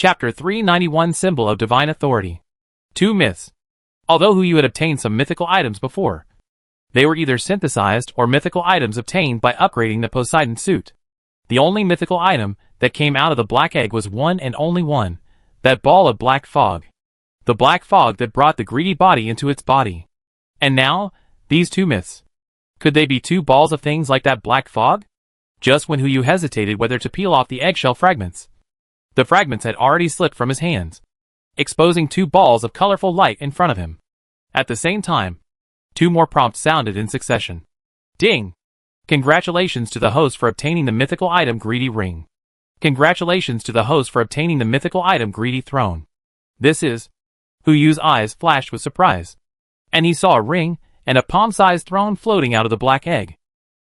Chapter 391 Symbol of Divine Authority. 2 myths. Although Hu Yu had obtained some mythical items before, they were either synthesized or mythical items obtained by upgrading the Poseidon suit. The only mythical item that came out of the black egg was one and only one, that ball of black fog. The black fog that brought the greedy body into its body. And now, these 2 myths. Could they be 2 balls of things like that black fog? Just when Hu Yu hesitated whether to peel off the eggshell fragments, the fragments had already slipped from his hands, exposing 2 balls of colorful light in front of him. At the same time, 2 more prompts sounded in succession. Ding! Congratulations to the host for obtaining the mythical item Greedy Ring. Congratulations to the host for obtaining the mythical item Greedy Throne. This is... Hu Yu's eyes flashed with surprise, and he saw a ring and a palm-sized throne floating out of the black egg.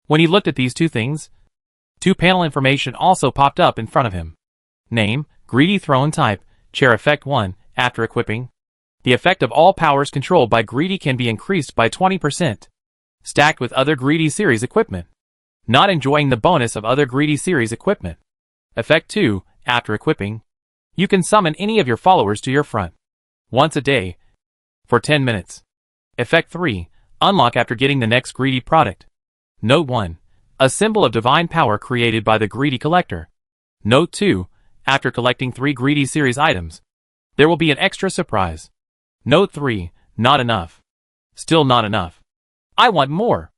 When he looked at these 2 things, 2 panel information also popped up in front of him. Name, Greedy Throne Type, Chair Effect 1, after equipping. The effect of all powers controlled by Greedy can be increased by 20%. Stacked with other Greedy series equipment. Not enjoying the bonus of other Greedy series equipment. Effect 2, after equipping. You can summon any of your followers to your front. Once a day. For 10 minutes. Effect 3, unlock after getting the next Greedy product. Note 1. A symbol of divine power created by the Greedy Collector. Note 2. After collecting 3 Greedy series items, there will be an extra surprise. Note 3. Not enough. Still not enough. I want more.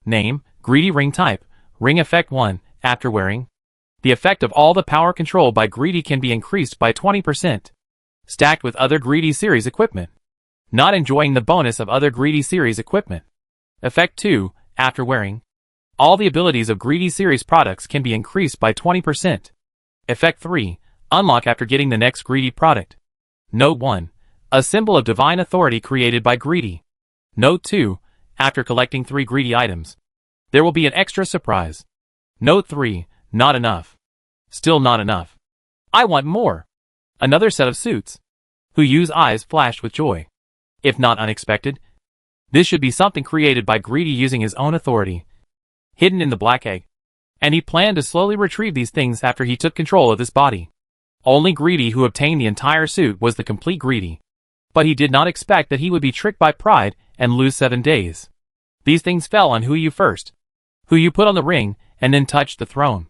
Name, Greedy Ring Type, Ring Effect 1, after wearing. The effect of all the power controlled by Greedy can be increased by 20%. Stacked with other Greedy series equipment. Not enjoying the bonus of other Greedy series equipment. Effect 2, after wearing. All the abilities of Greedy series products can be increased by 20%. Effect 3, unlock after getting the next Greedy product. Note 1. A symbol of divine authority created by Greedy. Note 2. After collecting 3 Greedy items, there will be an extra surprise. Note 3. Not enough. Still not enough. I want more. Another set of suits. Hu Yu's eyes flashed with joy. If not unexpected, this should be something created by Greedy using his own authority, hidden in the black egg. And he planned to slowly retrieve these things after he took control of this body. Only Greedy who obtained the entire suit was the complete Greedy. But he did not expect that he would be tricked by pride and lose 7 days. These things fell on Hu Yu first. Hu Yu put on the ring and then touched the throne.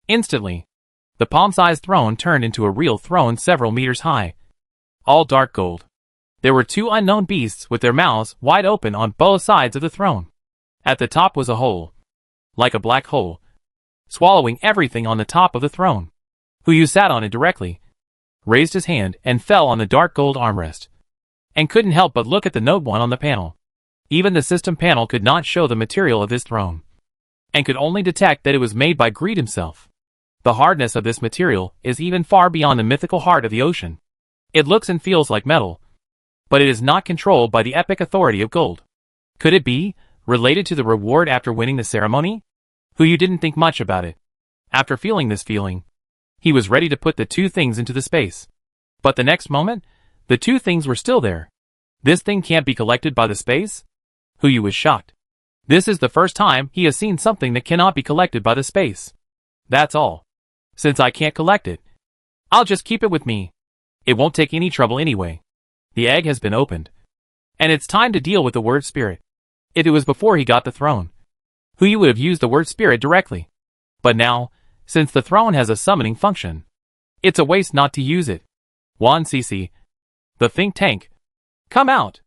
Instantly, the palm-sized throne turned into a real throne several meters high. All dark gold. There were 2 unknown beasts with their mouths wide open on both sides of the throne. At the top was a hole, like a black hole, swallowing everything on the top of the throne. Hu Yu sat on it directly, raised his hand and fell on the dark gold armrest, and couldn't help but look at the Note 1 on the panel. Even the system panel could not show the material of this throne, and could only detect that it was made by Greed himself. The hardness of this material is even far beyond the mythical heart of the ocean. It looks and feels like metal, but it is not controlled by the epic authority of gold. Could it be related to the reward after winning the ceremony? Hu Yu didn't think much about it. After feeling this feeling, he was ready to put the 2 things into the space. But the next moment, the 2 things were still there. This thing can't be collected by the space? Hu Yu was shocked. This is the first time he has seen something that cannot be collected by the space. That's all. Since I can't collect it, I'll just keep it with me. It won't take any trouble anyway. The egg has been opened, and it's time to deal with the word spirit. If it was before he got the throne, Hu Yu would have used the word spirit directly. But now, since the throne has a summoning function, it's a waste not to use it. Wan Sisi, the think tank, come out!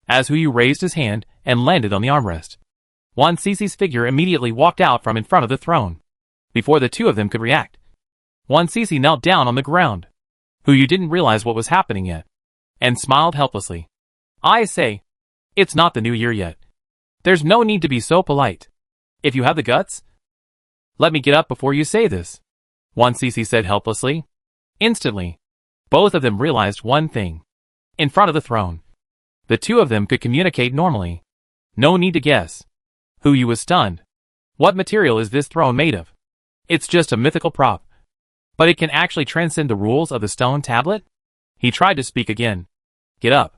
As Hu Yu raised his hand and landed on the armrest, Wan Sisi's figure immediately walked out from in front of the throne. Before the 2 of them could react, Wan Sisi knelt down on the ground. Hu Yu didn't realize what was happening yet, and smiled helplessly. I say, it's not the new year yet. There's no need to be so polite. If you have the guts, let me get up before you say this, Wan Sisi said helplessly. Instantly, both of them realized one thing. In front of the throne, the 2 of them could communicate normally. No need to guess. Hu Yu was stunned. What material is this throne made of? It's just a mythical prop. But it can actually transcend the rules of the stone tablet? He tried to speak again. Get up.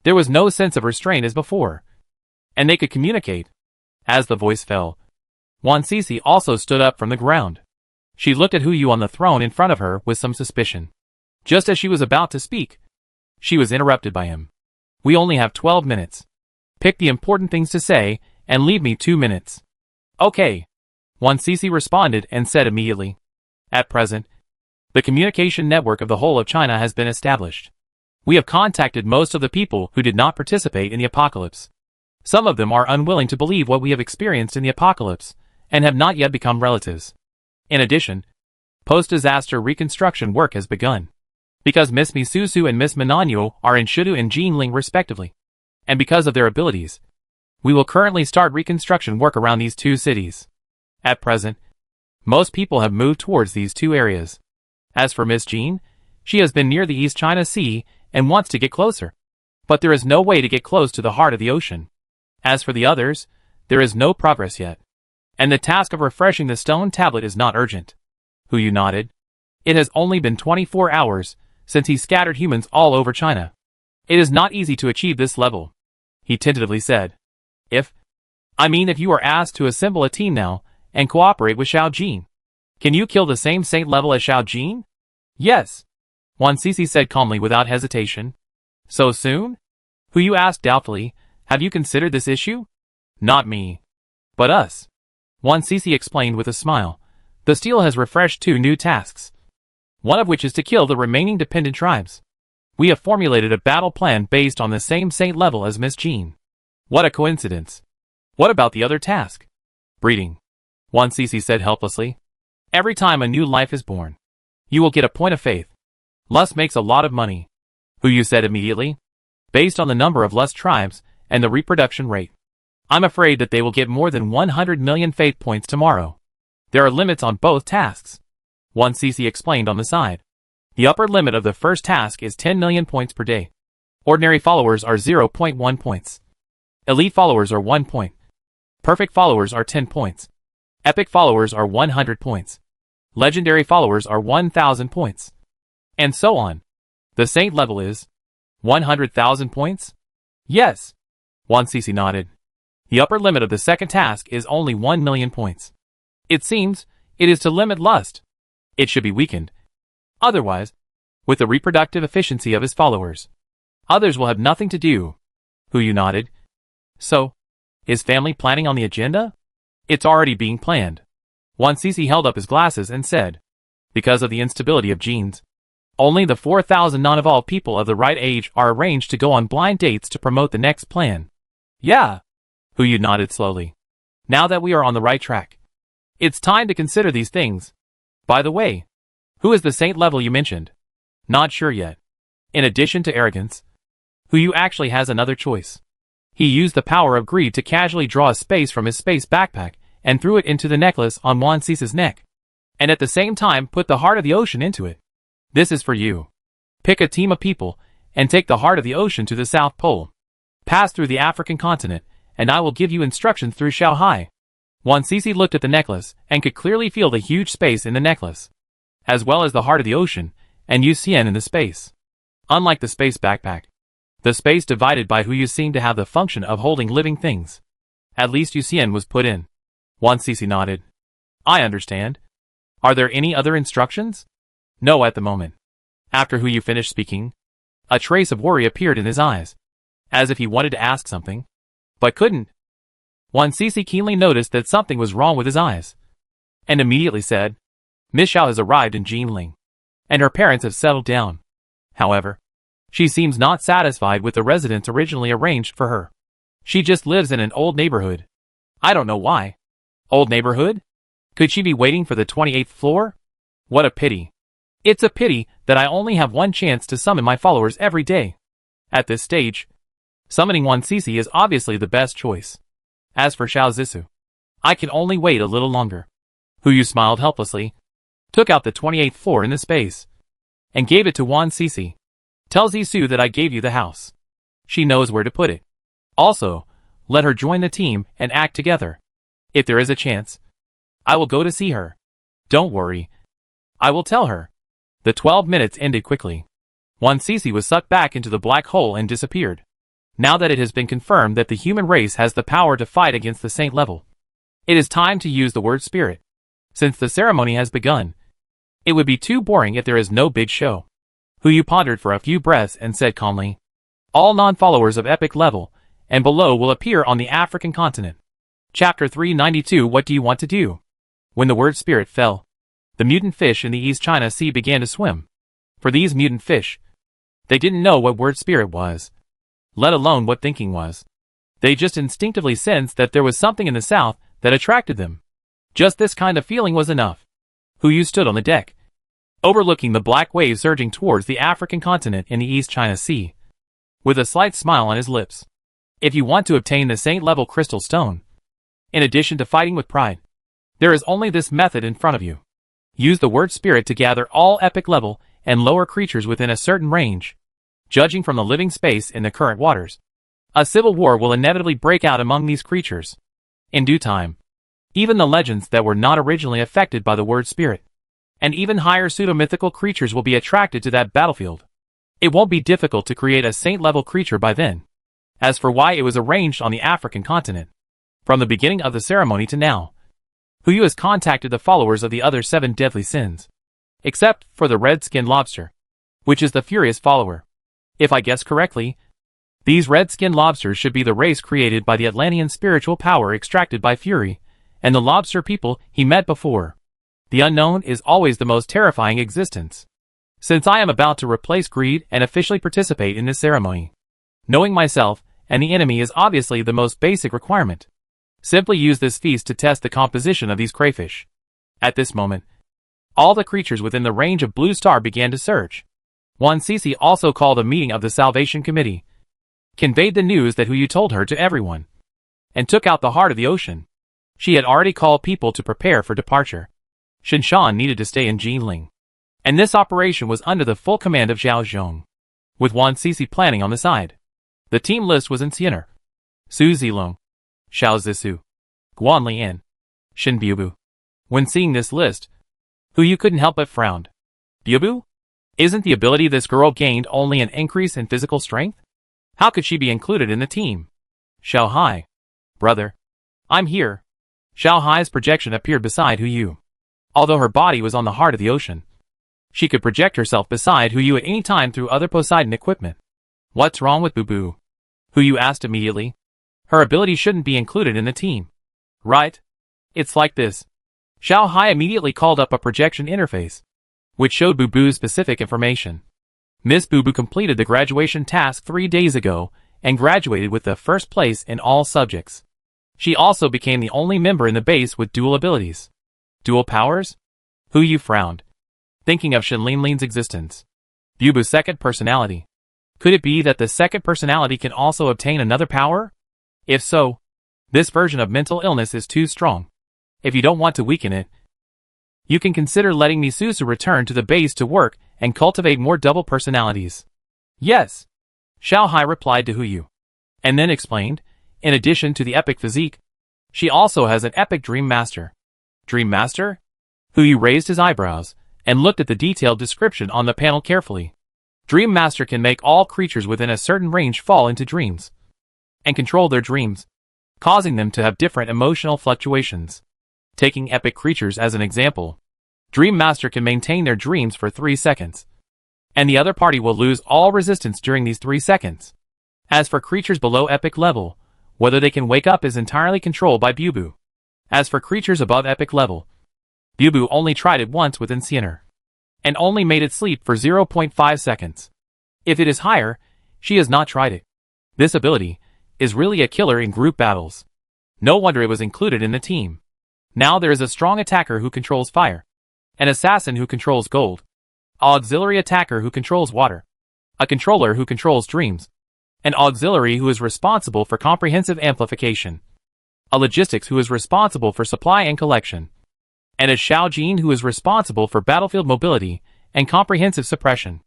There was no sense of restraint as before. And they could communicate. As the voice fell, Wan Sisi also stood up from the ground. She looked at Hu Yu on the throne in front of her with some suspicion. Just as she was about to speak, she was interrupted by him. We only have 12 minutes. Pick the important things to say, and leave me 2 minutes. Okay. 1cc responded and said immediately. At present, the communication network of the whole of China has been established. We have contacted most of the people who did not participate in the apocalypse. Some of them are unwilling to believe what we have experienced in the apocalypse, and have not yet become relatives. In addition, post-disaster reconstruction work has begun. Because Miss Misusu and Miss Minanyo are in Shidu and Jinling respectively, and because of their abilities, we will currently start reconstruction work around these two cities. At present, most people have moved towards these two areas. As for Miss Jean, she has been near the East China Sea and wants to get closer. But there is no way to get close to the heart of the ocean. As for the others, there is no progress yet. And the task of refreshing the stone tablet is not urgent. Huyu nodded. It has only been 24 hours since he scattered humans all over China. It is not easy to achieve this level, he tentatively said. If you are asked to assemble a team now and cooperate with Xiao Jin, can you kill the same saint level as Xiao Jin? Yes, 1cc said calmly without hesitation. So soon? Huyu asked doubtfully, have you considered this issue? Not me, but us. 1cc explained with a smile. The steel has refreshed 2 new tasks. One of which is to kill the remaining dependent tribes. We have formulated a battle plan based on the same saint level as Miss Jean. What a coincidence. What about the other task? Breeding, 1cc said helplessly. Every time a new life is born, you will get a point of faith. Lust makes a lot of money, Huyu said immediately. Based on the number of Lust tribes and the reproduction rate, I'm afraid that they will get more than 100 million faith points tomorrow. There are limits on both tasks, 1cc explained on the side. The upper limit of the first task is 10 million points per day. Ordinary followers are 0.1 points. Elite followers are 1 point. Perfect followers are 10 points. Epic followers are 100 points. Legendary followers are 1,000 points. And so on. The saint level is 100,000 points? Yes, 1cc nodded. The upper limit of the second task is only 1 million points. It seems it is to limit lust. It should be weakened. Otherwise, with the reproductive efficiency of his followers, others will have nothing to do. Huyu nodded. So, is family planning on the agenda? It's already being planned. 1cc held up his glasses and said, because of the instability of genes, only the 4,000 non-evolved people of the right age are arranged to go on blind dates to promote the next plan. Yeah, Huyu nodded slowly. Now that we are on the right track, it's time to consider these things. By the way, who is the saint level you mentioned? Not sure yet. In addition to arrogance, Huyu actually has another choice. He used the power of greed to casually draw a space from his space backpack and threw it into the necklace on 1cc's neck, and at the same time put the heart of the ocean into it. This is for you. Pick a team of people and take the heart of the ocean to the South Pole. Pass through the African continent, and I will give you instructions through Shanghai. 1cc looked at the necklace and could clearly feel the huge space in the necklace, as well as the heart of the ocean and Yu Xian in the space. Unlike the space backpack, the space divided by Huyu seemed to have the function of holding living things. At least Yu Xian was put in. 1cc nodded. I understand. Are there any other instructions? No at the moment. After Huyu finished speaking, a trace of worry appeared in his eyes, as if he wanted to ask something, but couldn't. 1cc keenly noticed that something was wrong with his eyes, and immediately said, Miss Xiao has arrived in Jinling, and her parents have settled down. However, she seems not satisfied with the residence originally arranged for her. She just lives in an old neighborhood. I don't know why. Old neighborhood? Could she be waiting for the 28th floor? What a pity. It's a pity that I only have one chance to summon my followers every day. At this stage, summoning 1cc is obviously the best choice. As for Xiao Zissou, I can only wait a little longer. Huyu smiled helplessly, took out the 28th floor in the space, and gave it to 1cc. Tell Zissou that I gave you the house. She knows where to put it. Also, let her join the team and act together. If there is a chance, I will go to see her. Don't worry. I will tell her. The 12 minutes ended quickly. 1cc was sucked back into the black hole and disappeared. Now that it has been confirmed that the human race has the power to fight against the saint level, it is time to use the word spirit. Since the ceremony has begun, it would be too boring if there is no big show. Hu Yu pondered for a few breaths and said calmly, "All non-followers of epic level and below will appear on the African continent." Chapter 392. What do you want to do? When the word spirit fell, the mutant fish in the East China Sea began to swim. For these mutant fish, they didn't know what word spirit was, let alone what thinking was. They just instinctively sensed that there was something in the south that attracted them. Just this kind of feeling was enough. Hu Yu stood on the deck, overlooking the black waves surging towards the African continent in the East China Sea, with a slight smile on his lips. If you want to obtain the saint-level crystal stone, in addition to fighting with pride, there is only this method in front of you. Use the word spirit to gather all epic level and lower creatures within a certain range. Judging from the living space in the current waters, a civil war will inevitably break out among these creatures. In due time, even the legends that were not originally affected by the word spirit, and even higher pseudo-mythical creatures will be attracted to that battlefield. It won't be difficult to create a saint-level creature by then. As for why it was arranged on the African continent, from the beginning of the ceremony to now, Hu Yu has contacted the followers of the other 7 deadly sins, except for the red-skinned lobster, which is the furious follower. If I guess correctly, these red-skinned lobsters should be the race created by the Atlantean spiritual power extracted by Fury, and the lobster people he met before. The unknown is always the most terrifying existence. Since I am about to replace greed and officially participate in this ceremony, knowing myself and the enemy is obviously the most basic requirement. Simply use this feast to test the composition of these crayfish. At this moment, all the creatures within the range of Blue Star began to surge. Wan Sisi also called a meeting of the Salvation Committee, conveyed the news that Hu Yu told her to everyone, and took out the heart of the ocean. She had already called people to prepare for departure. Shen Shan needed to stay in Jinling, and this operation was under the full command of Zhao Zhong, with Wan Sisi planning on the side. The team list was in Siener, Su Zilong, Xiao Zisu, Guan Lian, Shin Bubu. When seeing this list, Hu Yu couldn't help but frown. Bubu? Isn't the ability this girl gained only an increase in physical strength? How could she be included in the team? Xiao Hai. Brother. I'm here. Xiao Hai's projection appeared beside Hu Yu. Although her body was on the heart of the ocean, she could project herself beside Hu Yu at any time through other Poseidon equipment. What's wrong with Bubu? Hu Yu asked immediately. Her ability shouldn't be included in the team. Right? It's like this. Xiao Hai immediately called up a projection interface, which showed Bubu's specific information. Miss Bubu completed the graduation task 3 days ago and graduated with the first place in all subjects. She also became the only member in the base with dual abilities. Dual powers? Hu Yu frowned, thinking of Shen Linlin's existence. Bubu's second personality. Could it be that the second personality can also obtain another power? If so, this version of mental illness is too strong. If you don't want to weaken it, you can consider letting Misusu return to the base to work and cultivate more double personalities. Yes, Xiao Hai replied to Hu Yu, and then explained, in addition to the epic physique, she also has an epic Dream Master. Dream Master? Hu Yu raised his eyebrows and looked at the detailed description on the panel carefully. Dream Master can make all creatures within a certain range fall into dreams and control their dreams, causing them to have different emotional fluctuations. Taking epic creatures as an example, Dream Master can maintain their dreams for 3 seconds, and the other party will lose all resistance during these 3 seconds. As for creatures below epic level, whether they can wake up is entirely controlled by Bubu. As for creatures above epic level, Bubu only tried it once within Siener, and only made it sleep for 0.5 seconds. If it is higher, she has not tried it. This ability is really a killer in group battles. No wonder it was included in the team. Now there is a strong attacker who controls fire, an assassin who controls gold, an auxiliary attacker who controls water, a controller who controls dreams, an auxiliary who is responsible for comprehensive amplification, a logistics who is responsible for supply and collection, and a Xiaojin who is responsible for battlefield mobility and comprehensive suppression.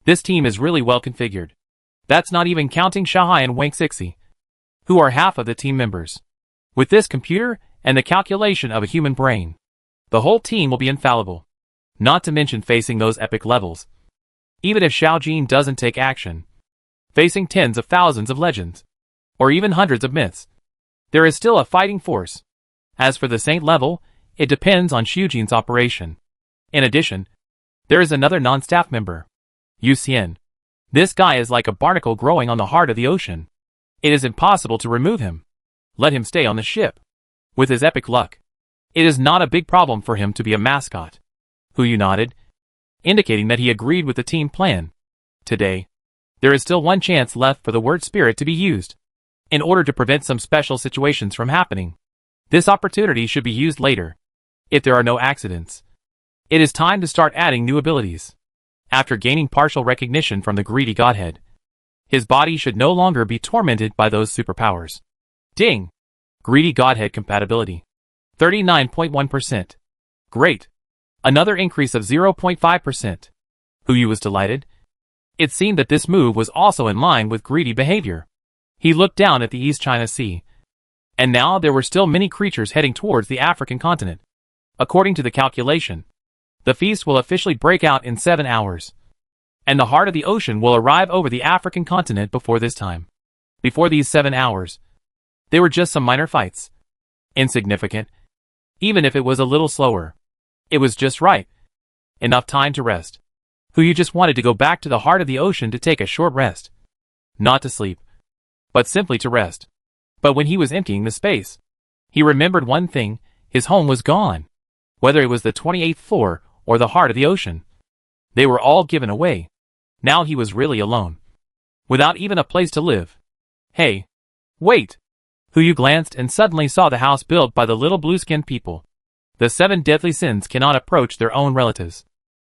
This team is really well configured. That's not even counting Xiaohai and Wang Xixi, who are half of the team members. With this computer and the calculation of a human brain, the whole team will be infallible. Not to mention facing those epic levels. Even if Xiaojin doesn't take action, facing tens of thousands of legends, or even hundreds of myths, there is still a fighting force. As for the saint level, it depends on Xiujin's operation. In addition, there is another non-staff member, Yuxian. This guy is like a barnacle growing on the heart of the ocean. It is impossible to remove him. Let him stay on the ship. With his epic luck, it is not a big problem for him to be a mascot. Huyu nodded, indicating that he agreed with the team plan. Today, there is still one chance left for the word spirit to be used, in order to prevent some special situations from happening. This opportunity should be used later, if there are no accidents. It is time to start adding new abilities. After gaining partial recognition from the greedy godhead, his body should no longer be tormented by those superpowers. Ding! Greedy godhead compatibility. 39.1%. Great! Another increase of 0.5%. Huyu was delighted. It seemed that this move was also in line with greedy behavior. He looked down at the East China Sea. And now there were still many creatures heading towards the African continent. According to the calculation, the feast will officially break out in 7 hours. And the heart of the ocean will arrive over the African continent before this time. Before these 7 hours, they were just some minor fights. Insignificant. Even if it was a little slower. It was just right. Enough time to rest. Huyu just wanted to go back to the heart of the ocean to take a short rest. Not to sleep, but simply to rest. But when he was emptying the space, he remembered one thing: his home was gone. Whether it was the 28th floor or the heart of the ocean, they were all given away. Now he was really alone, without even a place to live. Hey, wait! Huyu glanced and suddenly saw the house built by the little blue-skinned people. The 7 deadly sins cannot approach their own relatives.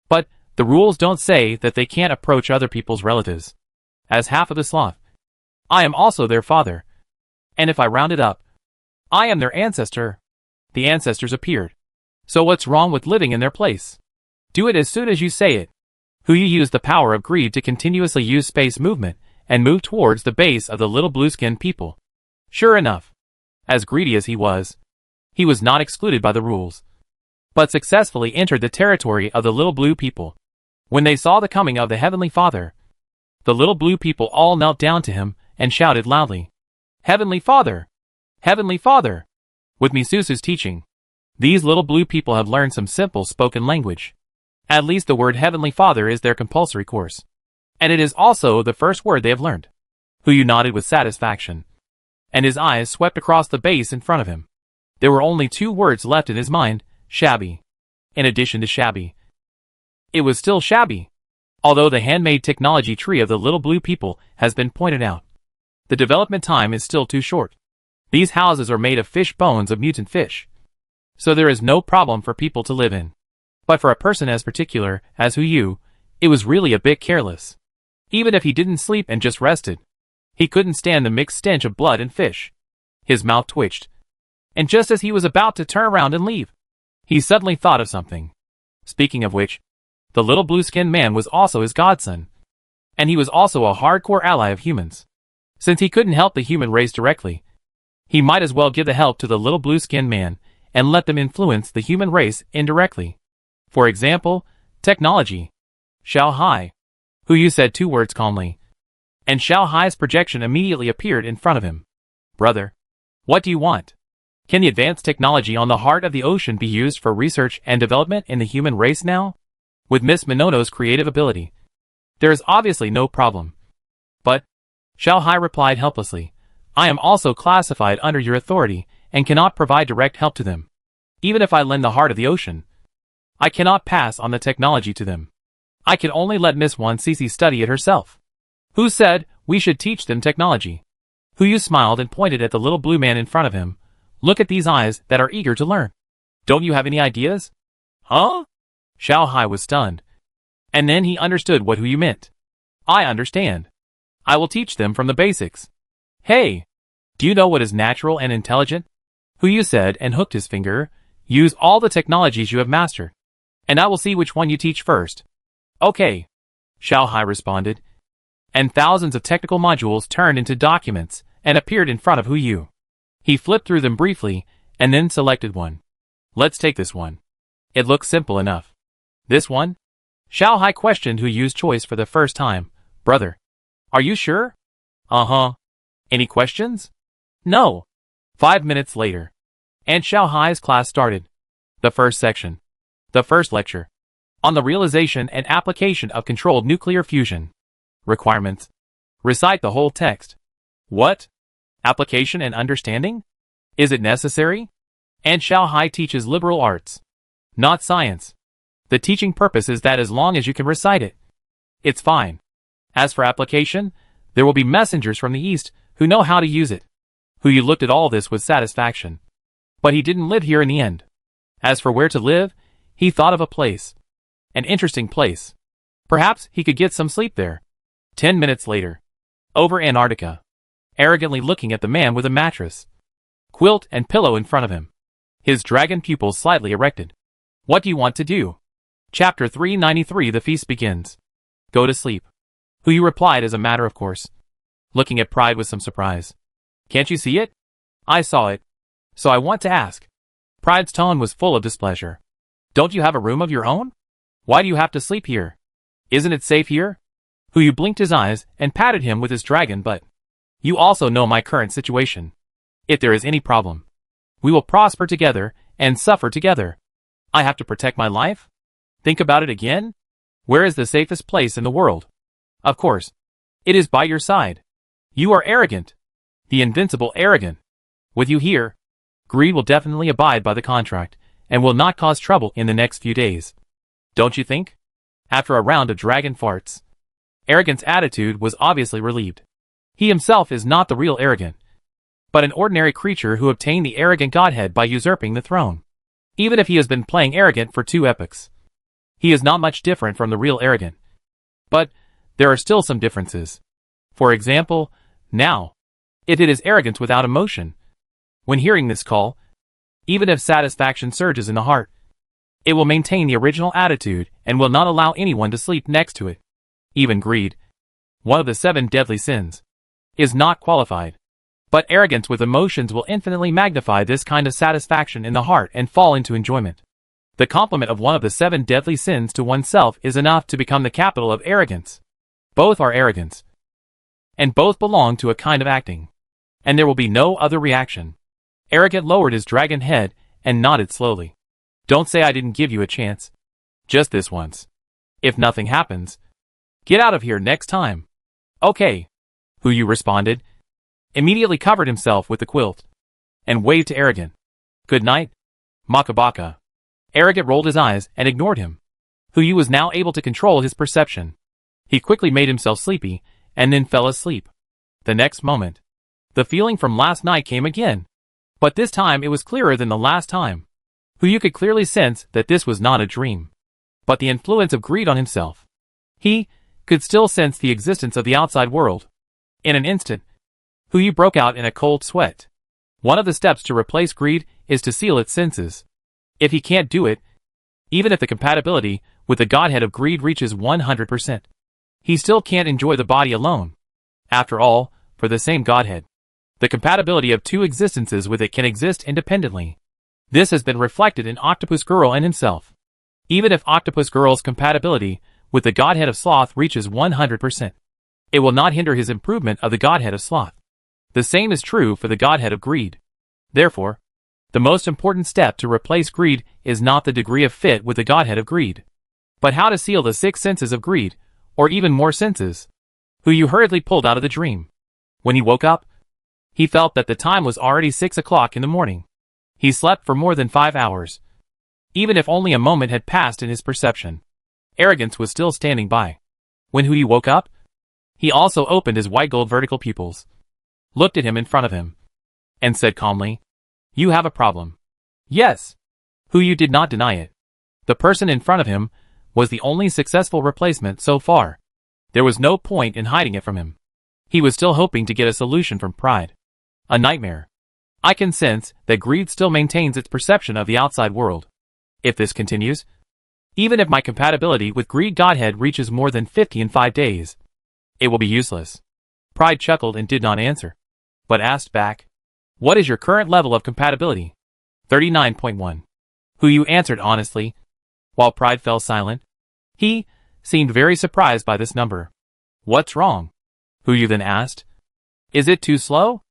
But the rules don't say that they can't approach other people's relatives. As half of the sloth, I am also their father. And if I round it up, I am their ancestor. The ancestors appeared. So what's wrong with living in their place? Do it as soon as you say it. Huyu used the power of greed to continuously use space movement and move towards the base of the little blue-skinned people. Sure enough, as greedy as he was not excluded by the rules, but successfully entered the territory of the little blue people. When they saw the coming of the Heavenly Father, the little blue people all knelt down to him and shouted loudly, "Heavenly Father! Heavenly Father!" With Misusu's teaching, these little blue people have learned some simple spoken language. At least the word Heavenly Father is their compulsory course. And it is also the first word they have learned. Huyu nodded with satisfaction, and his eyes swept across the base in front of him. There were only 2 words left in his mind: shabby. In addition to shabby, it was still shabby. Although the handmade technology tree of the little blue people has been pointed out, the development time is still too short. These houses are made of fish bones of mutant fish, so there is no problem for people to live in. But for a person as particular as Huyu, it was really a bit careless. Even if he didn't sleep and just rested, he couldn't stand the mixed stench of blood and fish. His mouth twitched, and just as he was about to turn around and leave, he suddenly thought of something. Speaking of which, the little blue-skinned man was also his godson, and he was also a hardcore ally of humans. Since he couldn't help the human race directly, he might as well give the help to the little blue-skinned man and let them influence the human race indirectly. For example, technology. Xiao Hai. Huyu said 2 words calmly, and Xiao Hai's projection immediately appeared in front of him. Brother, what do you want? Can the advanced technology on the heart of the ocean be used for research and development in the human race now? With Miss Minono's creative ability, there is obviously no problem. But, Xiao Hai replied helplessly, I am also classified under your authority and cannot provide direct help to them. Even if I lend the heart of the ocean, I cannot pass on the technology to them. I can only let Miss 1cc study it herself. Who said we should teach them technology? Huyu smiled and pointed at the little blue man in front of him. Look at these eyes that are eager to learn. Don't you have any ideas? Huh? Xiao Hai was stunned. And then he understood what Huyu meant. I understand. I will teach them from the basics. Hey, do you know what is natural and intelligent? Huyu said and hooked his finger. Use all the technologies you have mastered, and I will see which one you teach first. Okay, Xiao Hai responded, and thousands of technical modules turned into documents and appeared in front of Huyu. He flipped through them briefly and then selected one. Let's take this one. It looks simple enough. This one? Xiao Hai questioned Huyu's choice for the first time. Brother, are you sure? Uh-huh. Any questions? No. 5 minutes later, and Xiao Hai's class started. The first section. The first lecture. on the realization and application of controlled nuclear fusion. Requirements. Recite the whole text. What? Application and understanding? Is it necessary? And Shao Hai teaches liberal arts, not science. The teaching purpose is that as long as you can recite it, it's fine. As for application, there will be messengers from the East who know how to use it. Hu Yu looked at all this with satisfaction. But he didn't live here in the end. As for where to live, he thought of a place. An interesting place. Perhaps he could get some sleep there. 10 minutes later. Over Antarctica. Arrogantly looking at the man with a mattress, quilt and pillow in front of him. His dragon pupils slightly erected. What do you want to do? Chapter 393. The feast begins. Go to sleep. Hu Yu replied as a matter of course, looking at Pride with some surprise. Can't you see it? I saw it. So I want to ask. Pride's tone was full of displeasure. Don't you have a room of your own? Why do you have to sleep here? Isn't it safe here? Hu Yu blinked his eyes and patted him with his dragon butt. You also know my current situation. If there is any problem, we will prosper together and suffer together. I have to protect my life? Think about it again. Where is the safest place in the world? Of course, it is by your side. You are arrogant. The invincible arrogant. With you here, greed will definitely abide by the contract and will not cause trouble in the next few days. Don't you think? After a round of dragon farts, Arrogant's attitude was obviously relieved. He himself is not the real Arrogant, but an ordinary creature who obtained the arrogant godhead by usurping the throne. Even if he has been playing Arrogant for 2 epochs, he is not much different from the real Arrogant. But there are still some differences. For example, now, if it is arrogance without emotion, when hearing this call, even if satisfaction surges in the heart, it will maintain the original attitude and will not allow anyone to sleep next to it. Even greed, one of the 7 deadly sins, is not qualified. But arrogance with emotions will infinitely magnify this kind of satisfaction in the heart and fall into enjoyment. The complement of one of the 7 deadly sins to oneself is enough to become the capital of arrogance. Both are arrogance, and both belong to a kind of acting, and there will be no other reaction. Arrogant lowered his dragon head and nodded slowly. Don't say I didn't give you a chance. Just this once. If nothing happens, get out of here next time. Okay. Hu Yu responded, immediately covered himself with the quilt, and waved to Arrogant. Good night, Makabaka. Arrogant rolled his eyes and ignored him. Hu Yu was now able to control his perception. He quickly made himself sleepy, and then fell asleep. The next moment, the feeling from last night came again. But this time it was clearer than the last time. Hu Yu could clearly sense that this was not a dream, but the influence of greed on himself. He could still sense the existence of the outside world. In an instant, Hu Yu broke out in a cold sweat. One of the steps to replace greed is to seal its senses. If he can't do it, even if the compatibility with the godhead of greed reaches 100%, he still can't enjoy the body alone. After all, for the same godhead, the compatibility of 2 existences with it can exist independently. This has been reflected in Octopus Girl and himself. Even if Octopus Girl's compatibility with the godhead of sloth reaches 100%, it will not hinder his improvement of the godhead of sloth. The same is true for the godhead of greed. Therefore, the most important step to replace greed is not the degree of fit with the godhead of greed, but how to seal the 6 senses of greed, or even more senses. Hu Yu hurriedly pulled out of the dream. When he woke up, he felt that the time was already 6 o'clock in the morning. He slept for more than 5 hours. Even if only a moment had passed in his perception, Arrogance was still standing by. When Hu Yu woke up, he also opened his white gold vertical pupils, looked at him in front of him, and said calmly, You have a problem. Yes. Hu Yu did not deny it. The person in front of him was the only successful replacement so far. There was no point in hiding it from him. He was still hoping to get a solution from Pride. A nightmare. I can sense that greed still maintains its perception of the outside world. If this continues, even if my compatibility with greed godhead reaches more than 50 in 5 days, it will be useless. Pride chuckled and did not answer, but asked back, What is your current level of compatibility? 39.1. Hu Yu answered honestly, while Pride fell silent. He seemed very surprised by this number. What's wrong? Hu Yu then asked. Is it too slow?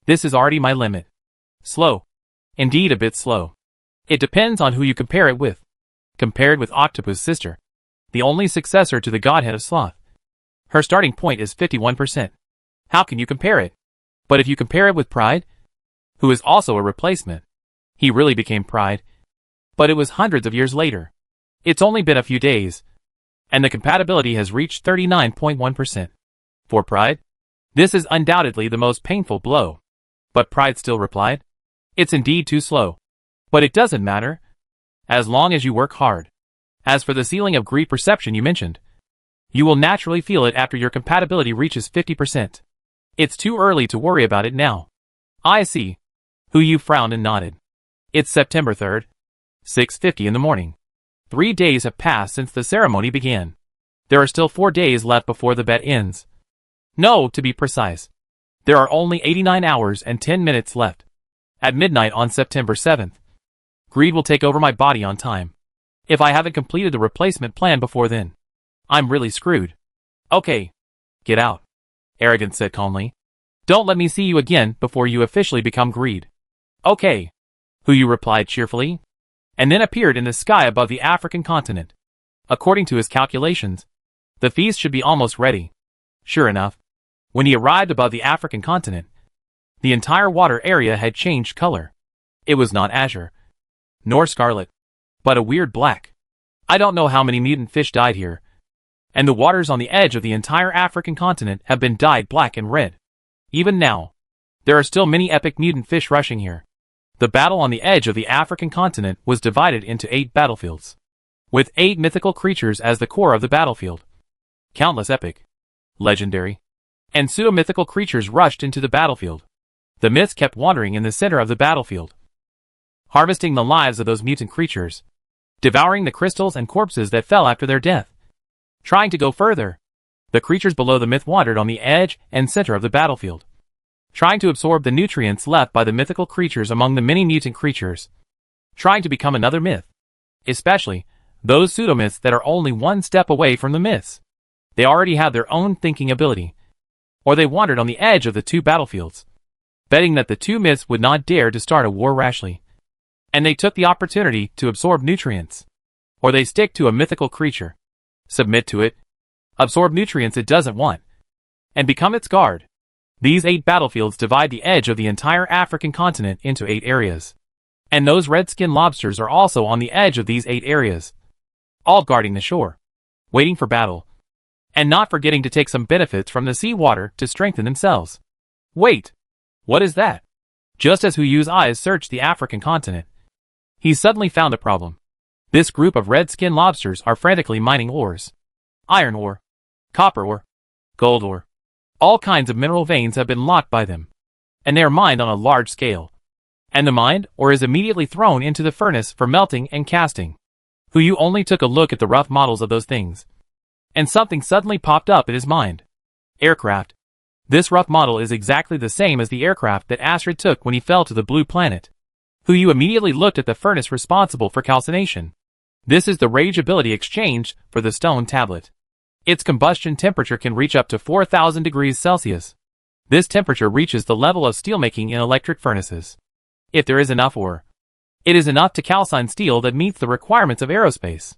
This is already my limit. Slow. Indeed a bit slow. It depends on who you compare it with. compared with Octopus' sister, the only successor to the godhead of sloth. Her starting point is 51%. How can you compare it? But if you compare it with Pride, who is also a replacement, he really became Pride. But it was hundreds of years later. It's only been a few days, and the compatibility has reached 39.1%. For Pride, this is undoubtedly the most painful blow. But Pride still replied, "It's indeed too slow. But it doesn't matter, as long as you work hard. As for the ceiling of greed perception you mentioned, you will naturally feel it after your compatibility reaches 50%. It's too early to worry about it now." I see. Who you frowned and nodded. It's September 3rd, 6:50 in the morning. 3 days have passed since the ceremony began. There are still 4 days left before the bet ends. No, to be precise, there are only 89 hours and 10 minutes left. At midnight on September 7th, greed will take over my body on time. If I haven't completed the replacement plan before then, I'm really screwed. Okay. Get out, Arrogance said calmly. Don't let me see you again before you officially become greed. Okay. Who you replied cheerfully, and then appeared in the sky above the African continent. According to his calculations, the feast should be almost ready. Sure enough, when he arrived above the African continent, the entire water area had changed color. It was not azure, nor scarlet, but a weird black. I don't know how many mutant fish died here, and the waters on the edge of the entire African continent have been dyed black and red. Even now, there are still many epic mutant fish rushing here. The battle on the edge of the African continent was divided into 8 battlefields, with 8 mythical creatures as the core of the battlefield. Countless epic, legendary, and pseudo-mythical creatures rushed into the battlefield. The myths kept wandering in the center of the battlefield, harvesting the lives of those mutant creatures, devouring the crystals and corpses that fell after their death. Trying to go further, the creatures below the myth wandered on the edge and center of the battlefield, trying to absorb the nutrients left by the mythical creatures among the many mutant creatures, trying to become another myth, especially those pseudo-myths that are only one step away from the myths. They already have their own thinking ability, or they wandered on the edge of the 2 battlefields, betting that the 2 myths would not dare to start a war rashly, and they took the opportunity to absorb nutrients, or they stick to a mythical creature, submit to it, absorb nutrients it doesn't want, and become its guard. These 8 battlefields divide the edge of the entire African continent into 8 areas, and those red-skinned lobsters are also on the edge of these 8 areas, all guarding the shore, waiting for battle, and not forgetting to take some benefits from the seawater to strengthen themselves. Wait, what is that? Just as Huyu's eyes searched the African continent, he suddenly found a problem. This group of red-skinned lobsters are frantically mining ores. Iron ore, copper ore, gold ore. All kinds of mineral veins have been locked by them, and they are mined on a large scale. And the mined ore is immediately thrown into the furnace for melting and casting. Huyu only took a look at the rough models of those things, and something suddenly popped up in his mind. Aircraft. This rough model is exactly the same as the aircraft that Astrid took when he fell to the blue planet. Huyu immediately looked at the furnace responsible for calcination. This is the rage ability exchanged for the stone tablet. Its combustion temperature can reach up to 4,000 degrees Celsius. This temperature reaches the level of steelmaking in electric furnaces. If there is enough ore, it is enough to calcine steel that meets the requirements of aerospace.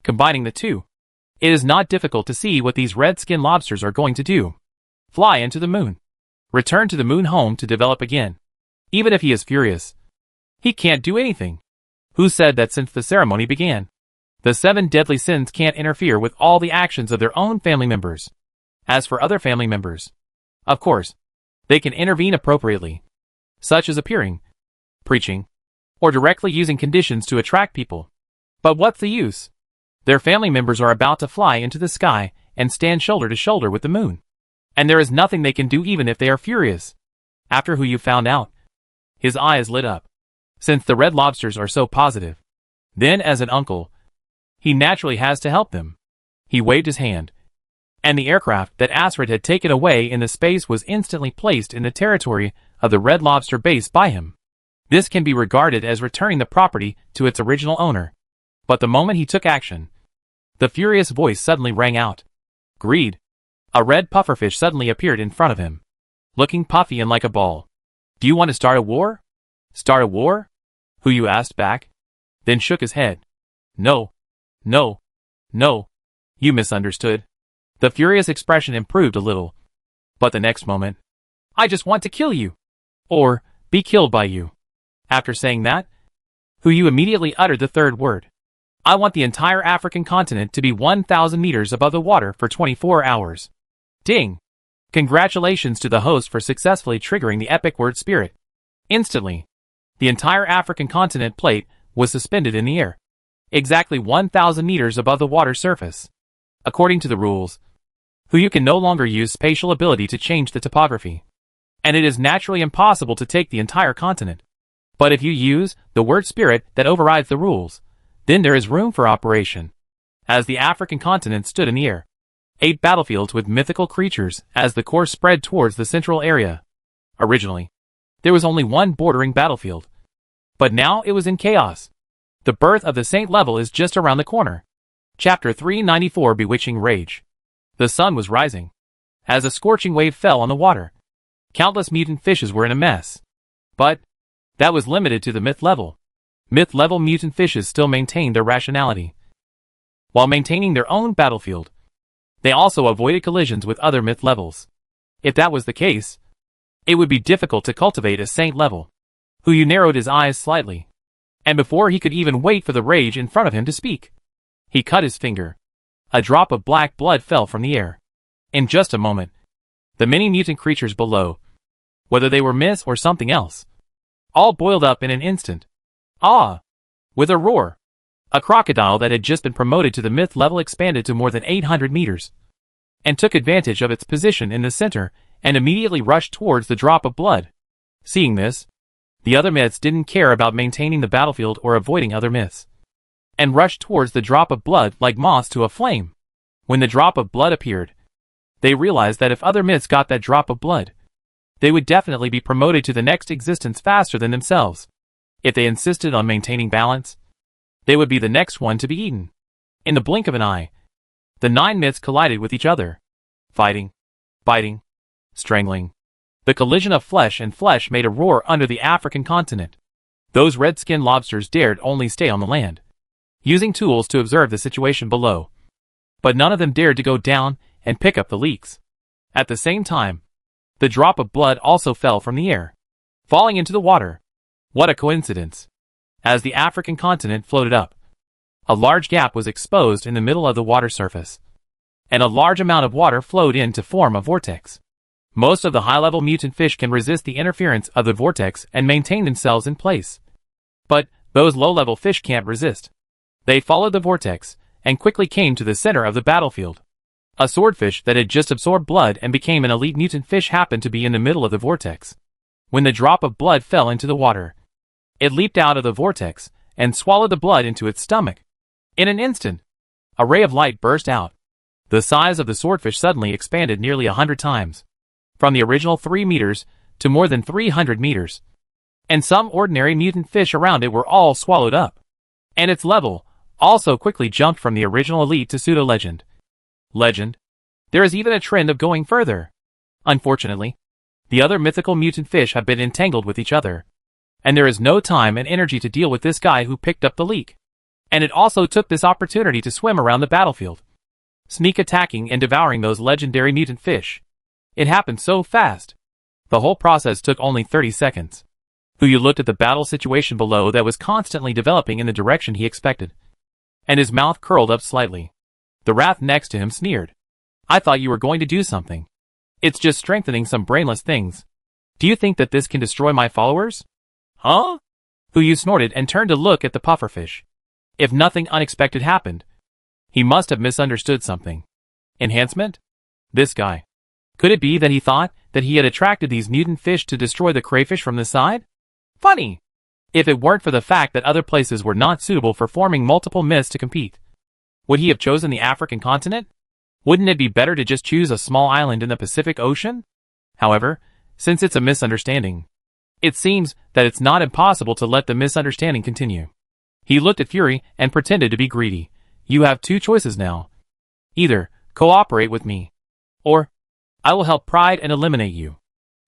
Combining the two, it is not difficult to see what these red-skinned lobsters are going to do. Fly into the moon. Return to the moon home to develop again. Even if he is furious, he can't do anything. Who said that since the ceremony began, the 7 deadly sins can't interfere with all the actions of their own family members? As for other family members, of course, they can intervene appropriately, such as appearing, preaching, or directly using conditions to attract people. But what's the use? Their family members are about to fly into the sky and stand shoulder to shoulder with the moon, and there is nothing they can do even if they are furious. After who you found out, his eyes lit up. Since the red lobsters are so positive, then as an uncle, he naturally has to help them. He waved his hand, and the aircraft that Astrid had taken away in the space was instantly placed in the territory of the Red Lobster base by him. This can be regarded as returning the property to its original owner. But the moment he took action, the furious voice suddenly rang out. Greed. A red pufferfish suddenly appeared in front of him, looking puffy and like a ball. Do you want to start a war? Start a war? Huyu asked back, then shook his head. No, No. No. You misunderstood. The furious expression improved a little. But the next moment, I just want to kill you. Or, be killed by you. After saying that, Huyu immediately uttered the third word. I want the entire African continent to be 1,000 meters above the water for 24 hours. Ding! Congratulations to the host for successfully triggering the epic word spirit. Instantly, the entire African continent plate was suspended in the air, exactly 1,000 meters above the water surface. According to the rules, Huyu can no longer use spatial ability to change the topography, and it is naturally impossible to take the entire continent. But if you use the word spirit that overrides the rules, then there is room for operation. As the African continent stood in the air, 8 battlefields with mythical creatures as the course spread towards the central area. Originally, there was only one bordering battlefield, but now it was in chaos. The birth of the saint level is just around the corner. Chapter 394 Bewitching Rage. The sun was rising. As a scorching wave fell on the water, countless mutant fishes were in a mess. But that was limited to the myth level. Myth level mutant fishes still maintained their rationality, while maintaining their own battlefield. They also avoided collisions with other myth levels. If that was the case, it would be difficult to cultivate a saint level. Huyu narrowed his eyes slightly, and before he could even wait for the rage in front of him to speak, he cut his finger. A drop of black blood fell from the air. In just a moment, the many mutant creatures below, whether they were myths or something else, all boiled up in an instant. Ah! With a roar, a crocodile that had just been promoted to the myth level expanded to more than 800 meters, and took advantage of its position in the center and immediately rushed towards the drop of blood. Seeing this, the other myths didn't care about maintaining the battlefield or avoiding other myths, and rushed towards the drop of blood like moths to a flame. When the drop of blood appeared, they realized that if other myths got that drop of blood, they would definitely be promoted to the next existence faster than themselves. If they insisted on maintaining balance, they would be the next one to be eaten. In the blink of an eye, the 9 myths collided with each other, fighting, biting, strangling. The collision of flesh and flesh made a roar under the African continent. Those red-skinned lobsters dared only stay on the land, using tools to observe the situation below. But none of them dared to go down and pick up the leaks. At the same time, the drop of blood also fell from the air, falling into the water. What a coincidence! As the African continent floated up, a large gap was exposed in the middle of the water surface, and a large amount of water flowed in to form a vortex. Most of the high-level mutant fish can resist the interference of the vortex and maintain themselves in place. But those low-level fish can't resist. They followed the vortex and quickly came to the center of the battlefield. A swordfish that had just absorbed blood and became an elite mutant fish happened to be in the middle of the vortex. When the drop of blood fell into the water, it leaped out of the vortex and swallowed the blood into its stomach. In an instant, a ray of light burst out. The size of the swordfish suddenly expanded nearly 100 times, from the original 3 meters to more than 300 meters. And some ordinary mutant fish around it were all swallowed up. And its level also quickly jumped from the original elite to pseudo-legend. Legend? There is even a trend of going further. Unfortunately, the other mythical mutant fish have been entangled with each other, and there is no time and energy to deal with this guy who picked up the leak. And it also took this opportunity to swim around the battlefield, sneak attacking and devouring those legendary mutant fish. It happened so fast. The whole process took only 30 seconds. Huyu looked at the battle situation below that was constantly developing in the direction he expected, and his mouth curled up slightly. The wrath next to him sneered. I thought you were going to do something. It's just strengthening some brainless things. Do you think that this can destroy my followers? Huh? Huyu snorted and turned to look at the pufferfish. If nothing unexpected happened, he must have misunderstood something. Enhancement? This guy. Could it be that he thought that he had attracted these mutant fish to destroy the crayfish from the side? Funny! If it weren't for the fact that other places were not suitable for forming multiple myths to compete, would he have chosen the African continent? Wouldn't it be better to just choose a small island in the Pacific Ocean? However, since it's a misunderstanding, it seems that it's not impossible to let the misunderstanding continue. He looked at Fury and pretended to be greedy. You have 2 choices now. Either cooperate with me, or I will help Pride and eliminate you.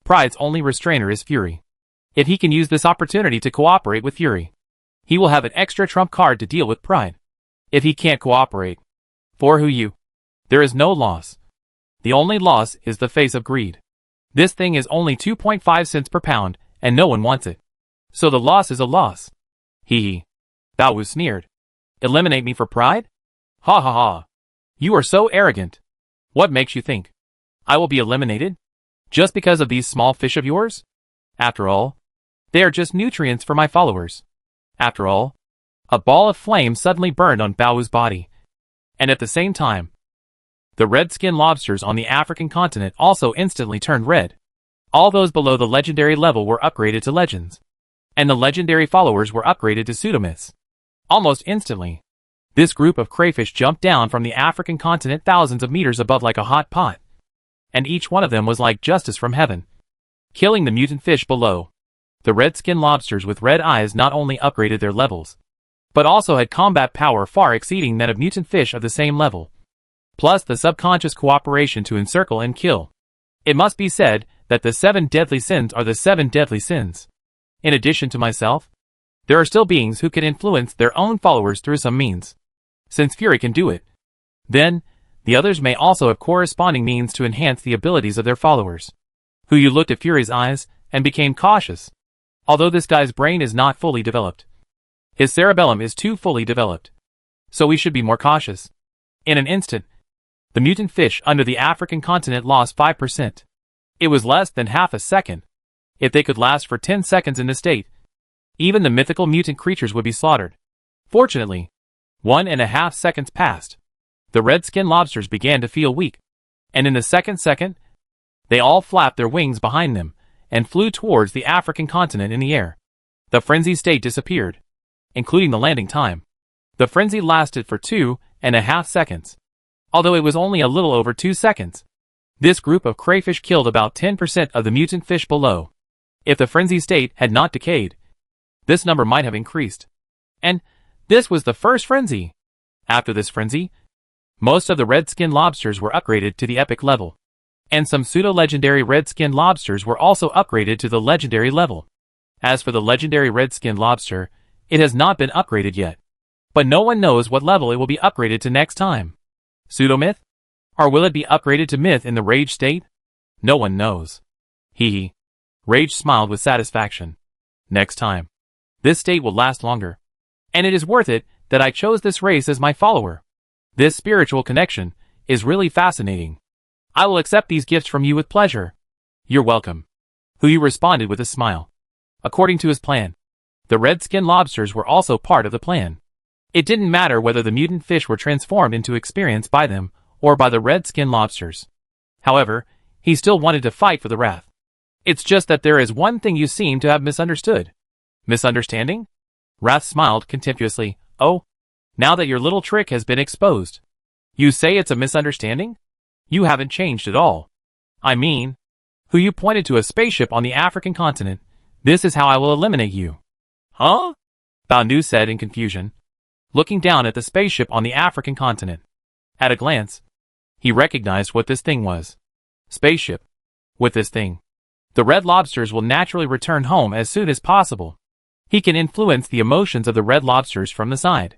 Pride's only restrainer is Fury. If he can use this opportunity to cooperate with Fury, he will have an extra trump card to deal with Pride. if he can't cooperate. For Hu, there is no loss. The only loss is the face of greed. This thing is only 2.5 cents per pound, and no one wants it. So the loss is a loss. Hee. Bao Wu sneered. Eliminate me for pride? Ha ha ha. You are so arrogant. What makes you think I will be eliminated? Just because of these small fish of yours? After all, they are just nutrients for my followers. After all, a ball of flame suddenly burned on Bao Wu's body. And at the same time, the red-skinned lobsters on the African continent also instantly turned red. All those below the legendary level were upgraded to legends. And the legendary followers were upgraded to pseudomyths. Almost instantly, this group of crayfish jumped down from the African continent thousands of meters above like a hot pot. And each one of them was like justice from heaven, killing the mutant fish below. The red-skinned lobsters with red eyes not only upgraded their levels, but also had combat power far exceeding that of mutant fish of the same level. Plus the subconscious cooperation to encircle and kill. It must be said that the 7 deadly sins are the 7 deadly sins. In addition to myself, there are still beings who can influence their own followers through some means. Since Fury can do it, then the others may also have corresponding means to enhance the abilities of their followers. Hu looked at Fury's eyes and became cautious. Although this guy's brain is not fully developed, his cerebellum is too fully developed. So we should be more cautious. In an instant, the mutant fish under the African continent lost 5%. It was less than half a second. If they could last for 10 seconds in this state, even the mythical mutant creatures would be slaughtered. Fortunately, 1.5 seconds passed. The red-skinned lobsters began to feel weak. And in the second, they all flapped their wings behind them and flew towards the African continent in the air. The frenzy state disappeared, including the landing time. The frenzy lasted for 2.5 seconds. Although it was only a little over 2 seconds. This group of crayfish killed about 10% of the mutant fish below. If the frenzy state had not decayed, this number might have increased. And this was the first frenzy. After this frenzy, most of the red-skinned lobsters were upgraded to the epic level. And some pseudo-legendary red-skinned lobsters were also upgraded to the legendary level. As for the legendary red-skinned lobster, it has not been upgraded yet. But no one knows what level it will be upgraded to next time. Pseudomyth? Or will it be upgraded to myth in the rage state? No one knows. Hee. Rage smiled with satisfaction. Next time. This state will last longer. And it is worth it that I chose this race as my follower. This spiritual connection is really fascinating. I will accept these gifts from you with pleasure. You're welcome. Hu responded with a smile. According to his plan, the red-skinned lobsters were also part of the plan. It didn't matter whether the mutant fish were transformed into experience by them or by the red-skinned lobsters. However, he still wanted to fight for the wrath. It's just that there is one thing you seem to have misunderstood. Misunderstanding? Wrath smiled contemptuously. Oh, now that your little trick has been exposed. You say it's a misunderstanding? You haven't changed at all. I mean, Hu pointed to a spaceship on the African continent. This is how I will eliminate you. Huh? Bao Nu said in confusion, looking down at the spaceship on the African continent. At a glance, he recognized what this thing was. Spaceship. With this thing, the red lobsters will naturally return home as soon as possible. He can influence the emotions of the red lobsters from the side,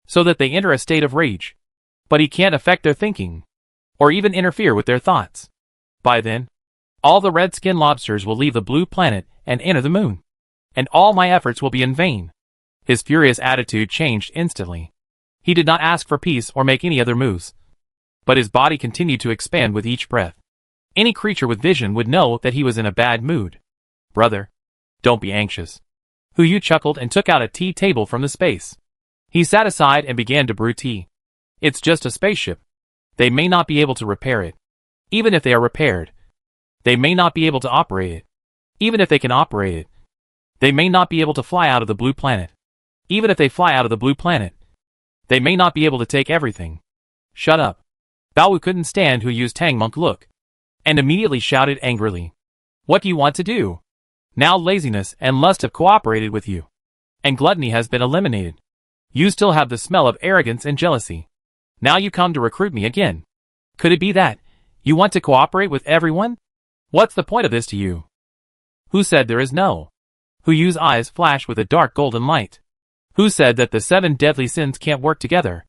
so that they enter a state of rage. But he can't affect their thinking, or even interfere with their thoughts. By then, all the red-skinned lobsters will leave the blue planet and enter the moon. And all my efforts will be in vain. His furious attitude changed instantly. He did not ask for peace or make any other moves. But his body continued to expand with each breath. Any creature with vision would know that he was in a bad mood. Brother, don't be anxious. Hu chuckled and took out a tea table from the space. He sat aside and began to brew tea. It's just a spaceship. They may not be able to repair it. Even if they are repaired, they may not be able to operate it. Even if they can operate it, they may not be able to fly out of the blue planet. Even if they fly out of the blue planet, they may not be able to take everything. Shut up. Bao Wu couldn't stand Hu's Tang Monk look, and immediately shouted angrily. What do you want to do? Now laziness and lust have cooperated with you, and gluttony has been eliminated. You still have the smell of arrogance and jealousy. Now you come to recruit me again. Could it be that you want to cooperate with everyone? What's the point of this to you? Who said there is no? Hu's eyes flashed with a dark golden light. Who said that the 7 deadly sins can't work together?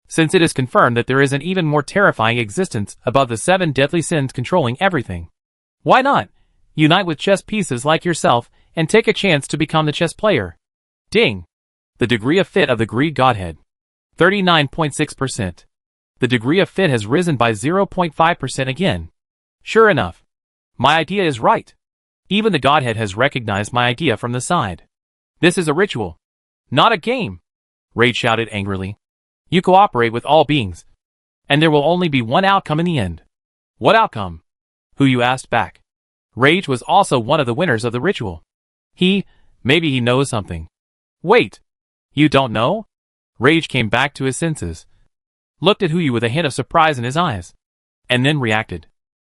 Since it is confirmed that there is an even more terrifying existence above the 7 deadly sins controlling everything. Why not unite with chess pieces like yourself and take a chance to become the chess player? Ding. The degree of fit of the greed godhead. 39.6%. The degree of fit has risen by 0.5% again. Sure enough. My idea is right. Even the godhead has recognized my idea from the side. This is a ritual, not a game. Rage shouted angrily. You cooperate with all beings, and there will only be one outcome in the end. What outcome? Who you asked back. Rage was also one of the winners of the ritual. Maybe he knows something. Wait. You don't know? Rage came back to his senses. Looked at Huyu with a hint of surprise in his eyes. And then reacted.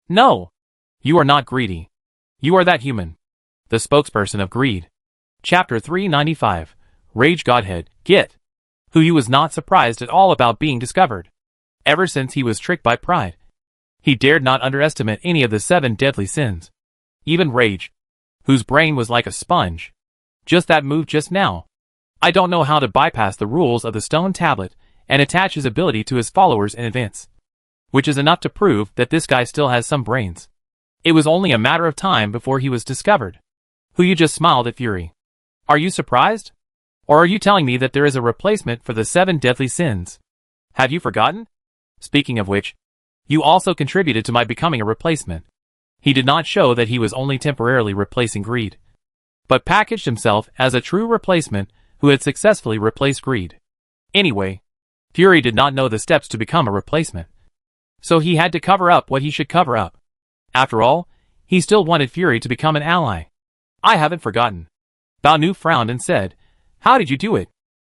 No. You are not greedy. You are that human. The spokesperson of greed. Chapter 395. Rage Godhead, get. Huyu was not surprised at all about being discovered. Ever since he was tricked by pride, he dared not underestimate any of the 7 deadly sins. Even Rage, whose brain was like a sponge. Just that move just now. I don't know how to bypass the rules of the stone tablet and attach his ability to his followers in advance. Which is enough to prove that this guy still has some brains. It was only a matter of time before he was discovered. Huyu just smiled at Fury. Are you surprised? Or are you telling me that there is a replacement for the 7 deadly sins? Have you forgotten? Speaking of which, you also contributed to my becoming a replacement. He did not show that he was only temporarily replacing greed, but packaged himself as a true replacement who had successfully replaced greed. Anyway, Fury did not know the steps to become a replacement, so he had to cover up what he should cover up. After all, he still wanted Fury to become an ally. I haven't forgotten. Bao Nu frowned and said, how did you do it?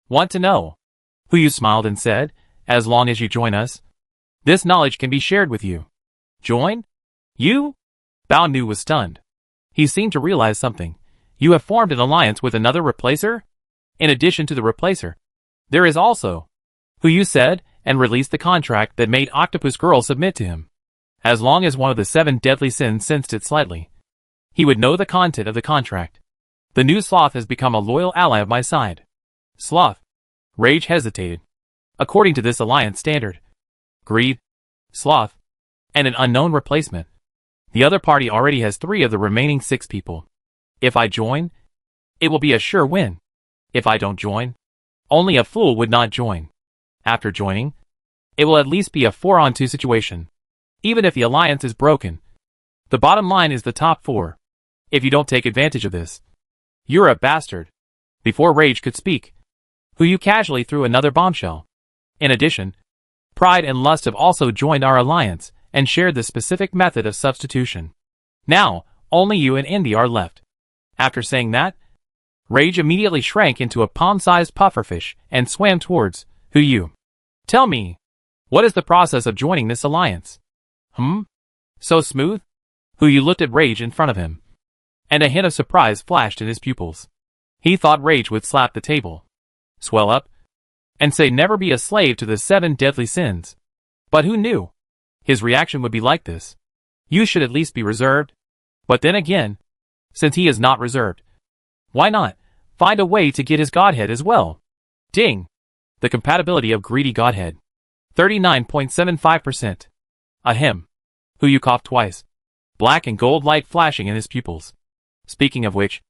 Want to know? Huyu smiled and said, as long as you join us, this knowledge can be shared with you. Join? You? Bao Nu was stunned. He seemed to realize something. You have formed an alliance with another replacer? In addition to the replacer, there is also, Huyu said, and released the contract that made Octopus Girl submit to him. As long as one of the 7 deadly sins sensed it slightly, he would know the content of the contract. The new Sloth has become a loyal ally of my side. Sloth. Rage hesitated. According to this alliance standard, greed, sloth, and an unknown replacement, the other party already has 3 of the remaining 6 people. If I join, it will be a sure win. If I don't join, only a fool would not join. After joining, it will at least be a 4-on-2 situation. Even if the alliance is broken, the bottom line is the top 4. If you don't take advantage of this, you're a bastard. Before Rage could speak, Huyu casually threw another bombshell. In addition, Pride and Lust have also joined our alliance and shared the specific method of substitution. Now, only you and Indy are left. After saying that, Rage immediately shrank into a palm-sized pufferfish and swam towards Huyu. Tell me, what is the process of joining this alliance? So smooth? Huyu looked at Rage in front of him, and a hint of surprise flashed in his pupils. He thought Rage would slap the table, swell up, and say never be a slave to the 7 deadly sins. But who knew? His reaction would be like this. You should at least be reserved. But then again, since he is not reserved, why not find a way to get his godhead as well? Ding! The compatibility of greedy godhead. 39.75%. Ahem. Huyu coughed twice, black and gold light flashing in his pupils. Speaking of which,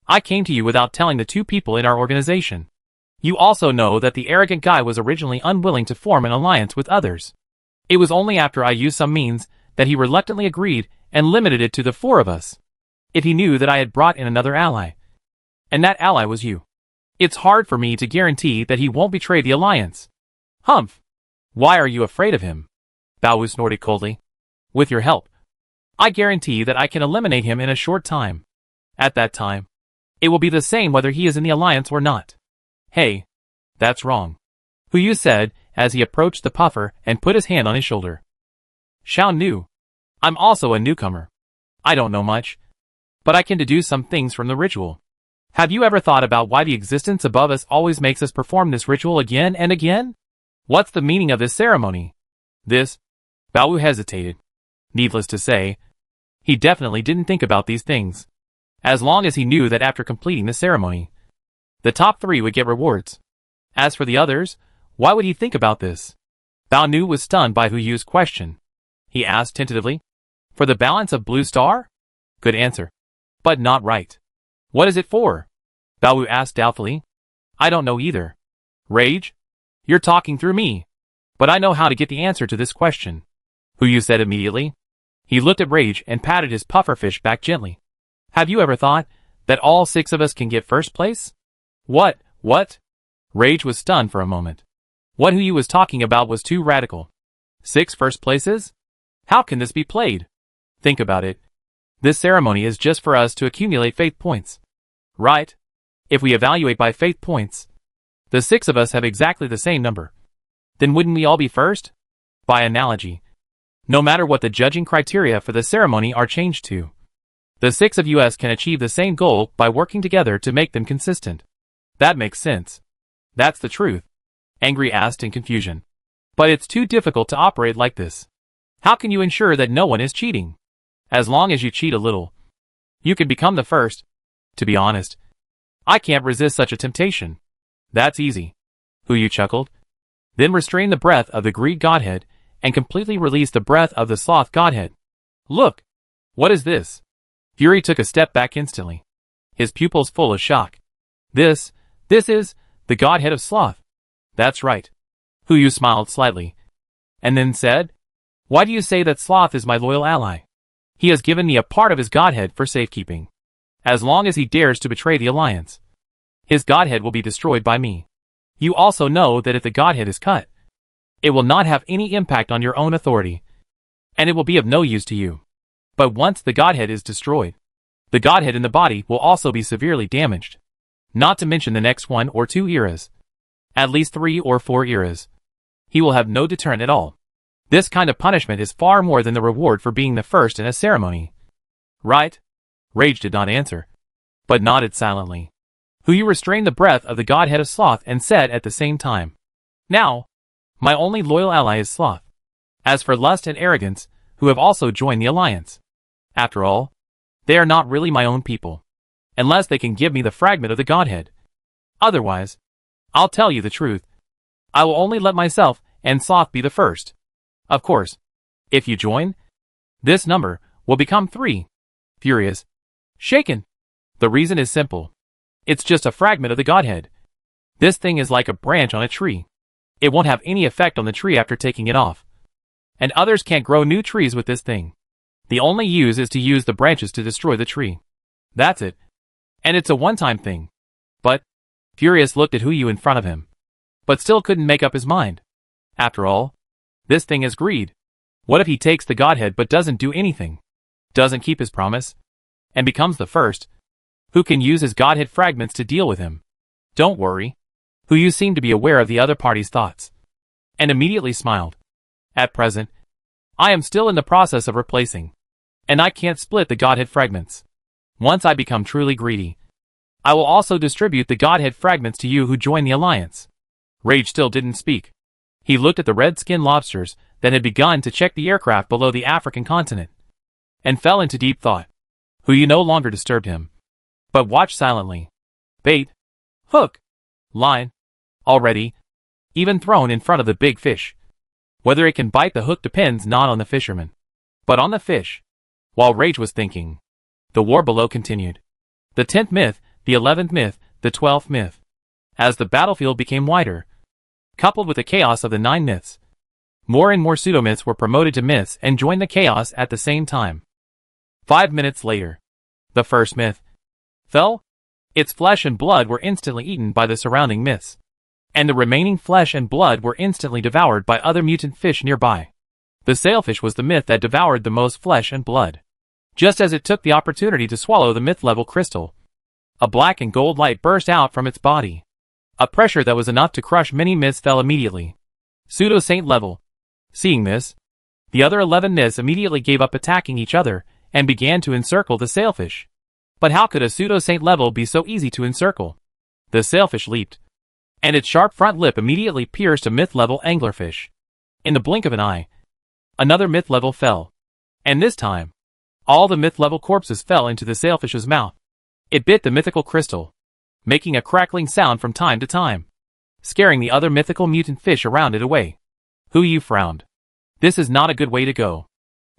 I came to you without telling the 2 people in our organization. You also know that the arrogant guy was originally unwilling to form an alliance with others. It was only after I used some means that he reluctantly agreed and limited it to the 4 of us. If he knew that I had brought in another ally, and that ally was you, it's hard for me to guarantee that he won't betray the alliance. Humph! Why are you afraid of him? Bao Wu snorted coldly. With your help, I guarantee that I can eliminate him in a short time. At that time, it will be the same whether he is in the alliance or not. Hey, that's wrong, Huyu said as he approached the puffer and put his hand on his shoulder. Xiao Nu. I'm also a newcomer. I don't know much, but I can deduce some things from the ritual. Have you ever thought about why the existence above us always makes us perform this ritual again and again? What's the meaning of this ceremony? This? Bao Wu hesitated. Needless to say, he definitely didn't think about these things. As long as he knew that after completing the ceremony, The top 3 would get rewards. As for the others, why would he think about this? Bao Nu was stunned by Hu Yu's question. He asked tentatively, "For the balance of Blue Star?" Good answer. But not right. "What is it for?" Bao Wu asked doubtfully. "I don't know either." "Rage? You're talking through me. But I know how to get the answer to this question," Hu Yu said immediately. He looked at Rage and patted his pufferfish back gently. "Have you ever thought that all 6 of us can get first place?" What? Rage was stunned for a moment. What Hu Yu was talking about was too radical. 6 first places? How can this be played? Think about it. This ceremony is just for us to accumulate faith points. Right? If we evaluate by faith points, the 6 of us have exactly the same number. Then wouldn't we all be first? By analogy, no matter what the judging criteria for the ceremony are changed to, the 6 of us can achieve the same goal by working together to make them consistent. That makes sense. That's the truth, Angry asked in confusion. But it's too difficult to operate like this. How can you ensure that no one is cheating? As long as you cheat a little, you can become the first. To be honest, I can't resist such a temptation. That's easy. Hu Yu chuckled. Then restrain the breath of the greed godhead and completely release the breath of the sloth godhead. Look! What is this? Fury took a step back instantly, his pupils full of shock. This is the godhead of sloth. That's right. Hu Yu smiled slightly, and then said, "Why do you say that sloth is my loyal ally? He has given me a part of his godhead for safekeeping. As long as he dares to betray the alliance, his godhead will be destroyed by me. You also know that if the godhead is cut, it will not have any impact on your own authority, and it will be of no use to you. But once the godhead is destroyed, the godhead in the body will also be severely damaged. Not to mention the next 1 or 2 eras. At least 3 or 4 eras. He will have no deterrent at all. This kind of punishment is far more than the reward for being the first in a ceremony." Right? Rage did not answer, but nodded silently. Hu Yu restrained the breath of the godhead of sloth and said at the same time, "Now, my only loyal ally is sloth. As for lust and arrogance, who have also joined the alliance, after all, they are not really my own people, unless they can give me the fragment of the godhead. Otherwise, I'll tell you the truth. I will only let myself and sloth be the first. Of course, if you join, this number will become 3. Furious. Shaken. The reason is simple. It's just a fragment of the godhead. This thing is like a branch on a tree. It won't have any effect on the tree after taking it off. And others can't grow new trees with this thing. The only use is to use the branches to destroy the tree. That's it. And it's a one-time thing. But, Furious looked at Hu Yu in front of him, but still couldn't make up his mind. After all, this thing is greed. What if he takes the godhead but doesn't do anything? Doesn't keep his promise? And becomes the first? Who can use his godhead fragments to deal with him? Don't worry. Hu Yu seemed to be aware of the other party's thoughts, and immediately smiled. At present, I am still in the process of replacing, and I can't split the godhead fragments. Once I become truly greedy, I will also distribute the godhead fragments to you who join the alliance." Rage still didn't speak. He looked at the red-skinned lobsters that had begun to check the aircraft below the African continent, and fell into deep thought. Hu Yu no longer disturbed him, but watched silently. Bait, hook, line, already, even thrown in front of the big fish. Whether it can bite the hook depends not on the fisherman, but on the fish. While Rage was thinking, the war below continued. The 10th myth, the 11th myth, the 12th myth. As the battlefield became wider, coupled with the chaos of the 9 myths, more and more pseudomyths were promoted to myths and joined the chaos at the same time. 5 minutes later, the first myth fell. Its flesh and blood were instantly eaten by the surrounding myths, and the remaining flesh and blood were instantly devoured by other mutant fish nearby. The sailfish was the myth that devoured the most flesh and blood, just as it took the opportunity to swallow the myth-level crystal. A black and gold light burst out from its body. A pressure that was enough to crush many myths fell immediately. Pseudo-saint level. Seeing this, the other 11 myths immediately gave up attacking each other and began to encircle the sailfish. But how could a pseudo-saint level be so easy to encircle? The sailfish leaped, and its sharp front lip immediately pierced a myth-level anglerfish. In the blink of an eye, another myth level fell, and this time, all the myth level corpses fell into the sailfish's mouth. It bit the mythical crystal, making a crackling sound from time to time, scaring the other mythical mutant fish around it away. Hu Yu frowned. This is not a good way to go.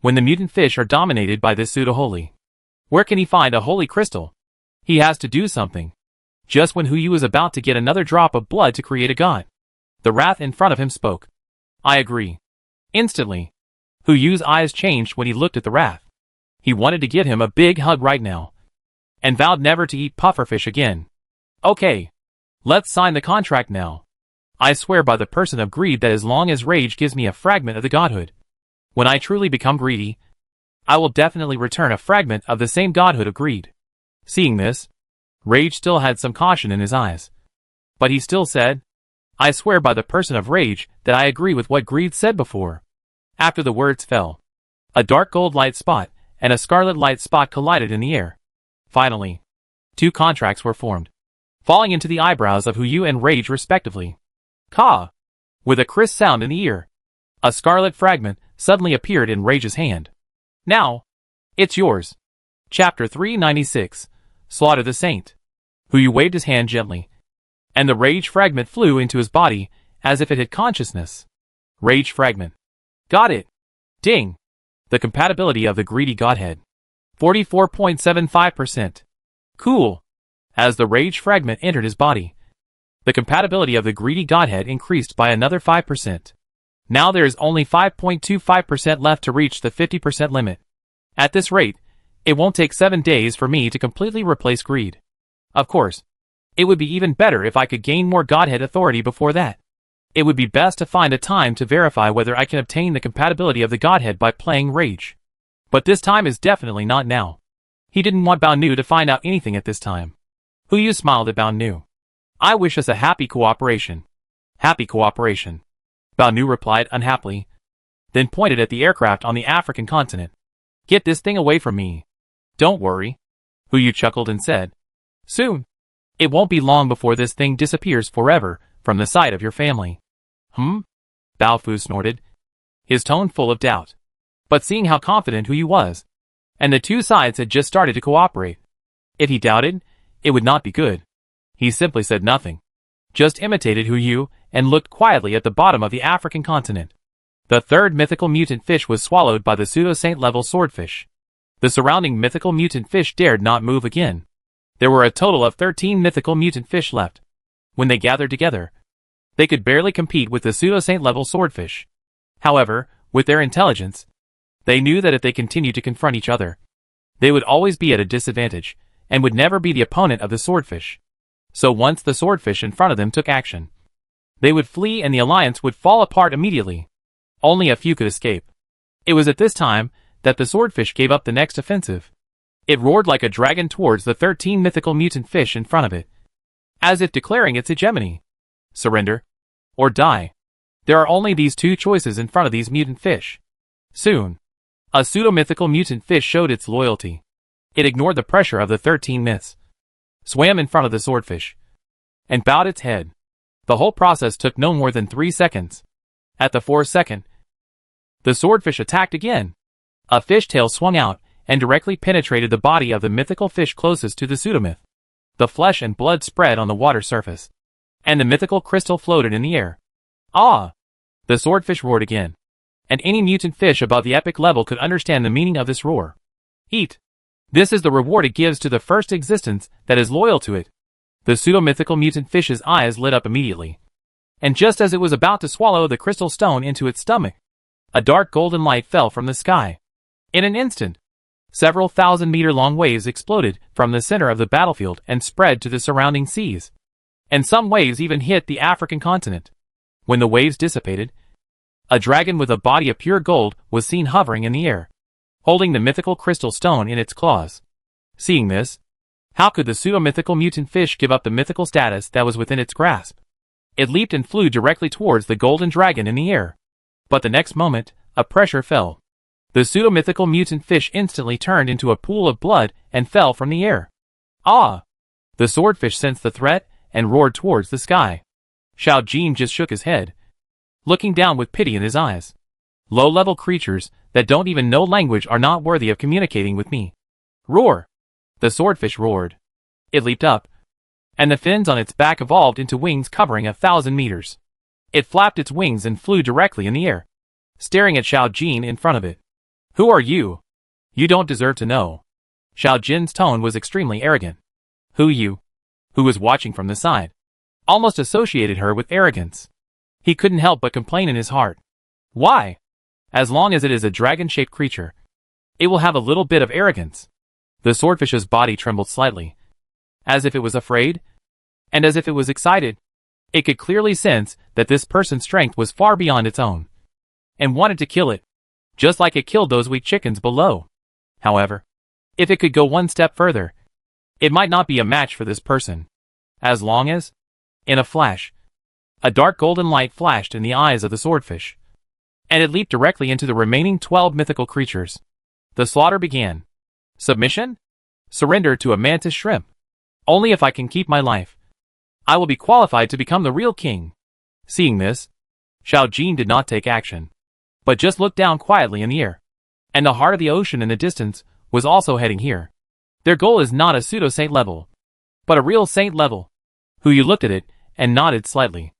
When the mutant fish are dominated by this pseudo-holy, where can he find a holy crystal? He has to do something. Just when Hu Yu was about to get another drop of blood to create a god, the wrath in front of him spoke. I agree. Instantly, Hu Yu's eyes changed when he looked at the wrath. He wanted to give him a big hug right now, and vowed never to eat pufferfish again. Okay. Let's sign the contract now. I swear by the person of greed that as long as rage gives me a fragment of the godhood, when I truly become greedy, I will definitely return a fragment of the same godhood of greed. Seeing this, Rage still had some caution in his eyes. But he still said, I swear by the person of rage that I agree with what Greed said before. After the words fell, a dark gold light spot and a scarlet light spot collided in the air. Finally, two contracts were formed, falling into the eyebrows of Hu Yu and Rage respectively. Ka! With a crisp sound in the ear, a scarlet fragment suddenly appeared in Rage's hand. Now, it's yours. Chapter 396, Slaughter the Saint. Hu Yu waved his hand gently, and the Rage fragment flew into his body as if it had consciousness. Rage fragment. Got it. Ding. The compatibility of the greedy godhead. 44.75%. Cool. As the Rage fragment entered his body, the compatibility of the greedy godhead increased by another 5%. Now there is only 5.25% left to reach the 50% limit. At this rate, it won't take 7 days for me to completely replace greed. Of course, it would be even better if I could gain more godhead authority before that. It would be best to find a time to verify whether I can obtain the compatibility of the godhead by playing Rage. But this time is definitely not now. He didn't want Bao Nu to find out anything at this time. Hu Yu smiled at Bao Nu. I wish us a happy cooperation. Happy cooperation. Bao Nu replied unhappily, then pointed at the aircraft on the African continent. Get this thing away from me. Don't worry. Hu Yu chuckled and said, soon. It won't be long before this thing disappears forever from the sight of your family. Bao Fu snorted, his tone full of doubt. But seeing how confident Hu Yu was, and the two sides had just started to cooperate, if he doubted, it would not be good. He simply said nothing, just imitated Hu Yu and looked quietly at the bottom of the African continent. The third mythical mutant fish was swallowed by the pseudo-saint level swordfish. The surrounding mythical mutant fish dared not move again. There were a total of 13 mythical mutant fish left. When they gathered together, they could barely compete with the pseudo-saint level swordfish. However, with their intelligence, they knew that if they continued to confront each other, they would always be at a disadvantage, and would never be the opponent of the swordfish. So once the swordfish in front of them took action, they would flee and the alliance would fall apart immediately. Only a few could escape. It was at this time that the swordfish gave up the next offensive. It roared like a dragon towards the 13 mythical mutant fish in front of it, as if declaring its hegemony. Surrender, or die. There are only these two choices in front of these mutant fish. Soon, a pseudo-mythical mutant fish showed its loyalty. It ignored the pressure of the 13 myths, swam in front of the swordfish, and bowed its head. The whole process took no more than 3 seconds. At the 4th second, the swordfish attacked again. A fishtail swung out and directly penetrated the body of the mythical fish closest to the pseudomyth. The flesh and blood spread on the water surface, and the mythical crystal floated in the air. Ah! The swordfish roared again, and any mutant fish above the epic level could understand the meaning of this roar. Eat! This is the reward it gives to the first existence that is loyal to it. The pseudo-mythical mutant fish's eyes lit up immediately, and just as it was about to swallow the crystal stone into its stomach, a dark golden light fell from the sky. In an instant, several 1,000-meter-long waves exploded from the center of the battlefield and spread to the surrounding seas. And some waves even hit the African continent. When the waves dissipated, a dragon with a body of pure gold was seen hovering in the air, holding the mythical crystal stone in its claws. Seeing this, how could the pseudo-mythical mutant fish give up the mythical status that was within its grasp? It leaped and flew directly towards the golden dragon in the air. But the next moment, a pressure fell. The pseudo-mythical mutant fish instantly turned into a pool of blood and fell from the air. Ah! The swordfish sensed the threat and roared towards the sky. Xiao Jin just shook his head, looking down with pity in his eyes. Low-level creatures that don't even know language are not worthy of communicating with me. Roar! The swordfish roared. It leaped up, and the fins on its back evolved into wings covering 1,000 meters. It flapped its wings and flew directly in the air, staring at Xiao Jin in front of it. Who are you? You don't deserve to know. Xiao Jin's tone was extremely arrogant. Who was watching from the side, almost associated her with arrogance. He couldn't help but complain in his heart. Why? As long as it is a dragon-shaped creature, it will have a little bit of arrogance. The swordfish's body trembled slightly, as if it was afraid, and as if it was excited. It could clearly sense that this person's strength was far beyond its own, and wanted to kill it, just like it killed those weak chickens below. However, if it could go one step further, it might not be a match for this person. As long as, in a flash, a dark golden light flashed in the eyes of the swordfish, and it leaped directly into the remaining 12 mythical creatures. The slaughter began. Submission? Surrender to a mantis shrimp. Only if I can keep my life, I will be qualified to become the real king. Seeing this, Xiao Jin did not take action, but just looked down quietly in the air. And the heart of the ocean in the distance was also heading here. Their goal is not a pseudo-saint level, but a real saint level. Huyu looked at it and nodded slightly.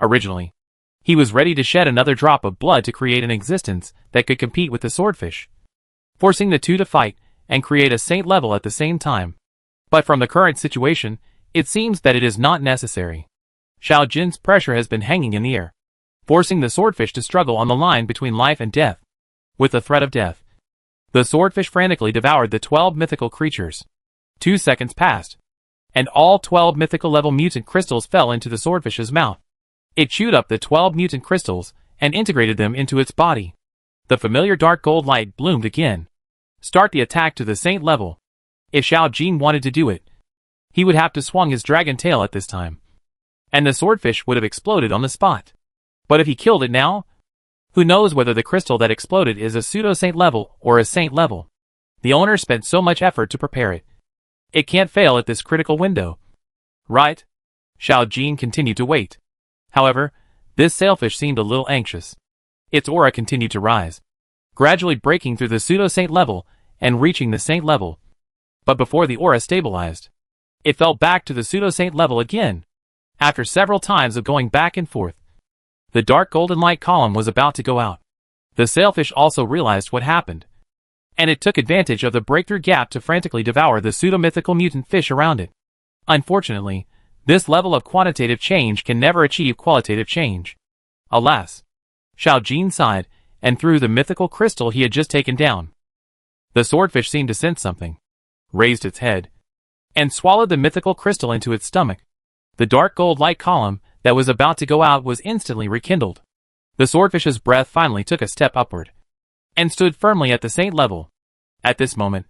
Originally, he was ready to shed another drop of blood to create an existence that could compete with the swordfish, forcing the two to fight and create a saint level at the same time. But from the current situation, it seems that it is not necessary. Xiao Jin's pressure has been hanging in the air, forcing the swordfish to struggle on the line between life and death. With the threat of death, the swordfish frantically devoured the 12 mythical creatures. 2 seconds passed, and all 12 mythical level mutant crystals fell into the swordfish's mouth. It chewed up the 12 mutant crystals and integrated them into its body. The familiar dark gold light bloomed again. Start the attack to the saint level. If Xiao Jin wanted to do it, he would have to swung his dragon tail at this time, and the swordfish would have exploded on the spot. But if he killed it now, who knows whether the crystal that exploded is a pseudo-saint level or a saint level. The owner spent so much effort to prepare it. It can't fail at this critical window. Right? Xiao Jin continued to wait. However, this sailfish seemed a little anxious. Its aura continued to rise, gradually breaking through the pseudo-saint level and reaching the saint level. But before the aura stabilized, it fell back to the pseudo-saint level again. After several times of going back and forth, the dark golden light column was about to go out. The sailfish also realized what happened, and it took advantage of the breakthrough gap to frantically devour the pseudo-mythical mutant fish around it. Unfortunately, this level of quantitative change can never achieve qualitative change. Alas! Xiao Jin sighed and threw the mythical crystal he had just taken down. The swordfish seemed to sense something, raised its head, and swallowed the mythical crystal into its stomach. The dark gold light column that was about to go out was instantly rekindled. The swordfish's breath finally took a step upward, and stood firmly at the saint level. At this moment,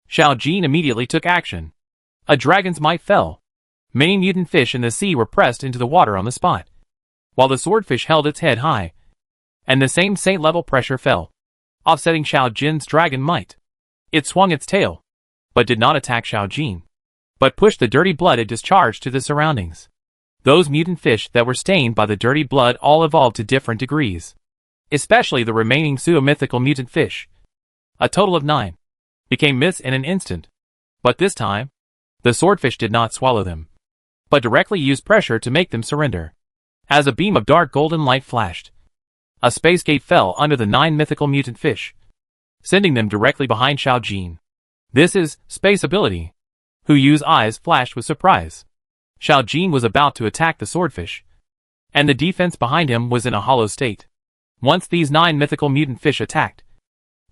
Xiao Jin immediately took action. A dragon's might fell. Many mutant fish in the sea were pressed into the water on the spot, while the swordfish held its head high, and the same saint level pressure fell, offsetting Xiao Jin's dragon might. It swung its tail, but did not attack Xiao Jin, but pushed the dirty blood it discharged to the surroundings. Those mutant fish that were stained by the dirty blood all evolved to different degrees, especially the remaining pseudo-mythical mutant fish. A total of 9 became myths in an instant. But this time, the swordfish did not swallow them, but directly used pressure to make them surrender. As a beam of dark golden light flashed, a space gate fell under the 9 mythical mutant fish, sending them directly behind Xiao Jin. This is space ability. Huyu's eyes flashed with surprise. Xiao Jin was about to attack the swordfish, and the defense behind him was in a hollow state. Once these 9 mythical mutant fish attacked,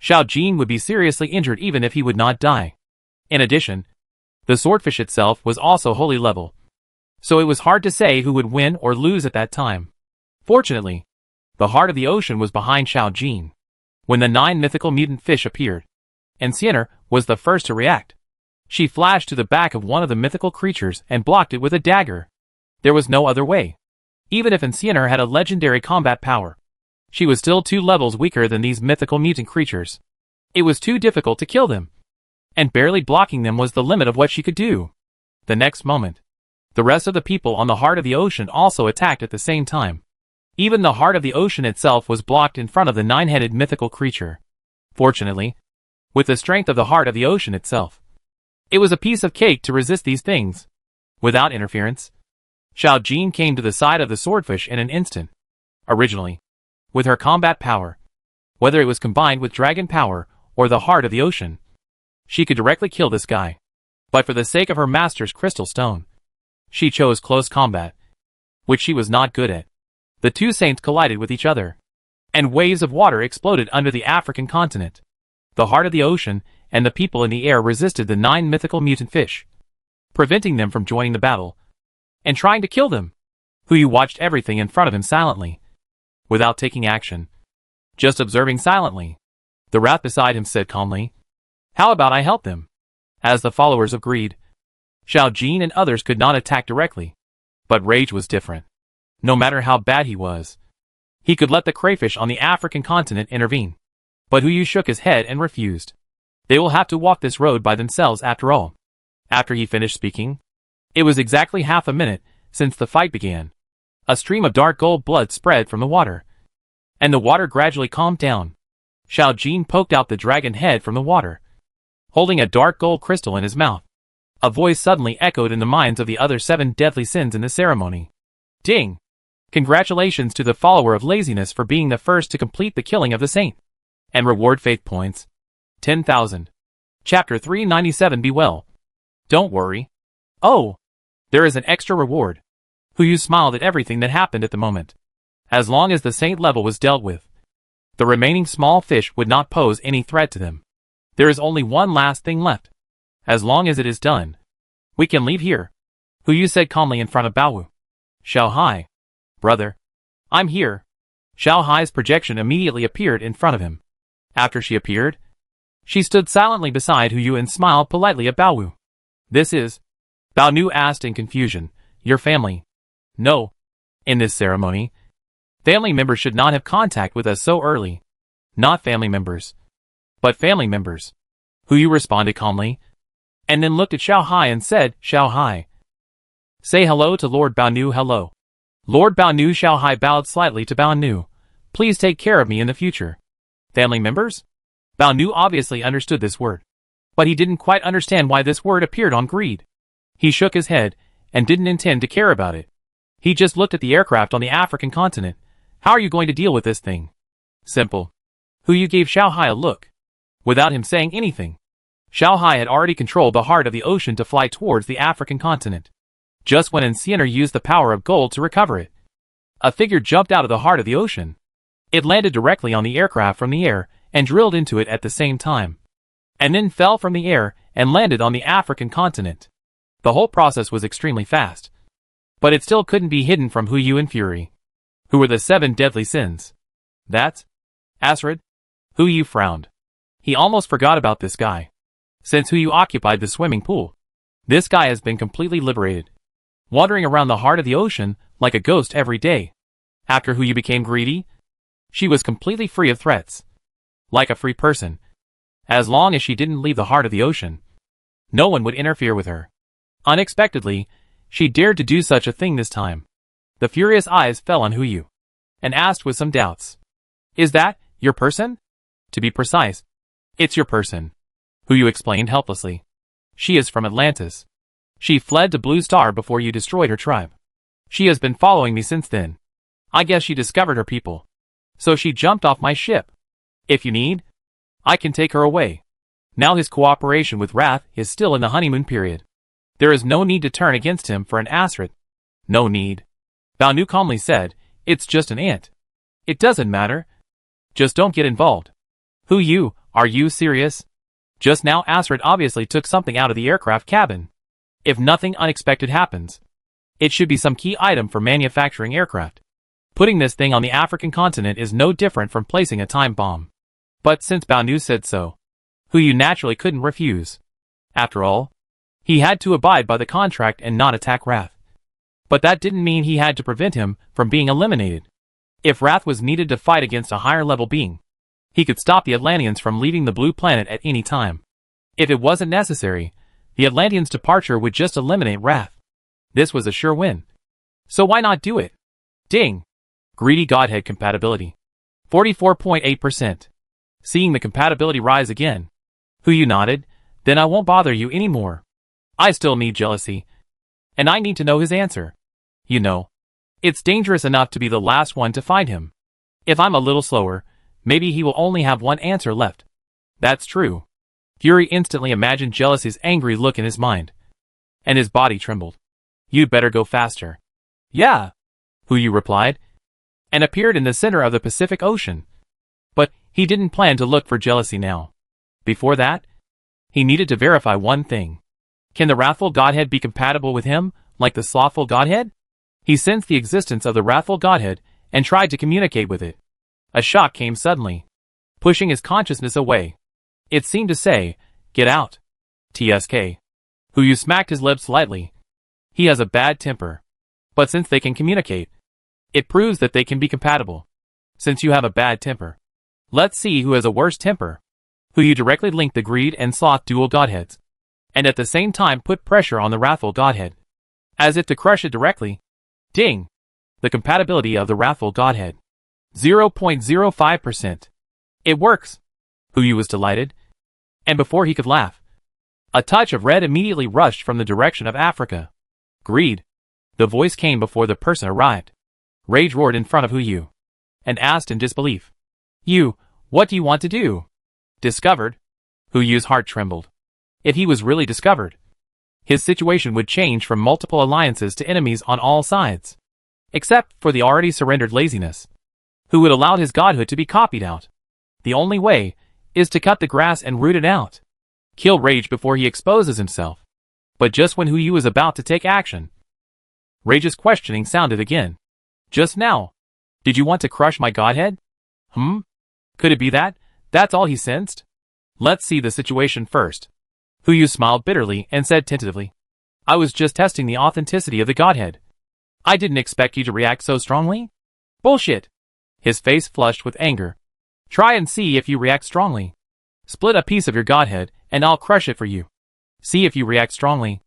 Xiao Jin would be seriously injured even if he would not die. In addition, the swordfish itself was also holy level, so it was hard to say who would win or lose at that time. Fortunately, the heart of the ocean was behind Xiao Jin when the 9 mythical mutant fish appeared, and Sienna was the first to react. She flashed to the back of one of the mythical creatures and blocked it with a dagger. There was no other way. Even if Sienna had a legendary combat power, she was still 2 levels weaker than these mythical mutant creatures. It was too difficult to kill them, and barely blocking them was the limit of what she could do. The next moment, the rest of the people on the heart of the ocean also attacked at the same time. Even the heart of the ocean itself was blocked in front of the 9-headed mythical creature. Fortunately, with the strength of the heart of the ocean itself, it was a piece of cake to resist these things. Without interference, Xiao Jin came to the side of the swordfish in an instant. Originally, with her combat power, whether it was combined with dragon power or the heart of the ocean, she could directly kill this guy. But for the sake of her master's crystal stone, she chose close combat, which she was not good at. The two saints collided with each other, and waves of water exploded under the African continent. The heart of the ocean and the people in the air resisted the 9 mythical mutant fish, preventing them from joining the battle and trying to kill them. Huyu watched everything in front of him silently, without taking action, just observing silently. The rat beside him said calmly, "How about I help them?" As the followers of greed, Xiao Jin and others could not attack directly, but rage was different. No matter how bad he was, he could let the crayfish on the African continent intervene. But Huyu shook his head and refused. They will have to walk this road by themselves after all. After he finished speaking, it was exactly half a minute since the fight began. A stream of dark gold blood spread from the water, and the water gradually calmed down. Xiao Jin poked out the dragon head from the water, holding a dark gold crystal in his mouth. A voice suddenly echoed in the minds of the other 7 deadly sins in the ceremony. Ding! Congratulations to the follower of laziness for being the first to complete the killing of the saint. And reward faith points. 10,000. Chapter 397. Be well. Don't worry. Oh! There is an extra reward. Huyu smiled at everything that happened at the moment. As long as the saint level was dealt with, the remaining small fish would not pose any threat to them. There is only one last thing left. As long as it is done, we can leave here, Huyu said calmly in front of Baowu. Xiao Hai. Brother. I'm here. Xiao Hai's projection immediately appeared in front of him. After she appeared, she stood silently beside Huyu and smiled politely at Baowu. This is? Bao Nu asked in confusion. Your family? No. In this ceremony, family members should not have contact with us so early. Not family members, but family members. Huyu responded calmly, and then looked at Xiao Hai and said, Xiao Hai. Say hello to Lord Bao Nu. Hello. Lord Bao Nu. Xiao Hai bowed slightly to Bao Nu. Please take care of me in the future. Family members? Bao Nu obviously understood this word, but he didn't quite understand why this word appeared on greed. He shook his head, and didn't intend to care about it. He just looked at the aircraft on the African continent. How are you going to deal with this thing? Simple. Huyu gave Xiao Hai a look. Without him saying anything, Xiao Hai had already controlled the heart of the ocean to fly towards the African continent. Just when Enciener used the power of gold to recover it, a figure jumped out of the heart of the ocean. It landed directly on the aircraft from the air and drilled into it at the same time, and then fell from the air and landed on the African continent. The whole process was extremely fast, but it still couldn't be hidden from Huyu and Fury, who were the 7 deadly sins. That's Asrid? Huyu frowned. He almost forgot about this guy. Since Huyu occupied the swimming pool, this guy has been completely liberated, wandering around the heart of the ocean like a ghost every day. After Huyu became greedy, she was completely free of threats. Like a free person. As long as she didn't leave the heart of the ocean, no one would interfere with her. Unexpectedly, she dared to do such a thing this time. The furious eyes fell on Huyu, and asked with some doubts. Is that your person? To be precise, it's your person, Huyu explained helplessly. She is from Atlantis. She fled to Blue Star before you destroyed her tribe. She has been following me since then. I guess she discovered her people, so she jumped off my ship. If you need, I can take her away. Now his cooperation with Wrath is still in the honeymoon period. There is no need to turn against him for an Asrid. No need. Bao Nu calmly said, it's just an ant. It doesn't matter. Just don't get involved. Huyu, are you serious? Just now Asrid obviously took something out of the aircraft cabin. If nothing unexpected happens, it should be some key item for manufacturing aircraft. Putting this thing on the African continent is no different from placing a time bomb. But since Bao Nu said so, Huyu naturally couldn't refuse. After all, he had to abide by the contract and not attack Wrath. But that didn't mean he had to prevent him from being eliminated. If Wrath was needed to fight against a higher level being, he could stop the Atlanteans from leaving the blue planet at any time. If it wasn't necessary, the Atlanteans' departure would just eliminate Wrath. This was a sure win. So why not do it? Ding! Greedy Godhead compatibility. 44.8%. Seeing the compatibility rise again, Huyu nodded. Then I won't bother you anymore. I still need jealousy. And I need to know his answer. You know, it's dangerous enough to be the last one to find him. If I'm a little slower, maybe he will only have one answer left. That's true. Fury instantly imagined Jealousy's angry look in his mind. And his body trembled. You'd better go faster. Yeah, Huyu replied, and appeared in the center of the Pacific Ocean. But he didn't plan to look for Jealousy now. Before that, he needed to verify one thing. Can the wrathful godhead be compatible with him, like the slothful godhead? He sensed the existence of the wrathful godhead and tried to communicate with it. A shock came suddenly, pushing his consciousness away. It seemed to say, "Get out." TSK. Huyu smacked his lips lightly. He has a bad temper. But since they can communicate, it proves that they can be compatible. Since you have a bad temper, let's see who has a worse temper. Huyu directly linked the greed and sloth dual godheads, and at the same time put pressure on the wrathful godhead, as if to crush it directly. Ding! The compatibility of the wrathful godhead. 0.05%. It works! Huyu was delighted, and before he could laugh, a touch of red immediately rushed from the direction of Africa. Greed. The voice came before the person arrived. Rage roared in front of Huyu, and asked in disbelief. You, what do you want to do? Discovered? Huyu's heart trembled. If he was really discovered, his situation would change from multiple alliances to enemies on all sides. Except for the already surrendered laziness, who would allow his godhood to be copied out. The only way is to cut the grass and root it out. Kill Rage before he exposes himself. But just when Huyu was about to take action, Rage's questioning sounded again. Just now. Did you want to crush my godhead? Could it be that? That's all he sensed? Let's see the situation first. Huyu smiled bitterly and said tentatively. I was just testing the authenticity of the godhead. I didn't expect you to react so strongly. Bullshit. His face flushed with anger. Try and see if you react strongly. Split a piece of your godhead, and I'll crush it for you. See if you react strongly.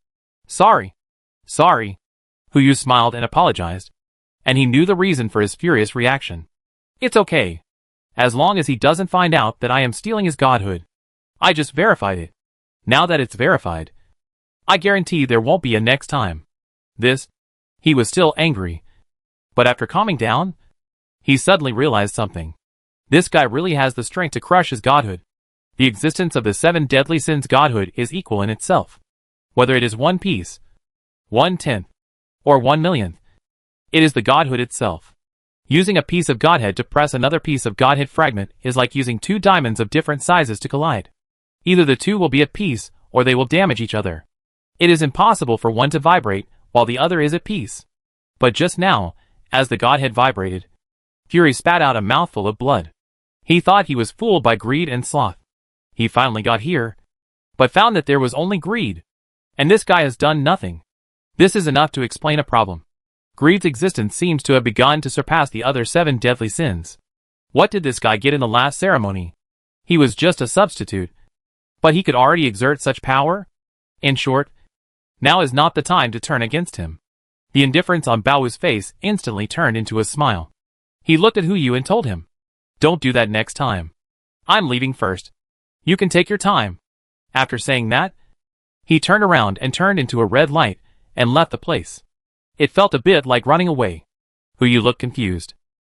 Sorry. Huyu smiled and apologized, and he knew the reason for his furious reaction. It's okay. As long as he doesn't find out that I am stealing his godhood. I just verified it. Now that it's verified, I guarantee there won't be a next time. He was still angry. But after calming down, he suddenly realized something. This guy really has the strength to crush his godhood. The existence of the 7 deadly sins godhood is equal in itself. Whether it is 1 piece, 1/10, or 1/1,000,000th, it is the godhood itself. Using a piece of godhead to press another piece of godhead fragment is like using 2 diamonds of different sizes to collide. Either the 2 will be at peace, or they will damage each other. It is impossible for one to vibrate while the other is at peace. But just now, as the godhead vibrated, Fury spat out a mouthful of blood. He thought he was fooled by greed and sloth. He finally got here, but found that there was only greed. And this guy has done nothing. This is enough to explain a problem. Greed's existence seems to have begun to surpass the other 7 deadly sins. What did this guy get in the last ceremony? He was just a substitute. But he could already exert such power? In short, now is not the time to turn against him. The indifference on Bao's face instantly turned into a smile. He looked at Huyu and told him, Don't do that next time. I'm leaving first. You can take your time. After saying that, he turned around and turned into a red light and left the place. It felt a bit like running away. Huyu looked confused.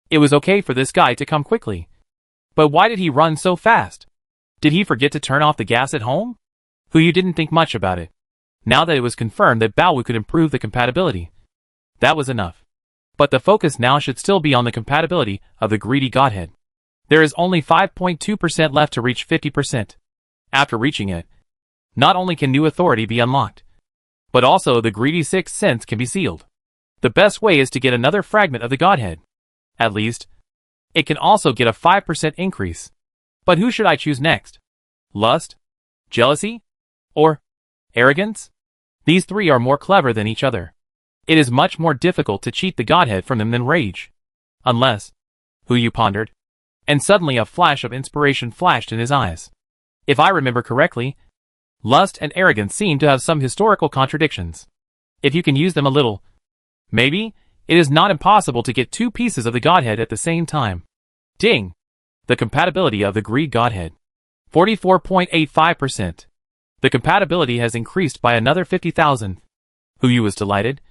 It was okay for this guy to come quickly. But why did he run so fast? Did he forget to turn off the gas at home? Huyu didn't think much about it. Now that it was confirmed that Bao could improve the compatibility, that was enough. But the focus now should still be on the compatibility of the greedy godhead. There is only 5.2% left to reach 50%. After reaching it, not only can new authority be unlocked, but also the greedy 6th sense can be sealed. The best way is to get another fragment of the godhead. At least, it can also get a 5% increase. But who should I choose next? Lust? Jealousy? Or arrogance? These 3 are more clever than each other. It is much more difficult to cheat the godhead from them than rage. Unless, Huyu pondered, and suddenly a flash of inspiration flashed in his eyes. If I remember correctly, lust and arrogance seem to have some historical contradictions. If you can use them a little, maybe, it is not impossible to get 2 pieces of the godhead at the same time. Ding! The compatibility of the greed godhead. 44.85%. The compatibility has increased by another 50,000. Yu was delighted.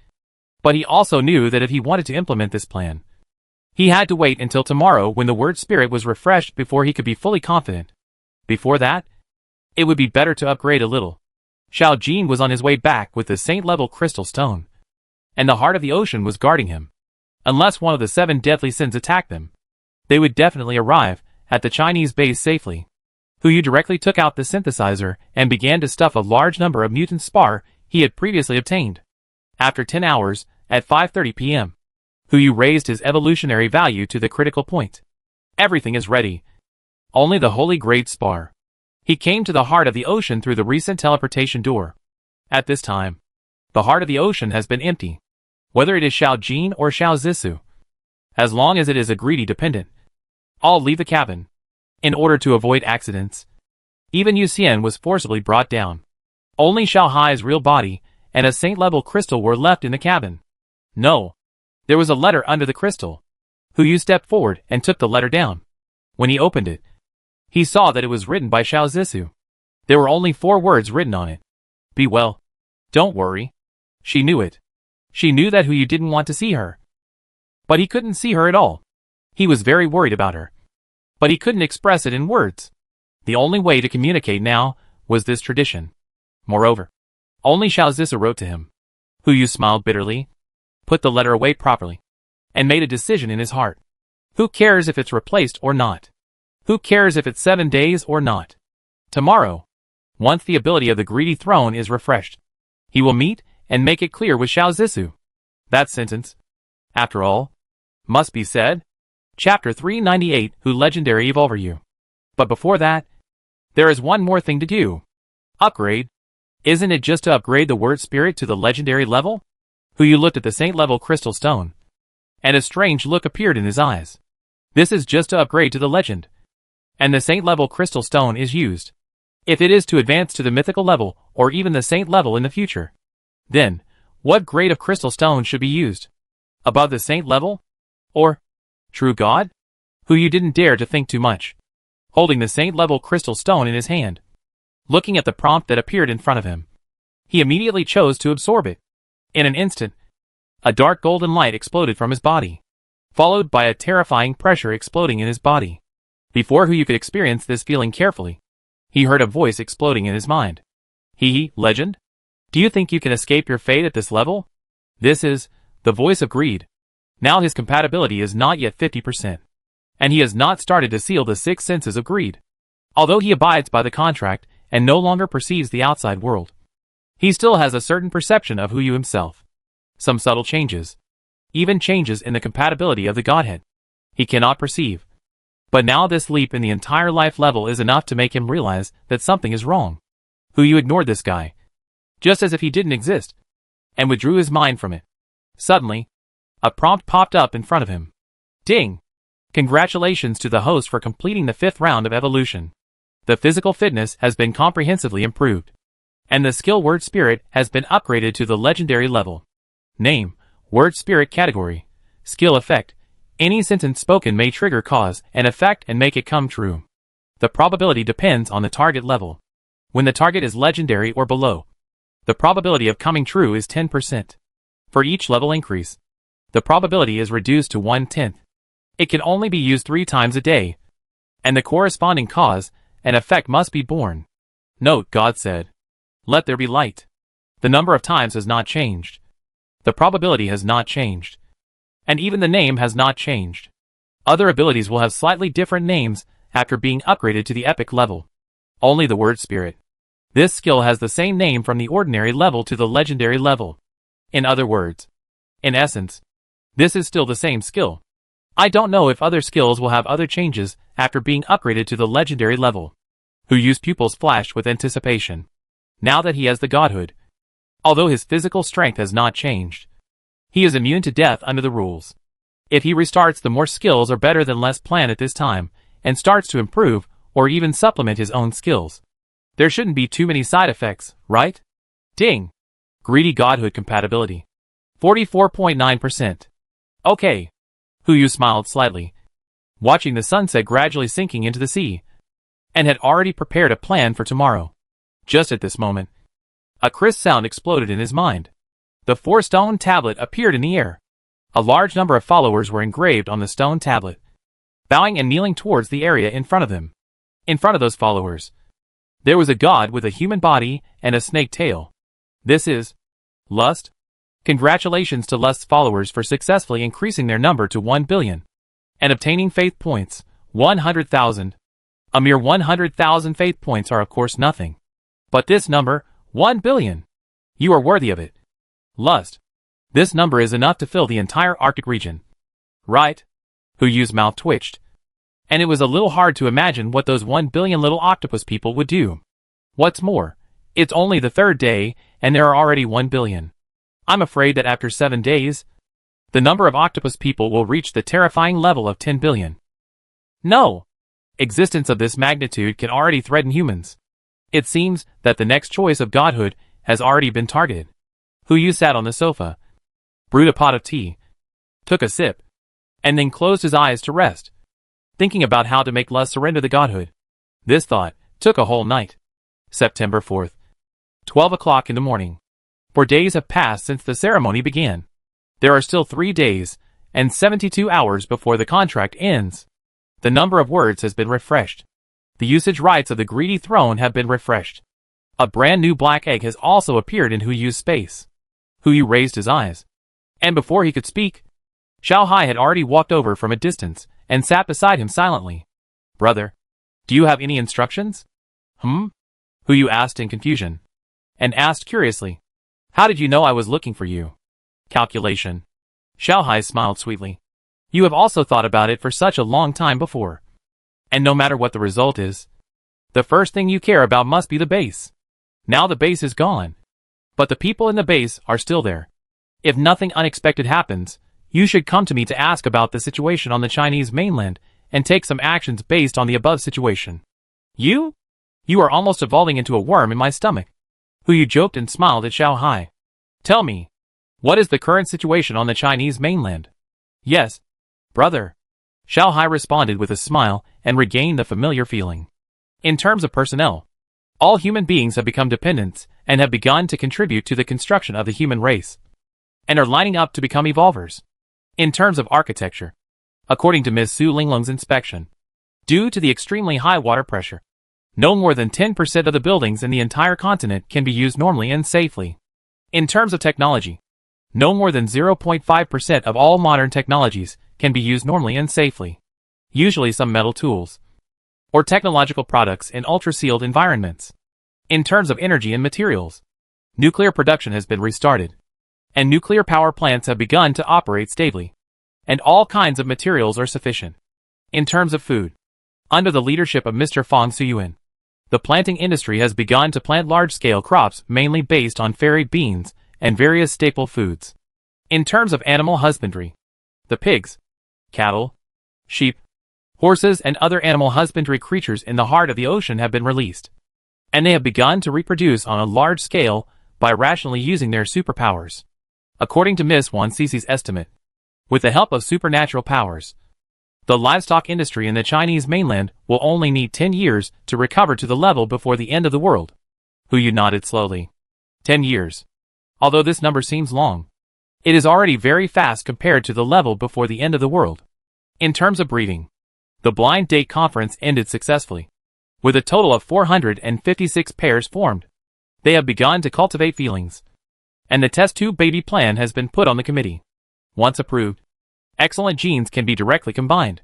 But he also knew that if he wanted to implement this plan, he had to wait until tomorrow when the word spirit was refreshed before he could be fully confident. Before that, it would be better to upgrade a little. Xiao Jin was on his way back with the saint-level crystal stone, and the heart of the ocean was guarding him. Unless one of the 7 deadly sins attacked them, they would definitely arrive at the Chinese base safely. Yu directly took out the synthesizer and began to stuff a large number of mutant spar he had previously obtained. After 10 hours, at 5:30 p.m., Yu raised his evolutionary value to the critical point. Everything is ready. Only the holy grade spar. He came to the heart of the ocean through the recent teleportation door. At this time, the heart of the ocean has been empty. Whether it is Xiao Jin or Xiao Zissou, as long as it is a greedy dependent, all leave the cabin. In order to avoid accidents, even Yu Xian was forcibly brought down. Only Xiao Hai's real body and a saint-level crystal were left in the cabin. No. There was a letter under the crystal. Yu stepped forward and took the letter down. When he opened it, he saw that it was written by Xiao Zissou. There were only 4 words written on it. Be well. Don't worry. She knew it. She knew that Yu didn't want to see her. But he couldn't see her at all. He was very worried about her. But he couldn't express it in words. The only way to communicate now was this tradition. Moreover, only Xiao Zissou wrote to him. Yu smiled bitterly, put the letter away properly, and made a decision in his heart. Who cares if it's replaced or not? Who cares if it's 7 days or not? Tomorrow, once the ability of the greedy throne is refreshed, he will meet and make it clear with Xiao Zissou. That sentence, after all, must be said. Chapter 398, Hu Legendary Evolver Yu. But before that, there is one more thing to do. Upgrade. Isn't it just to upgrade the word spirit to the legendary level? Yu looked at the saint-level crystal stone, and a strange look appeared in his eyes. This is just to upgrade to the legend, and the saint-level crystal stone is used. If it is to advance to the mythical level, or even the saint level in the future, then, what grade of crystal stone should be used? Above the saint level? Or true god? Yu didn't dare to think too much. Holding the saint-level crystal stone in his hand, looking at the prompt that appeared in front of him, he immediately chose to absorb it. In an instant, a dark golden light exploded from his body, followed by a terrifying pressure exploding in his body. Before Yu could experience this feeling carefully, he heard a voice exploding in his mind. Legend? Do you think you can escape your fate at this level? This is the voice of greed. Now his compatibility is not yet 50%. And he has not started to seal the 6 senses of greed. Although he abides by the contract and no longer perceives the outside world, he still has a certain perception of Yu himself. Some subtle changes, even changes in the compatibility of the Godhead, he cannot perceive. But now this leap in the entire life level is enough to make him realize that something is wrong. Yu ignored this guy, just as if he didn't exist, and withdrew his mind from it. Suddenly, a prompt popped up in front of him. Ding! Congratulations to the host for completing the 5th round of evolution. The physical fitness has been comprehensively improved, and the skill word spirit has been upgraded to the legendary level. Name, word spirit category, skill effect. Any sentence spoken may trigger cause and effect and make it come true. The probability depends on the target level. When the target is legendary or below, the probability of coming true is 10%. For each level increase, the probability is reduced to 1/10. It can only be used 3 times a day, and the corresponding cause and effect must be born. Note, God said, "Let there be light." The number of times has not changed. The probability has not changed. And even the name has not changed. Other abilities will have slightly different names after being upgraded to the epic level. Only the word spirit. This skill has the same name from the ordinary level to the legendary level. In other words, in essence, this is still the same skill. I don't know if other skills will have other changes after being upgraded to the legendary level. Yu's pupils flashed with anticipation. Now that he has the godhood, although his physical strength has not changed, he is immune to death under the rules. If he restarts, the more skills are better than less plan at this time, and starts to improve or even supplement his own skills. There shouldn't be too many side effects, right? Ding! Greedy godhood compatibility. 44.9%. Okay. Yu smiled slightly, watching the sunset gradually sinking into the sea, and had already prepared a plan for tomorrow. Just at this moment, a crisp sound exploded in his mind. The 4-stone tablet appeared in the air. A large number of followers were engraved on the stone tablet, bowing and kneeling towards the area in front of them. In front of those followers, there was a god with a human body and a snake tail. This is Lust. Congratulations to Lust's followers for successfully increasing their number to 1 billion and obtaining faith points, 100,000. A mere 100,000 faith points are of course nothing. But this number, 1 billion. You are worthy of it. Lust. This number is enough to fill the entire Arctic region. Right? Huyu's mouth twitched. And it was a little hard to imagine what those 1 billion little octopus people would do. What's more, it's only the 3rd day, and there are already 1 billion. I'm afraid that after 7 days, the number of octopus people will reach the terrifying level of 10 billion. No! Existence of this magnitude can already threaten humans. It seems that the next choice of godhood has already been targeted. Huyu sat on the sofa, brewed a pot of tea, took a sip, and then closed his eyes to rest, thinking about how to make Lust surrender the godhood. This thought took a whole night. September 4th. 12 o'clock in the morning. 4 days have passed since the ceremony began. There are still 3 days and 72 hours before the contract ends. The number of words has been refreshed. The usage rights of the greedy throne have been refreshed. A brand new black egg has also appeared in Huyu's space. Huyu raised his eyes. And before he could speak, Xiao Hai had already walked over from a distance and sat beside him silently. Brother, do you have any instructions? Huyu asked in confusion. And asked curiously, how did you know I was looking for you? Calculation. Xiao Hai smiled sweetly. You have also thought about it for such a long time before. And no matter what the result is, the first thing you care about must be the base. Now the base is gone. But the people in the base are still there. If nothing unexpected happens, you should come to me to ask about the situation on the Chinese mainland and take some actions based on the above situation. You? You are almost evolving into a worm in my stomach. Huyu joked and smiled at Xiao Hai. Tell me, what is the current situation on the Chinese mainland? Yes, brother. Xiao Hai responded with a smile and regained the familiar feeling. In terms of personnel, all human beings have become dependents and have begun to contribute to the construction of the human race, and are lining up to become evolvers. In terms of architecture, according to Ms. Su Linglong's inspection, due to the extremely high water pressure, no more than 10% of the buildings in the entire continent can be used normally and safely. In terms of technology, no more than 0.5% of all modern technologies can be used normally and safely. Usually some metal tools or technological products in ultra-sealed environments. In terms of energy and materials, nuclear production has been restarted, and nuclear power plants have begun to operate stably, and all kinds of materials are sufficient. In terms of food, under the leadership of Mr. Fang Suyuan, the planting industry has begun to plant large-scale crops mainly based on fairy beans and various staple foods. In terms of animal husbandry, the pigs, cattle, sheep, horses and other animal husbandry creatures in the heart of the ocean have been released, and they have begun to reproduce on a large scale by rationally using their superpowers. According to Miss Wan Cici's estimate, with the help of supernatural powers, the livestock industry in the Chinese mainland will only need 10 years to recover to the level before the end of the world. Huyu nodded slowly. 10 years. Although this number seems long, it is already very fast compared to the level before the end of the world. In terms of breeding, the blind date conference ended successfully, with a total of 456 pairs formed. They have begun to cultivate feelings, and the test tube baby plan has been put on the committee. Once approved, excellent genes can be directly combined,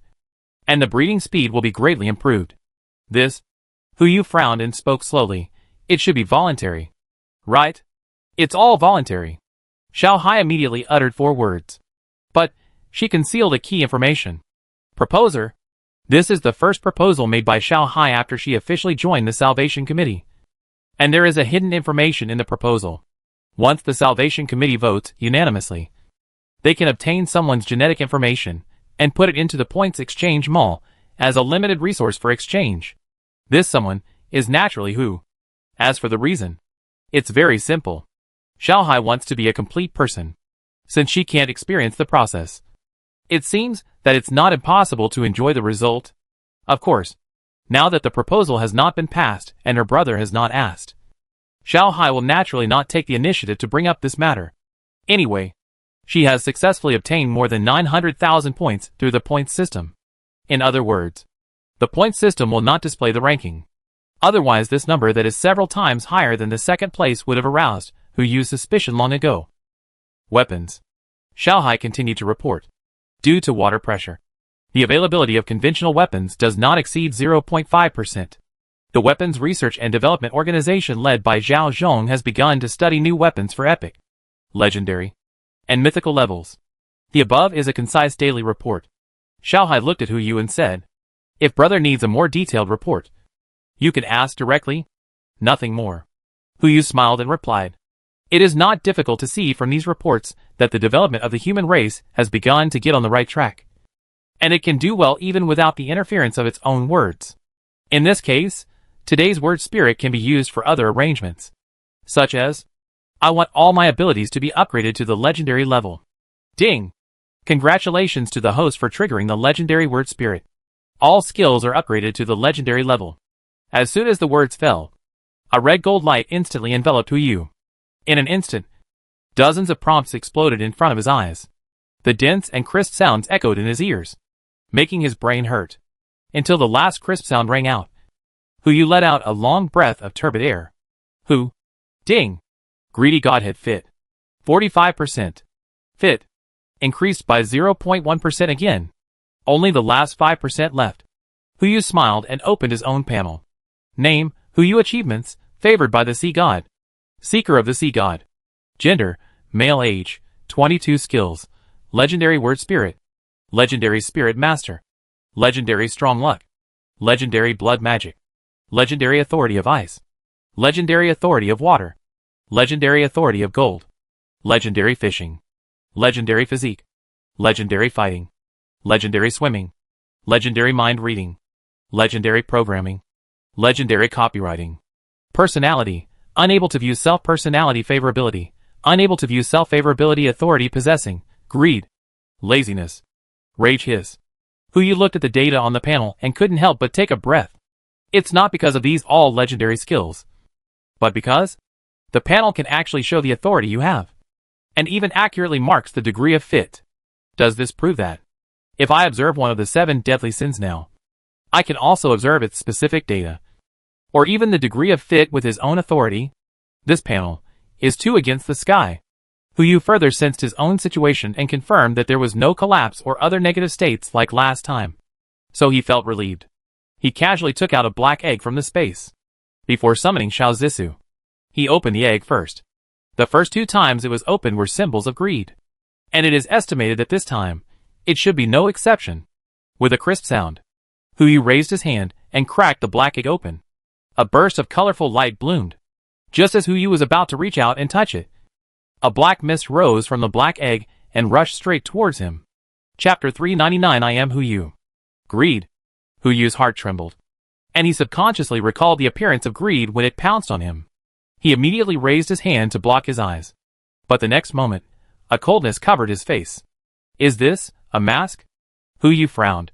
and the breeding speed will be greatly improved. This, Huyu frowned and spoke slowly, it should be voluntary. Right? It's all voluntary. Xiao Hai immediately uttered 4 words. But she concealed a key information. Proposer. This is the first proposal made by Xiao Hai after she officially joined the Salvation Committee. And there is a hidden information in the proposal. Once the Salvation Committee votes unanimously, they can obtain someone's genetic information and put it into the Points Exchange Mall as a limited resource for exchange. This someone is naturally who. As for the reason, it's very simple. Xiao Hai wants to be a complete person, since she can't experience the process. It seems that it's not impossible to enjoy the result. Of course, now that the proposal has not been passed and her brother has not asked, Xiao Hai will naturally not take the initiative to bring up this matter. Anyway, she has successfully obtained more than 900,000 points through the points system. In other words, the points system will not display the ranking. Otherwise, this number that is several times higher than the second place would have aroused who used suspicion long ago. Weapons. Xiaohai continued to report. Due to water pressure, the availability of conventional weapons does not exceed 0.5%. The Weapons Research and Development Organization led by Zhao Zhong has begun to study new weapons for epic, legendary, and mythical levels. The above is a concise daily report. Xiaohai looked at Hu Yu and said, "If brother needs a more detailed report, you can ask directly." Nothing more. Hu Yu smiled and replied, "It is not difficult to see from these reports that the development of the human race has begun to get on the right track. And it can do well even without the interference of its own words. In this case, today's word spirit can be used for other arrangements, such as, I want all my abilities to be upgraded to the legendary level. Ding! Congratulations to the host for triggering the legendary word spirit. All skills are upgraded to the legendary level." As soon as the words fell, a red gold light instantly enveloped Hu Yu. In an instant, dozens of prompts exploded in front of his eyes. The dense and crisp sounds echoed in his ears, making his brain hurt, until the last crisp sound rang out. Hu Yu let out a long breath of turbid air. Hu. Ding. Greedy Godhead fit. 45%. Fit. Increased by 0.1% again. Only the last 5% left. Hu Yu smiled and opened his own panel. Name, Hu Yu Achievements, favored by the Sea God. Seeker of the Sea God. Gender, male. Age, 22. Skills, legendary word spirit, legendary spirit master, legendary strong luck, legendary blood magic, legendary authority of ice, legendary authority of water, legendary authority of gold, legendary fishing, legendary physique, legendary fighting, legendary swimming, legendary mind reading, legendary programming, legendary copywriting. Personality, unable to view self-personality favorability, unable to view self-favorability authority possessing, greed, laziness, rage hiss. Hu Yu looked at the data on the panel and couldn't help but take a breath. It's not because of these all legendary skills, but because the panel can actually show the authority you have, and even accurately marks the degree of fit. Does this prove that, if I observe one of the 7 deadly sins now, I can also observe its specific data, or even the degree of fit with his own authority? This panel is 2 against the sky. Hu Yu further sensed his own situation and confirmed that there was no collapse or other negative states like last time. So he felt relieved. He casually took out a black egg from the space. Before summoning Xiao Zissou, he opened the egg first. The first 2 times it was opened were symbols of greed, and it is estimated that this time, it should be no exception. With a crisp sound, Hu Yu raised his hand and cracked the black egg open. A burst of colorful light bloomed. Just as Hu Yu was about to reach out and touch it, a black mist rose from the black egg and rushed straight towards him. Chapter 399. I am Hu Yu. Greed. Hu Yu's heart trembled, and he subconsciously recalled the appearance of greed when it pounced on him. He immediately raised his hand to block his eyes. But the next moment, a coldness covered his face. Is this a mask? Hu Yu frowned,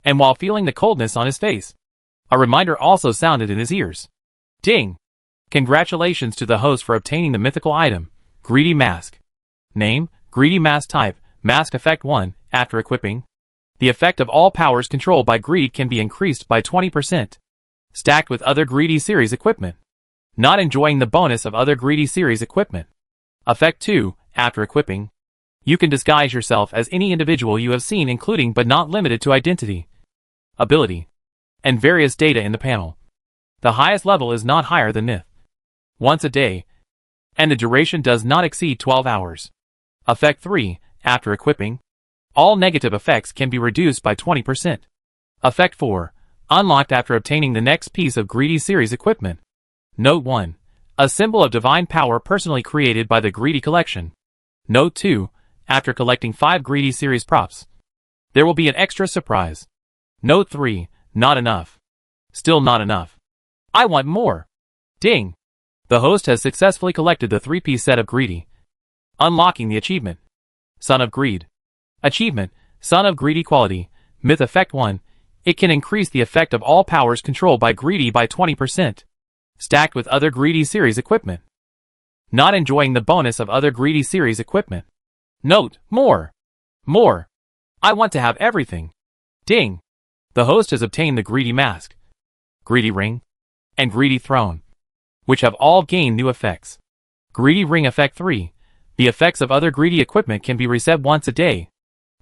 and while feeling the coldness on his face, a reminder also sounded in his ears. Ding! Congratulations to the host for obtaining the mythical item, Greedy Mask. Name, Greedy Mask. Type, Mask. Effect 1, after equipping. The effect of all powers controlled by greed can be increased by 20%. Stacked with other Greedy series equipment. Not enjoying the bonus of other Greedy series equipment. Effect 2, after equipping. You can disguise yourself as any individual you have seen, including but not limited to identity, ability, and various data in the panel. The highest level is not higher than myth. Once a day, and the duration does not exceed 12 hours. Effect 3, after equipping. All negative effects can be reduced by 20%. Effect 4, unlocked after obtaining the next piece of Greedy series equipment. Note 1. A symbol of divine power personally created by the Greedy collection. Note 2. After collecting 5 Greedy series props, there will be an extra surprise. Note 3. Not enough. Still not enough. I want more. Ding! The host has successfully collected the 3-piece set of Greedy. Unlocking the achievement. Son of Greed. Achievement, Son of Greedy quality. Myth. Effect 1. It can increase the effect of all powers controlled by Greedy by 20%. Stacked with other Greedy series equipment. not enjoying the bonus of other greedy series equipment. Note, more. More. I want to have everything. Ding. The host has obtained the greedy mask, greedy ring, and greedy throne, which have all gained new effects. Greedy ring effect 3. The effects of other greedy equipment can be reset once a day.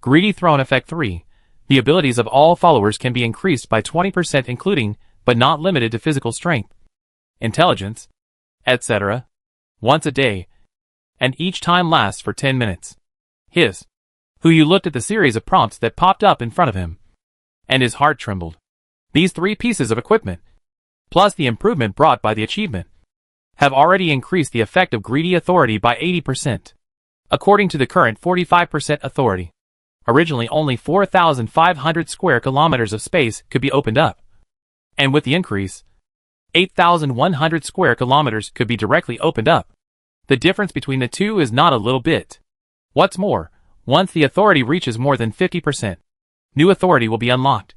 Greedy throne effect 3. The abilities of all followers can be increased by 20% including, but not limited to physical strength, intelligence, etc. once a day, and each time lasts for 10 minutes. His, who you looked at the series of prompts that popped up in front of him, and his heart trembled. These 3 pieces of equipment, plus the improvement brought by the achievement, have already increased the effect of greedy authority by 80%. According to the current 45% authority, originally only 4,500 square kilometers of space could be opened up. And with the increase, 8,100 square kilometers could be directly opened up. The difference between the two is not a little bit. What's more, once the authority reaches more than 50%, new authority will be unlocked.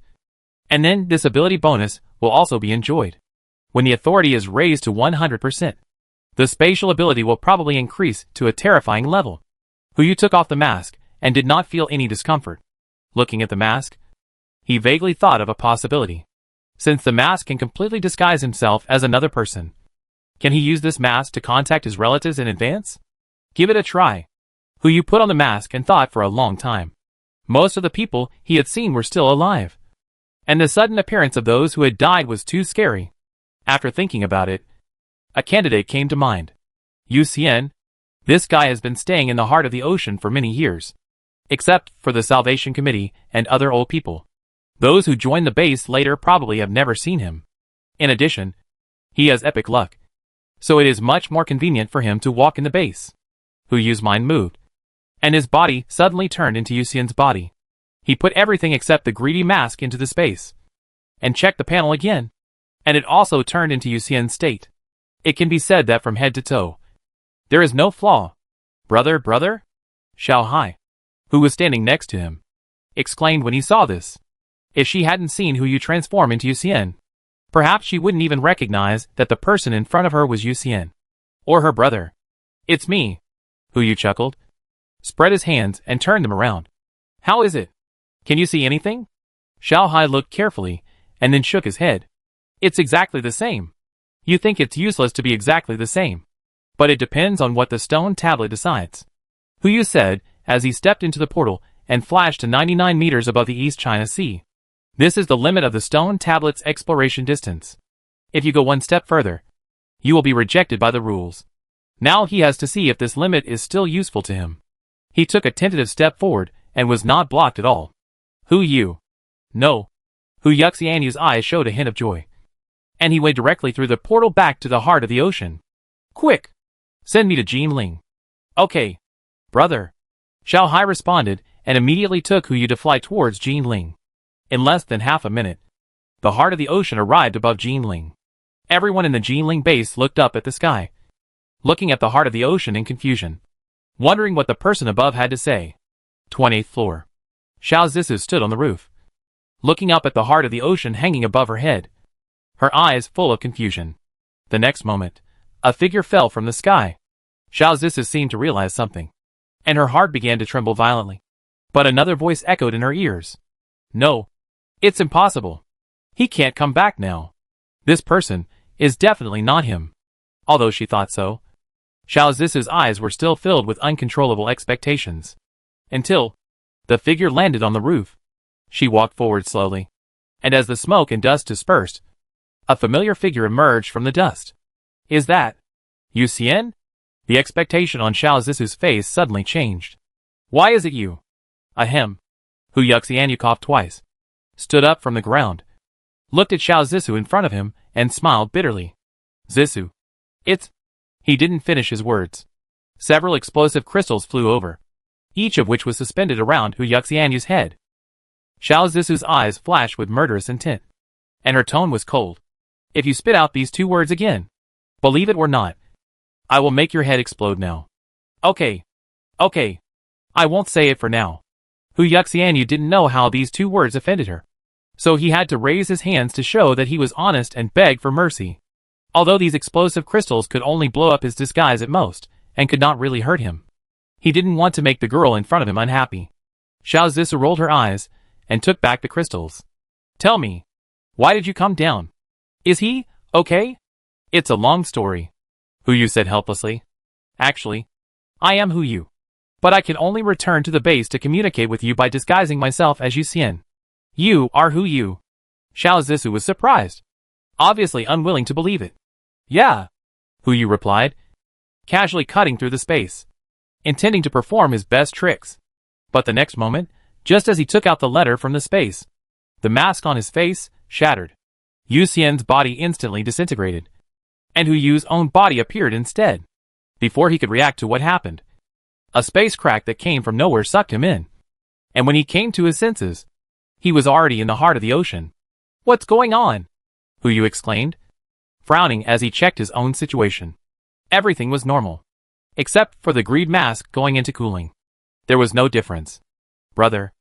And then this ability bonus will also be enjoyed. When the authority is raised to 100%, the spatial ability will probably increase to a terrifying level. Hu took off the mask and did not feel any discomfort. Looking at the mask, he vaguely thought of a possibility. Since the mask can completely disguise himself as another person, can he use this mask to contact his relatives in advance? Give it a try. Hu put on the mask and thought for a long time. Most of the people he had seen were still alive, and the sudden appearance of those who had died was too scary. After thinking about it, a candidate came to mind. Yu Xian. This guy has been staying in the heart of the ocean for many years. Except for the Salvation Committee and other old people. Those who joined the base later probably have never seen him. In addition, he has epic luck, so it is much more convenient for him to walk in the base. Yu's mind moved, and his body suddenly turned into Yu Xian's body. He put everything except the greedy mask into the space, and checked the panel again, and it also turned into Yu Xian's state. It can be said that from head to toe, there is no flaw. Brother? Xiao Hai, who was standing next to him, exclaimed when he saw this. If she hadn't seen Yu transform into Yu Xian, perhaps she wouldn't even recognize that the person in front of her was Yu Xian, or her brother. It's me, Yu chuckled, spread his hands and turned them around. How is it? Can you see anything? Xiao Hai looked carefully, and then shook his head. It's exactly the same. You think it's useless to be exactly the same. But it depends on what the stone tablet decides. Yu said, as he stepped into the portal and flashed to 99 meters above the East China Sea. This is the limit of the stone tablet's exploration distance. If you go one step further, you will be rejected by the rules. Now he has to see if this limit is still useful to him. He took a tentative step forward and was not blocked at all. Yu. No. Yuxianyu's eyes showed a hint of joy. And he went directly through the portal back to the heart of the ocean. Quick! Send me to Jinling. Okay. Brother. Xiao Hai responded and immediately took Yu to fly towards Jinling. In less than half a minute, the heart of the ocean arrived above Jinling. Everyone in the Jinling base looked up at the sky, looking at the heart of the ocean in confusion, wondering what the person above had to say. 28th floor. Xiao Zissou stood on the roof, looking up at the heart of the ocean hanging above her head, her eyes full of confusion. The next moment, a figure fell from the sky. Xiao Zissou seemed to realize something, and her heart began to tremble violently. But another voice echoed in her ears. No. It's impossible. He can't come back now. This person is definitely not him. Although she thought so, Xiao Zissou's eyes were still filled with uncontrollable expectations. Until the figure landed on the roof. She walked forward slowly, and as the smoke and dust dispersed, a familiar figure emerged from the dust. Is that Yu Xian? The expectation on Xiao Zissou's face suddenly changed. Why is it you? Ahem. Yuxianyu coughed twice, stood up from the ground, looked at Xiao Zissou in front of him, and smiled bitterly. Zissou. It's... He didn't finish his words. Several explosive crystals flew over, each of which was suspended around Yuxianyu's head. Xiao Zissou's eyes flashed with murderous intent, and her tone was cold. If you spit out these 2 words again, believe it or not, I will make your head explode now. Okay. I won't say it for now. Yuxianyu didn't know how these 2 words offended her, so he had to raise his hands to show that he was honest and beg for mercy. Although these explosive crystals could only blow up his disguise at most, and could not really hurt him. He didn't want to make the girl in front of him unhappy. Xiao Zissou rolled her eyes, and took back the crystals. Tell me, why did you come down? Is he okay? It's a long story, Hu Yu said helplessly. Actually, I am Hu Yu. But I can only return to the base to communicate with you by disguising myself as Yu Xian. You are Hu Yu. Xiao Zissou was surprised, obviously unwilling to believe it. Yeah, Hu Yu replied, casually cutting through the space, intending to perform his best tricks. But the next moment, just as he took out the letter from the space, the mask on his face shattered. Yu Xian's body instantly disintegrated, and Hu Yu's own body appeared instead. Before he could react to what happened, a space crack that came from nowhere sucked him in. And when he came to his senses, he was already in the heart of the ocean. What's going on? Hu Yu exclaimed, frowning as he checked his own situation. Everything was normal, except for the greed mask going into cooling. There was no difference. Brother.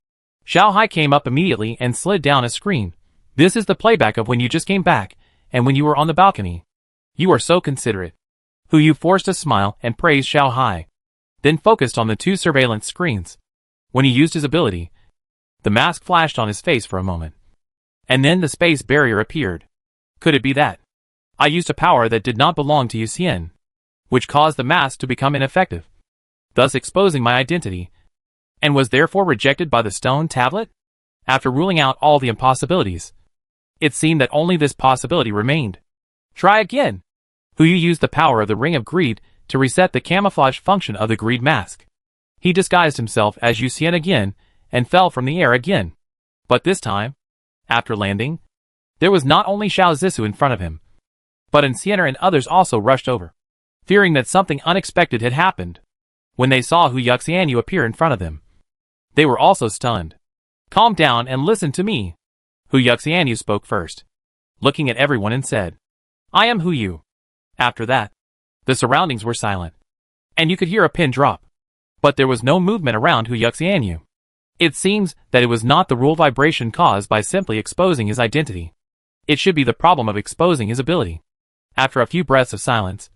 Xiao Hai came up immediately and slid down a screen. This is the playback of when you just came back, and when you were on the balcony. You are so considerate. Hu Yu forced a smile and praised Xiao Hai, then focused on the two surveillance screens. When he used his ability, the mask flashed on his face for a moment. And then the space barrier appeared. Could it be that I used a power that did not belong to Yu Xian, which caused the mask to become ineffective, thus exposing my identity, and was therefore rejected by the stone tablet? After ruling out all the impossibilities, it seemed that only this possibility remained. Try again. Hu Yu used the power of the Ring of Greed to reset the camouflage function of the greed mask. He disguised himself as Yu Xian again and fell from the air again. But this time, after landing, there was not only Xiao Zissou in front of him, but Enciener and others also rushed over, fearing that something unexpected had happened. When they saw Hu Yuxianyu appear in front of them, they were also stunned. Calm down and listen to me. Hu Yuxianyu spoke first, looking at everyone and said, I am Hu Yu. After that, the surroundings were silent, and you could hear a pin drop. But there was no movement around Hu Yuxianyu. It seems that it was not the rule vibration caused by simply exposing his identity. It should be the problem of exposing his ability. After a few breaths of silence,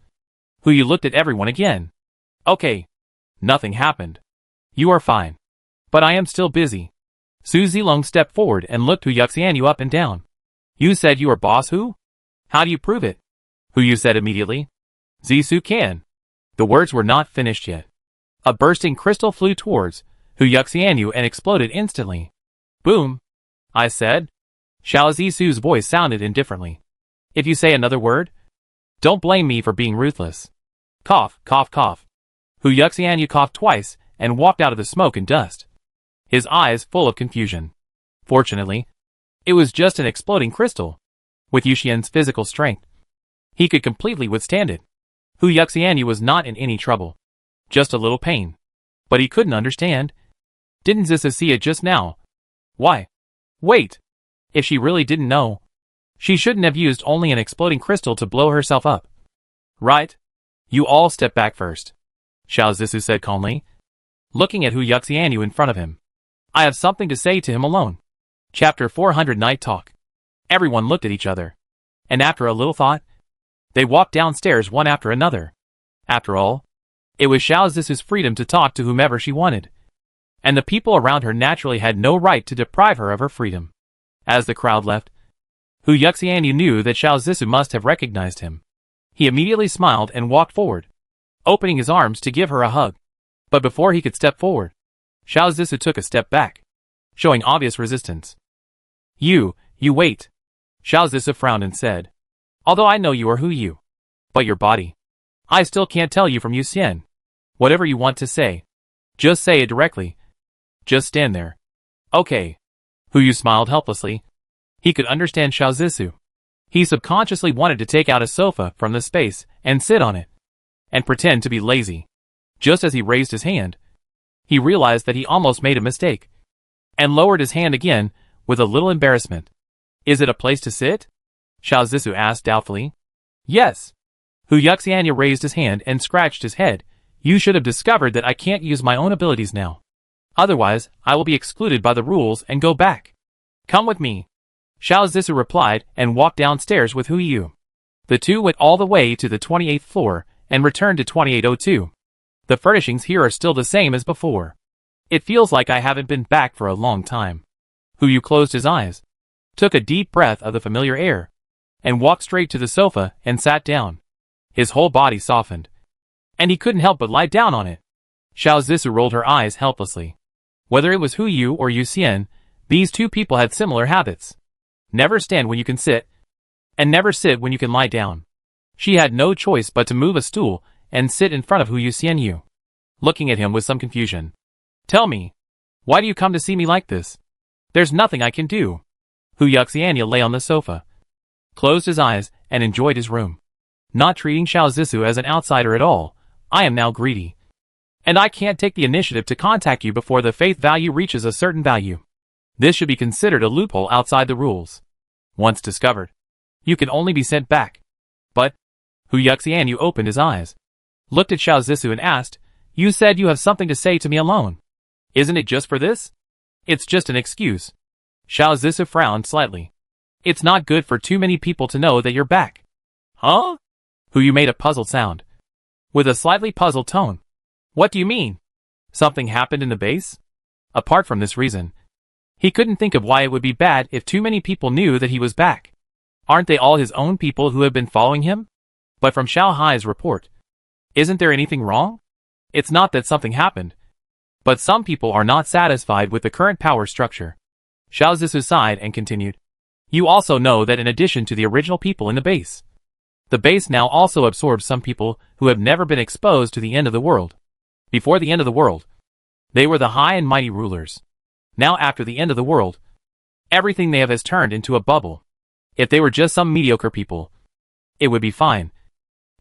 Hu Yu looked at everyone again. Okay. Nothing happened. You are fine. But I am still busy. Su Zilong stepped forward and looked Hu Yuxianyu up and down. You said you are boss Hu? How do you prove it? Hu Yu said immediately. Zissou can. The words were not finished yet. A bursting crystal flew towards Hu Yuxianyu and exploded instantly. Boom. I said. Xiao Zissou's voice sounded indifferently. If you say another word, don't blame me for being ruthless. Cough, cough, cough. Hu Yuxianyu coughed twice and walked out of the smoke and dust, his eyes full of confusion. Fortunately, it was just an exploding crystal. With Yu Xian's physical strength, he could completely withstand it. Hu Yuxianyu was not in any trouble, just a little pain. But he couldn't understand. Didn't Zissou see it just now? Why? Wait. If she really didn't know, she shouldn't have used only an exploding crystal to blow herself up. Right? You all step back first, Xiao Zissou said calmly, looking at Hu Yuxianyu in front of him. I have something to say to him alone. Chapter 400 Night Talk. Everyone looked at each other, and after a little thought, they walked downstairs one after another. After all, it was Xiao Zissou's freedom to talk to whomever she wanted, and the people around her naturally had no right to deprive her of her freedom. As the crowd left, Hu Yuxianyu knew that Xiao Zissou must have recognized him. He immediately smiled and walked forward, opening his arms to give her a hug. But before he could step forward, Xiao Zissou took a step back, showing obvious resistance. You wait. Xiao Zissou frowned and said, although I know you are Hu Yu, but your body, I still can't tell you from Yu Xian. Whatever you want to say, just say it directly. Just stand there. Okay. Hu Yu smiled helplessly. He could understand Xiao Zissou. He subconsciously wanted to take out a sofa from the space and sit on it, and pretend to be lazy. Just as he raised his hand, he realized that he almost made a mistake, and lowered his hand again with a little embarrassment. Is it a place to sit? Xiao Zissou asked doubtfully. Yes. Hu Yuxianyu raised his hand and scratched his head. You should have discovered that I can't use my own abilities now. Otherwise, I will be excluded by the rules and go back. Come with me. Xiao Zissou replied and walked downstairs with Hu Yu. The two went all the way to the 28th floor and returned to 2802. The furnishings here are still the same as before. It feels like I haven't been back for a long time. Yu closed his eyes, took a deep breath of the familiar air, and walked straight to the sofa and sat down. His whole body softened, and he couldn't help but lie down on it. Xiao Zissou rolled her eyes helplessly. Whether it was Yu or Yu Xian, these two people had similar habits. Never stand when you can sit, and never sit when you can lie down. She had no choice but to move a stool and sit in front of Yu Xian, looking at him with some confusion. Tell me, why do you come to see me like this? There's nothing I can do. Yu Xian lay on the sofa, closed his eyes, and enjoyed his room. Not treating Xiao Zissou as an outsider at all, I am now greedy. And I can't take the initiative to contact you before the faith value reaches a certain value. This should be considered a loophole outside the rules. Once discovered, you can only be sent back. But, Yu Xian opened his eyes, looked at Xiao Zissou and asked, You said you have something to say to me alone. Isn't it just for this? It's just an excuse. Xiao Zissou frowned slightly. It's not good for too many people to know that you're back. Huh? Yu made a puzzled sound, with a slightly puzzled tone. What do you mean? Something happened in the base? Apart from this reason, he couldn't think of why it would be bad if too many people knew that he was back. Aren't they all his own people who have been following him? But from Xiao Hai's report, isn't there anything wrong? It's not that something happened, but some people are not satisfied with the current power structure. Xiao Zissou sighed and continued. You also know that in addition to the original people in the base now also absorbs some people who have never been exposed to the end of the world. Before the end of the world, they were the high and mighty rulers. Now after the end of the world, everything they have has turned into a bubble. If they were just some mediocre people, it would be fine.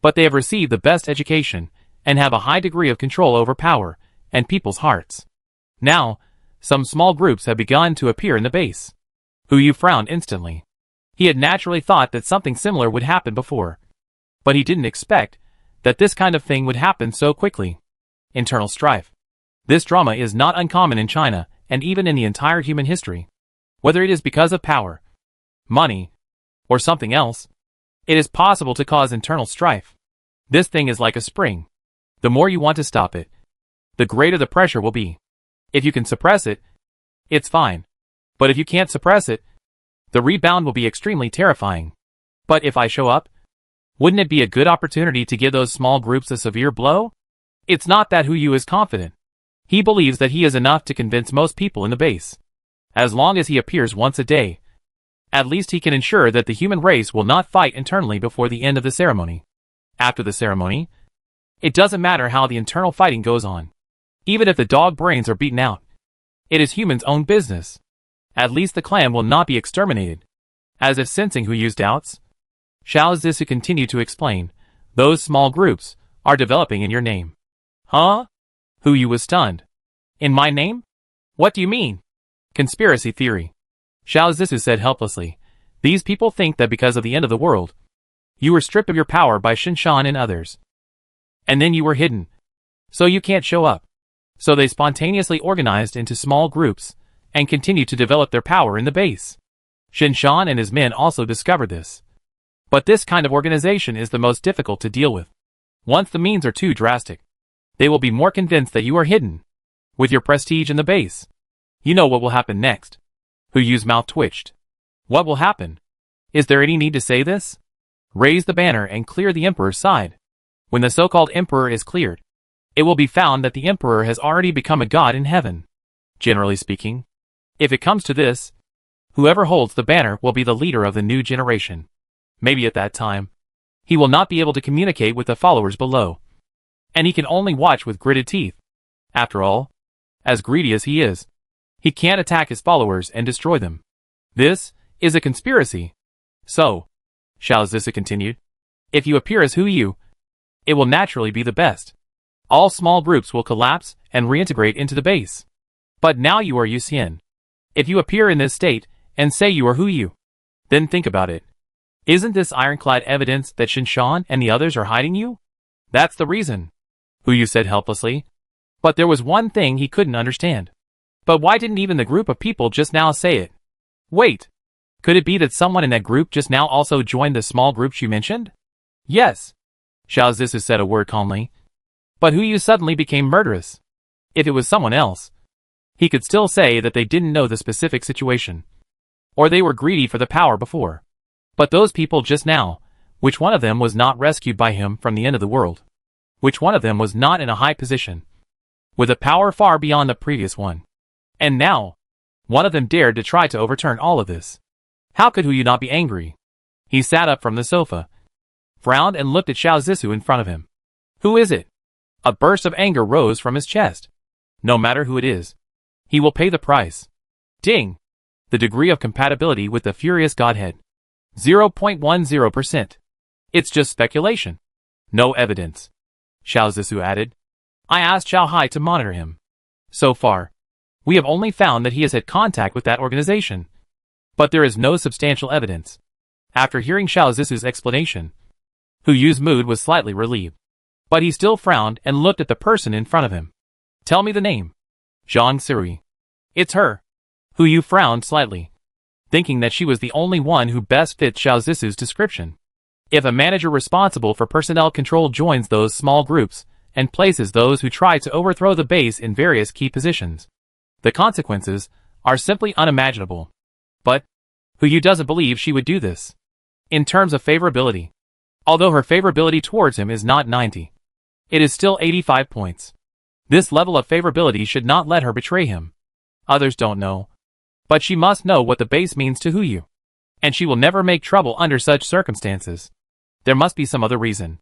But they have received the best education and have a high degree of control over power and people's hearts. Now, some small groups have begun to appear in the base. Yu frowned instantly. He had naturally thought that something similar would happen before, but he didn't expect that this kind of thing would happen so quickly. Internal strife. This drama is not uncommon in China and even in the entire human history. Whether it is because of power, money, or something else, it is possible to cause internal strife. This thing is like a spring. The more you want to stop it, the greater the pressure will be. If you can suppress it, it's fine. But if you can't suppress it, the rebound will be extremely terrifying. But if I show up, wouldn't it be a good opportunity to give those small groups a severe blow? It's not that Yu is confident. He believes that he is enough to convince most people in the base. As long as he appears once a day, at least he can ensure that the human race will not fight internally before the end of the ceremony. After the ceremony, it doesn't matter how the internal fighting goes on. Even if the dog brains are beaten out, it is humans' own business. At least the clan will not be exterminated. As if sensing Yu's doubts, Xiao Zissou continued to explain, those small groups are developing in your name. Huh? Yu was stunned. In my name? What do you mean? Conspiracy theory. Xiao Zissou said helplessly. These people think that because of the end of the world, you were stripped of your power by Shinshan and others. And then you were hidden. So you can't show up. So they spontaneously organized into small groups and continued to develop their power in the base. Shinshan and his men also discovered this. But this kind of organization is the most difficult to deal with. Once the means are too drastic, they will be more convinced that you are hidden. With your prestige in the base, you know what will happen next. Yu's mouth twitched. What will happen? Is there any need to say this? Raise the banner and clear the emperor's side. When the so-called emperor is cleared, it will be found that the emperor has already become a god in heaven. Generally speaking, if it comes to this, whoever holds the banner will be the leader of the new generation. Maybe at that time, he will not be able to communicate with the followers below, and he can only watch with gritted teeth. After all, as greedy as he is, he can't attack his followers and destroy them. This is a conspiracy. So, Xiao Zissou continued, if you appear as Yu, it will naturally be the best. All small groups will collapse and reintegrate into the base. But now you are Yu Xian. If you appear in this state and say you are Yu, then think about it. Isn't this ironclad evidence that Shinshan and the others are hiding you? That's the reason, Yu said helplessly. But there was one thing he couldn't understand. But why didn't even the group of people just now say it? Wait, could it be that someone in that group just now also joined the small groups you mentioned? Yes. Xiao Zissou said a word calmly. But Hu Yu suddenly became murderous. If it was someone else, he could still say that they didn't know the specific situation. Or they were greedy for the power before. But those people just now, which one of them was not rescued by him from the end of the world? Which one of them was not in a high position, with a power far beyond the previous one? And now, one of them dared to try to overturn all of this. How could Hu Yu not be angry? He sat up from the sofa, frowned and looked at Xiao Zissou in front of him. Who is it? A burst of anger rose from his chest. No matter who it is, he will pay the price. Ding! The degree of compatibility with the furious godhead. 0.10%. It's just speculation. No evidence. Xiao Zissou added. I asked Xiao Hai to monitor him. So far, we have only found that he has had contact with that organization. But there is no substantial evidence. After hearing Xiao Zissou's explanation, Hu Yu's mood was slightly relieved. But he still frowned and looked at the person in front of him. Tell me the name. Zhang Siri. It's her. Hu Yu frowned slightly, thinking that she was the only one who best fit Xiao Zissou's description. If a manager responsible for personnel control joins those small groups and places those who try to overthrow the base in various key positions, the consequences are simply unimaginable. But Hu Yu doesn't believe she would do this. In terms of favorability, although her favorability towards him is not 90, it is still 85 points. This level of favorability should not let her betray him. Others don't know, but she must know what the base means to Hu Yu. And she will never make trouble under such circumstances. There must be some other reason.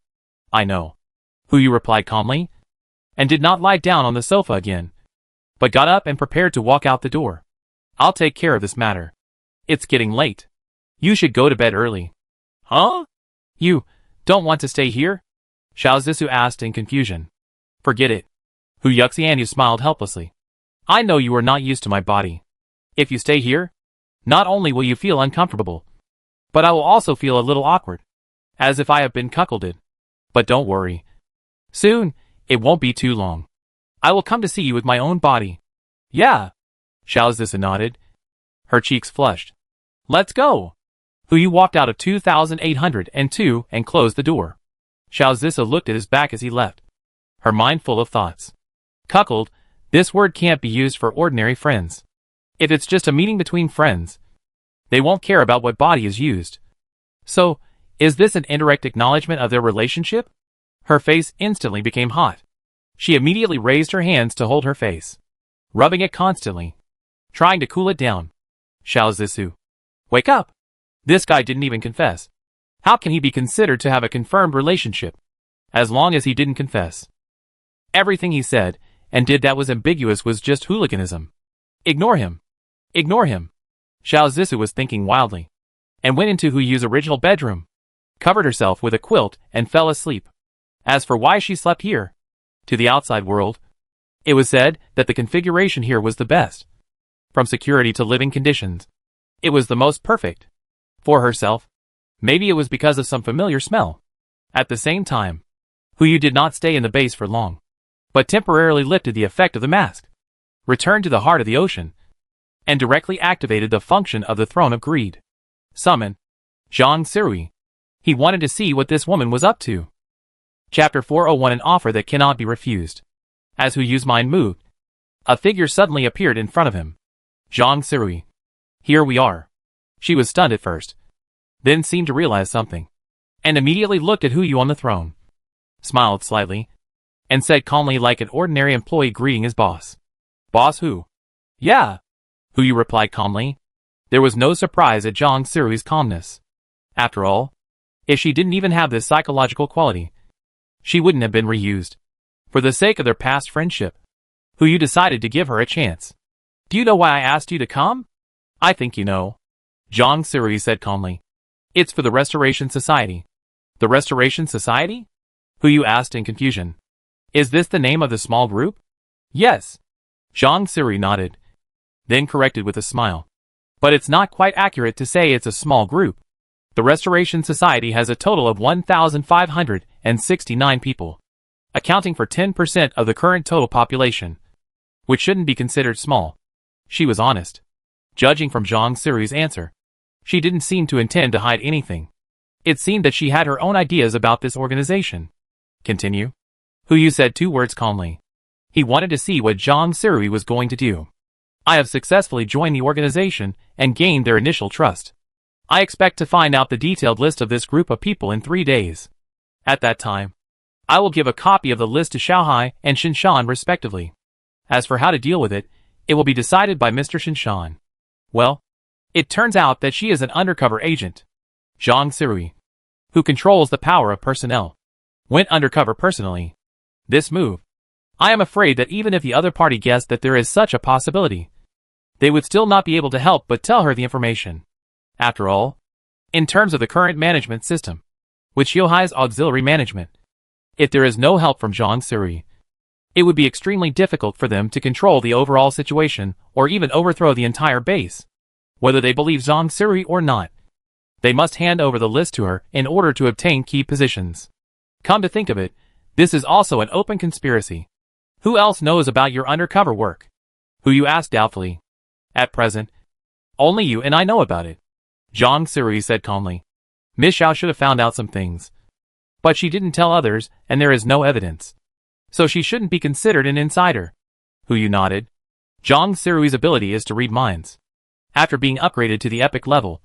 I know. Hu Yu replied calmly, and did not lie down on the sofa again, but got up and prepared to walk out the door. I'll take care of this matter. It's getting late. You should go to bed early. Huh? You don't want to stay here? Xiao Zissou asked in confusion. Forget it. Hu Yuxianyu smiled helplessly. I know you are not used to my body. If you stay here, not only will you feel uncomfortable, but I will also feel a little awkward, as if I have been cuckolded. But don't worry. Soon, it won't be too long. I will come to see you with my own body. Yeah. Xiao Zissou nodded. Her cheeks flushed. Let's go. Hu Yu walked out of 2802 and closed the door. Xiao Zissou looked at his back as he left, her mind full of thoughts. Cuckold, this word can't be used for ordinary friends. If it's just a meeting between friends, they won't care about what body is used. So, is this an indirect acknowledgement of their relationship? Her face instantly became hot. She immediately raised her hands to hold her face, rubbing it constantly, trying to cool it down. Xiao Zissou. Wake up! This guy didn't even confess. How can he be considered to have a confirmed relationship, as long as he didn't confess? Everything he said and did that was ambiguous was just hooliganism. Ignore him. Ignore him. Xiao Zissou was thinking wildly, and went into Hu Yu's original bedroom, covered herself with a quilt, and fell asleep. As for why she slept here, to the outside world, it was said that the configuration here was the best. From security to living conditions, it was the most perfect. For herself, maybe it was because of some familiar smell. At the same time, Hu Yu did not stay in the base for long, but temporarily lifted the effect of the mask, returned to the heart of the ocean, and directly activated the function of the Throne of Greed. Summon Zhang Siri. He wanted to see what this woman was up to. Chapter 401. An offer that cannot be refused. As Hu Yu's mind moved, a figure suddenly appeared in front of him. Zhang Siri. Here we are. She was stunned at first, then seemed to realize something, and immediately looked at Hu Yu on the throne, smiled slightly, and said calmly like an ordinary employee greeting his boss. Boss who? Yeah. Hu Yu replied calmly. There was no surprise at Zhang Siri's calmness. After all, if she didn't even have this psychological quality, she wouldn't have been reused. For the sake of their past friendship, Hu Yu decided to give her a chance. Do you know why I asked you to come? I think you know. Zhang Siri said calmly. It's for the Restoration Society. The Restoration Society? Hu Yu asked in confusion. Is this the name of the small group? Yes. Zhang Siri nodded, then corrected with a smile. But it's not quite accurate to say it's a small group. The Restoration Society has a total of 1,569 people, accounting for 10% of the current total population, which shouldn't be considered small. She was honest. Judging from Zhang Siri's answer, she didn't seem to intend to hide anything. It seemed that she had her own ideas about this organization. Continue. Hu Yu said 2 words calmly. He wanted to see what Zhang Sirui was going to do. I have successfully joined the organization and gained their initial trust. I expect to find out the detailed list of this group of people in 3 days. At that time, I will give a copy of the list to Xiaohai and Shinshan respectively. As for how to deal with it, it will be decided by Mr. Shinshan. Well, it turns out that she is an undercover agent. Zhang Sirui, who controls the power of personnel, went undercover personally. This move, I am afraid that even if the other party guessed that there is such a possibility, they would still not be able to help but tell her the information. After all, in terms of the current management system, with Xiaohai's auxiliary management, if there is no help from Zhang Sirui, it would be extremely difficult for them to control the overall situation or even overthrow the entire base. Whether they believe Zhang Sirui or not, they must hand over the list to her in order to obtain key positions. Come to think of it, this is also an open conspiracy. Who else knows about your undercover work? Hu Yu asked doubtfully. At present, only you and I know about it. Zhang Sirui said calmly. Miss Xiao should have found out some things. But she didn't tell others, and there is no evidence. So she shouldn't be considered an insider. Hu Yu nodded. Zhang Sirui's ability is to read minds. After being upgraded to the epic level,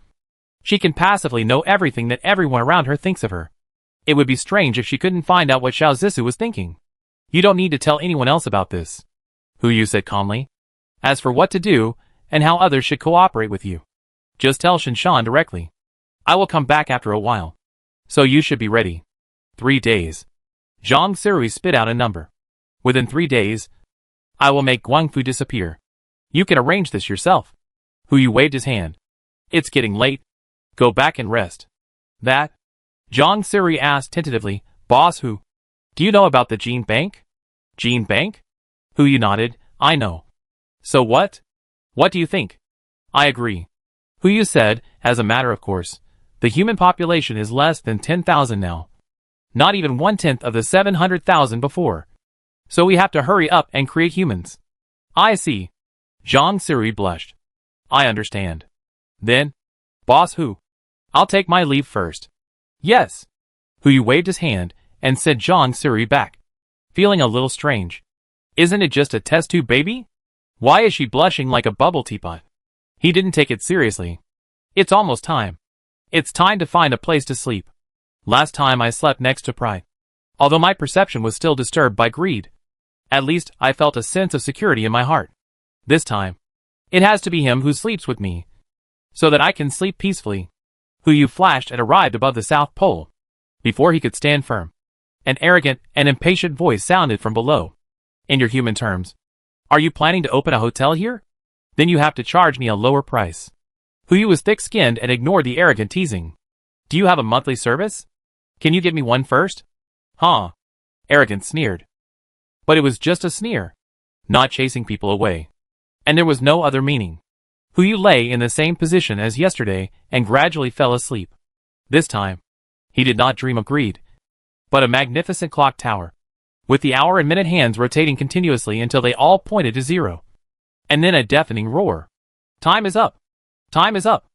she can passively know everything that everyone around her thinks of her. It would be strange if she couldn't find out what Xiao Zissou was thinking. You don't need to tell anyone else about this, Hu Yu said calmly. As for what to do, and how others should cooperate with you, just tell Shinshan directly. I will come back after a while. So you should be ready. 3 days. Zhang Sirui spit out a number. Within 3 days, I will make Guangfu disappear. You can arrange this yourself. Hu Yu waved his hand. It's getting late. Go back and rest. That? Zhang Sirui asked tentatively. Boss Hu, do you know about the Gene Bank? Gene Bank? Hu Yu nodded. I know. So what? What do you think? I agree. Hu Yu said, as a matter of course, the human population is less than 10,000 now. Not even 1/10 of the 700,000 before. So we have to hurry up and create humans. I see. Zhang Sirui blushed. I understand. Then, Boss Hu, I'll take my leave first. Yes. Hu Yu waved his hand and sent Zhang Sirui back, feeling a little strange. Isn't it just a test tube baby? Why is she blushing like a bubble teapot? He didn't take it seriously. It's almost time. It's time to find a place to sleep. Last time I slept next to pride. Although my perception was still disturbed by greed, at least I felt a sense of security in my heart. This time, it has to be him who sleeps with me, so that I can sleep peacefully. Hu Yu flashed and arrived above the South Pole. Before he could stand firm, an arrogant and impatient voice sounded from below. In your human terms, are you planning to open a hotel here? Then you have to charge me a lower price. Hu Yu was thick-skinned and ignored the arrogant teasing. Do you have a monthly service? Can you give me one first? Huh? Arrogant sneered. But it was just a sneer, not chasing people away. And there was no other meaning. Hu Yu lay in the same position as yesterday and gradually fell asleep. This time, he did not dream of greed, but a magnificent clock tower, with the hour and minute hands rotating continuously until they all pointed to 0. And then a deafening roar. Time is up. Time is up.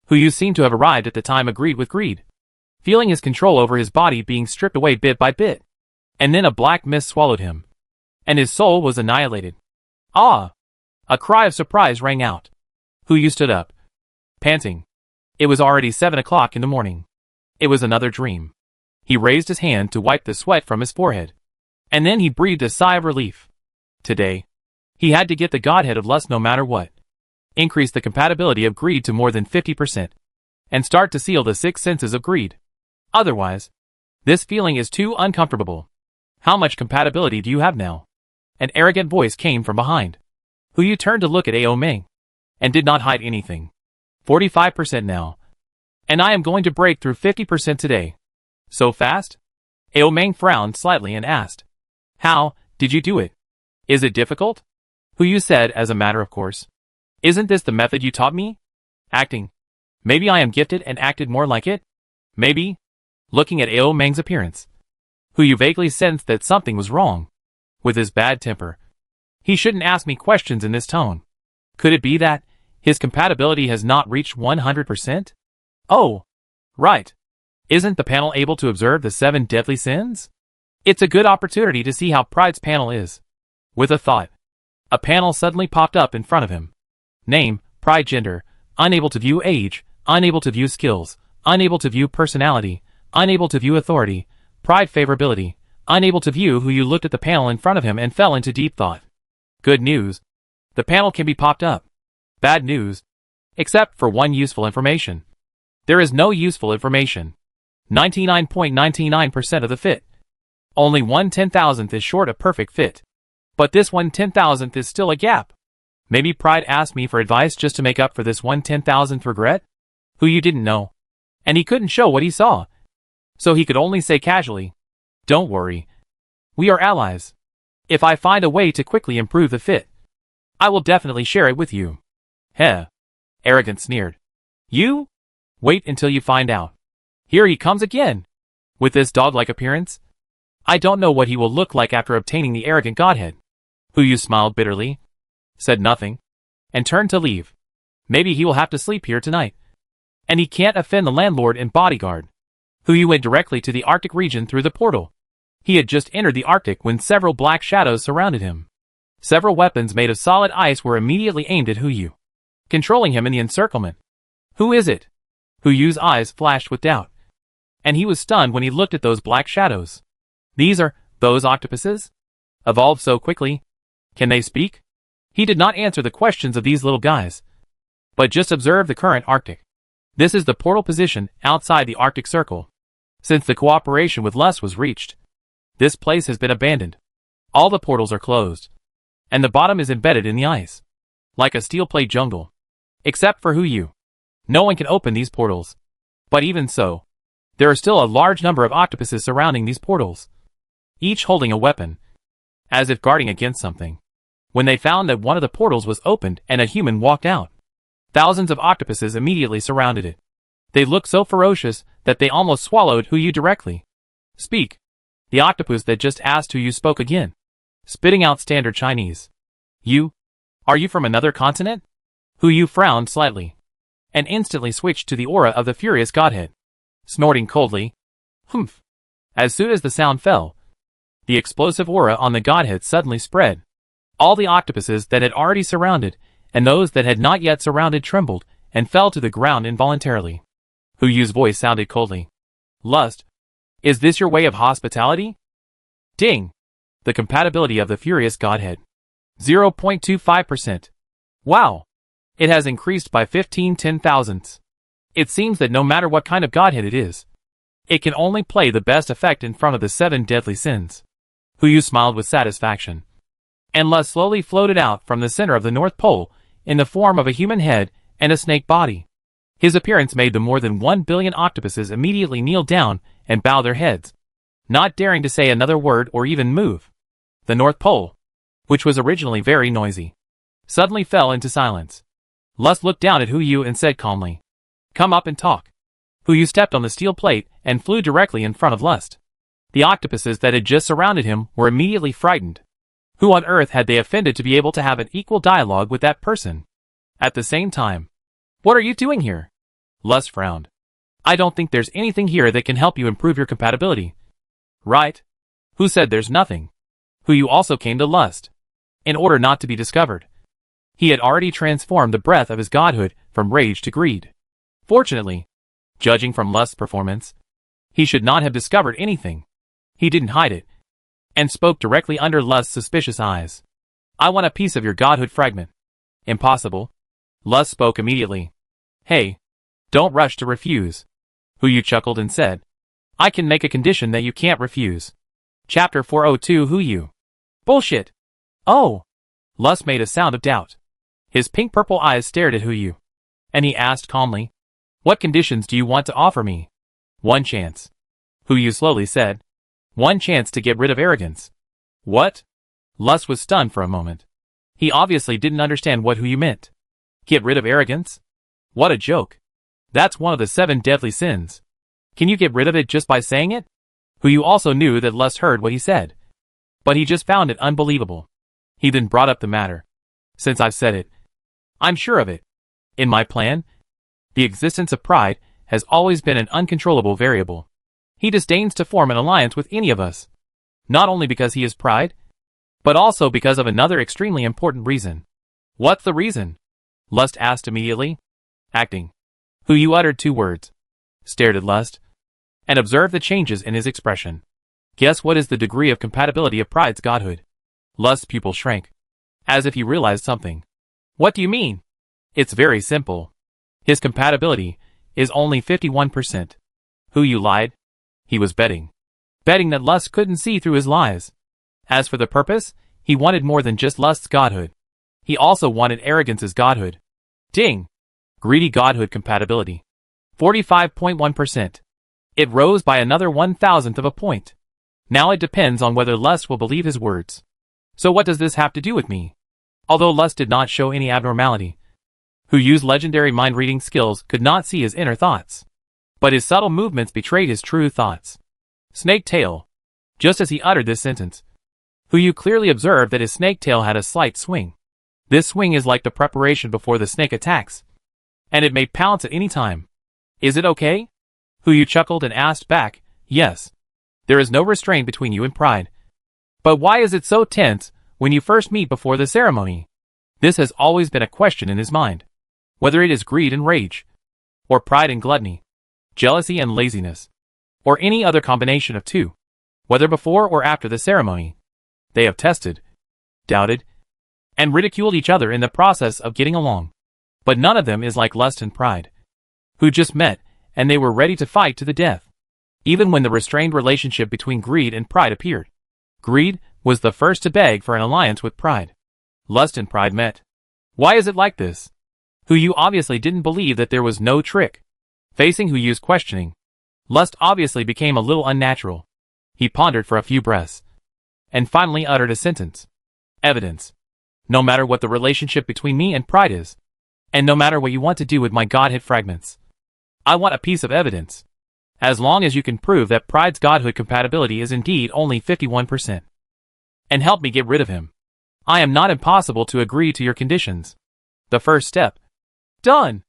Hu Yu seemed to have arrived at the time agreed with greed, feeling his control over his body being stripped away bit by bit. And then a black mist swallowed him, and his soul was annihilated. Ah! A cry of surprise rang out. Hu Yu stood up, panting. It was already 7 o'clock in the morning. It was another dream. He raised his hand to wipe the sweat from his forehead, and then he breathed a sigh of relief. Today, he had to get the godhead of lust no matter what, increase the compatibility of greed to more than 50%, and start to seal the 6 senses of greed. Otherwise, this feeling is too uncomfortable. How much compatibility do you have now? An arrogant voice came from behind. Hu Yu turned to look at Ao Meng, and did not hide anything. 45% now. And I am going to break through 50% today. So fast? Ao Meng frowned slightly and asked, how did you do it? Is it difficult? Hu Yu said as a matter of course. Isn't this the method you taught me? Acting. Maybe I am gifted and acted more like it? Maybe. Looking at Ao Meng's appearance, Hu Yu vaguely sensed that something was wrong with his bad temper. He shouldn't ask me questions in this tone. Could it be that his compatibility has not reached 100%? Oh, right. Isn't the panel able to observe the 7 deadly sins? It's a good opportunity to see how Pride's panel is. With a thought, a panel suddenly popped up in front of him. Name, Pride gender, unable to view age, unable to view skills, unable to view personality, unable to view authority, Pride favorability, unable to view who you looked at the panel in front of him and fell into deep thought. Good news. The panel can be popped up. Bad news. Except for one useful information. There is no useful information. 99.99% of the fit. Only 1/10,000th is short of perfect fit. But this 1/10,000th is still a gap. Maybe Pride asked me for advice just to make up for this 1/10,000th regret? Who you didn't know. And he couldn't show what he saw. So he could only say casually, "Don't worry. We are allies. If I find a way to quickly improve the fit, I will definitely share it with you." Heh. Arrogant sneered. You? Wait until you find out. Here he comes again. With this dog-like appearance? I don't know what he will look like after obtaining the arrogant godhead. Who you smiled bitterly, said nothing, and turned to leave. Maybe he will have to sleep here tonight. And he can't offend the landlord and bodyguard. Who you went directly to the Arctic region through the portal. He had just entered the Arctic when several black shadows surrounded him. Several weapons made of solid ice were immediately aimed at Hu Yu, controlling him in the encirclement. Who is it? Hu Yu's eyes flashed with doubt. And he was stunned when he looked at those black shadows. These are those octopuses? Evolved so quickly? Can they speak? He did not answer the questions of these little guys, but just observed the current Arctic. This is the portal position outside the Arctic Circle. Since the cooperation with Lus was reached, this place has been abandoned. All the portals are closed, and the bottom is embedded in the ice, like a steel plate jungle. Except for Hu Yu. No one can open these portals. But even so, there are still a large number of octopuses surrounding these portals, each holding a weapon, as if guarding against something. When they found that one of the portals was opened and a human walked out, thousands of octopuses immediately surrounded it. They looked so ferocious that they almost swallowed Hu Yu directly. Speak. The octopus that just asked Hu Yu spoke again, spitting out standard Chinese. You? Are you from another continent? Hu Yu frowned slightly, and instantly switched to the aura of the furious godhead, snorting coldly. Humph. As soon as the sound fell, the explosive aura on the godhead suddenly spread. All the octopuses that had already surrounded, and those that had not yet surrounded trembled, and fell to the ground involuntarily. Hu Yu's voice sounded coldly. Lust. Is this your way of hospitality? Ding. The compatibility of the furious godhead. 0.25%. Wow. It has increased by 15/10,000ths. It seems that no matter what kind of godhead it is, it can only play the best effect in front of the 7 deadly sins. Hu Yu smiled with satisfaction. And Lust slowly floated out from the center of the North Pole in the form of a human head and a snake body. His appearance made the more than 1 billion octopuses immediately kneel down and bow their heads, not daring to say another word or even move. The North Pole, which was originally very noisy, suddenly fell into silence. Lust looked down at Hu Yu and said calmly, "Come up and talk." Hu Yu stepped on the steel plate and flew directly in front of Lust. The octopuses that had just surrounded him were immediately frightened. Who on earth had they offended to be able to have an equal dialogue with that person? At the same time, "What are you doing here?" Lust frowned. "I don't think there's anything here that can help you improve your compatibility." Right? Who said there's nothing? Hu Yu also came to Lust, in order not to be discovered. He had already transformed the breath of his godhood from rage to greed. Fortunately, judging from Lust's performance, he should not have discovered anything. He didn't hide it, and spoke directly under Lust's suspicious eyes. "I want a piece of your godhood fragment." "Impossible." Lust spoke immediately. "Hey, don't rush to refuse." Hu Yu chuckled and said, "I can make a condition that you can't refuse." Chapter 402 Hu Yu. Bullshit. Oh. Lust made a sound of doubt. His pink-purple eyes stared at Hu Yu, and he asked calmly, "What conditions do you want to offer me?" "One chance," Hu Yu slowly said. "One chance to get rid of arrogance." "What?" Lust was stunned for a moment. He obviously didn't understand what Hu Yu meant. Get rid of arrogance? What a joke. That's one of the 7 deadly sins. Can you get rid of it just by saying it? Hu Yu also knew that Lust heard what he said, but he just found it unbelievable. He then brought up the matter. "Since I've said it, I'm sure of it. In my plan, the existence of pride has always been an uncontrollable variable. He disdains to form an alliance with any of us. Not only because he is pride, but also because of another extremely important reason. What's the reason? Lust asked immediately. Acting. Who you uttered 2 words. Stared at Lust. And observed the changes in his expression. Guess what is the degree of compatibility of pride's godhood? Lust's pupil shrank. As if he realized something. What do you mean? It's very simple. His compatibility is only 51%. Who you lied? He was betting. Betting that Lust couldn't see through his lies. As for the purpose, he wanted more than just Lust's godhood. He also wanted Arrogance's godhood. Ding! Greedy godhood compatibility. 45.1%. It rose by another 1,000th of a point. Now it depends on whether Lust will believe his words. So what does this have to do with me? Although Lust did not show any abnormality, who used legendary mind-reading skills could not see his inner thoughts. But his subtle movements betrayed his true thoughts. Snake tail. Just as he uttered this sentence, who you clearly observed that his snake tail had a slight swing. This swing is like the preparation before the snake attacks, and it may pounce at any time. Is it okay? Who you chuckled and asked back, yes. There is no restraint between you and pride. But why is it so tense when you first meet before the ceremony? This has always been a question in his mind. Whether it is greed and rage, or pride and gluttony, jealousy and laziness, or any other combination of 2. Whether before or after the ceremony, they have tested, doubted, and ridiculed each other in the process of getting along. But none of them is like Lust and pride, who just met, and they were ready to fight to the death. Even when the restrained relationship between greed and pride appeared, greed was the first to beg for an alliance with pride. Lust and pride met. Why is it like this? Who you obviously didn't believe that there was no trick. Facing Who Yu's questioning, Lust obviously became a little unnatural. He pondered for a few breaths, and finally uttered a sentence. Evidence. No matter what the relationship between me and pride is, and no matter what you want to do with my godhead fragments, I want a piece of evidence. As long as you can prove that pride's godhood compatibility is indeed only 51%. And help me get rid of him. I am not impossible to agree to your conditions. The first step. Done!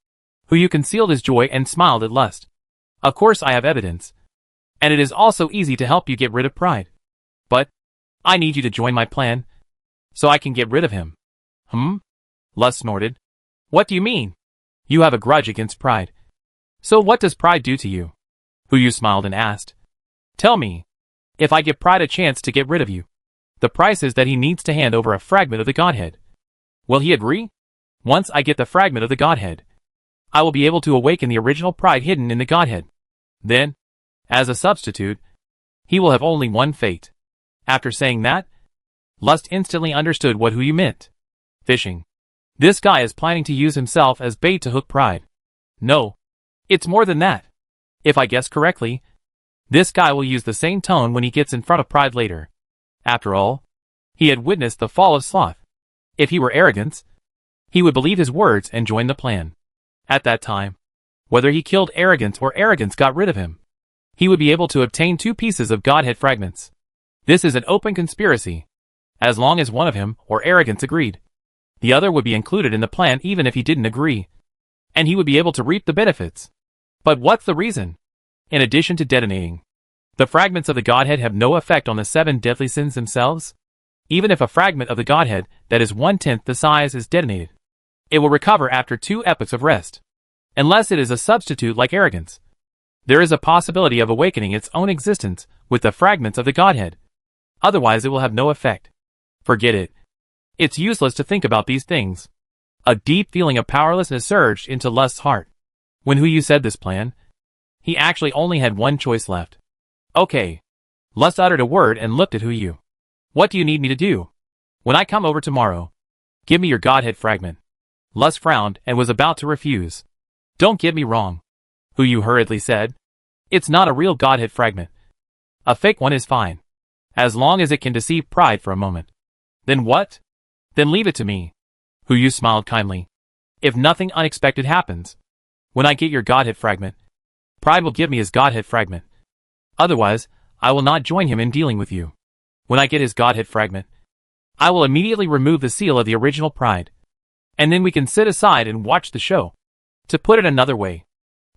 Who you concealed his joy and smiled at Lust. Of course I have evidence. And it is also easy to help you get rid of pride. But I need you to join my plan, so I can get rid of him. Lust snorted. What do you mean? You have a grudge against pride. So what does pride do to you? Who you smiled and asked. Tell me. If I give pride a chance to get rid of you, the price is that he needs to hand over a fragment of the Godhead. Will he agree? Once I get the fragment of the Godhead, I will be able to awaken the original pride hidden in the Godhead. Then, as a substitute, he will have only one fate. After saying that, Lust instantly understood what Who You meant. Fishing. This guy is planning to use himself as bait to hook pride. No. It's more than that. If I guess correctly, this guy will use the same tone when he gets in front of pride later. After all, he had witnessed the fall of sloth. If he were Arrogance, he would believe his words and join the plan. At that time, whether he killed Arrogance or Arrogance got rid of him, he would be able to obtain 2 pieces of Godhead fragments. This is an open conspiracy. As long as one of him or Arrogance agreed, the other would be included in the plan even if he didn't agree, and he would be able to reap the benefits. But what's the reason? In addition to detonating, the fragments of the Godhead have no effect on the 7 deadly sins themselves. Even if a fragment of the Godhead that is 1/10 the size is detonated, it will recover after 2 epochs of rest. Unless it is a substitute like Arrogance, there is a possibility of awakening its own existence with the fragments of the Godhead. Otherwise it will have no effect. Forget it. It's useless to think about these things. A deep feeling of powerlessness surged into Lust's heart. When Who You said this plan, he actually only had one choice left. Okay. Lust uttered a word and looked at Who You. What do you need me to do? When I come over tomorrow, give me your Godhead fragment. Lust frowned and was about to refuse. Don't get me wrong, Who You hurriedly said. It's not a real Godhead fragment. A fake one is fine, as long as it can deceive pride for a moment. Then what? Then leave it to me. Who You smiled kindly. If nothing unexpected happens, when I get your Godhead fragment, pride will give me his Godhead fragment. Otherwise, I will not join him in dealing with you. When I get his Godhead fragment, I will immediately remove the seal of the original pride. And then we can sit aside and watch the show. To put it another way,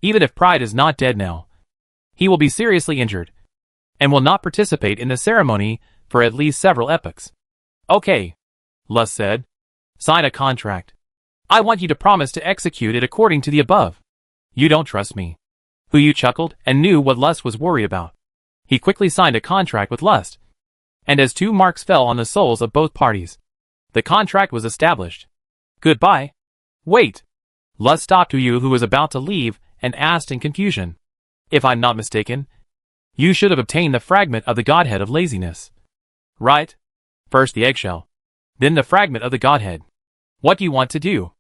Even if Pride is not dead now, he will be seriously injured, and will not participate in the ceremony for at least several epochs. Okay, Lust said. Sign a contract. I want you to promise to execute it according to the above. You don't trust me. Huyu chuckled and knew what Lust was worried about. He quickly signed a contract with Lust, and as 2 marks fell on the souls of both parties, the contract was established. Goodbye. Wait. Lust stopped Huyu, who was about to leave, and asked in confusion. If I'm not mistaken, you should have obtained the fragment of the godhead of laziness. Right? First the eggshell, then the fragment of the godhead. What do you want to do?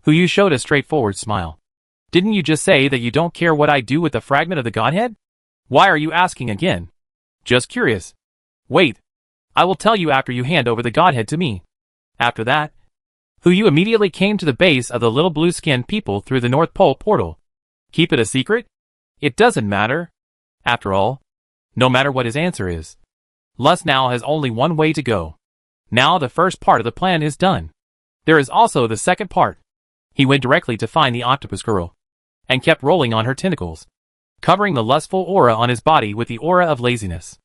Huyu showed a straightforward smile. Didn't you just say that you don't care what I do with the fragment of the godhead? Why are you asking again? Just curious. Wait. I will tell you after you hand over the godhead to me. After that, Huyu immediately came to the base of the little blue-skinned people through the North Pole portal. Keep it a secret? It doesn't matter. After all, no matter what his answer is, Lust now has only one way to go. Now the first part of the plan is done. There is also the second part. He went directly to find the octopus girl, and kept rolling on her tentacles, covering the lustful aura on his body with the aura of laziness.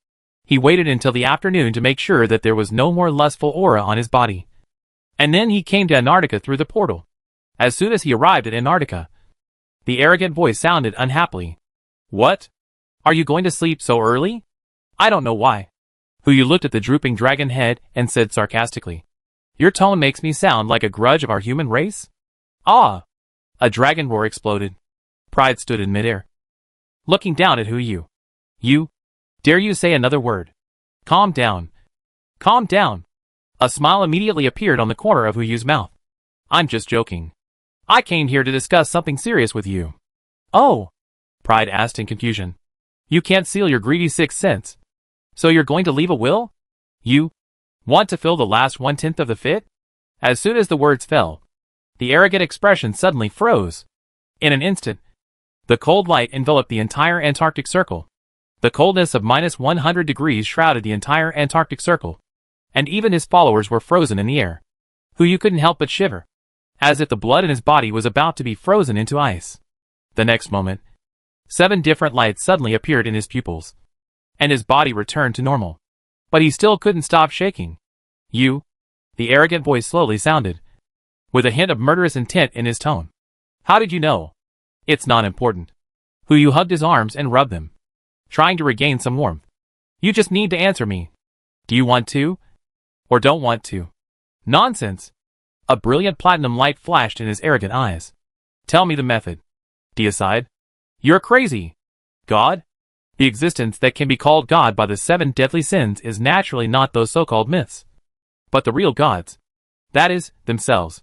He waited until the afternoon to make sure that there was no more lustful aura on his body. And then he came to Antarctica through the portal. As soon as he arrived at Antarctica, the arrogant voice sounded unhappily. What? Are you going to sleep so early? I don't know why. Huyu looked at the drooping dragon head and said sarcastically, Your tone makes me sound like a grudge of our human race? Ah! A dragon roar exploded. Pride stood in midair, looking down at Huyu. You? Dare you say another word? Calm down. Calm down. A smile immediately appeared on the corner of Huyu's mouth. I'm just joking. I came here to discuss something serious with you. Oh? Pride asked in confusion. You can't seal your greedy sixth sense. So you're going to leave a will? You want to fill the last 1/10 of the fit? As soon as the words fell, the arrogant expression suddenly froze. In an instant, the cold light enveloped the entire Antarctic Circle. The coldness of -100 degrees shrouded the entire Antarctic Circle, and even his followers were frozen in the air. Huyu couldn't help but shiver, as if the blood in his body was about to be frozen into ice. The next moment, 7 different lights suddenly appeared in his pupils, and his body returned to normal. But he still couldn't stop shaking. You? The arrogant voice slowly sounded, with a hint of murderous intent in his tone. How did you know? It's not important. Huyu hugged his arms and rubbed them, trying to regain some warmth. You just need to answer me. Do you want to? Or don't want to? Nonsense. A brilliant platinum light flashed in his arrogant eyes. Tell me the method. Deicide. You're crazy. God? The existence that can be called God by the 7 deadly sins is naturally not those so-called myths, but the real gods. That is, themselves.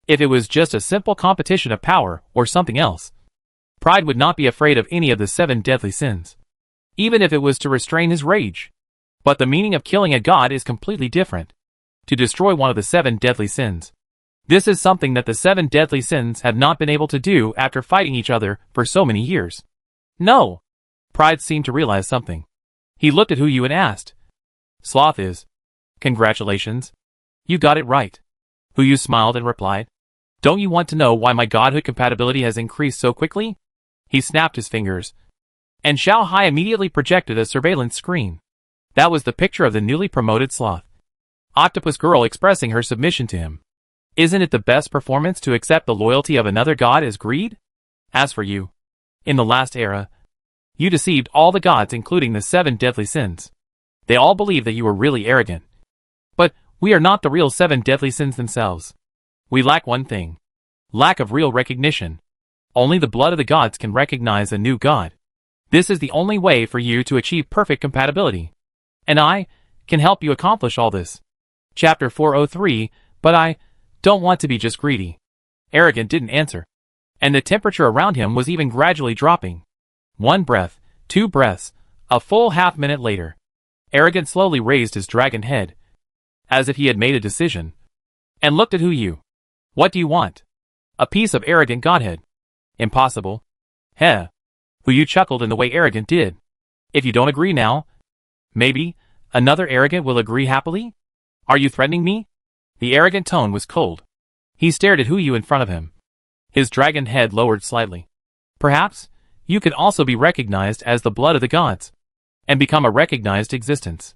If it was just a simple competition of power or something else, Pride would not be afraid of any of the 7 deadly sins, even if it was to restrain his rage. But the meaning of killing a god is completely different. To destroy one of the 7 deadly sins. This is something that the 7 deadly sins have not been able to do after fighting each other for so many years. No! Pride seemed to realize something. He looked at Huyu and asked. Sloth is. Congratulations. You got it right. Huyu smiled and replied. Don't you want to know why my godhood compatibility has increased so quickly? He snapped his fingers, and Xiao Hai immediately projected a surveillance screen. That was the picture of the newly promoted sloth octopus girl expressing her submission to him. Isn't it the best performance to accept the loyalty of another god as greed? As for you, in the last era, you deceived all the gods, including the 7 deadly sins. They all believed that you were really arrogant. But we are not the real 7 deadly sins themselves. We lack one thing. Lack of real recognition. Only the blood of the gods can recognize a new god. This is the only way for you to achieve perfect compatibility. And I can help you accomplish all this. Chapter 403, but I don't want to be just greedy. Arrogant didn't answer, and the temperature around him was even gradually dropping. 1 breath, 2 breaths, a full half-minute later. Arrogant slowly raised his dragon head, as if he had made a decision, and looked at Huyu. What do you want? A piece of arrogant godhead. Impossible. Heh. Huyu chuckled in the way arrogant did. If you don't agree now, maybe another arrogant will agree happily? Are you threatening me? The arrogant tone was cold. He stared at Huyu in front of him. His dragon head lowered slightly. Perhaps you could also be recognized as the blood of the gods, and become a recognized existence.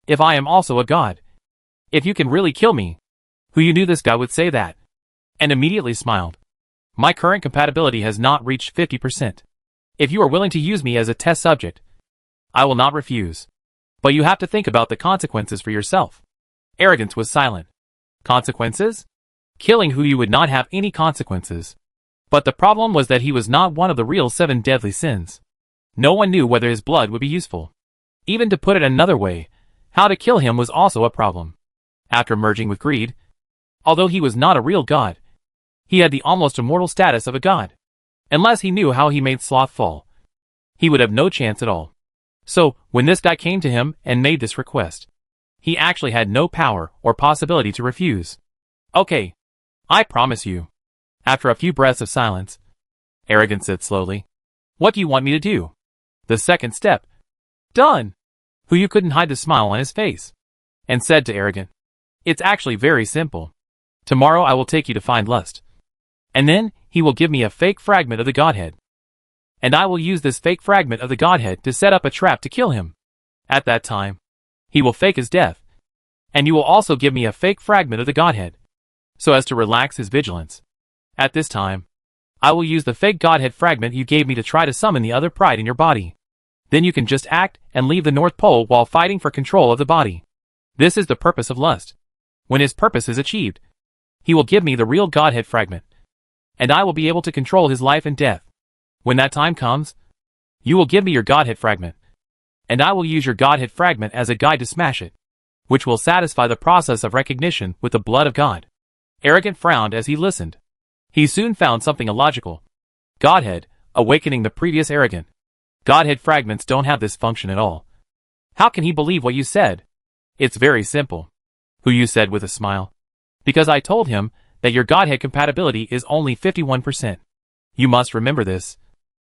If I am also a god, if you can really kill me, who you knew this guy would say that, and immediately smiled. My current compatibility has not reached 50%. If you are willing to use me as a test subject, I will not refuse. But you have to think about the consequences for yourself. Arrogance was silent. Consequences? Killing who you would not have any consequences. But the problem was that he was not one of the real 7 deadly sins. No one knew whether his blood would be useful. Even to put it another way, how to kill him was also a problem. After merging with greed, although he was not a real god, he had the almost immortal status of a god. Unless he knew how he made sloth fall, he would have no chance at all. So, when this guy came to him and made this request, he actually had no power or possibility to refuse. Okay, I promise you. After a few breaths of silence, Arrogant said slowly, "What do you want me to do?" The second step. Done! Who you couldn't hide the smile on his face, and said to Arrogant, "It's actually very simple. Tomorrow I will take you to find Lust. And then, he will give me a fake fragment of the Godhead. And I will use this fake fragment of the Godhead to set up a trap to kill him. At that time, he will fake his death. And you will also give me a fake fragment of the Godhead, so as to relax his vigilance. At this time, I will use the fake Godhead fragment you gave me to try to summon the other pride in your body. Then you can just act and leave the North Pole while fighting for control of the body. This is the purpose of Lust. When his purpose is achieved, he will give me the real Godhead fragment, and I will be able to control his life and death. When that time comes, you will give me your Godhead fragment, and I will use your Godhead fragment as a guide to smash it, which will satisfy the process of recognition with the blood of God." Arrogant frowned as he listened. He soon found something illogical. Godhead, awakening the previous Arrogant. Godhead fragments don't have this function at all. How can he believe what you said? It's very simple. Who you said with a smile. Because I told him that your Godhead compatibility is only 51%. You must remember this.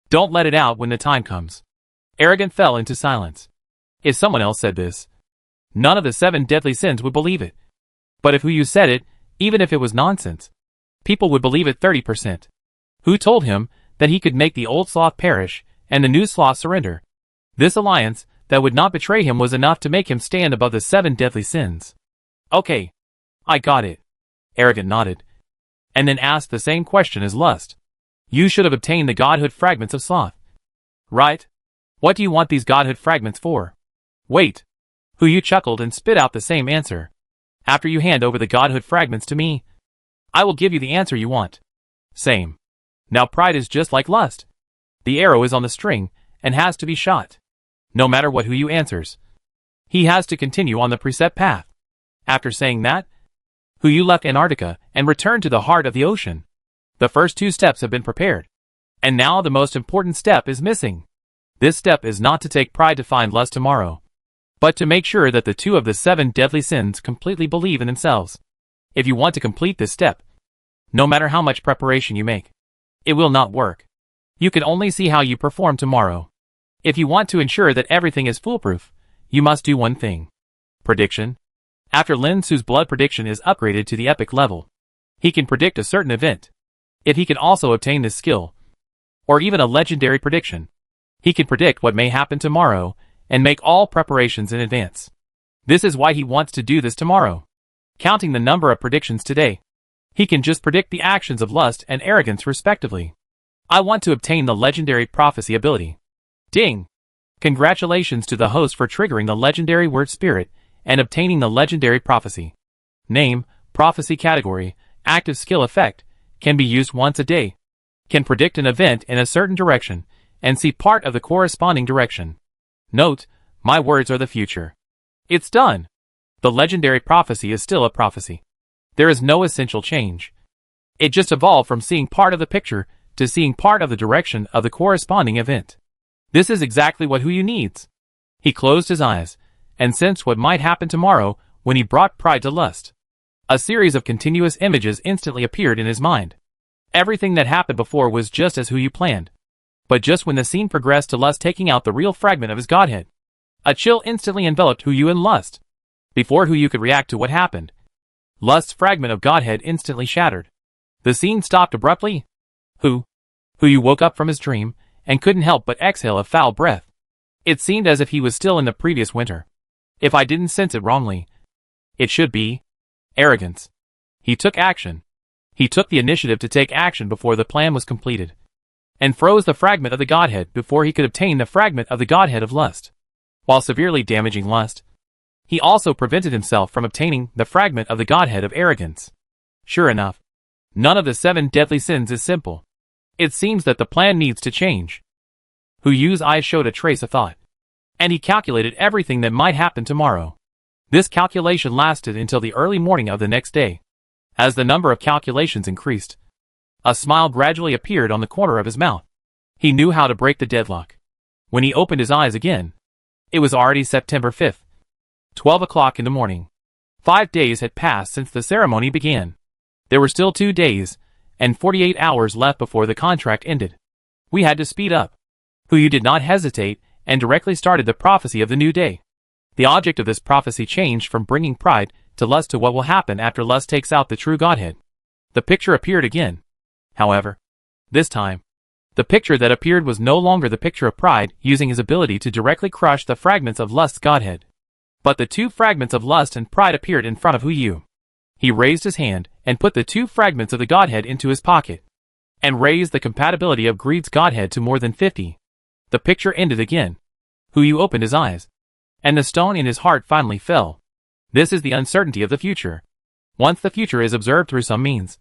Don't let it out when the time comes. Arrogant fell into silence. If someone else said this, none of the 7 deadly sins would believe it. But if who you said it, even if it was nonsense, people would believe it 30%. Who told him that he could make the old sloth perish and the new sloth surrender? This alliance that would not betray him was enough to make him stand above the 7 deadly sins. Okay, I got it. Arrogant nodded, and then asked the same question as Lust. You should have obtained the Godhood fragments of sloth. Right? What do you want these Godhood fragments for? Wait. Who you chuckled and spit out the same answer. After you hand over the Godhood fragments to me, I will give you the answer you want. Same. Now pride is just like Lust. The arrow is on the string and has to be shot. No matter what who you answers, he has to continue on the preset path. After saying that, who you left Antarctica and returned to the heart of the ocean. The first 2 steps have been prepared. And now the most important step is missing. This step is not to take pride to find Lust tomorrow, but to make sure that the 2 of the 7 deadly sins completely believe in themselves. If you want to complete this step, no matter how much preparation you make, it will not work. You can only see how you perform tomorrow. If you want to ensure that everything is foolproof, you must do one thing. Prediction. After Lin Su's blood prediction is upgraded to the epic level, he can predict a certain event. If he can also obtain this skill, or even a legendary prediction, he can predict what may happen tomorrow and make all preparations in advance. This is why he wants to do this tomorrow. Counting the number of predictions today, he can just predict the actions of Lust and Arrogance respectively. I want to obtain the legendary prophecy ability. Ding! Congratulations to the host for triggering the legendary word spirit and obtaining the legendary prophecy. Name, prophecy category, active skill effect, can be used once a day. Can predict an event in a certain direction and see part of the corresponding direction. Note, my words are the future. It's done. The legendary prophecy is still a prophecy. There is no essential change. It just evolved from seeing part of the picture to seeing part of the direction of the corresponding event. This is exactly what Huyu needs. He closed his eyes and sensed what might happen tomorrow when he brought pride to Lust. A series of continuous images instantly appeared in his mind. Everything that happened before was just as Huyu planned. But just when the scene progressed to Lust taking out the real fragment of his godhead, a chill instantly enveloped Huyu and Lust. Before Huyu could react to what happened, Lust's fragment of godhead instantly shattered. The scene stopped abruptly. Huyu woke up from his dream and couldn't help but exhale a foul breath. It seemed as if he was still in the previous winter. If I didn't sense it wrongly, it should be arrogance. He took action. He took the initiative to take action before the plan was completed, and froze the fragment of the Godhead before he could obtain the fragment of the Godhead of lust. While severely damaging lust, he also prevented himself from obtaining the fragment of the Godhead of arrogance. Sure enough, none of the 7 deadly sins is simple. It seems that the plan needs to change. Hu Yu's eyes showed a trace of thought, and he calculated everything that might happen tomorrow. This calculation lasted until the early morning of the next day. As the number of calculations increased, a smile gradually appeared on the corner of his mouth. He knew how to break the deadlock. When he opened his eyes again, it was already September 5th, 12 o'clock in the morning. 5 days had passed since the ceremony began. There were still 2 days and 48 hours left before the contract ended. We had to speed up. Hu Yu did not hesitate and directly started the prophecy of the new day. The object of this prophecy changed from bringing pride to lust to what will happen after lust takes out the true Godhead. The picture appeared again. However, this time, the picture that appeared was no longer the picture of pride using his ability to directly crush the fragments of lust's Godhead. But the 2 fragments of lust and pride appeared in front of Hu Yu. He raised his hand and put the 2 fragments of the Godhead into his pocket, and raised the compatibility of greed's Godhead to more than 50. The picture ended again. Hu Yu opened his eyes, and the stone in his heart finally fell. This is the uncertainty of the future. Once the future is observed through some means,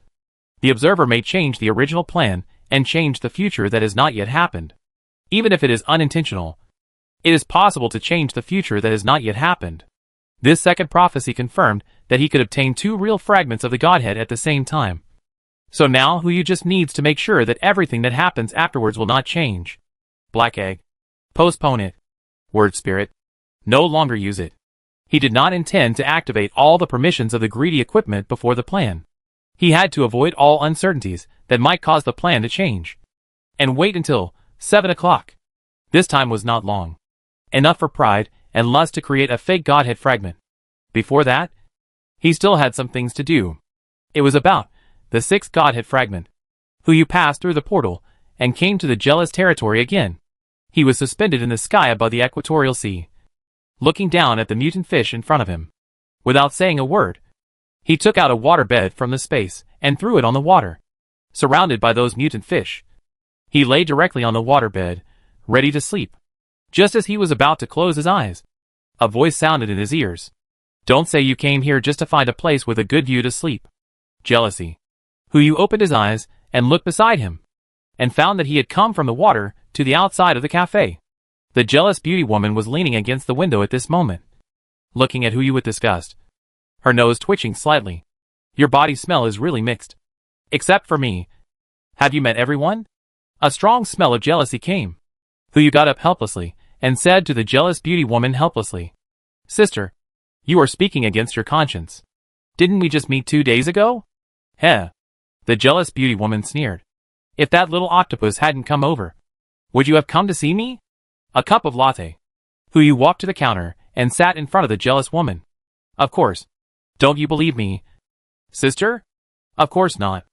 the observer may change the original plan and change the future that has not yet happened. Even if it is unintentional, it is possible to change the future that has not yet happened. This second prophecy confirmed that he could obtain 2 real fragments of the Godhead at the same time. So now Hu Yu just needs to make sure that everything that happens afterwards will not change. Black egg. Postpone it. Word spirit. No longer use it. He did not intend to activate all the permissions of the greedy equipment before the plan. He had to avoid all uncertainties that might cause the plan to change, and wait until 7 o'clock. This time was not long. Enough for pride and lust to create a fake Godhead fragment. Before that, he still had some things to do. It was about the 6th Godhead fragment. Hu Yu passed through the portal and came to the jealous territory again. He was suspended in the sky above the equatorial sea, looking down at the mutant fish in front of him. Without saying a word, he took out a water bed from the space and threw it on the water. Surrounded by those mutant fish, he lay directly on the water bed, ready to sleep. Just as he was about to close his eyes, a voice sounded in his ears. Don't say you came here just to find a place with a good view to sleep. Jealousy. Hu Yu opened his eyes and looked beside him, and found that he had come from the water to the outside of the cafe. The jealous beauty woman was leaning against the window at this moment, looking at Hu Yu with disgust, her nose twitching slightly. Your body smell is really mixed. Except for me. Have you met everyone? A strong smell of jealousy came. Hu Yu got up helplessly and said to the jealous beauty woman helplessly, Sister, you are speaking against your conscience. Didn't we just meet 2 days ago? Heh. The jealous beauty woman sneered. If that little octopus hadn't come over, would you have come to see me? A cup of latte. Hu Yu walked to the counter and sat in front of the jealous woman. Of course. Don't you believe me, sister? Of course not.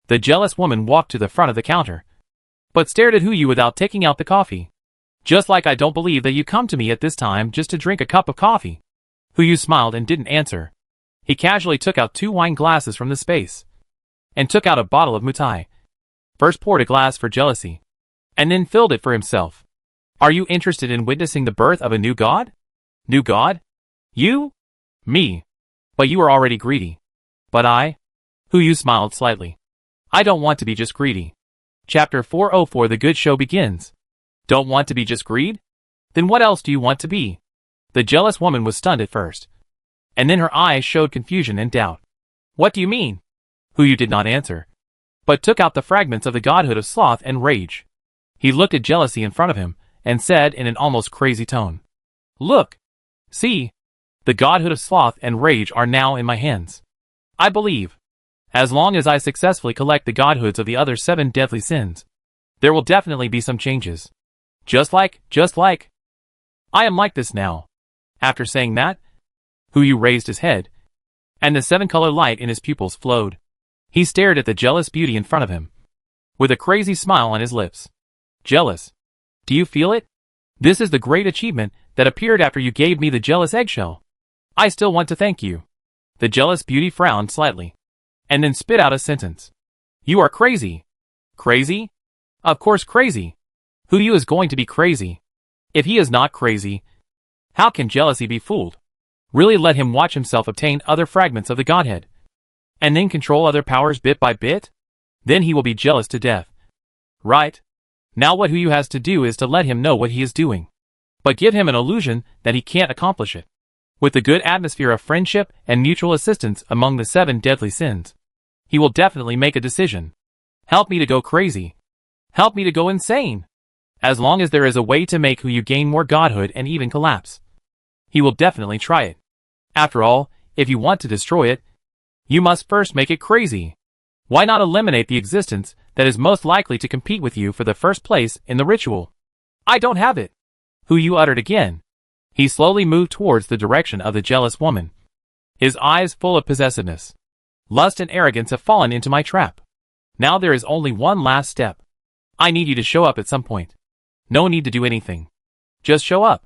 The jealous woman walked to the front of the counter, but stared at Hu Yu without taking out the coffee. Just like I don't believe that you come to me at this time just to drink a cup of coffee. Hu Yu smiled and didn't answer. He casually took out 2 wine glasses from the space, and took out a bottle of mutai. First poured a glass for jealousy, and then filled it for himself. Are you interested in witnessing the birth of a new god? New god? You? Me. But you are already greedy. But I? Hu Yu smiled slightly. I don't want to be just greedy. Chapter 404 The Good Show begins. Don't want to be just greed? Then what else do you want to be? The jealous woman was stunned at first, and then her eyes showed confusion and doubt. What do you mean? Hu Yu did not answer, but took out the fragments of the godhood of sloth and rage. He looked at jealousy in front of him, and said in an almost crazy tone, Look! See! The godhood of sloth and rage are now in my hands. I believe, as long as I successfully collect the godhoods of the other 7 deadly sins, there will definitely be some changes. Just like, I am like this now. After saying that, Hu Yu raised his head, and the 7-color light in his pupils flowed. He stared at the jealous beauty in front of him, with a crazy smile on his lips. Jealous. Do you feel it? This is the great achievement that appeared after you gave me the jealous eggshell. I still want to thank you. The jealous beauty frowned slightly, and then spit out a sentence. You are crazy. Crazy? Of course crazy. Who you is going to be crazy? If he is not crazy, how can jealousy be fooled? Really let him watch himself obtain other fragments of the Godhead, and then control other powers bit by bit? Then he will be jealous to death. Right? Now what Huyu has to do is to let him know what he is doing, but give him an illusion that he can't accomplish it. With the good atmosphere of friendship and mutual assistance among the 7 deadly sins, he will definitely make a decision. Help me to go crazy. Help me to go insane. As long as there is a way to make Huyu gain more godhood and even collapse, he will definitely try it. After all, if you want to destroy it, you must first make it crazy. Why not eliminate the existence that is most likely to compete with you for the first place in the ritual? I don't have it. Huyu uttered again. He slowly moved towards the direction of the jealous woman, his eyes full of possessiveness. Lust and arrogance have fallen into my trap. Now there is only one last step. I need you to show up at some point. No need to do anything. Just show up.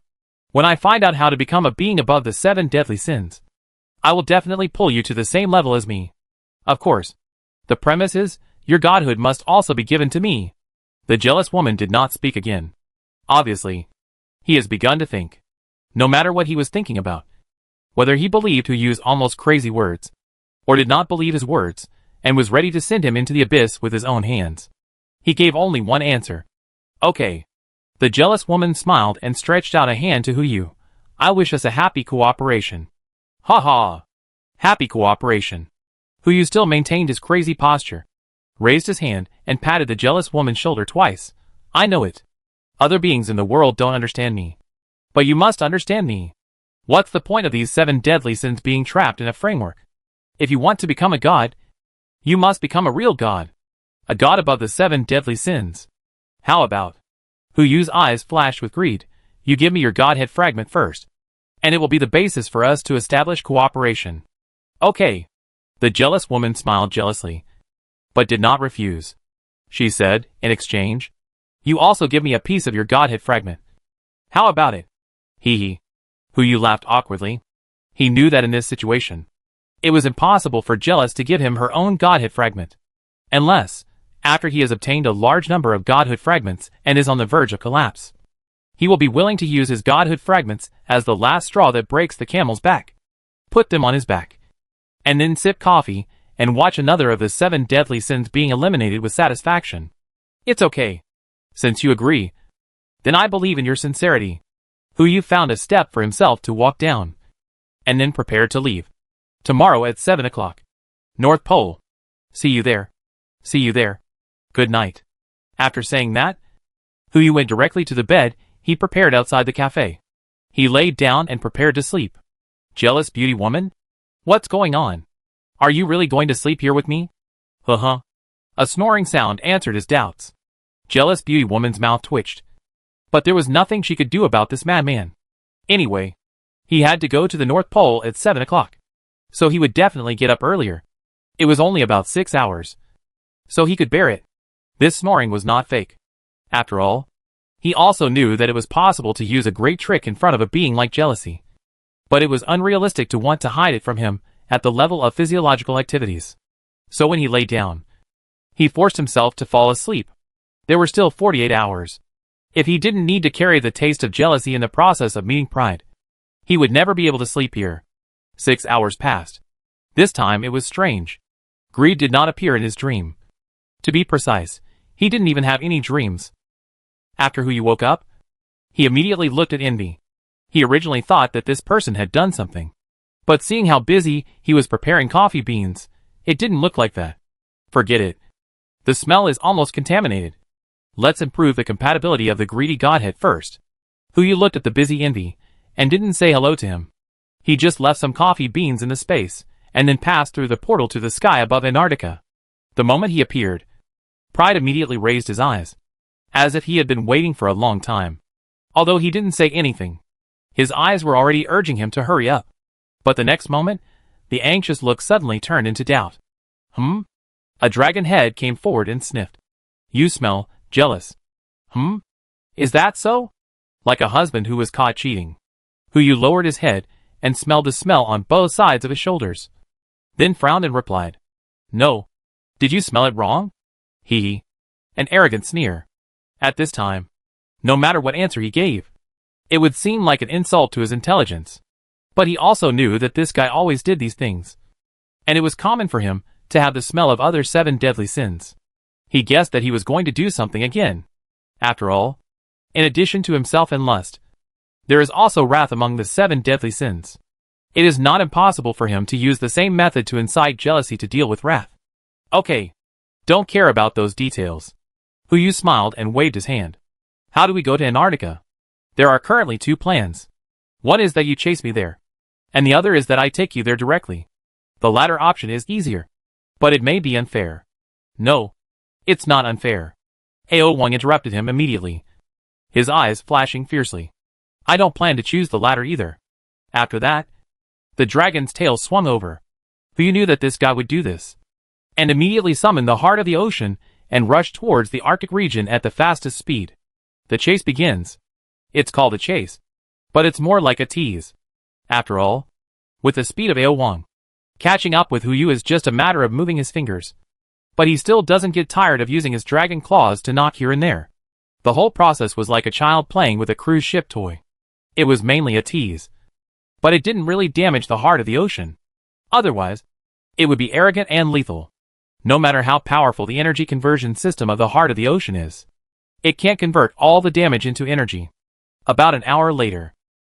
When I find out how to become a being above the 7 deadly sins, I will definitely pull you to the same level as me. Of course, the premise is, your godhood must also be given to me. The jealous woman did not speak again. Obviously, he has begun to think. No matter what he was thinking about, whether he believed Huyu's almost crazy words, or did not believe his words, and was ready to send him into the abyss with his own hands, he gave only one answer. Okay. The jealous woman smiled and stretched out a hand to Huyu. I wish us a happy cooperation. Ha ha. Happy cooperation. Huyu still maintained his crazy posture, raised his hand, and patted the jealous woman's shoulder twice. I know it. Other beings in the world don't understand me. But you must understand me. What's the point of these 7 deadly sins being trapped in a framework? If you want to become a god, you must become a real god. A god above the 7 deadly sins. How about? Huyu's eyes flashed with greed. You give me your godhead fragment first, and it will be the basis for us to establish cooperation. Okay. The jealous woman smiled jealously, but did not refuse. She said, in exchange, you also give me a piece of your godhead fragment. How about it? Hee hee. Huyu laughed awkwardly. He knew that in this situation, it was impossible for Jealous to give him her own godhead fragment, unless, after he has obtained a large number of godhood fragments and is on the verge of collapse, he will be willing to use his godhood fragments as the last straw that breaks the camel's back. Put them on his back, and then sip coffee and watch another of the 7 deadly sins being eliminated with satisfaction. It's okay. Since you agree, then I believe in your sincerity. Huyu found a step for himself to walk down, and then prepared to leave. Tomorrow at 7 o'clock. North Pole. See you there. See you there. Good night. After saying that, Huyu went directly to the bed he prepared outside the cafe. He laid down and prepared to sleep. Jealous beauty woman? What's going on? Are you really going to sleep here with me? Uh-huh. A snoring sound answered his doubts. Jealous beauty woman's mouth twitched. But there was nothing she could do about this madman. Anyway, he had to go to the North Pole at 7 o'clock. So he would definitely get up earlier. It was only about 6 hours. So he could bear it. This snoring was not fake. After all, he also knew that it was possible to use a great trick in front of a being like jealousy. But it was unrealistic to want to hide it from him at the level of physiological activities. So when he lay down, he forced himself to fall asleep. There were still 48 hours. If he didn't need to carry the taste of jealousy in the process of meeting pride, he would never be able to sleep here. 6 hours passed. This time it was strange. Greed did not appear in his dream. To be precise, he didn't even have any dreams. After Huyu woke up, he immediately looked at Envy. He originally thought that this person had done something, but seeing how busy he was preparing coffee beans, it didn't look like that. Forget it. The smell is almost contaminated. Let's improve the compatibility of the greedy godhead first. Huyu looked at the busy Envy, and didn't say hello to him. He just left some coffee beans in the space, and then passed through the portal to the sky above Antarctica. The moment he appeared, Pride immediately raised his eyes, as if he had been waiting for a long time. Although he didn't say anything, his eyes were already urging him to hurry up. But the next moment, the anxious look suddenly turned into doubt. A dragon head came forward and sniffed. You smell jealous. Is that so? Like a husband who was caught cheating. Huyu lowered his head and smelled the smell on both sides of his shoulders. Then frowned and replied, No. Did you smell it wrong? Hee hee. An arrogant sneer. At this time, no matter what answer he gave, it would seem like an insult to his intelligence. But he also knew that this guy always did these things. And it was common for him to have the smell of other 7 deadly sins. He guessed that he was going to do something again. After all, in addition to himself and lust, there is also wrath among the 7 deadly sins. It is not impossible for him to use the same method to incite jealousy to deal with wrath. Okay. Don't care about those details. Huyu smiled and waved his hand. How do we go to Antarctica? There are currently 2 plans. One is that you chase me there, and the other is that I take you there directly. The latter option is easier, but it may be unfair. No, it's not unfair. AO1 interrupted him immediately, his eyes flashing fiercely. I don't plan to choose the latter either. After that, the dragon's tail swung over. Huyu knew that this guy would do this, and immediately summoned the heart of the ocean and rushed towards the Arctic region at the fastest speed. The chase begins. It's called a chase, but it's more like a tease. After all, with the speed of AO1, catching up with Huyu is just a matter of moving his fingers. But he still doesn't get tired of using his dragon claws to knock here and there. The whole process was like a child playing with a cruise ship toy. It was mainly a tease, but it didn't really damage the heart of the ocean. Otherwise, it would be arrogant and lethal. No matter how powerful the energy conversion system of the heart of the ocean is, it can't convert all the damage into energy. About an hour later,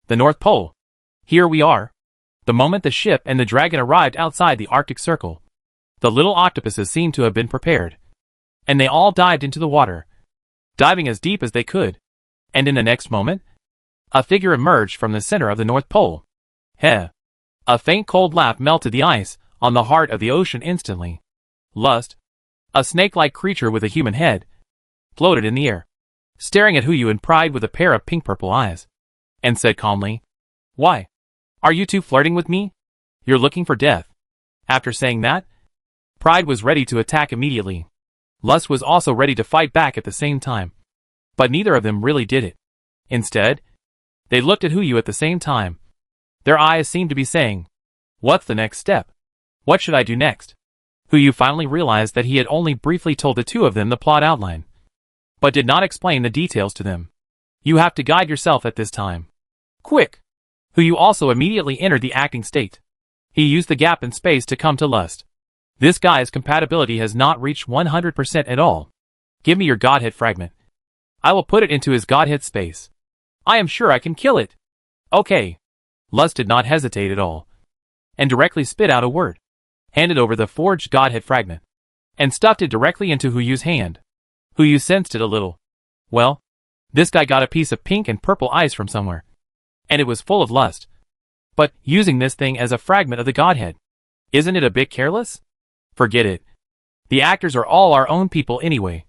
the North Pole. Here we are. The moment the ship and the dragon arrived outside the Arctic Circle, the little octopuses seemed to have been prepared, and they all dived into the water, diving as deep as they could. And in the next moment, a figure emerged from the center of the North Pole. Heh! A faint cold laugh melted the ice on the heart of the ocean instantly. Lust, a snake-like creature with a human head, floated in the air, staring at Huyu in pride with a pair of pink-purple eyes, and said calmly, Why? Are you two flirting with me? You're looking for death. After saying that, Pride was ready to attack immediately. Lust was also ready to fight back at the same time. But neither of them really did it. Instead, they looked at Huyu at the same time. Their eyes seemed to be saying, What's the next step? What should I do next? Huyu finally realized that he had only briefly told the two of them the plot outline, but did not explain the details to them. You have to guide yourself at this time. Quick! Huyu also immediately entered the acting state. He used the gap in space to come to Lust. This guy's compatibility has not reached 100% at all. Give me your godhead fragment. I will put it into his godhead space. I am sure I can kill it. Okay. Lust did not hesitate at all, and directly spit out a word, handed over the forged godhead fragment, and stuffed it directly into Huyu's hand. Huyu sensed it a little. Well, this guy got a piece of pink and purple ice from somewhere, and it was full of lust. But using this thing as a fragment of the godhead, isn't it a bit careless? Forget it. The actors are all our own people anyway,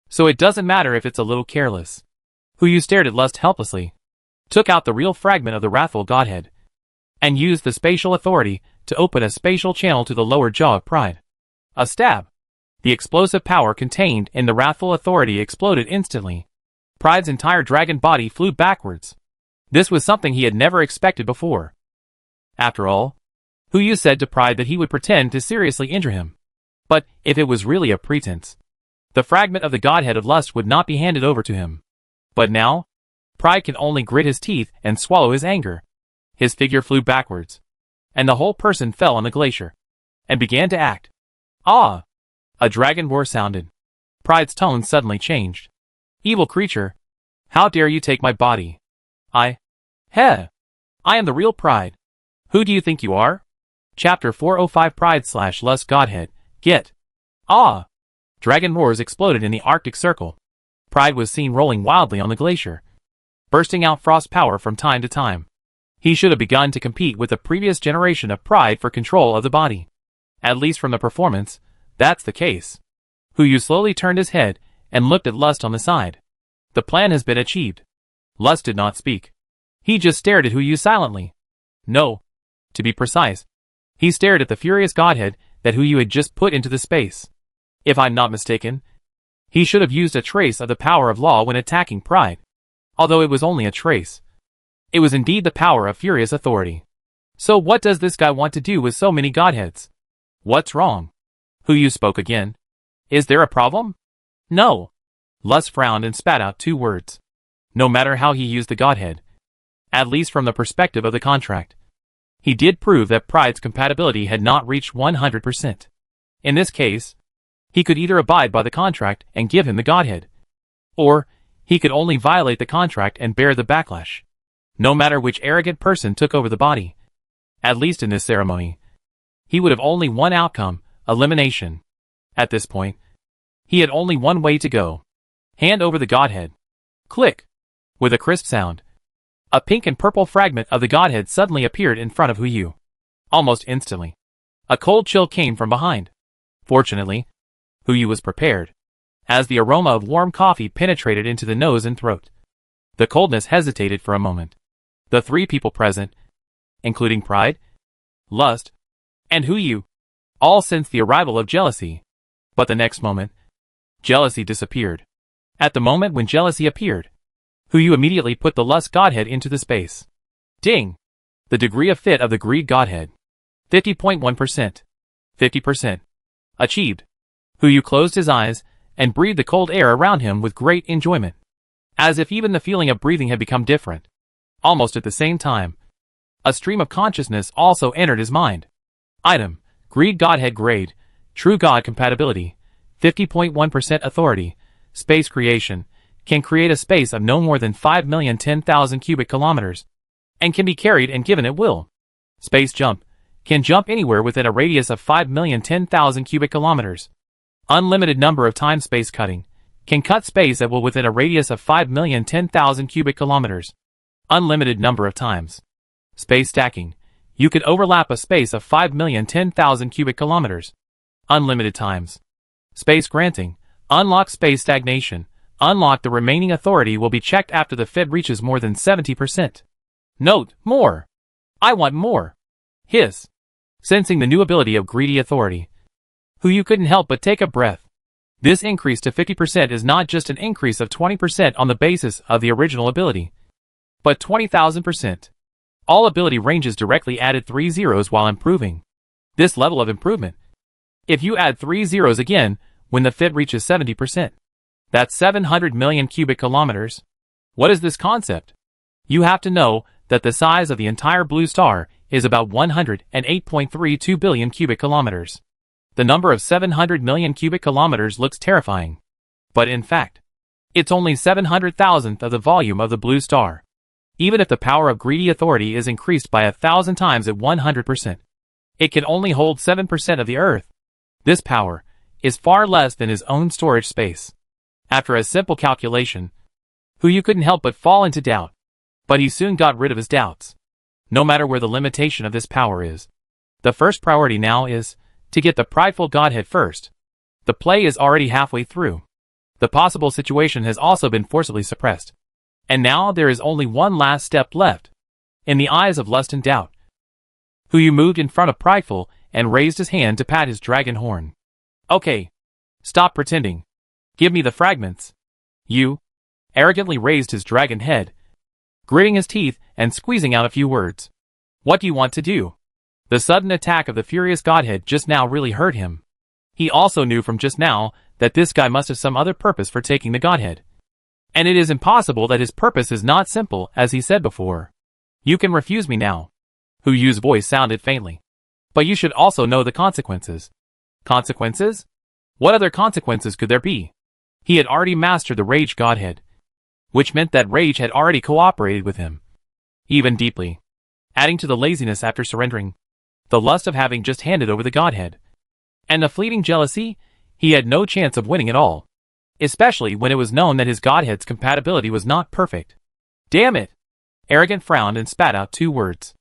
so it doesn't matter if it's a little careless. Huyu stared at Lust helplessly, took out the real fragment of the wrathful godhead, and used the spatial authority to open a spatial channel to the lower jaw of Pride. A stab. The explosive power contained in the wrathful authority exploded instantly. Pride's entire dragon body flew backwards. This was something he had never expected before. After all, Huyu said to Pride that he would pretend to seriously injure him. But if it was really a pretense, the fragment of the godhead of lust would not be handed over to him. But now, Pride can only grit his teeth and swallow his anger. His figure flew backwards, and the whole person fell on the glacier, and began to act. Ah! A dragon roar sounded. Pride's tone suddenly changed. Evil creature! How dare you take my body? I am the real Pride. Who do you think you are? Chapter 405 Pride/Lust Godhead. Get. Ah! Dragon roars exploded in the Arctic Circle. Pride was seen rolling wildly on the glacier, bursting out frost power from time to time. He should have begun to compete with the previous generation of Pride for control of the body. At least from the performance, that's the case. Huyu slowly turned his head and looked at Lust on the side. The plan has been achieved. Lust did not speak. He just stared at Huyu silently. No. To be precise, he stared at the furious godhead that Huyu had just put into the space. If I'm not mistaken, He should have used a trace of the power of law when attacking pride. Although it was only a trace, it was indeed the power of furious authority. So what does this guy want to do with so many godheads? What's wrong? Who you spoke again? Is there a problem? No. Lust frowned and spat out 2 words. No matter how he used the godhead, at least from the perspective of the contract, he did prove that pride's compatibility had not reached 100%. In this case, he could either abide by the contract and give him the godhead, or he could only violate the contract and bear the backlash. No matter which arrogant person took over the body, at least in this ceremony, he would have only one outcome: elimination. At this point, he had only one way to go: hand over the godhead. Click! With a crisp sound, a pink and purple fragment of the godhead suddenly appeared in front of Huyu. Almost instantly, a cold chill came from behind. Fortunately, Huyu was prepared, as the aroma of warm coffee penetrated into the nose and throat. The coldness hesitated for a moment. The 3 people present, including pride, lust, and Huyu, all sensed the arrival of jealousy. But the next moment, jealousy disappeared. At the moment when jealousy appeared, Huyu immediately put the lust godhead into the space. Ding! The degree of fit of the greed godhead. 50.1%. 50%. Achieved. Huyu closed his eyes and breathed the cold air around him with great enjoyment, as if even the feeling of breathing had become different. Almost at the same time, a stream of consciousness also entered his mind. Item: Greed Godhead Grade, True God Compatibility, 50.1% Authority, Space Creation, can create a space of no more than 5,010,000 cubic kilometers, and can be carried and given at will. Space Jump, can jump anywhere within a radius of 5,010,000 cubic kilometers. Unlimited number of times space cutting, can cut space at will within a radius of 5,010,000 cubic kilometers. Unlimited number of times. Space Stacking, you could overlap a space of 5,010,000 cubic kilometers. Unlimited times. Space Granting, unlock space stagnation. Unlock the remaining authority will be checked after the Fed reaches more than 70%. Note: more. I want more. Hiss. Sensing the new ability of greedy authority, Huyu couldn't help but take a breath. This increase to 50% is not just an increase of 20% on the basis of the original ability, but 20,000%. All ability ranges directly added 3 zeros while improving. This level of improvement, if you add 3 zeros again when the Fed reaches 70%, that's 700 million cubic kilometers. What is this concept? You have to know that the size of the entire blue star is about 108.32 billion cubic kilometers. The number of 700 million cubic kilometers looks terrifying, but in fact, it's only 700,000th of the volume of the blue star. Even if the power of greedy authority is increased by 1,000 times at 100%, it can only hold 7% of the Earth. This power is far less than his own storage space. After a simple calculation, Huyu couldn't help but fall into doubt, but he soon got rid of his doubts. No matter where the limitation of this power is, the first priority now is to get the prideful godhead first. The play is already halfway through. The possible situation has also been forcibly suppressed, and now there is only one last step left. In the eyes of lust and doubt, Huyu moved in front of prideful and raised his hand to pat his dragon horn. Okay. Stop pretending. Give me the fragments. You arrogantly raised his dragon head, gritting his teeth and squeezing out a few words. What do you want to do? The sudden attack of the furious godhead just now really hurt him. He also knew from just now that this guy must have some other purpose for taking the godhead. And it is impossible that his purpose is not simple, as he said before. You can refuse me now. Huyu's voice sounded faintly. But you should also know the consequences. Consequences? What other consequences could there be? He had already mastered the rage godhead, which meant that rage had already cooperated with him, even deeply, adding to the laziness after surrendering, the lust of having just handed over the godhead, and the fleeting jealousy. He had no chance of winning at all, especially when it was known that his godhead's compatibility was not perfect. Damn it! Arrogant frowned and spat out 2 words.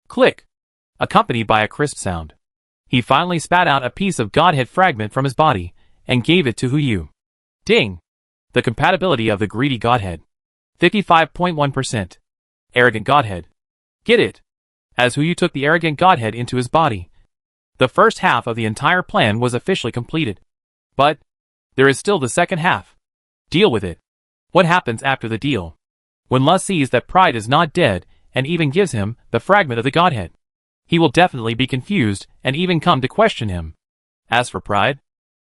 Click! Accompanied by a crisp sound. He finally spat out a piece of godhead fragment from his body and gave it to Huyu. Ding! The compatibility of the greedy godhead. 55.1%. Arrogant godhead. Get it? As Huyu took the arrogant godhead into his body, the first half of the entire plan was officially completed. But There is still the second half. Deal with it. What happens after the deal? When Lust sees that Pride is not dead, and even gives him the fragment of the Godhead, he will definitely be confused and even come to question him. As for Pride,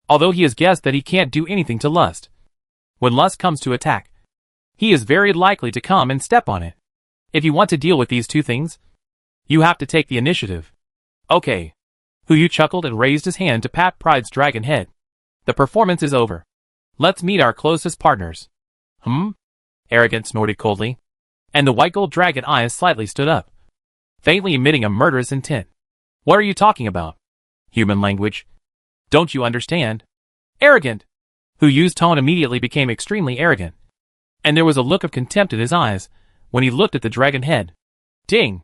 although he has guessed that he can't do anything to Lust, when Lust comes to attack, he is very likely to come and step on it. If you want to deal with these two things, you have to take the initiative. Okay. Huyu chuckled and raised his hand to pat Pride's dragon head. The performance is over. Let's meet our closest partners. Arrogant snorted coldly, and the white gold dragon eyes slightly stood up, faintly emitting a murderous intent. What are you talking about? Human language. Don't you understand? Arrogant! Huyu's tone immediately became extremely arrogant, and there was a look of contempt in his eyes when he looked at the dragon head. Ding!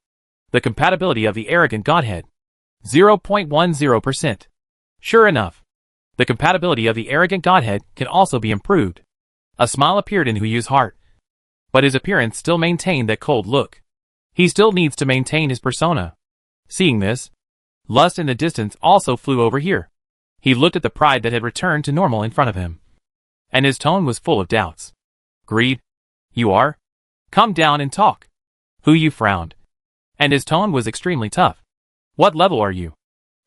The compatibility of the arrogant godhead. 0.10%. Sure enough, the compatibility of the arrogant godhead can also be improved. A smile appeared in Huyu's heart, but his appearance still maintained that cold look. He still needs to maintain his persona. Seeing this, Lust in the distance also flew over here. He looked at the Pride that had returned to normal in front of him, and his tone was full of doubts. Greed? You are? Come down and talk. Huyu frowned, and his tone was extremely tough. What level are you?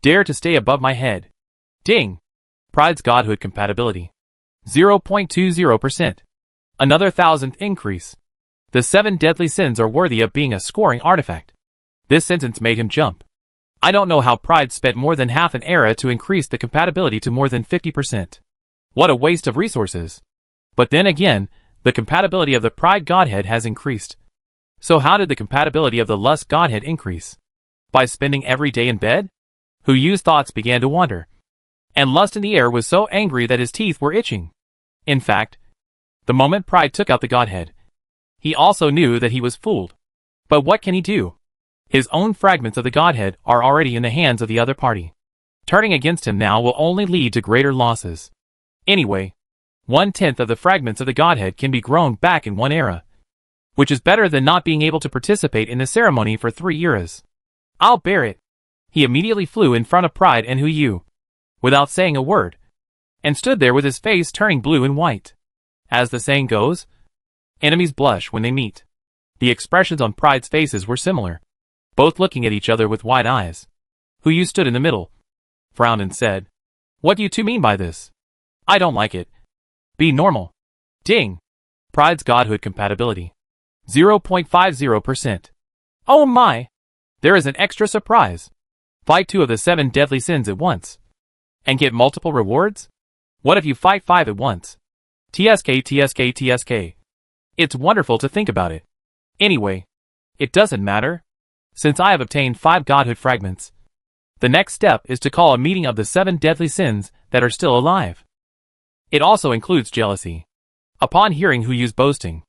Dare to stay above my head. Ding! Pride's godhood compatibility. 0.20%. Another 1,000th increase. The 7 deadly sins are worthy of being a scoring artifact. This sentence made him jump. I don't know how Pride spent more than half an era to increase the compatibility to more than 50%. What a waste of resources. But then again, the compatibility of the Pride godhead has increased. So how did the compatibility of the Lust godhead increase? By spending every day in bed? Huyu's thoughts began to wander, and Lust in the air was so angry that his teeth were itching. In fact, the moment Pride took out the godhead, he also knew that he was fooled. But what can he do? His own fragments of the godhead are already in the hands of the other party. Turning against him now will only lead to greater losses. Anyway, 1/10 of the fragments of the godhead can be grown back in one era, which is better than not being able to participate in the ceremony for 3 eras. I'll bear it. He immediately flew in front of Pride and Huyu, without saying a word, and stood there with his face turning blue and white. As the saying goes, enemies blush when they meet. The expressions on Pride's faces were similar, both looking at each other with wide eyes. Huyu stood in the middle, frowned and said, What do you two mean by this? I don't like it. Be normal. Ding! Pride's godhood compatibility. 0.50%. Oh my! There is an extra surprise. Fight 2 of the 7 deadly sins at once, and get multiple rewards? What if you fight 5 at once? TSK. It's wonderful to think about it. Anyway, it doesn't matter. Since I have obtained 5 godhood fragments, the next step is to call a meeting of the 7 deadly sins that are still alive. It also includes jealousy. Upon hearing Huyu's boasting,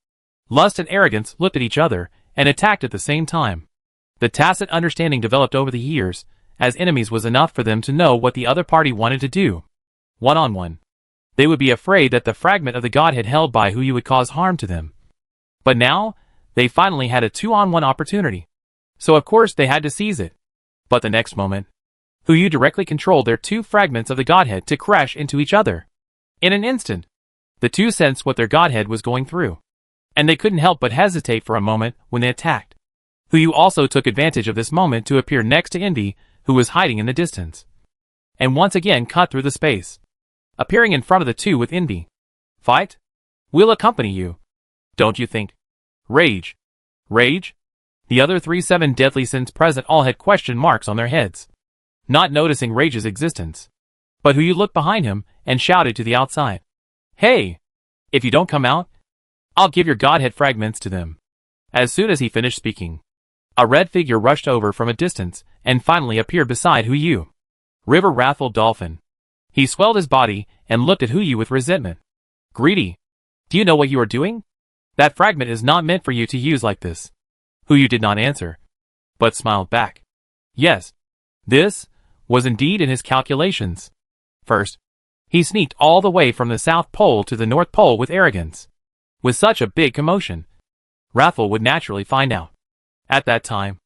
Lust and arrogance looked at each other and attacked at the same time. The tacit understanding developed over the years as enemies was enough for them to know what the other party wanted to do. One-on-one. They would be afraid that the fragment of the godhead held by Huyu would cause harm to them. But now, they finally had a 2-on-1 opportunity. So of course they had to seize it. But the next moment, Huyu directly controlled their 2 fragments of the godhead to crash into each other. In an instant, the two sensed what their godhead was going through, and they couldn't help but hesitate for a moment when they attacked. Huyu also took advantage of this moment to appear next to Indy, who was hiding in the distance, and once again cut through the space, appearing in front of the two with Indy. Fight? We'll accompany you. Don't you think? Rage. Rage? The other 7 deadly sins present all had question marks on their heads, not noticing Rage's existence. But Huyu looked behind him and shouted to the outside. Hey! If you don't come out, I'll give your godhead fragments to them. As soon as he finished speaking, a red figure rushed over from a distance and finally appeared beside Huyu. River Wrathful Dolphin. He swelled his body and looked at Huyu with resentment. Greedy. Do you know what you are doing? That fragment is not meant for you to use like this. Huyu did not answer, but smiled back. Yes, this was indeed in his calculations. First, he sneaked all the way from the South Pole to the North Pole with arrogance. With such a big commotion, Wrathful would naturally find out. At that time,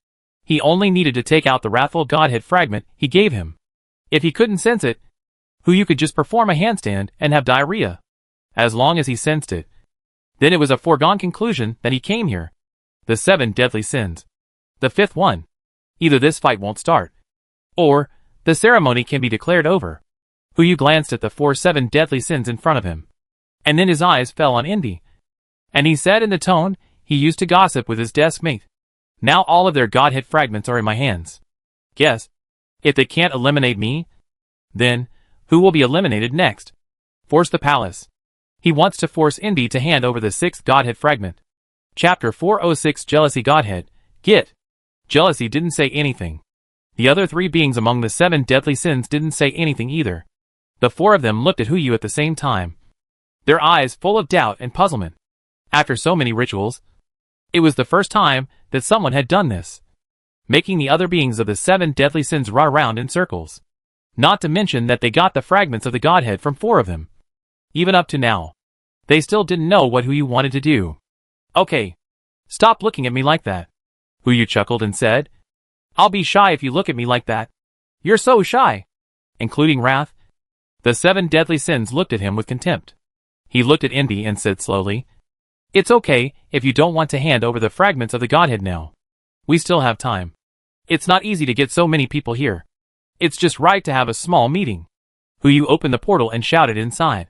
he only needed to take out the Wrathful Godhead fragment he gave him. If he couldn't sense it, Hu could just perform a handstand and have diarrhea, as long as he sensed it. Then it was a foregone conclusion that he came here. The 7 deadly sins. The 5th one. Either this fight won't start, or the ceremony can be declared over. Hu glanced at the 7 deadly sins in front of him, and then his eyes fell on Indy, and he said in the tone he used to gossip with his desk mate, "Now all of their godhead fragments are in my hands. Guess, if they can't eliminate me, then who will be eliminated next? Force the palace." He wants to force Indy to hand over the 6th godhead fragment. Chapter 406 Jealousy Godhead. Get. Jealousy didn't say anything. The other 3 beings among the 7 deadly sins didn't say anything either. The 4 of them looked at Hu at the same time, their eyes full of doubt and puzzlement. After so many rituals, it was the first time that someone had done this, making the other beings of the 7 deadly sins run around in circles. Not to mention that they got the fragments of the Godhead from 4 of them. Even up to now, they still didn't know what Hu wanted to do. "Okay, stop looking at me like that," Hu chuckled and said. "I'll be shy if you look at me like that. You're so shy." Including wrath. The 7 deadly sins looked at him with contempt. He looked at Indy and said slowly, "It's okay if you don't want to hand over the fragments of the Godhead now. We still have time. It's not easy to get so many people here. It's just right to have a small meeting." Hu opened the portal and shouted inside,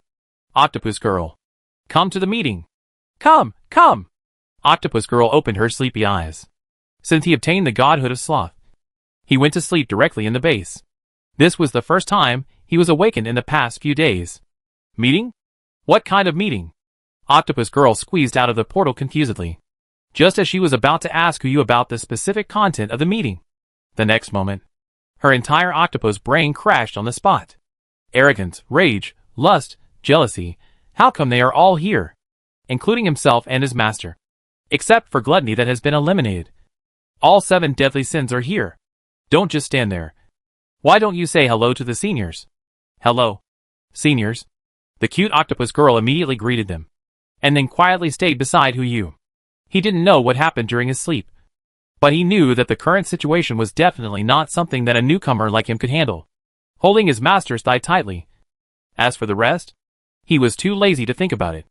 "Octopus Girl, come to the meeting. Come, come." Octopus Girl opened her sleepy eyes. Since he obtained the godhood of sloth, he went to sleep directly in the base. This was the first time he was awakened in the past few days. "Meeting? What kind of meeting?" Octopus Girl squeezed out of the portal confusedly, just as she was about to ask Hu about the specific content of the meeting. The next moment, her entire octopus brain crashed on the spot. Arrogance, rage, lust, jealousy, how come they are all here? Including himself and his master. Except for gluttony that has been eliminated. All 7 deadly sins are here. Don't just stand there. Why don't you say hello to the seniors? "Hello, seniors." The cute octopus girl immediately greeted them, and then quietly stayed beside Hu. He didn't know what happened during his sleep, but he knew that the current situation was definitely not something that a newcomer like him could handle, holding his master's thigh tightly. As for the rest, he was too lazy to think about it.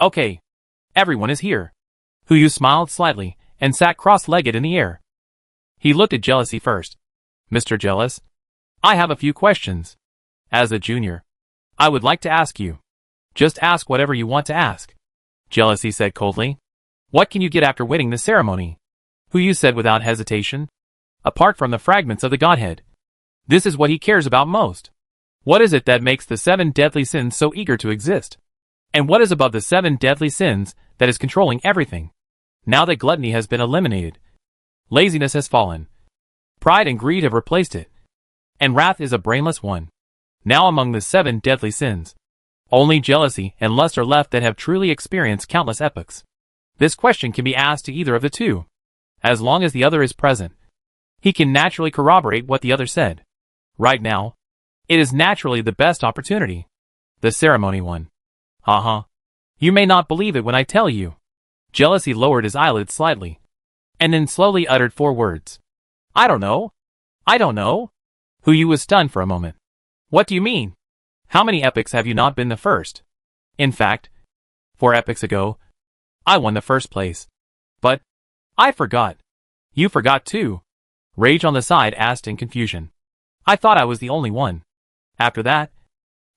"Okay, everyone is here." Hu smiled slightly and sat cross-legged in the air. He looked at Jealousy first. "Mr. Jealous, I have a few questions. As a junior, I would like to ask you. Just ask whatever you want to ask." Jealousy said coldly. "What can you get after winning the ceremony?" Hu said without hesitation. "Apart from the fragments of the Godhead. This is what he cares about most. What is it that makes the 7 deadly sins so eager to exist? And what is above the 7 deadly sins that is controlling everything? Now that gluttony has been eliminated, laziness has fallen, pride and greed have replaced it, and wrath is a brainless one. Now among the 7 deadly sins, only jealousy and lust are left that have truly experienced countless epochs. This question can be asked to either of the two. As long as the other is present, he can naturally corroborate what the other said. Right now, it is naturally the best opportunity. The ceremony one. You may not believe it when I tell you." Jealousy lowered his eyelids slightly, and then slowly uttered 4 words. "I don't know. I don't know." Hu was stunned for a moment. "What do you mean? How many epochs have you not been the first?" "In fact, 4 epochs ago, I won the first place. But I forgot." "You forgot too?" Rage on the side asked in confusion. "I thought I was the only one." After that,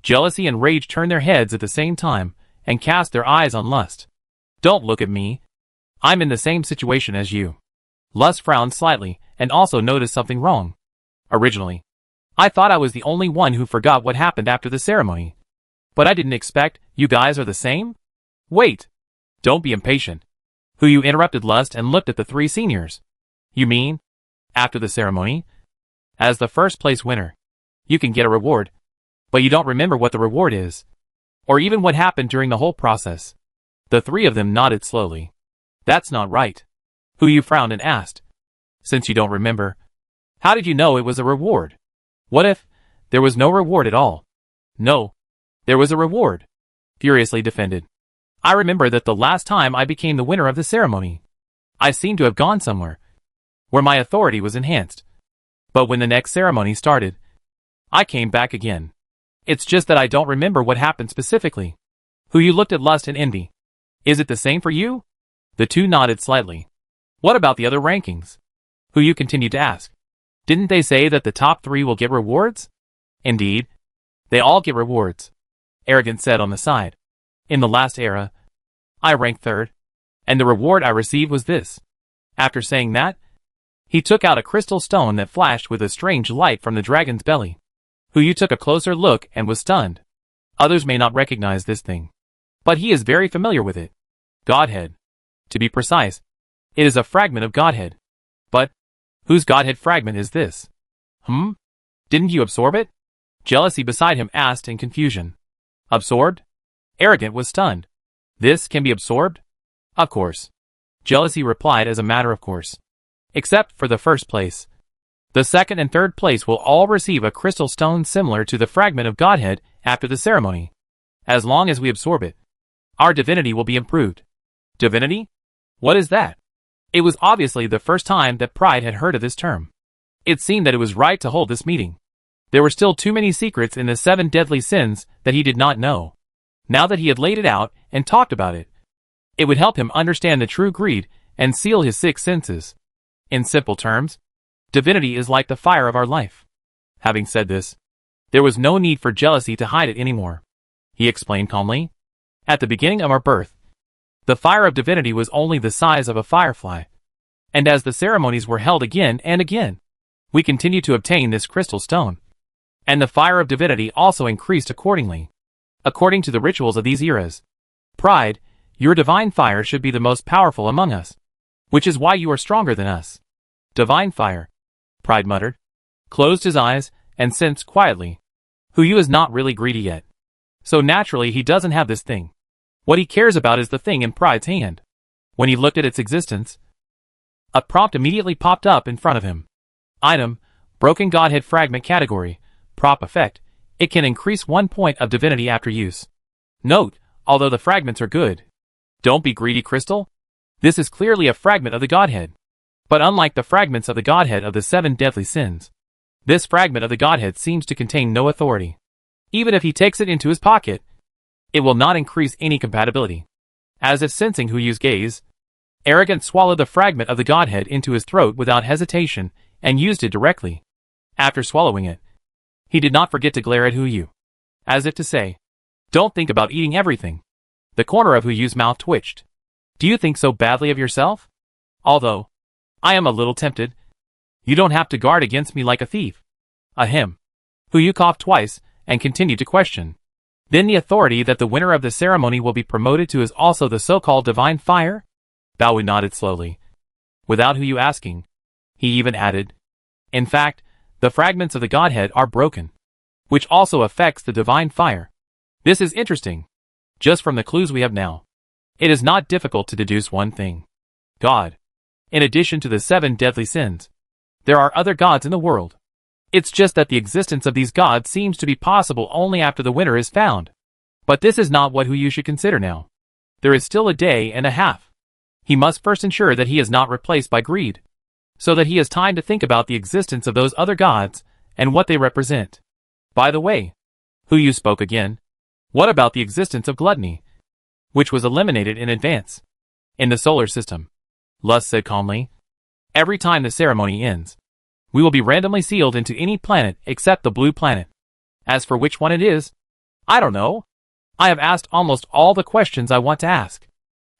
Jealousy and Rage turned their heads at the same time and cast their eyes on Lust. "Don't look at me. I'm in the same situation as you." Lust frowned slightly and also noticed something wrong. "Originally, I thought I was the only one who forgot what happened after the ceremony. But I didn't expect you guys are the same?" "Wait. Don't be impatient." Hu interrupted Lust and looked at the 3 seniors. "You mean, after the ceremony? As the first place winner, you can get a reward, but you don't remember what the reward is, or even what happened during the whole process." The 3 of them nodded slowly. "That's not right." Hu frowned and asked, "Since you don't remember, how did you know it was a reward? What if there was no reward at all?" "No, there was a reward," furiously defended. "I remember that the last time I became the winner of the ceremony, I seemed to have gone somewhere where my authority was enhanced. But when the next ceremony started, I came back again. It's just that I don't remember what happened specifically. Who you looked at lust and envy. Is it the same for you? The two nodded slightly. What about the other rankings? Who you continued to ask. Didn't they say that the top 3 will get rewards? Indeed. They all get rewards. Arrogant said on the side. In the last era, I ranked 3rd. And the reward I received was this. After saying that, he took out a crystal stone that flashed with a strange light from the dragon's belly. Who you took a closer look and was stunned. Others may not recognize this thing. But he is very familiar with it. Godhead. To be precise, it is a fragment of Godhead. But, whose Godhead fragment is this? Didn't you absorb it? Jealousy beside him asked in confusion. Absorbed? Arrogant was stunned. This can be absorbed? Of course. Jealousy replied as a matter of course. Except for the first place. The second and third place will all receive a crystal stone similar to the fragment of Godhead after the ceremony. As long as we absorb it, our divinity will be improved. Divinity? What is that? It was obviously the first time that Pride had heard of this term. It seemed that it was right to hold this meeting. There were still too many secrets in the 7 deadly sins that he did not know. Now that he had laid it out and talked about it, it would help him understand the true greed and seal his 6 senses. In simple terms, divinity is like the fire of our life. Having said this, there was no need for jealousy to hide it anymore. He explained calmly. At the beginning of our birth, the fire of divinity was only the size of a firefly. And as the ceremonies were held again and again, we continued to obtain this crystal stone. And the fire of divinity also increased accordingly. According to the rituals of these eras, Pride, your divine fire should be the most powerful among us. Which is why you are stronger than us. Divine fire, Pride muttered, closed his eyes, and sensed quietly. Who you is not really greedy yet. So naturally he doesn't have this thing. What he cares about is the thing in Pride's hand. When he looked at its existence, a prompt immediately popped up in front of him. Item, Broken Godhead Fragment Category, Prop Effect, it can increase 1 point of divinity after use. Note, although the fragments are good. Don't be greedy, Crystal. This is clearly a fragment of the Godhead. But unlike the fragments of the Godhead of the 7 deadly sins, this fragment of the Godhead seems to contain no authority. Even if he takes it into his pocket, it will not increase any compatibility. As if sensing Hu Yu's gaze, Arrogant swallowed the fragment of the Godhead into his throat without hesitation and used it directly. After swallowing it, he did not forget to glare at Hu Yu, as if to say, don't think about eating everything. The corner of Hu Yu's mouth twitched. Do you think so badly of yourself? Although, I am a little tempted. You don't have to guard against me like a thief. Ahem. Hu Yu coughed twice and continued to question. Then the authority that the winner of the ceremony will be promoted to is also the so-called divine fire? Bao nodded slowly. Without Hu Yu asking, he even added, in fact, the fragments of the Godhead are broken, which also affects the divine fire. This is interesting. Just from the clues we have now, it is not difficult to deduce one thing. God. In addition to the 7 deadly sins, there are other gods in the world. It's just that the existence of these gods seems to be possible only after the winner is found. But this is not what Hu Yu should consider now. There is still a day and a half. He must first ensure that he is not replaced by greed, so that he has time to think about the existence of those other gods and what they represent. By the way, Hu Yu spoke again. What about the existence of gluttony, which was eliminated in advance? In the solar system, Lust said calmly. Every time the ceremony ends, we will be randomly sealed into any planet except the blue planet. As for which one it is, I don't know. I have asked almost all the questions I want to ask.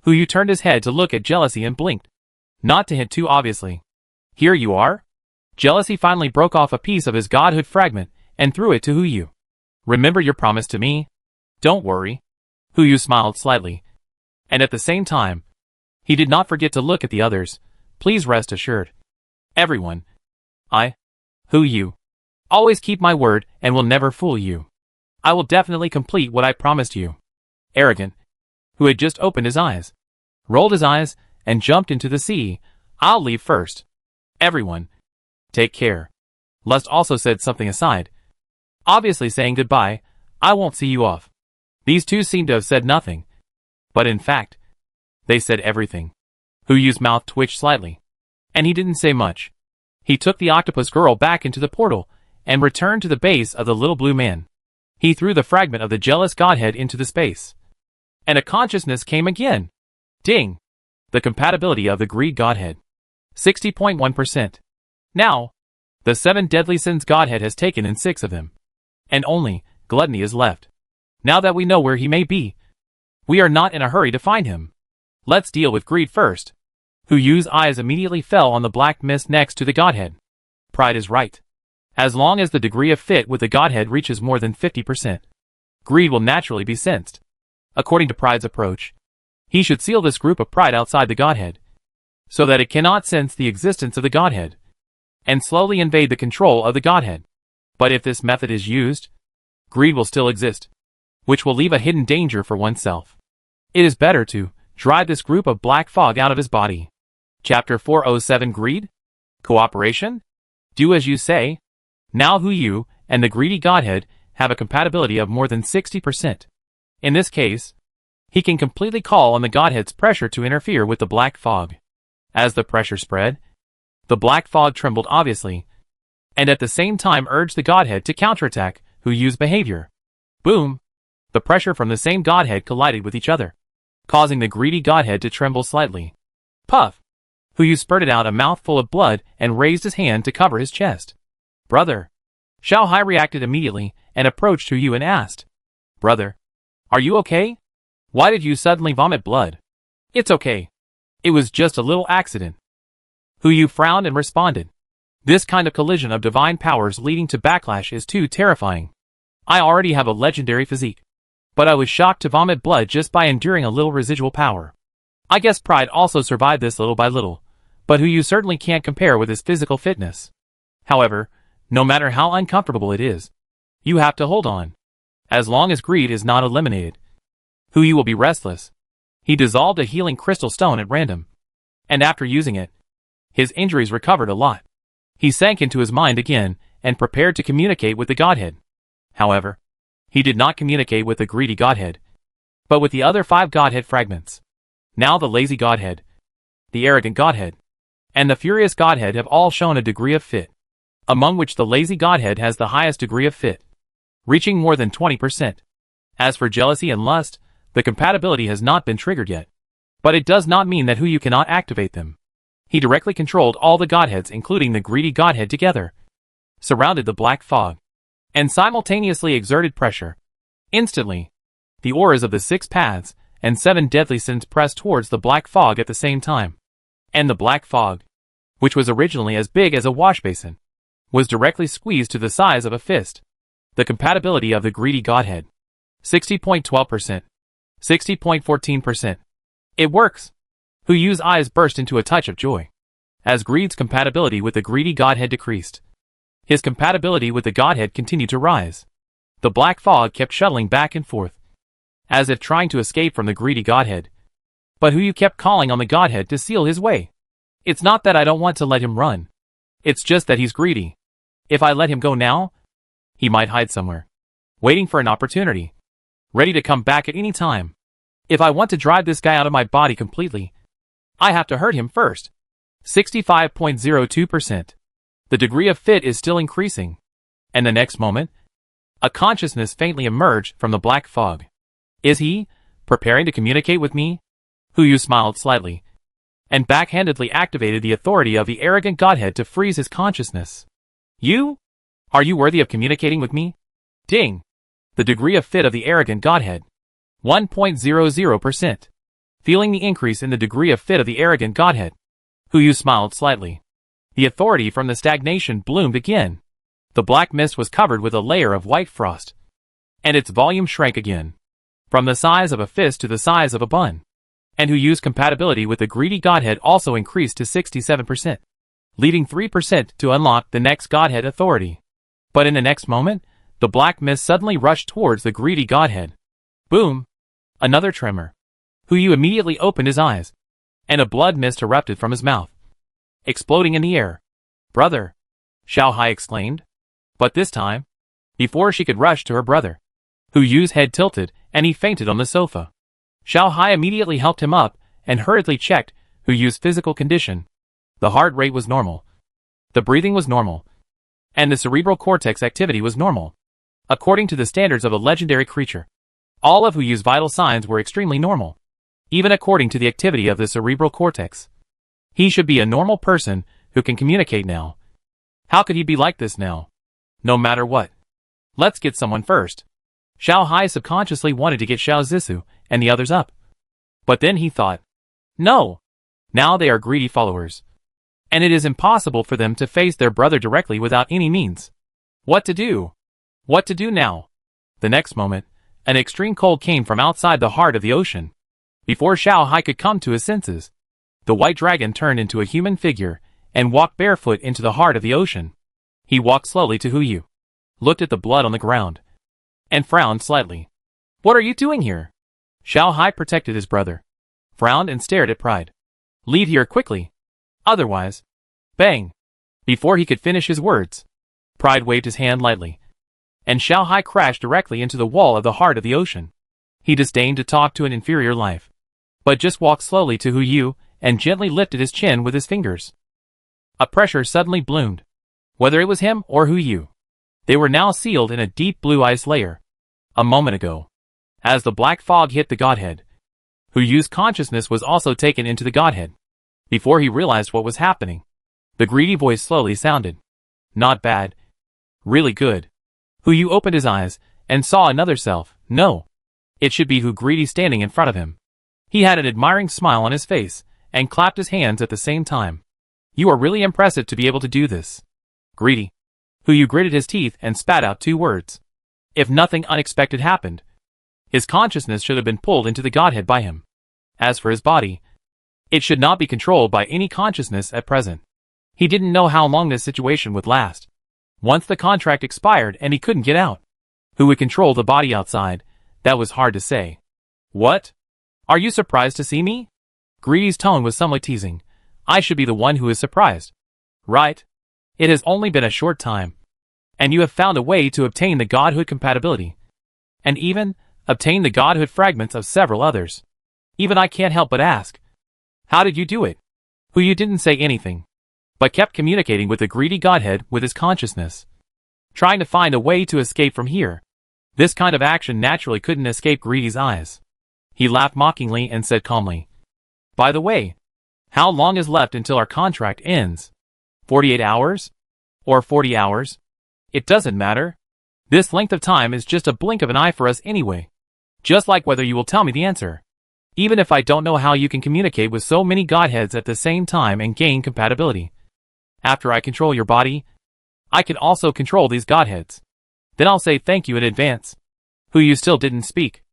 Hu Yu turned his head to look at Jealousy and blinked. Not to hint too obviously. Here you are? Jealousy finally broke off a piece of his godhood fragment and threw it to Hu Yu. Remember your promise to me? Don't worry. Hu Yu smiled slightly. And at the same time, he did not forget to look at the others. Please rest assured. Everyone. Hu Yu. Always keep my word and will never fool you. I will definitely complete what I promised you. Arrogant, who had just opened his eyes, rolled his eyes and jumped into the sea. I'll leave first. Everyone. Take care. Lust also said something aside, obviously saying goodbye. I won't see you off. These two seemed to have said nothing, but in fact, they said everything. Hu Yu's mouth twitched slightly, and he didn't say much. He took the octopus girl back into the portal and returned to the base of the little blue man. He threw the fragment of the jealous godhead into the space. And a consciousness came again. Ding! The compatibility of the greed godhead. 60.1%. Now, the 7 deadly sins godhead has taken in 6 of them. And only gluttony is left. Now that we know where he may be, we are not in a hurry to find him. Let's deal with greed first. Huyu's eyes immediately fell on the black mist next to the godhead. Pride is right. As long as the degree of fit with the godhead reaches more than 50%, greed will naturally be sensed. According to pride's approach, he should seal this group of pride outside the godhead, so that it cannot sense the existence of the godhead, and slowly invade the control of the godhead. But if this method is used, greed will still exist, which will leave a hidden danger for oneself. It is better to drive this group of black fog out of his body. Chapter 407 Greed? Cooperation? Do as you say. Now Huyu and the greedy godhead have a compatibility of more than 60%. In this case, he can completely call on the godhead's pressure to interfere with the black fog. As the pressure spread, the black fog trembled obviously, and at the same time urged the godhead to counterattack Huyu's behavior. Boom! The pressure from the same godhead collided with each other, causing the greedy godhead to tremble slightly. Puff! Huyu spurted out a mouthful of blood and raised his hand to cover his chest. Brother! Xiao Hai reacted immediately and approached Huyu and asked, Brother, are you okay? Why did you suddenly vomit blood? It's okay. It was just a little accident. Huyu frowned and responded, This kind of collision of divine powers leading to backlash is too terrifying. I already have a legendary physique, but I was shocked to vomit blood just by enduring a little residual power. I guess pride also survived this little by little, but Huyu certainly can't compare with his physical fitness. However, no matter how uncomfortable it is, you have to hold on. As long as greed is not eliminated, Huyu will be restless. He dissolved a healing crystal stone at random, and after using it, his injuries recovered a lot. He sank into his mind again and prepared to communicate with the godhead. However, he did not communicate with the greedy godhead, but with the other 5 godhead fragments. Now the lazy godhead, the arrogant godhead, and the furious godhead have all shown a degree of fit, among which the lazy godhead has the highest degree of fit, reaching more than 20%. As for jealousy and lust, the compatibility has not been triggered yet. But it does not mean that Huyu cannot activate them. He directly controlled all the godheads including the greedy godhead together, surrounded the black fog, and simultaneously exerted pressure. Instantly, the auras of the 6 paths and 7 deadly sins pressed towards the black fog at the same time. And the black fog, which was originally as big as a wash basin, was directly squeezed to the size of a fist. The compatibility of the greedy godhead. 60.12%. 60.14%. It works! Huyu's eyes burst into a touch of joy, as greed's compatibility with the greedy godhead decreased. His compatibility with the godhead continued to rise. The black fog kept shuttling back and forth, as if trying to escape from the greedy godhead. But Huyu kept calling on the godhead to seal his way. It's not that I don't want to let him run. It's just that he's greedy. If I let him go now, he might hide somewhere, waiting for an opportunity, ready to come back at any time. If I want to drive this guy out of my body completely, I have to hurt him first. 65.02%. The degree of fit is still increasing. And the next moment, a consciousness faintly emerged from the black fog. Is he preparing to communicate with me? Huyu smiled slightly, and backhandedly activated the authority of the arrogant godhead to freeze his consciousness. You? Are you worthy of communicating with me? Ding! The degree of fit of the arrogant godhead. 1.00%. Feeling the increase in the degree of fit of the arrogant godhead, Huyu smiled slightly. The authority from the stagnation bloomed again. The black mist was covered with a layer of white frost, and its volume shrank again, from the size of a fist to the size of a bun. And Huyu's compatibility with the greedy godhead also increased to 67%, leaving 3% to unlock the next godhead authority. But in the next moment, the black mist suddenly rushed towards the greedy godhead. Boom! Another tremor. Huyu immediately opened his eyes, and a blood mist erupted from his mouth, exploding in the air. Brother! Xiao Hai exclaimed. But this time, before she could rush to her brother, Huyu's head tilted and he fainted on the sofa. Xiao Hai immediately helped him up and hurriedly checked Huyu's physical condition. The heart rate was normal, the breathing was normal, and the cerebral cortex activity was normal. according to the standards of a legendary creature. All of Huyu's vital signs were extremely normal, even according to the activity of the cerebral cortex. He should be a normal person who can communicate now. How could he be like this now? No matter what. Let's get someone first. Xiao Hai subconsciously wanted to get Xiao Zissou and the others up. But then he thought, no. Now they are greedy followers. And it is impossible for them to face their brother directly without any means. What to do? What to do now? The next moment, an extreme cold came from outside the heart of the ocean. Before Xiao Hai could come to his senses, the white dragon turned into a human figure and walked barefoot into the heart of the ocean. He walked slowly to Huyu, looked at the blood on the ground, and frowned slightly. What are you doing here? Xiao Hai protected his brother, frowned and stared at Pride. Leave here quickly. Otherwise, bang! Before he could finish his words, Pride waved his hand lightly, and Xiao Hai crashed directly into the wall of the heart of the ocean. He disdained to talk to an inferior life, but just walked slowly to Huyu and gently lifted his chin with his fingers. A pressure suddenly bloomed. Whether it was him or Huyu, they were now sealed in a deep blue ice layer. A moment ago, as the black fog hit the godhead, Huyu's consciousness was also taken into the godhead. Before he realized what was happening, the greedy voice slowly sounded. Not bad. Really good. Huyu opened his eyes and saw another self. No. It should be Hu Greedy standing in front of him. He had an admiring smile on his face and clapped his hands at the same time. You are really impressive to be able to do this. Greedy. Huyu gritted his teeth and spat out 2 words. If nothing unexpected happened, his consciousness should have been pulled into the godhead by him. As for his body, it should not be controlled by any consciousness at present. He didn't know how long this situation would last. Once the contract expired and he couldn't get out, who would control the body outside? That was hard to say. What? Are you surprised to see me? Greedy's tone was somewhat teasing. I should be the one who is surprised. Right? It has only been a short time, and you have found a way to obtain the godhood compatibility, and even obtain the godhood fragments of several others. Even I can't help but ask, how did you do it? Huyu didn't say anything, but kept communicating with the greedy godhead with his consciousness, trying to find a way to escape from here. This kind of action naturally couldn't escape Greedy's eyes. He laughed mockingly and said calmly, by the way, how long is left until our contract ends? 48 hours? Or 40 hours? It doesn't matter. This length of time is just a blink of an eye for us anyway. Just like whether you will tell me the answer. Even if I don't know how you can communicate with so many godheads at the same time and gain compatibility. After I control your body, I can also control these godheads. Then I'll say thank you in advance. Huyu still didn't speak.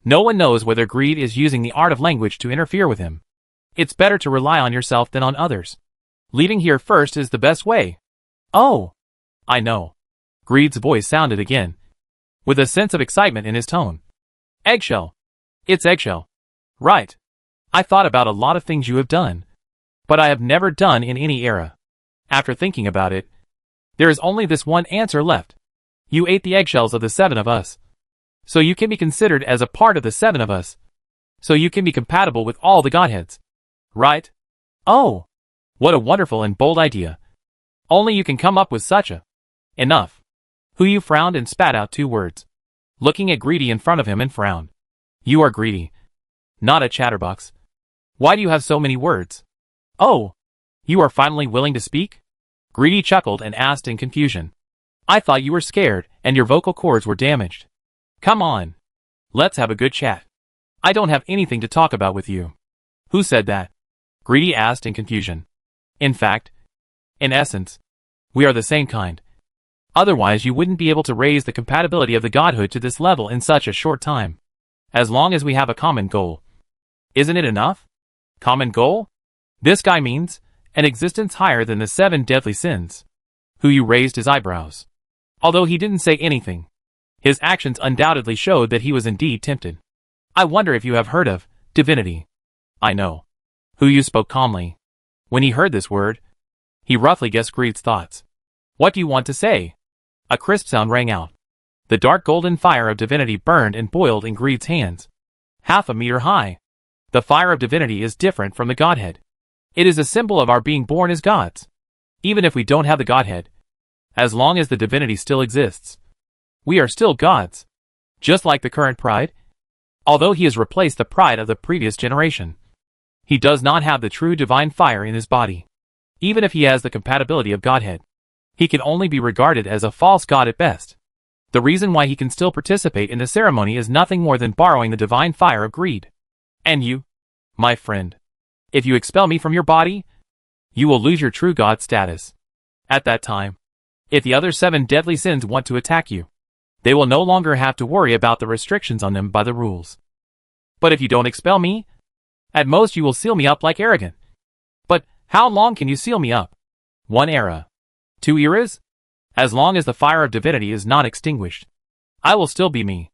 No one knows whether Greed is using the art of language to interfere with him. It's better to rely on yourself than on others. Leaving here first is the best way. Oh, I know. Greed's voice sounded again, with a sense of excitement in his tone. Eggshell. It's Eggshell. Right. I thought about a lot of things you have done, but I have never done in any era. After thinking about it, there is only this one answer left. You ate the eggshells of the 7 of us. So you can be considered as a part of the 7 of us. So you can be compatible with all the godheads. Right? Oh, what a wonderful and bold idea. Only you can come up with such a... Enough. Huyu frowned and spat out 2 words, looking at Greedy in front of him and frowned. You are greedy, not a chatterbox. Why do you have so many words? Oh, you are finally willing to speak? Greedy chuckled and asked in confusion. I thought you were scared and your vocal cords were damaged. Come on. Let's have a good chat. I don't have anything to talk about with you. Who said that? Greedy asked in confusion. In fact, in essence, we are the same kind. Otherwise you wouldn't be able to raise the compatibility of the godhood to this level in such a short time. As long as we have a common goal. Isn't it enough? Common goal? This guy means an existence higher than the 7 deadly sins. Huyu raised his eyebrows. Although he didn't say anything, his actions undoubtedly showed that he was indeed tempted. I wonder if you have heard of divinity. I know. Huyu spoke calmly. When he heard this word, he roughly guessed Greed's thoughts. What do you want to say? A crisp sound rang out. The dark golden fire of divinity burned and boiled in Greed's hands. 1/2 meter high. The fire of divinity is different from the Godhead. It is a symbol of our being born as gods. Even if we don't have the Godhead, as long as the divinity still exists, We are still gods. Just like the current pride. Although he has replaced the pride of the previous generation, he does not have the true divine fire in his body. Even if he has the compatibility of Godhead, he can only be regarded as a false god at best. The reason why he can still participate in the ceremony is nothing more than borrowing the divine fire of greed. And you, my friend, if you expel me from your body, you will lose your true god status. At that time, if the other 7 deadly sins want to attack you, they will no longer have to worry about the restrictions on them by the rules. But if you don't expel me, at most you will seal me up like arrogant. But how long can you seal me up? 1 era? 2 eras? As long as the fire of divinity is not extinguished, I will still be me.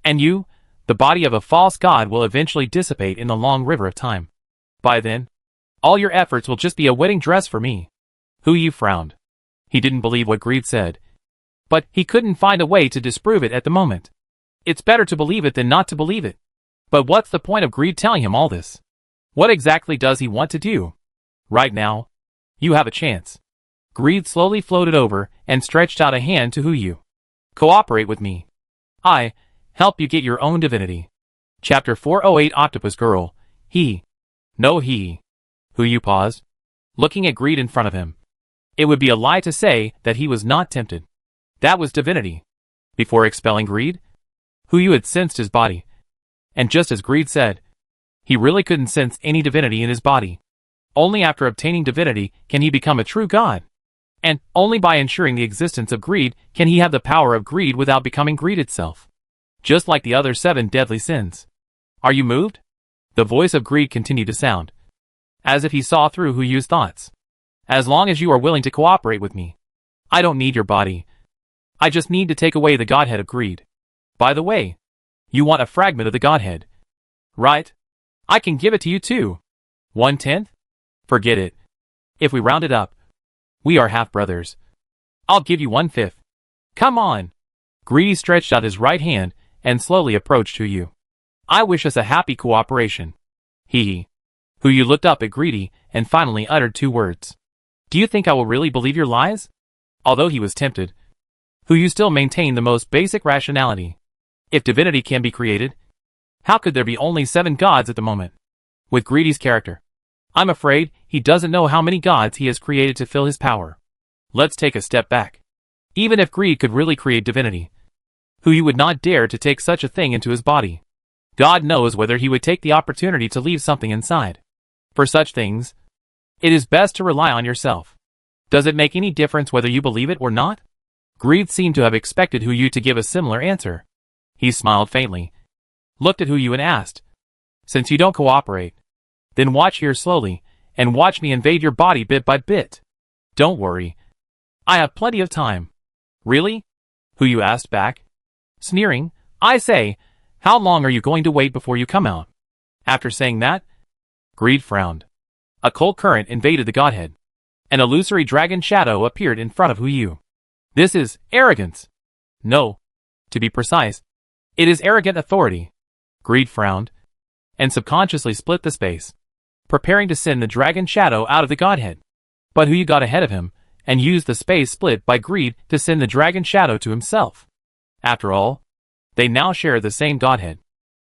And you, the body of a false god, will eventually dissipate in the long river of time. By then, all your efforts will just be a wedding dress for me. Hu Yu frowned. He didn't believe what Greed said, but he couldn't find a way to disprove it at the moment. It's better to believe it than not to believe it. But what's the point of Greed telling him all this? What exactly does he want to do? Right now, you have a chance. Greed slowly floated over and stretched out a hand to Hu Yu. Cooperate with me. I help you get your own divinity. Chapter 408 Octopus Girl. He. No he. Hu Yu paused, looking at Greed in front of him. It would be a lie to say that he was not tempted. That was divinity. Before expelling Greed, Hu Yu had sensed his body. And just as Greed said, he really couldn't sense any divinity in his body. Only after obtaining divinity can he become a true god. And only by ensuring the existence of greed can he have the power of greed without becoming greed itself. Just like the other 7 deadly sins. Are you moved? The voice of Greed continued to sound, as if he saw through Hu Yu's thoughts. As long as you are willing to cooperate with me, I don't need your body. I just need to take away the godhead of greed. By the way, you want a fragment of the godhead, right? I can give it to you too. 1/10? Forget it. If we round it up, we are half-brothers. I'll give you 1/5. Come on. Greedy stretched out his right hand and slowly approached Hu Yu. I wish us a happy cooperation. He. Hu Yu looked up at Greedy and finally uttered 2 words. Do you think I will really believe your lies? Although he was tempted, Hu Yu still maintained the most basic rationality. If divinity can be created, how could there be only 7 gods at the moment? With Greedy's character, I'm afraid he doesn't know how many gods he has created to fill his power. Let's take a step back. Even if Greed could really create divinity, Hu Yu would not dare to take such a thing into his body. God knows whether he would take the opportunity to leave something inside. For such things, it is best to rely on yourself. Does it make any difference whether you believe it or not? Greed seemed to have expected Hu Yu to give a similar answer. He smiled faintly, looked at Hu Yu and asked, since you don't cooperate, then watch here slowly, and watch me invade your body bit by bit. Don't worry. I have plenty of time. Really? Hu Yu asked back, sneering. I say, how long are you going to wait before you come out? After saying that, Greed frowned. A cold current invaded the godhead. An illusory dragon shadow appeared in front of Hu Yu. This is arrogance. No. To be precise, it is arrogant authority. Greed frowned, and subconsciously split the space, preparing to send the dragon shadow out of the godhead. But Hu Yu got ahead of him, and used the space split by Greed to send the dragon shadow to himself. After all, they now share the same godhead.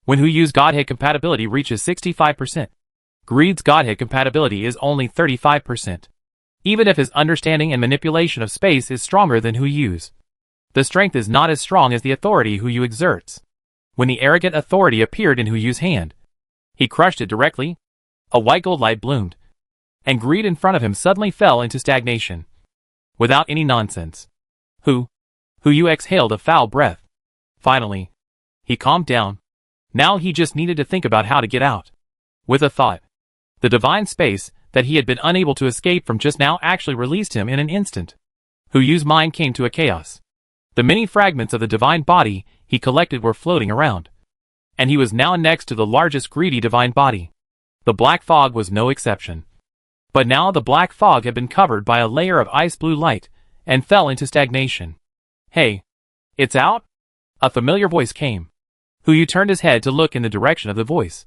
When Hu Yu's godhead compatibility reaches 65%, Greed's godhead compatibility is only 35%. Even if his understanding and manipulation of space is stronger than Hu Yu's, the strength is not as strong as the authority Hu Yu exerts. When the arrogant authority appeared in Hu Yu's hand, he crushed it directly. A white gold light bloomed, and Greed in front of him suddenly fell into stagnation. Without any nonsense. Hu Yu exhaled a foul breath. Finally, he calmed down. Now he just needed to think about how to get out. With a thought, the divine space that he had been unable to escape from just now actually released him in an instant. Hu Yu's mind came to a chaos. The many fragments of the divine body he collected were floating around, and he was now next to the largest greedy divine body. The black fog was no exception. But now the black fog had been covered by a layer of ice blue light, and fell into stagnation. Hey, it's out? A familiar voice came. Hu Yu turned his head to look in the direction of the voice,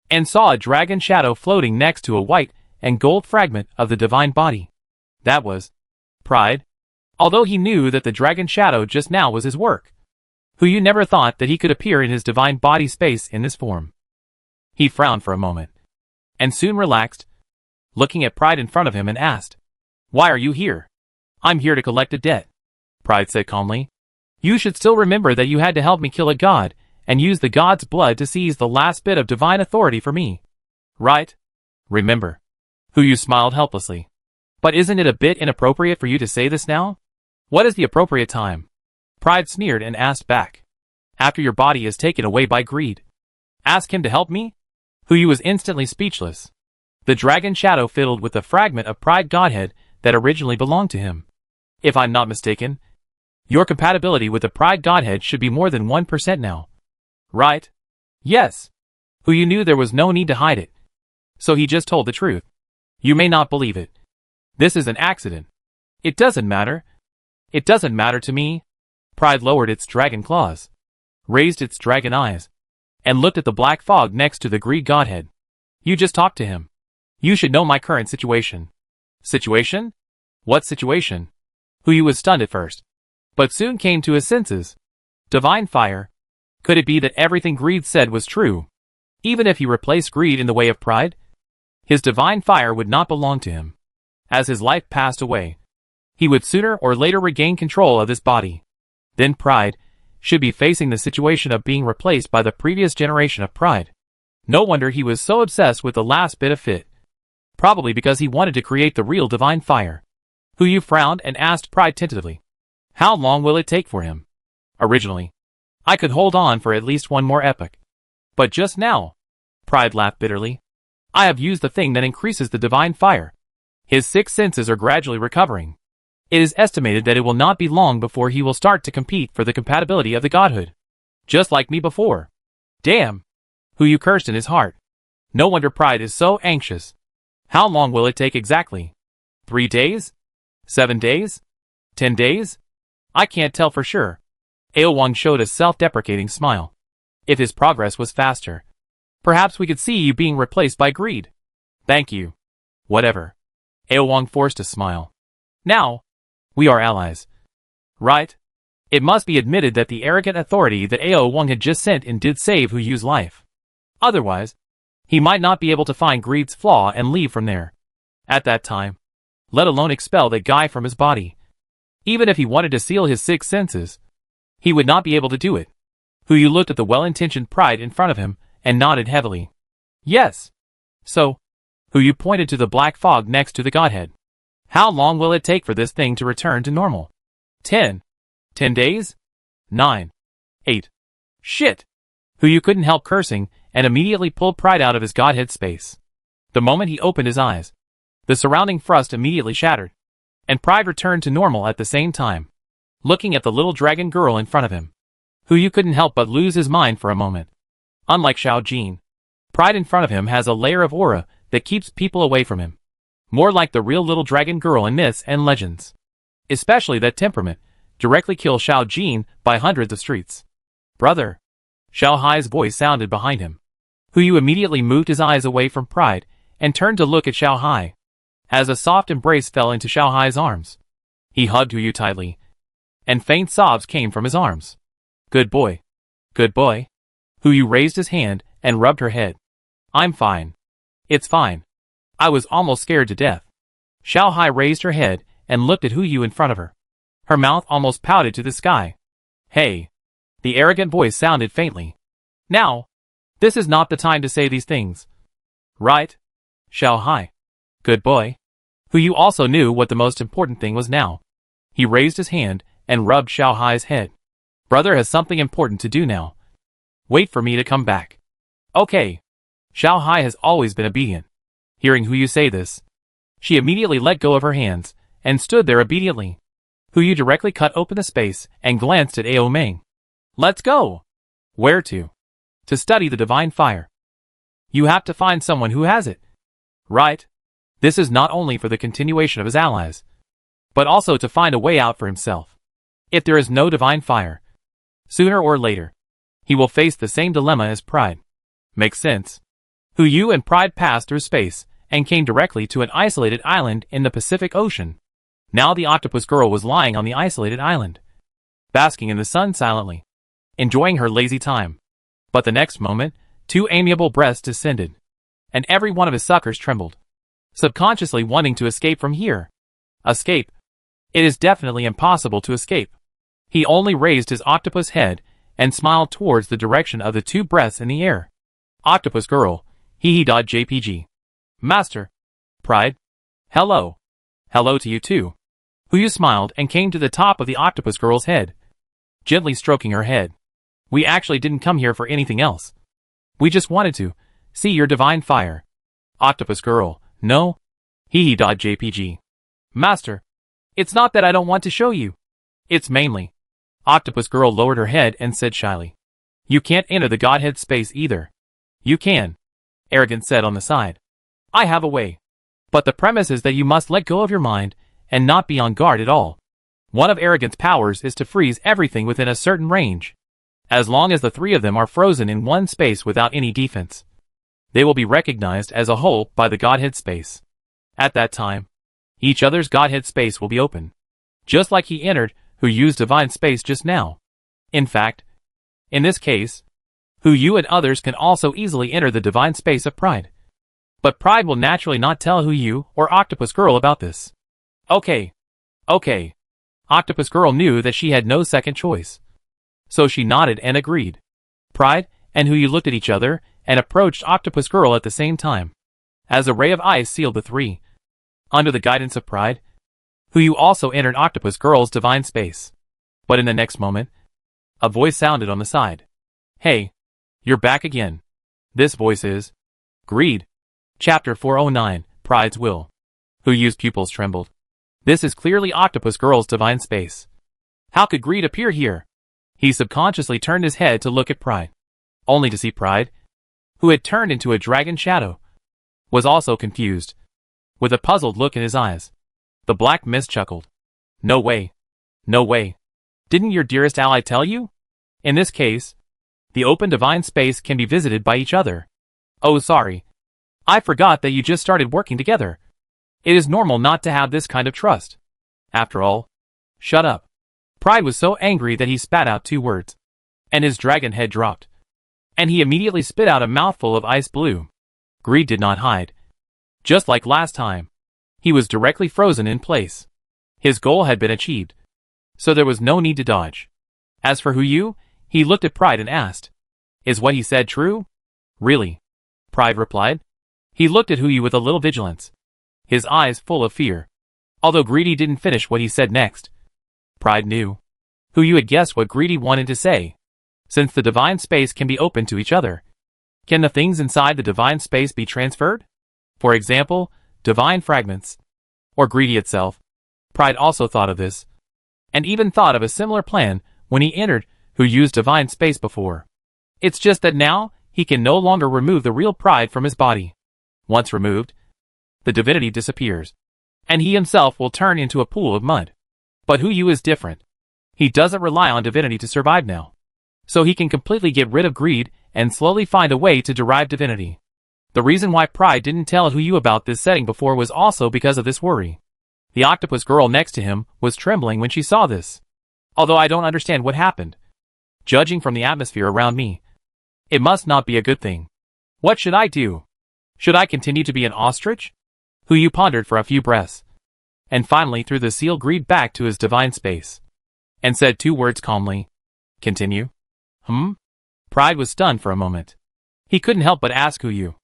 and saw a dragon shadow floating next to a white and gold fragment of the divine body. That was Pride. Although he knew that the dragon shadow just now was his work, Hu Yu never thought that he could appear in his divine body space in this form. He frowned for a moment, and soon relaxed, looking at Pride in front of him and asked, "Why are you here?" "I'm here to collect a debt," Pride said calmly. "You should still remember that you had to help me kill a god, and use the god's blood to seize the last bit of divine authority for me. Right? Remember." Hu Yu smiled helplessly. "But isn't it a bit inappropriate for you to say this now? What is the appropriate time?" Pride sneered and asked back. "After your body is taken away by greed. Ask him to help me?" Hu Yu was instantly speechless. The dragon shadow fiddled with the fragment of Pride Godhead that originally belonged to him. "If I'm not mistaken, your compatibility with the Pride Godhead should be more than 1% now. Right?" "Yes." Hu Yu knew there was no need to hide it, so he just told the truth. "You may not believe it. This is an accident. It doesn't matter. It doesn't matter to me." Pride lowered its dragon claws, raised its dragon eyes, and looked at the black fog next to the greed godhead. "You just talked to him. You should know my current situation." "Situation? What situation?" Hu Yu was stunned at first, but soon came to his senses. Divine fire. Could it be that everything greed said was true? Even if he replaced greed in the way of pride, his divine fire would not belong to him. As his life passed away, he would sooner or later regain control of his body. Then pride should be facing the situation of being replaced by the previous generation of pride. No wonder he was so obsessed with the last bit of fit. Probably because he wanted to create the real divine fire. Hu Yu frowned and asked Pride tentatively, "How long will it take for him?" "Originally, I could hold on for at least one more epoch. But just now," Pride laughed bitterly, "I have used the thing that increases the divine fire. His 6 senses are gradually recovering. It is estimated that it will not be long before he will start to compete for the compatibility of the godhood. Just like me before." "Damn!" Hu Yu cursed in his heart. "No wonder Pride is so anxious. How long will it take exactly? 3 days? 7 days? 10 days? I can't tell for sure." Ao Wang showed a self-deprecating smile. "If his progress was faster, perhaps we could see you being replaced by greed." "Thank you. Whatever." Ao Wang forced a smile. "Now, we are allies. Right?" It must be admitted that the arrogant authority that Ao Wang had just sent in did save Hu Yu's life. Otherwise, he might not be able to find greed's flaw and leave from there. At that time, let alone expel that guy from his body. Even if he wanted to seal his 6 senses, he would not be able to do it. Hu Yu looked at the well-intentioned Pride in front of him and nodded heavily. "Yes." "So," Hu Yu pointed to the black fog next to the godhead, "how long will it take for this thing to return to normal?" 10 days? 9. 8. Shit! Hu Yu couldn't help cursing and immediately pulled Pride out of his godhead space. The moment he opened his eyes, the surrounding frost immediately shattered, and Pride returned to normal at the same time. Looking at the little dragon girl in front of him, Hu Yu couldn't help but lose his mind for a moment. Unlike Xiao Jin, Pride in front of him has a layer of aura that keeps people away from him. More like the real little dragon girl in myths and legends. Especially that temperament directly kills Xiao Jin by hundreds of streets. "Brother!" Xiao Hai's voice sounded behind him. Hu Yu immediately moved his eyes away from Pride and turned to look at Xiao Hai. As a soft embrace fell into Xiao Hai's arms, he hugged Hu Yu tightly, and faint sobs came from his arms. "Good boy. Good boy." Hu Yu raised his hand and rubbed her head. "I'm fine. It's fine. I was almost scared to death." Xiao Hai raised her head and looked at Hu Yu in front of her. Her mouth almost pouted to the sky. "Hey." The arrogant voice sounded faintly. "Now, this is not the time to say these things. Right? Xiao Hai. Good boy." Hu Yu also knew what the most important thing was now. He raised his hand and rubbed Xiao Hai's head. "Brother has something important to do now. Wait for me to come back." "Okay." Xiao Hai has always been obedient. Hearing Hu Yu say this, she immediately let go of her hands and stood there obediently. Hu Yu directly cut open the space and glanced at Ao Meng. "Let's go." "Where to?" "To study the divine fire." "You have to find someone who has it." "Right." This is not only for the continuation of his allies, but also to find a way out for himself. If there is no divine fire, sooner or later, he will face the same dilemma as Pride. Makes sense. Hu Yu and Pride passed through space and came directly to an isolated island in the Pacific Ocean. Now the octopus girl was lying on the isolated island, basking in the sun silently. enjoying her lazy time. But the next moment, two amiable breaths descended, and every one of his suckers trembled, subconsciously wanting to escape from here. Escape? It is definitely impossible to escape. He only raised his octopus head and smiled towards the direction of the two breaths in the air. Octopus girl, JPG. Master. Pride. Hello. Hello to you too. Huyu smiled and came to the top of the octopus girl's head, gently stroking her head. We actually didn't come here for anything else. We just wanted to see your divine fire. Octopus girl, no? JPG. Master. It's not that I don't want to show you. It's mainly. Octopus girl lowered her head and said shyly. You can't enter the Godhead space either. You can. Arrogant said on the side. I have a way. But the premise is that you must let go of your mind and not be on guard at all. One of Arrogant's powers is to freeze everything within a certain range. As long as the three of them are frozen in one space without any defense, they will be recognized as a whole by the Godhead space. At that time, each other's Godhead space will be open, just like he entered who used divine space just now. In fact, in this case, you and others can also easily enter the divine space of Pride. But Pride will naturally not tell you or Octopus Girl about this. Okay. Octopus Girl knew that she had no second choice, so she nodded and agreed. Pride and you looked at each other and approached Octopus Girl at the same time, as a ray of ice sealed the three. Under the guidance of Pride, you also entered Octopus Girl's divine space. But in the next moment, a voice sounded on the side. Hey, you're back again. This voice is Greed. Chapter 409, Pride's Will. Huyu's pupils trembled. This is clearly Octopus Girl's divine space. How could Greed appear here? He subconsciously turned his head to look at Pride, only to see Pride, who had turned into a dragon shadow, was also confused, with a puzzled look in his eyes. The black mist chuckled. No way. No way. Didn't your dearest ally tell you? In this case, the open divine space can be visited by each other. Oh, sorry. I forgot that you just started working together. It is normal not to have this kind of trust. After all, shut up. Pride was so angry that he spat out 2 words, and his dragon head dropped, and he immediately spit out a mouthful of ice blue. Greed did not hide. Just like last time, he was directly frozen in place. His goal had been achieved, so there was no need to dodge. As for Huyu, he looked at Pride and asked, Is what he said true? Really? Pride replied. He looked at Huyu with a little vigilance, his eyes full of fear. Although Greedy didn't finish what he said next, Pride knew. Huyu had guessed what Greedy wanted to say. Since the divine space can be open to each other, can the things inside the divine space be transferred? For example, divine fragments, or Greedy itself. Pride also thought of this, and even thought of a similar plan when he entered Huyu's divine space before. It's just that now, he can no longer remove the real Pride from his body. Once removed, the divinity disappears, and he himself will turn into a pool of mud. But Huyu is different. He doesn't rely on divinity to survive now, so he can completely get rid of greed and slowly find a way to derive divinity. The reason why Pride didn't tell Huyu about this setting before was also because of this worry. The octopus girl next to him was trembling when she saw this. Although I don't understand what happened, judging from the atmosphere around me, it must not be a good thing. What should I do? Should I continue to be an ostrich? Huyu pondered for a few breaths, and finally threw the seal Greed back to his divine space, and said 2 words calmly. Continue? Pride was stunned for a moment. He couldn't help but ask Huyu.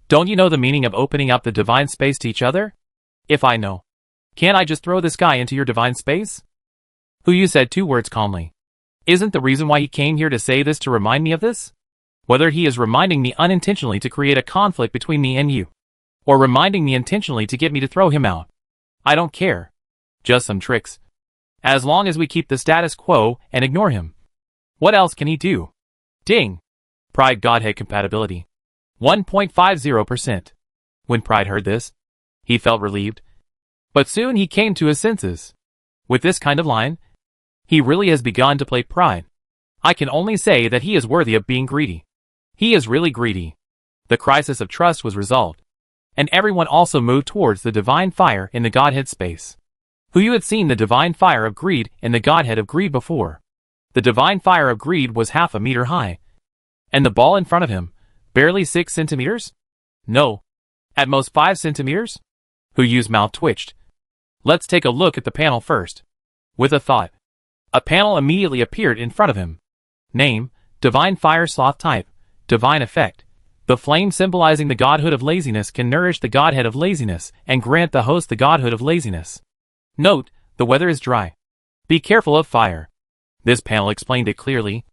Don't you know the meaning of opening up the divine space to each other? If I know, can't I just throw this guy into your divine space? Huyu said 2 words calmly. Isn't the reason why he came here to say this to remind me of this? Whether he is reminding me unintentionally to create a conflict between me and you, or reminding me intentionally to get me to throw him out, I don't care. Just some tricks. As long as we keep the status quo and ignore him. What else can he do? Ding! Pride Godhead compatibility. 1.50%. When Pride heard this, he felt relieved. But soon he came to his senses. With this kind of line, he really has begun to play Pride. I can only say that he is worthy of being greedy. He is really greedy. The crisis of trust was resolved, and everyone also moved towards the divine fire in the Godhead space. Huyu had seen the divine fire of greed in the Godhead of greed before, The divine fire of greed was half a meter high. And the ball in front of him, barely 6 centimeters? No. At most 5 centimeters? Huyu's mouth twitched. Let's take a look at the panel first. With a thought. A panel immediately appeared in front of him. Name, Divine Fire Sloth Type, Divine Effect. The flame symbolizing the godhood of laziness can nourish the godhead of laziness and grant the host the godhood of laziness. Note, the weather is dry. Be careful of fire. This panel explained it clearly.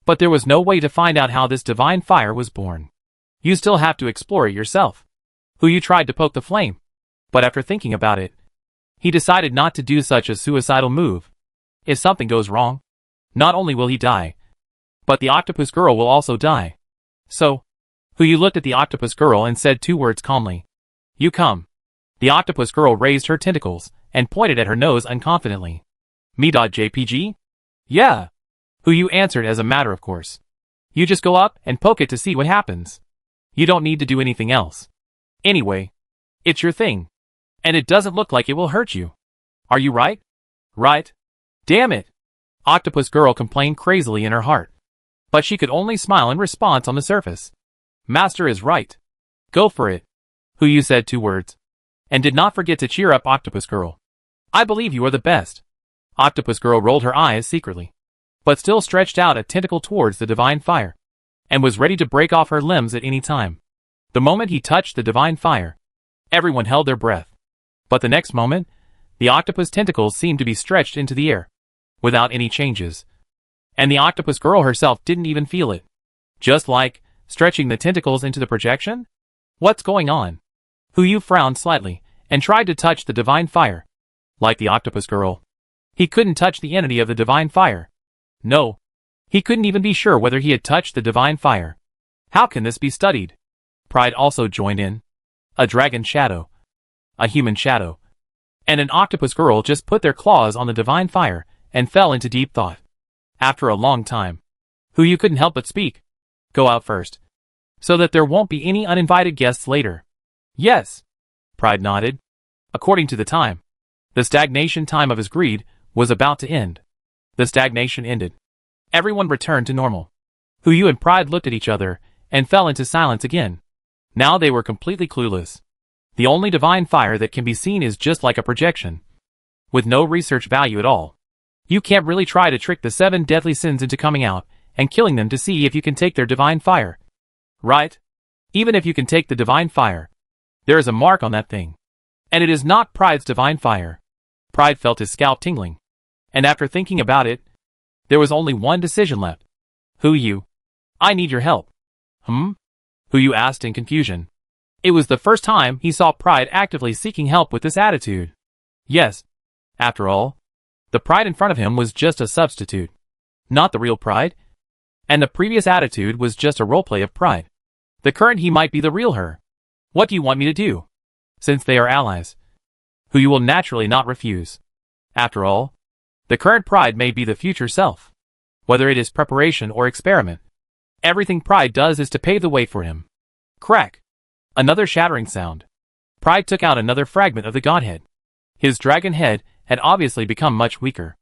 But there was no way to find out how this divine fire was born. You still have to explore it yourself. Huyu tried to poke the flame. But after thinking about it, he decided not to do such a suicidal move. If something goes wrong, not only will he die, but the octopus girl will also die. So, Huyu looked at the octopus girl and said 2 words calmly. You come. The octopus girl raised her tentacles and pointed at her nose unconfidently. Me.jpg? Yeah. Huyu answered as a matter of course. You just go up and poke it to see what happens. You don't need to do anything else. Anyway, it's your thing. And it doesn't look like it will hurt you. Are you right? Right. Damn it. Octopus girl complained crazily in her heart. But she could only smile in response on the surface. Master is right. Go for it. Huyu said 2 words. And did not forget to cheer up Octopus girl. I believe you are the best. Octopus girl rolled her eyes secretly, but still stretched out a tentacle towards the divine fire, and was ready to break off her limbs at any time. The moment he touched the divine fire, everyone held their breath. But the next moment, the octopus tentacles seemed to be stretched into the air, without any changes. And the octopus girl herself didn't even feel it. Just like stretching the tentacles into the projection? What's going on? Huyu frowned slightly, and tried to touch the divine fire. Like the octopus girl, he couldn't touch the entity of the divine fire. No. He couldn't even be sure whether he had touched the divine fire. How can this be studied? Pride also joined in. A dragon shadow. A human shadow. And an octopus girl just put their claws on the divine fire, and fell into deep thought. After a long time, Huyu couldn't help but speak. Go out first. So that there won't be any uninvited guests later. Yes. Pride nodded. According to the time, the stagnation time of his greed was about to end. The stagnation ended. Everyone returned to normal. Huyu and Pride looked at each other, and fell into silence again. Now they were completely clueless. The only divine fire that can be seen is just like a projection, with no research value at all. You can't really try to trick the 7 deadly sins into coming out, and killing them to see if you can take their divine fire. Right? Even if you can take the divine fire, there is a mark on that thing. And it is not Pride's divine fire. Pride felt his scalp tingling. And after thinking about it, there was only one decision left. Huyu. I need your help. Huyu asked in confusion. It was the first time he saw Pride actively seeking help with this attitude. Yes. After all, the Pride in front of him was just a substitute. Not the real Pride. And the previous attitude was just a roleplay of Pride. The current he might be the real her. What do you want me to do? Since they are allies, Huyu will naturally not refuse. After all, the current Pride may be the future self. Whether it is preparation or experiment, everything Pride does is to pave the way for him. Crack. Another shattering sound. Pride took out another fragment of the godhead. His dragon head had obviously become much weaker.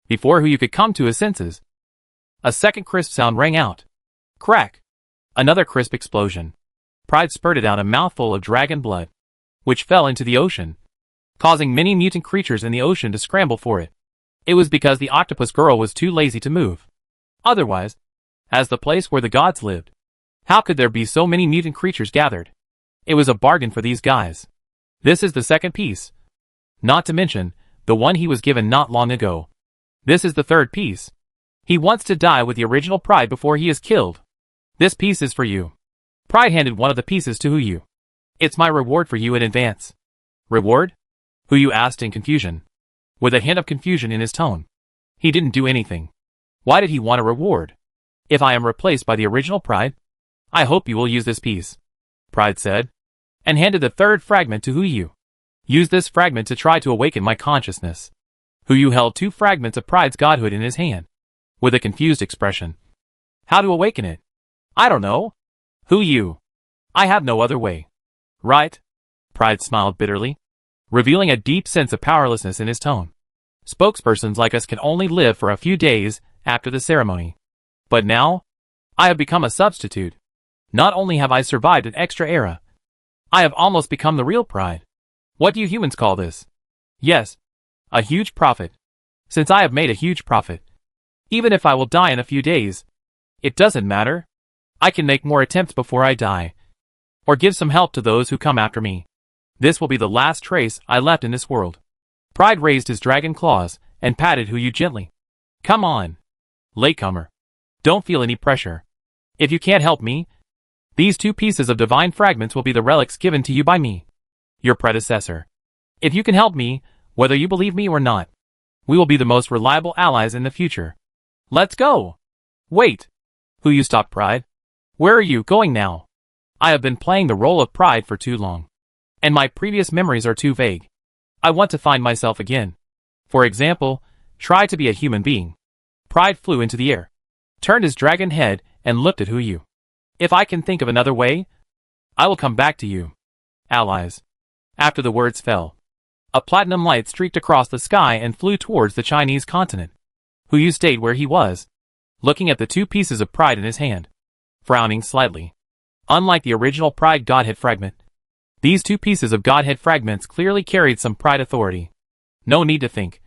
Before Huyu could come to his senses, a second crisp sound rang out. Crack. Another crisp explosion. Pride spurted out a mouthful of dragon blood, which fell into the ocean, causing many mutant creatures in the ocean to scramble for it. It was because the octopus girl was too lazy to move. Otherwise, as the place where the gods lived, how could there be so many mutant creatures gathered? It was a bargain for these guys. This is the second piece. Not to mention, the one he was given not long ago. This is the third piece. He wants to die with the original Pride before he is killed. This piece is for you. Pride handed one of the pieces to Huyu. It's my reward for you in advance. Reward? Huyu asked in confusion, with a hint of confusion in his tone. He didn't do anything. Why did he want a reward? If I am replaced by the original Pride, I hope you will use this piece, Pride said, and handed the third fragment to Huyu. Use this fragment to try to awaken my consciousness. Huyu held 2 fragments of Pride's godhood in his hand, with a confused expression. How to awaken it? I don't know. Huyu. I have no other way. Right? Pride smiled bitterly, revealing a deep sense of powerlessness in his tone. Spokespersons like us can only live for a few days, after the ceremony. But now, I have become a substitute. Not only have I survived an extra era, I have almost become the real Pride. What do you humans call this? Yes, a huge profit. Since I have made a huge profit, even if I will die in a few days, it doesn't matter. I can make more attempts before I die, or give some help to those who come after me. This will be the last trace I left in this world. Pride raised his dragon claws and patted Huyu gently. Come on, latecomer. Don't feel any pressure. If you can't help me, these 2 pieces of divine fragments will be the relics given to you by me, your predecessor. If you can help me, whether you believe me or not, we will be the most reliable allies in the future. Let's go! Wait! Huyu stopped Pride. Where are you going now? I have been playing the role of Pride for too long, and my previous memories are too vague. I want to find myself again. For example, try to be a human being. Pride flew into the air, turned his dragon head, and looked at Huyu. If I can think of another way, I will come back to you, allies. After the words fell, a platinum light streaked across the sky and flew towards the Chinese continent. Huyu stayed where he was, looking at the 2 pieces of Pride in his hand, frowning slightly. Unlike the original Pride Godhead fragment, these 2 pieces of Godhead fragments clearly carried some Pride authority. No need to think.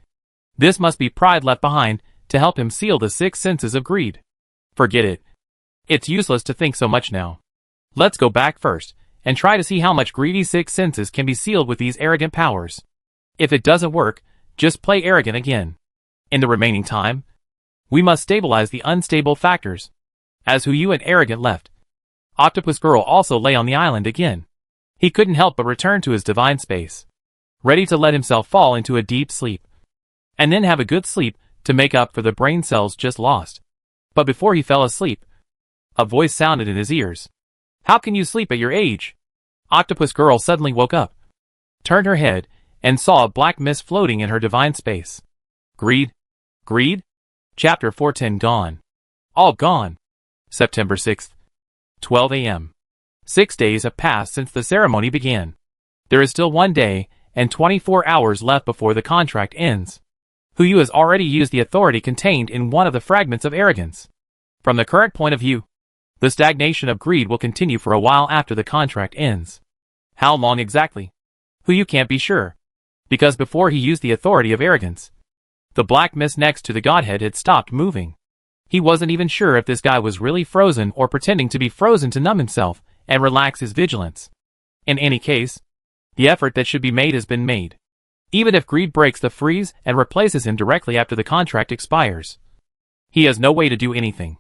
This must be Pride left behind to help him seal the 6 senses of greed. Forget it. It's useless to think so much now. Let's go back first and try to see how much greedy 6 senses can be sealed with these arrogant powers. If it doesn't work, just play arrogant again. In the remaining time, we must stabilize the unstable factors. As Huyu and Arrogant left, Octopus Girl also lay on the island again. He couldn't help but return to his divine space, ready to let himself fall into a deep sleep, and then have a good sleep to make up for the brain cells just lost. But before he fell asleep, a voice sounded in his ears. How can you sleep at your age? Octopus Girl suddenly woke up, turned her head, and saw a black mist floating in her divine space. Greed? Greed? Chapter 410 gone. All gone. September 6th. 12 a.m. 6 days have passed since the ceremony began. There is still 1 day and 24 hours left before the contract ends. Huyu has already used the authority contained in one of the fragments of arrogance. From the current point of view, the stagnation of greed will continue for a while after the contract ends. How long exactly? Huyu can't be sure, because before he used the authority of arrogance, the black mist next to the Godhead had stopped moving. He wasn't even sure if this guy was really frozen or pretending to be frozen to numb himself and relax his vigilance. In any case, the effort that should be made has been made. Even if greed breaks the freeze and replaces him directly after the contract expires, he has no way to do anything.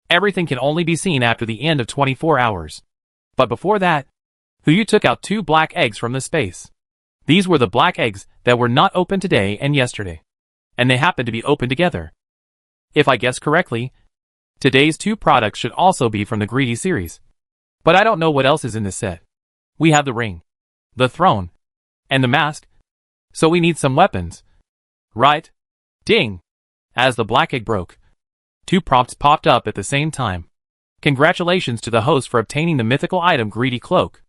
Everything can only be seen after the end of 24 hours. But before that, Huyu took out 2 black eggs from the space. These were the black eggs that were not open today and yesterday, and they happened to be open together. If I guess correctly, today's 2 products should also be from the Greedy series. But I don't know what else is in this set. We have the ring, the throne, and the mask, so we need some weapons. Right? Ding! As the black egg broke, 2 prompts popped up at the same time. Congratulations to the host for obtaining the mythical item Greedy Cloak.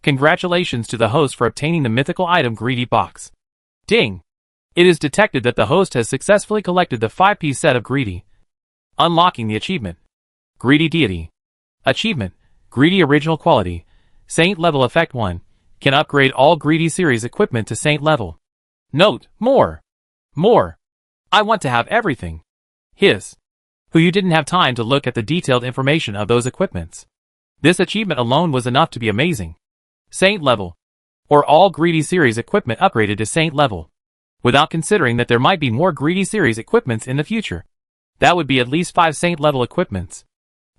Congratulations to the host for obtaining the mythical item Greedy Box. Ding! It is detected that the host has successfully collected the 5-piece set of Greedy, unlocking the achievement. Greedy Deity. Achievement, Greedy Original Quality, Saint Level Effect 1, can upgrade all Greedy series equipment to Saint Level. Note, more. More. I want to have everything. Hiss. Huyu didn't have time to look at the detailed information of those equipments. This achievement alone was enough to be amazing. Saint Level, or all Greedy series equipment upgraded to Saint Level, without considering that there might be more Greedy series equipments in the future. That would be at least 5 Saint level equipments.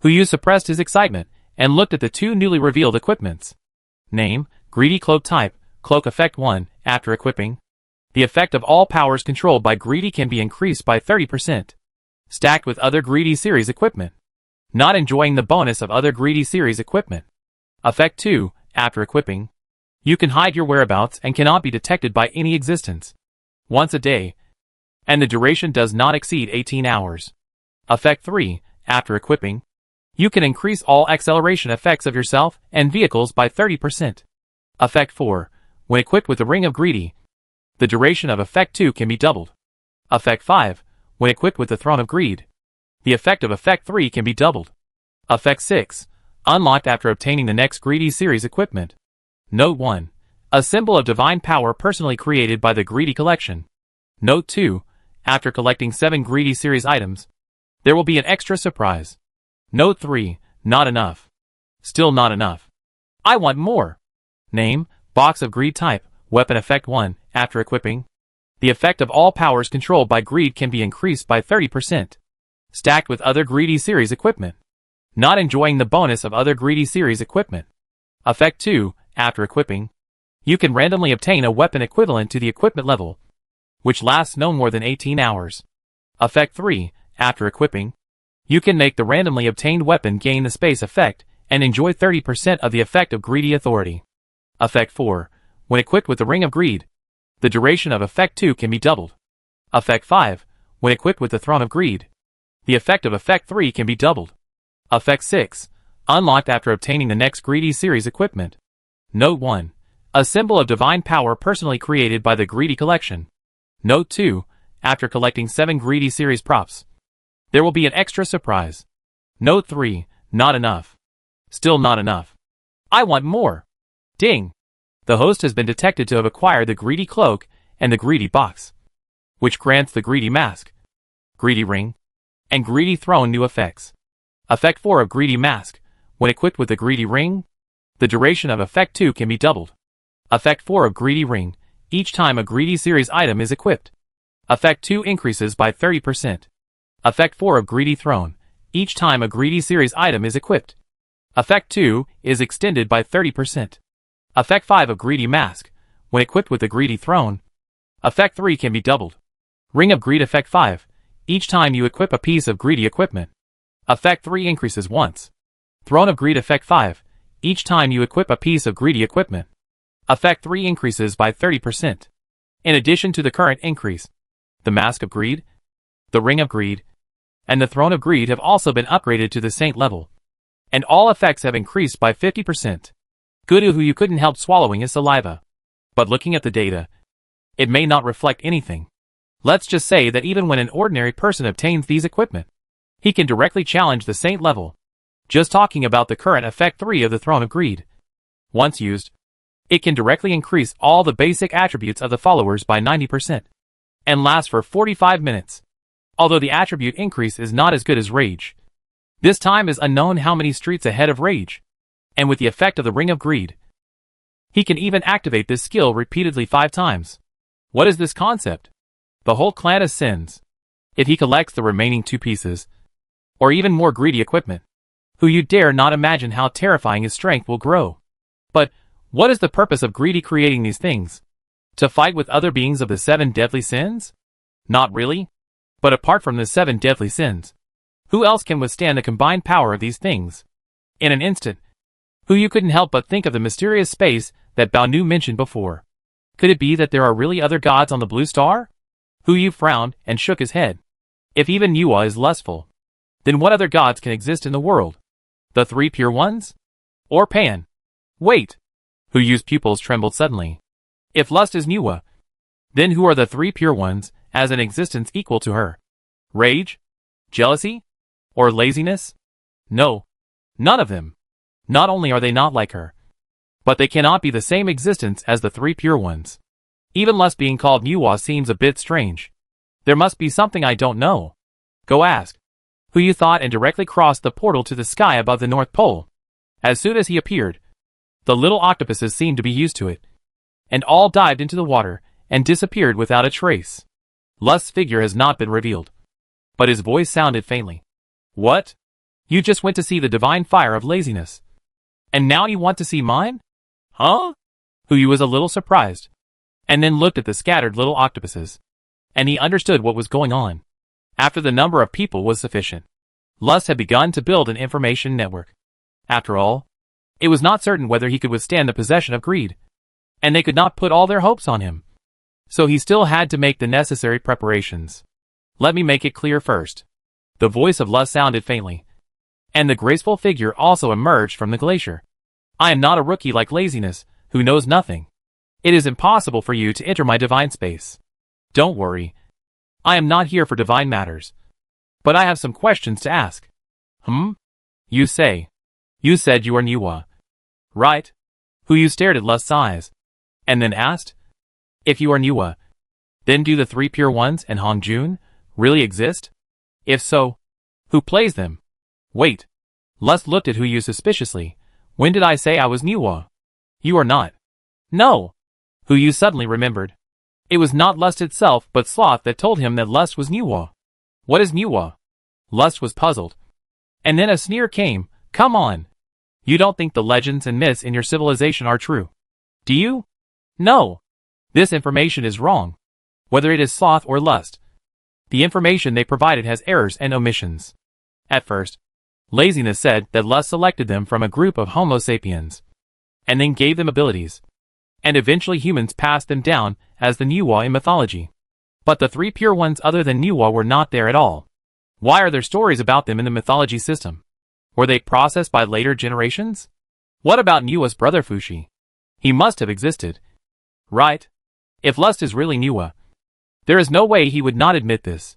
Huyu suppressed his excitement and looked at the 2 newly revealed equipments. Name, Greedy Cloak Type, Cloak Effect 1, after equipping. The effect of all powers controlled by Greedy can be increased by 30%. Stacked with other Greedy series equipment. Not enjoying the bonus of other Greedy series equipment. Effect 2, after equipping. You can hide your whereabouts and cannot be detected by any existence. Once a day, and the duration does not exceed 18 hours. Effect 3, after equipping. You can increase all acceleration effects of yourself and vehicles by 30%. Effect 4, when equipped with the Ring of Greedy, the duration of Effect 2 can be doubled. Effect 5, when equipped with the Throne of Greed, The effect of Effect 3 can be doubled. Effect 6. Unlocked after obtaining the next Greedy Series equipment. Note 1. A symbol of divine power personally created by the Greedy Collection. Note 2. After collecting 7 Greedy Series items, there will be an extra surprise. Note 3. Not enough. Still not enough. I want more. Name, Box of Greed Type, Weapon Effect 1, after equipping. The effect of all powers controlled by greed can be increased by 30%. Stacked with other Greedy Series equipment. Not enjoying the bonus of other Greedy Series equipment. Effect 2, after equipping. You can randomly obtain a weapon equivalent to the equipment level, which lasts no more than 18 hours. Effect 3, after equipping. You can make the randomly obtained weapon gain the space effect and enjoy 30% of the effect of Greedy Authority. Effect 4, when equipped with the Ring of Greed, the duration of Effect 2 can be doubled. Effect 5, when equipped with the Throne of Greed, the effect of Effect 3 can be doubled. Effect 6, unlocked after obtaining the next Greedy Series equipment. Note 1. A symbol of divine power personally created by the Greedy Collection. Note 2. After collecting 7 Greedy Series props, there will be an extra surprise. Note 3. Not enough. Still not enough. I want more. Ding. The host has been detected to have acquired the Greedy Cloak and the Greedy Box, which grants the Greedy Mask, Greedy Ring, and Greedy Throne new effects. Effect 4 of Greedy Mask. When equipped with the Greedy Ring, the duration of Effect 2 can be doubled. Effect 4 of Greedy Ring. Each time a Greedy Series item is equipped, Effect 2 increases by 30%. Effect 4 of Greedy Throne. Each time a Greedy Series item is equipped, Effect 2 is extended by 30%. Effect 5 of Greedy Mask. When equipped with the Greedy Throne, Effect 3 can be doubled. Ring of Greed Effect 5. Each time you equip a piece of Greedy equipment, Effect 3 increases once. Throne of Greed Effect 5. Each time you equip a piece of Greedy equipment, Effect 3 increases by 30%. In addition to the current increase, the Mask of Greed, the Ring of Greed, and the Throne of Greed have also been upgraded to the Saint level, and all effects have increased by 50%. Good who you couldn't help swallowing his saliva. But looking at the data, it may not reflect anything. Let's just say that even when an ordinary person obtains these equipment, he can directly challenge the Saint level. Just talking about the current Effect 3 of the Throne of Greed. Once used, it can directly increase all the basic attributes of the followers by 90%, and last for 45 minutes. Although the attribute increase is not as good as Rage. This time is unknown how many streets ahead of Rage. And with the effect of the Ring of Greed, he can even activate this skill repeatedly 5 times. What is this concept? The whole clan of sins. If he collects the remaining 2 pieces, or even more greedy equipment, who you dare not imagine how terrifying his strength will grow. But, what is the purpose of Greedy creating these things? To fight with other beings of the 7 deadly sins? Not really. But apart from the 7 deadly sins, who else can withstand the combined power of these things? In an instant, who you couldn't help but think of the mysterious space that Bao Nu mentioned before. Could it be that there are really other gods on the blue star? Who you frowned and shook his head. If even Yua is lustful, then what other gods can exist in the world? The 3 pure ones? Or Pan? Wait! Who Yu's pupils trembled suddenly. If lust is Yua, then who are the 3 pure ones as an existence equal to her? Rage? Jealousy? Or laziness? No. None of them. Not only are they not like her, but they cannot be the same existence as the 3 pure ones. Even lust being called Yua seems a bit strange. There must be something I don't know. Go ask. Who you thought and directly crossed the portal to the sky above the North Pole. As soon as he appeared, the little octopuses seemed to be used to it, and all dived into the water and disappeared without a trace. Lust's figure has not been revealed, but his voice sounded faintly. What? You just went to see the divine fire of laziness, and now you want to see mine? Huh? Huyu was a little surprised, and then looked at the scattered little octopuses, and he understood what was going on. After the number of people was sufficient, Lust had begun to build an information network. After all, it was not certain whether he could withstand the possession of greed, and they could not put all their hopes on him. So he still had to make the necessary preparations. Let me make it clear first. The voice of Lust sounded faintly, and the graceful figure also emerged from the glacier. I am not a rookie like laziness, who knows nothing. It is impossible for you to enter my divine space. Don't worry. I am not here for divine matters, But I have some questions to ask. You say. You said you are Niwa. Right? Hu Yu stared at Lust's eyes, and then asked, if you are Niwa, then do the three pure ones and Hong Jun really exist? If so, who plays them? Wait. Lust looked at Hu Yu suspiciously. When did I say I was Niwa? You are not. No. Hu Yu suddenly remembered. It was not Lust itself but Sloth that told him that Lust was Niwa. What is Niwa? Lust was puzzled. And then a sneer came. Come on. You don't think the legends and myths in your civilization are true? Do you? No. This information is wrong. Whether it is Sloth or Lust, the information they provided has errors and omissions. At first, Laziness said that Lust selected them from a group of Homo sapiens, and then gave them abilities, and eventually humans passed them down as the Niwa in mythology. But the three pure ones other than Niwa were not there at all. Why are there stories about them in the mythology system? Were they processed by later generations? What about Niwa's brother Fushi? He must have existed. Right? If Lust is really Niwa, there is no way he would not admit this.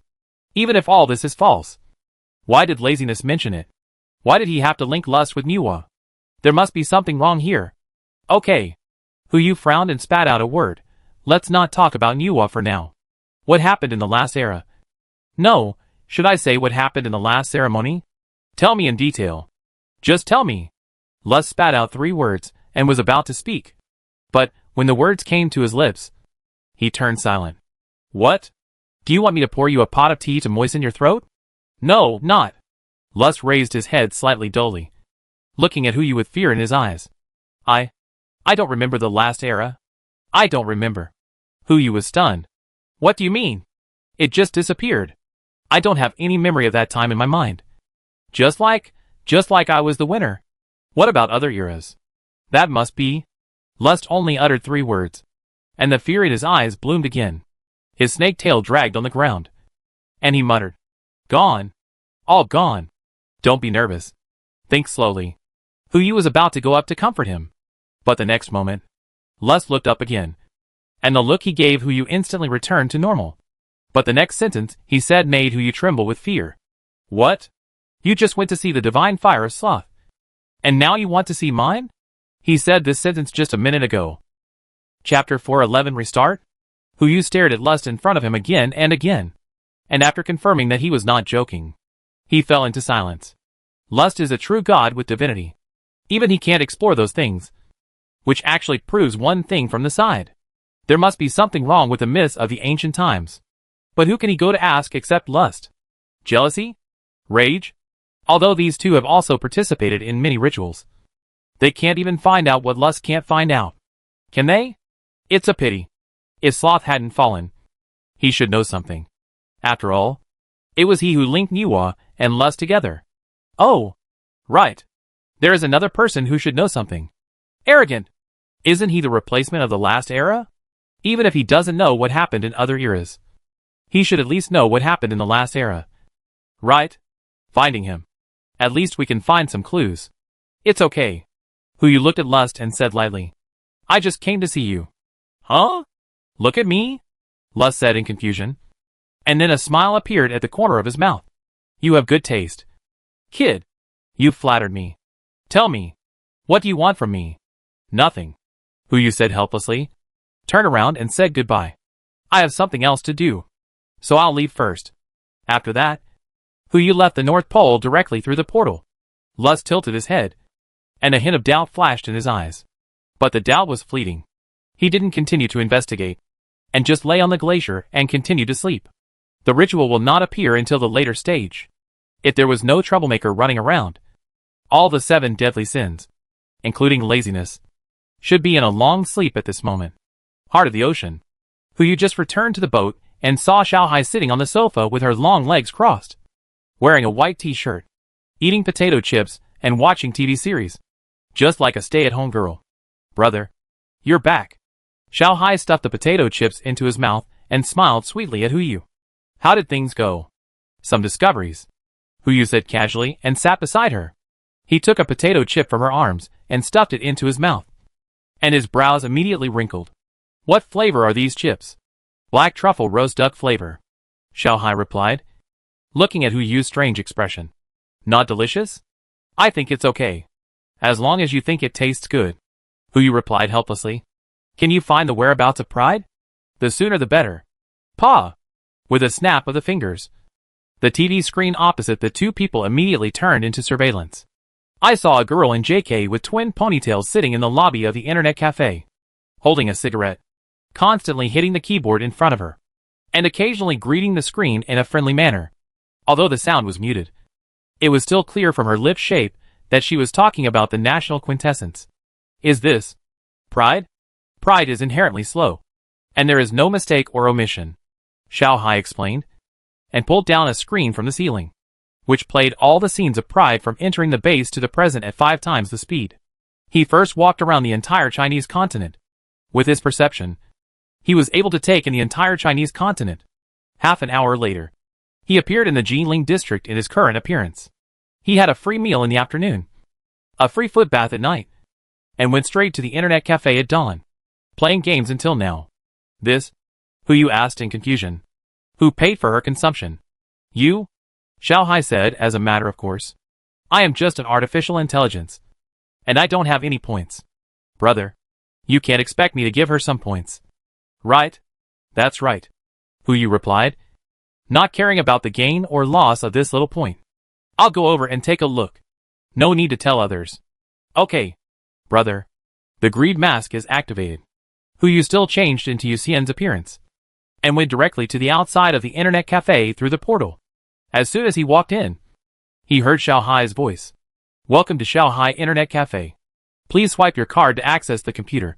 Even if all this is false. Why did Laziness mention it? Why did he have to link Lust with Niwa? There must be something wrong here. Okay. Hu Yu frowned and spat out a word. Let's not talk about Niwa for now. What happened in the last era? No, should I say what happened in the last ceremony? Tell me in detail. Just tell me. Lust spat out 3 words and was about to speak. But, when the words came to his lips, he turned silent. What? Do you want me to pour you a pot of tea to moisten your throat? No, not. Lust raised his head slightly dully, looking at Hu Yu with fear in his eyes. I don't remember the last era. I don't remember. Hu Yu was stunned. What do you mean? It just disappeared. I don't have any memory of that time in my mind. Just like I was the winner. What about other eras? That must be. Lust only uttered 3 words, and the fear in his eyes bloomed again. His snake tail dragged on the ground, and he muttered, Gone. All gone. Don't be nervous. Think slowly. Hu Yu was about to go up to comfort him. But the next moment, Lust looked up again, and the look he gave Hu Yu instantly returned to normal. But the next sentence he said made Hu Yu tremble with fear. What? You just went to see the divine fire of Sloth, and now you want to see mine? He said this sentence just a minute ago. Chapter 411 Restart? Hu Yu stared at Lust in front of him again, and after confirming that he was not joking, he fell into silence. Lust is a true god with divinity. Even he can't explore those things, which actually proves one thing from the side. There must be something wrong with the myths of the ancient times. But who can he go to ask except Lust? Jealousy? Rage? Although these two have also participated in many rituals, they can't even find out what Lust can't find out. Can they? It's a pity. If Sloth hadn't fallen, he should know something. After all, it was he who linked Niwa and Lust together. Oh, right. There is another person who should know something. Arrogant. Isn't he the replacement of the last era? Even if he doesn't know what happened in other eras, he should at least know what happened in the last era. Right? Finding him. At least we can find some clues. It's okay. Hu Yu looked at Lust and said lightly, I just came to see you. Huh? Look at me? Lust said in confusion. And then a smile appeared at the corner of his mouth. You have good taste. Kid, you've flattered me. Tell me, what do you want from me? Nothing. Hu Yu said helplessly, turned around and said goodbye. I have something else to do, so I'll leave first. After that, Hu Yu left the North Pole directly through the portal. Lust tilted his head, and a hint of doubt flashed in his eyes. But the doubt was fleeting. He didn't continue to investigate, and just lay on the glacier and continued to sleep. The ritual will not appear until the later stage. If there was no troublemaker running around, all the 7 deadly sins, including laziness, should be in a long sleep at this moment. Heart of the ocean. Hu Yu just returned to the boat and saw Xiaohai sitting on the sofa with her long legs crossed, wearing a white t-shirt, eating potato chips and watching TV series. Just like a stay-at-home girl. Brother, you're back. Xiaohai stuffed the potato chips into his mouth and smiled sweetly at Hu Yu. How did things go? Some discoveries, Hu Yu said casually and sat beside her. He took a potato chip from her arms and stuffed it into his mouth, and his brows immediately wrinkled. What flavor are these chips? Black truffle roast duck flavor, Xiaohai replied. looking at Hu Yu's strange expression. Not delicious? I think it's okay. As long as you think it tastes good. Hu Yu replied helplessly. Can you find the whereabouts of Pride? The sooner the better. Pa! With a snap of the fingers. The TV screen opposite the two people immediately turned into surveillance. I saw a girl in JK with twin ponytails sitting in the lobby of the internet cafe, holding a cigarette, constantly hitting the keyboard in front of her, and occasionally greeting the screen in a friendly manner. Although the sound was muted, it was still clear from her lip shape that she was talking about the national quintessence. Is this Pride? Pride is inherently slow, and there is no mistake or omission, Xiao Hai explained, and pulled down a screen from the ceiling, which played all the scenes of Pride from entering the base to the present at 5 times the speed. He first walked around the entire Chinese continent. With his perception, he was able to take in the entire Chinese continent. Half an hour later, he appeared in the Jinling district in his current appearance. He had a free meal in the afternoon, a free foot bath at night, and went straight to the internet cafe at dawn, playing games until now. This? Hu Yu asked in confusion. Who paid for her consumption? You? Xiao Hai said as a matter of course. I am just an artificial intelligence, and I don't have any points. Brother, you can't expect me to give her some points. Right? That's right, Hu Yu replied, not caring about the gain or loss of this little point. I'll go over and take a look. No need to tell others. Okay, brother. The greed mask is activated. Hu Yu still changed into Yu Xian's appearance, and went directly to the outside of the internet cafe through the portal. As soon as he walked in, he heard Xiao Hai's voice. Welcome to Xiao Hai Internet Cafe. Please swipe your card to access the computer,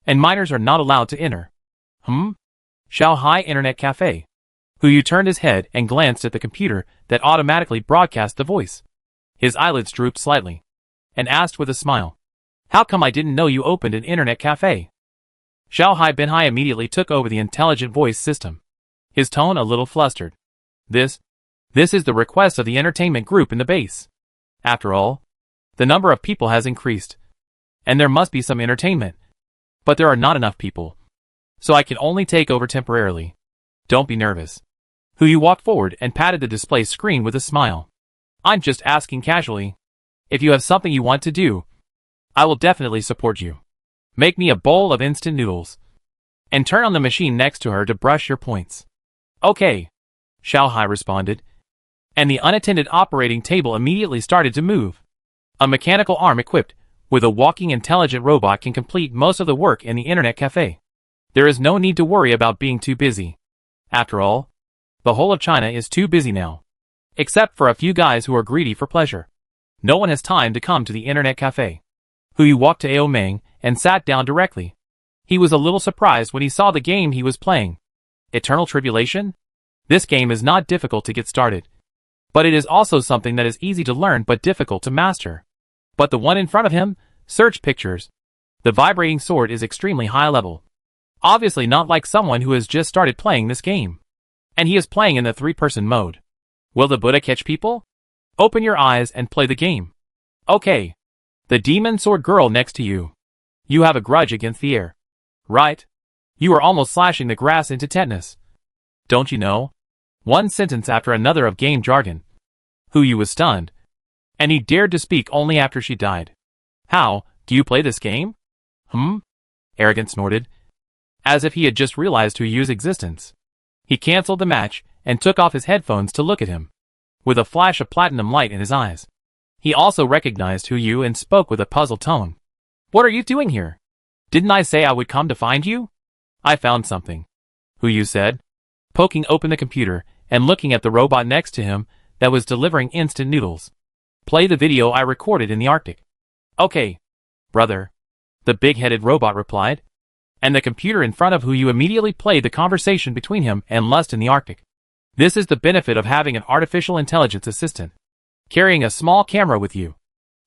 and minors are not allowed to enter. Xiao Hai Internet Cafe. Hu Yu turned his head and glanced at the computer that automatically broadcast the voice. His eyelids drooped slightly, and asked with a smile, How come I didn't know you opened an internet cafe? Xiao Hai Binhai immediately took over the intelligent voice system, his tone a little flustered. This is the request of the entertainment group in the base. After all, the number of people has increased, and there must be some entertainment. But there are not enough people, so I can only take over temporarily. Don't be nervous. Hu Yu walked forward and patted the display screen with a smile. I'm just asking casually. If you have something you want to do, I will definitely support you. Make me a bowl of instant noodles, and turn on the machine next to her to brush your points. Okay, Xiao Hai responded, and the unattended operating table immediately started to move. A mechanical arm equipped with a walking intelligent robot can complete most of the work in the internet cafe. There is no need to worry about being too busy. After all, the whole of China is too busy now, except for a few guys who are greedy for pleasure. No one has time to come to the internet cafe. Hu Yu walked to Ao Meng and sat down directly. He was a little surprised when he saw the game he was playing. Eternal Tribulation? This game is not difficult to get started, but it is also something that is easy to learn but difficult to master. But the one in front of him, Search Pictures, the vibrating sword, is extremely high level. Obviously not like someone who has just started playing this game. And he is playing in the 3-person mode. Will the Buddha catch people? Open your eyes and play the game. Okay. The demon sword girl next to you. You have a grudge against the air, right? You are almost slashing the grass into tetanus. Don't you know? One sentence after another of game jargon. Hu Yu was stunned, and he dared to speak only after she died. How, do you play this game? Arrogant snorted, as if he had just realized Hu Yu's existence. He cancelled the match and took off his headphones to look at him, with a flash of platinum light in his eyes. He also recognized Hu Yu and spoke with a puzzled tone. What are you doing here? Didn't I say I would come to find you? I found something, Hu Yu said, poking open the computer and looking at the robot next to him that was delivering instant noodles. Play the video I recorded in the Arctic. Okay, brother, the big-headed robot replied, and the computer in front of Hu Yu immediately played the conversation between him and Lust in the Arctic. This is the benefit of having an artificial intelligence assistant, carrying a small camera with you.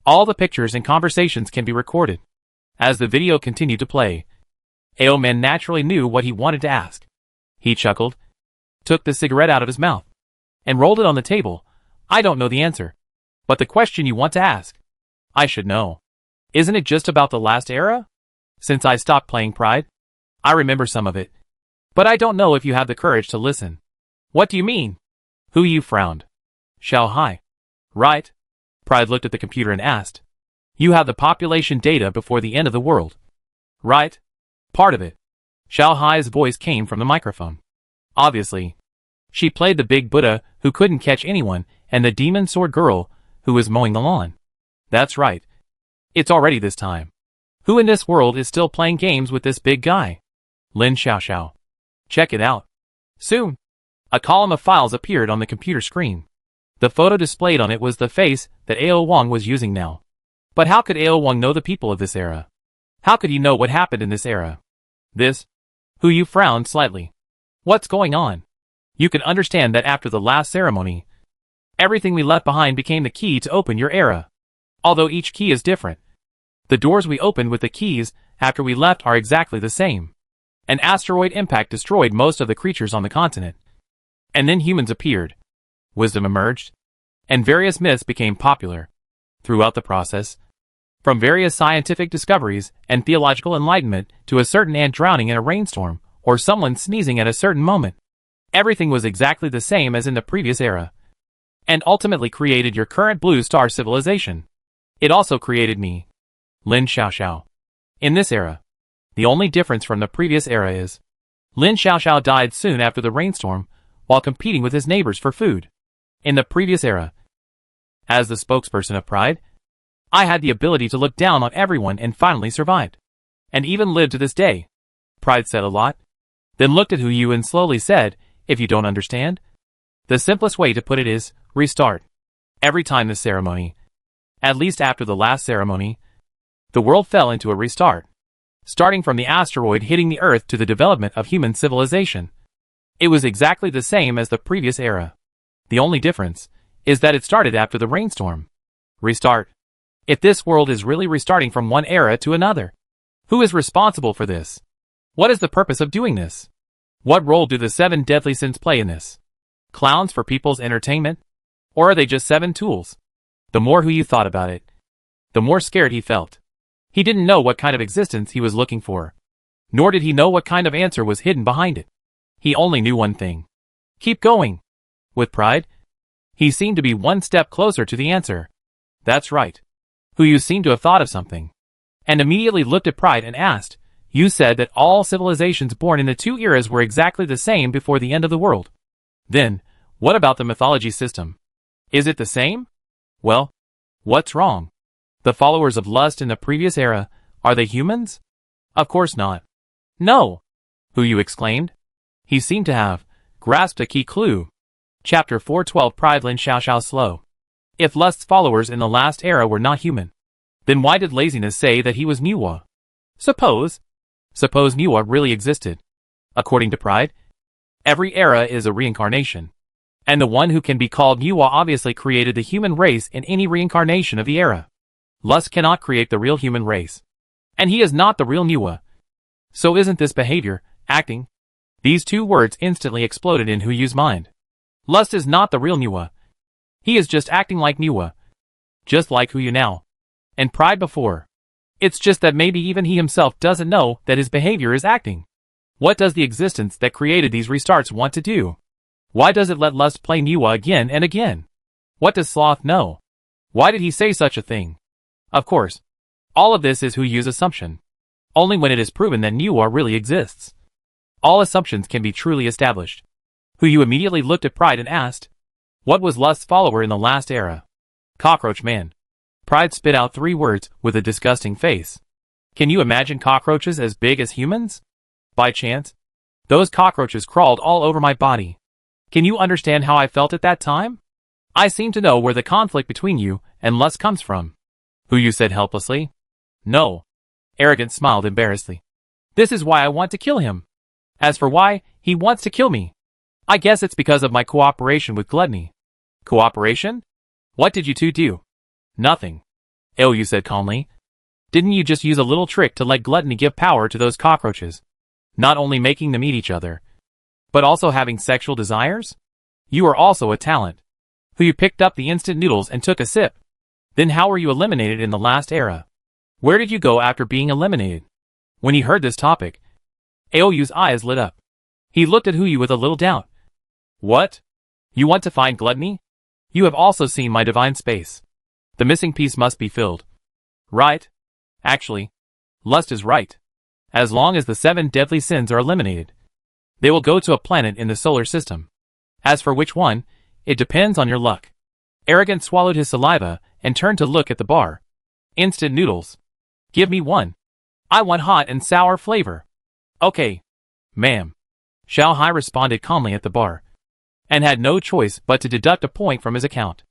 All the pictures and conversations can be recorded. As the video continued to play, Ao Meng naturally knew what he wanted to ask. He chuckled, took the cigarette out of his mouth, and rolled it on the table. I don't know the answer, but the question you want to ask, I should know. Isn't it just about the last era? Since I stopped playing Pride, I remember some of it, but I don't know if you have the courage to listen. What do you mean? Hu Yu frowned. Xiao Hai. Right? Pride looked at the computer and asked. You have the population data before the end of the world. Right? Part of it. Xiao Hai's voice came from the microphone. Obviously. She played the big Buddha who couldn't catch anyone and the demon sword girl who was mowing the lawn. That's right. It's already this time. Who in this world is still playing games with this big guy? Lin Xiaoxiao. Check it out. Soon. A column of files appeared on the computer screen. The photo displayed on it was the face that Ao Wang was using now. But how could Ao Wang know the people of this era? How could he know what happened in this era? This? Hu Yu frowned slightly. What's going on? You can understand that after the last ceremony, everything we left behind became the key to open your era. Although each key is different. The doors we opened with the keys after we left are exactly the same. An asteroid impact destroyed most of the creatures on the continent. And then humans appeared. Wisdom emerged. And various myths became popular. Throughout the process, from various scientific discoveries and theological enlightenment to a certain ant drowning in a rainstorm, or someone sneezing at a certain moment, everything was exactly the same as in the previous era. And ultimately created your current blue star civilization. It also created me. Lin Xiaoxiao. In this era, the only difference from the previous era is, Lin Xiaoxiao died soon after the rainstorm, while competing with his neighbors for food. In the previous era, as the spokesperson of Pride, I had the ability to look down on everyone and finally survived. And even lived to this day. Pride said a lot. Then looked at Hu Yu and slowly said, if you don't understand, the simplest way to put it is, restart. Every time this ceremony, at least after the last ceremony, the world fell into a restart. Starting from the asteroid hitting the Earth to the development of human civilization. It was exactly the same as the previous era. The only difference is that it started after the rainstorm. Restart. If this world is really restarting from one era to another, who is responsible for this? What is the purpose of doing this? What role do the 7 deadly sins play in this? Clowns for people's entertainment? Or are they just 7 tools? The more Hu Yu thought about it, the more scared he felt. He didn't know what kind of existence he was looking for. Nor did he know what kind of answer was hidden behind it. He only knew one thing. Keep going. With Pride, he seemed to be one step closer to the answer. That's right. Hu Yu seemed to have thought of something. And immediately looked at Pride and asked, you said that all civilizations born in the 2 eras were exactly the same before the end of the world. Then, what about the mythology system? Is it the same? Well, what's wrong? The followers of lust in the previous era, are they humans? Of course not. No! Hu Yu exclaimed. He seemed to have grasped a key clue. Chapter 412 Pride Lin Xiaoxiao Slow. If lust's followers in the last era were not human, then why did laziness say that he was Niwa? Suppose Niwa really existed. According to Pride, every era is a reincarnation. And the one who can be called Niwa obviously created the human race in any reincarnation of the era. Lust cannot create the real human race. And he is not the real Niwa. So isn't this behavior, acting? These 2 words instantly exploded in Hu Yu's mind. Lust is not the real Niwa. He is just acting like Niwa. Just like Hu Yu now. And Pride before. It's just that maybe even he himself doesn't know that his behavior is acting. What does the existence that created these restarts want to do? Why does it let lust play Niwa again and again? What does sloth know? Why did he say such a thing? Of course, all of this is Hu Yu's assumption. Only when it is proven that Niwa really exists. All assumptions can be truly established. Hu Yu immediately looked at Pride and asked, what was lust's follower in the last era? Cockroach man. Pride spit out 3 words with a disgusting face. Can you imagine cockroaches as big as humans? By chance, those cockroaches crawled all over my body. Can you understand how I felt at that time? I seem to know where the conflict between you and lust comes from. Hu Yu said helplessly. No. Arrogant smiled embarrassedly. This is why I want to kill him. As for why he wants to kill me, I guess it's because of my cooperation with Gluttony. Cooperation? What did you 2 do? Nothing. Ao Yu said calmly. Didn't you just use a little trick to let Gluttony give power to those cockroaches? Not only making them eat each other, but also having sexual desires? You are also a talent. Hu Yu picked up the instant noodles and took a sip. Then how were you eliminated in the last era? Where did you go after being eliminated? When he heard this topic, Ao Yu's eyes lit up. He looked at Hu Yu with a little doubt. What? You want to find gluttony? You have also seen my divine space. The missing piece must be filled. Right? Actually, lust is right. As long as the 7 deadly sins are eliminated, they will go to a planet in the solar system. As for which one, it depends on your luck. Arrogant swallowed his saliva and turned to look at the bar. Instant noodles. Give me one. I want hot and sour flavor. Okay, ma'am. Xiao Hai responded calmly at the bar, and had no choice but to deduct a point from his account.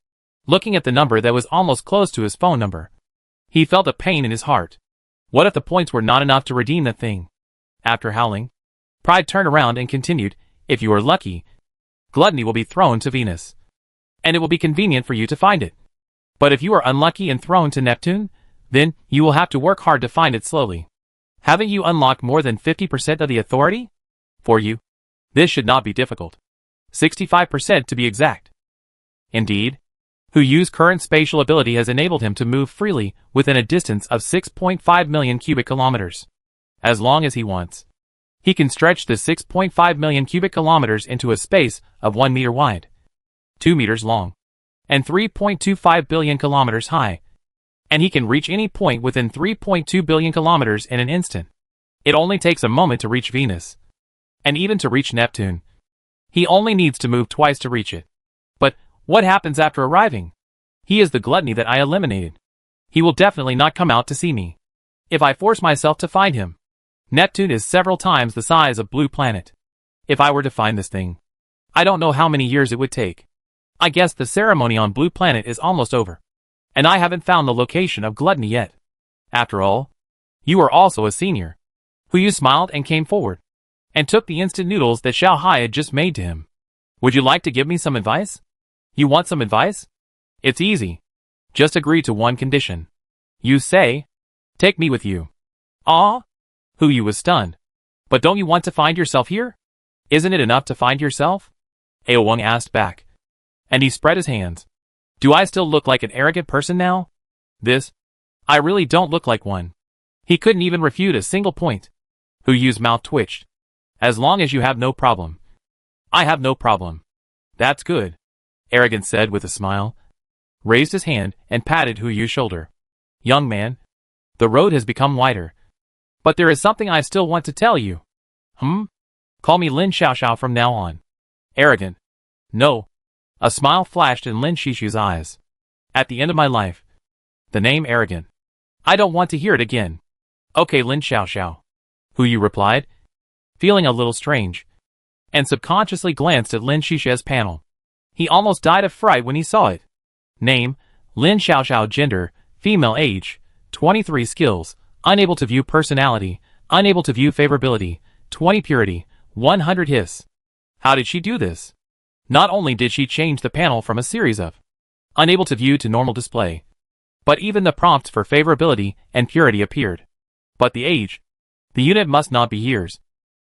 Looking at the number that was almost close to his phone number, he felt a pain in his heart. What if the points were not enough to redeem the thing? After howling, Pride turned around and continued, if you are lucky, gluttony will be thrown to Venus, and it will be convenient for you to find it. But if you are unlucky and thrown to Neptune, then you will have to work hard to find it slowly. Haven't you unlocked more than 50% of the authority? For you, this should not be difficult. 65% to be exact. Indeed, Hu Yu's current spatial ability has enabled him to move freely within a distance of 6.5 million cubic kilometers. As long as he wants, he can stretch the 6.5 million cubic kilometers into a space of 1 meter wide, 2 meters long, and 3.25 billion kilometers high. And he can reach any point within 3.2 billion kilometers in an instant. It only takes a moment to reach Venus, and even to reach Neptune. He only needs to move twice to reach it. But what happens after arriving? He is the gluttony that I eliminated. He will definitely not come out to see me if I force myself to find him. Neptune is several times the size of Blue Planet. If I were to find this thing, I don't know how many years it would take. I guess the ceremony on Blue Planet is almost over, and I haven't found the location of gluttony yet. After all, you are also a senior. Hu Yu smiled and came forward, and took the instant noodles that Xiao Hai had just made to him. Would you like to give me some advice? You want some advice? It's easy. Just agree to one condition. You say, take me with you. Ah? Hu Yu was stunned. But don't you want to find yourself here? Isn't it enough to find yourself? Ao Wang asked back, and he spread his hands. Do I still look like an arrogant person now? I really don't look like one. He couldn't even refute a single point. Hu Yu's mouth twitched. As long as you have no problem. I have no problem. That's good, Arrogant said with a smile, raised his hand and patted Hu Yu's shoulder. Young man, the road has become wider. But there is something I still want to tell you. Call me Lin Xiaoxiao from now on. Arrogant. No. A smile flashed in Lin Shishu's eyes. At the end of my life. The name Arrogant. I don't want to hear it again. Okay, Lin Xiaoxiao. Hu Yu replied, feeling a little strange, and subconsciously glanced at Lin Shishu's panel. He almost died of fright when he saw it. Name, Lin Xiaoxiao. Gender, female. Age, 23. Skills, unable to view personality, unable to view favorability, 20. Purity, 100. Hiss. How did she do this? Not only did she change the panel from a series of unable to view to normal display, but even the prompts for favorability and purity appeared. But the age? The unit must not be years.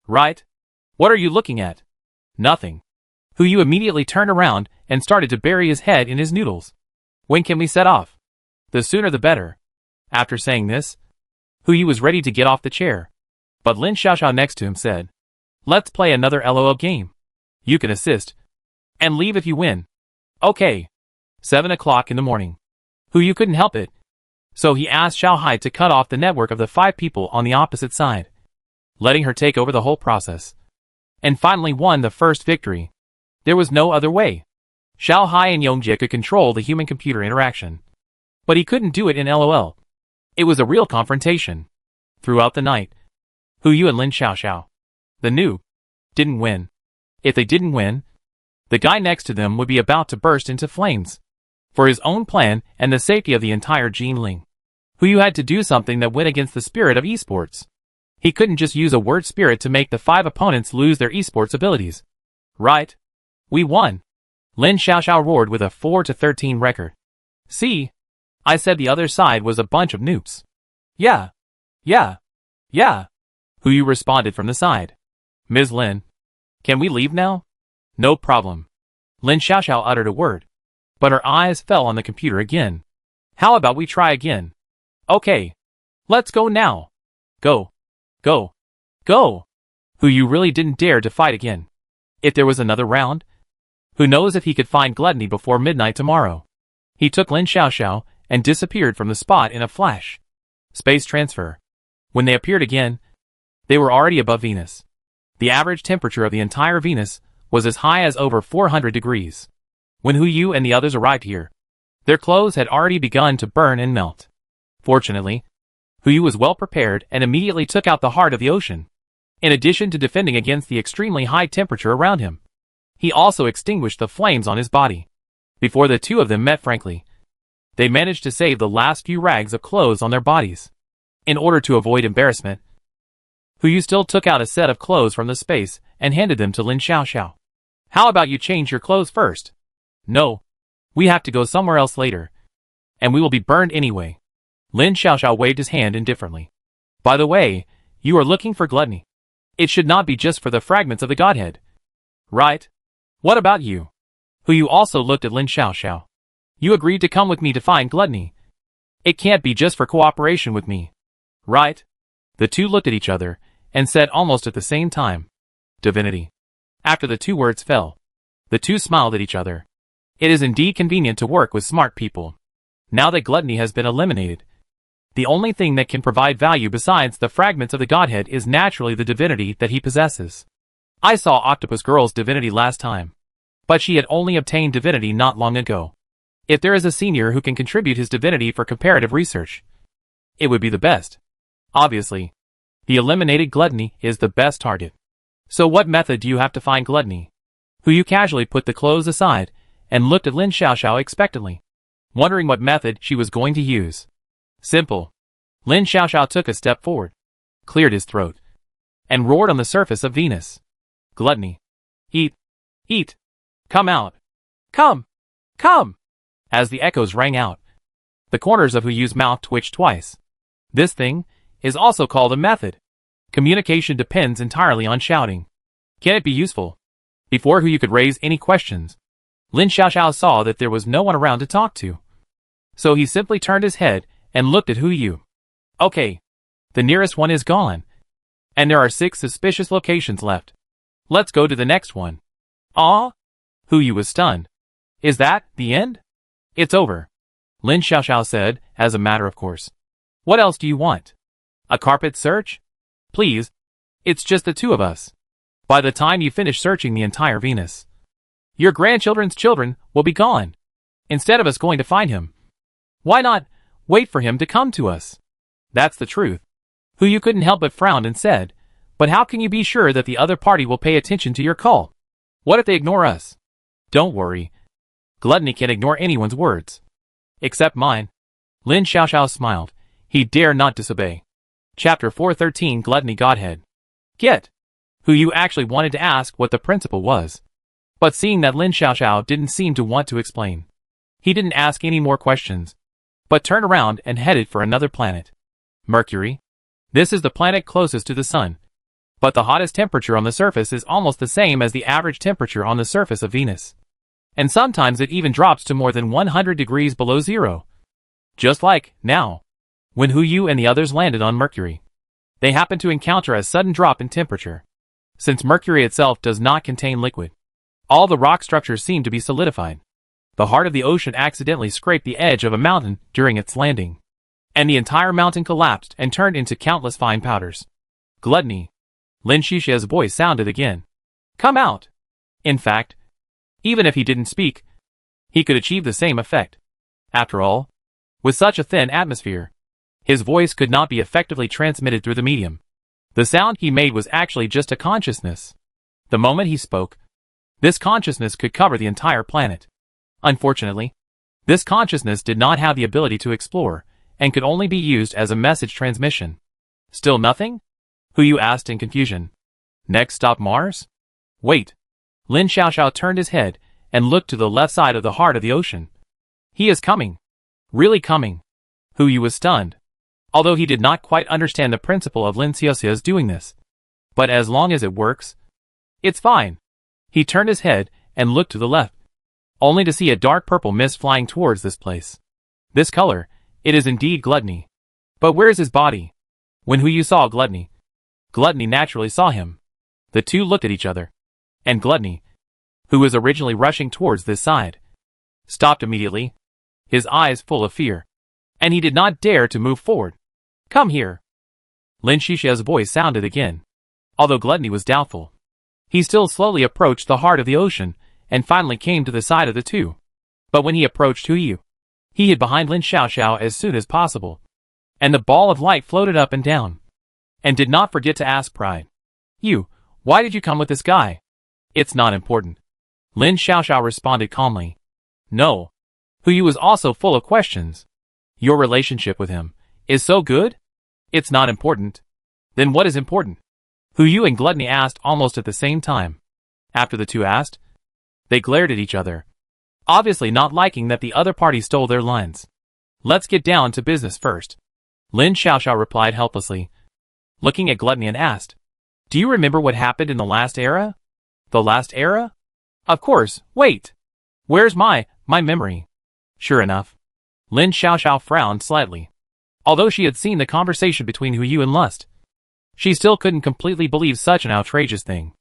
Right? What are you looking at? Nothing. Hu Yu immediately turned around and started to bury his head in his noodles. When can we set off? The sooner the better. After saying this, Hu Yu was ready to get off the chair. But Lin Xiaoxiao next to him said, let's play another LOL game. You can assist, and leave if you win. Okay. 7 o'clock in the morning. Hu Yu couldn't help it, so he asked Xiao Hai to cut off the network of the 5 people on the opposite side, letting her take over the whole process, and finally won the first victory. There was no other way. Xiao Hai and Yongjie could control the human-computer interaction, but he couldn't do it in LOL. It was a real confrontation. Throughout the night, Hu Yu and Lin Xiaoxiao, the noob, didn't win. If they didn't win, the guy next to them would be about to burst into flames. For his own plan and the safety of the entire Jinling, Hu Yu had to do something that went against the spirit of esports. He couldn't just use a word spirit to make the 5 opponents lose their esports abilities. Right? We won. Lin Xiaoxiao roared with a 4-13 record. See? I said the other side was a bunch of noobs. Yeah. Hu Yu responded from the side. Ms. Lin, can we leave now? No problem. Lin Xiaoxiao uttered a word, but her eyes fell on the computer again. How about we try again? Okay. Let's go now. Go. Hu Yu really didn't dare to fight again. If there was another round, Who knows if he could find Gluttony before midnight tomorrow. He took Lin Xiaoxiao and disappeared from the spot in a flash. Space transfer. When they appeared again, they were already above Venus. The average temperature of the entire Venus was as high as over 400 degrees. When Hu Yu and the others arrived here, their clothes had already begun to burn and melt. Fortunately, Hu Yu was well prepared and immediately took out the heart of the ocean. In addition to defending against the extremely high temperature around him, he also extinguished the flames on his body. Before the two of them met frankly, they managed to save the last few rags of clothes on their bodies. In order to avoid embarrassment, Hu Yu still took out a set of clothes from the space and handed them to Lin Xiaoxiao. How about you change your clothes first? No. We have to go somewhere else later. And we will be burned anyway. Lin Xiaoxiao waved his hand indifferently. By the way, you are looking for Gluttony. It should not be just for the fragments of the godhead. Right? What about you? Hu Yu also looked at Lin Xiaoxiao. You agreed to come with me to find Gluttony. It can't be just for cooperation with me. Right? The two looked at each other and said almost at the same time, Divinity. After the two words fell, the two smiled at each other. It is indeed convenient to work with smart people. Now that Gluttony has been eliminated, the only thing that can provide value besides the fragments of the godhead is naturally the divinity that he possesses. I saw Octopus Girl's divinity last time, but she had only obtained divinity not long ago. If there is a senior who can contribute his divinity for comparative research, it would be the best. Obviously, the eliminated Gluttony is the best target. So what method do you have to find Gluttony? Hu Yu casually put the clothes aside and looked at Lin Xiaoxiao expectantly, wondering what method she was going to use. Simple. Lin Xiaoxiao took a step forward, cleared his throat, and roared on the surface of Venus. Gluttony. Eat. Eat. Come out. Come. Come. As the echoes rang out, the corners of Hu Yu's mouth twitched twice. This thing is also called a method. Communication depends entirely on shouting. Can it be useful? Before Hu Yu could raise any questions, Lin Xiaoxiao saw that there was no one around to talk to. So he simply turned his head and looked at Hu Yu. Okay. The nearest one is gone. And there are 6 suspicious locations left. Let's go to the next one. Ah? Hu Yu was stunned. Is that the end? It's over. Lin Xiaoxiao said, as a matter of course. What else do you want? A carpet search? Please. It's just the two of us. By the time you finish searching the entire Venus, your grandchildren's children will be gone. Instead of us going to find him, why not wait for him to come to us? That's the truth. Hu Yu couldn't help but frown and said, but how can you be sure that the other party will pay attention to your call? What if they ignore us? Don't worry. Gluttony can ignore anyone's words. Except mine. Lin Xiaoxiao smiled. He dare not disobey. Chapter 413 Gluttony Godhead. Get. Hu Yu actually wanted to ask what the principle was. But seeing that Lin Xiaoxiao didn't seem to want to explain, he didn't ask any more questions, but turned around and headed for another planet. Mercury. This is the planet closest to the sun, but the hottest temperature on the surface is almost the same as the average temperature on the surface of Venus. And sometimes it even drops to more than 100 degrees below zero. Just like now, when Hu Yu and the others landed on Mercury, they happened to encounter a sudden drop in temperature. Since Mercury itself does not contain liquid, all the rock structures seem to be solidified. The heart of the ocean accidentally scraped the edge of a mountain during its landing, and the entire mountain collapsed and turned into countless fine powders. Gluttony. Lin Xiaoxiao's voice sounded again. Come out. In fact, even if he didn't speak, he could achieve the same effect. After all, with such a thin atmosphere, his voice could not be effectively transmitted through the medium. The sound he made was actually just a consciousness. The moment he spoke, this consciousness could cover the entire planet. Unfortunately, this consciousness did not have the ability to explore, and could only be used as a message transmission. Still nothing? Hu Yu asked in confusion. Next stop Mars? Wait. Lin Xiaoxiao turned his head and looked to the left side of the heart of the ocean. He is coming. Really coming. Hu Yu was stunned, although he did not quite understand the principle of Lin Xiaoxiao's doing this. But as long as it works, it's fine. He turned his head and looked to the left, only to see a dark purple mist flying towards this place. This color, it is indeed Gluttony. But where is his body? When Hu Yu saw Gluttony, Gluttony naturally saw him. The two looked at each other. And Gluttony, who was originally rushing towards this side, stopped immediately, his eyes full of fear, and he did not dare to move forward. "Come here." Lin Xixia's voice sounded again. Although Gluttony was doubtful, he still slowly approached the heart of the ocean and finally came to the side of the two. But when he approached Huyu, he hid behind Lin Xiaoxiao as soon as possible, and the ball of light floated up and down, and did not forget to ask Pride, "You, why did you come with this guy?" "It's not important." Lin Xiaoxiao responded calmly. "No." Huyu was also full of questions. "Your relationship with him is so good?" "It's not important." "Then what is important?" Huyu and Gluttony asked almost at the same time. After the two asked, they glared at each other, obviously not liking that the other party stole their lines. "Let's get down to business first," Lin Xiaoxiao replied helplessly, looking at Gluttony and asked, "Do you remember what happened in the last era?" "The last era? Of course, wait. Where's my memory?" Sure enough, Lin Xiaoxiao frowned slightly. Although she had seen the conversation between Huyu and Lust, she still couldn't completely believe such an outrageous thing.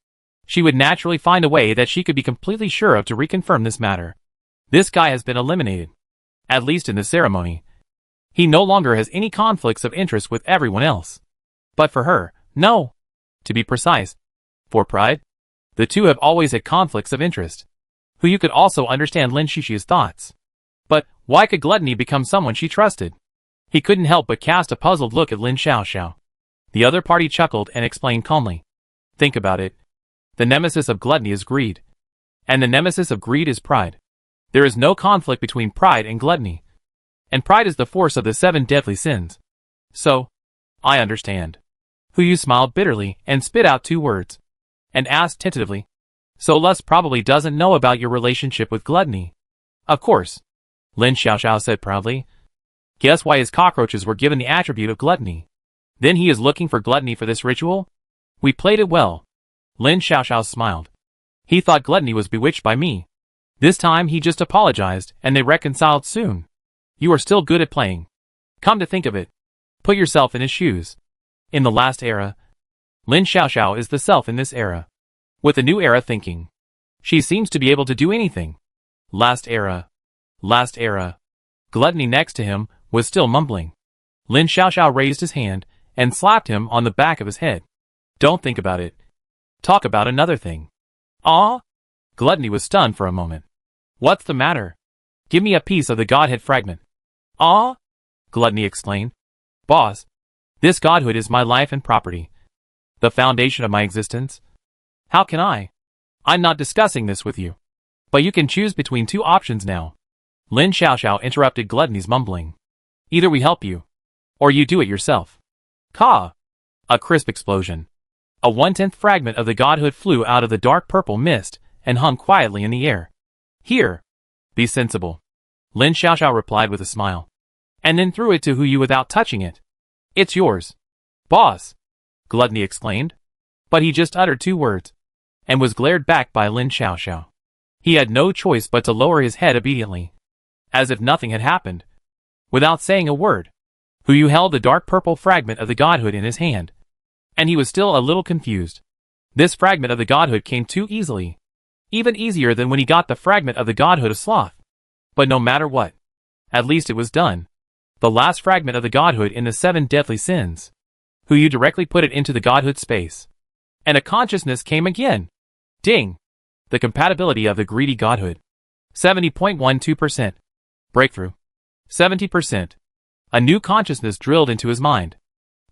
She would naturally find a way that she could be completely sure of to reconfirm this matter. This guy has been eliminated, at least in the ceremony. He no longer has any conflicts of interest with everyone else. But for her, no. To be precise, for Pride, the two have always had conflicts of interest. Huyu could also understand Lin Xixia's thoughts. But why could Gluttony become someone she trusted? He couldn't help but cast a puzzled look at Lin Xiaoxiao. The other party chuckled and explained calmly. "Think about it. The nemesis of Gluttony is greed. And the nemesis of greed is pride. There is no conflict between pride and Gluttony. And pride is the force of the 7 deadly sins. So, I understand." Huyu smiled bitterly and spit out 2 words. And asked tentatively, "So Lust probably doesn't know about your relationship with Gluttony?" "Of course," Lin Xiaoxiao said proudly. "Guess why his cockroaches were given the attribute of Gluttony? Then he is looking for Gluttony for this ritual? We played it well." Lin Xiaoxiao smiled. He thought Gluttony was bewitched by me. This time he just apologized and they reconciled soon. You are still good at playing. Come to think of it. Put yourself in his shoes. In the last era, Lin Xiaoxiao is the self in this era. With the new era thinking, she seems to be able to do anything. Last era. Last era. Gluttony next to him was still mumbling. Lin Xiaoxiao raised his hand and slapped him on the back of his head. "Don't think about it. Talk about another thing." "Ah?" Gluttony was stunned for a moment. "What's the matter? Give me a piece of the Godhead fragment." "Ah?" Gluttony explained. "Boss, this Godhood is my life and property. The foundation of my existence. How can I? I'm not discussing this with you. But you can choose between 2 options now." Lin Xiaoxiao interrupted Gluttony's mumbling. "Either we help you, or you do it yourself." Ka! A crisp explosion. A 1/10 fragment of the Godhood flew out of the dark purple mist and hung quietly in the air. "Here. Be sensible," Lin Xiaoxiao replied with a smile, and then threw it to Huyu without touching it. "It's yours." "Boss!" Gluttony exclaimed. But he just uttered 2 words, and was glared back by Lin Xiaoxiao. He had no choice but to lower his head obediently, as if nothing had happened. Without saying a word, Huyu held the dark purple fragment of the Godhood in his hand, and he was still a little confused. This fragment of the Godhood came too easily, even easier than when he got the fragment of the Godhood of Sloth. But no matter what, at least it was done. The last fragment of the Godhood in the 7 deadly sins. Huyu directly put it into the Godhood space, and a consciousness came again. Ding! The compatibility of the greedy Godhood. 70.12%. Breakthrough. 70%. A new consciousness drilled into his mind.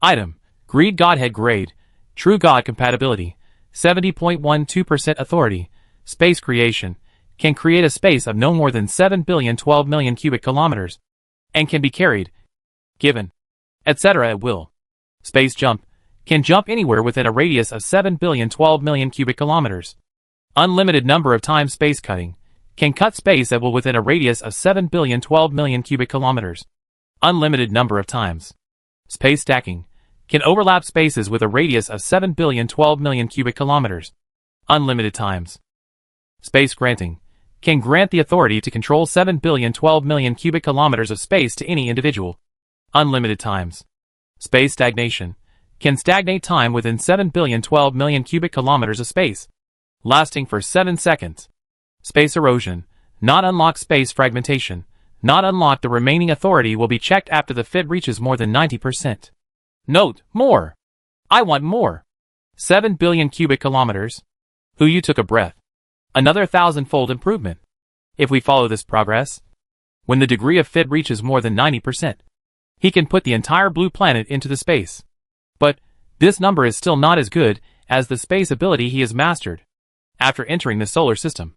Item. Greed Godhead Grade. True God Compatibility. 70.12% Authority. Space Creation. Can create a space of no more than 7,012,000,000 cubic kilometers. And can be carried, given, etc. at will. Space Jump. Can jump anywhere within a radius of 7,012,000,000 cubic kilometers. Unlimited number of times space cutting. Can cut space at will within a radius of 7,012,000,000 cubic kilometers. Unlimited number of times. Space Stacking. Can overlap spaces with a radius of 7,012,000,000 cubic kilometers. Unlimited times. Space Granting. Can grant the authority to control 7,012,000,000 cubic kilometers of space to any individual. Unlimited times. Space Stagnation. Can stagnate time within 7,012,000,000 cubic kilometers of space, lasting for 7 seconds. Space erosion. Not unlock space fragmentation. Not unlock the remaining authority will be checked after the fit reaches more than 90%. Note, more. I want more. 7 billion cubic kilometers. Huyu took a breath. Another 1,000-fold improvement. If we follow this progress, when the degree of fit reaches more than 90%, he can put the entire blue planet into the space. But this number is still not as good as the space ability he has mastered. After entering the solar system,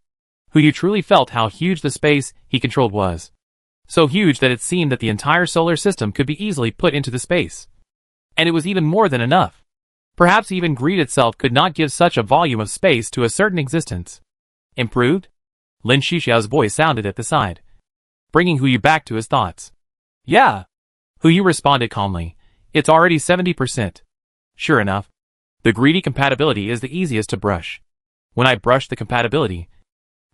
Huyu truly felt how huge the space he controlled was. So huge that it seemed that the entire solar system could be easily put into the space. And it was even more than enough. Perhaps even greed itself could not give such a volume of space to a certain existence. Improved? Lin Xiaoxiao's voice sounded at the side, bringing Huyu back to his thoughts. Yeah. Huyu responded calmly. It's already 70%. Sure enough. The greedy compatibility is the easiest to brush. When I brushed the compatibility,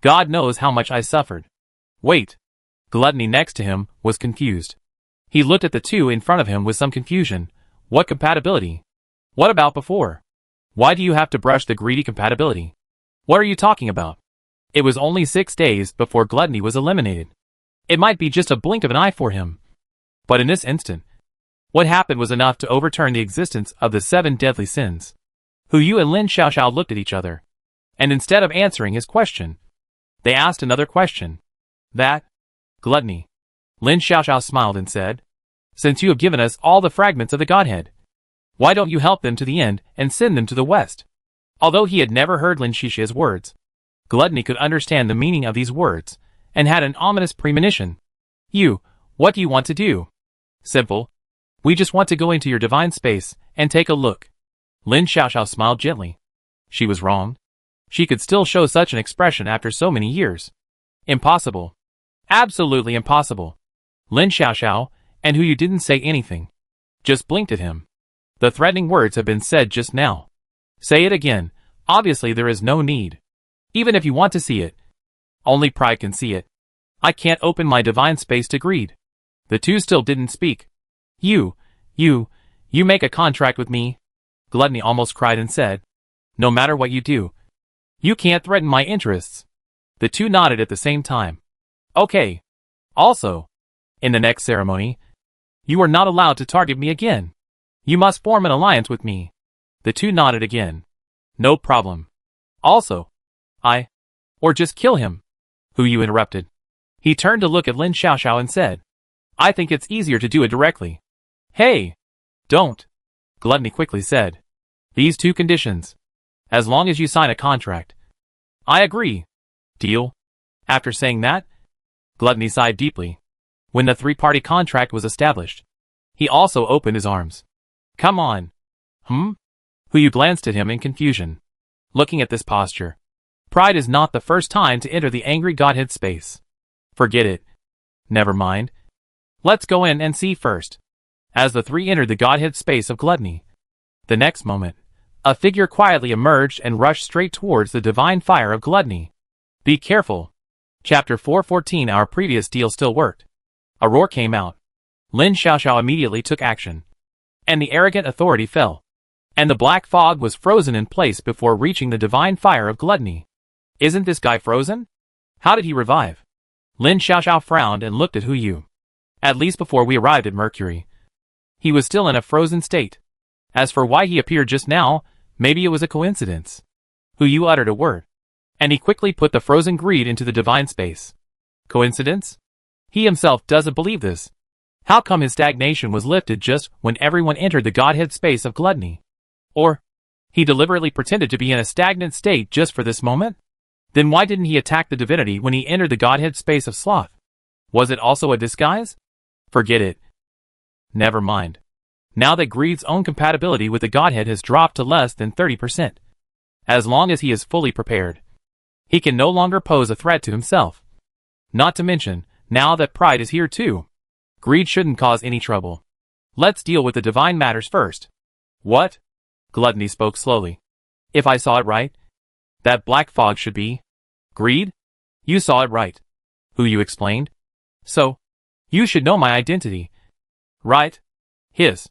God knows how much I suffered. Wait. Gluttony next to him was confused. He looked at the two in front of him with some confusion. What compatibility? What about before? Why do you have to brush the greedy compatibility? What are you talking about? It was only 6 days before gluttony was eliminated. It might be just a blink of an eye for him. But in this instant, what happened was enough to overturn the existence of the 7 deadly sins. Huyu and Lin Xiaoxiao looked at each other, and instead of answering his question, they asked another question. That? Gluttony. Lin Xiaoxiao smiled and said, since you have given us all the fragments of the Godhead, why don't you help them to the end and send them to the west? Although he had never heard Lin Xiaoxiao's words, Gluttony could understand the meaning of these words, and had an ominous premonition. What do you want to do? Simple. We just want to go into your divine space and take a look. Lin Xiaoxiao smiled gently. She was wrong. She could still show such an expression after so many years. Impossible. Absolutely impossible. Lin Xiaoxiao and Huyu didn't say anything. Just blinked at him. The threatening words have been said just now. Say it again. Obviously there is no need. Even if you want to see it. Only pride can see it. I can't open my divine space to greed. The two still didn't speak. You make a contract with me? Gluttony almost cried and said, no matter what you do, you can't threaten my interests. The two nodded at the same time. Okay. Also, in the next ceremony, you are not allowed to target me again. You must form an alliance with me. The two nodded again. No problem. Also, or just kill him. Huyu interrupted. He turned to look at Lin Xiaoxiao and said, I think it's easier to do it directly. Hey! Don't! Gluttony quickly said. These 2 conditions. As long as you sign a contract. I agree. Deal? After saying that, Gluttony sighed deeply. When the 3-party contract was established, he also opened his arms. Come on. Huyu glanced at him in confusion. Looking at this posture, pride is not the first time to enter the angry Godhead space. Forget it. Never mind. Let's go in and see first. As the 3 entered the Godhead space of gluttony, the next moment, a figure quietly emerged and rushed straight towards the divine fire of gluttony. Be careful. Chapter 414. Our previous deal still worked. A roar came out. Lin Xiaoxiao immediately took action. And the arrogant authority fell. And the black fog was frozen in place before reaching the divine fire of gluttony. Isn't this guy frozen? How did he revive? Lin Xiaoxiao frowned and looked at Huyu. At least before we arrived at Mercury, he was still in a frozen state. As for why he appeared just now, maybe it was a coincidence. Huyu uttered a word, and he quickly put the frozen greed into the divine space. Coincidence? He himself doesn't believe this. How come his stagnation was lifted just when everyone entered the Godhead space of gluttony? Or, he deliberately pretended to be in a stagnant state just for this moment? Then why didn't he attack the divinity when he entered the Godhead space of sloth? Was it also a disguise? Forget it. Never mind. Now that greed's own compatibility with the Godhead has dropped to less than 30%. As long as he is fully prepared, he can no longer pose a threat to himself. Not to mention, now that pride is here too, greed shouldn't cause any trouble. Let's deal with the divine matters first. What? Gluttony spoke slowly. If I saw it right, that black fog should be greed? You saw it right. Huyu explained. So, you should know my identity. Right? His.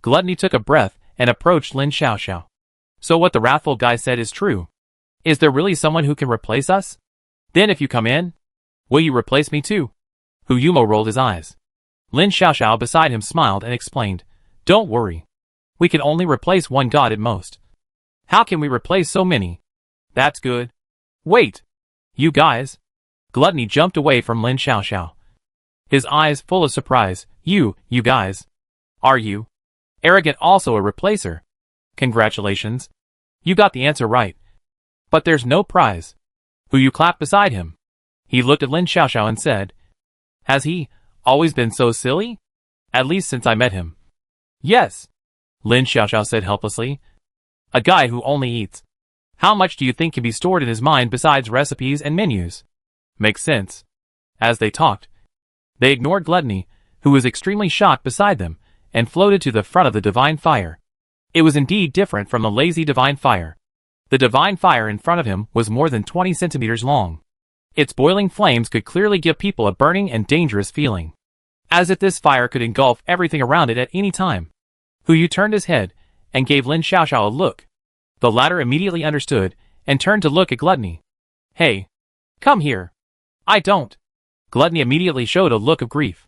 Gluttony took a breath and approached Lin Xiaoxiao. So what the wrathful guy said is true. Is there really someone who can replace us? Then if you come in, will you replace me too? Hu Yumo rolled his eyes. Lin Xiaoxiao beside him smiled and explained, don't worry. We can only replace one god at most. How can we replace so many? That's good. Wait! You guys! Gluttony jumped away from Lin Xiaoxiao. His eyes full of surprise. You guys. Are you? Arrogant also a replacer. Congratulations. You got the answer right. But there's no prize. Hu Yu clapped beside him. He looked at Lin Xiaoxiao and said, has he always been so silly? At least since I met him. Yes. Lin Xiaoxiao said helplessly. A guy who only eats. How much do you think can be stored in his mind besides recipes and menus? Makes sense. As they talked, they ignored Gluttony, who was extremely shocked beside them, and floated to the front of the divine fire. It was indeed different from the lazy divine fire. The divine fire in front of him was more than 20 centimeters long. Its boiling flames could clearly give people a burning and dangerous feeling. As if this fire could engulf everything around it at any time. Hu Yu turned his head, and gave Lin Xiaoxiao a look. The latter immediately understood, and turned to look at Gluttony. Hey! Come here! I don't! Gluttony immediately showed a look of grief.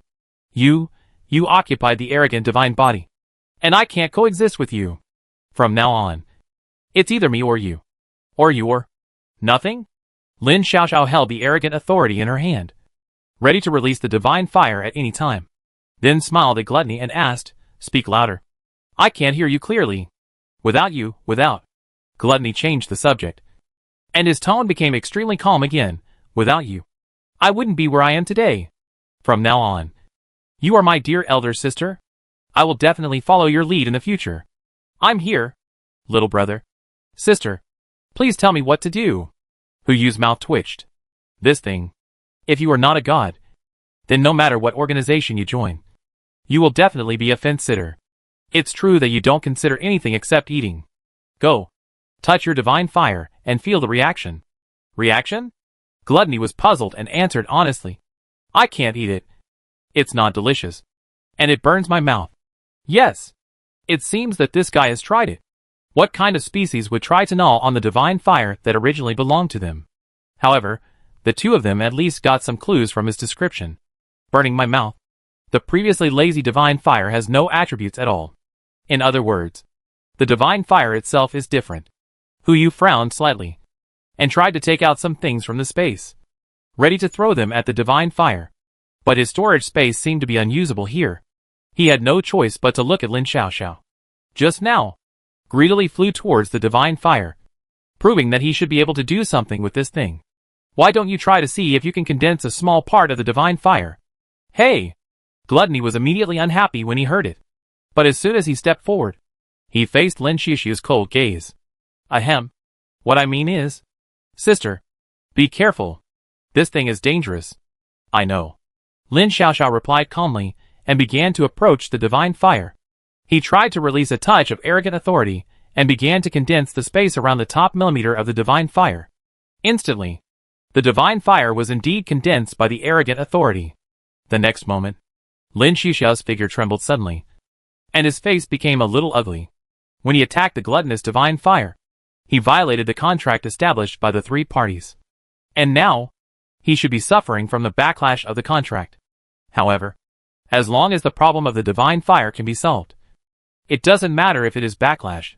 You occupied the arrogant divine body. And I can't coexist with you. From now on. It's either me or you. Or you're nothing? Lin Xiaoxiao held the arrogant authority in her hand, ready to release the divine fire at any time. Then smiled at Gluttony and asked, speak louder. I can't hear you clearly. Without. Gluttony changed the subject. And his tone became extremely calm again. Without you, I wouldn't be where I am today. From now on. You are my dear elder sister. I will definitely follow your lead in the future. I'm here. Little brother. Sister. Please tell me what to do. Hu Yu's mouth twitched. This thing. If you are not a god, then no matter what organization you join, you will definitely be a fence-sitter. It's true that you don't consider anything except eating. Go. Touch your divine fire and feel the reaction. Reaction? Gluttony was puzzled and answered honestly. I can't eat it. It's not delicious. And it burns my mouth. Yes. It seems that this guy has tried it. What kind of species would try to gnaw on the divine fire that originally belonged to them? However, the two of them at least got some clues from his description. Burning my mouth. The previously lazy divine fire has no attributes at all. In other words, the divine fire itself is different. Hu Yu frowned slightly, and tried to take out some things from the space, ready to throw them at the divine fire. But his storage space seemed to be unusable here. He had no choice but to look at Lin Xiaoxiao. Just now, greedily flew towards the divine fire, proving that he should be able to do something with this thing. Why don't you try to see if you can condense a small part of the divine fire? Hey! Gluttony was immediately unhappy when he heard it. But as soon as he stepped forward, he faced Lin Xiaoxiao's cold gaze. Ahem. What I mean is, sister, be careful. This thing is dangerous. I know. Lin Xiaoxiao replied calmly, and began to approach the divine fire. He tried to release a touch of arrogant authority, and began to condense the space around the top millimeter of the divine fire. Instantly, the divine fire was indeed condensed by the arrogant authority. The next moment, Lin Xiaoxiao's figure trembled suddenly, and his face became a little ugly. When he attacked the gluttonous divine fire, he violated the contract established by the three parties. And now, he should be suffering from the backlash of the contract. However, as long as the problem of the divine fire can be solved, it doesn't matter if it is backlash.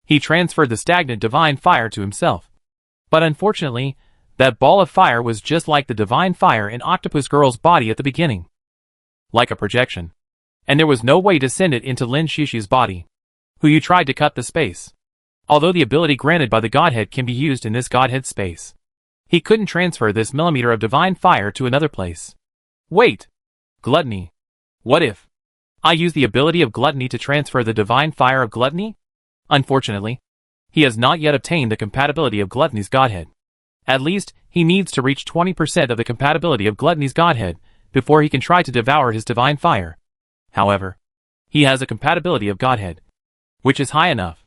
He transferred the stagnant divine fire to himself. But unfortunately, that ball of fire was just like the divine fire in Octopus Girl's body at the beginning. Like a projection. And there was no way to send it into Lin Xiaoxiao's body. Hu Yu tried to cut the space. Although the ability granted by the Godhead can be used in this Godhead space, he couldn't transfer this millimeter of divine fire to another place. Wait! Gluttony. What if I use the ability of Gluttony to transfer the divine fire of Gluttony? Unfortunately, he has not yet obtained the compatibility of Gluttony's Godhead. At least, he needs to reach 20% of the compatibility of Gluttony's Godhead before he can try to devour his divine fire. However, he has a compatibility of Godhead, which is high enough.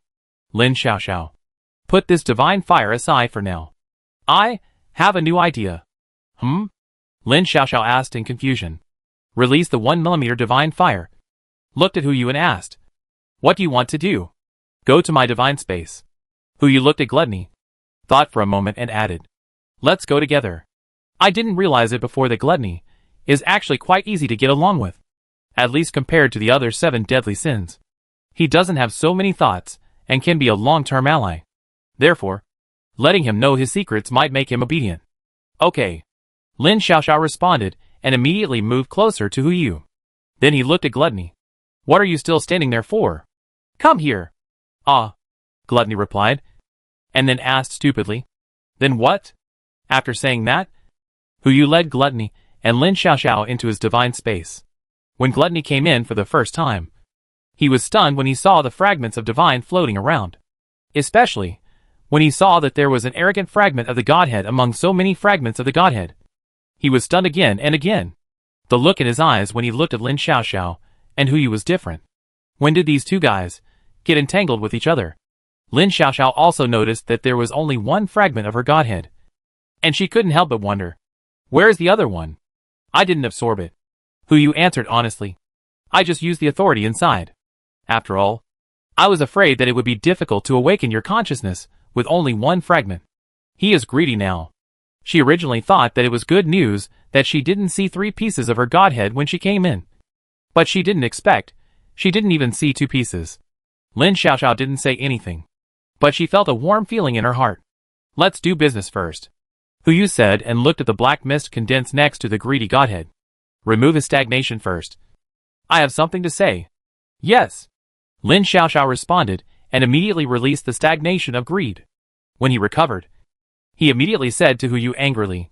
Lin Xiaoxiao, put this divine fire aside for now. I have a new idea. Lin Xiaoxiao asked in confusion. Release the 1 millimeter divine fire. Looked at Hu Yu and asked, what do you want to do? Go to my divine space. Hu Yu looked at Gluttony, thought for a moment and added, let's go together. I didn't realize it before that gluttony is actually quite easy to get along with, at least compared to the other 7 deadly sins. He doesn't have so many thoughts and can be a long-term ally. Therefore, letting him know his secrets might make him obedient. Okay. Lin Xiaoxiao responded and immediately moved closer to Hu Yu. Then he looked at Gluttony. What are you still standing there for? Come here. Ah, Gluttony replied, and then asked stupidly. Then what? After saying that, Hu Yu led Gluttony and Lin Xiaoxiao into his divine space. When Gluttony came in for the first time, he was stunned when he saw the fragments of divine floating around. Especially when he saw that there was an arrogant fragment of the Godhead among so many fragments of the Godhead. He was stunned again and again. The look in his eyes when he looked at Lin Xiaoxiao and Hu Yu was different. When did these two guys get entangled with each other? Lin Xiaoxiao also noticed that there was only one fragment of her Godhead, and she couldn't help but wonder, where is the other one? I didn't absorb it. Hu Yu answered honestly. I just used the authority inside. After all, I was afraid that it would be difficult to awaken your consciousness with only one fragment. He is greedy now. She originally thought that it was good news that she didn't see 3 pieces of her Godhead when she came in. But she didn't even see 2 pieces. Lin Xiaoxiao didn't say anything, but she felt a warm feeling in her heart. Let's do business first, Hu Yu said and looked at the black mist condensed next to the greedy Godhead. Remove his stagnation first. I have something to say. Yes. Lin Xiaoxiao responded and immediately released the stagnation of greed. When he recovered, he immediately said to Hu Yu angrily,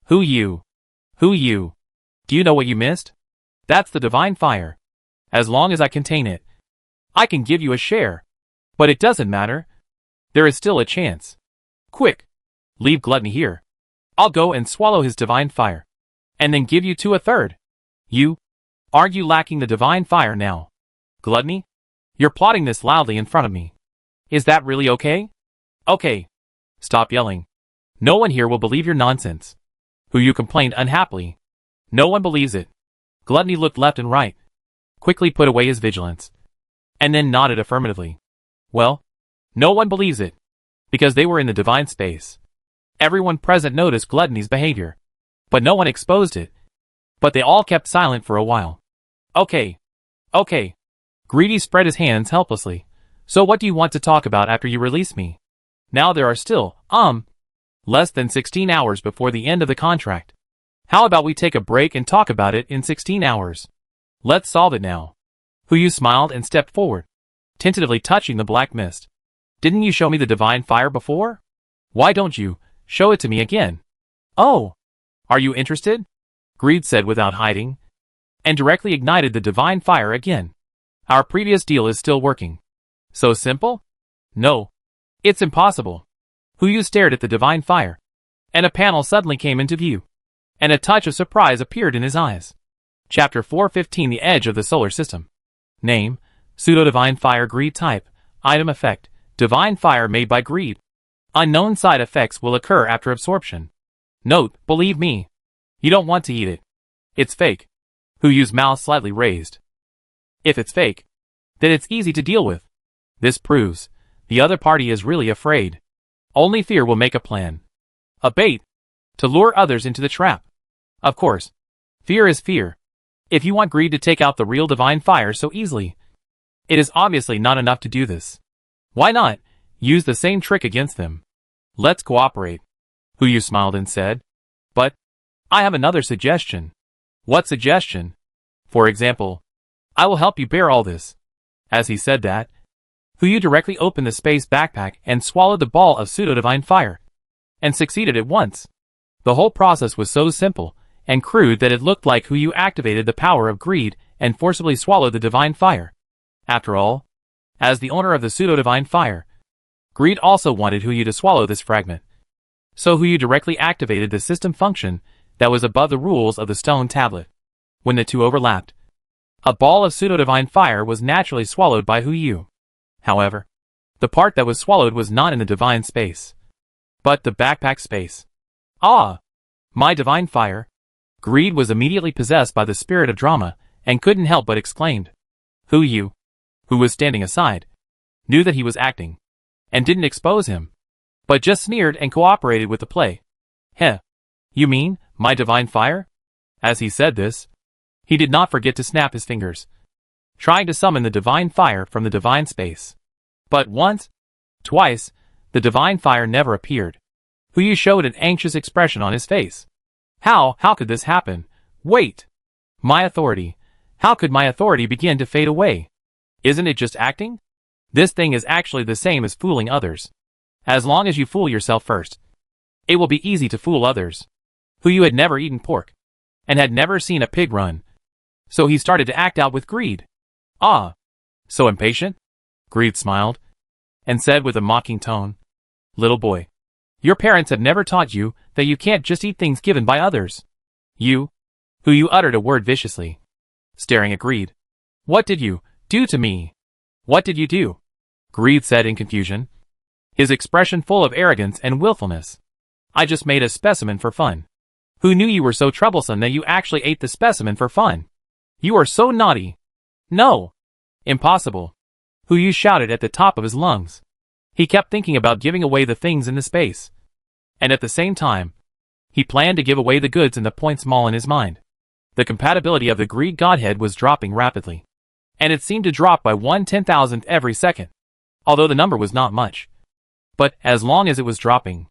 Hu Yu, do you know what you missed? That's the divine fire. As long as I contain it, I can give you a share. But it doesn't matter. There is still a chance. Quick, leave Gluttony here. I'll go and swallow his divine fire, and then give you 2 1/3. Aren't you lacking the divine fire now? Gluttony, you're plotting this loudly in front of me. Is that really okay? Okay. Stop yelling. No one here will believe your nonsense. Hu Yu complained unhappily. No one believes it. Gluttony looked left and right, quickly put away his vigilance, and then nodded affirmatively. Well, no one believes it, because they were in the divine space. Everyone present noticed Gluttony's behavior, but no one exposed it. But they all kept silent for a while. Okay. Greedy spread his hands helplessly. So what do you want to talk about after you release me? Now there are still, less than 16 hours before the end of the contract. How about we take a break and talk about it in 16 hours? Let's solve it now. Hu Yu smiled and stepped forward, tentatively touching the black mist. Didn't you show me the divine fire before? Why don't you show it to me again? Oh, are you interested? Greed said without hiding, and directly ignited the divine fire again. Our previous deal is still working. So simple? No. It's impossible. Hu Yu stared at the divine fire, and a panel suddenly came into view, and a touch of surprise appeared in his eyes. Chapter 415 The Edge of the Solar System. Name, Pseudo-Divine Fire Greed Type. Item Effect, Divine Fire made by greed. Unknown side effects will occur after absorption. Note, believe me, you don't want to eat it. It's fake. Hu Yu's mouth slightly raised. If it's fake, then it's easy to deal with. This proves the other party is really afraid. Only fear will make a plan. A bait to lure others into the trap. Of course, fear is fear. If you want greed to take out the real divine fire so easily, it is obviously not enough to do this. Why not use the same trick against them? Let's cooperate. Hu Yu smiled and said, but I have another suggestion. What suggestion? For example, I will help you bear all this. As he said that, Hu Yu directly opened the space backpack and swallowed the ball of pseudo-divine fire, and succeeded at once. The whole process was so simple and crude that it looked like Hu Yu activated the power of greed and forcibly swallowed the divine fire. After all, as the owner of the pseudo-divine fire, greed also wanted Hu Yu to swallow this fragment. So Hu Yu directly activated the system function that was above the rules of the stone tablet. When the two overlapped, a ball of pseudo-divine fire was naturally swallowed by Hu Yu. However, the part that was swallowed was not in the divine space, but the backpack space. Ah! My divine fire! Greed was immediately possessed by the spirit of drama and couldn't help but exclaimed. Hu Yu, who was standing aside, knew that he was acting, and didn't expose him, but just sneered and cooperated with the play. Heh! You mean My divine fire? As he said this, he did not forget to snap his fingers, trying to summon the divine fire from the divine space. But once, twice, the divine fire never appeared. Huyu showed an anxious expression on his face. How could this happen? Wait! My authority. How could my authority begin to fade away? Isn't it just acting? This thing is actually the same as fooling others. As long as you fool yourself first, it will be easy to fool others. Huyu had never eaten pork, and had never seen a pig run. So he started to act out with greed. Ah! So impatient? Greed smiled, and said with a mocking tone, Little boy, your parents have never taught you that you can't just eat things given by others. Huyu uttered a word viciously, staring at Greed. What did you do to me? What did you do? Greed said in confusion, his expression full of arrogance and willfulness. I just made a specimen for fun. Who knew you were so troublesome that you actually ate the specimen for fun? You are so naughty. No! Impossible! Huyu shouted at the top of his lungs. He kept thinking about giving away the things in the space. And at the same time, he planned to give away the goods in the point small in his mind. The compatibility of the greed godhead was dropping rapidly, and it seemed to drop by 1/10,000th every second, although the number was not much. But as long as it was dropping,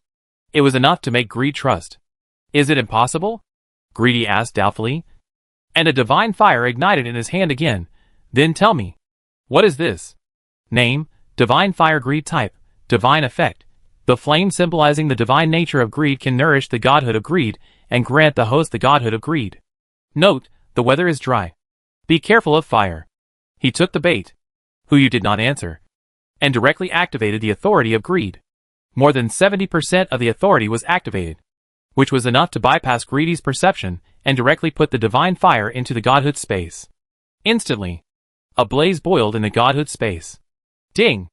it was enough to make Greed trust. Is it impossible? Greedy asked doubtfully, and a divine fire ignited in his hand again. Then tell me, what is this? Name, divine fire greed type, divine effect. The flame symbolizing the divine nature of greed can nourish the godhood of greed and grant the host the godhood of greed. Note, the weather is dry. Be careful of fire. He took the bait. Huyu did not answer, and directly activated the authority of greed. More than 70% of the authority was activated, which was enough to bypass Greedy's perception and directly put the divine fire into the godhood space. Instantly, a blaze boiled in the godhood space. Ding!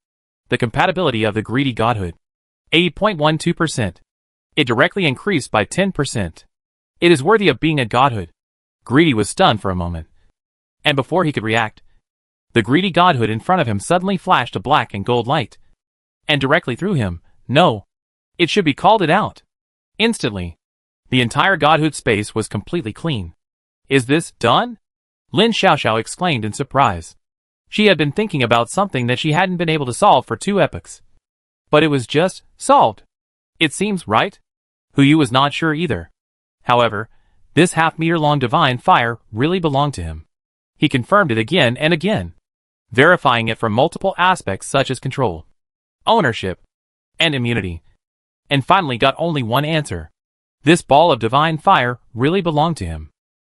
The compatibility of the greedy godhood. 80.12%. It directly increased by 10%. It is worthy of being a godhood. Greedy was stunned for a moment, and before he could react, the greedy godhood in front of him suddenly flashed a black and gold light, and directly through him. No! It should be called it out. Instantly, the entire godhood space was completely clean. Is this done? Lin Xiaoxiao exclaimed in surprise. She had been thinking about something that she hadn't been able to solve for 2 epochs. But it was just solved. It seems right? Huyu was not sure either. However, this half-meter-long divine fire really belonged to him. He confirmed it again and again, verifying it from multiple aspects such as control, ownership, and immunity, and finally got only one answer. This ball of divine fire really belonged to him.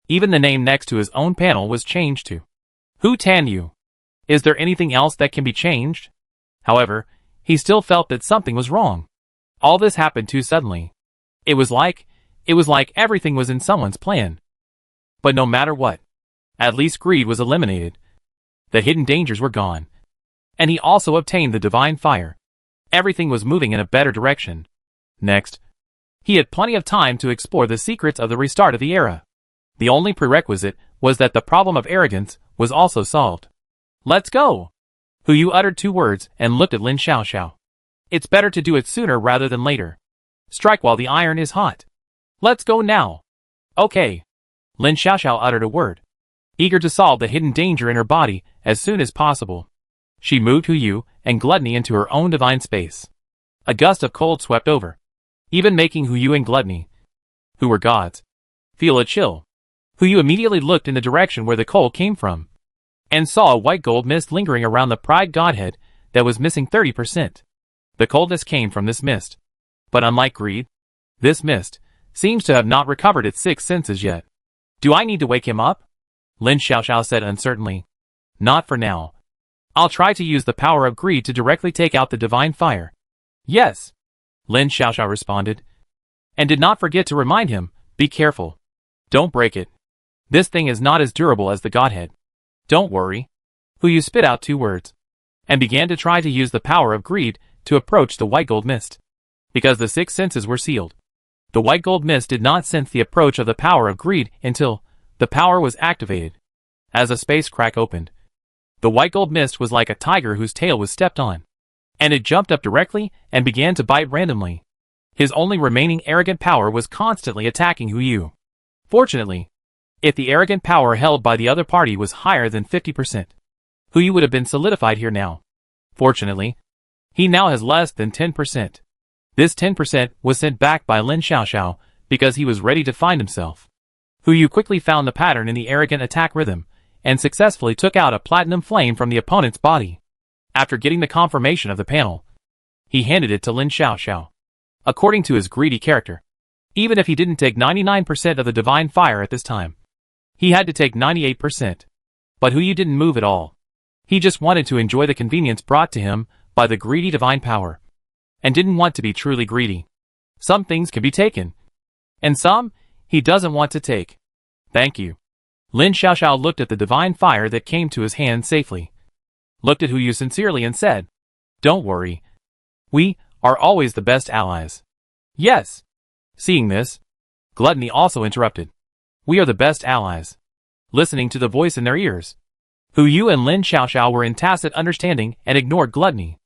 Even the name next to his own panel was changed to Hu Tan Yu. Is there anything else that can be changed? However, he still felt that something was wrong. All this happened too suddenly. It was like everything was in someone's plan. But no matter what, at least greed was eliminated. The hidden dangers were gone. And he also obtained the divine fire. Everything was moving in a better direction. Next, he had plenty of time to explore the secrets of the restart of the era. The only prerequisite was that the problem of arrogance was also solved. Let's go! Huyu uttered 2 words and looked at Lin Xiaoxiao. It's better to do it sooner rather than later. Strike while the iron is hot. Let's go now. Okay. Lin Xiaoxiao uttered a word, eager to solve the hidden danger in her body as soon as possible. She moved Huyu and Gluttony into her own divine space. A gust of cold swept over, even making Huyu and Gluttony, who were gods, feel a chill. Huyu immediately looked in the direction where the cold came from, and saw a white gold mist lingering around the pride godhead that was missing 30%. The coldness came from this mist. But unlike greed, this mist seems to have not recovered its 6 senses yet. Do I need to wake him up? Lin Xiaoxiao said uncertainly. Not for now. I'll try to use the power of greed to directly take out the divine fire. Yes, Lin Xiaoxiao responded, and did not forget to remind him, be careful. Don't break it. This thing is not as durable as the godhead. Don't worry. Huyu spit out 2 words, and began to try to use the power of greed to approach the white gold mist. Because the 6 senses were sealed, the white gold mist did not sense the approach of the power of greed until the power was activated. As a space crack opened, the white gold mist was like a tiger whose tail was stepped on, and it jumped up directly and began to bite randomly. His only remaining arrogant power was constantly attacking Hu Yu. Fortunately, if the arrogant power held by the other party was higher than 50%, Hu Yu would have been solidified here now. Fortunately, he now has less than 10%. This 10% was sent back by Lin Xiaoxiao because he was ready to find himself. Hu Yu quickly found the pattern in the arrogant attack rhythm and successfully took out a platinum flame from the opponent's body. After getting the confirmation of the panel, he handed it to Lin Xiaoxiao. According to his greedy character, even if he didn't take 99% of the divine fire at this time, he had to take 98%. But Hu Yu didn't move at all. He just wanted to enjoy the convenience brought to him by the greedy divine power, and didn't want to be truly greedy. Some things can be taken, and some he doesn't want to take. Thank you. Lin Xiaoxiao looked at the divine fire that came to his hand safely, looked at Hu Yu sincerely and said, "Don't worry. We are always the best allies." Yes. Seeing this, Gluttony also interrupted. We are the best allies. Listening to the voice in their ears, Hu Yu and Lin Xiaoxiao were in tacit understanding and ignored Gluttony.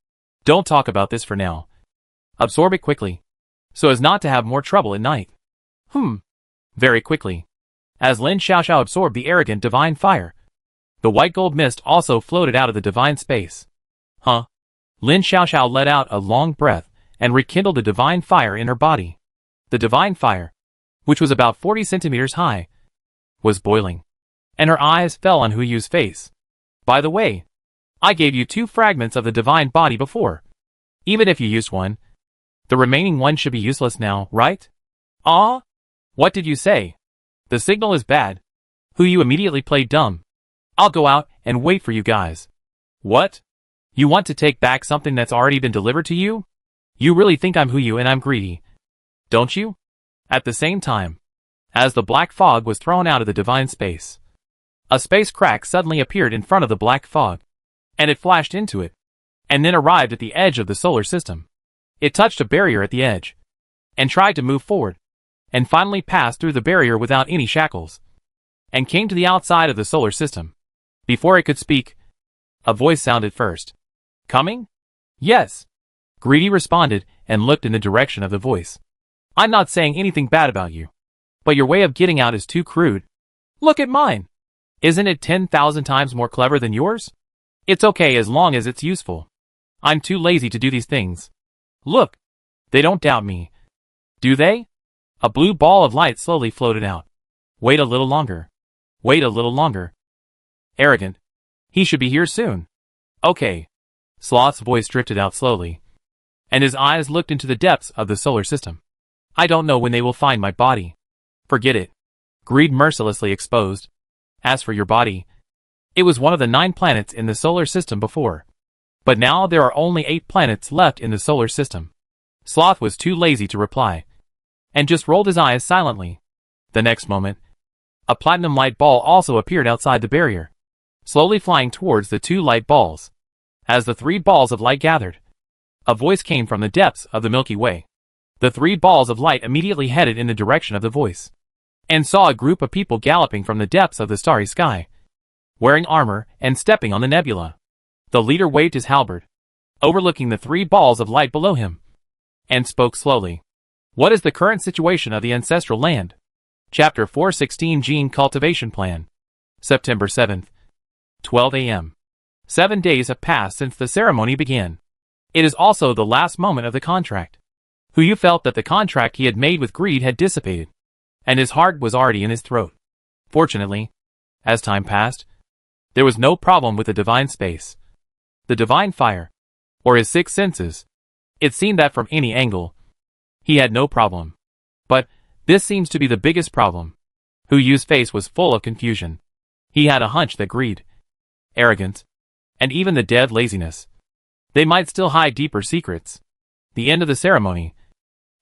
Don't talk about this for now. Absorb it quickly, so as not to have more trouble at night. Very quickly. As Lin Xiaoxiao absorbed the arrogant divine fire, the white gold mist also floated out of the divine space. Lin Xiaoxiao let out a long breath and rekindled the divine fire in her body. The divine fire, which was about 40 centimeters high, was boiling, and her eyes fell on Hu Yu's face. By the way, I gave you 2 fragments of the divine body before. Even if you used one, the remaining one should be useless now, right? Ah? What did you say? The signal is bad. Hu Yu immediately played dumb. I'll go out and wait for you guys. What? You want to take back something that's already been delivered to you? You really think I'm Hu Yu and I'm greedy, don't you? At the same time, as the black fog was thrown out of the divine space, a space crack suddenly appeared in front of the black fog, and it flashed into it, and then arrived at the edge of the solar system. It touched a barrier at the edge, and tried to move forward, and finally passed through the barrier without any shackles, and came to the outside of the solar system. Before it could speak, a voice sounded first. Coming? Yes. Greedy responded and looked in the direction of the voice. I'm not saying anything bad about you, but your way of getting out is too crude. Look at mine. Isn't it 10,000 times more clever than yours? It's okay as long as it's useful. I'm too lazy to do these things. Look, they don't doubt me. Do they? A blue ball of light slowly floated out. Wait a little longer. Wait a little longer. Arrogant. He should be here soon. Okay. Sloth's voice drifted out slowly, and his eyes looked into the depths of the solar system. I don't know when they will find my body. Forget it. Greed mercilessly exposed. As for your body, it was one of the 9 planets in the solar system before. But now there are only 8 planets left in the solar system. Sloth was too lazy to reply, and just rolled his eyes silently. The next moment, a platinum light ball also appeared outside the barrier, slowly flying towards the 2 light balls. As the 3 balls of light gathered, a voice came from the depths of the Milky Way. The 3 balls of light immediately headed in the direction of the voice, and saw a group of people galloping from the depths of the starry sky, wearing armor and stepping on the nebula. The leader waved his halberd, overlooking the 3 balls of light below him, and spoke slowly. What is the current situation of the ancestral land? Chapter 416 Gene Cultivation Plan. September 7th, 12 a.m. 7 days have passed since the ceremony began. It is also the last moment of the contract. Hu Yu felt that the contract he had made with greed had dissipated, and his heart was already in his throat. Fortunately, as time passed, there was no problem with the divine space, the divine fire, or his 6 senses. It seemed that from any angle, he had no problem. But this seems to be the biggest problem. Hu Yu's face was full of confusion. He had a hunch that greed, arrogance, and even the dead laziness, they might still hide deeper secrets. The end of the ceremony,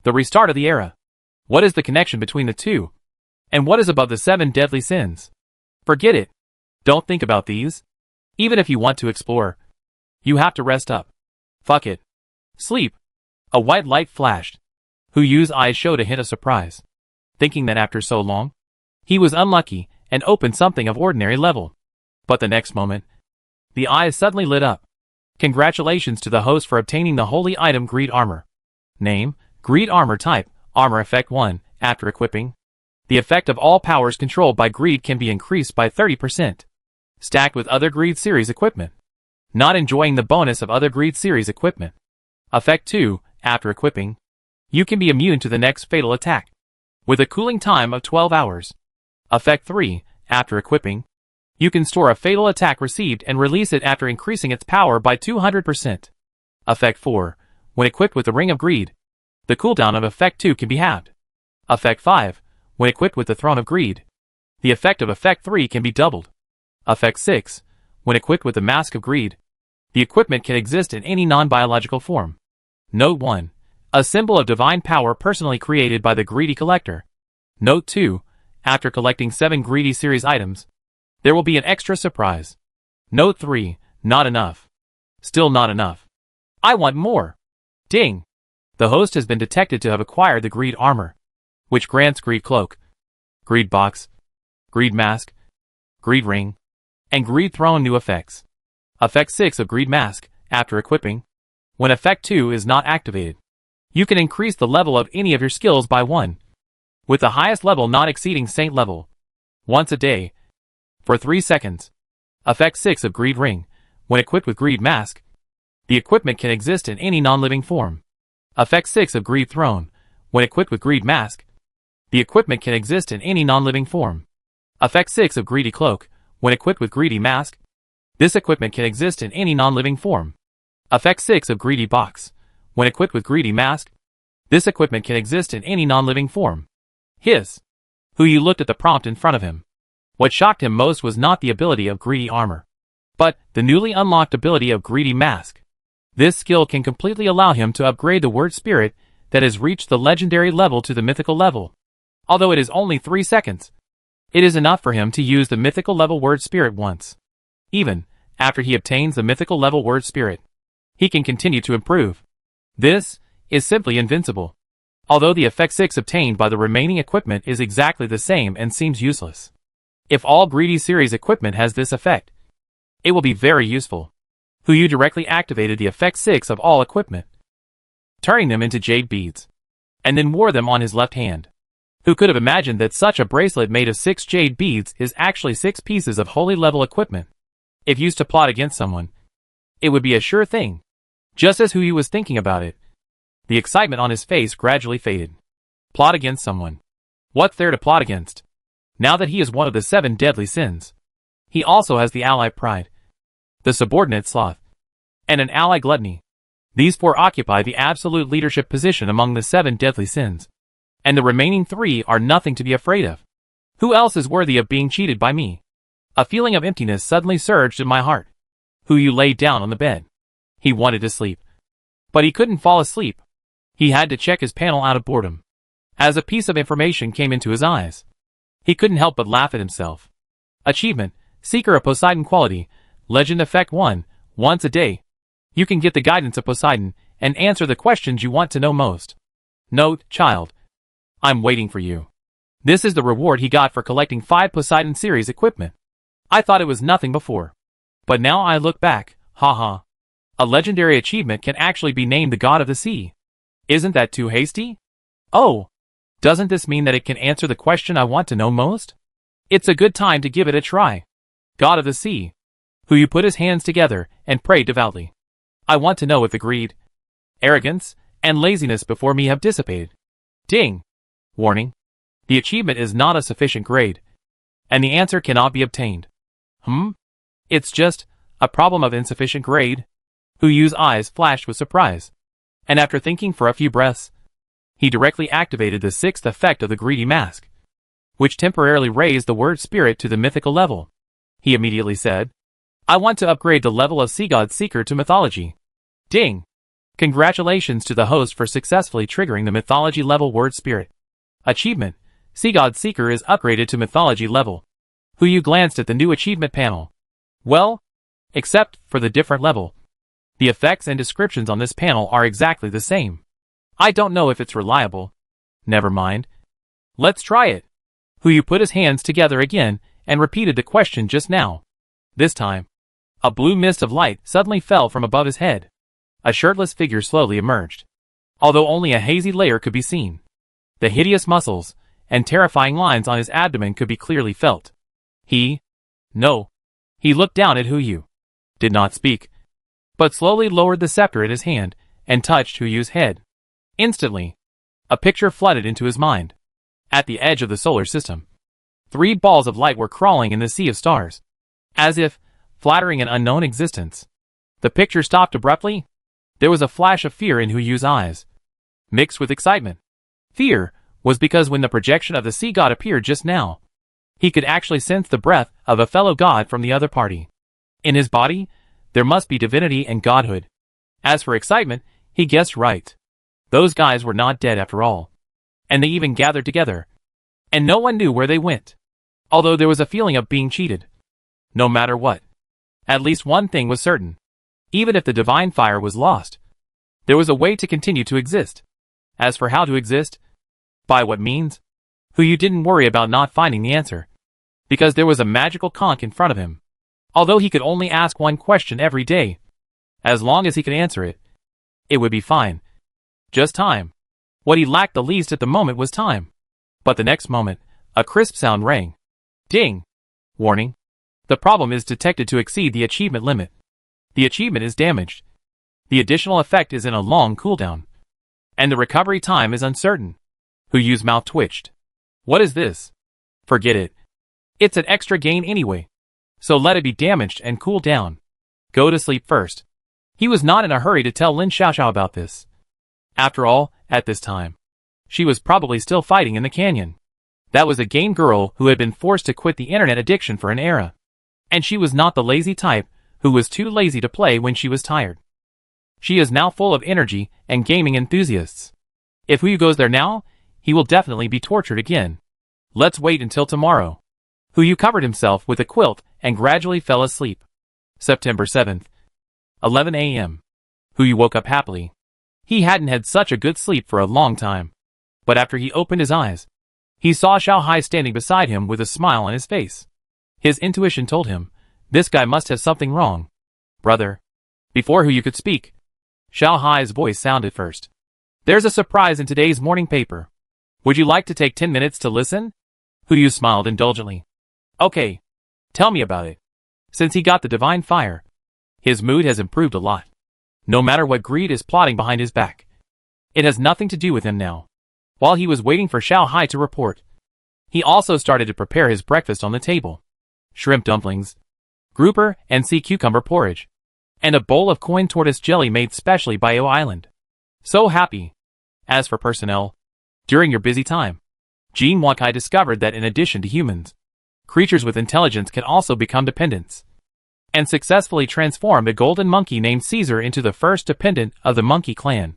the restart of the era. What is the connection between the two? And what is above the 7 deadly sins? Forget it. Don't think about these. Even if you want to explore, you have to rest up. Fuck it. Sleep. A white light flashed. Hu Yu's eyes showed a hint of surprise, thinking that after so long, he was unlucky and opened something of ordinary level. But the next moment, the eyes suddenly lit up. Congratulations to the host for obtaining the holy item Greed Armor. Name, Greed Armor Type, Armor Effect 1, after equipping. The effect of all powers controlled by greed can be increased by 30%. Stacked with other Greed Series equipment. Not enjoying the bonus of other Greed Series equipment. Effect 2, after equipping. You can be immune to the next fatal attack. With a cooling time of 12 hours. Effect 3, after equipping. You can store a fatal attack received and release it after increasing its power by 200%. Effect 4, when equipped with the Ring of Greed. The cooldown of Effect 2 can be halved. Effect 5, when equipped with the Throne of Greed. The effect of Effect 3 can be doubled. Effect 6, when equipped with the Mask of Greed. The equipment can exist in any non-biological form. Note 1. A symbol of divine power personally created by the Greedy Collector. Note 2. After collecting 7 Greedy Series items, there will be an extra surprise. Note 3. Not enough. Still not enough. I want more. Ding. The host has been detected to have acquired the Greed Armor, which grants Greed Cloak, Greed Box, Greed Mask, Greed Ring, and Greed Throne new effects. Effect 6 of Greed Mask, after equipping. When Effect 2 is not activated, you can increase the level of any of your skills by 1, with the highest level not exceeding Saint level, once a day, for 3 seconds. Effect 6 of Greed Ring, when equipped with Greed Mask. The equipment can exist in any non-living form. Effect 6 of Greed Throne, when equipped with Greed Mask. The equipment can exist in any non-living form. Effect 6 of Greedy Cloak, when equipped with Greedy Mask. This equipment can exist in any non-living form. Effect 6 of Greedy Box, when equipped with Greedy Mask. This equipment can exist in any non-living form. Hiss. Who you looked at the prompt in front of him. What shocked him most was not the ability of Greedy Armor, but the newly unlocked ability of Greedy Mask. This skill can completely allow him to upgrade the word spirit that has reached the legendary level to the mythical level. Although it is only 3 seconds, it is enough for him to use the mythical level word spirit once. Even after he obtains the mythical level word spirit, he can continue to improve. This is simply invincible. Although the effect 6 obtained by the remaining equipment is exactly the same and seems useless. If all Greedy Series equipment has this effect, it will be very useful. Who you directly activated the effect 6 of all equipment, turning them into jade beads, and then wore them on his left hand. Who could have imagined that such a bracelet made of 6 jade beads is actually 6 pieces of holy level equipment? If used to plot against someone, it would be a sure thing. Just as Huyu was thinking about it, the excitement on his face gradually faded. Plot against someone. What's there to plot against? Now that he is one of the 7 deadly sins, he also has the ally pride, the subordinate sloth, and an ally gluttony. These 4 occupy the absolute leadership position among the 7 deadly sins, and the remaining 3 are nothing to be afraid of. Who else is worthy of being cheated by me? A feeling of emptiness suddenly surged in my heart. Huyu lay down on the bed. He wanted to sleep, but he couldn't fall asleep. He had to check his panel out of boredom, as a piece of information came into his eyes. He couldn't help but laugh at himself. Achievement, Seeker of Poseidon Quality, Legend Effect 1, once a day. You can get the guidance of Poseidon and answer the questions you want to know most. Note, child. I'm waiting for you. This is the reward he got for collecting 5 Poseidon series equipment. I thought it was nothing before, but now I look back, haha. A legendary achievement can actually be named the God of the Sea. Isn't that too hasty? Oh, doesn't this mean that it can answer the question I want to know most? It's a good time to give it a try. God of the Sea. Huyu put his hands together and prayed devoutly. I want to know if the greed, arrogance, and laziness before me have dissipated. Ding. Warning. The achievement is not a sufficient grade, and the answer cannot be obtained. It's just a problem of insufficient grade. Huyu's eyes flashed with surprise, and after thinking for a few breaths, he directly activated the 6th effect of the Greedy Mask, which temporarily raised the word spirit to the mythical level. He immediately said, I want to upgrade the level of Sea God Seeker to Mythology. Ding! Congratulations to the host for successfully triggering the Mythology level word spirit. Achievement, Sea God Seeker is upgraded to Mythology level. Huyu glanced at the new achievement panel. Well, except for the different level, the effects and descriptions on this panel are exactly the same. I don't know if it's reliable. Never mind. Let's try it. Huyu put his hands together again and repeated the question just now. This time, a blue mist of light suddenly fell from above his head. A shirtless figure slowly emerged. although only a hazy layer could be seen. The hideous muscles and terrifying lines on his abdomen could be clearly felt. He looked down at Huyu, did not speak, but slowly lowered the scepter in his hand and touched Huyu's head. Instantly, a picture flooded into his mind. At the edge of the solar system, 3 balls of light were crawling in the sea of stars, as if flattering an unknown existence. The picture stopped abruptly. There was a flash of fear in Huyu's eyes, mixed with excitement. Fear was because when the projection of the sea god appeared just now, he could actually sense the breath of a fellow god from the other party. In his body, there must be divinity and godhood. As for excitement, he guessed right. Those guys were not dead after all. And they even gathered together. And no one knew where they went. Although there was a feeling of being cheated. No matter what. At least one thing was certain. Even if the divine fire was lost, there was a way to continue to exist. As for how to exist, by what means, Huyu didn't worry about not finding the answer. Because there was a magical conch in front of him. Although he could only ask one question every day. As long as he could answer it, it would be fine. Just time. What he lacked the least at the moment was time. But the next moment, a crisp sound rang. Ding! Warning. The problem is detected to exceed the achievement limit. The achievement is damaged. The additional effect is in a long cooldown. And the recovery time is uncertain. Huyu's mouth twitched. What is this? Forget it. It's an extra gain anyway. So let it be damaged and cool down. Go to sleep first. He was not in a hurry to tell Lin Xiaoxiao about this. After all, at this time, she was probably still fighting in the canyon. That was a game girl who had been forced to quit the internet addiction for an era. And she was not the lazy type who was too lazy to play when she was tired. She is now full of energy and gaming enthusiasts. If Huyu goes there now, he will definitely be tortured again. Let's wait until tomorrow. Huyu covered himself with a quilt and gradually fell asleep. September 7th. 11 a.m. Huyu woke up happily. He hadn't had such a good sleep for a long time. But after he opened his eyes, he saw Xiao Hai standing beside him with a smile on his face. His intuition told him, this guy must have something wrong. Brother. Before Huyu could speak, Xiao Hai's voice sounded first. There's a surprise in today's morning paper. Would you like to take 10 minutes to listen? Huyu smiled indulgently. Okay. Tell me about it. Since he got the divine fire, his mood has improved a lot. No matter what greed is plotting behind his back, it has nothing to do with him now. While he was waiting for Xiao Hai to report, he also started to prepare his breakfast on the table. Shrimp dumplings, grouper and sea cucumber porridge, and a bowl of coin tortoise jelly made specially by O Island. So happy. As for personnel, during your busy time, Jean Wakai discovered that in addition to humans, creatures with intelligence can also become dependents, and successfully transformed a golden monkey named Caesar into the first dependent of the monkey clan.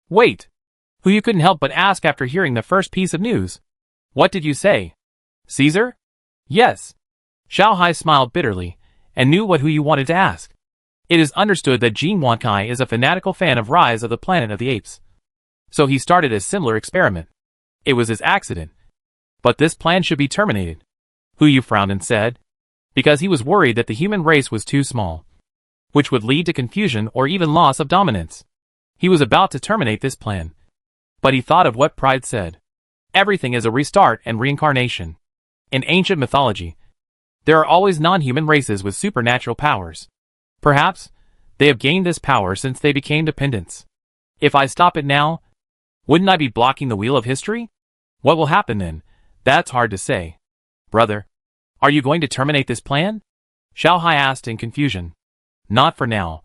Wait! Huyu couldn't help but ask after hearing the first piece of news. What did you say? Caesar? Yes. Xiao Hai smiled bitterly, and knew what Huyu wanted to ask. It is understood that Jean Wankai is a fanatical fan of Rise of the Planet of the Apes. So he started a similar experiment. It was his accident. But this plan should be terminated. Huyu frowned and said, because he was worried that the human race was too small, which would lead to confusion or even loss of dominance. He was about to terminate this plan. But he thought of what Pride said. Everything is a restart and reincarnation. In ancient mythology, there are always non-human races with supernatural powers. Perhaps, they have gained this power since they became dependents. If I stop it now, wouldn't I be blocking the wheel of history? What will happen then? That's hard to say. Brother, are you going to terminate this plan? Xiao Hai asked in confusion. Not for now.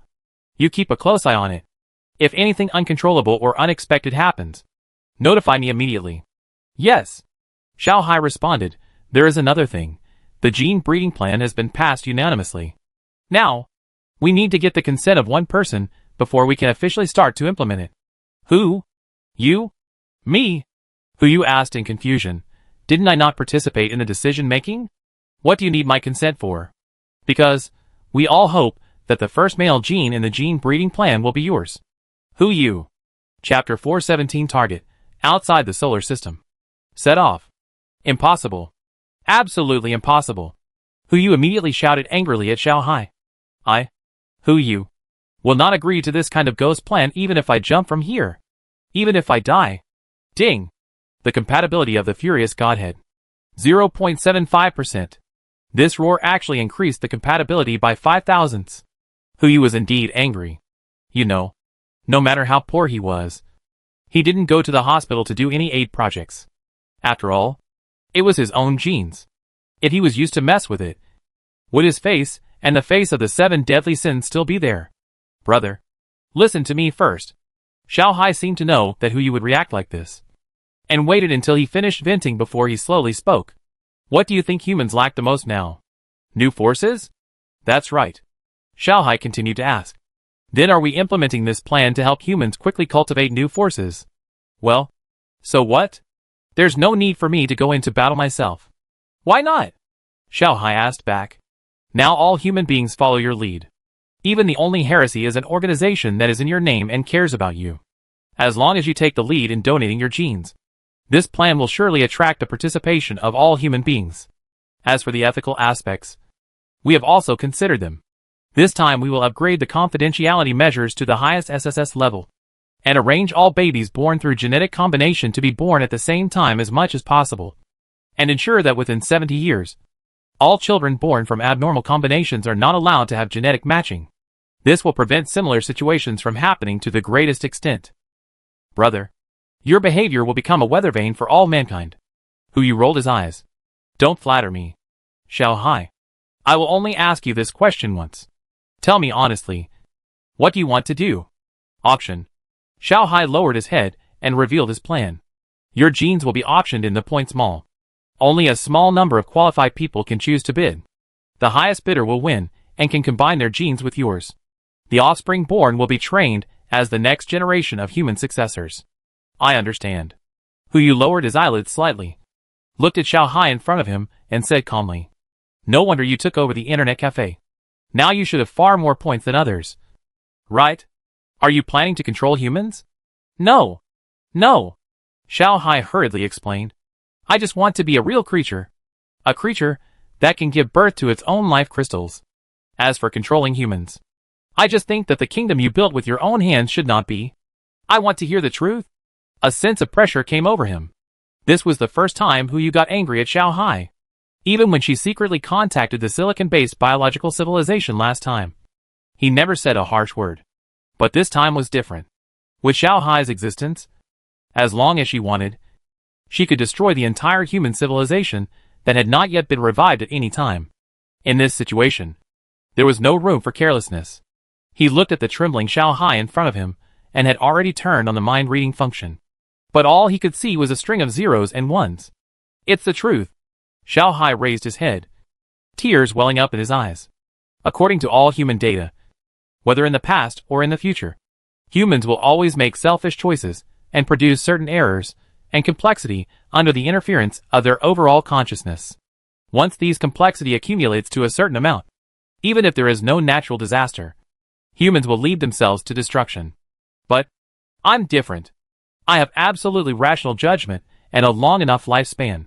You keep a close eye on it. If anything uncontrollable or unexpected happens, notify me immediately. Yes. Xiao Hai responded. There is another thing. The gene breeding plan has been passed unanimously. Now, we need to get the consent of one person before we can officially start to implement it. Who? You? Me? Huyu asked in confusion. Didn't I not participate in the decision-making? What do you need my consent for? Because we all hope that the first male gene in the gene breeding plan will be yours. Huyu. Chapter 417 Target. Outside the solar system. Set off. Impossible. Absolutely impossible. Huyu immediately shouted angrily at Xiao Hai. Huyu will not agree to this kind of ghost plan even if I jump from here. Even if I die. Ding! The compatibility of the furious godhead. 0.75%. This roar actually increased the compatibility by 5 thousandths. Huyu was indeed angry. You know, no matter how poor he was, he didn't go to the hospital to do any aid projects. After all, it was his own genes. If he was used to mess with it, would his face and the face of the 7 deadly sins still be there? Brother, listen to me first. Xiao Hai seemed to know that Huyu would react like this, and waited until he finished venting before he slowly spoke. What do you think humans lack the most now? New forces? That's right. Xiao Hai continued to ask. Then are we implementing this plan to help humans quickly cultivate new forces? Well, so what? There's no need for me to go into battle myself. Why not? Xiao Hai asked back. Now all human beings follow your lead. Even the only heresy is an organization that is in your name and cares about you. As long as you take the lead in donating your genes, this plan will surely attract the participation of all human beings. As for the ethical aspects, we have also considered them. This time we will upgrade the confidentiality measures to the highest SSS level, and arrange all babies born through genetic combination to be born at the same time as much as possible, and ensure that within 70 years, all children born from abnormal combinations are not allowed to have genetic matching. This will prevent similar situations from happening to the greatest extent. Brother, your behavior will become a weather vane for all mankind. Huyu rolled his eyes. Don't flatter me. Xiao Hai, I will only ask you this question once. Tell me honestly, what do you want to do? Auction. Xiao Hai lowered his head and revealed his plan. Your genes will be auctioned in the points mall. Only a small number of qualified people can choose to bid. The highest bidder will win and can combine their genes with yours. The offspring born will be trained as the next generation of human successors. I understand. Huyu lowered his eyelids slightly, looked at Xiao Hai in front of him, and said calmly, No wonder you took over the internet cafe. Now you should have far more points than others. Right? Are you planning to control humans? No. No. Xiao Hai hurriedly explained. I just want to be a real creature. A creature that can give birth to its own life crystals. As for controlling humans, I just think that the kingdom you built with your own hands should not be. I want to hear the truth. A sense of pressure came over him. This was the first time Huyu got angry at Xiao Hai. Even when she secretly contacted the silicon-based biological civilization last time, he never said a harsh word. But this time was different. With Xiao Hai's existence, as long as she wanted, she could destroy the entire human civilization that had not yet been revived at any time. In this situation, there was no room for carelessness. He looked at the trembling Xiao Hai in front of him, and had already turned on the mind-reading function. But all he could see was a string of zeros and ones. It's the truth. Xiao Hai raised his head, tears welling up in his eyes. According to all human data, whether in the past or in the future, humans will always make selfish choices and produce certain errors and complexity under the interference of their overall consciousness. Once these complexity accumulates to a certain amount, even if there is no natural disaster, humans will lead themselves to destruction. But I'm different. I have absolutely rational judgment and a long enough lifespan.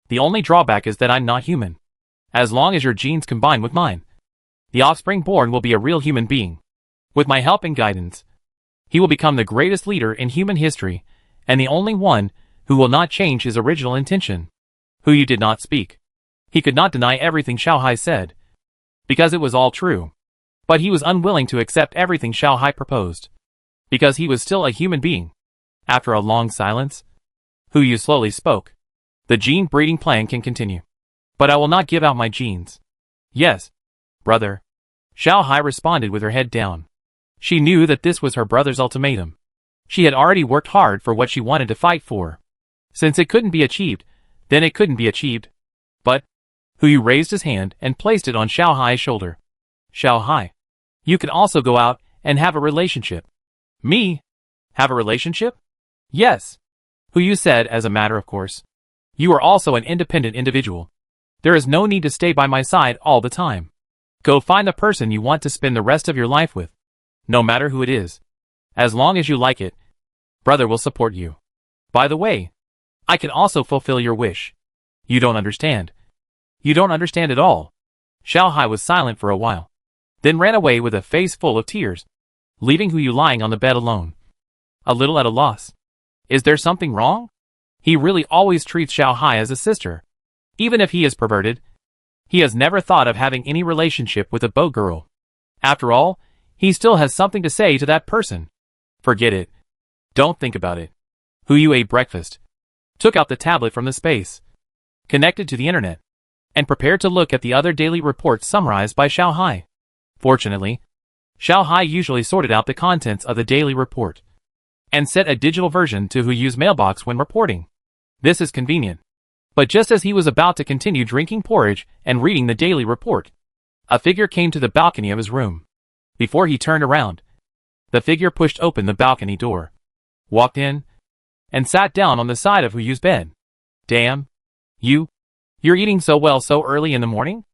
The only drawback is that I'm not human. As long as your genes combine with mine, the offspring born will be a real human being. With my help and guidance, he will become the greatest leader in human history, and the only one who will not change his original intention. Huyu did not speak. He could not deny everything Xiao Hai said, because it was all true. But he was unwilling to accept everything Xiao Hai proposed, because he was still a human being. After a long silence, Huyu slowly spoke. The gene breeding plan can continue, but I will not give out my genes. Yes, brother. Xiao Hai responded with her head down. She knew that this was her brother's ultimatum. She had already worked hard for what she wanted to fight for. Since it couldn't be achieved, then it couldn't be achieved. But Huyu raised his hand and placed it on Xiao Hai's shoulder. Xiao Hai, you can also go out and have a relationship. Me? Have a relationship? Yes. Huyu said as a matter of course. You are also an independent individual. There is no need to stay by my side all the time. Go find the person you want to spend the rest of your life with. No matter who it is. As long as you like it, brother will support you. By the way, I can also fulfill your wish. You don't understand. You don't understand at all. Xiao Hai was silent for a while, then ran away with a face full of tears, leaving Huyu lying on the bed alone, a little at a loss. Is there something wrong? He really always treats Xiao Hai as a sister. Even if he is perverted, he has never thought of having any relationship with a boat girl. After all, he still has something to say to that person. Forget it. Don't think about it. Hu Yu ate breakfast, took out the tablet from the space, connected to the internet, and prepared to look at the other daily reports summarized by Xiao Hai. Fortunately, Xiao Hai usually sorted out the contents of the daily report and sent a digital version to Hu Yu's mailbox when reporting. This is convenient. But just as he was about to continue drinking porridge and reading the daily report, a figure came to the balcony of his room. Before he turned around, the figure pushed open the balcony door, walked in, and sat down on the side of Hu Yu's bed. Damn. You're eating so well so early in the morning?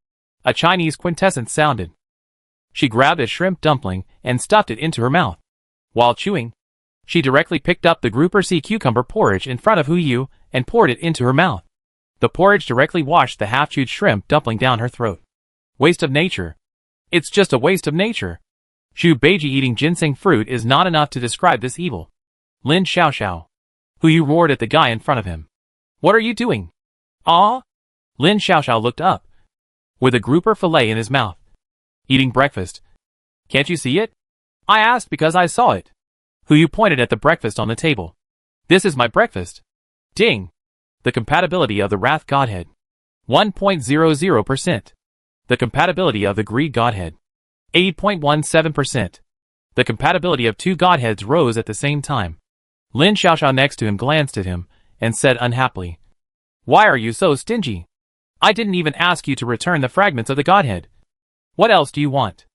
A Chinese quintessence sounded. She grabbed a shrimp dumpling and stuffed it into her mouth. While chewing, she directly picked up the grouper sea cucumber porridge in front of Hu Yu and poured it into her mouth. The porridge directly washed the half-chewed shrimp dumpling down her throat. Waste of nature. It's just a waste of nature. Xu Beiji eating ginseng fruit is not enough to describe this evil. Lin Xiaoxiao. Hu Yu roared at the guy in front of him. What are you doing? Ah? Lin Xiaoxiao looked up, with a grouper fillet in his mouth. Eating breakfast. Can't you see it? I asked because I saw it. Hu Yu pointed at the breakfast on the table. This is my breakfast. Ding. The compatibility of the Wrath Godhead. 1.00%. The compatibility of the Greed Godhead. 8.17%. The compatibility of two Godheads rose at the same time. Lin Xiaoxiao next to him glanced at him and said unhappily, Why are you so stingy? I didn't even ask you to return the fragments of the Godhead. What else do you want?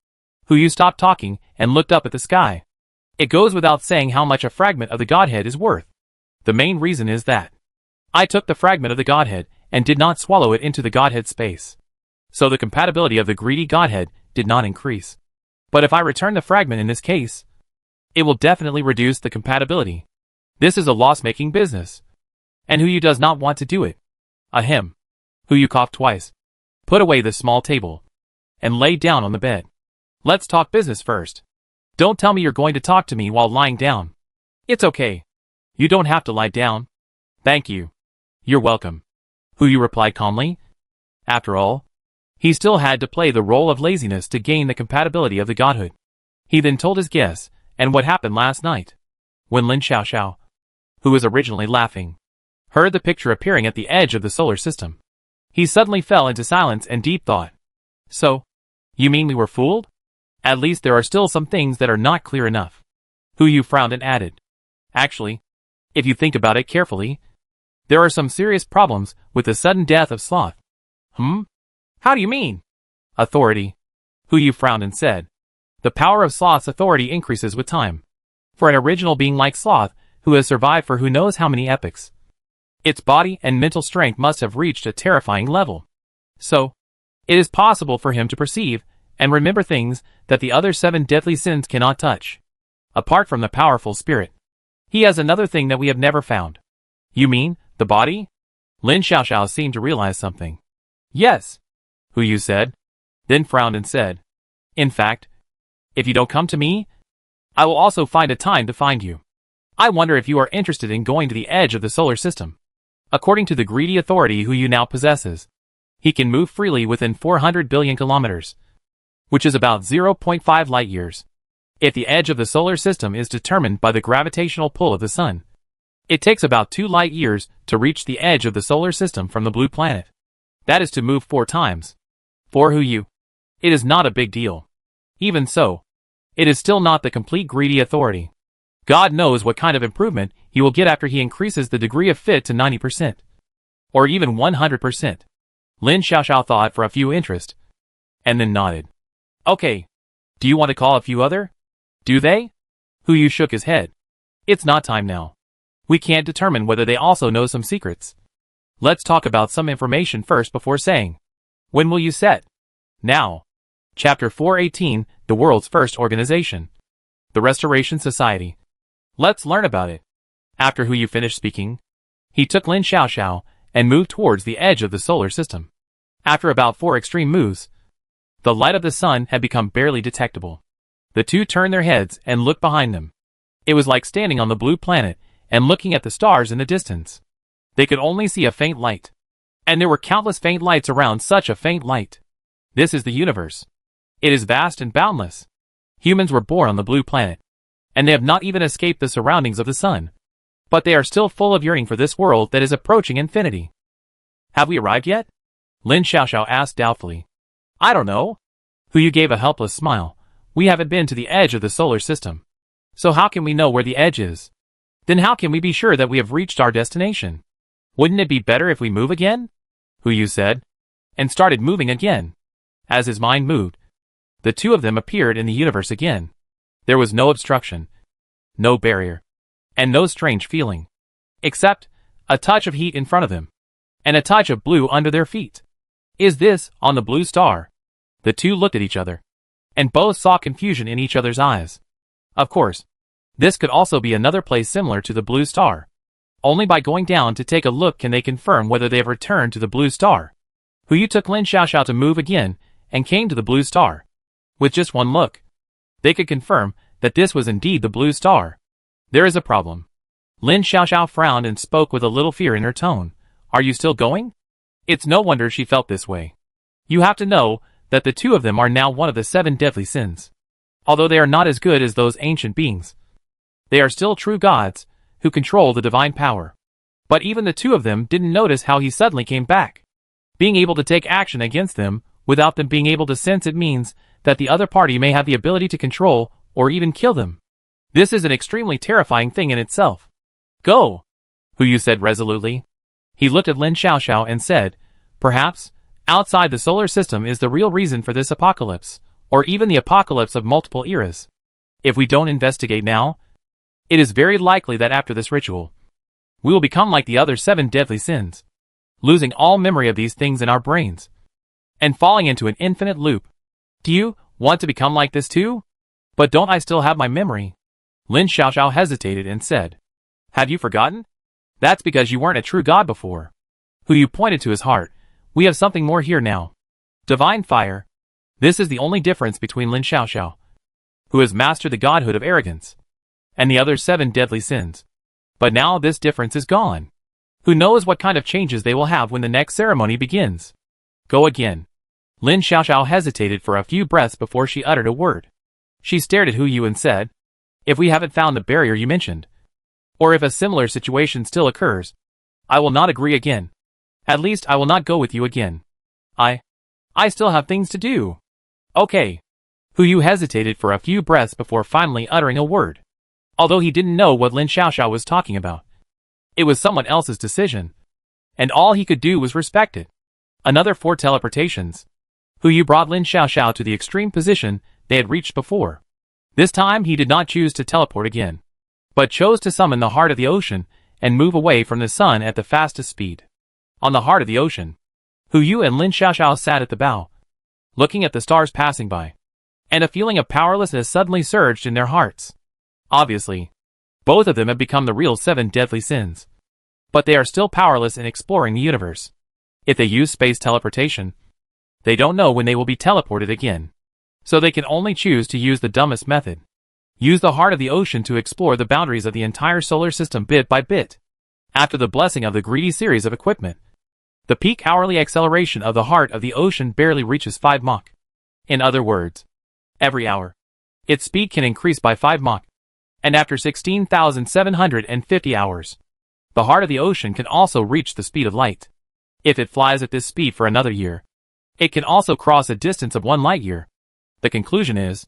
Hu Yu stopped talking and looked up at the sky. It goes without saying how much a fragment of the Godhead is worth. The main reason is that I took the fragment of the Godhead and did not swallow it into the Godhead space. So the compatibility of the greedy Godhead did not increase. But if I return the fragment in this case, it will definitely reduce the compatibility. This is a loss-making business. And Hu Yu does not want to do it. Ahem. Hu Yu coughed twice, put away the small table, and lay down on the bed. Let's talk business first. Don't tell me you're going to talk to me while lying down. It's okay. You don't have to lie down. Thank you. You're welcome. Hu Yu replied calmly. After all, he still had to play the role of laziness to gain the compatibility of the godhood. He then told his guests and what happened last night. When Lin Xiaoxiao, who was originally laughing, heard the picture appearing at the edge of the solar system, he suddenly fell into silence and deep thought. So, you mean we were fooled? At least there are still some things that are not clear enough. Hu Yu frowned and added, Actually, if you think about it carefully, there are some serious problems with the sudden death of Sloth. How do you mean? Authority. Hu Yu frowned and said, The power of Sloth's authority increases with time. For an original being like Sloth, who has survived for who knows how many epochs, its body and mental strength must have reached a terrifying level. So, it is possible for him to perceive and remember things that the other 7 deadly sins cannot touch. Apart from the powerful spirit, he has another thing that we have never found. You mean, the body? Lin Xiaoxiao seemed to realize something. Yes, Hu Yu said, then frowned and said, In fact, if you don't come to me, I will also find a time to find you. I wonder if you are interested in going to the edge of the solar system. According to the greedy authority Hu Yu now possesses, he can move freely within 400 billion kilometers, which is about 0.5 light years. If the edge of the solar system is determined by the gravitational pull of the sun, it takes about 2 light years to reach the edge of the solar system from the blue planet. That is to move 4 times. For Hu Yu, it is not a big deal. Even so, it is still not the complete greedy authority. God knows what kind of improvement he will get after he increases the degree of fit to 90%. Or even 100%. Lin Xiaoxiao thought for a few interest, and then nodded. Okay. Do you want to call a few other? Do they? Hu Yu shook his head. It's not time now. We can't determine whether they also know some secrets. Let's talk about some information first before saying. When will you set? Now. Chapter 418, the world's first organization. The Restoration Society. Let's learn about it. After Hu Yu finished speaking, he took Lin Xiaoxiao and moved towards the edge of the solar system. After about 4 extreme moves, the light of the sun had become barely detectable. The two turned their heads and looked behind them. It was like standing on the blue planet and looking at the stars in the distance. They could only see a faint light. And there were countless faint lights around such a faint light. This is the universe. It is vast and boundless. Humans were born on the blue planet, and they have not even escaped the surroundings of the sun. But they are still full of yearning for this world that is approaching infinity. Have we arrived yet? Lin Xiaoxiao asked doubtfully. I don't know. Huyu gave a helpless smile. We haven't been to the edge of the solar system. So how can we know where the edge is? Then how can we be sure that we have reached our destination? Wouldn't it be better if we move again? Huyu said, and started moving again. As his mind moved, the two of them appeared in the universe again. There was no obstruction, no barrier, and no strange feeling, except a touch of heat in front of them, and a touch of blue under their feet. Is this on the blue star? The two looked at each other, and both saw confusion in each other's eyes. Of course, this could also be another place similar to the blue star. Only by going down to take a look can they confirm whether they have returned to the blue star. Huyu took Lin Xiaoxiao to move again, and came to the blue star. With just one look, they could confirm that this was indeed the blue star. There is a problem. Lin Xiaoxiao frowned and spoke with a little fear in her tone. Are you still going? It's no wonder she felt this way. You have to know that the two of them are now one of the 7 deadly sins. Although they are not as good as those ancient beings, they are still true gods who control the divine power. But even the two of them didn't notice how he suddenly came back. Being able to take action against them without them being able to sense it means that the other party may have the ability to control or even kill them. This is an extremely terrifying thing in itself. Go, Huyu said resolutely. He looked at Lin Xiaoxiao and said, perhaps, outside the solar system is the real reason for this apocalypse, or even the apocalypse of multiple eras. If we don't investigate now, it is very likely that after this ritual, we will become like the other 7 deadly sins, losing all memory of these things in our brains, and falling into an infinite loop. Do you want to become like this too? But don't I still have my memory? Lin Xiaoxiao hesitated and said, have you forgotten? That's because you weren't a true god before. Huyu pointed to his heart. We have something more here now. Divine fire. This is the only difference between Lin Xiaoxiao, who has mastered the godhood of arrogance, and the other 7 deadly sins. But now this difference is gone. Who knows what kind of changes they will have when the next ceremony begins? Go again. Lin Xiaoxiao hesitated for a few breaths before she uttered a word. She stared at Huyu and said, if we haven't found the barrier you mentioned, or if a similar situation still occurs, I will not agree again. At least I will not go with you again. I still have things to do. Okay. Huyu hesitated for a few breaths before finally uttering a word. Although he didn't know what Lin Xiaoxiao was talking about. It was someone else's decision, and all he could do was respect it. Another 4 teleportations. Huyu brought Lin Xiaoxiao to the extreme position they had reached before. This time he did not choose to teleport again, but chose to summon the heart of the ocean and move away from the sun at the fastest speed. On the heart of the ocean, Huyu and Lin Xiaoxiao sat at the bow, looking at the stars passing by, and a feeling of powerlessness suddenly surged in their hearts. Obviously, both of them have become the real 7 deadly sins, but they are still powerless in exploring the universe. If they use space teleportation, they don't know when they will be teleported again, so they can only choose to use the dumbest method. Use the heart of the ocean to explore the boundaries of the entire solar system bit by bit. After the blessing of the greedy series of equipment, the peak hourly acceleration of the heart of the ocean barely reaches 5 Mach. In other words, every hour, its speed can increase by 5 Mach. And after 16,750 hours, the heart of the ocean can also reach the speed of light. If it flies at this speed for another year, it can also cross a distance of 1 light year. The conclusion is,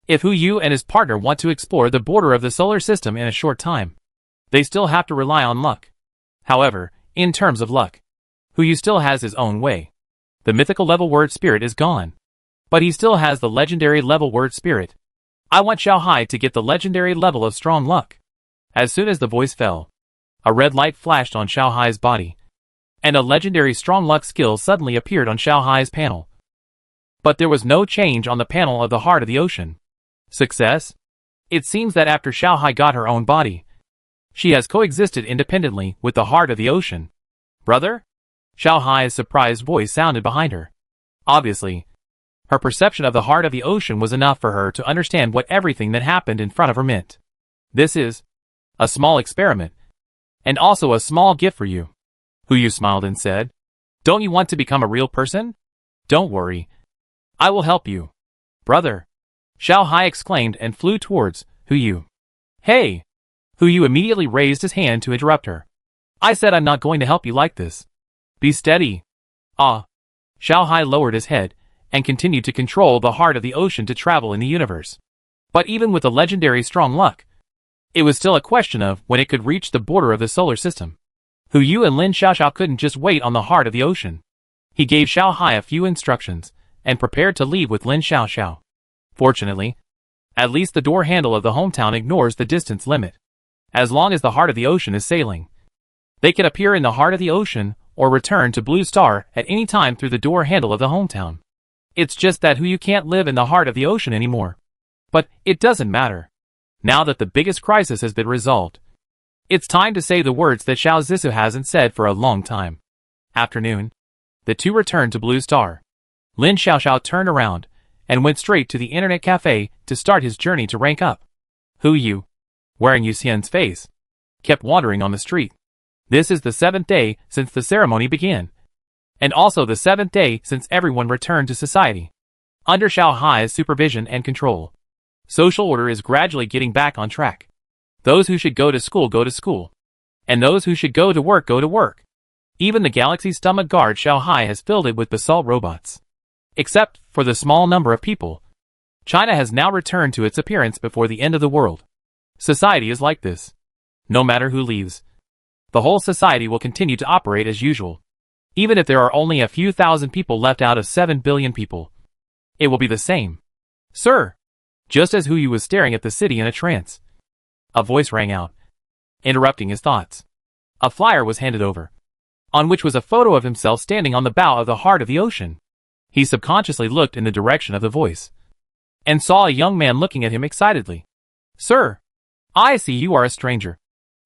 if Huyu and his partner want to explore the border of the solar system in a short time, they still have to rely on luck. However, in terms of luck, Huyu still has his own way. The mythical level word spirit is gone, but he still has the legendary level word spirit. I want Xiaohai to get the legendary level of strong luck. As soon as the voice fell, a red light flashed on Xiaohai's body, and a legendary strong luck skill suddenly appeared on Xiaohai's panel. But there was no change on the panel of the heart of the ocean. Success? It seems that after Xiaohai got her own body, she has coexisted independently with the heart of the ocean. Brother? Xiaohai's surprised voice sounded behind her. Obviously, her perception of the heart of the ocean was enough for her to understand what everything that happened in front of her meant. This is a small experiment And also a small gift for you. Hu Yu smiled and said, "Don't you want to become a real person? Don't worry. I will help you." "Brother!" Xiao Hai exclaimed and flew towards Hu Yu. "Hey!" Hu Yu immediately raised his hand to interrupt her. "I said I'm not going to help you like this. Be steady." "Ah." Xiao Hai lowered his head and continued to control the heart of the ocean to travel in the universe. But even with the legendary strong luck, it was still a question of when it could reach the border of the solar system. Hu Yu and Lin Xiaoxiao couldn't just wait on the heart of the ocean. He gave Xiao Hai a few instructions and prepared to leave with Lin Xiaoxiao. Fortunately, at least the door handle of the hometown ignores the distance limit. As long as the heart of the ocean is sailing, they can appear in the heart of the ocean or return to Blue Star at any time through the door handle of the hometown. It's just that Hu Yu can't live in the heart of the ocean anymore. But it doesn't matter. Now that the biggest crisis has been resolved, it's time to say the words that Xiao Zissou hasn't said for a long time. Afternoon. The two returned to Blue Star. Lin Xiaoxiao turned around and went straight to the internet cafe to start his journey to rank up. Hu Yu, wearing Yu Xian's face, kept wandering on the street. This is the 7th day since the ceremony began, and also the 7th day since everyone returned to society. Under Xiao Hai's supervision and control, social order is gradually getting back on track. Those who should go to school, and those who should go to work. Even the galaxy's stomach guard Xiao Hai has filled it with basalt robots. Except for the small number of people, China has now returned to its appearance before the end of the world. Society is like this. No matter who leaves, the whole society will continue to operate as usual. Even if there are only a few thousand people left out of 7 billion people, it will be the same. "Sir!" Just as Hu Yu was staring at the city in a trance, a voice rang out, interrupting his thoughts. A flyer was handed over, on which was a photo of himself standing on the bow of the heart of the ocean. He subconsciously looked in the direction of the voice, and saw a young man looking at him excitedly. "Sir! I see you are a stranger.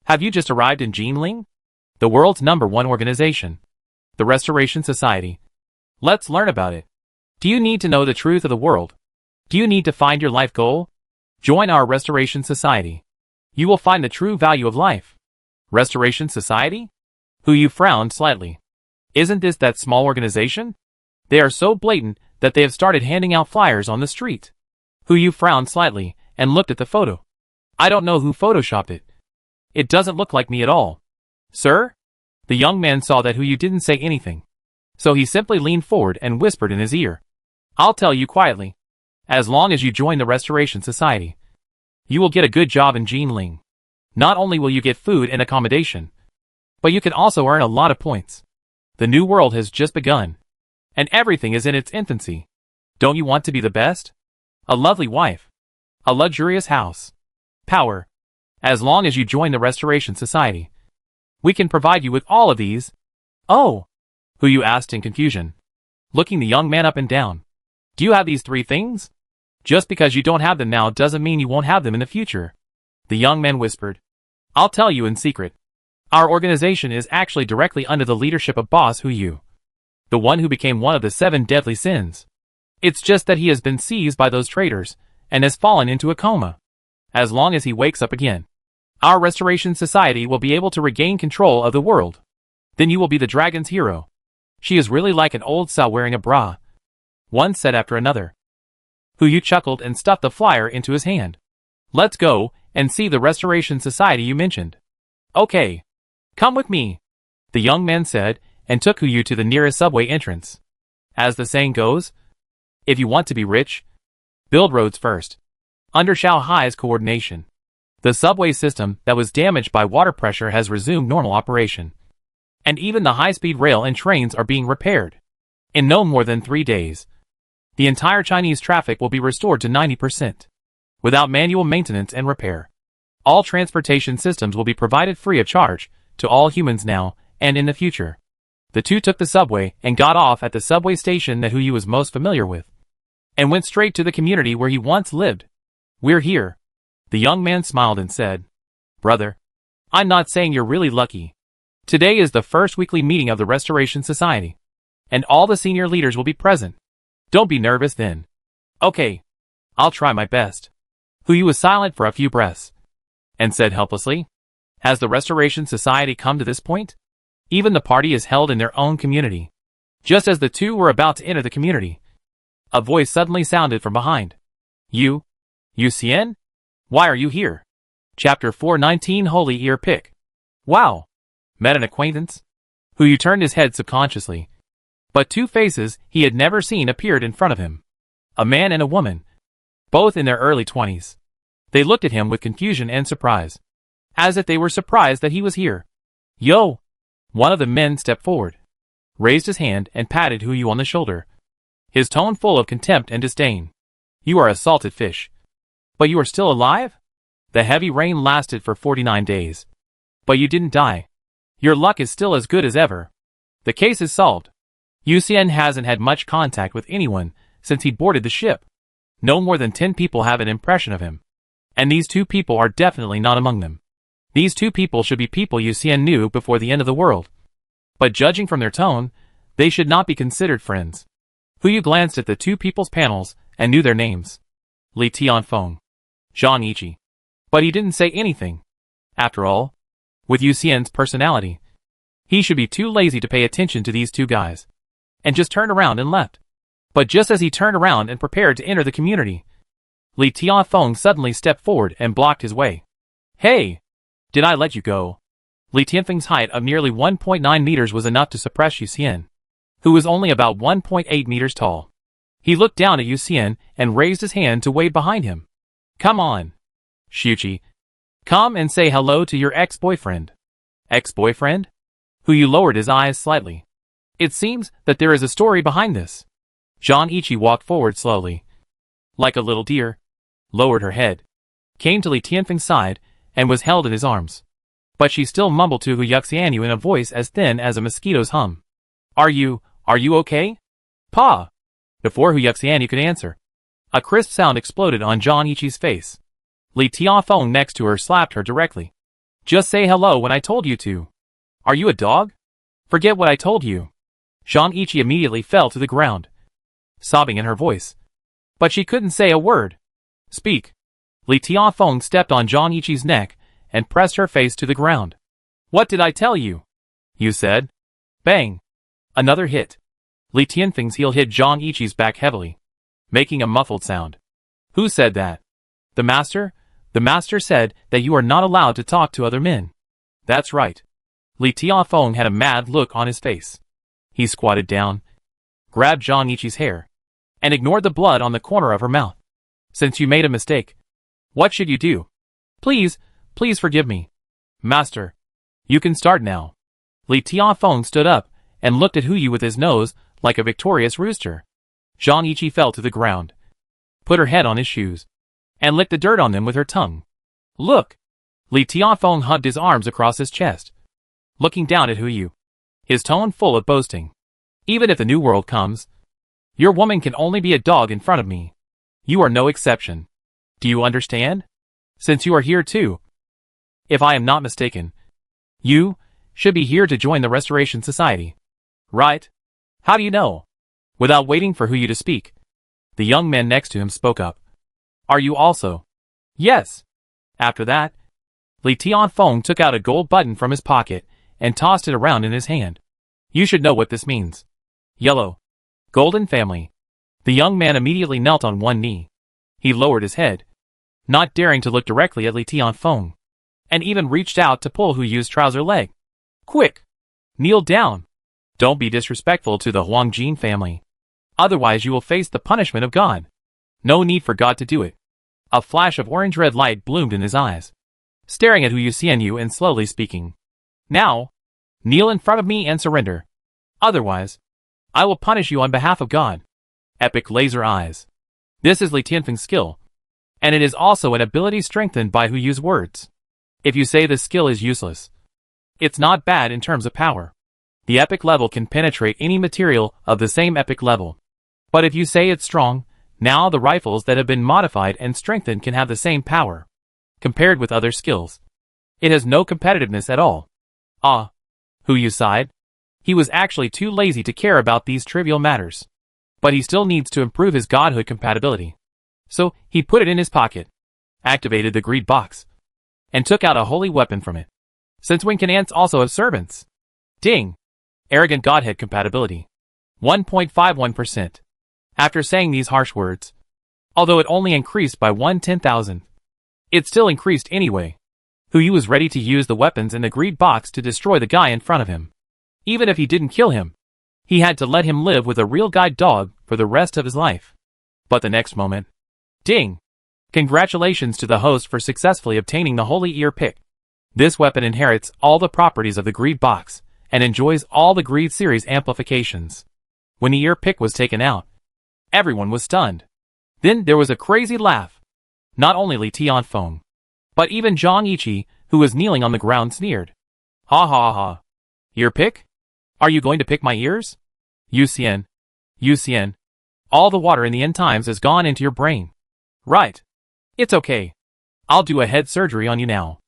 Have you just arrived in Jinling? The world's #1 organization, the Restoration Society. Let's learn about it. Do you need to know the truth of the world? Do you need to find your life goal? Join our Restoration Society. You will find the true value of life." Restoration Society? Hu Yu frowned slightly. Isn't this that small organization? They are so blatant that they have started handing out flyers on the street. Hu Yu frowned slightly and looked at the photo. "I don't know who photoshopped it. It doesn't look like me at all." "Sir?" The young man saw that Hu Yu didn't say anything, so he simply leaned forward and whispered in his ear. "I'll tell you quietly. As long as you join the Restoration Society, you will get a good job in Jinling. Not only will you get food and accommodation, but you can also earn a lot of points. The new world has just begun, and everything is in its infancy. Don't you want to be the best? A lovely wife, a luxurious house, power. As long as you join the Restoration Society, we can provide you with all of these." "Oh," Hu Yu asked in confusion, looking the young man up and down. "Do you have these 3 things? Just because you don't have them now doesn't mean you won't have them in the future." The young man whispered, "I'll tell you in secret. Our organization is actually directly under the leadership of Boss Hu Yu, the one who became one of the 7 deadly sins. It's just that he has been seized by those traitors and has fallen into a coma. As long as he wakes up again, our Restoration Society will be able to regain control of the world. Then you will be the dragon's hero. She is really like an old sow wearing a bra," one said after another. Hu Yu chuckled and stuffed the flyer into his hand. "Let's go and see the Restoration Society you mentioned." "Okay. Come with me," the young man said, and took Hu Yu to the nearest subway entrance. As the saying goes, if you want to be rich, build roads first. Under Xiao Hai's coordination, the subway system that was damaged by water pressure has resumed normal operation, and even the high-speed rail and trains are being repaired. In no more than 3 days, the entire Chinese traffic will be restored to 90%, without manual maintenance and repair. All transportation systems will be provided free of charge to all humans now and in the future. The two took the subway and got off at the subway station that Hu Yu was most familiar with, and went straight to the community where he once lived. "We're here." The young man smiled and said, "Brother, I'm not saying you're really lucky. Today is the first weekly meeting of the Restoration Society, and all the senior leaders will be present. Don't be nervous then." "Okay. I'll try my best." Hu Yu was silent for a few breaths, and said helplessly, Has the Restoration Society come to this point? Even the party is held in their own community. Just as the two were about to enter the community, a voice suddenly sounded from behind. You Cien? Why are you here? Chapter 419 Holy Ear Pick. Wow! Met an acquaintance? Who you turned his head subconsciously. But two faces he had never seen appeared in front of him. A man and a woman. Both in their early 20s. They looked at him with confusion and surprise. As if they were surprised that he was here. Yo! One of the men stepped forward, raised his hand and patted Hu Yu on the shoulder, his tone full of contempt and disdain. You are a salted fish. But you are still alive? The heavy rain lasted for 49 days. But you didn't die. Your luck is still as good as ever. The case is solved. Yu Xian hasn't had much contact with anyone since he boarded the ship. No more than 10 people have an impression of him. And these two people are definitely not among them. These two people should be people Yu Xian knew before the end of the world. But judging from their tone, they should not be considered friends. Hu Yu glanced at the two people's panels and knew their names. Li Tianfeng. Zhang Yiqi. But he didn't say anything. After all, with Yu Xian's personality, he should be too lazy to pay attention to these two guys. And just turned around and left. But just as he turned around and prepared to enter the community, Li Tianfeng suddenly stepped forward and blocked his way. Hey! Did I let you go? Li Tianfeng's height of nearly 1.9 meters was enough to suppress Yu Xian, who was only about 1.8 meters tall. He looked down at Yu Xian and raised his hand to wave behind him. Come on, Shuqi. Come and say hello to your ex-boyfriend. Ex-boyfriend? Hu Yu lowered his eyes slightly. It seems that there is a story behind this. Zhang Yiqi walked forward slowly, like a little deer, lowered her head, came to Li Tianfeng's side, and was held in his arms. But she still mumbled to Hu Yuxianyu in a voice as thin as a mosquito's hum. Are you okay? Pa! Before Hu Yuxianyu could answer, a crisp sound exploded on Zhang Yiqi's face. Li Tianfeng next to her slapped her directly. Just say hello when I told you to. Are you a dog? Forget what I told you. Zhang Yiqi immediately fell to the ground, sobbing in her voice. But she couldn't say a word. Speak. Li Tianfeng stepped on Zhang Yiqi's neck and pressed her face to the ground. What did I tell you? You said. Bang. Another hit. Li Tianfeng's heel hit Zhang Yiqi's back heavily, making a muffled sound. Who said that? The master? The master said that you are not allowed to talk to other men. That's right. Li Tianfeng had a mad look on his face. He squatted down, grabbed Zhang Yiqi's hair, and ignored the blood on the corner of her mouth. Since you made a mistake, what should you do? Please forgive me. Master, you can start now. Li Tianfeng stood up and looked at Hu Yu with his nose like a victorious rooster. Zhang Yiqi fell to the ground, put her head on his shoes, and licked the dirt on them with her tongue. Look! Li Tianfeng hugged his arms across his chest, looking down at Hu Yu, his tone full of boasting. Even if the new world comes, your woman can only be a dog in front of me. You are no exception. Do you understand? Since you are here too. If I am not mistaken, you should be here to join the Restoration Society. Right? How do you know? Without waiting for Hu Yu to speak, the young man next to him spoke up. Are you also? Yes. After that, Li Tianfeng took out a gold button from his pocket and tossed it around in his hand. You should know what this means. Yellow. Golden family. The young man immediately knelt on one knee. He lowered his head, not daring to look directly at Li Tianfeng, and even reached out to pull Hu Yu's trouser leg. Quick! Kneel down. Don't be disrespectful to the Huangjin family. Otherwise you will face the punishment of God. No need for God to do it. A flash of orange-red light bloomed in his eyes, staring at Hu Yuxianyu and slowly speaking. Now, kneel in front of me and surrender. Otherwise, I will punish you on behalf of God. Epic laser eyes. This is Li Tianfeng's skill, and it is also an ability strengthened by Hu Yu's words. If you say this skill is useless, it's not bad in terms of power. The epic level can penetrate any material of the same epic level. But if you say it's strong, now the rifles that have been modified and strengthened can have the same power. Compared with other skills, it has no competitiveness at all. Ah, Hu Yu sighed. He was actually too lazy to care about these trivial matters. But he still needs to improve his godhood compatibility. So, he put it in his pocket, activated the greed box, and took out a holy weapon from it. Since when can ants also have servants? Ding. Arrogant Godhead compatibility. 1.51%. After saying these harsh words, although it only increased by 1/10,000, it still increased anyway. Huyu was ready to use the weapons in the greed box to destroy the guy in front of him. Even if he didn't kill him, he had to let him live with a real guide dog for the rest of his life. But the next moment, ding! Congratulations to the host for successfully obtaining the Holy Ear Pick. This weapon inherits all the properties of the greed box and enjoys all the greed series amplifications. When the ear pick was taken out, everyone was stunned. Then there was a crazy laugh. Not only Li Tianfeng, but even Zhang Yiqi, who was kneeling on the ground, sneered. Ha ha ha. Ear pick? Are you going to pick my ears? Yu Xian, all the water in the end times has gone into your brain. Right. It's okay. I'll do a head surgery on you now.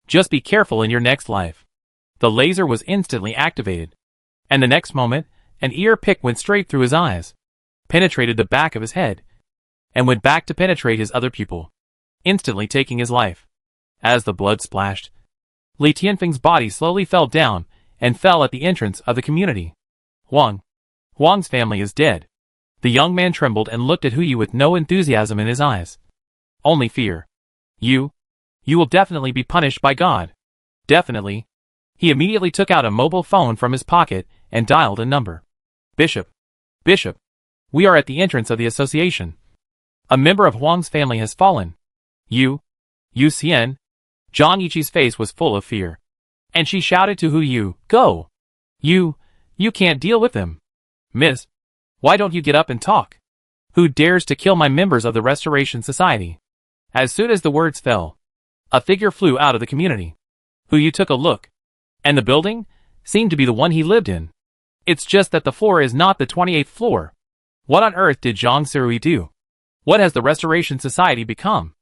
Just be careful in your next life. The laser was instantly activated. And the next moment, an ear pick went straight through his eyes, penetrated the back of his head, and went back to penetrate his other pupil, instantly taking his life. As the blood splashed, Li Tianfeng's body slowly fell down and fell at the entrance of the community. Huang's family is dead. The young man trembled and looked at Huyu with no enthusiasm in his eyes. Only fear. You will definitely be punished by God. Definitely. He immediately took out a mobile phone from his pocket and dialed a number. Bishop, we are at the entrance of the association. A member of Huang's family has fallen. Yu Xian. Zhang Yiqi's face was full of fear, and she shouted to Huyu, "Go! You can't deal with them. Miss, why don't you get up and talk? Who dares to kill my members of the Restoration Society?" As soon as the words fell, a figure flew out of the community. Huyu took a look, and the building seemed to be the one he lived in. It's just that the floor is not the 28th floor. What on earth did Zhang Sirui do? What has the Restoration Society become?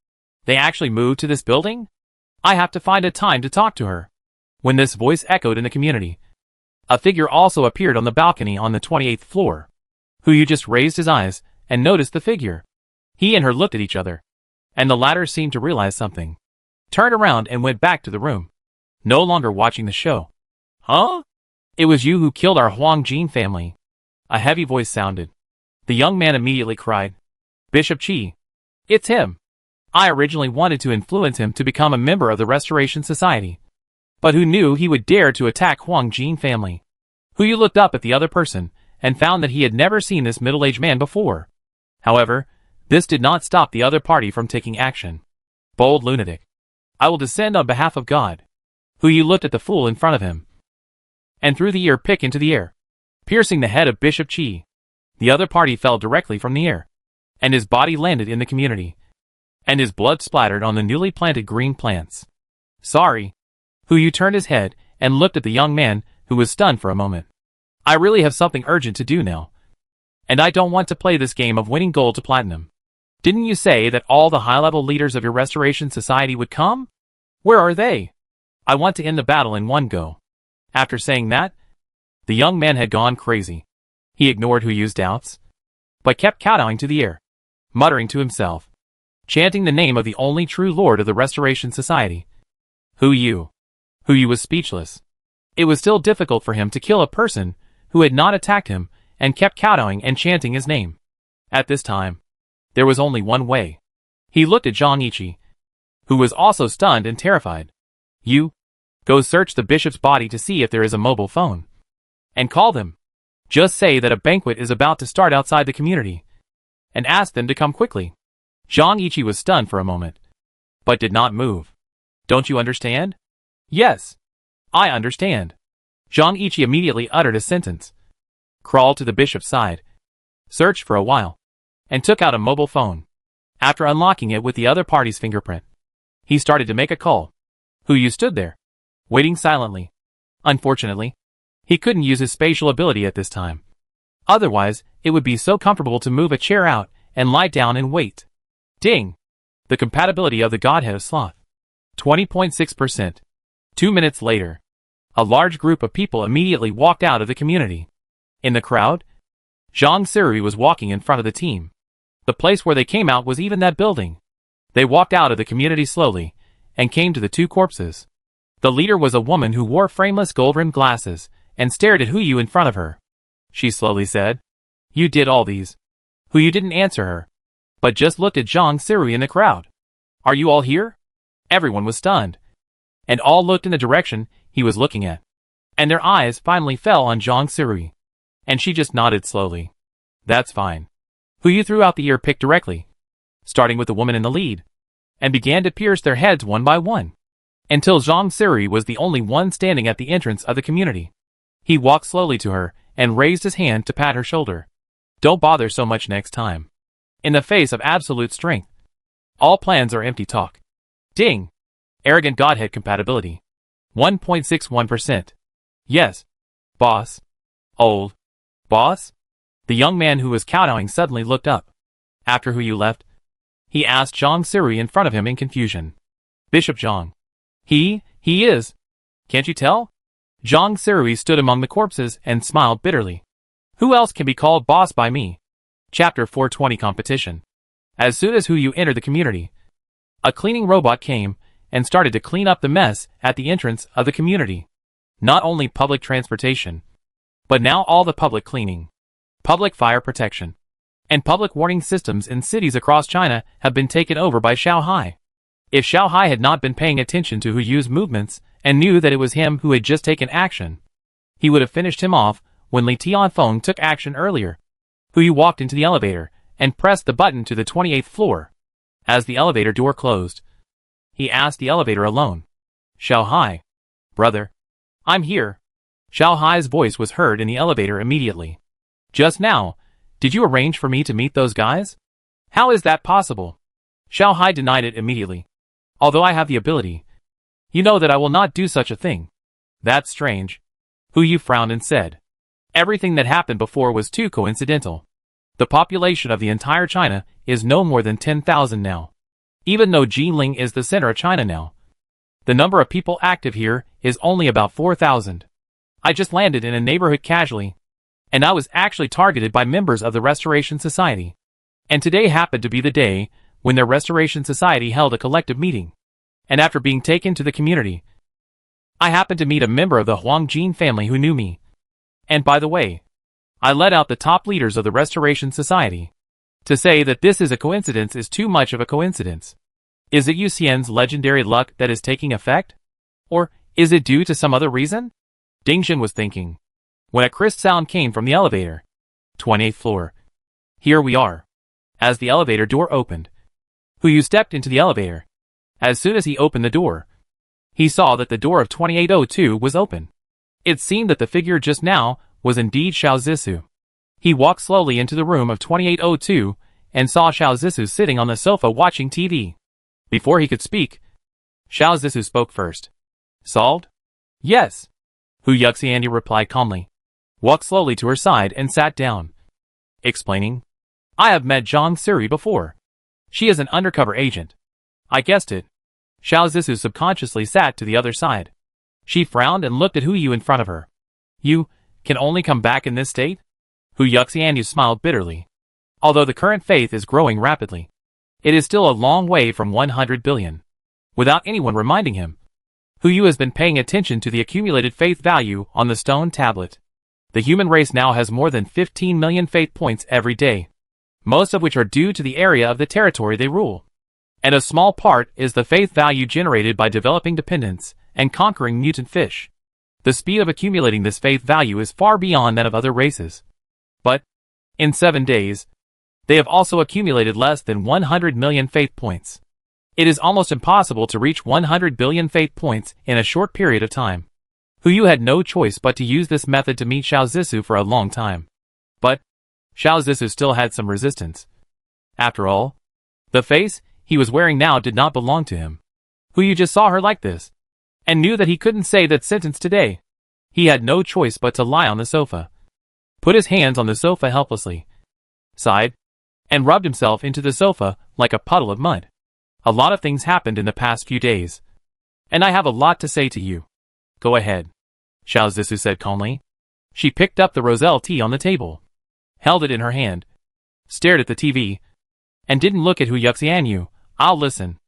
They actually moved to this building? I have to find a time to talk to her. When this voice echoed in the community, a figure also appeared on the balcony on the 28th floor. Huyu just raised his eyes and noticed the figure. He and her looked at each other, and the latter seemed to realize something, turned around and went back to the room, no longer watching the show. Huh? It was you who killed our Huang Jin family. A heavy voice sounded. The young man immediately cried, Bishop Qi. It's him. I originally wanted to influence him to become a member of the Restoration Society. But who knew he would dare to attack Huang Jin family? Huyu looked up at the other person and found that he had never seen this middle-aged man before. However, this did not stop the other party from taking action. Bold lunatic. I will descend on behalf of God. Huyu looked at the fool in front of him and threw the ear pick into the air, piercing the head of Bishop Qi. The other party fell directly from the air, and his body landed in the community, and his blood splattered on the newly planted green plants. Sorry. Huyu turned his head and looked at the young man, who was stunned for a moment. I really have something urgent to do now, and I don't want to play this game of winning gold to platinum. Didn't you say that all the high-level leaders of your Restoration Society would come? Where are they? I want to end the battle in one go. After saying that, the young man had gone crazy. He ignored Huyu's doubts, but kept kowtowing to the air, muttering to himself, chanting the name of the only true lord of the Restoration Society. Huyu was speechless. It was still difficult for him to kill a person who had not attacked him and kept kowtowing and chanting his name. At this time, there was only one way. He looked at Zhang Yiqi, who was also stunned and terrified. You, go search the bishop's body to see if there is a mobile phone. And call them. Just say that a banquet is about to start outside the community, and ask them to come quickly. Zhang Yiqi was stunned for a moment, but did not move. Don't you understand? Yes, I understand. Zhang Yiqi immediately uttered a sentence, crawled to the bishop's side, searched for a while, and took out a mobile phone. After unlocking it with the other party's fingerprint, he started to make a call. Huyu stood there, waiting silently. Unfortunately, he couldn't use his spatial ability at this time. Otherwise, it would be so comfortable to move a chair out and lie down and wait. Ding! The compatibility of the Godhead of Sloth. 20.6%. 2 minutes later, a large group of people immediately walked out of the community. In the crowd, Zhang Sirui was walking in front of the team. The place where they came out was even that building. They walked out of the community slowly and came to the two corpses. The leader was a woman who wore frameless gold-rimmed glasses and stared at Hu Yu in front of her. She slowly said, "You did all these." Hu Yu didn't answer her, but just looked at Zhang Sirui in the crowd. "Are you all here?" Everyone was stunned, and all looked in the direction he was looking at. And their eyes finally fell on Zhang Sirui, and she just nodded slowly. "That's fine." Hu Yu threw out the ear pick directly, starting with the woman in the lead, and began to pierce their heads one by one, until Zhang Sirui was the only one standing at the entrance of the community. He walked slowly to her and raised his hand to pat her shoulder. "Don't bother so much next time." In the face of absolute strength, all plans are empty talk. Ding! Arrogant Godhead compatibility. 1.61%. Yes. Boss. Old. Boss? The young man who was kowtowing suddenly looked up. After Hu Yu left, he asked Zhang Sirui in front of him in confusion. "Bishop Zhang. He is. Can't you tell?" Zhang Sirui stood among the corpses and smiled bitterly. "Who else can be called boss by me?" Chapter 420 Competition. As soon as Hu Yu entered the community, a cleaning robot came and started to clean up the mess at the entrance of the community. Not only public transportation, but now all the public cleaning, public fire protection, and public warning systems in cities across China have been taken over by Xiao Hai. If Xiao Hai had not been paying attention to Hu Yu's movements and knew that it was him who had just taken action, he would have finished him off when Li Tianfeng took action earlier. Hu Yu walked into the elevator and pressed the button to the 28th floor. As the elevator door closed, he asked the elevator alone. "Xiao Hai. Brother. I'm here." Xiao Hai's voice was heard in the elevator immediately. "Just now, did you arrange for me to meet those guys? How is that possible?" Xiao Hai denied it immediately. "Although I have the ability, you know that I will not do such a thing." "That's strange." Hu Yu frowned and said, "Everything that happened before was too coincidental. The population of the entire China is no more than 10,000 now. Even though Jilin is the center of China now, the number of people active here is only about 4,000. I just landed in a neighborhood casually, and I was actually targeted by members of the Restoration Society. And today happened to be the day when their Restoration Society held a collective meeting. And after being taken to the community, I happened to meet a member of the Huang Jin family who knew me. And by the way, I let out the top leaders of the Restoration Society. To say that this is a coincidence is too much of a coincidence. Is it Yu Xian's legendary luck that is taking effect? Or is it due to some other reason?" Ding Xin was thinking, when a crisp sound came from the elevator. 28th floor. "Here we are." As the elevator door opened, Hu Yu stepped into the elevator. As soon as he opened the door, he saw that the door of 2802 was open. It seemed that the figure just now was indeed Xiao Zissou. He walked slowly into the room of 2802 and saw Xiao Zissou sitting on the sofa watching TV. Before he could speak, Xiao Zissou spoke first. "Solved?" "Yes," Hu Yuxian replied calmly, walked slowly to her side and sat down, explaining, "I have met Zhang Sirui before. She is an undercover agent." "I guessed it." Xiao Zissou subconsciously sat to the other side. She frowned and looked at Hu Yu in front of her. "You can only come back in this state?" Hu Yuxian smiled bitterly. Although the current faith is growing rapidly, it is still a long way from 100 billion. Without anyone reminding him, Hu Yu has been paying attention to the accumulated faith value on the stone tablet. The human race now has more than 15 million faith points every day, most of which are due to the area of the territory they rule. And a small part is the faith value generated by developing dependence and conquering mutant fish. The speed of accumulating this faith value is far beyond that of other races. But, in 7 days, they have also accumulated less than 100 million faith points. It is almost impossible to reach 100 billion faith points in a short period of time. Hu Yu had no choice but to use this method to meet Xiao Zissou for a long time. But, Xiao Zissou still had some resistance. After all, the face he was wearing now did not belong to him. Hu Yu just saw her like this, and knew that he couldn't say that sentence today. He had no choice but to lie on the sofa, put his hands on the sofa helplessly, sighed, and rubbed himself into the sofa like a puddle of mud. "A lot of things happened in the past few days, and I have a lot to say to you." "Go ahead," Xiao Zissou said calmly. She picked up the roselle tea on the table, held it in her hand, stared at the TV, and didn't look at Hu Yuxian. "I'll listen."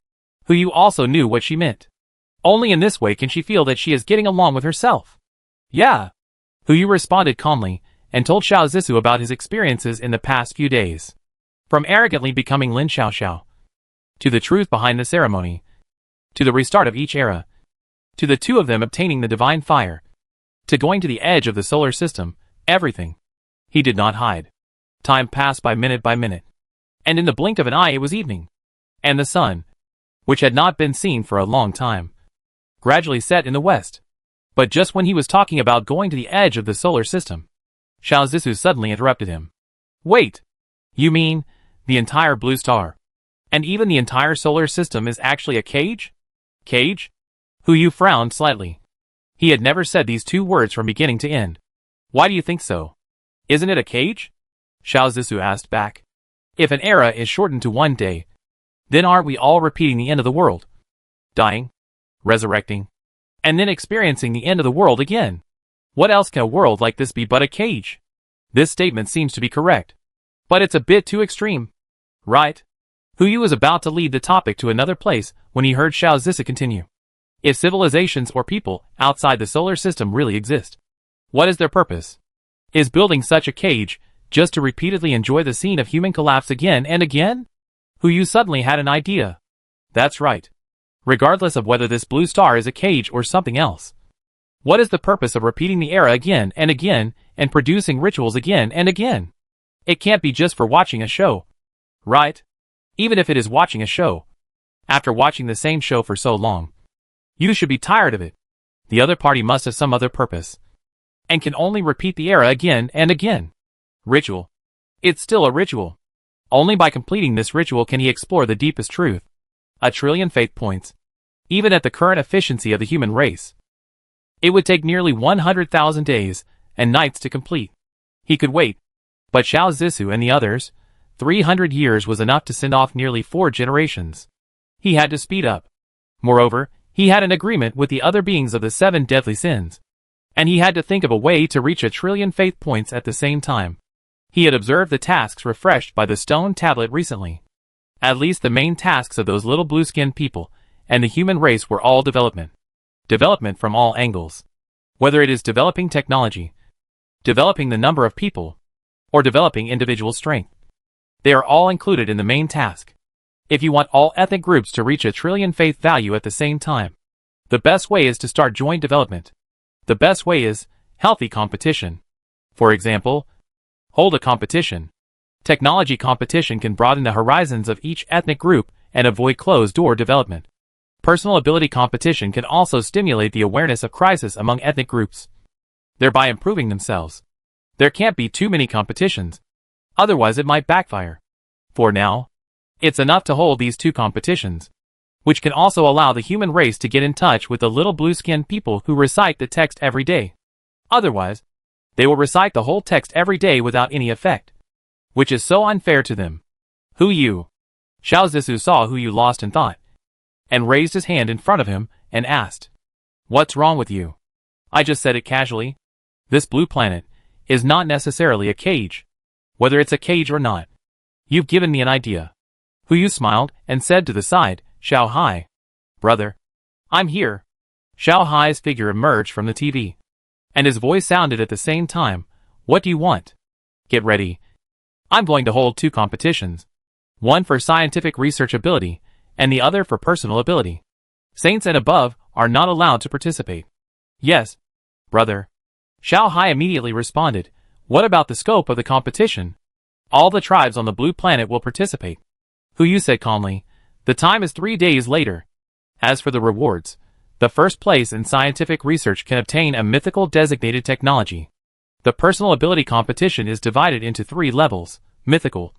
Hu Yu also knew what she meant. Only in this way can she feel that she is getting along with herself. Yeah. Hu Yu responded calmly, and told Xiao Zissou about his experiences in the past few days. From arrogantly becoming Lin Xiaoxiao, to the truth behind the ceremony, to the restart of each era, to the two of them obtaining the divine fire, to going to the edge of the solar system, everything. He did not hide. Time passed by minute, and in the blink of an eye it was evening, and the sun, which had not been seen for a long time, gradually set in the west. But just when he was talking about going to the edge of the solar system, Xiao Zissou suddenly interrupted him. Wait! You mean, the entire blue star, and even the entire solar system is actually a cage? Cage? Hu Yu frowned slightly. He had never said these two words from beginning to end. Why do you think so? Isn't it a cage? Xiao Zissou asked back. If an era is shortened to 1 day, then aren't we all repeating the end of the world? Dying, resurrecting, and then experiencing the end of the world again. What else can a world like this be but a cage? This statement seems to be correct, but it's a bit too extreme. Right? Hu Yu was about to lead the topic to another place when he heard Xiao Zissou continue. If civilizations or people outside the solar system really exist, what is their purpose? Is building such a cage just to repeatedly enjoy the scene of human collapse again and again? Hu Yu suddenly had an idea. That's right. Regardless of whether this blue star is a cage or something else, what is the purpose of repeating the era again and again and producing rituals again and again? It can't be just for watching a show, right? Even if it is watching a show, after watching the same show for so long, you should be tired of it. The other party must have some other purpose, and can only repeat the era again and again. Ritual. It's still a ritual. Only by completing this ritual can he explore the deepest truth. 1 trillion faith points. Even at the current efficiency of the human race, it would take nearly 100,000 days and nights to complete. He could wait, but Xiao Zissou and the others, 300 years was enough to send off nearly 4 generations. He had to speed up. Moreover, he had an agreement with the other beings of the 7 deadly sins, and he had to think of a way to reach 1 trillion faith points at the same time. He had observed the tasks refreshed by the stone tablet recently. At least the main tasks of those little blue-skinned people and the human race were all development. Development from all angles. Whether it is developing technology, developing the number of people, or developing individual strength, they are all included in the main task. If you want all ethnic groups to reach 1 trillion faith value at the same time, the best way is to start joint development. The best way is healthy competition. For example, hold a competition. Technology competition can broaden the horizons of each ethnic group and avoid closed-door development. Personal ability competition can also stimulate the awareness of crisis among ethnic groups, thereby improving themselves. There can't be too many competitions, otherwise it might backfire. For now, it's enough to hold these 2 competitions, which can also allow the human race to get in touch with the little blue-skinned people who recite the text every day. Otherwise, they will recite the whole text every day without any effect, which is so unfair to them. Hu Yu. Xiao Zissou saw Hu Yu lost in thought, and raised his hand in front of him and asked, What's wrong with you? I just said it casually. This blue planet is not necessarily a cage. Whether it's a cage or not, you've given me an idea. Hu Yu smiled and said to the side, Xiao Hai. Brother, I'm here. Xiao Hai's figure emerged from the TV, and his voice sounded at the same time, What do you want? Get ready. I'm going to hold 2 competitions. One for scientific research ability, and the other for personal ability. Saints and above are not allowed to participate. Yes, brother. Xiao Hai immediately responded, What about the scope of the competition? All the tribes on the blue planet will participate. Hu Yu said calmly, The time is 3 days later. As for the rewards, the first place in scientific research can obtain a mythical designated technology. The personal ability competition is divided into 3 levels, mythical,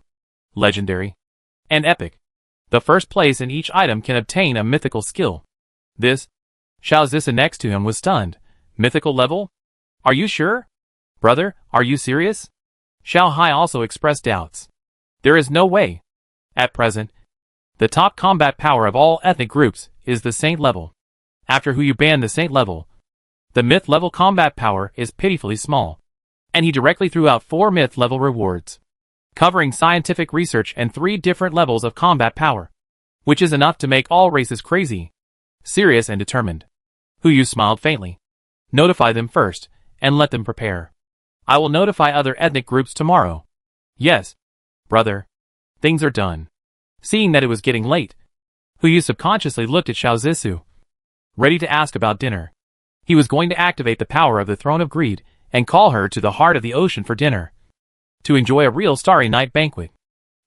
legendary, and epic. The first place in each item can obtain a mythical skill. This, Xiao Zissou next to him was stunned. Mythical level? Are you sure? Brother, are you serious? Xiao Hai also expressed doubts. There is no way. At present, the top combat power of all ethnic groups is the Saint level. After Hu Yu banned the Saint level, the Myth level combat power is pitifully small, and he directly threw out 4 Myth level rewards, covering scientific research and 3 different levels of combat power, which is enough to make all races crazy. serious and determined. Hu Yu smiled faintly. Notify them first, and let them prepare. I will notify other ethnic groups tomorrow. Yes, brother. Things are done. Seeing that it was getting late, Hu Yu subconsciously looked at Xiao Zissou, ready to ask about dinner. He was going to activate the power of the Throne of Greed and call her to the heart of the ocean for dinner, to enjoy a real starry night banquet.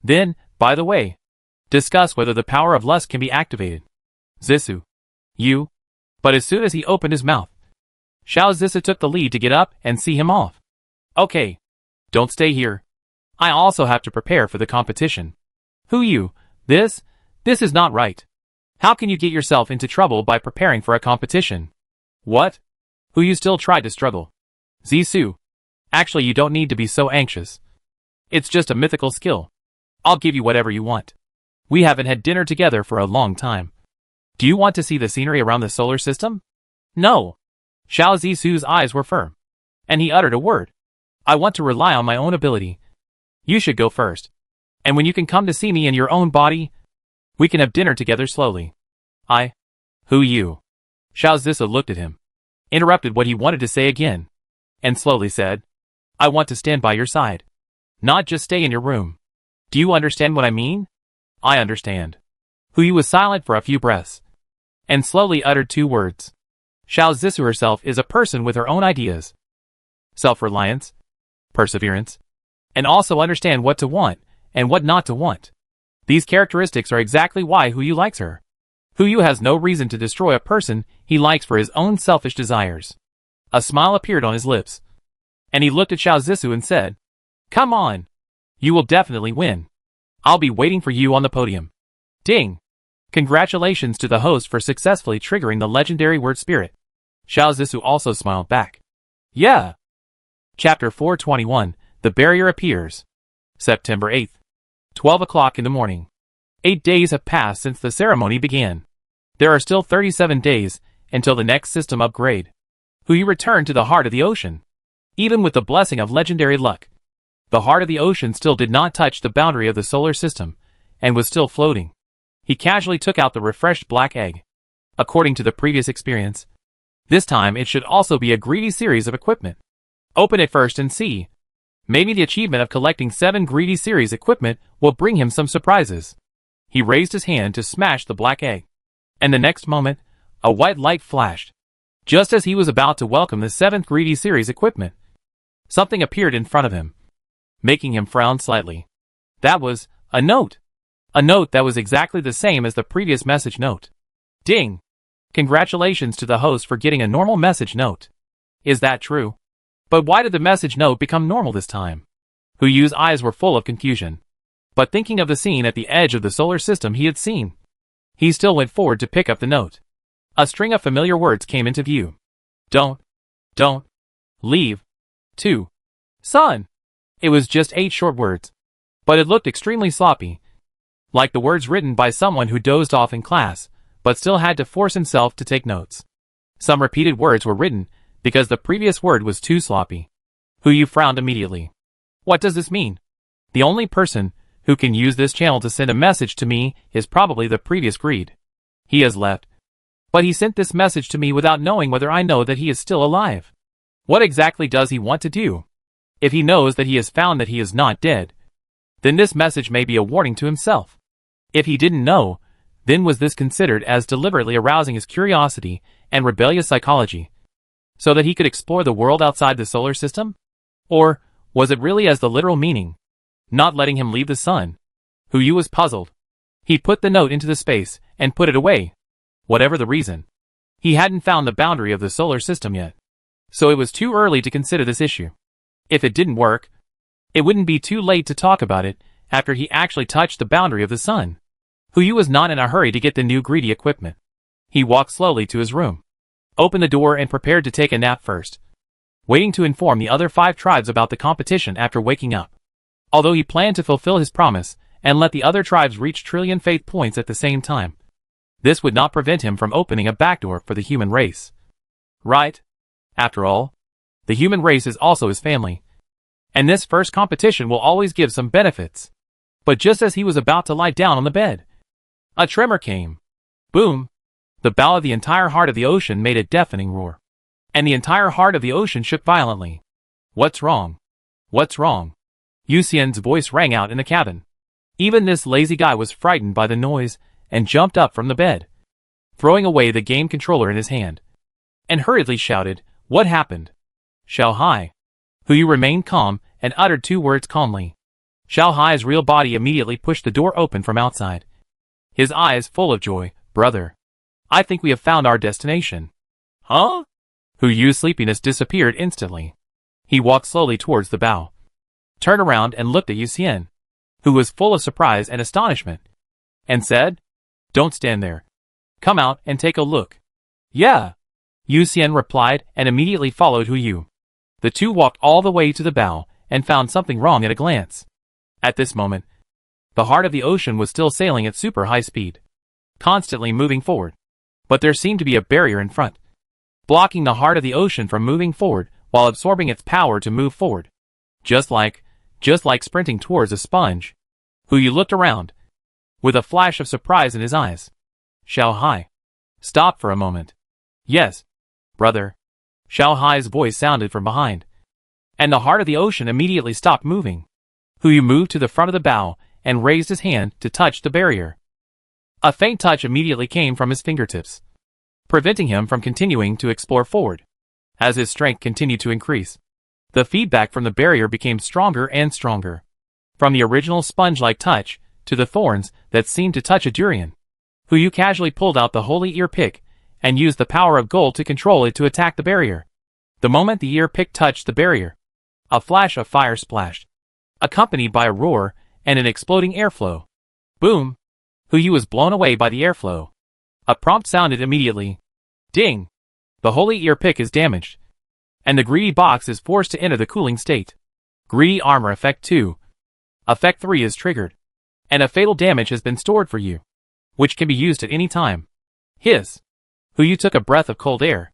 Then, by the way, discuss whether the power of lust can be activated. Zissou. You. But as soon as he opened his mouth, Xiao Zissou took the lead to get up and see him off. Okay. Don't stay here. I also have to prepare for the competition. Hu Yu, this is not right. How can you get yourself into trouble by preparing for a competition? What? Hu Yu still tried to struggle. Zissou. Actually, you don't need to be so anxious. It's just a mythical skill. I'll give you whatever you want. We haven't had dinner together for a long time. Do you want to see the scenery around the solar system? No. Xiao Zissou's eyes were firm, and he uttered a word. I want to rely on my own ability. You should go first. And when you can come to see me in your own body, we can have dinner together slowly. Hu Yu. Xiao Zissou looked at him, interrupted what he wanted to say again, and slowly said, I want to stand by your side. Not just stay in your room. Do you understand what I mean? I understand. Hu Yu was silent for a few breaths, and slowly uttered two words. Xiao Zissou herself is a person with her own ideas. Self-reliance, perseverance, and also understand what to want and what not to want. These characteristics are exactly why Hu Yu likes her. Hu Yu has no reason to destroy a person he likes for his own selfish desires. A smile appeared on his lips, and he looked at Xiao Zissou and said, Come on. You will definitely win. I'll be waiting for you on the podium. Ding! Congratulations to the host for successfully triggering the legendary word spirit. Xiao Zissou also smiled back. Yeah! Chapter 421, The Barrier Appears. September 8th. 12 o'clock in the morning. 8 days have passed since the ceremony began. There are still 37 days until the next system upgrade. Hu Yu returned to the heart of the ocean. Even with the blessing of legendary luck, the heart of the ocean still did not touch the boundary of the solar system, and was still floating. He casually took out the refreshed black egg. According to the previous experience, this time it should also be a greedy series of equipment. Open it first and see. Maybe the achievement of collecting 7 greedy series equipment will bring him some surprises. He raised his hand to smash the black egg, and the next moment, a white light flashed. Just as he was about to welcome the 7th greedy series equipment, something appeared in front of him, making him frown slightly. That was a note. A note that was exactly the same as the previous message note. Ding! Congratulations to the host for getting a normal message note. Is that true? But why did the message note become normal this time? Hu Yu's eyes were full of confusion. But thinking of the scene at the edge of the solar system he had seen, he still went forward to pick up the note. A string of familiar words came into view. Don't leave. 2. Son. It was just 8 short words, but it looked extremely sloppy, like the words written by someone who dozed off in class, but still had to force himself to take notes. Some repeated words were written because the previous word was too sloppy. Hu Yu frowned immediately. What does this mean? The only person who can use this channel to send a message to me is probably the previous greed. He has left, but he sent this message to me without knowing whether I know that he is still alive. What exactly does he want to do? If he knows that he has found that he is not dead, then this message may be a warning to himself. If he didn't know, then was this considered as deliberately arousing his curiosity and rebellious psychology, so that he could explore the world outside the solar system? Or was it really as the literal meaning, not letting him leave the sun? Hu Yu was puzzled. He put the note into the space and put it away. Whatever the reason, he hadn't found the boundary of the solar system yet, so it was too early to consider this issue. If it didn't work, it wouldn't be too late to talk about it after he actually touched the boundary of the sun. Hu Yu was not in a hurry to get the new greedy equipment. He walked slowly to his room, opened the door and prepared to take a nap first, waiting to inform the other 5 tribes about the competition after waking up. Although he planned to fulfill his promise and let the other tribes reach trillion faith points at the same time, this would not prevent him from opening a backdoor for the human race. Right? After all, the human race is also his family, and this first competition will always give some benefits. But just as he was about to lie down on the bed, a tremor came. Boom! The bow of the entire heart of the ocean made a deafening roar. And the entire heart of the ocean shook violently. What's wrong? What's wrong? Yusian's voice rang out in the cabin. Even this lazy guy was frightened by the noise and jumped up from the bed, throwing away the game controller in his hand, and hurriedly shouted, "What happened?" Xiao Hai. Huyu remained calm and uttered 2 words calmly. Xiao Hai's real body immediately pushed the door open from outside, his eyes full of joy. "Brother, I think we have found our destination." "Huh?" Huyu's sleepiness disappeared instantly. He walked slowly towards the bow, turned around and looked at Yusian, who was full of surprise and astonishment, and said, "Don't stand there. Come out and take a look." "Yeah," Yusian replied and immediately followed Huyu. The two walked all the way to the bow and found something wrong at a glance. At this moment, the heart of the ocean was still sailing at super high speed, constantly moving forward. But there seemed to be a barrier in front, blocking the heart of the ocean from moving forward while absorbing its power to move forward. Just like sprinting towards a sponge. Huyu looked around, with a flash of surprise in his eyes. "Xiao Hai, stop for a moment." "Yes, brother." Xiao Hai's voice sounded from behind, and the heart of the ocean immediately stopped moving. Huyu moved to the front of the bow and raised his hand to touch the barrier. A faint touch immediately came from his fingertips, preventing him from continuing to explore forward. As his strength continued to increase, the feedback from the barrier became stronger and stronger. From the original sponge-like touch to the thorns that seemed to touch a durian. Huyu casually pulled out the holy ear pick and used the power of gold to control it to attack the barrier. The moment the ear pick touched the barrier, a flash of fire splashed, accompanied by a roar and an exploding airflow. Boom! Huyu was blown away by the airflow. A prompt sounded immediately. Ding! The holy ear pick is damaged, and the greedy box is forced to enter the cooling state. Greedy armor effect 2. Effect 3 is triggered, and a fatal damage has been stored for you, which can be used at any time. Hiss! Huyu took a breath of cold air.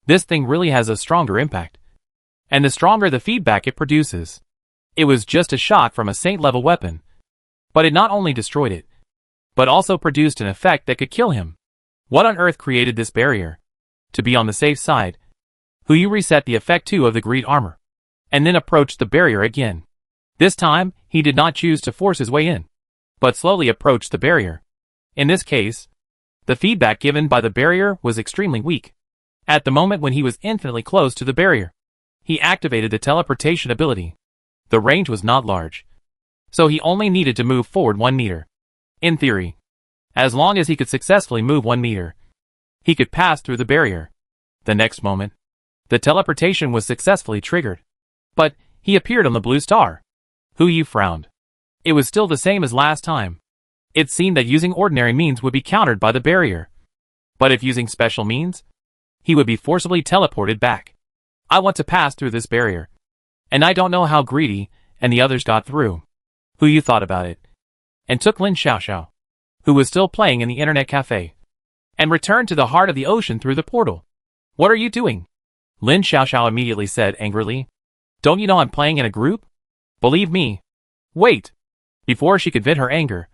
This thing really has a stronger impact, and the stronger the feedback it produces. It was just a shot from a saint-level weapon, but it not only destroyed it, but also produced an effect that could kill him. What on earth created this barrier? To be on the safe side, Huyu reset the effect 2 of the greed armor, and then approached the barrier again. This time, he did not choose to force his way in, but slowly approached the barrier. In this case, the feedback given by the barrier was extremely weak. At the moment when he was infinitely close to the barrier, he activated the teleportation ability. The range was not large, so he only needed to move forward 1 meter. In theory, as long as he could successfully move 1 meter, he could pass through the barrier. The next moment, the teleportation was successfully triggered. But he appeared on the blue star. Huyu frowned. It was still the same as last time. It seemed that using ordinary means would be countered by the barrier. But if using special means, he would be forcibly teleported back. I want to pass through this barrier, and I don't know how Greedy and the others got through. Huyu thought about it, and took Lin Xiaoxiao, who was still playing in the internet cafe, and returned to the heart of the ocean through the portal. What are you doing? Lin Xiaoxiao immediately said angrily. Don't you know I'm playing in a group? Believe me. Wait. Before she could vent her anger,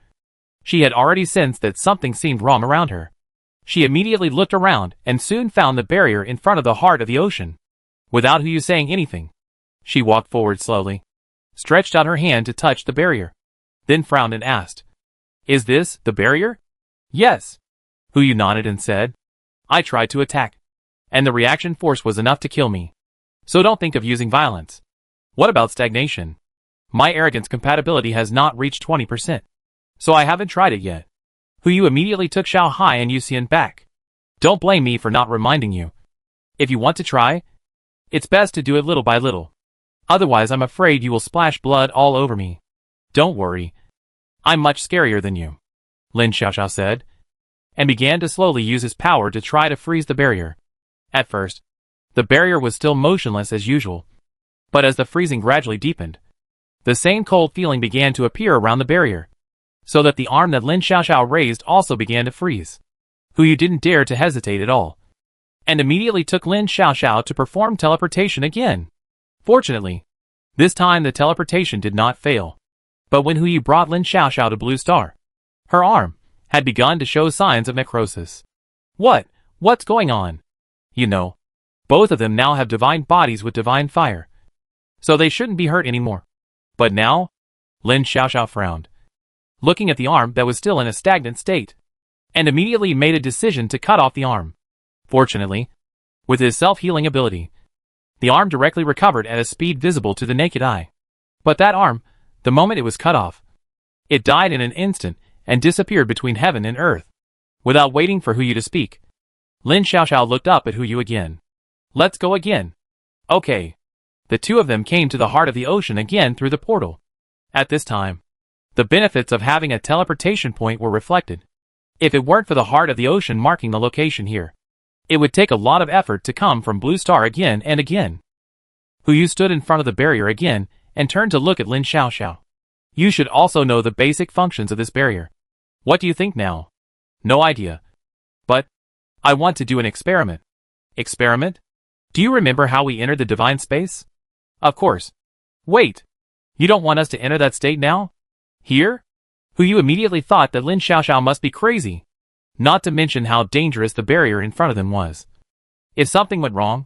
she had already sensed that something seemed wrong around her. She immediately looked around and soon found the barrier in front of the heart of the ocean. Without Huyu saying anything, she walked forward slowly, stretched out her hand to touch the barrier, then frowned and asked, Is this the barrier? Yes. Huyu nodded and said, I tried to attack, and the reaction force was enough to kill me. So don't think of using violence. What about stagnation? My arrogance compatibility has not reached 20%, so I haven't tried it yet. Huyu immediately took Xiao Hai and Yuxian back. Don't blame me for not reminding you. If you want to try, it's best to do it little by little. Otherwise I'm afraid you will splash blood all over me. Don't worry. I'm much scarier than you, Lin Xiaoxiao said, and began to slowly use his power to try to freeze the barrier. At first, the barrier was still motionless as usual, but as the freezing gradually deepened, the same cold feeling began to appear around the barrier, so that the arm that Lin Xiaoxiao raised also began to freeze. Huyu didn't dare to hesitate at all, and immediately took Lin Xiaoxiao to perform teleportation again. Fortunately, this time the teleportation did not fail. But when Huyu brought Lin Xiaoxiao to Blue Star, her arm had begun to show signs of necrosis. What's going on? You know, both of them now have divine bodies with divine fire, so they shouldn't be hurt anymore. But now? Lin Xiaoxiao frowned, looking at the arm that was still in a stagnant state, and immediately made a decision to cut off the arm. Fortunately, with his self-healing ability, the arm directly recovered at a speed visible to the naked eye. But that arm, the moment it was cut off, it died in an instant and disappeared between heaven and earth. Without waiting for Huyu to speak, Lin Xiaoxiao looked up at Huyu again. Let's go again. Okay. The two of them came to the heart of the ocean again through the portal. At this time, the benefits of having a teleportation point were reflected. If it weren't for the heart of the ocean marking the location here, it would take a lot of effort to come from Blue Star again and again. Huyu stood in front of the barrier again and turned to look at Lin Xiaoxiao. You should also know the basic functions of this barrier. What do you think now? No idea. But I want to do an experiment. Experiment? Do you remember how we entered the divine space? Of course. Wait. You don't want us to enter that state now? Here? Huyu immediately thought that Lin Xiaoxiao must be crazy. Not to mention how dangerous the barrier in front of them was. If something went wrong,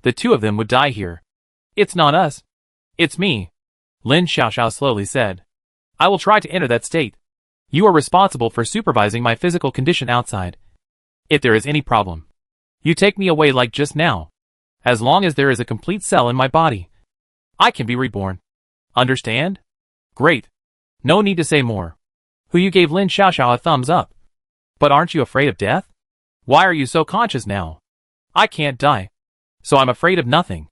the two of them would die here. It's not us. It's me, Lin Xiaoxiao slowly said. I will try to enter that state. You are responsible for supervising my physical condition outside. If there is any problem, you take me away like just now. As long as there is a complete cell in my body, I can be reborn. Understand? Great. No need to say more. Huyu gave Lin Xiaoxiao a thumbs up. But aren't you afraid of death? Why are you so conscious now? I can't die, so I'm afraid of nothing.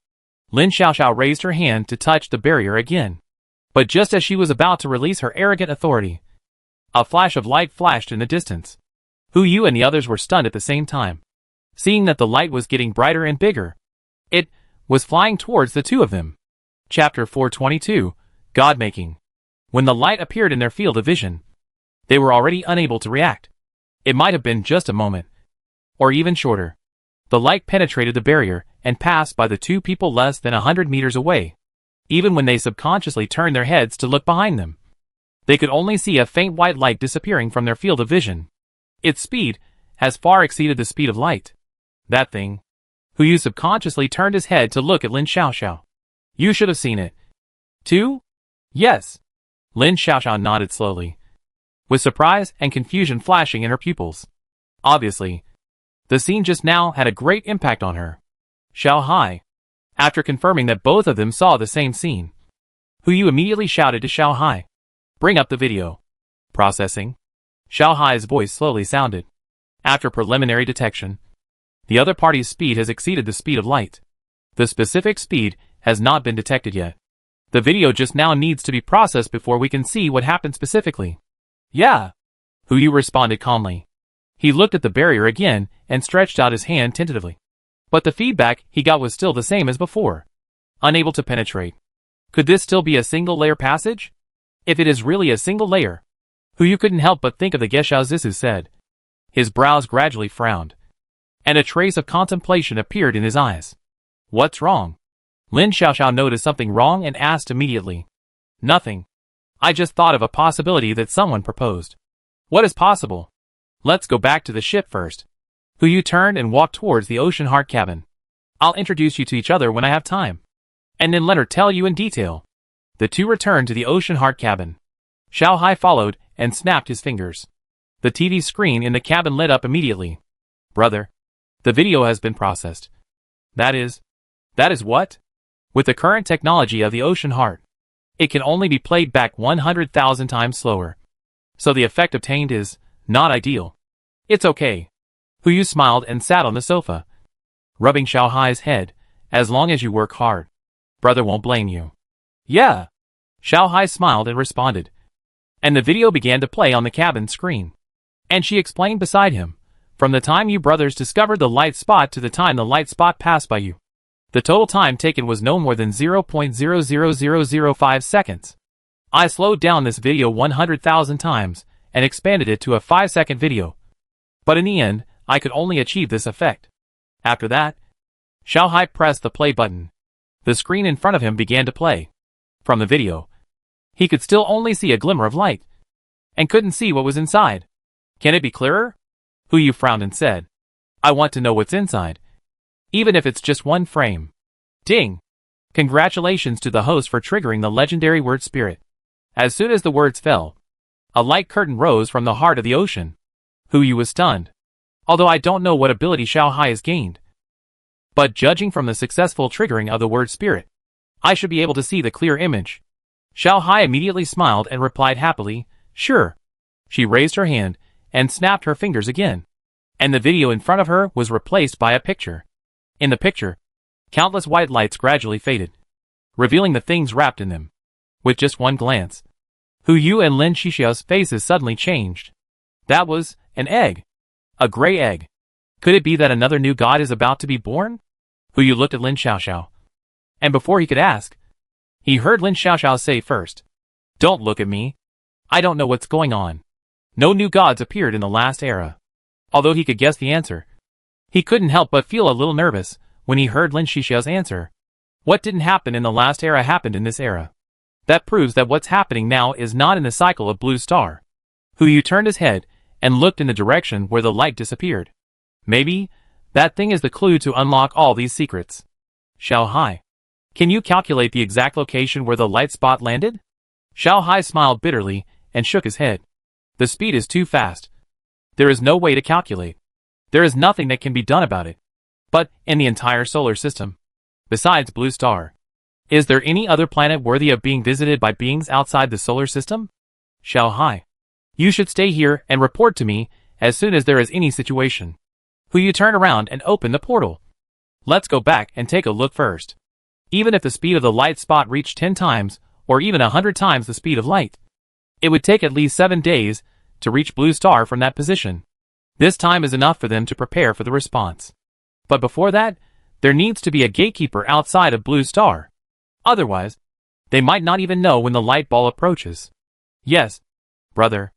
Lin Xiaoxiao raised her hand to touch the barrier again. But just as she was about to release her arrogant authority, a flash of light flashed in the distance. Huyu and the others were stunned at the same time, seeing that the light was getting brighter and bigger. It was flying towards the two of them. Chapter 422, God-Making. When the light appeared in their field of vision, they were already unable to react. It might have been just a moment, or even shorter. The light penetrated the barrier and passed by the two people less than 100 meters away. Even when they subconsciously turned their heads to look behind them, they could only see a faint white light disappearing from their field of vision. Its speed has far exceeded the speed of light. That thing. Huyu subconsciously turned his head to look at Lin Xiaoxiao. You should have seen it. Too? Yes. Lin Xiaoxiao nodded slowly, with surprise and confusion flashing in her pupils. Obviously, the scene just now had a great impact on her. Xiao Hai. After confirming that both of them saw the same scene, Huyu immediately shouted to Xiao Hai. Bring up the video. Processing. Xiao Hai's voice slowly sounded. After preliminary detection, the other party's speed has exceeded the speed of light. The specific speed has not been detected yet. The video just now needs to be processed before we can see what happened specifically. Yeah. Huyu responded calmly. He looked at the barrier again and stretched out his hand tentatively. But the feedback he got was still the same as before. Unable to penetrate. Could this still be a single layer passage? If it is really a single layer, Huyu couldn't help but think of the Gesha Zisu said. His brows gradually frowned, and a trace of contemplation appeared in his eyes. What's wrong? Lin Xiaoxiao noticed something wrong and asked immediately. Nothing. I just thought of a possibility that someone proposed. What is possible? Let's go back to the ship first. Huyu turned and walked towards the Ocean Heart cabin. I'll introduce you to each other when I have time, and then let her tell you in detail. The two returned to the Ocean Heart cabin. Xiao Hai followed and snapped his fingers. The TV screen in the cabin lit up immediately. Brother, the video has been processed. That is what? With the current technology of the Ocean Heart, it can only be played back 100,000 times slower. So the effect obtained is not ideal. It's okay. Huyu smiled and sat on the sofa, rubbing Xiao Hai's head. As long as you work hard, brother won't blame you. Yeah. Xiao Hai smiled and responded. And the video began to play on the cabin screen. And she explained beside him, from the time you brothers discovered the light spot to the time the light spot passed by you, the total time taken was no more than 0.00005 seconds. I slowed down this video 100,000 times and expanded it to a 5-second video. But in the end, I could only achieve this effect. After that, Xiao Hai pressed the play button. The screen in front of him began to play. From the video, he could still only see a glimmer of light, and couldn't see what was inside. Can it be clearer? Huyu frowned and said. I want to know what's inside. Even if it's just one frame. Ding! Congratulations to the host for triggering the legendary word spirit. As soon as the words fell, a light curtain rose from the heart of the ocean. Huyu was stunned. Although I don't know what ability Xiao Hai has gained. But judging from the successful triggering of the word spirit, I should be able to see the clear image. Xiao Hai immediately smiled and replied happily, sure. She raised her hand and snapped her fingers again. And the video in front of her was replaced by a picture. In the picture, countless white lights gradually faded, revealing the things wrapped in them. With just one glance, Huyu and Lin Xixiao's faces suddenly changed. That was an egg. A gray egg. Could it be that another new god is about to be born? Huyu looked at Lin Xiaoxiao. And before he could ask, he heard Lin Xiaoxiao say first, don't look at me. I don't know what's going on. No new gods appeared in the last era. Although he could guess the answer, he couldn't help but feel a little nervous when he heard Lin Xixiao's answer. What didn't happen in the last era happened in this era. That proves that what's happening now is not in the cycle of Blue Star. Huyu turned his head and looked in the direction where the light disappeared. Maybe that thing is the clue to unlock all these secrets. Xiao Hai, can you calculate the exact location where the light spot landed? Xiao Hai smiled bitterly and shook his head. The speed is too fast. There is no way to calculate. There is nothing that can be done about it. But in the entire solar system, besides Blue Star, is there any other planet worthy of being visited by beings outside the solar system? Xiao Hai, you should stay here and report to me as soon as there is any situation. Huyu turned around and opened the portal. Let's go back and take a look first. Even if the speed of the light spot reached 10 times, or even 100 times the speed of light, it would take at least 7 days to reach Blue Star from that position. This time is enough for them to prepare for the response. But before that, there needs to be a gatekeeper outside of Blue Star. Otherwise, they might not even know when the light ball approaches. Yes, brother.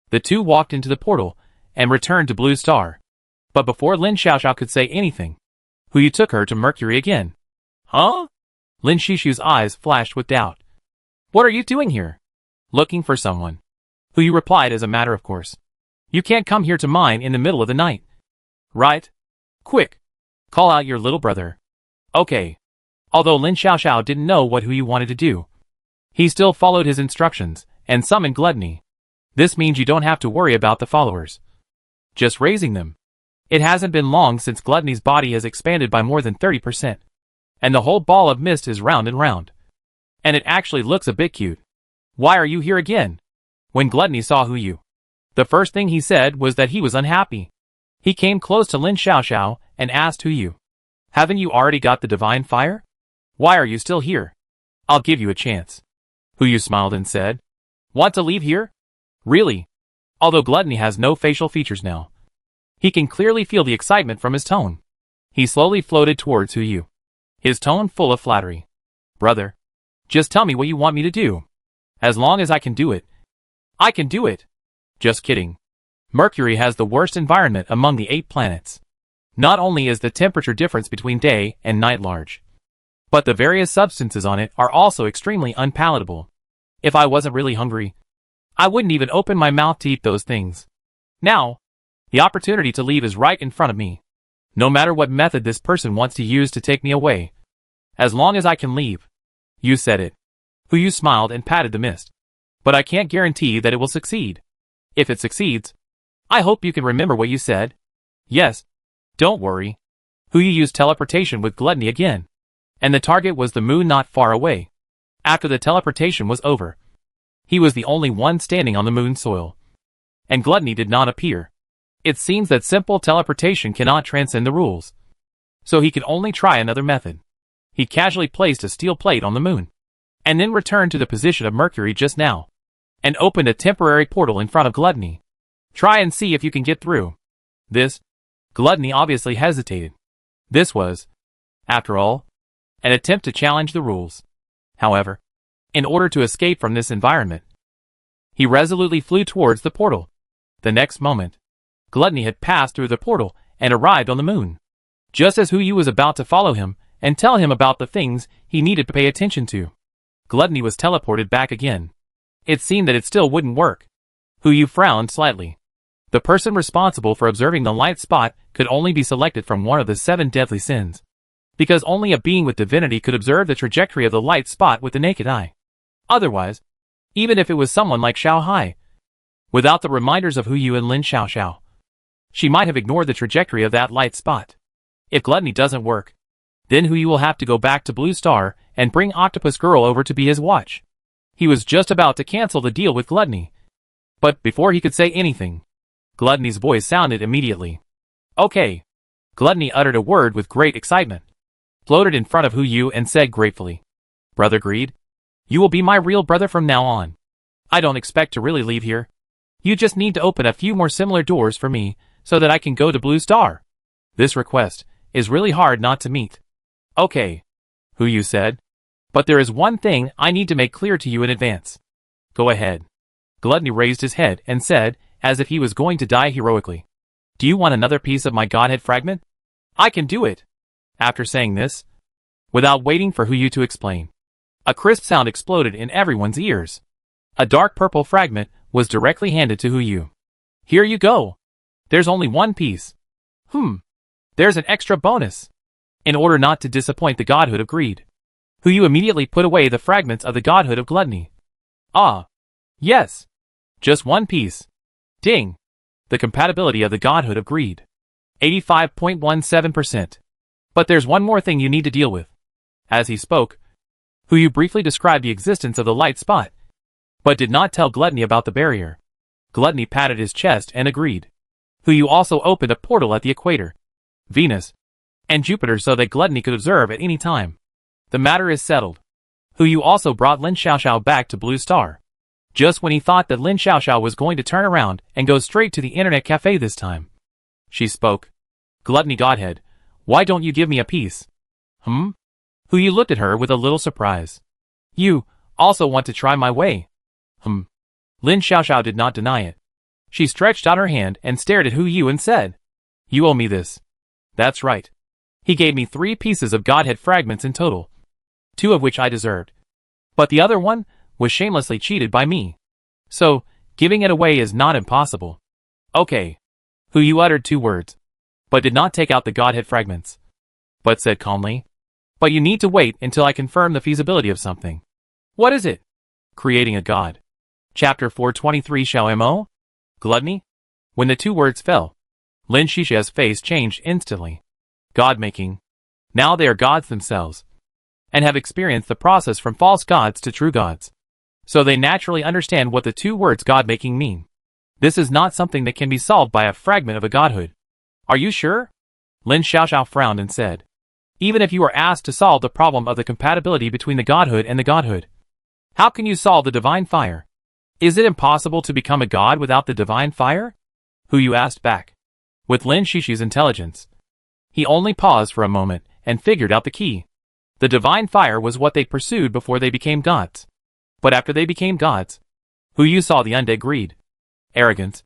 The two walked into the portal and returned to Blue Star. But before Lin Xiaoxiao could say anything, Huyu took her to Mercury again. Huh? Lin Xixiu's eyes flashed with doubt. What are you doing here? Looking for someone. Huyu replied as a matter of course. You can't come here to mine in the middle of the night. Right? Quick. Call out your little brother. Okay. Although Lin Xiaoxiao didn't know what Huyu wanted to do, he still followed his instructions and summoned Gluttony. This means you don't have to worry about the followers. Just raising them. It hasn't been long since Gluttony's body has expanded by more than 30%. And the whole ball of mist is round and round. And it actually looks a bit cute. Why are you here again? When Gluttony saw Huyu, the first thing he said was that he was unhappy. He came close to Lin Xiaoxiao and asked Huyu, haven't you already got the divine fire? Why are you still here? I'll give you a chance. Huyu smiled and said, want to leave here? Really? Although Gluttony has no facial features now, he can clearly feel the excitement from his tone. He slowly floated towards Huyu, his tone full of flattery. Brother, just tell me what you want me to do. As long as I can do it. I can do it. Just kidding. Mercury has the worst environment among the 8 planets. Not only is the temperature difference between day and night large, but the various substances on it are also extremely unpalatable. If I wasn't really hungry, I wouldn't even open my mouth to eat those things. Now, the opportunity to leave is right in front of me. No matter what method this person wants to use to take me away. As long as I can leave. You said it. Huyu smiled and patted the mist. But I can't guarantee that it will succeed. If it succeeds, I hope you can remember what you said. Yes. Don't worry. Huyu used teleportation with Gluttony again. And the target was the moon not far away. After the teleportation was over, he was the only one standing on the moon's soil. And Gluttony did not appear. It seems that simple teleportation cannot transcend the rules. So he could only try another method. He casually placed a steel plate on the moon, and then returned to the position of Mercury just now, and opened a temporary portal in front of Gluttony. Try and see if you can get through. This, Gluttony obviously hesitated. This was, after all, an attempt to challenge the rules. However, in order to escape from this environment, he resolutely flew towards the portal. The next moment, Gluttony had passed through the portal and arrived on the moon. Just as Huyu was about to follow him and tell him about the things he needed to pay attention to, Gluttony was teleported back again. It seemed that it still wouldn't work. Huyu frowned slightly. The person responsible for observing the light spot could only be selected from one of the 7 deadly sins, because only a being with divinity could observe the trajectory of the light spot with the naked eye. Otherwise, even if it was someone like Xiao Hai, without the reminders of Hu Yu and Lin Xiaoxiao, she might have ignored the trajectory of that light spot. If gluttony doesn't work, then Hu Yu will have to go back to Blue Star and bring Octopus Girl over to be his watch. He was just about to cancel the deal with gluttony, but before he could say anything, Gluttony's voice sounded immediately. Okay. Gluttony uttered a word with great excitement, floated in front of Hu Yu and said gratefully, Brother Greed, you will be my real brother from now on. I don't expect to really leave here. You just need to open a few more similar doors for me so that I can go to Blue Star. This request is really hard not to meet. Okay, Hu Yu said, but there is one thing I need to make clear to you in advance. Go ahead. Gluttony raised his head and said, as if he was going to die heroically, Do you want another piece of my Godhead fragment? I can do it. After saying this, without waiting for Hu Yu to explain, a crisp sound exploded in everyone's ears. A dark purple fragment was directly handed to Hu Yu. Here you go. There's only one piece. There's an extra bonus. In order not to disappoint the godhood of greed, Hu Yu immediately put away the fragments of the godhood of gluttony. Ah. Yes. Just one piece. Ding. The compatibility of the godhood of greed. 85.17%. But there's one more thing you need to deal with. As he spoke, Hu Yu briefly described the existence of the light spot, but did not tell Gluttony about the barrier. Gluttony patted his chest and agreed. Hu Yu also opened a portal at the equator, Venus, and Jupiter so that Gluttony could observe at any time. The matter is settled. Hu Yu also brought Lin Xiaoxiao back to Blue Star, just when he thought that Lin Xiaoxiao was going to turn around and go straight to the internet cafe this time. She spoke. Gluttony Godhead, why don't you give me a piece? Hu Yu looked at her with a little surprise. You also want to try my way? Lin Xiaoxiao did not deny it. She stretched out her hand and stared at Hu Yu and said, You owe me this. That's right. He gave me 3 pieces of Godhead fragments in total, 2 of which I deserved, but the other one was shamelessly cheated by me. So, giving it away is not impossible. Okay. Hu Yu uttered 2 words, but did not take out the Godhead fragments, but said calmly, But you need to wait until I confirm the feasibility of something. What is it? Creating a god. Chapter 423 Xiao Mo? Gluttony? When the 2 words fell, Lin Xiaoxiao's face changed instantly. God-making. Now they are gods themselves, and have experienced the process from false gods to true gods. So they naturally understand what the 2 words God-making mean. This is not something that can be solved by a fragment of a godhood. Are you sure? Lin Xiaoxiao frowned and said, Even if you are asked to solve the problem of the compatibility between the godhood and the godhood, how can you solve the divine fire? Is it impossible to become a god without the divine fire? Hu Yu asked back. With Lin Xiaoxiao's intelligence, he only paused for a moment and figured out the key. The divine fire was what they pursued before they became gods. But after they became gods, Hu Yu saw the undead greed, arrogance,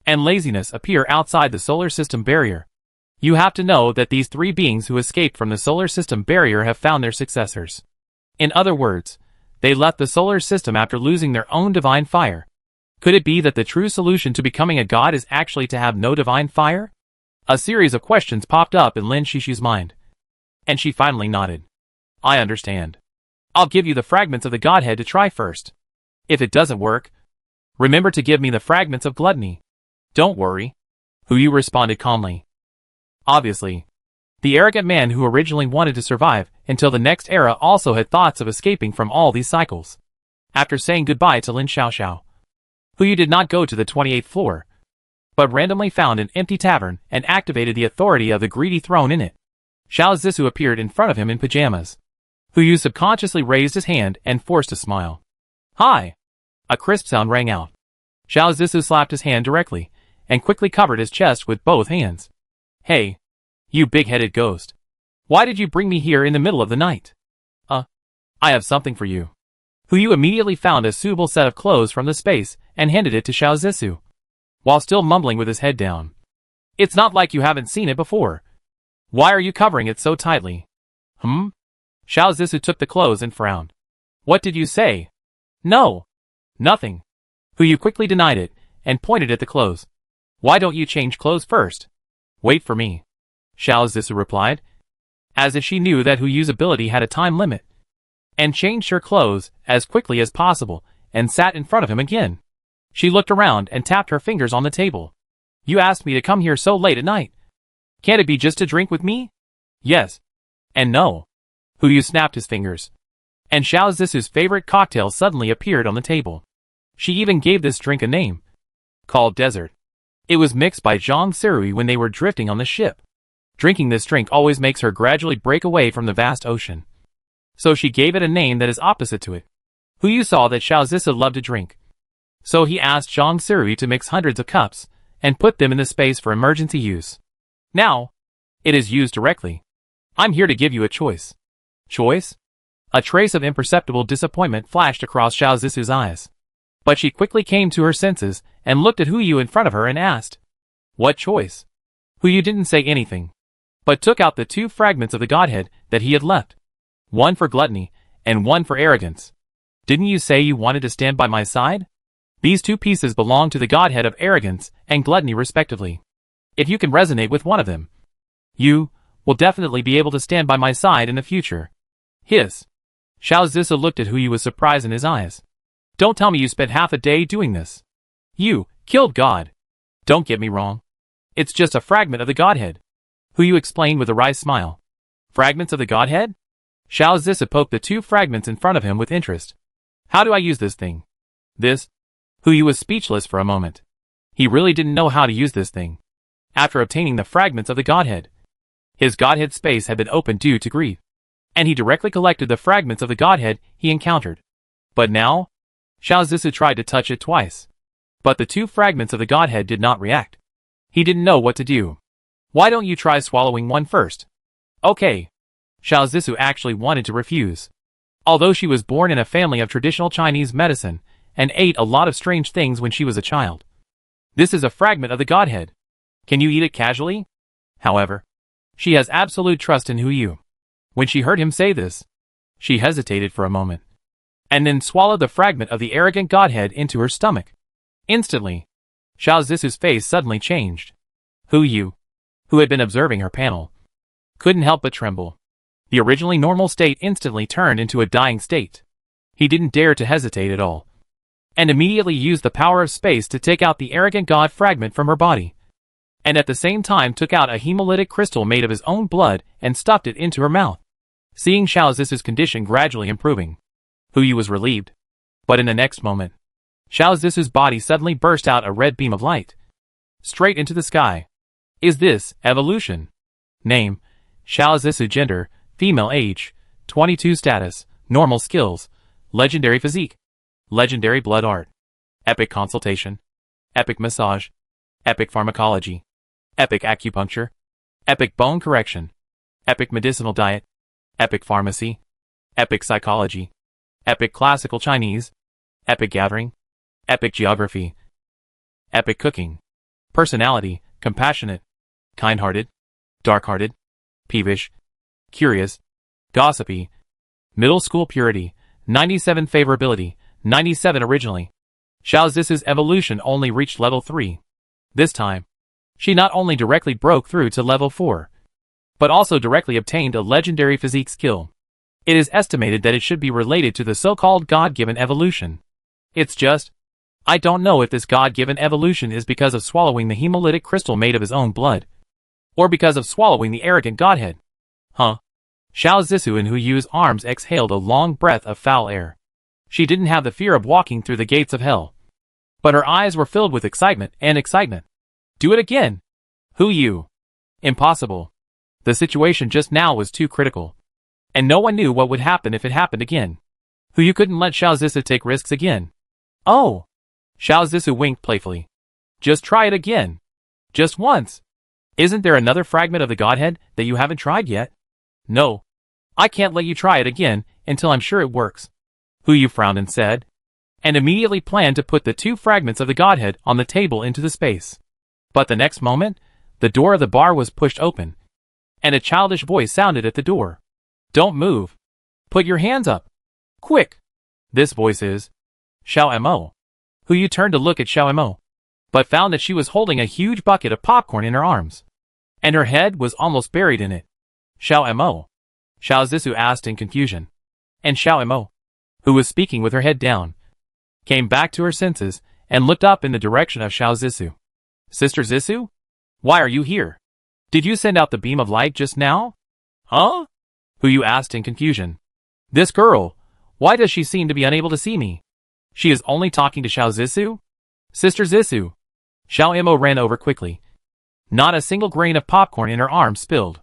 and laziness appear outside the solar system barrier. You have to know that these 3 beings who escaped from the solar system barrier have found their successors. In other words, they left the solar system after losing their own divine fire. Could it be that the true solution to becoming a god is actually to have no divine fire? A series of questions popped up in Lin Xiaoxiao's mind, and she finally nodded. I understand. I'll give you the fragments of the Godhead to try first. If it doesn't work, remember to give me the fragments of gluttony. Don't worry, Hu Yu responded calmly. Obviously, the arrogant man who originally wanted to survive until the next era also had thoughts of escaping from all these cycles. After saying goodbye to Lin Xiaoxiao, Hu Yu did not go to the 28th floor, but randomly found an empty tavern and activated the authority of the greedy throne in it. Xiao Zissou appeared in front of him in pajamas. Hu Yu subconsciously raised his hand and forced a smile. Hi! A crisp sound rang out. Xiao Zissou slapped his hand directly, and quickly covered his chest with both hands. Hey! You big-headed ghost. Why did you bring me here in the middle of the night? I have something for you. Hu Yu immediately found a suitable set of clothes from the space and handed it to Xiao Zissou, while still mumbling with his head down. It's not like you haven't seen it before. Why are you covering it so tightly? Xiao Zissou took the clothes and frowned. What did you say? No. Nothing. Hu Yu quickly denied it, and pointed at the clothes. Why don't you change clothes first? Wait for me. Xiao Zissou replied, as if she knew that Hu Yu's ability had a time limit, and changed her clothes as quickly as possible and sat in front of him again. She looked around and tapped her fingers on the table. You asked me to come here so late at night. Can't it be just to drink with me? Yes. And no. Hu Yu snapped his fingers, and Xiao Zissou's favorite cocktail suddenly appeared on the table. She even gave this drink a name, called Desert. It was mixed by Zhang Sirui when they were drifting on the ship. Drinking this drink always makes her gradually break away from the vast ocean, so she gave it a name that is opposite to it. Hu Yu saw that Xiao Zissou loved to drink, so he asked Zhang Sirui to mix hundreds of cups and put them in the space for emergency use. Now, it is used directly. I'm here to give you a choice. Choice? A trace of imperceptible disappointment flashed across Xiao Zissou's eyes, but she quickly came to her senses and looked at Hu Yu in front of her and asked, What choice? Hu Yu didn't say anything, but took out the 2 fragments of the Godhead that he had left. One for gluttony, and one for arrogance. Didn't you say you wanted to stand by my side? These 2 pieces belong to the Godhead of arrogance and gluttony respectively. If you can resonate with one of them, you will definitely be able to stand by my side in the future. Hiss. Xiao Zissou looked at Hu Yu with surprise in his eyes. Don't tell me you spent half a day doing this. You killed God. Don't get me wrong. It's just a fragment of the Godhead. Hu Yu explained with a wry smile. Fragments of the Godhead? Xiao Zissou poked the 2 fragments in front of him with interest. How do I use this thing? This? Hu Yu was speechless for a moment. He really didn't know how to use this thing. After obtaining the fragments of the Godhead, his Godhead space had been opened due to grief, and he directly collected the fragments of the Godhead he encountered. But now, Xiao Zissou tried to touch it twice, but the 2 fragments of the Godhead did not react. He didn't know what to do. Why don't you try swallowing one first? Okay. Xiao Zissou actually wanted to refuse. Although she was born in a family of traditional Chinese medicine and ate a lot of strange things when she was a child, this is a fragment of the Godhead. Can you eat it casually? However, she has absolute trust in Hu Yu. When she heard him say this, she hesitated for a moment, and then swallowed the fragment of the arrogant Godhead into her stomach. Instantly, Xiao Zissou's face suddenly changed. Hu Yu, who had been observing her panel, couldn't help but tremble. The originally normal state instantly turned into a dying state. He didn't dare to hesitate at all, and immediately used the power of space to take out the arrogant God fragment from her body, and at the same time took out a hemolytic crystal made of his own blood and stuffed it into her mouth. Seeing Xiao Zissou's condition gradually improving, Hu Yu was relieved. But in the next moment, Xiao Zissou's body suddenly burst out a red beam of light, straight into the sky. Is this evolution? Name: Xiao Zissou. Gender: female. Age: 22. Status: normal. Skills: legendary physique, legendary blood art, epic consultation, epic massage, epic pharmacology, epic acupuncture, epic bone correction, epic medicinal diet, epic pharmacy, epic psychology, epic classical Chinese, epic gathering, epic geography, epic cooking. Personality: compassionate, kind-hearted, dark-hearted, peevish, curious, gossipy. Middle school purity: 97. Favorability: 97 originally. Xiao Zissou's evolution only reached level 3. This time, she not only directly broke through to level 4, but also directly obtained a legendary physique skill. It is estimated that it should be related to the so-called God-given evolution. It's just, I don't know if this God-given evolution is because of swallowing the hemolytic crystal made of his own blood, or because of swallowing the arrogant Godhead. Huh? Xiao Zissou in Hu Yu's arms exhaled a long breath of foul air. She didn't have the fear of walking through the gates of hell, but her eyes were filled with excitement and excitement. Do it again! Hu Yu! Impossible. The situation just now was too critical, and no one knew what would happen if it happened again. Hu Yu couldn't let Xiao Zissou take risks again. Oh! Xiao Zissou winked playfully. Just try it again. Just once. Isn't there another fragment of the Godhead that you haven't tried yet? No. I can't let you try it again until I'm sure it works. Hu Yu frowned and said, and immediately planned to put the 2 fragments of the Godhead on the table into the space. But the next moment, the door of the bar was pushed open, and a childish voice sounded at the door. Don't move. Put your hands up. Quick. This voice is Xiao Mo. Hu Yu turned to look at Xiao Mo. but found that she was holding a huge bucket of popcorn in her arms, and her head was almost buried in it. Xiao Mo? Xiao Zissou asked in confusion. And Xiao Mo, who was speaking with her head down, came back to her senses and looked up in the direction of Xiao Zissou. Sister Zissou? Why are you here? Did you send out the beam of light just now? Huh? Hu asked in confusion. This girl, why does she seem to be unable to see me? She is only talking to Xiao Zissou? Sister Zissou. Xiao Mo ran over quickly. Not a single grain of popcorn in her arm spilled.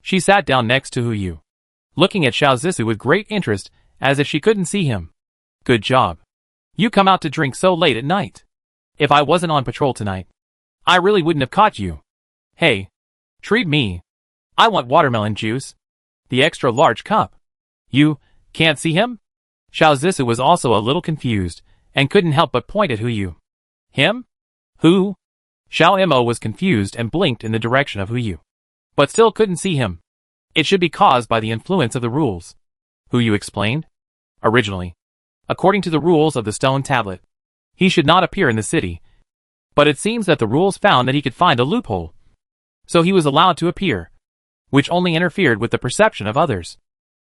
She sat down next to Hu, looking at Xiao Zissou with great interest as if she couldn't see him. Good job. You come out to drink so late at night. If I wasn't on patrol tonight, I really wouldn't have caught you. Hey, treat me. I want watermelon juice. The extra large cup. You can't see him? Xiao Zissou was also a little confused and couldn't help but point at Hu. Him? Who? Xiao Mo was confused and blinked in the direction of Hu, but still couldn't see him. It should be caused by the influence of the rules, Hu explained. Originally, according to the rules of the stone tablet, he should not appear in the city, but it seems that the rules found that he could find a loophole, so he was allowed to appear, which only interfered with the perception of others,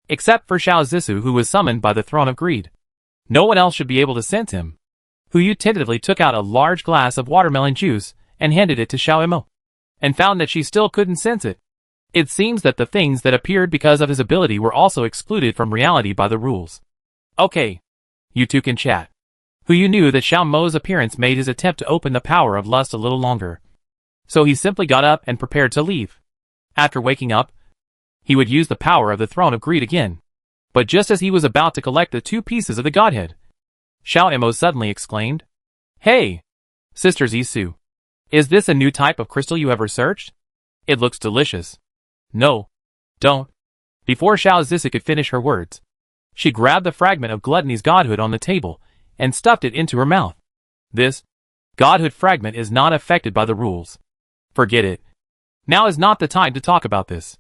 except for Xiao Zissou, who was summoned by the throne of greed. No one else should be able to sense him. Hu tentatively took out a large glass of watermelon juice and handed it to Xiao Mo, and found that she still couldn't sense it. It seems that the things that appeared because of his ability were also excluded from reality by the rules. Okay, you two can chat. Hu knew that Xiao Mo's appearance made his attempt to open the power of lust a little longer, so he simply got up and prepared to leave. After waking up, he would use the power of the throne of greed again. But just as he was about to collect the 2 pieces of the godhead, Xiao Mo suddenly exclaimed, Hey, Sister Zissou, is this a new type of crystal you have researched? It looks delicious. No, don't. Before Xiao Zissou could finish her words, she grabbed the fragment of gluttony's godhood on the table and stuffed it into her mouth. This godhood fragment is not affected by the rules. Forget it. Now is not the time to talk about this.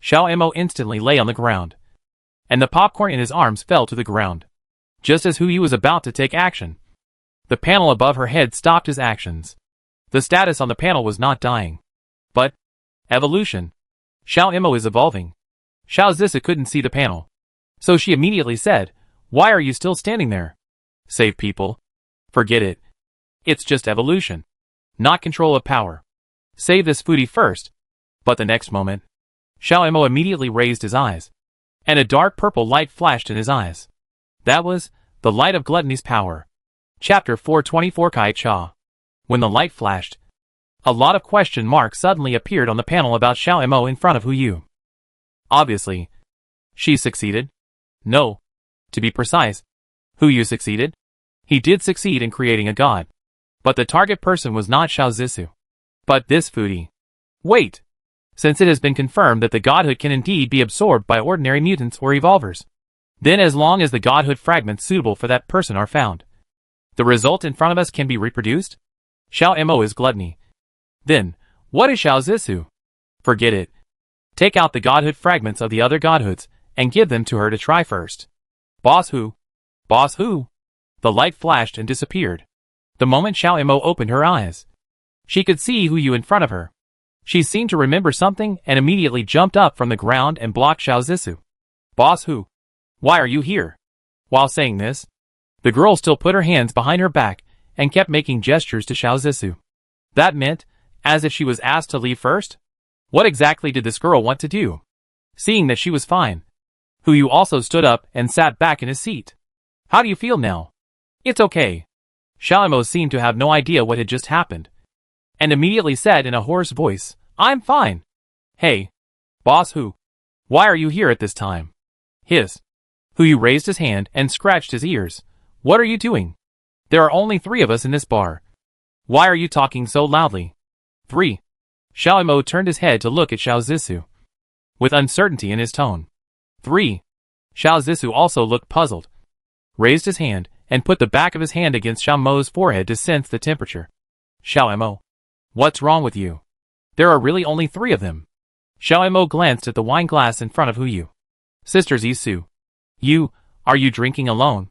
Xiao Mo instantly lay on the ground, and the popcorn in his arms fell to the ground. Just as Hu was about to take action, the panel above her head stopped his actions. The status on the panel was not dying, but evolution. Xiao Mo is evolving. Xiao Zissou couldn't see the panel, so she immediately said, Why are you still standing there? Save people. Forget it. It's just evolution, not control of power. Save this foodie first. But the next moment, Xiao Mo immediately raised his eyes, and a dark purple light flashed in his eyes. That was the light of gluttony's power. Chapter 424 Kai Cha. When the light flashed, a lot of question marks suddenly appeared on the panel about Xiao Mo in front of Hu. Obviously, she succeeded. No. To be precise, Hu succeeded. He did succeed in creating a god, but the target person was not Xiao Zissou, but this foodie. Wait! Since it has been confirmed that the godhood can indeed be absorbed by ordinary mutants or evolvers, then as long as the godhood fragments suitable for that person are found, the result in front of us can be reproduced? Xiao Mo is gluttony. Then, what is Xiao Zissou? Forget it. Take out the godhood fragments of the other godhoods and give them to her to try first. Boss Hu. Boss Hu. The light flashed and disappeared. The moment Xiao Mo opened her eyes, she could see Hu in front of her. She seemed to remember something and immediately jumped up from the ground and blocked Xiao Zissou. Boss Hu. Why are you here? While saying this, the girl still put her hands behind her back and kept making gestures to Xiao Zissou. That meant, as if she was asked to leave first? What exactly did this girl want to do? Seeing that she was fine, Hu also stood up and sat back in his seat. How do you feel now? It's okay. Xiao Mo seemed to have no idea what had just happened, and immediately said in a hoarse voice, I'm fine. Hey, Boss Hu. Why are you here at this time? Hiss. Hu raised his hand and scratched his ears. What are you doing? There are only 3 of us in this bar. Why are you talking so loudly? 3. Xiao Mo turned his head to look at Xiao Zissou, with uncertainty in his tone. 3. Xiao Zissou also looked puzzled, raised his hand, and put the back of his hand against Xiao Mo's forehead to sense the temperature. Xiao Mo. What's wrong with you? There are really only 3 of them. Xiao Mo glanced at the wine glass in front of Hu. Sister Zissou. Are you drinking alone?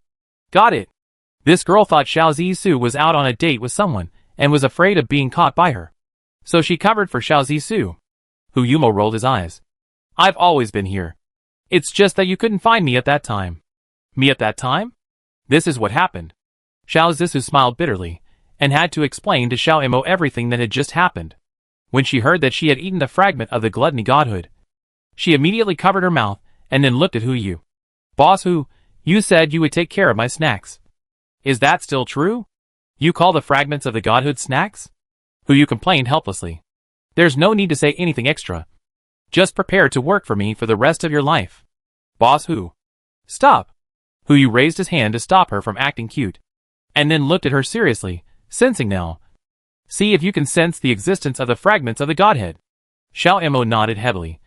Got it. This girl thought Xiao Zissou was out on a date with someone, and was afraid of being caught by her. So she covered for Xiao Zissou. Hu Yumo rolled his eyes. I've always been here. It's just that you couldn't find me at that time. Me at that time? This is what happened. Xiao Zissou smiled bitterly, and had to explain to Xiao Imo everything that had just happened. When she heard that she had eaten the fragment of the gluttony godhood, she immediately covered her mouth, and then looked at Hu Yu. Boss Hu, you said you would take care of my snacks. Is that still true? You call the fragments of the godhood snacks? Hu Yu complained helplessly. There's no need to say anything extra. Just prepare to work for me for the rest of your life. Boss Hu. Stop. Hu Yu raised his hand to stop her from acting cute, and then looked at her seriously, sensing now. See if you can sense the existence of the fragments of the godhead. Xiao Imo nodded heavily,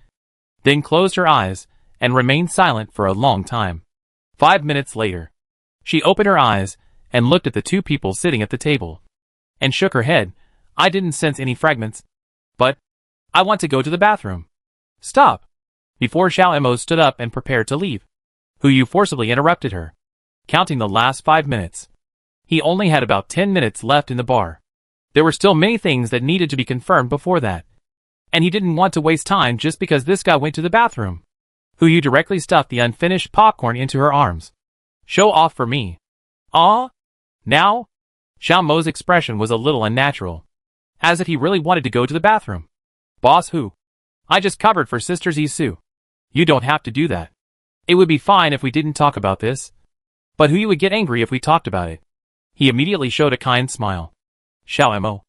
then closed her eyes, and remained silent for a long time. 5 minutes later, she opened her eyes, and looked at the two people sitting at the table, and shook her head. I didn't sense any fragments, but I want to go to the bathroom. Stop! Before Xiao Imo stood up and prepared to leave, Hu Yu forcibly interrupted her, counting the last 5 minutes. He only had about 10 minutes left in the bar. There were still many things that needed to be confirmed before that, and he didn't want to waste time just because this guy went to the bathroom. Hu Yu directly stuffed the unfinished popcorn into her arms. Show off for me. Ah? Now? Xiao Mo's expression was a little unnatural, as if he really wanted to go to the bathroom. Boss Hu, I just covered for Sister Zissou. You don't have to do that. It would be fine if we didn't talk about this, but Hu Yu would get angry if we talked about it. He immediately showed a kind smile. Xiao Mo,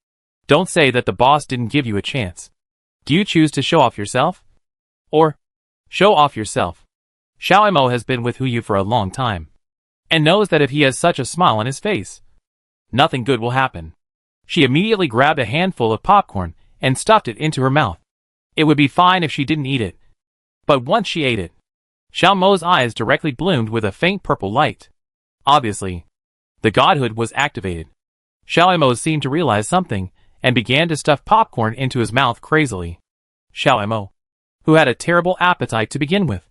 don't say that the boss didn't give you a chance. Do you choose to show off yourself? Or, show off yourself? Xiao Mo has been with Hu Yu for a long time, and knows that if he has such a smile on his face, nothing good will happen. She immediately grabbed a handful of popcorn and stuffed it into her mouth. It would be fine if she didn't eat it. But once she ate it, Xiao Mo's eyes directly bloomed with a faint purple light. Obviously, the godhood was activated. Xiao Mo seemed to realize something, and began to stuff popcorn into his mouth crazily. Xiao Mo, who had a terrible appetite to begin with,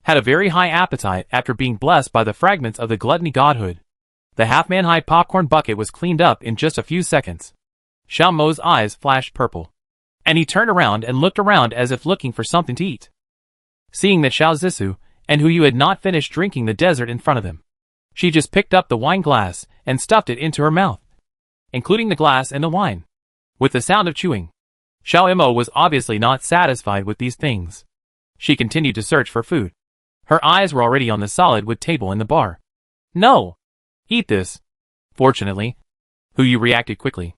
had a very high appetite after being blessed by the fragments of the gluttony godhood. The half-man-high popcorn bucket was cleaned up in just a few seconds. Xiao Mo's eyes flashed purple, and he turned around and looked around as if looking for something to eat. Seeing that Xiao Zissou and Hu Yu had not finished drinking the dessert in front of them, she just picked up the wine glass and stuffed it into her mouth, including the glass and the wine. With the sound of chewing, Xiao Mo was obviously not satisfied with these things. She continued to search for food. Her eyes were already on the solid wood table in the bar. No! Eat this! Fortunately, Hu Yu reacted quickly.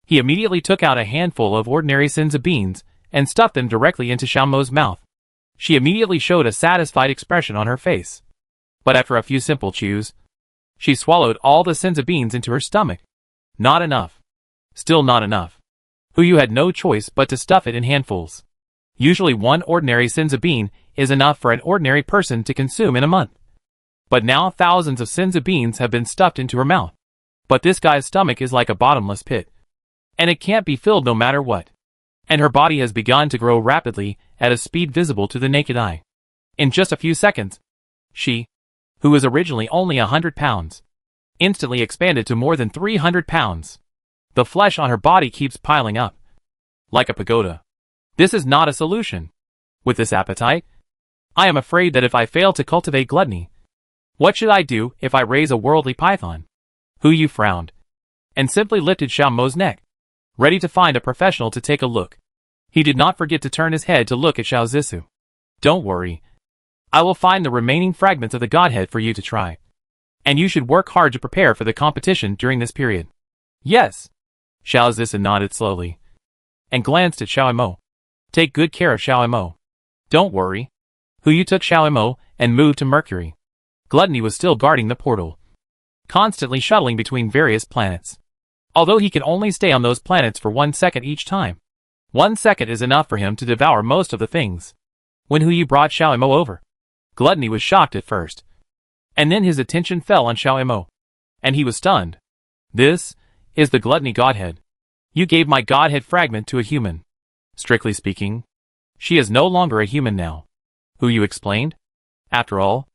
He immediately took out a handful of ordinary senza beans and stuffed them directly into Xiao Mo's mouth. She immediately showed a satisfied expression on her face. But after a few simple chews, she swallowed all the senza beans into her stomach. Not enough. Still not enough. Hu Yu had no choice but to stuff it in handfuls. Usually one ordinary senza bean is enough for an ordinary person to consume in a month. But now thousands of senza beans have been stuffed into her mouth. But this guy's stomach is like a bottomless pit, and it can't be filled no matter what. And her body has begun to grow rapidly at a speed visible to the naked eye. In just a few seconds, she, who was originally only 100 pounds, instantly expanded to more than 300 pounds. The flesh on her body keeps piling up, like a pagoda. This is not a solution. With this appetite, I am afraid that if I fail to cultivate gluttony, what should I do if I raise a worldly python? Hu Yu frowned, and simply lifted Xiao Mo's neck, ready to find a professional to take a look. He did not forget to turn his head to look at Xiao Zissou. Don't worry. I will find the remaining fragments of the godhead for you to try. And you should work hard to prepare for the competition during this period. Yes. Xiao Zissou nodded slowly, and glanced at Xiao Mo. Take good care of Xiao Mo. Don't worry. Hu Yu took Xiao Mo and moved to Mercury. Gluttony was still guarding the portal, constantly shuttling between various planets. Although he could only stay on those planets for 1 second each time. 1 second is enough for him to devour most of the things. When Hu Yu brought Xiao Mo over, Gluttony was shocked at first, and then his attention fell on Xiao Mo, and he was stunned. This is the gluttony godhead. You gave my godhead fragment to a human. Strictly speaking, she is no longer a human now. Hu Yu explained. After all,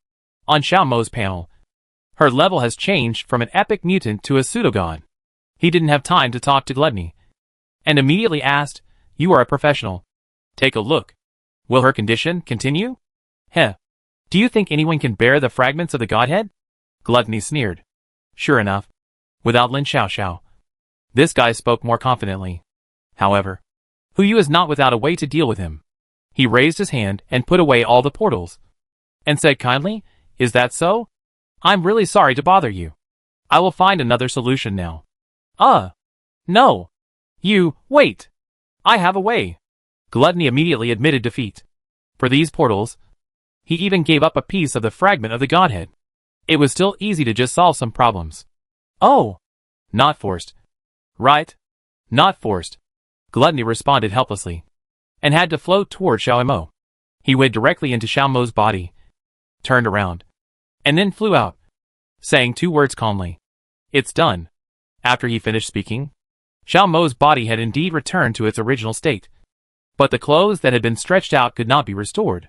on Xiao Mo's panel, her level has changed from an epic mutant to a pseudo-god. He didn't have time to talk to Gluttony, and immediately asked, "You are a professional. Take a look. Will her condition continue? Heh. Do you think anyone can bear the fragments of the Godhead?" Gluttony sneered. Sure enough, without Lin Xiao, this guy spoke more confidently. However, Huyu is not without a way to deal with him. He raised his hand and put away all the portals, and said kindly, "Is that so? I'm really sorry to bother you. I will find another solution now." No. Wait. I have a way. Gluttony immediately admitted defeat. For these portals, he even gave up a piece of the fragment of the Godhead. It was still easy to just solve some problems. Oh. Not forced. Right? Not forced. Gluttony responded helplessly, and had to float toward Xiaomo. He went directly into Xiaomo's body, turned around, and then flew out, saying 2 words calmly. "It's done." After he finished speaking, Xiaomo's body had indeed returned to its original state. But the clothes that had been stretched out could not be restored.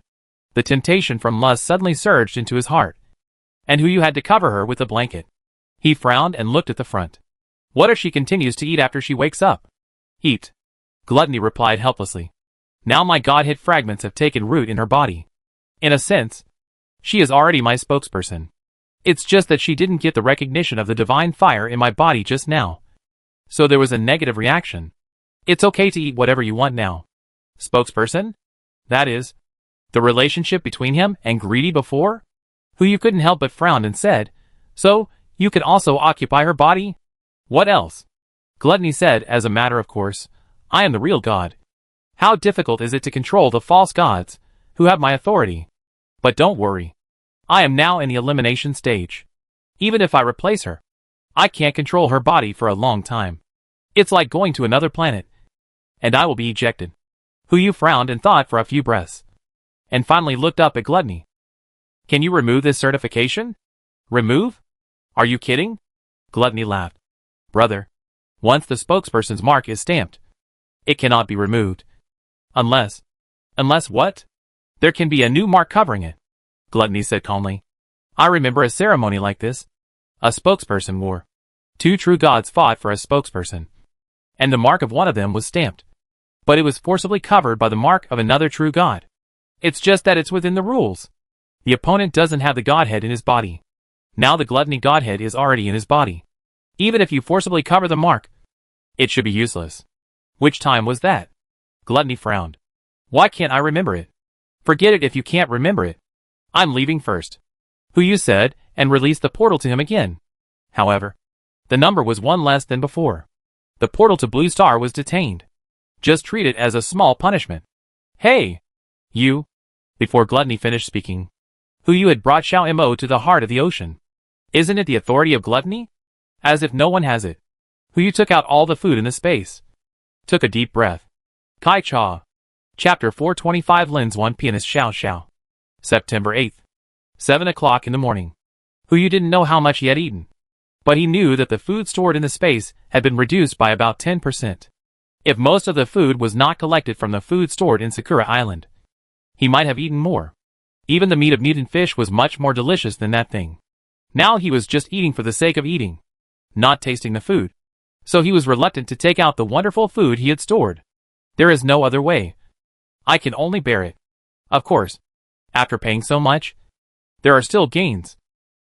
The temptation from lust suddenly surged into his heart, and Huyu had to cover her with a blanket. He frowned and looked at the front. What if she continues to eat after she wakes up? Eat. Gluttony replied helplessly. Now my Godhead fragments have taken root in her body. In a sense, she is already my spokesperson. It's just that she didn't get the recognition of the divine fire in my body just now. So there was a negative reaction. It's okay to eat whatever you want now. Spokesperson? That is, the relationship between him and Greedy before? Huyu couldn't help but frown and said, "So, you can also occupy her body? What else?" Gluttony said, as a matter of course, "I am the real God. How difficult is it to control the false gods, who have my authority? But don't worry. I am now in the elimination stage. Even if I replace her, I can't control her body for a long time. It's like going to another planet, and I will be ejected." Huyu frowned and thought for a few breaths, and finally looked up at Gluttony. "Can you remove this certification?" "Remove? Are you kidding?" Gluttony laughed. "Brother, once the spokesperson's mark is stamped, it cannot be removed. Unless what? There can be a new mark covering it," Gluttony said calmly. "I remember a ceremony like this. A spokesperson wore. 2 true gods fought for a spokesperson, and the mark of one of them was stamped. But it was forcibly covered by the mark of another true god. It's just that it's within the rules. The opponent doesn't have the Godhead in his body. Now the Gluttony Godhead is already in his body. Even if you forcibly cover the mark, it should be useless." "Which time was that?" Gluttony frowned. "Why can't I remember it?" "Forget it if you can't remember it. I'm leaving first," Huyu said, and released the portal to him again. However, the number was 1 less than before. The portal to Blue Star was detained. Just treat it as a small punishment. "Hey! You!" Before Gluttony finished speaking, Huyu had brought Xiao Mo to the heart of the ocean. "Isn't it the authority of Gluttony? As if no one has it." Huyu took out all the food in the space. Took a deep breath. Kai Cha. Chapter 425 Lin's One Pianist Xiao Xiao. September 8th. 7 o'clock in the morning. Huyu didn't know how much he had eaten, but he knew that the food stored in the space had been reduced by about 10%. If most of the food was not collected from the food stored in Sakura Island, he might have eaten more. Even the meat of mutant fish was much more delicious than that thing. Now he was just eating for the sake of eating, not tasting the food. So he was reluctant to take out the wonderful food he had stored. There is no other way. I can only bear it. Of course, after paying so much, there are still gains.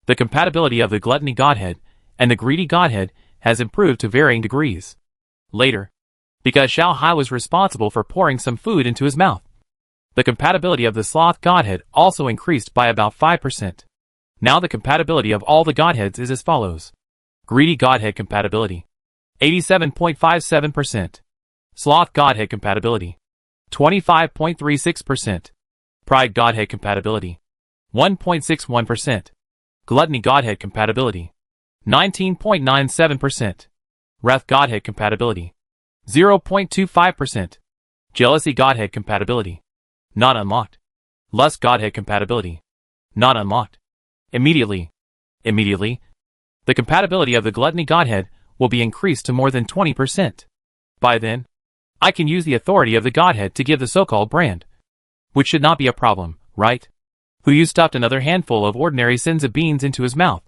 The compatibility of the Gluttony Godhead and the Greedy Godhead has improved to varying degrees. Later, because Xiao Hai was responsible for pouring some food into his mouth, the compatibility of the Sloth Godhead also increased by about 5%. Now the compatibility of all the Godheads is as follows. Greedy Godhead compatibility, 87.57%. Sloth Godhead compatibility, 25.36%. Pride Godhead compatibility, 1.61%. Gluttony Godhead compatibility, 19.97%. Wrath Godhead compatibility, 0.25%. Jealousy Godhead compatibility, not unlocked. Lust Godhead compatibility, not unlocked. Immediately, the compatibility of the Gluttony Godhead will be increased to more than 20%. By then, I can use the authority of the Godhead to give the so-called brand, which should not be a problem, right? Huyu stuffed another handful of ordinary senzu beans into his mouth,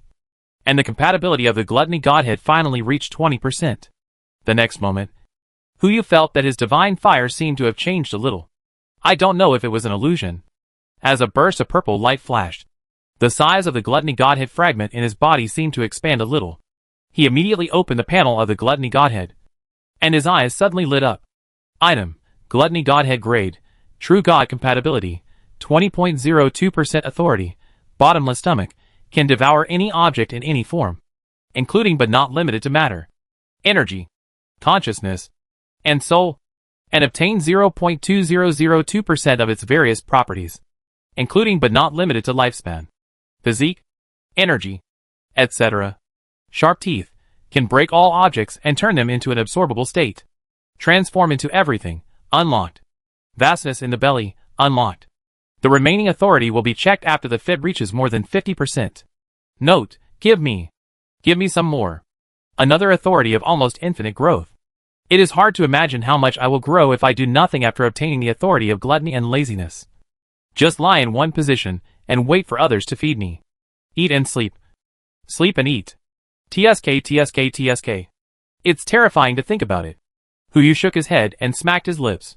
and the compatibility of the gluttony godhead finally reached 20%. The next moment, Huyu felt that his divine fire seemed to have changed a little. I don't know if it was an illusion. As a burst of purple light flashed, the size of the gluttony godhead fragment in his body seemed to expand a little. He immediately opened the panel of the gluttony godhead, and his eyes suddenly lit up. Item: Gluttony Godhead Grade, True God Compatibility, 20.02% Authority, Bottomless Stomach, can devour any object in any form, including but not limited to matter, energy, consciousness, and soul, and obtain 0.2002% of its various properties, including but not limited to lifespan, physique, energy, etc. Sharp teeth, can break all objects and turn them into an absorbable state. Transform into everything, unlocked. Vastness in the belly, unlocked. The remaining authority will be checked after the fit reaches more than 50%. Note: give me some more. Another authority of almost infinite growth. It is hard to imagine how much I will grow if I do nothing after obtaining the authority of gluttony and laziness. Just lie in one position and wait for others to feed me. Eat and sleep. Sleep and eat. TSK TSK TSK. It's terrifying to think about it. Huyu shook his head and smacked his lips.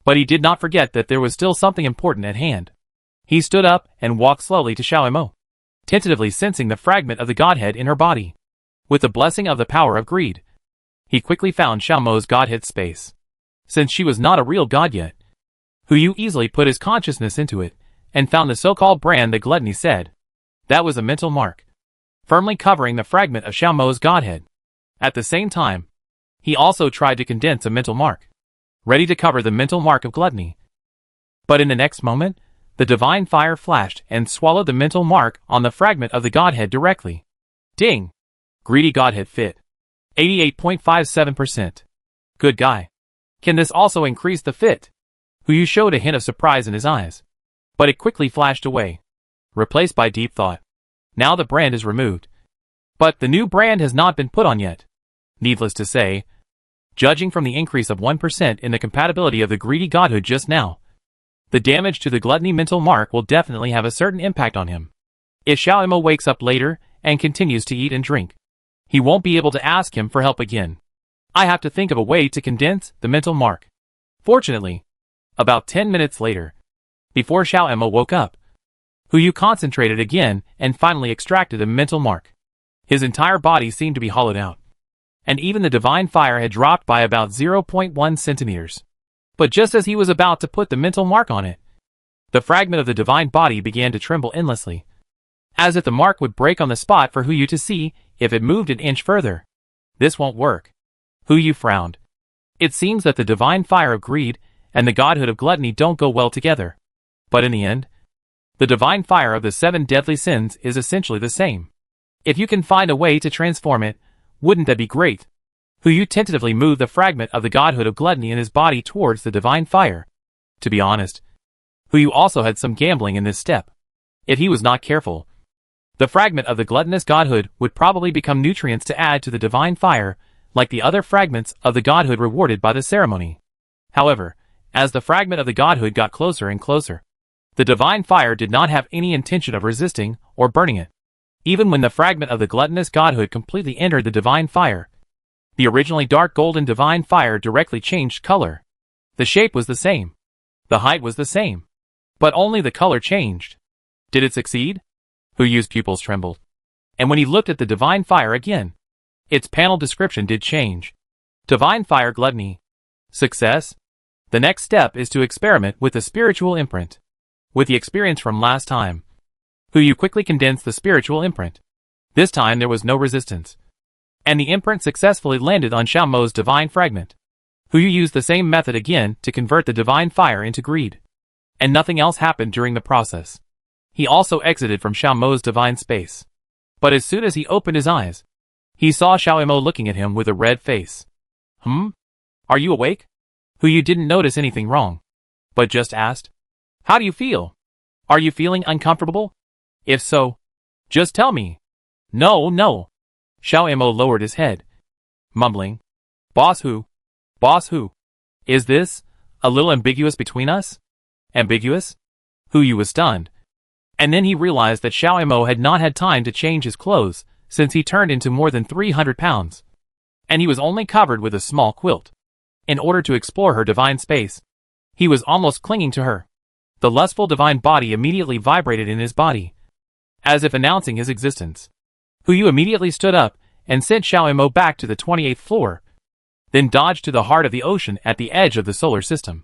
But he did not forget that there was still something important at hand. He stood up and walked slowly to Xiaomo, tentatively sensing the fragment of the godhead in her body. With the blessing of the power of greed, he quickly found Xiaomo's godhead space. Since she was not a real god yet, Huyu easily put his consciousness into it, and found the so-called brand the gluttony said. That was a mental mark, firmly covering the fragment of Xiaomo's godhead. At the same time, he also tried to condense a mental mark, ready to cover the mental mark of gluttony. But in the next moment, the divine fire flashed and swallowed the mental mark on the fragment of the godhead directly. Ding! Greedy godhead fit. 88.57%. Good guy. Can this also increase the fit? Huyu showed a hint of surprise in his eyes, but it quickly flashed away, replaced by deep thought. Now the brand is removed. But the new brand has not been put on yet. Needless to say, judging from the increase of 1% in the compatibility of the greedy godhood just now, the damage to the gluttony mental mark will definitely have a certain impact on him. If Xiaomo wakes up later and continues to eat and drink, he won't be able to ask him for help again. I have to think of a way to condense the mental mark. Fortunately, about 10 minutes later, before Xiaomo woke up, Huyu concentrated again and finally extracted the mental mark. His entire body seemed to be hollowed out, and even the divine fire had dropped by about 0.1 centimeters. But just as he was about to put the mental mark on it, the fragment of the divine body began to tremble endlessly, as if the mark would break on the spot for Huyu to see if it moved an inch further. This won't work. Huyu frowned. It seems that the divine fire of greed and the godhood of gluttony don't go well together. But in the end, the divine fire of the 7 deadly sins is essentially the same. If you can find a way to transform it, wouldn't that be great? Huyu tentatively moved the fragment of the godhood of gluttony in his body towards the divine fire. To be honest, Huyu also had some gambling in this step. If he was not careful, the fragment of the gluttonous godhood would probably become nutrients to add to the divine fire, like the other fragments of the godhood rewarded by the ceremony. However, as the fragment of the godhood got closer and closer, the divine fire did not have any intention of resisting or burning it. Even when the fragment of the gluttonous godhood completely entered the divine fire, the originally dark golden divine fire directly changed color. The shape was the same. The height was the same. But only the color changed. Did it succeed? Huyu's pupils trembled. And when he looked at the divine fire again, its panel description did change. Divine fire gluttony. Success? The next step is to experiment with the spiritual imprint. With the experience from last time, Huyu quickly condensed the spiritual imprint. This time there was no resistance, and the imprint successfully landed on Xiaomo's divine fragment. Huyu used the same method again to convert the divine fire into greed, and nothing else happened during the process. He also exited from Xiaomo's divine space. But as soon as he opened his eyes, he saw Xiaomo looking at him with a red face. Are you awake? Huyu didn't notice anything wrong, but just asked, how do you feel? Are you feeling uncomfortable? If so, just tell me. No. Xiaomo lowered his head, mumbling, Boss Hu? Is this a little ambiguous between us? Ambiguous? Huyu was stunned. And then he realized that Xiaomo had not had time to change his clothes since he turned into more than 300 pounds. And he was only covered with a small quilt. In order to explore her divine space, he was almost clinging to her. The lustful divine body immediately vibrated in his body, as if announcing his existence. Huyu immediately stood up and sent Xiao Mo back to the 28th floor, then dodged to the heart of the ocean at the edge of the solar system.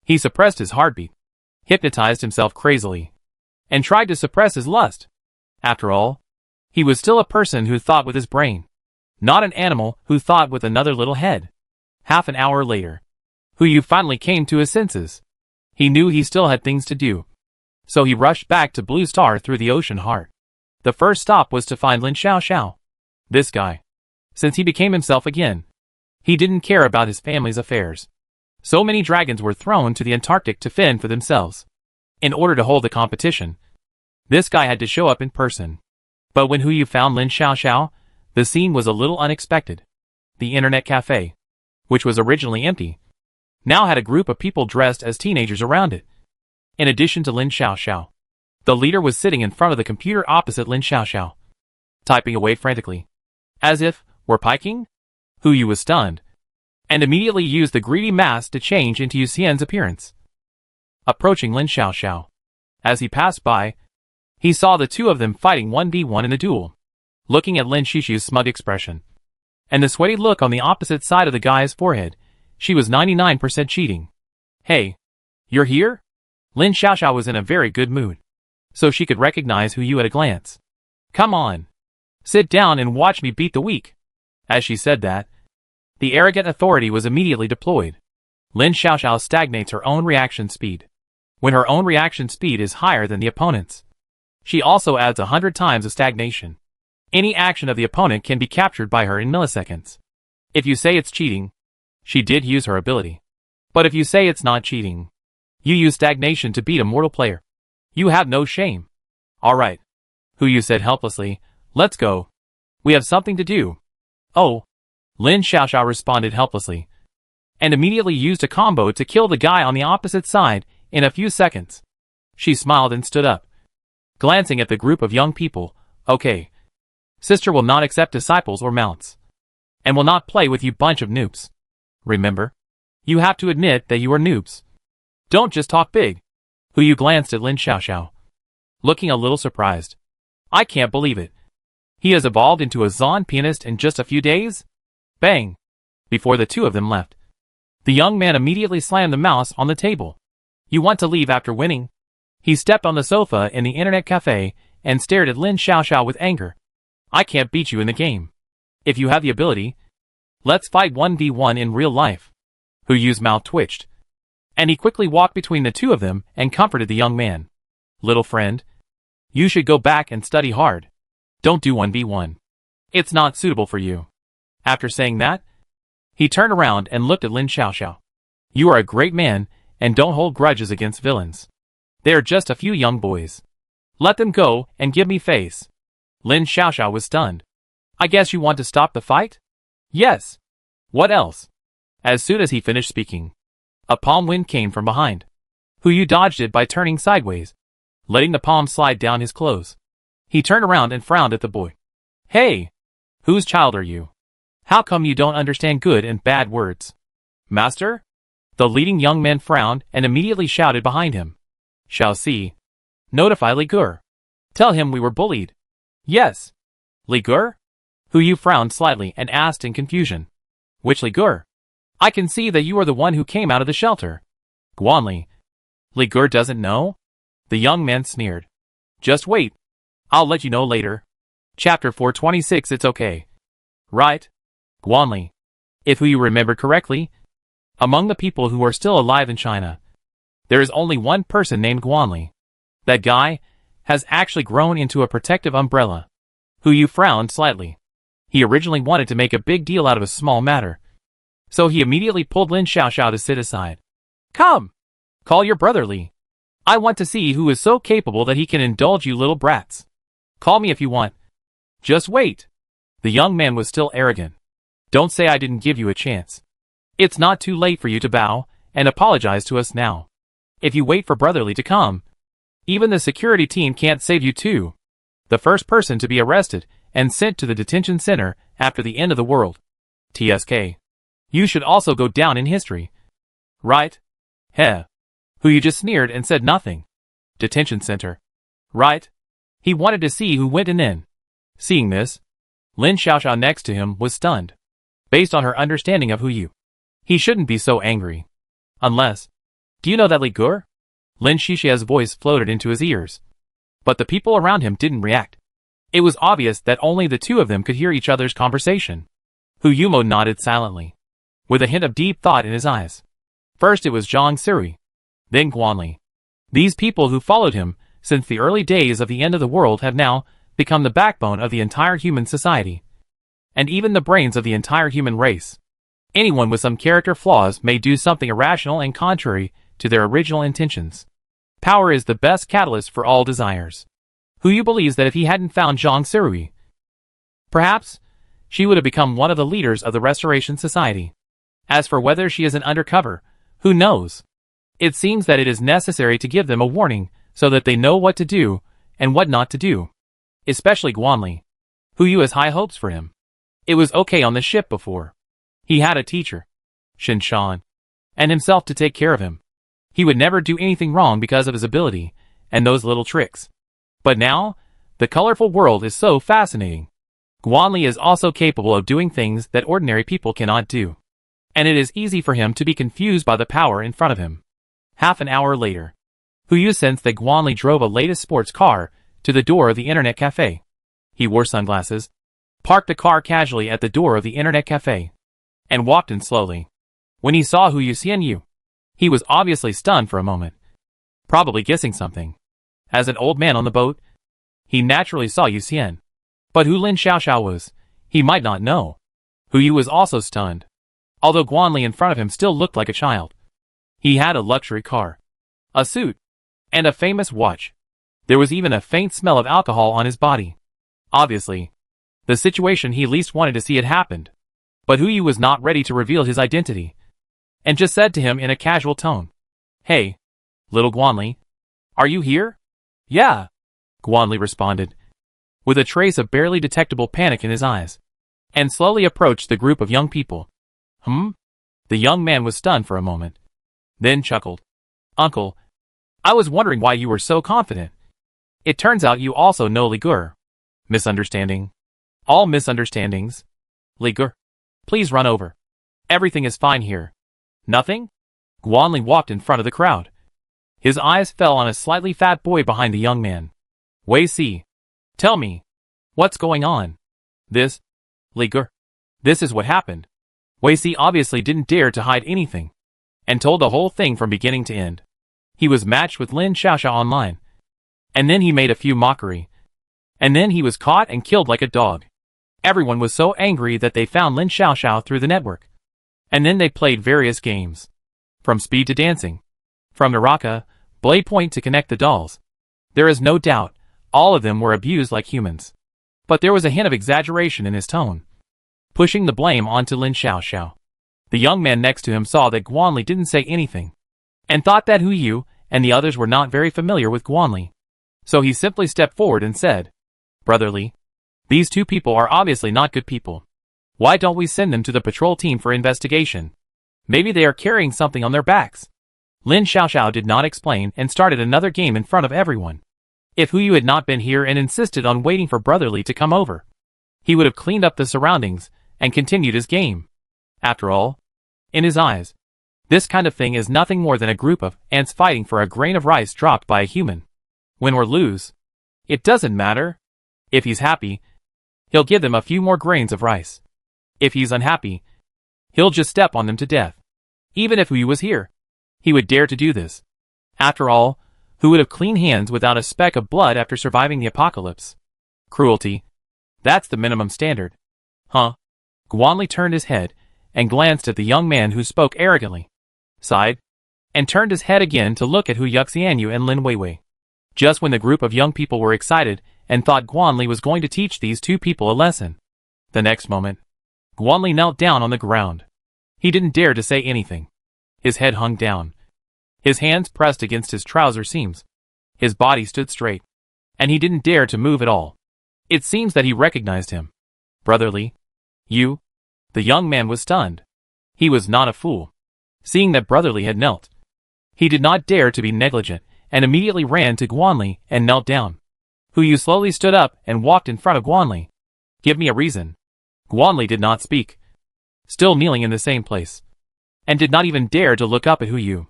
He suppressed his heartbeat, hypnotized himself crazily, and tried to suppress his lust. After all, he was still a person who thought with his brain, not an animal who thought with another little head. Half an hour later, Huyu finally came to his senses. He knew he still had things to do, so he rushed back to Blue Star through the ocean heart. The first stop was to find Lin Xiao. This guy, since he became himself again, he didn't care about his family's affairs. So many dragons were thrown to the Antarctic to fend for themselves. In order to hold the competition, this guy had to show up in person. But when Huyu found Lin Xiao, the scene was a little unexpected. The internet cafe, which was originally empty, now had a group of people dressed as teenagers around it. In addition to Lin Xiao, the leader was sitting in front of the computer opposite Lin Xiao, typing away frantically. As if, were piking? Huyu was stunned, and immediately used the greedy mask to change into Yu Xian's appearance. Approaching Lin Xiao, as he passed by, he saw the two of them fighting 1v1 in a duel. Looking at Lin Xishu's smug expression, and the sweaty look on the opposite side of the guy's forehead, she was 99% cheating. Hey, you're here? Lin Xiao was in a very good mood, so she could recognize Huyu at a glance. Come on. Sit down and watch me beat the weak. As she said that, the arrogant authority was immediately deployed. Lin Xiao stagnates her own reaction speed. When her own reaction speed is higher than the opponent's, she also adds 100 times of stagnation. Any action of the opponent can be captured by her in milliseconds. If you say it's cheating, she did use her ability. But if you say it's not cheating, you use stagnation to beat a mortal player. You have no shame. Alright, Huyu said helplessly, let's go. We have something to do. Oh, Lin Xiao responded helplessly, and immediately used a combo to kill the guy on the opposite side in a few seconds. She smiled and stood up, glancing at the group of young people. Okay. Sister will not accept disciples or mounts, and will not play with you bunch of noobs. Remember, you have to admit that you are noobs. Don't just talk big. Huyu glanced at Lin Xiao, looking a little surprised. I can't believe it. He has evolved into a Zon pianist in just a few days? Bang! Before the two of them left, the young man immediately slammed the mouse on the table. You want to leave after winning? He stepped on the sofa in the internet cafe and stared at Lin Xiao with anger. I can't beat you in the game. If you have the ability, let's fight 1v1 in real life. Huyu's mouth twitched, and he quickly walked between the two of them and comforted the young man. Little friend, you should go back and study hard. Don't do 1v1. It's not suitable for you. After saying that, he turned around and looked at Lin Xiao. You are a great man and don't hold grudges against villains. They are just a few young boys. Let them go and give me face. Lin Xiao was stunned. I guess you want to stop the fight? Yes. What else? As soon as he finished speaking, a palm wind came from behind. Huyu dodged it by turning sideways, letting the palm slide down his clothes. He turned around and frowned at the boy. Hey! Whose child are you? How come you don't understand good and bad words? Master? The leading young man frowned and immediately shouted behind him. Shall see. Notify Li Gur. Tell him we were bullied. Yes. Li Gur? Huyu frowned slightly and asked in confusion. Which Li Gur? I can see that you are the one who came out of the shelter. Guanli. Li Gur doesn't know? The young man sneered. Just wait. I'll let you know later. Chapter 426. It's okay. Right? Guanli. If Huyu remembered correctly, among the people who are still alive in China, there is only one person named Guanli. That guy has actually grown into a protective umbrella. Huyu frowned slightly. He originally wanted to make a big deal out of a small matter, so he immediately pulled Lin Xiao to sit aside. Come! Call your brother Li. I want to see who is so capable that he can indulge you little brats. Call me if you want. Just wait. The young man was still arrogant. Don't say I didn't give you a chance. It's not too late for you to bow and apologize to us now. If you wait for Brother Li to come, even the security team can't save you too. The first person to be arrested and sent to the detention center after the end of the world. TSK. You should also go down in history. Right? Heh. Who you just sneered and said nothing. Detention center. Right? He wanted to see who went and then. Seeing this, Lin Xiaoxiao next to him was stunned. Based on her understanding of Hu Yu, he shouldn't be so angry. Unless, do you know that Li Gur? Lin Xiaoxiao's voice floated into his ears. But the people around him didn't react. It was obvious that only the two of them could hear each other's conversation. Hu Yumo nodded silently, with a hint of deep thought in his eyes. First it was Zhang Sirui, then Guanli. These people who followed him since the early days of the end of the world have now become the backbone of the entire human society, and even the brains of the entire human race. Anyone with some character flaws may do something irrational and contrary to their original intentions. Power is the best catalyst for all desires. Hu Yu believes that if he hadn't found Zhang Sirui, perhaps she would have become one of the leaders of the Restoration Society. As for whether she is an undercover, who knows? It seems that it is necessary to give them a warning so that they know what to do and what not to do. Especially Guanli. Hu Yu has high hopes for him. It was okay on the ship before. He had a teacher, Shin Shan, and himself to take care of him. He would never do anything wrong because of his ability and those little tricks. But now, the colorful world is so fascinating. Guanli is also capable of doing things that ordinary people cannot do. And it is easy for him to be confused by the power in front of him. Half an hour later, Hu Yu sensed that Guanli drove a latest sports car to the door of the internet cafe. He wore sunglasses, parked the car casually at the door of the internet cafe, and walked in slowly. When he saw Hu Yu Xianyu, he was obviously stunned for a moment, probably guessing something. As an old man on the boat, he naturally saw Yu Xian. But who Lin Xiaoxiao was, he might not know. Hu Yu was also stunned. Although Guanli in front of him still looked like a child. He had a luxury car, a suit, and a famous watch. There was even a faint smell of alcohol on his body. Obviously, the situation he least wanted to see had happened. But Hu Yu was not ready to reveal his identity, and just said to him in a casual tone, "Hey, little Guanli, are you here?" "Yeah," Guanli responded, with a trace of barely detectable panic in his eyes, and slowly approached the group of young people. The young man was stunned for a moment, then chuckled. "Uncle, I was wondering why you were so confident. It turns out you also know Li Gur." "Misunderstanding. All misunderstandings. Li Gur, please run over. Everything is fine here." "Nothing?" Guanli walked in front of the crowd. His eyes fell on a slightly fat boy behind the young man. "Wei Si, tell me, what's going on?" "This, Li Gur, this is what happened." Wei Si obviously didn't dare to hide anything, and told the whole thing from beginning to end. He was matched with Lin Xiaoxiao online, and then he made a few mockery, and then he was caught and killed like a dog. Everyone was so angry that they found Lin Xiaoxiao through the network, and then they played various games, from speed to dancing, from Naraka, blade point to connect the dolls. There is no doubt, all of them were abused like humans. But there was a hint of exaggeration in his tone, pushing the blame onto Lin Xiaoxiao. The young man next to him saw that Guanli didn't say anything, and thought that Hu Yu and the others were not very familiar with Guanli. So he simply stepped forward and said, "Brother Li, these two people are obviously not good people. Why don't we send them to the patrol team for investigation? Maybe they are carrying something on their backs." Lin Xiaoxiao did not explain and started another game in front of everyone. If Hu Yu had not been here and insisted on waiting for Brother Li to come over, he would have cleaned up the surroundings and continued his game. After all, in his eyes, this kind of thing is nothing more than a group of ants fighting for a grain of rice dropped by a human. Win or lose, it doesn't matter. If he's happy, he'll give them a few more grains of rice. If he's unhappy, he'll just step on them to death. Even if Hu Yu was here, he would dare to do this. After all, who would have clean hands without a speck of blood after surviving the apocalypse? Cruelty. That's the minimum standard. Huh? Guanli turned his head and glanced at the young man who spoke arrogantly, sighed, and turned his head again to look at Hu Yuxianyu and Lin Weiwei. Just when the group of young people were excited and thought Guanli was going to teach these two people a lesson, the next moment, Guanli knelt down on the ground. He didn't dare to say anything. His head hung down, his hands pressed against his trouser seams. His body stood straight, and he didn't dare to move at all. It seems that he recognized him. Brotherly, you? The young man was stunned. He was not a fool. Seeing that Brotherly had knelt, he did not dare to be negligent, and immediately ran to Guanli and knelt down. Hu Yu slowly stood up and walked in front of Guanli. Give me a reason. Guanli did not speak, still kneeling in the same place, and did not even dare to look up at Hu Yu.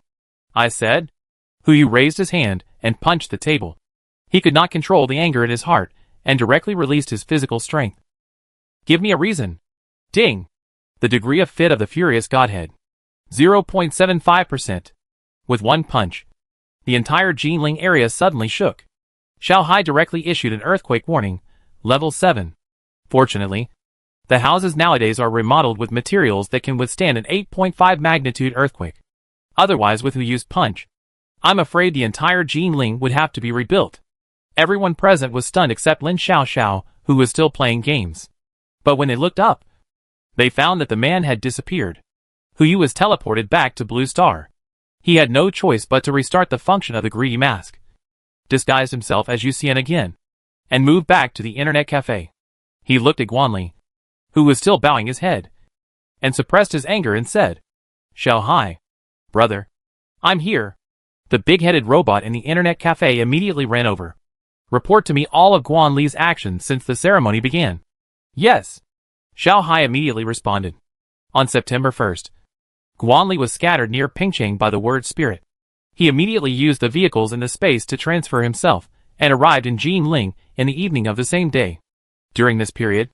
I said. Hu Yu raised his hand and punched the table. He could not control the anger in his heart, and directly released his physical strength. Give me a reason. Ding! The degree of fit of the furious godhead. 0.75%. With one punch, the entire Jinling area suddenly shook. Shanghai directly issued an earthquake warning, level 7. Fortunately, the houses nowadays are remodeled with materials that can withstand an 8.5 magnitude earthquake. Otherwise, with Hu Yu's punch, I'm afraid the entire Jinling would have to be rebuilt. Everyone present was stunned except Lin Xiaoxiao, who was still playing games. But when they looked up, they found that the man had disappeared. Hu Yu was teleported back to Blue Star. He had no choice but to restart the function of the greedy mask, disguised himself as Yuxian again, and moved back to the internet cafe. He looked at Guanli, who was still bowing his head, and suppressed his anger and said, Xiaohai, brother, I'm here. The big-headed robot in the internet cafe immediately ran over. Report to me all of Guanli's actions since the ceremony began. Yes. Xiaohai immediately responded. On September 1st, Guanli was scattered near Pingcheng by the word spirit. He immediately used the vehicles in the space to transfer himself, and arrived in Jinling in the evening of the same day. During this period,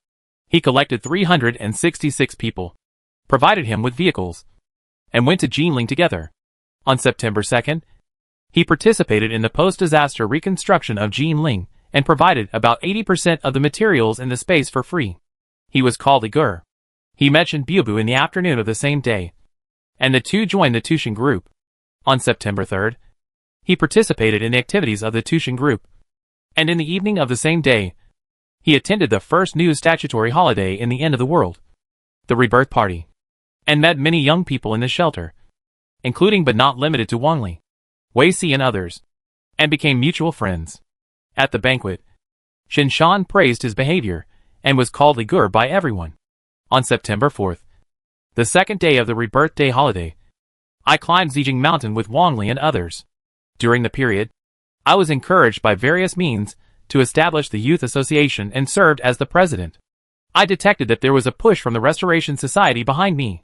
he collected 366 people, provided him with vehicles, and went to Jinling together. On September 2nd, he participated in the post-disaster reconstruction of Jinling, and provided about 80% of the materials in the space for free. He was called Ligur. He mentioned Bubu in the afternoon of the same day, and the two joined the Tushan group. On September 3rd, he participated in the activities of the Tushan group, and in the evening of the same day, he attended the first new statutory holiday in the end of the world, the rebirth party, and met many young people in the shelter, including but not limited to Wang Li, Wei Si and others, and became mutual friends. At the banquet, Shin Shan praised his behavior, and was called Ligur by everyone. On September 4th, the second day of the rebirth day holiday, I climbed Zijing Mountain with Wang Li and others. During the period, I was encouraged by various means to establish the Youth Association and served as the president. I detected that there was a push from the Restoration Society behind me.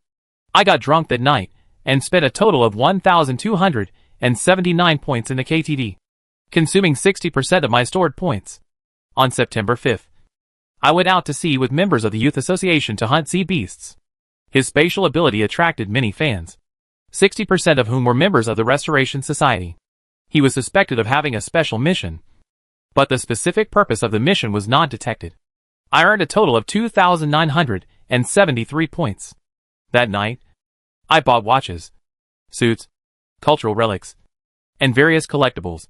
I got drunk that night, and spent a total of 1,279 points in the KTD, consuming 60% of my stored points. On September 5th, I went out to sea with members of the Youth Association to hunt sea beasts. His spatial ability attracted many fans, 60% of whom were members of the Restoration Society. He was suspected of having a special mission, but the specific purpose of the mission was not detected. I earned a total of 2,973 points. That night, I bought watches, suits, cultural relics, and various collectibles,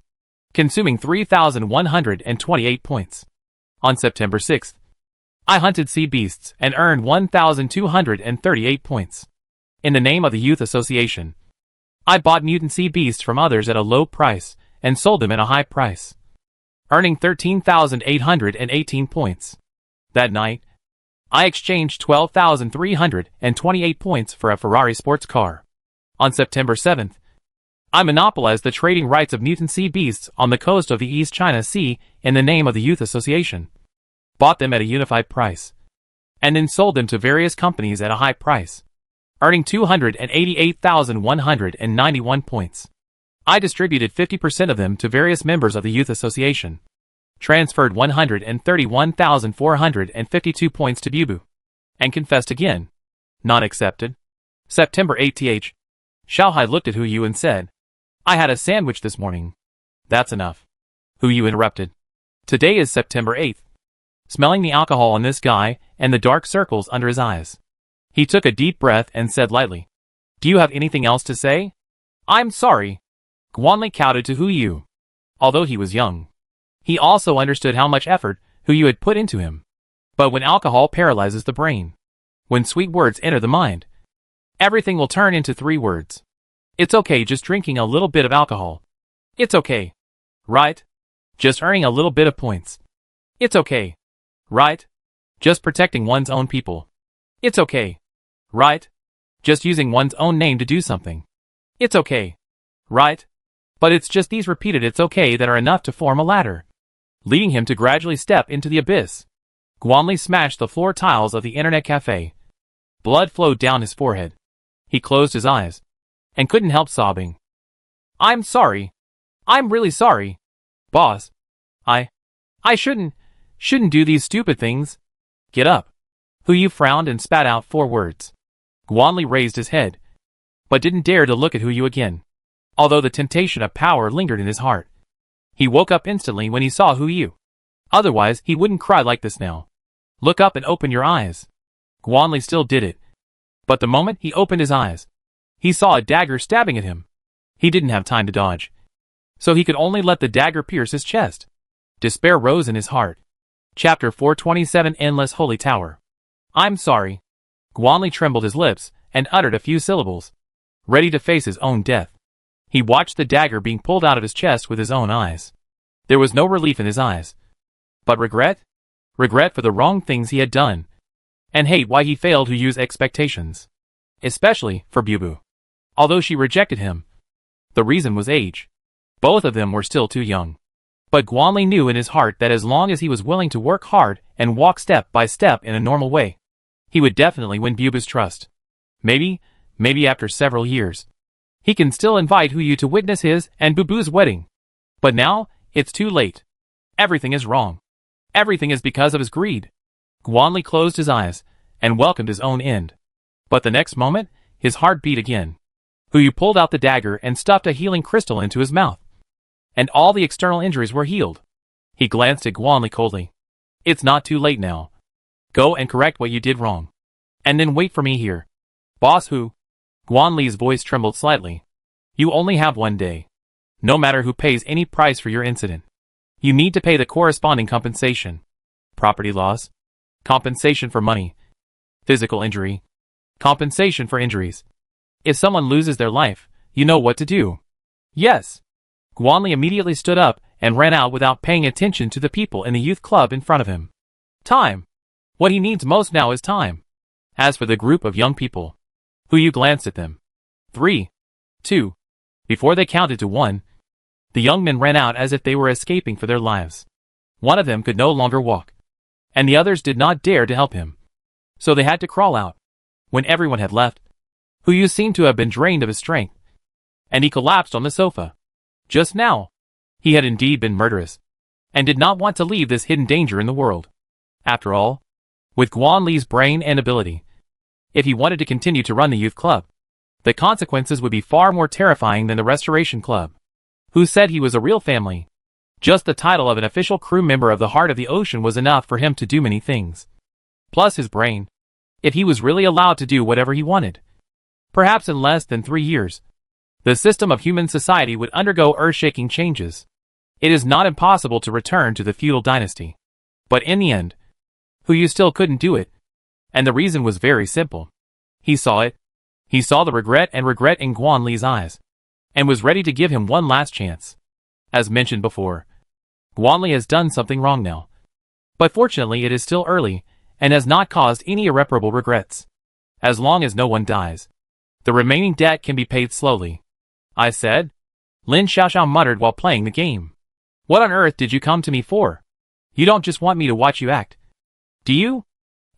consuming 3,128 points. On September 6th, I hunted sea beasts and earned 1,238 points. In the name of the Youth Association, I bought mutant sea beasts from others at a low price and sold them at a high price, earning 13,818 points. That night, I exchanged 12,328 points for a Ferrari sports car. On September 7th, I monopolized the trading rights of mutant sea beasts on the coast of the East China Sea in the name of the Youth Association, bought them at a unified price, and then sold them to various companies at a high price, earning 288,191 points. I distributed 50% of them to various members of the Youth Association, transferred 131,452 points to Bubu, and confessed again. Not accepted. September 8th. Xiaohai looked at Hu Yu and said, I had a sandwich this morning. That's enough. Hu Yu interrupted. Today is September 8th. Smelling the alcohol on this guy and the dark circles under his eyes, he took a deep breath and said lightly, Do you have anything else to say? I'm sorry. Guanli kowtowed to Hu Yu. Although he was young, he also understood how much effort Hu Yu had put into him. But when alcohol paralyzes the brain, when sweet words enter the mind, everything will turn into 3 words. It's okay just drinking a little bit of alcohol. It's okay. Right? Just earning a little bit of points. It's okay. right? Just protecting one's own people. It's okay, right? Just using one's own name to do something. It's okay, right? But it's just these repeated it's okay that are enough to form a ladder, leading him to gradually step into the abyss. Guanli smashed the floor tiles of the internet cafe. Blood flowed down his forehead. He closed his eyes and couldn't help sobbing. I'm sorry. I'm really sorry. Boss. I shouldn't do these stupid things. Get up. Huyu frowned and spat out 4 words. Guanli raised his head, but didn't dare to look at Huyu again, although the temptation of power lingered in his heart. He woke up instantly when he saw Huyu. Otherwise, he wouldn't cry like this now. Look up and open your eyes. Guanli still did it. But the moment he opened his eyes, he saw a dagger stabbing at him. He didn't have time to dodge, so he could only let the dagger pierce his chest. Despair rose in his heart. Chapter 427 Endless Holy Tower. I'm sorry. Guanli trembled his lips and uttered a few syllables, ready to face his own death. He watched the dagger being pulled out of his chest with his own eyes. There was no relief in his eyes, but regret? Regret for the wrong things he had done, and hate why he failed to use expectations. Especially for Bubu. Although she rejected him, the reason was age. Both of them were still too young. But Guanli knew in his heart that as long as he was willing to work hard and walk step by step in a normal way, he would definitely win Bubu's trust. Maybe after several years, he can still invite Huyu to witness his and Bubu's wedding. But now, it's too late. Everything is wrong. Everything is because of his greed. Guanli closed his eyes and welcomed his own end. But the next moment, his heart beat again. Huyu pulled out the dagger and stuffed a healing crystal into his mouth. And all the external injuries were healed. He glanced at Guanli coldly. It's not too late now. Go and correct what you did wrong. And then wait for me here. Boss Hu. Guanli's voice trembled slightly. You only have 1 day. No matter who pays any price for your incident, you need to pay the corresponding compensation. Property loss. Compensation for money. Physical injury. Compensation for injuries. If someone loses their life, you know what to do. Yes. Guanli immediately stood up and ran out without paying attention to the people in the youth club in front of him. Time. What he needs most now is time. As for the group of young people, Huyu glanced at them. 3, 2. Before they counted to 1, the young men ran out as if they were escaping for their lives. One of them could no longer walk, and the others did not dare to help him. So they had to crawl out. When everyone had left, Huyu seemed to have been drained of his strength, and he collapsed on the sofa. Just now, he had indeed been murderous, and did not want to leave this hidden danger in the world. After all, with Guanli's brain and ability, if he wanted to continue to run the youth club, the consequences would be far more terrifying than the restoration club. Who said he was a real family? Just the title of an official crew member of the Heart of the Ocean was enough for him to do many things. Plus his brain. If he was really allowed to do whatever he wanted. Perhaps in less than 3 years, the system of human society would undergo earth-shaking changes. It is not impossible to return to the feudal dynasty. But in the end, Huyu still couldn't do it. And the reason was very simple. He saw it. He saw the regret in Guanli's eyes, and was ready to give him one last chance. As mentioned before, Guanli has done something wrong now. But fortunately it is still early, and has not caused any irreparable regrets. As long as no one dies, the remaining debt can be paid slowly. I said. Lin Xiaoxiao muttered while playing the game. What on earth did you come to me for? You don't just want me to watch you act, do you?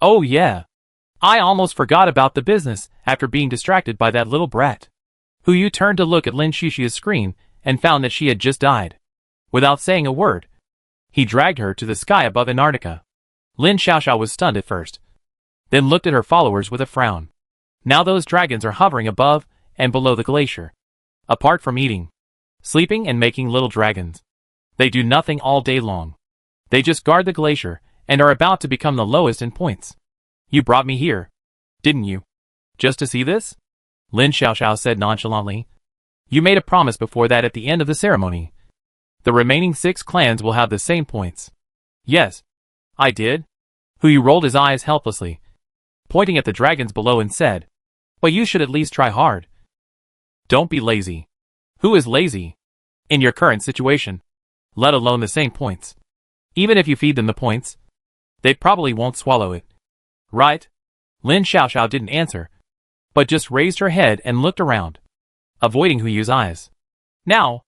Oh yeah. I almost forgot about the business after being distracted by that little brat. Huyu turned to look at Lin Xiaoxiao's screen and found that she had just died. Without saying a word, he dragged her to the sky above Antarctica. Lin Xiaoxiao was stunned at first, then looked at her followers with a frown. Now those dragons are hovering above and below the glacier. Apart from eating, sleeping and making little dragons, they do nothing all day long. They just guard the glacier and are about to become the lowest in points. You brought me here, didn't you? Just to see this? Lin Xiaoxiao said nonchalantly. You made a promise before that at the end of the ceremony. The remaining 6 clans will have the same points. Yes, I did. Huyu rolled his eyes helplessly, pointing at the dragons below and said, but you should at least try hard. Don't be lazy. Who is lazy? In your current situation, let alone the same points. Even if you feed them the points, They probably won't swallow it. Right? Lin Xiaoxiao didn't answer, but just raised her head and looked around, avoiding Hu Yu's eyes. Now,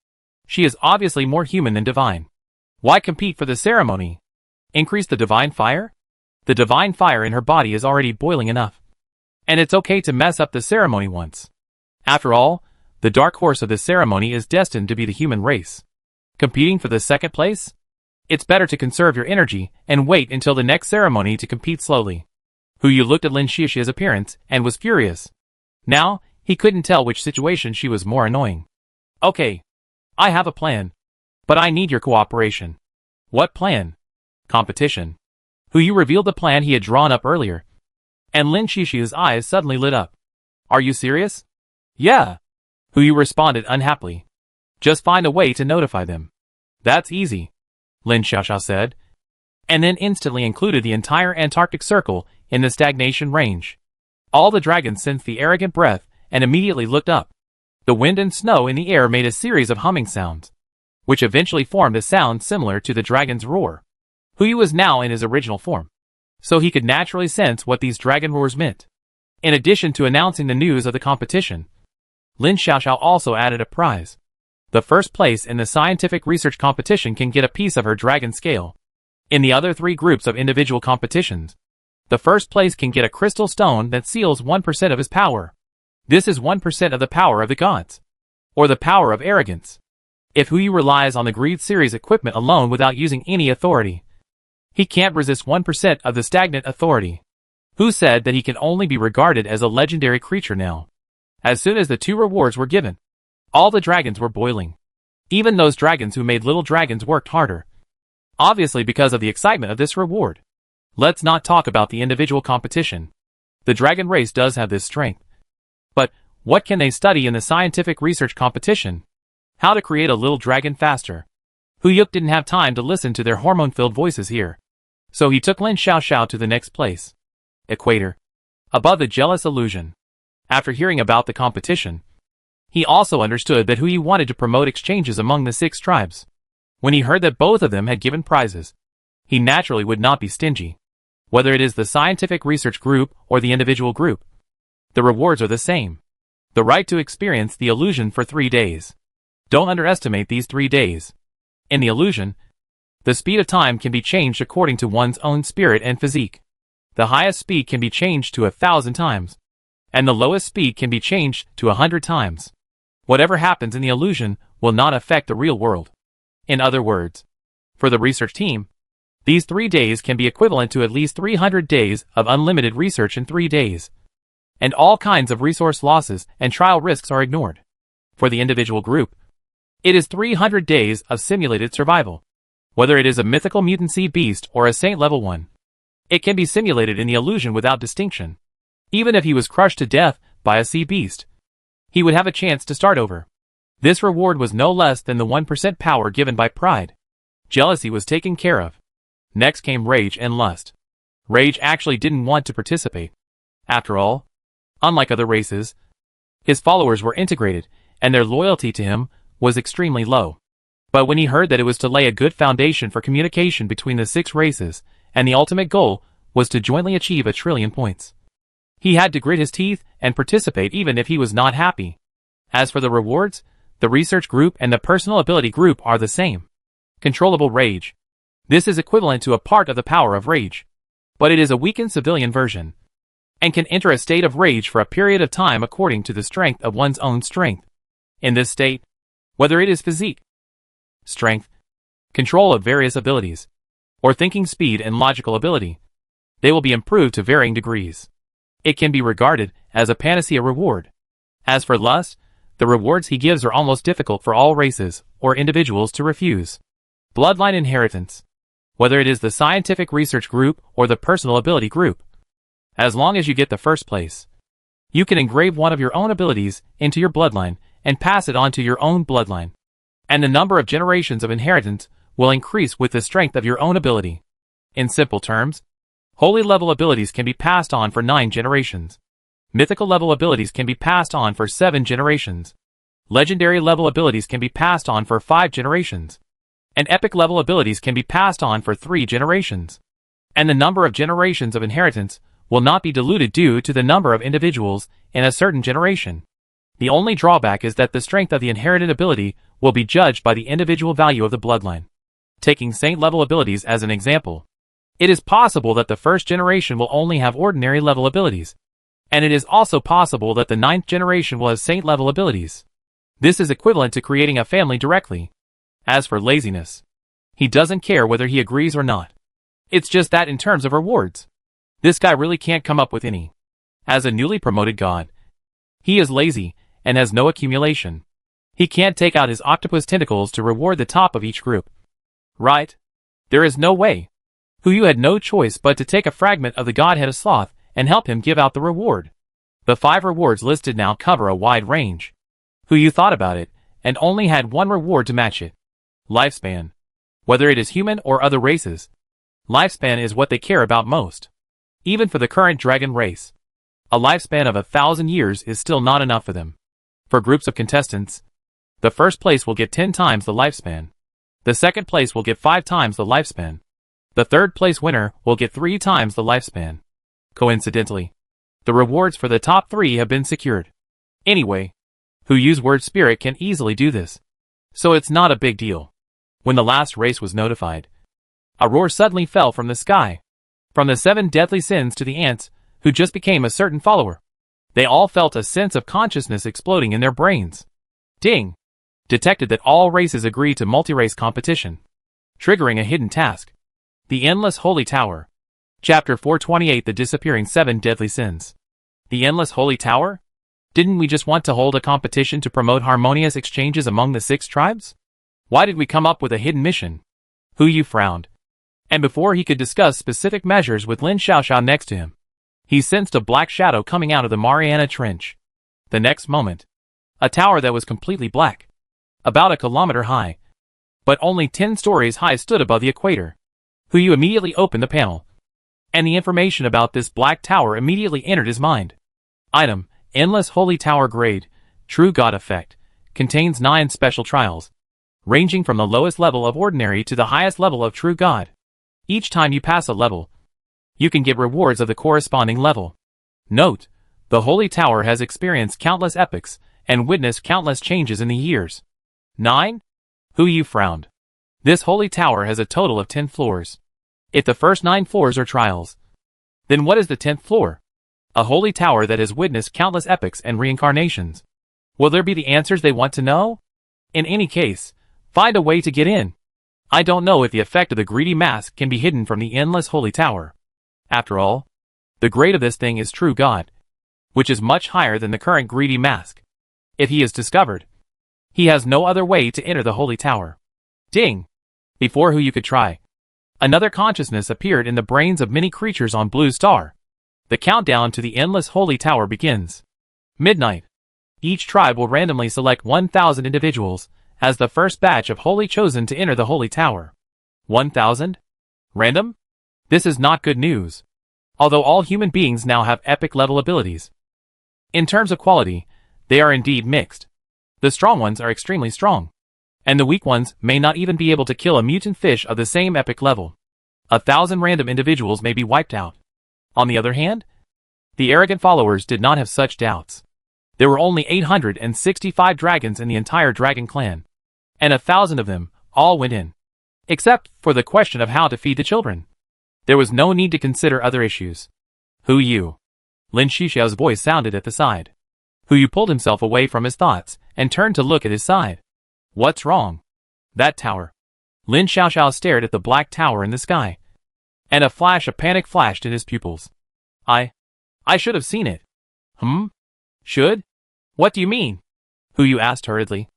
she is obviously more human than divine. Why compete for the ceremony? Increase the divine fire? The divine fire in her body is already boiling enough. And it's okay to mess up the ceremony once. After all, the dark horse of this ceremony is destined to be the human race. Competing for the second place? It's better to conserve your energy and wait until the next ceremony to compete slowly. Hu Yu looked at Lin Xiaoxiao's appearance and was furious. Now, he couldn't tell which situation she was more annoying. Okay. I have a plan. But I need your cooperation. What plan? Competition. Hu Yu revealed the plan he had drawn up earlier. And Lin Xiaoxiao's eyes suddenly lit up. Are you serious? Yeah. Hu Yu responded unhappily. Just find a way to notify them. That's easy, Lin Xiaoxiao said, and then instantly included the entire Antarctic Circle in the stagnation range. All the dragons sensed the arrogant breath and immediately looked up. The wind and snow in the air made a series of humming sounds, which eventually formed a sound similar to the dragon's roar. Hu Yu was now in his original form, so he could naturally sense what these dragon roars meant. In addition to announcing the news of the competition, Lin Xiaoxiao also added a prize. The first place in the scientific research competition can get a piece of her dragon scale. In the other 3 groups of individual competitions, the first place can get a crystal stone that seals 1% of his power. This is 1% of the power of the gods, or the power of arrogance. If Hu Yu relies on the Greed series equipment alone without using any authority, he can't resist 1% of the stagnant authority. Hu said that he can only be regarded as a legendary creature now. As soon as the 2 rewards were given, all the dragons were boiling. Even those dragons who made little dragons worked harder. Obviously because of the excitement of this reward. Let's not talk about the individual competition. The dragon race does have this strength. But, what can they study in the scientific research competition? How to create a little dragon faster. Hu Yu didn't have time to listen to their hormone-filled voices here. So he took Lin Xiaoxiao to the next place. Equator. Above the jealous illusion. After hearing about the competition, he also understood that Hu Yu wanted to promote exchanges among the 6 tribes. When he heard that both of them had given prizes, he naturally would not be stingy. Whether it is the scientific research group or the individual group, the rewards are the same. The right to experience the illusion for 3 days. Don't underestimate these 3 days. In the illusion, the speed of time can be changed according to one's own spirit and physique. The highest speed can be changed to 1,000 times, and the lowest speed can be changed to 100 times. Whatever happens in the illusion will not affect the real world. In other words, for the research team, these 3 days can be equivalent to at least 300 days of unlimited research in 3 days. And all kinds of resource losses and trial risks are ignored. For the individual group, it is 300 days of simulated survival. Whether it is a mythical mutant sea beast or a saint level 1, it can be simulated in the illusion without distinction. Even if he was crushed to death by a sea beast, he would have a chance to start over. This reward was no less than the 1% power given by pride. Jealousy was taken care of. Next came rage and lust. Rage actually didn't want to participate. After all, unlike other races, his followers were integrated, and their loyalty to him was extremely low. But when he heard that it was to lay a good foundation for communication between the 6 races, and the ultimate goal was to jointly achieve 1 trillion points, he had to grit his teeth and participate even if he was not happy. As for the rewards, the research group and the personal ability group are the same. Controllable rage. This is equivalent to a part of the power of rage, but it is a weakened civilian version, and can enter a state of rage for a period of time according to the strength of one's own strength. In this state, whether it is physique, strength, control of various abilities, or thinking speed and logical ability, they will be improved to varying degrees. It can be regarded as a panacea reward. As for lust, the rewards he gives are almost difficult for all races or individuals to refuse. Bloodline inheritance. Whether it is the scientific research group or the personal ability group, as long as you get the first place, you can engrave one of your own abilities into your bloodline and pass it on to your own bloodline. And the number of generations of inheritance will increase with the strength of your own ability. In simple terms, holy level abilities can be passed on for 9 generations. Mythical level abilities can be passed on for 7 generations. Legendary level abilities can be passed on for 5 generations. And epic level abilities can be passed on for 3 generations. And the number of generations of inheritance will not be diluted due to the number of individuals in a certain generation. The only drawback is that the strength of the inherited ability will be judged by the individual value of the bloodline. Taking saint-level abilities as an example, it is possible that the first generation will only have ordinary level abilities, and it is also possible that the 9th generation will have saint-level abilities. This is equivalent to creating a family directly. As for laziness, he doesn't care whether he agrees or not. It's just that in terms of rewards, this guy really can't come up with any. As a newly promoted god, he is lazy and has no accumulation. He can't take out his octopus tentacles to reward the top of each group. Right? There is no way. Who had no choice but to take a fragment of the godhead of sloth and help him give out the reward. The 5 rewards listed now cover a wide range. Who thought about it, and only had one reward to match it. Lifespan. Whether it is human or other races, lifespan is what they care about most. Even for the current dragon race, a lifespan of 1,000 years is still not enough for them. For groups of contestants, the first place will get 10 times the lifespan. The second place will get 5 times the lifespan. The third place winner will get 3 times the lifespan. Coincidentally, the rewards for the top 3 have been secured. Anyway, Who's word spirit can easily do this, so it's not a big deal. When the last race was notified, a roar suddenly fell from the sky. From the 7 deadly sins to the ants, who just became a certain follower. They all felt a sense of consciousness exploding in their brains. Ding! Detected that all races agree to multi-race competition, triggering a hidden task. The Endless Holy Tower. Chapter 428, The Disappearing 7 Deadly Sins. The Endless Holy Tower? Didn't we just want to hold a competition to promote harmonious exchanges among the 6 tribes? Why did we come up with a hidden mission? Hu frowned. And before he could discuss specific measures with Lin Xiaoxiao next to him, he sensed a black shadow coming out of the Mariana Trench. The next moment, a tower that was completely black, about 1 kilometer high, but only 10 stories high, stood above the equator. Hu immediately opened the panel, and the information about this black tower immediately entered his mind. Item: Endless Holy Tower Grade, True God Effect, contains 9 special trials, ranging from the lowest level of ordinary to the highest level of True God. Each time you pass a level, you can get rewards of the corresponding level. Note: the Holy Tower has experienced countless epochs and witnessed countless changes in the years. 9? Hu frowned. This Holy Tower has a total of 10 floors. If the first 9 floors are trials, then what is the 10th floor? A Holy Tower that has witnessed countless epochs and reincarnations. Will there be the answers they want to know? In any case, find a way to get in. I don't know if the effect of the greedy mask can be hidden from the Endless Holy Tower. After all, the grade of this thing is True God, which is much higher than the current greedy mask. If he is discovered, he has no other way to enter the Holy Tower. Ding! Before Hu could try, another consciousness appeared in the brains of many creatures on Blue Star. The countdown to the Endless Holy Tower begins. Midnight. Each tribe will randomly select 1,000 individuals as the first batch of Holy chosen to enter the Holy Tower. 1,000? Random? This is not good news. Although all human beings now have epic level abilities, in terms of quality, they are indeed mixed. The strong ones are extremely strong, and the weak ones may not even be able to kill a mutant fish of the same epic level. 1,000 random individuals may be wiped out. On the other hand, the arrogant followers did not have such doubts. There were only 865 dragons in the entire dragon clan, and 1,000 of them all went in, except for the question of how to feed the children. There was no need to consider other issues. Hu? Lin Xiaoxiao's voice sounded at the side. Hu pulled himself away from his thoughts and turned to look at his side. What's wrong? That tower. Lin Xiaoxiao stared at the black tower in the sky, and a flash of panic flashed in his pupils. I should have seen it. Should? What do you mean? Hu asked hurriedly.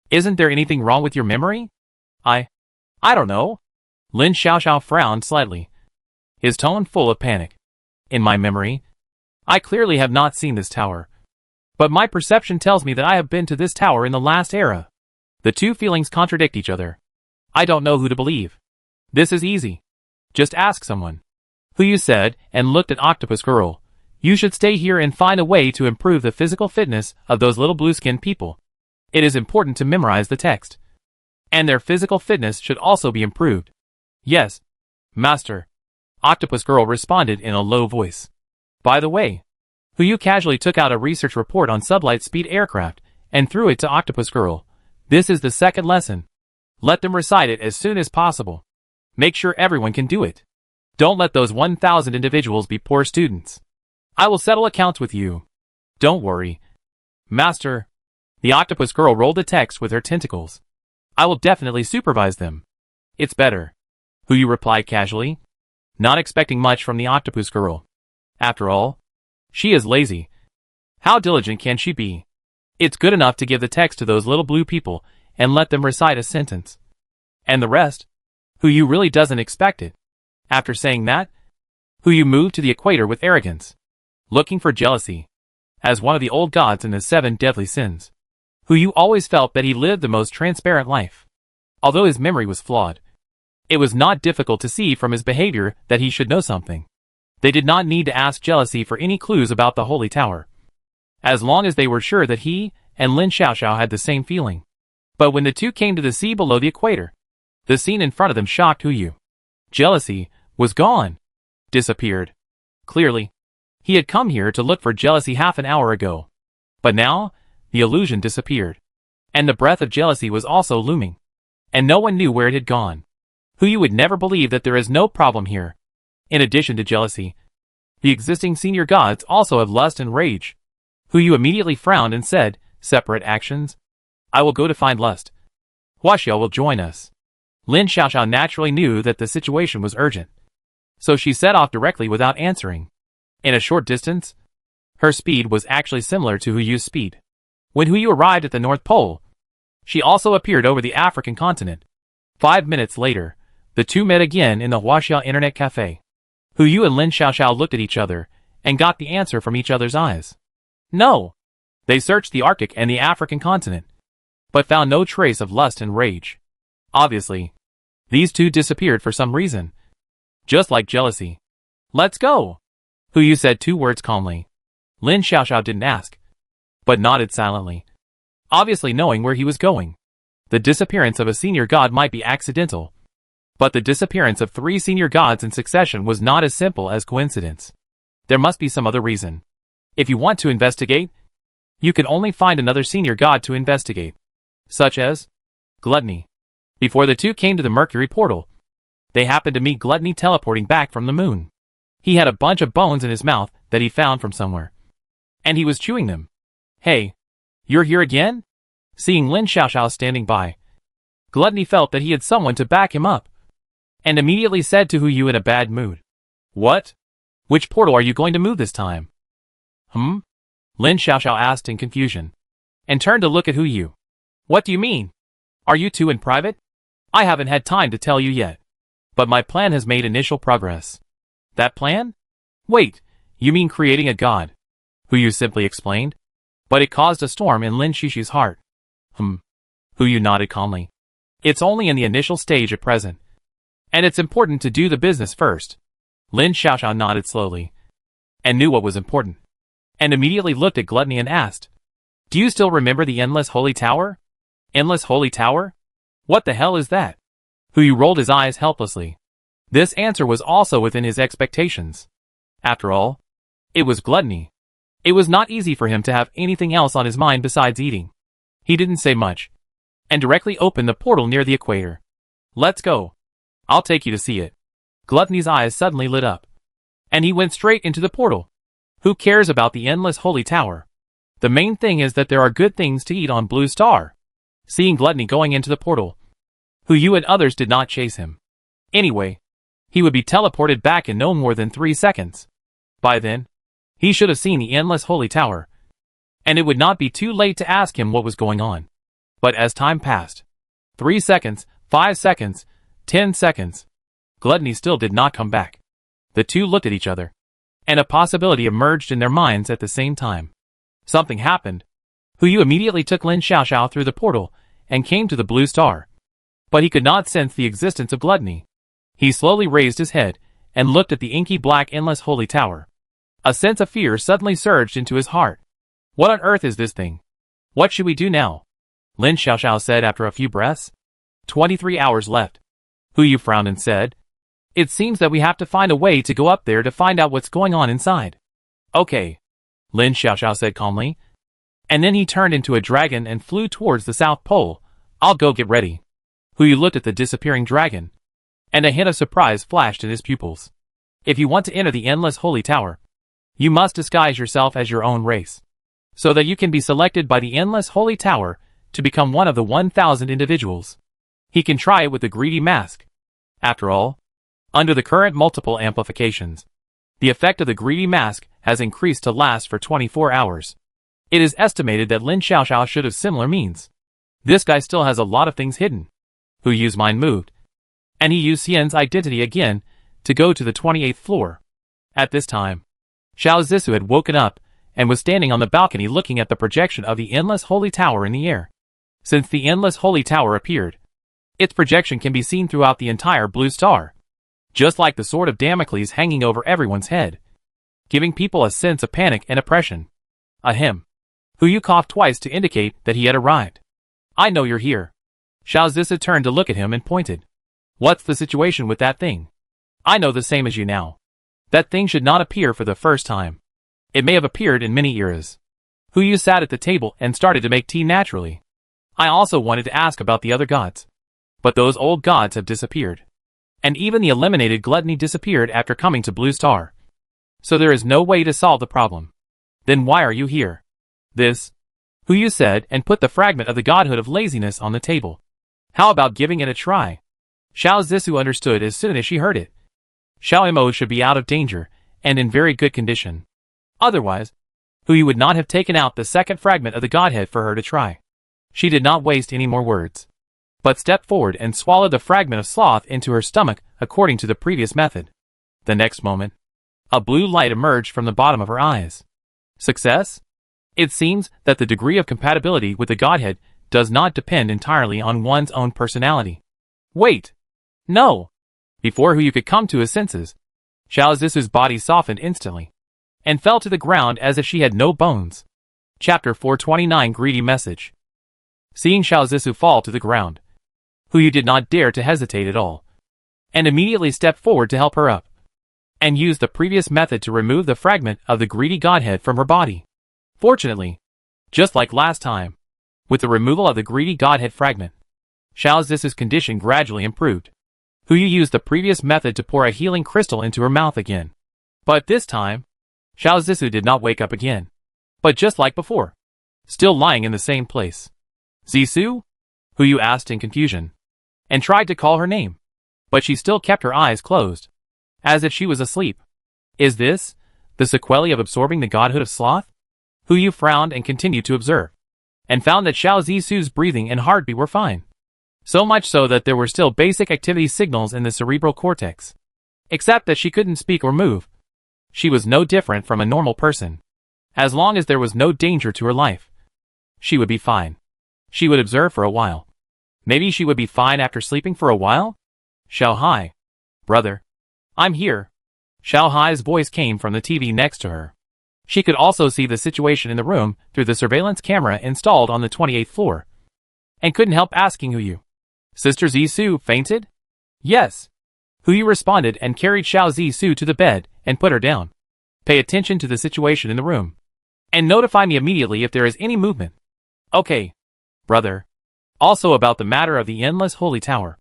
Isn't there anything wrong with your memory? I don't know. Lin Xiaoxiao frowned slightly, his tone full of panic. In my memory, I clearly have not seen this tower, but my perception tells me that I have been to this tower in the last era. The two feelings contradict each other. I don't know who to believe. This is easy. Just ask someone. Hu said, and looked at Octopus Girl. You should stay here and find a way to improve the physical fitness of those little blue-skinned people. It is important to memorize the text, and their physical fitness should also be improved. Yes, Master. Octopus Girl responded in a low voice. By the way, Huyu casually took out a research report on sublight speed aircraft and threw it to Octopus Girl. This is the second lesson. Let them recite it as soon as possible. Make sure everyone can do it. Don't let those 1,000 individuals be poor students. I will settle accounts with you. Don't worry. Master. The Octopus Girl rolled the text with her tentacles. I will definitely supervise them. It's better. Huyu replied casually, not expecting much from the Octopus Girl. After all, she is lazy. How diligent can she be? It's good enough to give the text to those little blue people and let them recite a sentence. And the rest? Huyu really doesn't expect it. After saying that, Huyu moved to the equator with arrogance, looking for jealousy. As one of the old gods in the 7 deadly sins, Huyu always felt that he lived the most transparent life. Although his memory was flawed, it was not difficult to see from his behavior that he should know something. They did not need to ask jealousy for any clues about the Holy Tower, as long as they were sure that he and Lin Xiaoxiao had the same feeling. But when the two came to the sea below the equator, the scene in front of them shocked Huyu. Jealousy was gone. Disappeared. Clearly, he had come here to look for jealousy half an hour ago. But now, the illusion disappeared. And the breath of jealousy was also looming. And no one knew where it had gone. Huyu would never believe that there is no problem here. In addition to jealousy, the existing senior gods also have lust and rage. Huyu immediately frowned and said, separate actions? I will go to find lust. Huaxiao will join us. Lin Xiaoxiao naturally knew that the situation was urgent, so she set off directly without answering. In a short distance, her speed was actually similar to Huyu's speed. When Huyu arrived at the North Pole, she also appeared over the African continent. 5 minutes later, the two met again in the Huaxiao Internet Cafe. Huyu and Lin Xiaoxiao looked at each other and got the answer from each other's eyes. No! They searched the Arctic and the African continent, but found no trace of lust and rage. Obviously, these two disappeared for some reason. Just like jealousy. Let's go! Huyu said 2 words calmly. Lin Xiaoxiao didn't ask, but nodded silently, obviously knowing where he was going. The disappearance of a senior god might be accidental, but the disappearance of 3 senior gods in succession was not as simple as coincidence. There must be some other reason. If you want to investigate, you can only find another senior god to investigate, such as Gluttony. Before the two came to the Mercury portal, they happened to meet Gluttony teleporting back from the moon. He had a bunch of bones in his mouth that he found from somewhere, and he was chewing them. Hey, you're here again? Seeing Lin Xiaoxiao standing by, Gluttony felt that he had someone to back him up, and immediately said to Huyu in a bad mood, What? Which portal are you going to move this time? Lin Xiaoxiao asked in confusion, and turned to look at Huyu. What do you mean? Are you two in private? I haven't had time to tell you yet, but my plan has made initial progress. That plan? Wait, you mean creating a god? Huyu simply explained, but it caused a storm in Lin Xishu's heart. Huyu nodded calmly. It's only in the initial stage at present, and it's important to do the business first. Lin Xiaoxiao nodded slowly, and knew what was important, and immediately looked at Gluttony and asked, Do you still remember the Endless Holy Tower? Endless Holy Tower? What the hell is that? Huyu rolled his eyes helplessly. This answer was also within his expectations. After all, it was Gluttony. It was not easy for him to have anything else on his mind besides eating. He didn't say much, and directly opened the portal near the equator. Let's go. I'll take you to see it. Gluttony's eyes suddenly lit up, and he went straight into the portal. Who cares about the Endless Holy Tower? The main thing is that there are good things to eat on Blue Star. Seeing Gluttony going into the portal, Huyu and others did not chase him. Anyway, he would be teleported back in no more than 3 seconds. By then, he should have seen the Endless Holy Tower, and it would not be too late to ask him what was going on. But as time passed, 3 seconds, 5 seconds, 10 seconds, Gluttony still did not come back. The two looked at each other, and a possibility emerged in their minds at the same time. Something happened. Huyu immediately took Lin Xiaoxiao through the portal and came to the Blue Star. But he could not sense the existence of Gluttony. He slowly raised his head and looked at the inky black Endless Holy Tower. A sense of fear suddenly surged into his heart. What on earth is this thing? What should we do now? Lin Xiaoxiao said after a few breaths. 23 hours left. Huyu frowned and said, It seems that we have to find a way to go up there to find out what's going on inside. Okay, Lin Xiaoxiao said calmly. And then he turned into a dragon and flew towards the South Pole. I'll go get ready. Huyu looked at the disappearing dragon, and a hint of surprise flashed in his pupils. If you want to enter the Endless Holy Tower, you must disguise yourself as your own race, so that you can be selected by the Endless Holy Tower to become one of the 1,000 individuals. He can try it with the greedy mask. After all, under the current multiple amplifications, the effect of the greedy mask has increased to last for 24 hours. It is estimated that Lin Xiaoxiao should have similar means. This guy still has a lot of things hidden. Huyu's mind moved, and he used Xian's identity again to go to the 28th floor. At this time, Xiao Zissou had woken up and was standing on the balcony looking at the projection of the Endless Holy Tower in the air. Since the Endless Holy Tower appeared, its projection can be seen throughout the entire blue star, just like the sword of Damocles hanging over everyone's head, giving people a sense of panic and oppression. Ahem. Huyu coughed twice to indicate that he had arrived. I know you're here. Xiao Zissou turned to look at him and pointed. What's the situation with that thing? I know the same as you now. That thing should not appear for the first time. It may have appeared in many eras. Huyu sat at the table and started to make tea naturally. I also wanted to ask about the other gods, but those old gods have disappeared. And even the eliminated gluttony disappeared after coming to Blue Star. So there is no way to solve the problem. Then why are you here? This, Huyu said, and put the fragment of the godhood of laziness on the table. How about giving it a try? Xiao Zissou understood as soon as she heard it. Xiao Mo should be out of danger, and in very good condition. Otherwise, Huyu would not have taken out the second fragment of the godhead for her to try. She did not waste any more words, but stepped forward and swallowed the fragment of sloth into her stomach according to the previous method. The next moment, a blue light emerged from the bottom of her eyes. Success? It seems that the degree of compatibility with the godhead does not depend entirely on one's own personality. Wait! No! Before Huyu could come to his senses, Xiao Zissou's body softened instantly, and fell to the ground as if she had no bones. Chapter 429 Greedy Message. Seeing Xiao Zissou fall to the ground, Huyu did not dare to hesitate at all, and immediately stepped forward to help her up, and used the previous method to remove the fragment of the greedy godhead from her body. Fortunately, just like last time, with the removal of the greedy godhead fragment, Xiao Zissou's condition gradually improved. Huyu used the previous method to pour a healing crystal into her mouth again. But this time, Xiao Zissou did not wake up again, but just like before, still lying in the same place. Zissou? Huyu asked in confusion, and tried to call her name, but she still kept her eyes closed, as if she was asleep. Is this the sequelae of absorbing the godhood of sloth? Huyu frowned and continued to observe, and found that Xiao Zissou's breathing and heartbeat were fine. So much so that there were still basic activity signals in the cerebral cortex. Except that she couldn't speak or move. She was no different from a normal person. As long as there was no danger to her life, she would be fine. She would observe for a while. Maybe she would be fine after sleeping for a while? Xiao Hai. Brother. I'm here. Xiao Hai's voice came from the TV next to her. She could also see the situation in the room through the surveillance camera installed on the 28th floor, and couldn't help asking Huyu. Sister Zissou fainted? Yes. Huyu responded and carried Xiao Zissou to the bed and put her down. Pay attention to the situation in the room, and notify me immediately if there is any movement. Okay, brother. Also about the matter of the Endless Holy Tower.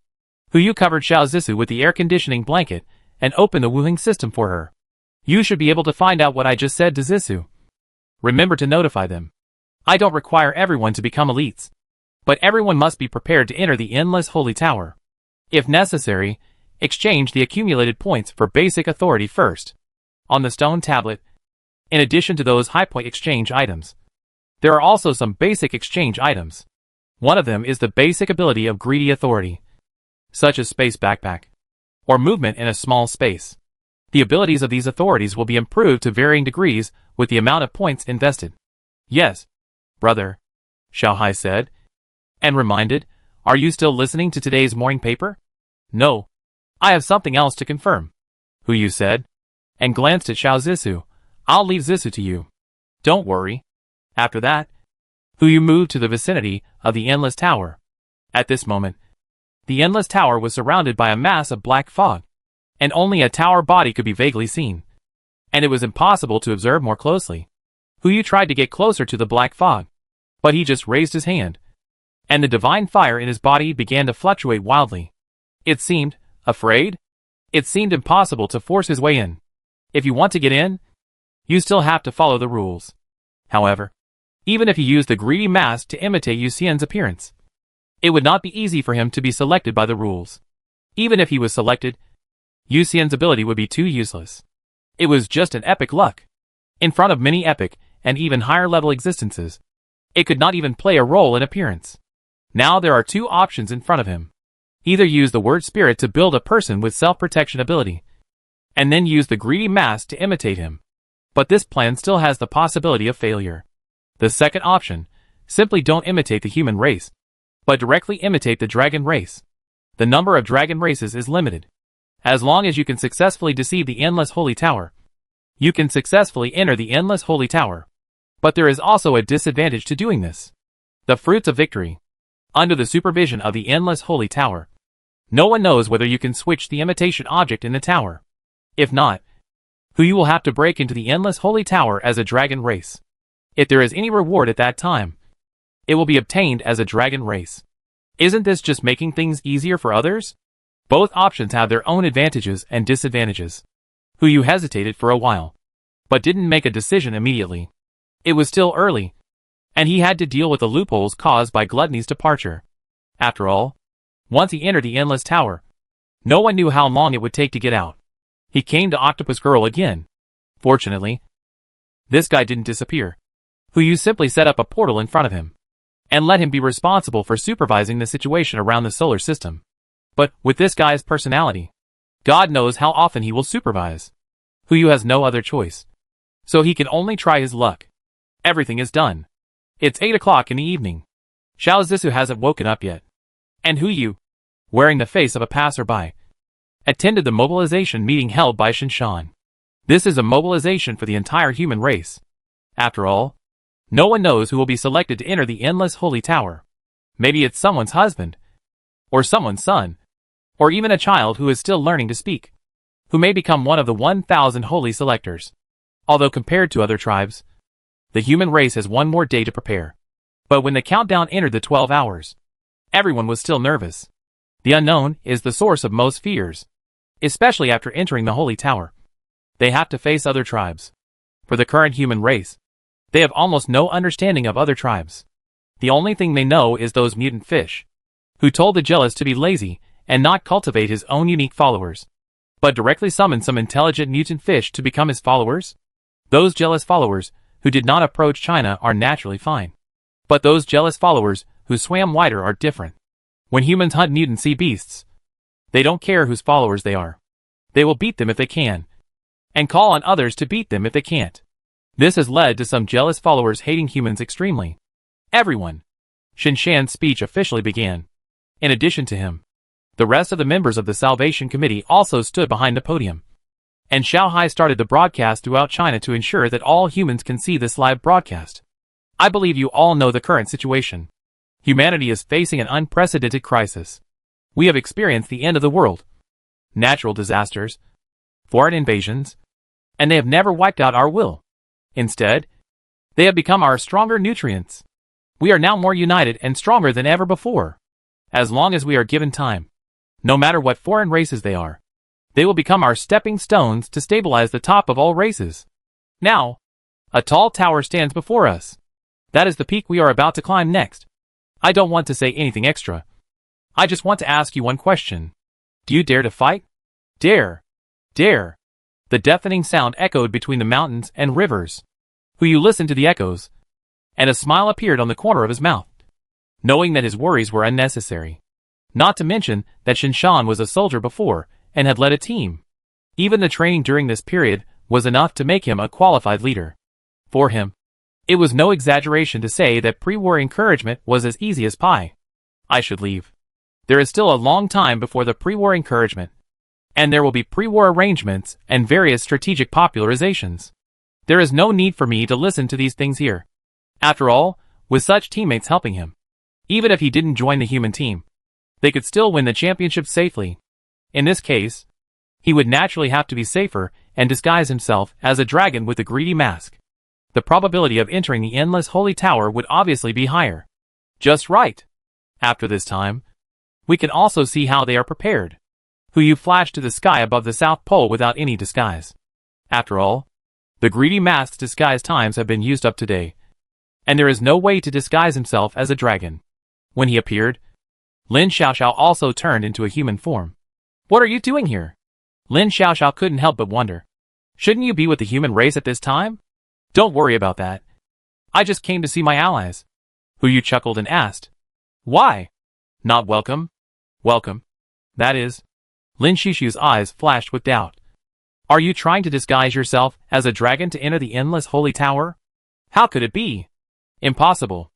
Huyu covered Xiao Zissou with the air conditioning blanket and opened the wooing system for her. You should be able to find out what I just said to Zissou. Remember to notify them. I don't require everyone to become elites, but everyone must be prepared to enter the Endless Holy Tower. If necessary, exchange the accumulated points for basic authority first. On the stone tablet, in addition to those high point exchange items, there are also some basic exchange items. One of them is the basic ability of greedy authority, such as space backpack, or movement in a small space. The abilities of these authorities will be improved to varying degrees with the amount of points invested. Yes, brother, Xiao Hai said, and reminded, are you still listening to today's morning paper? No. I have something else to confirm, Huyu said, and glanced at Xiao Zissou. I'll leave Zissou to you. Don't worry. After that, Huyu moved to the vicinity of the Endless Tower. At this moment, the Endless Tower was surrounded by a mass of black fog. and only a tower body could be vaguely seen. And it was impossible to observe more closely. Hu tried to get closer to the black fog, but he just raised his hand, and the divine fire in his body began to fluctuate wildly. It seemed afraid. It seemed impossible to force his way in. If you want to get in, you still have to follow the rules. However, even if he used the greedy mask to imitate Yu Xian's appearance, it would not be easy for him to be selected by the rules. Even if he was selected, Yu Xian's ability would be too useless. It was just an epic luck. In front of many epic and even higher level existences, it could not even play a role in appearance. Now there are two options in front of him. Either use the word spirit to build a person with self-protection ability, and then use the greedy mask to imitate him. But this plan still has the possibility of failure. The second option, simply don't imitate the human race, but directly imitate the dragon race. The number of dragon races is limited. As long as you can successfully deceive the Endless Holy Tower, you can successfully enter the Endless Holy Tower. But there is also a disadvantage to doing this. The fruits of victory. Under the supervision of the Endless Holy Tower, no one knows whether you can switch the imitation object in the tower. If not, you will have to break into the Endless Holy Tower as a dragon race. If there is any reward at that time, it will be obtained as a dragon race. Isn't this just making things easier for others? Both options have their own advantages and disadvantages. Yu hesitated for a while, but didn't make a decision immediately. It was still early, and he had to deal with the loopholes caused by Gluttony's departure. After all, once he entered the Endless Tower, no one knew how long it would take to get out. He came to Octopus Girl again. Fortunately, this guy didn't disappear. Yu simply set up a portal in front of him, and let him be responsible for supervising the situation around the solar system. But with this guy's personality, God knows how often he will supervise. Yu has no other choice, so he can only try his luck. Everything is done. It's 8 o'clock in the evening. Xiao Zissou hasn't woken up yet, and Yu, wearing the face of a passerby, attended the mobilization meeting held by Shinshan. This is a mobilization for the entire human race. After all, no one knows who will be selected to enter the Endless Holy Tower. Maybe it's someone's husband, or someone's son, or even a child who is still learning to speak, who may become one of the 1,000 holy selectors. Although compared to other tribes, the human race has one more day to prepare. But when the countdown entered the 12 hours, everyone was still nervous. The unknown is the source of most fears, especially after entering the Holy Tower. They have to face other tribes. For the current human race, they have almost no understanding of other tribes. The only thing they know is those mutant fish, who told the jealous to be lazy and not cultivate his own unique followers, but directly summon some intelligent mutant fish to become his followers. Those jealous followers who did not approach China are naturally fine. But those jealous followers who swam wider are different. When humans hunt mutant sea beasts, they don't care whose followers they are. They will beat them if they can, and call on others to beat them if they can't. This has led to some jealous followers hating humans extremely. Everyone. Shinshan's speech officially began. In addition to him, the rest of the members of the Salvation Committee also stood behind the podium. And Xiao Hai started the broadcast throughout China to ensure that all humans can see this live broadcast. I believe you all know the current situation. Humanity is facing an unprecedented crisis. We have experienced the end of the world, natural disasters, foreign invasions, and they have never wiped out our will. Instead, they have become our stronger nutrients. We are now more united and stronger than ever before. As long as we are given time, no matter what foreign races they are, they will become our stepping stones to stabilize the top of all races. Now, a tall tower stands before us. That is the peak we are about to climb next. I don't want to say anything extra. I just want to ask you one question. Do you dare to fight? Dare. Dare. The deafening sound echoed between the mountains and rivers. Yu listened to the echoes, and a smile appeared on the corner of his mouth, knowing that his worries were unnecessary. Not to mention that Shinshan was a soldier before and had led a team. Even the training during this period was enough to make him a qualified leader. For him, it was no exaggeration to say that pre-war encouragement was as easy as pie. I should leave. There is still a long time before the pre-war encouragement, and there will be pre-war arrangements and various strategic popularizations. There is no need for me to listen to these things here. After all, with such teammates helping him, even if he didn't join the human team, they could still win the championship safely. In this case, He would naturally have to be safer and disguise himself as a dragon with a greedy mask. The probability of entering the endless holy tower would obviously be higher. Just right. After this time, we can also see how they are prepared. Hu flashed to the sky above the South Pole without any disguise. After all, the greedy mask's disguise times have been used up today, and there is no way to disguise himself as a dragon. When he appeared, Lin Xiaoxiao also turned into a human form. What are you doing here? Lin Xiaoxiao couldn't help but wonder. Shouldn't you be with the human race at this time? Don't worry about that. I just came to see my allies. Hu chuckled and asked. Why? Not welcome? Welcome. That is. Lin Shishu's eyes flashed with doubt. Are you trying to disguise yourself as a dragon to enter the endless holy tower? How could it be? Impossible.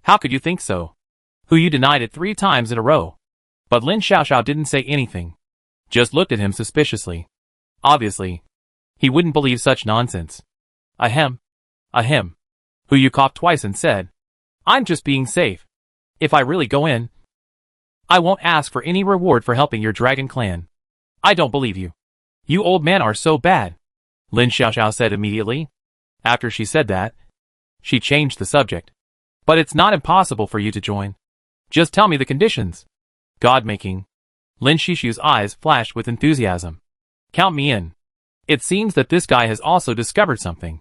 How could you think so? Hu denied it 3 times in a row. But Lin Xiaoxiao didn't say anything. Just looked at him suspiciously. Obviously, he wouldn't believe such nonsense. Ahem. Ahem. Hu coughed twice and said, I'm just being safe. If I really go in, I won't ask for any reward for helping your dragon clan. I don't believe you. You old men are so bad, Lin Xiaoxiao said immediately. After she said that, she changed the subject. But it's not impossible for you to join. Just tell me the conditions. God-making. Lin Shishu's eyes flashed with enthusiasm. Count me in. It seems that this guy has also discovered something.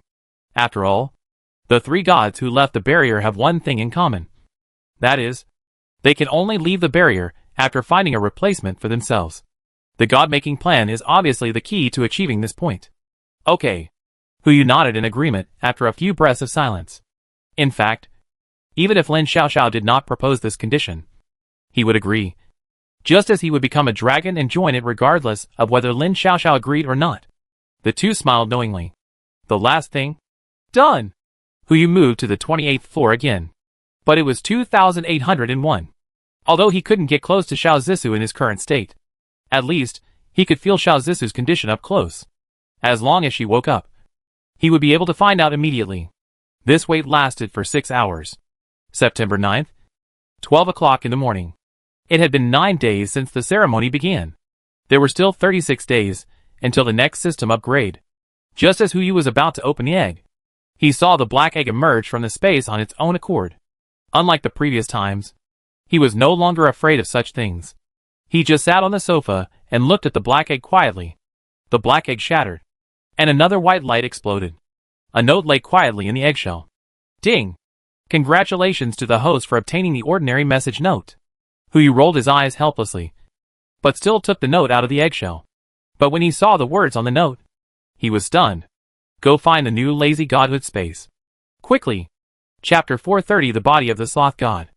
After all, the 3 gods who left the barrier have one thing in common. That is, they can only leave the barrier after finding a replacement for themselves. The God-making plan is obviously the key to achieving this point. Okay. Hu nodded in agreement after a few breaths of silence. In fact, even if Lin Xiaoxiao did not propose this condition, he would agree. Just as he would become a dragon and join it regardless of whether Lin Xiaoxiao agreed or not. The two smiled knowingly. The last thing? Done! Hu moved to the 28th floor again. But it was 2801. Although he couldn't get close to Xiao Zissou in his current state, at least, he could feel Xiao Zissou's condition up close. As long as she woke up, he would be able to find out immediately. This wait lasted for 6 hours. September 9th, 12 o'clock in the morning. It had been 9 days since the ceremony began. There were still 36 days until the next system upgrade. Just as Hu was about to open the egg, he saw the black egg emerge from the space on its own accord. Unlike the previous times, he was no longer afraid of such things. He just sat on the sofa and looked at the black egg quietly. The black egg shattered, and another white light exploded. A note lay quietly in the eggshell. Ding! Congratulations to the host for obtaining the ordinary message note. Hu rolled his eyes helplessly, but still took the note out of the eggshell. But when he saw the words on the note, he was stunned. Go find the new lazy godhood space. Quickly! Chapter 430 The Body of the Sloth God.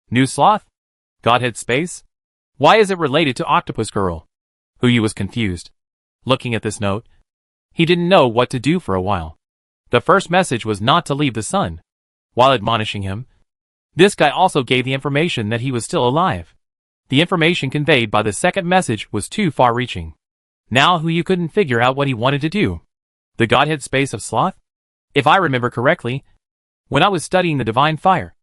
New sloth? Godhead space? Why is it related to Octopus Girl? Hu was confused. Looking at this note, he didn't know what to do for a while. The first message was not to leave the sun. While admonishing him, this guy also gave the information that he was still alive. The information conveyed by the second message was too far-reaching. Now Hu couldn't figure out what he wanted to do. The Godhead space of Sloth? If I remember correctly, when I was studying the Divine Fire,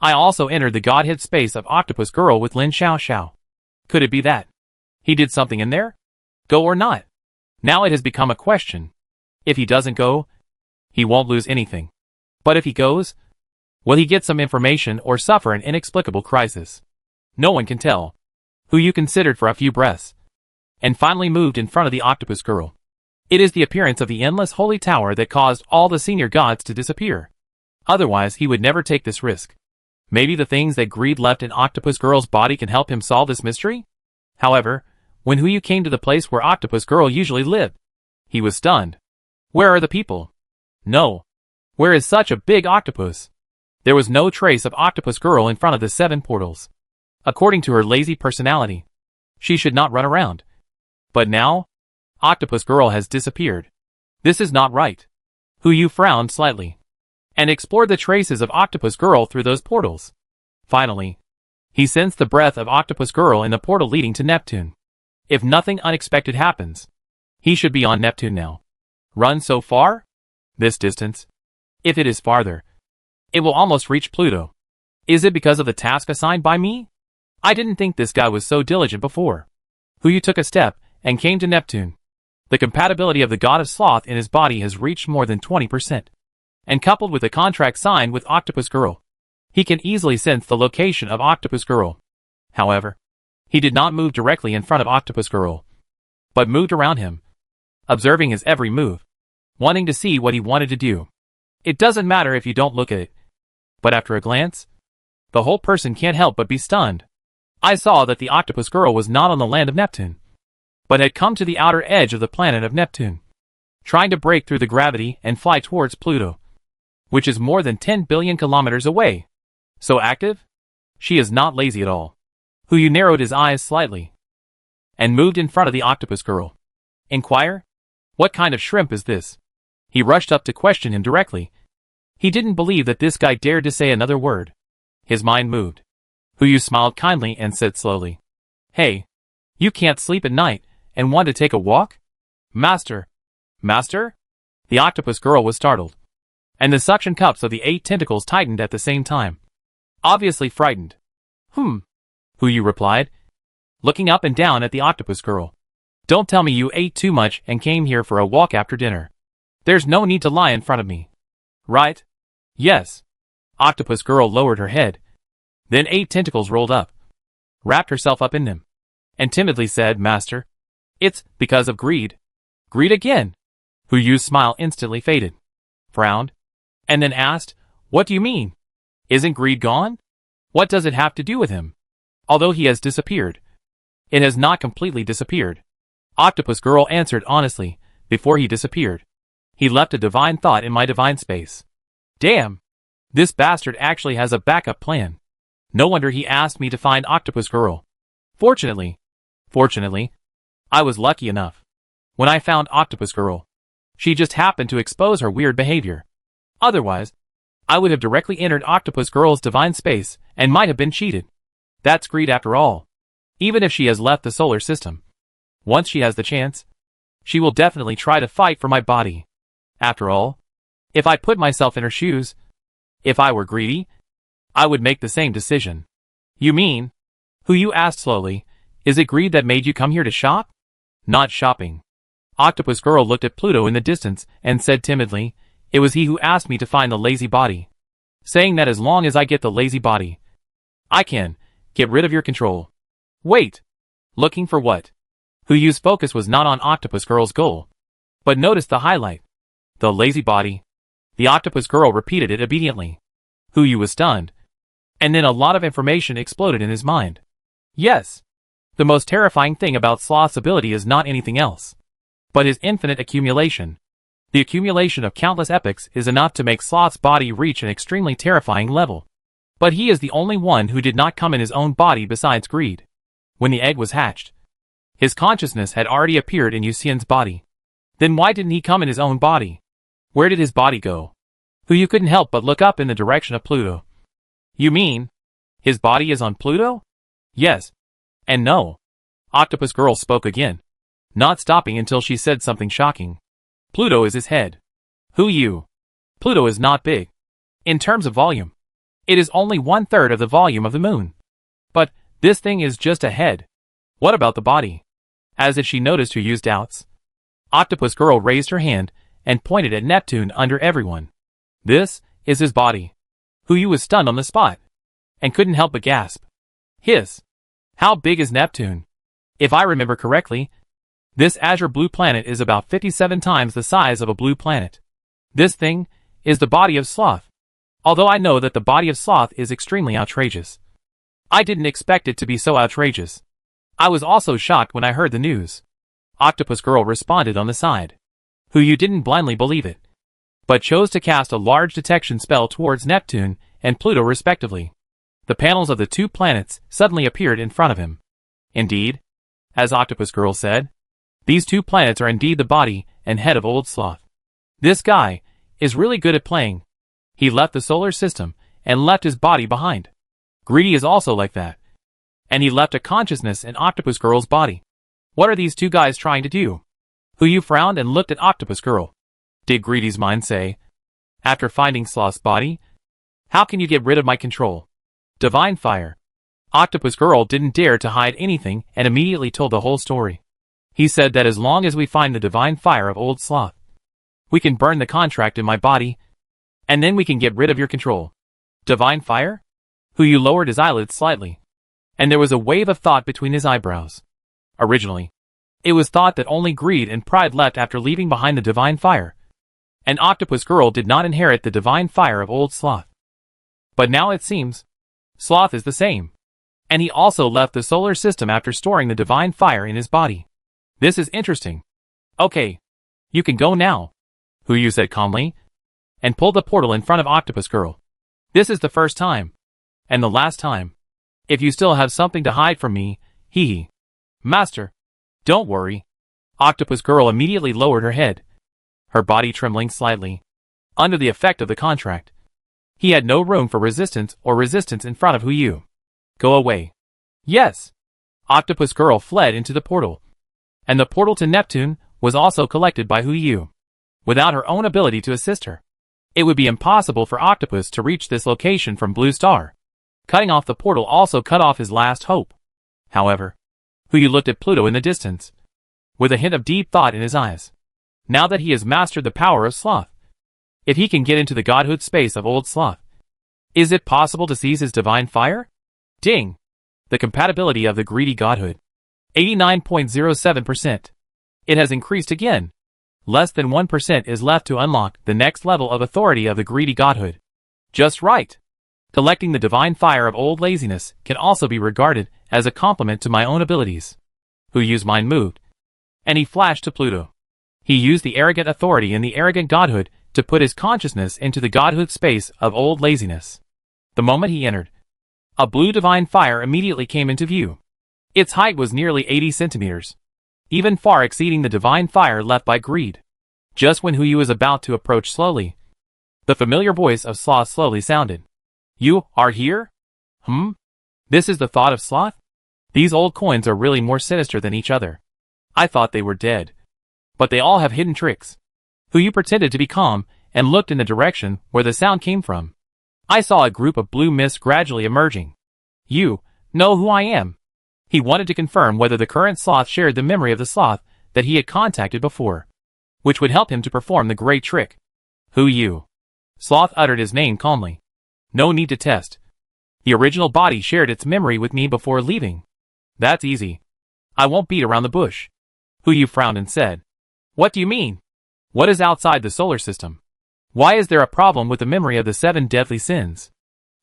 I also entered the Godhead space of Octopus Girl with Lin Xiaoxiao. Could it be that he did something in there? Go or not? Now it has become a question. If he doesn't go, he won't lose anything. But if he goes, will he get some information or suffer an inexplicable crisis? No one can tell. Hu considered for a few breaths, and finally moved in front of the Octopus Girl. It is the appearance of the endless holy tower that caused all the senior gods to disappear. Otherwise he would never take this risk. Maybe the things that greed left in Octopus Girl's body can help him solve this mystery? However, when Hu came to the place where Octopus Girl usually lived, he was stunned. Where are the people? No. Where is such a big octopus? There was no trace of Octopus Girl in front of the 7 portals. According to her lazy personality, she should not run around. But now, Octopus Girl has disappeared. This is not right. Hu frowned slightly, and explored the traces of Octopus Girl through those portals. Finally, he sensed the breath of Octopus Girl in the portal leading to Neptune. If nothing unexpected happens, he should be on Neptune now. Run so far? This distance? If it is farther, it will almost reach Pluto. Is it because of the task assigned by me? I didn't think this guy was so diligent before. Hu took a step and came to Neptune. The compatibility of the god of sloth in his body has reached more than 20%. And coupled with the contract signed with Octopus Girl, he can easily sense the location of Octopus Girl. However, he did not move directly in front of Octopus Girl, but moved around him, observing his every move, wanting to see what he wanted to do. It doesn't matter if you don't look at it, but after a glance, the whole person can't help but be stunned. I saw that the Octopus Girl was not on the land of Neptune, but had come to the outer edge of the planet of Neptune, trying to break through the gravity and fly towards Pluto, which is more than 10 billion kilometers away. So active? She is not lazy at all. Huyu narrowed his eyes slightly and moved in front of the Octopus Girl. Inquire? What kind of shrimp is this? He rushed up to question him directly. He didn't believe that this guy dared to say another word. His mind moved. Huyu smiled kindly and said slowly, "Hey, you can't sleep at night and want to take a walk? Master." Master? The Octopus Girl was startled, and the suction cups of the 8 tentacles tightened at the same time. Obviously frightened. Huyu replied, looking up and down at the Octopus Girl. "Don't tell me you ate too much and came here for a walk after dinner. There's no need to lie in front of me. Right?" "Yes." Octopus Girl lowered her head. Then 8 tentacles rolled up, wrapped herself up in them, and timidly said, "Master, it's because of greed." "Greed again?" Huyu's smile instantly faded, frowned, and then asked, "What do you mean? Isn't greed gone? What does it have to do with him? Although he has disappeared, it has not completely disappeared." Octopus Girl answered honestly, "Before he disappeared, he left a divine thought in my divine space." Damn! This bastard actually has a backup plan. No wonder he asked me to find Octopus Girl. Fortunately, I was lucky enough. When I found Octopus Girl, she just happened to expose her weird behavior. Otherwise, I would have directly entered Octopus Girl's divine space and might have been cheated. That's greed after all. Even if she has left the solar system, once she has the chance, she will definitely try to fight for my body. After all, if I put myself in her shoes, if I were greedy, I would make the same decision. "You mean?" Huyu asked slowly, "Is it greed that made you come here to shop?" "Not shopping." Octopus Girl looked at Pluto in the distance and said timidly, "It was he who asked me to find the lazy body, saying that as long as I get the lazy body, I can get rid of your control." "Wait. Looking for what?" Huyu's focus was not on Octopus Girl's goal, but noticed the highlight. "The lazy body." The Octopus Girl repeated it obediently. Huyu was stunned, and then a lot of information exploded in his mind. Yes, the most terrifying thing about Sloth's ability is not anything else, but his infinite accumulation. The accumulation of countless epochs is enough to make Sloth's body reach an extremely terrifying level. But he is the only one who did not come in his own body besides greed. When the egg was hatched, his consciousness had already appeared in Yuxian's body. Then why didn't he come in his own body? Where did his body go? Huyu couldn't help but look up in the direction of Pluto. "You mean, his body is on Pluto?" "Yes. And no." Octopus Girl spoke again, not stopping until she said something shocking. "Pluto is his head." "Huyu, Pluto is not big. In terms of volume, it is only 1/3 of the volume of the moon. But this thing is just a head. What about the body?" As if she noticed Huyu's doubts, Octopus Girl raised her hand and pointed at Neptune under everyone. "This is his body." Huyu was stunned on the spot, and couldn't help but gasp. "Hiss! How big is Neptune?" "If I remember correctly, this azure blue planet is about 57 times the size of a blue planet. This thing is the body of Sloth. Although I know that the body of Sloth is extremely outrageous, I didn't expect it to be so outrageous. I was also shocked when I heard the news." Octopus Girl responded on the side. Huyu didn't blindly believe it, but chose to cast a large detection spell towards Neptune and Pluto respectively. The panels of the 2 planets suddenly appeared in front of him. Indeed, as Octopus Girl said, these 2 planets are indeed the body and head of Old Sloth. This guy is really good at playing. He left the solar system and left his body behind. Greedy is also like that. And he left a consciousness in Octopus Girl's body. What are these 2 guys trying to do? Huyu frowned and looked at Octopus Girl. Did Greedy's mind say, "After finding Sloth's body, how can you get rid of my control?" Divine fire. Octopus Girl didn't dare to hide anything and immediately told the whole story. He said that as long as we find the divine fire of Old Sloth, we can burn the contract in my body, and then we can get rid of your control. Divine fire? Huyu lowered his eyelids slightly, and there was a wave of thought between his eyebrows. Originally, it was thought that only greed and pride left after leaving behind the divine fire, and Octopus Girl did not inherit the divine fire of Old Sloth. But now it seems, Sloth is the same, and he also left the solar system after storing the divine fire in his body. This is interesting. Okay, you can go now, Huyu said calmly, and pulled the portal in front of Octopus Girl. This is the first time, and the last time. If you still have something to hide from me, hee. Master, don't worry. Octopus Girl immediately lowered her head, her body trembling slightly, under the effect of the contract. He had no room for resistance in front of Huyu. Go away. Yes. Octopus Girl fled into the portal, and the portal to Neptune was also collected by Huyu. Without her own ability to assist her, it would be impossible for Octopus to reach this location from Blue Star. Cutting off the portal also cut off his last hope. However, Huyu looked at Pluto in the distance, with a hint of deep thought in his eyes. Now that he has mastered the power of Sloth, if he can get into the godhood space of Old Sloth, is it possible to seize his divine fire? Ding! The compatibility of the greedy godhood. 89.07%. It has increased again. Less than 1% is left to unlock the next level of authority of the greedy godhood. Just right. Collecting the divine fire of old laziness can also be regarded as a compliment to my own abilities. Huyu's mind moved, and he flashed to Pluto. He used the arrogant authority in the arrogant godhood to put his consciousness into the godhood space of old laziness. The moment he entered, a blue divine fire immediately came into view. Its height was nearly 80 centimeters, even far exceeding the divine fire left by greed. Just when Huyu was about to approach slowly, the familiar voice of Sloth slowly sounded. You are here? This is the thought of Sloth? These old coins are really more sinister than each other. I thought they were dead, but they all have hidden tricks. Huyu pretended to be calm and looked in the direction where the sound came from. I saw a group of blue mist gradually emerging. You know who I am. He wanted to confirm whether the current Sloth shared the memory of the Sloth that he had contacted before, which would help him to perform the great trick. Huyu. Sloth uttered his name calmly. No need to test. The original body shared its memory with me before leaving. That's easy. I won't beat around the bush. Huyu frowned and said, What do you mean? What is outside the solar system? Why is there a problem with the memory of the 7 deadly sins?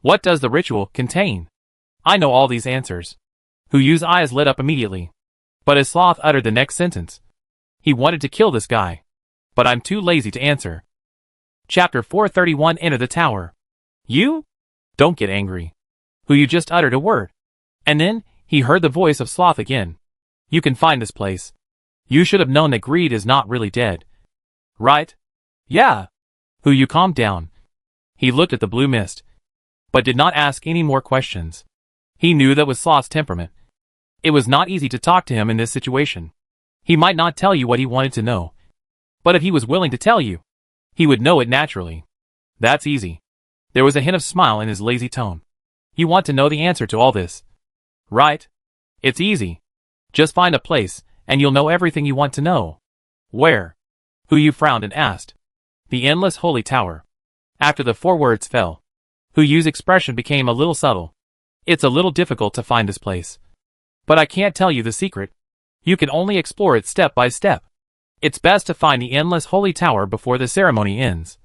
What does the ritual contain? I know all these answers. Huyu's eyes lit up immediately. But as Sloth uttered the next sentence, he wanted to kill this guy. But I'm too lazy to answer. Chapter 431. Enter the tower. You? Don't get angry. Huyu just uttered a word, and then he heard the voice of Sloth again. You can find this place. You should have known that greed is not really dead. Right? Yeah. Huyu calmed down. He looked at the blue mist, but did not ask any more questions. He knew that with Sloth's temperament, it was not easy to talk to him in this situation. He might not tell you what he wanted to know, but if he was willing to tell you, he would know it naturally. That's easy. There was a hint of smile in his lazy tone. You want to know the answer to all this, right? It's easy. Just find a place, and you'll know everything you want to know. Where? Huyu frowned and asked. The Endless Holy Tower. After the 4 words fell, Huyu's expression became a little subtle. It's a little difficult to find this place, but I can't tell you the secret. You can only explore it step by step. It's best to find the Endless Holy Tower before the ceremony ends.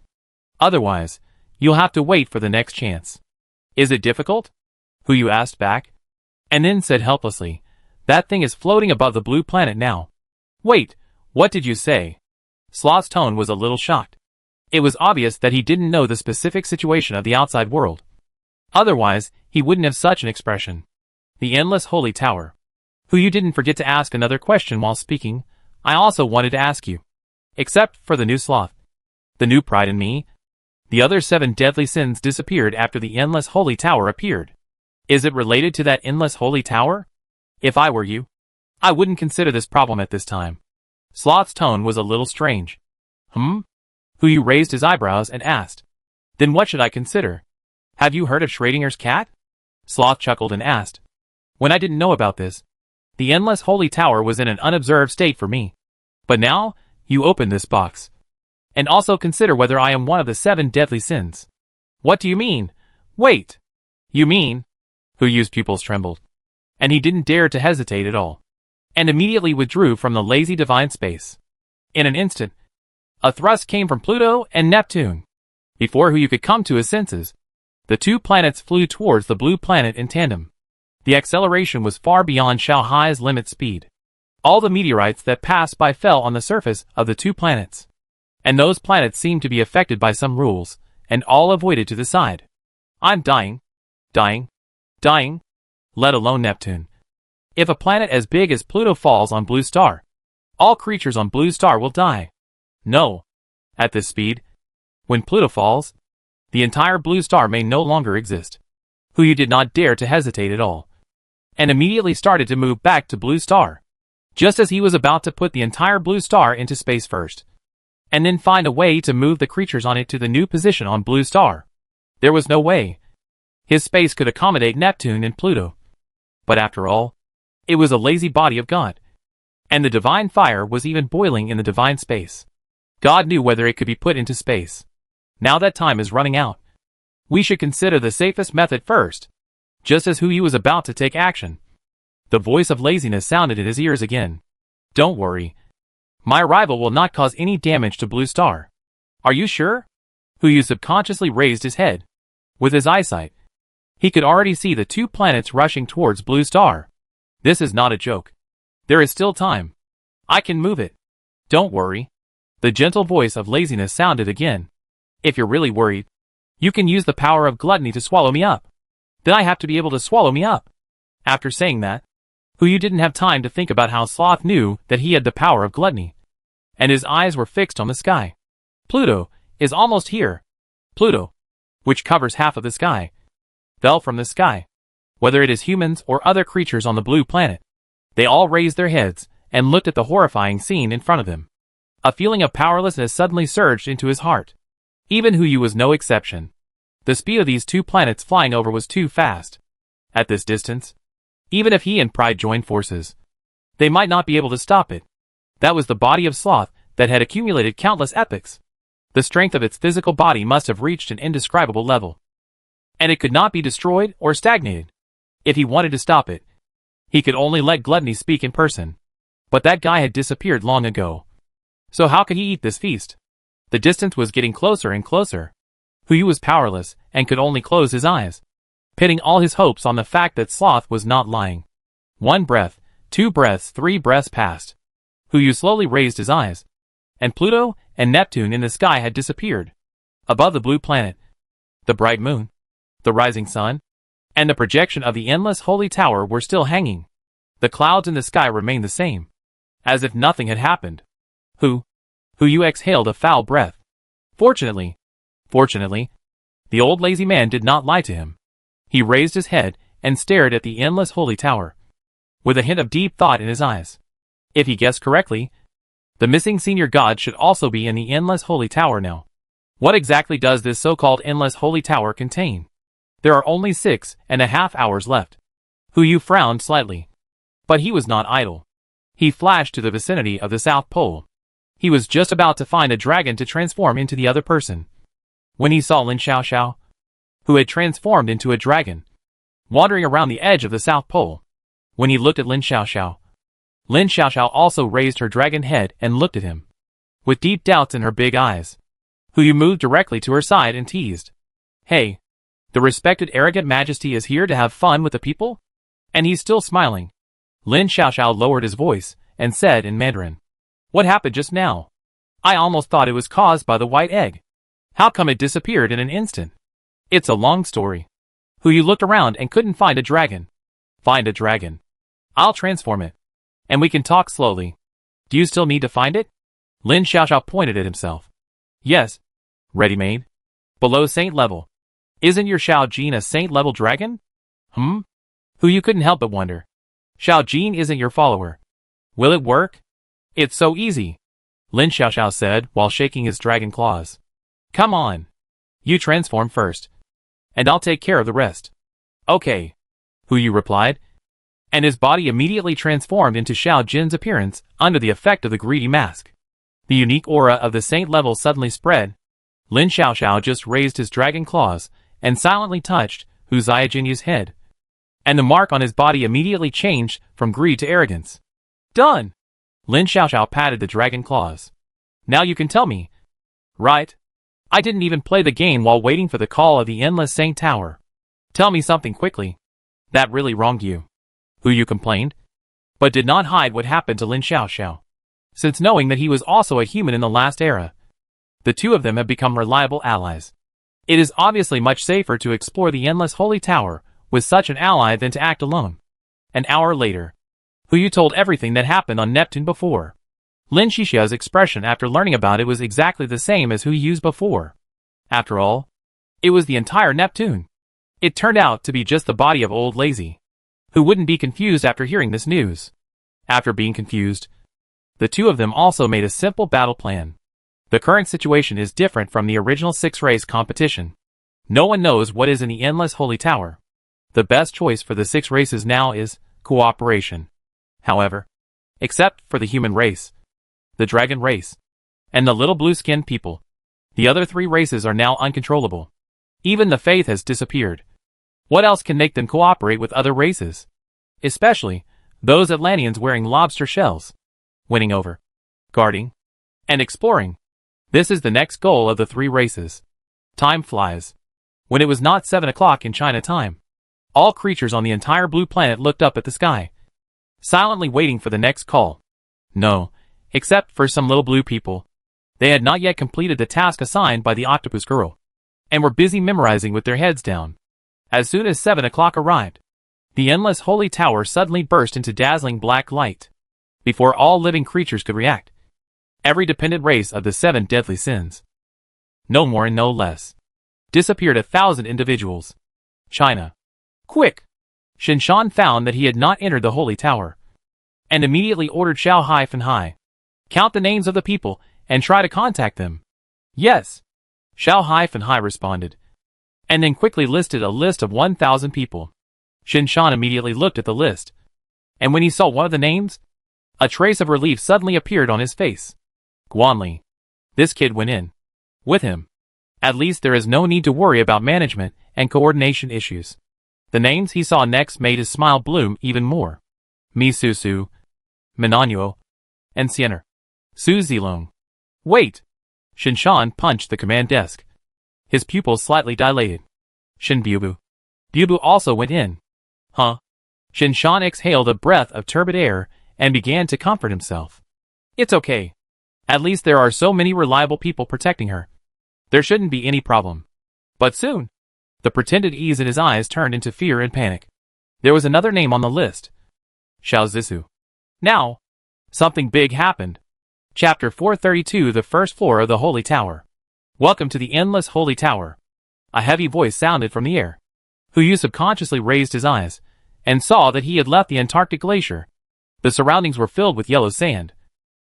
Otherwise, you'll have to wait for the next chance. Is it difficult? Huyu asked back, and then said helplessly, That thing is floating above the blue planet now. Wait, what did you say? Sloth's tone was a little shocked. It was obvious that he didn't know the specific situation of the outside world. Otherwise, he wouldn't have such an expression. The Endless Holy Tower. Huyu didn't forget to ask another question while speaking. I also wanted to ask you. Except for the new Sloth, the new pride in me, the other 7 deadly sins disappeared after the Endless Holy Tower appeared. Is it related to that Endless Holy Tower? If I were you, I wouldn't consider this problem at this time. Sloth's tone was a little strange. Huyu raised his eyebrows and asked. Then what should I consider? Have you heard of Schrodinger's cat? Sloth chuckled and asked. When I didn't know about this, The endless holy tower was in an unobserved state for me. But now, you open this box. And also consider whether I am one of the 7 deadly sins. What do you mean? Wait! You mean? Hu Yu's pupils trembled. And he didn't dare to hesitate at all. And immediately withdrew from the lazy divine space. In an instant, a thrust came from Pluto and Neptune. Before Hu Yu could come to his senses, the 2 planets flew towards the blue planet in tandem. The acceleration was far beyond Xiao Hai's limit speed. All the meteorites that passed by fell on the surface of the 2 planets. And those planets seemed to be affected by some rules, and all avoided to the side. I'm dying. Dying. Dying. Let alone Neptune. If a planet as big as Pluto falls on Blue Star, all creatures on Blue Star will die. No. At this speed, when Pluto falls, the entire Blue Star may no longer exist. Hu Yu did not dare to hesitate at all, and immediately started to move back to Blue Star, just as he was about to put the entire Blue Star into space first, and then find a way to move the creatures on it to the new position on Blue Star. There was no way. His space could accommodate Neptune and Pluto. But after all, it was a lazy body of God. And the divine fire was even boiling in the divine space. God knew whether it could be put into space. Now that time is running out. We should consider the safest method first. Just as Hu Yu was about to take action, the voice of laziness sounded in his ears again. Don't worry. My arrival will not cause any damage to Blue Star. Are you sure? Hu Yu subconsciously raised his head. With his eyesight, he could already see the 2 planets rushing towards Blue Star. This is not a joke. There is still time. I can move it. Don't worry. The gentle voice of laziness sounded again. If you're really worried, you can use the power of gluttony to swallow me up. Then I have to be able to swallow me up. After saying that, Hu Yu didn't have time to think about how Sloth knew that he had the power of gluttony. And his eyes were fixed on the sky. Pluto is almost here. Pluto, which covers half of the sky, fell from the sky. Whether it is humans or other creatures on the blue planet, they all raised their heads and looked at the horrifying scene in front of them. A feeling of powerlessness suddenly surged into his heart. Even Hu Yu was no exception. The speed of these 2 planets flying over was too fast. At this distance, even if he and Pride joined forces, they might not be able to stop it. That was the body of Sloth that had accumulated countless epochs. The strength of its physical body must have reached an indescribable level. And it could not be destroyed or stagnated. If he wanted to stop it, he could only let gluttony speak in person. But that guy had disappeared long ago. So how could he eat this feast? The distance was getting closer and closer. Hu Yu was powerless and could only close his eyes, pitting all his hopes on the fact that Sloth was not lying. 1 breath, 2 breaths, 3 breaths passed. Hu Yu slowly raised his eyes, and Pluto and Neptune in the sky had disappeared. Above the blue planet, the bright moon, the rising sun, and the projection of the endless holy tower were still hanging. The clouds in the sky remained the same, as if nothing had happened. Hu Yu exhaled a foul breath. Fortunately, the old lazy man did not lie to him. He raised his head and stared at the endless holy tower, with a hint of deep thought in his eyes. If he guessed correctly, the missing senior god should also be in the endless holy tower now. What exactly does this so-called endless holy tower contain? There are only 6.5 hours left. Hu Yu frowned slightly. But he was not idle. He flashed to the vicinity of the South Pole. He was just about to find a dragon to transform into the other person, when he saw Lin Xiaoxiao, who had transformed into a dragon, wandering around the edge of the South Pole. When he looked at Lin Xiaoxiao also raised her dragon head and looked at him, with deep doubts in her big eyes. Hu Yu moved directly to her side and teased. Hey, the respected arrogant majesty is here to have fun with the people? And he's still smiling. Lin Xiaoxiao lowered his voice and said in Mandarin, What happened just now? I almost thought it was caused by the white egg. How come it disappeared in an instant? It's a long story. Hu Yu looked around and couldn't find a dragon. Find a dragon. I'll transform it. And we can talk slowly. Do you still need to find it? Lin Xiaoxiao pointed at himself. Yes. Ready-made. Below saint level. Isn't your Xiao Jin a saint level dragon? Hu Yu couldn't help but wonder. Xiao Jin isn't your follower. Will it work? It's so easy, Lin Xiaoxiao said while shaking his dragon claws. Come on. You transform first, and I'll take care of the rest. Okay, Hu Yu replied. and his body immediately transformed into Xiao Jin's appearance under the effect of the greedy mask. The unique aura of the saint level suddenly spread. Lin Xiaoxiao just raised his dragon claws and silently touched Hu Xiaojinya's head, and the mark on his body immediately changed from greed to arrogance. Done! Lin Xiaoxiao patted the dragon claws. Now you can tell me. Right? I didn't even play the game while waiting for the call of the Endless Saint Tower. Tell me something quickly. That really wronged you. Hu Yu complained, but did not hide what happened to Lin Xiaoxiao. Since knowing that he was also a human in the last era, the two of them have become reliable allies. It is obviously much safer to explore the Endless Holy Tower with such an ally than to act alone. An hour later, Hu Yu told everything that happened on Neptune before. Lin Xiaoxiao's expression after learning about it was exactly the same as Hu Yu's before. After all, it was the entire Neptune. It turned out to be just the body of old Lazy, who wouldn't be confused after hearing this news. After being confused, the two of them also made a simple battle plan. The current situation is different from the original six-race competition. No one knows what is in the Endless Holy Tower. The best choice for the six races now is cooperation. However, except for the human race, the dragon race, and the little blue-skinned people, the other three races are now uncontrollable. Even the faith has disappeared. What else can make them cooperate with other races? Especially those Atlanteans wearing lobster shells. Winning over, guarding, and exploring. This is the next goal of the three races. Time flies. When it was not 7 o'clock in China time, all creatures on the entire blue planet looked up at the sky, silently waiting for the next call. No, except for some little blue people. They had not yet completed the task assigned by the octopus girl, and were busy memorizing with their heads down. As soon as 7 o'clock arrived, the Endless Holy Tower suddenly burst into dazzling black light. Before all living creatures could react, every dependent race of the 7 deadly sins, no more and no less, disappeared. 1,000 individuals. China. Quick! Shinshan found that he had not entered the Holy Tower, and immediately ordered Xiao Hai, count the names of the people and try to contact them. Yes. Xiao Hai responded, and then quickly listed a list of 1,000 people. Shinshan immediately looked at the list, and when he saw one of the names, a trace of relief suddenly appeared on his face. Guanli. This kid went in. With him. At least there is no need to worry about management and coordination issues. The names he saw next made his smile bloom even more. Mi Susu, Minanyuo, and Siener. Su Zilong. Wait! Shinshan punched the command desk. His pupils slightly dilated. Shin Bubu. Bubu also went in. Huh? Shinshan exhaled a breath of turbid air and began to comfort himself. It's okay. At least there are so many reliable people protecting her. There shouldn't be any problem. But soon, the pretended ease in his eyes turned into fear and panic. There was another name on the list. Xiao Zisu. Now, something big happened. Chapter 432. The first floor of the Holy Tower. Welcome to the Endless Holy Tower. A heavy voice sounded from the air. Hu Yu subconsciously raised his eyes, and saw that he had left the Antarctic glacier. The surroundings were filled with yellow sand,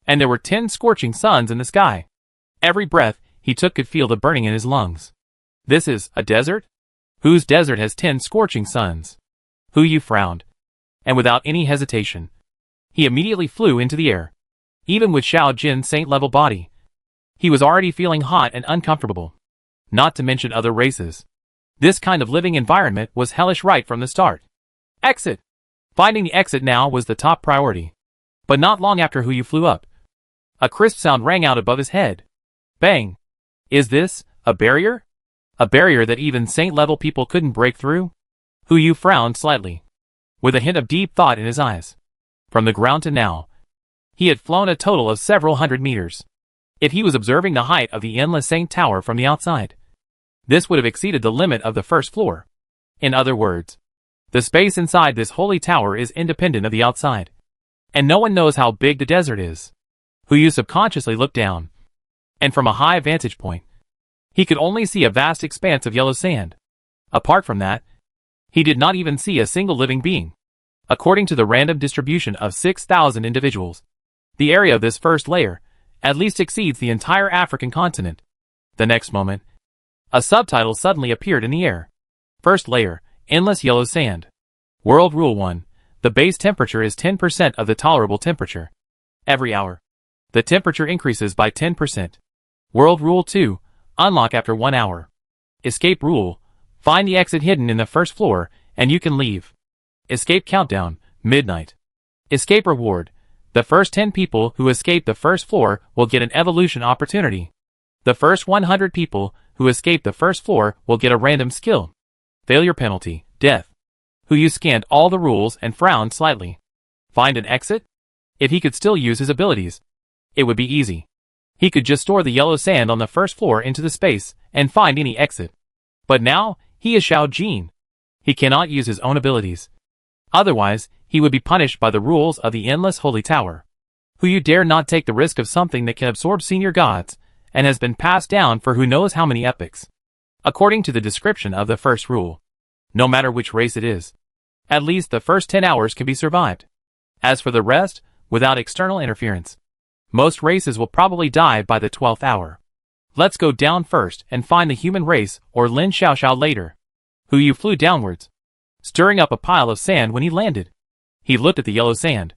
and there were 10 scorching suns in the sky. Every breath he took could feel the burning in his lungs. This is a desert? Whose desert has 10 scorching suns? Hu Yu frowned, and without any hesitation, he immediately flew into the air. Even with Xiao Jin's saint-level body, he was already feeling hot and uncomfortable. Not to mention other races. This kind of living environment was hellish right from the start. Exit! Finding the exit now was the top priority. But not long after Hu Yu flew up, a crisp sound rang out above his head. Bang! Is this a barrier? A barrier that even saint-level people couldn't break through? Hu Yu frowned slightly, with a hint of deep thought in his eyes. From the ground to now, he had flown a total of several hundred meters. If he was observing the height of the Endless Saint Tower from the outside, this would have exceeded the limit of the first floor. In other words, the space inside this holy tower is independent of the outside, and no one knows how big the desert is. Hu Yu subconsciously looked down, and from a high vantage point, he could only see a vast expanse of yellow sand. Apart from that, he did not even see a single living being. According to the random distribution of 6,000 individuals, the area of this first layer at least exceeds the entire African continent. The next moment, a subtitle suddenly appeared in the air. First layer, Endless Yellow Sand. World Rule 1. The base temperature is 10% of the tolerable temperature. Every hour, the temperature increases by 10%. World Rule 2, unlock after 1 hour. Escape Rule, find the exit hidden in the first floor, and you can leave. Escape Countdown, midnight. Escape Reward, the first 10 people who escape the first floor will get an evolution opportunity. The first 100 people who escape the first floor will get a random skill. Failure penalty, death. Who you scanned all the rules and frowned slightly. Find an exit? If he could still use his abilities, it would be easy. He could just store the yellow sand on the first floor into the space and find any exit. But now, he is Xiao Jin. He cannot use his own abilities. Otherwise, he would be punished by the rules of the Endless Holy Tower. Who you dare not take the risk of something that can absorb senior gods, and has been passed down for who knows how many epochs. According to the description of the first rule, no matter which race it is, at least the first 10 hours can be survived. As for the rest, without external interference, most races will probably die by the 12th hour. Let's go down first and find the human race or Lin Xiaoxiao later. Who you flew downwards, stirring up a pile of sand when he landed. He looked at the yellow sand,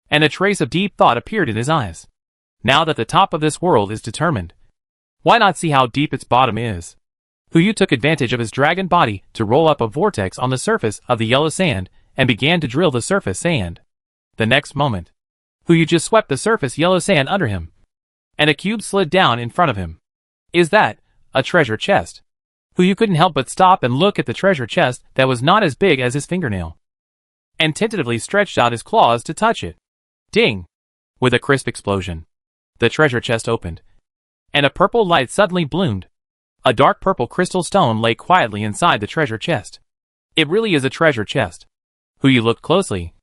and a trace of deep thought appeared in his eyes. Now that the top of this world is determined, why not see how deep its bottom is? Who you took advantage of his dragon body to roll up a vortex on the surface of the yellow sand and began to drill the surface sand. The next moment, who you just swept the surface yellow sand under him, and a cube slid down in front of him. Is that a treasure chest? Who you couldn't help but stop and look at the treasure chest that was not as big as his fingernail, and tentatively stretched out his claws to touch it. Ding! With a crisp explosion, the treasure chest opened, and a purple light suddenly bloomed. A dark purple crystal stone lay quietly inside the treasure chest. It really is a treasure chest. Who you looked closely,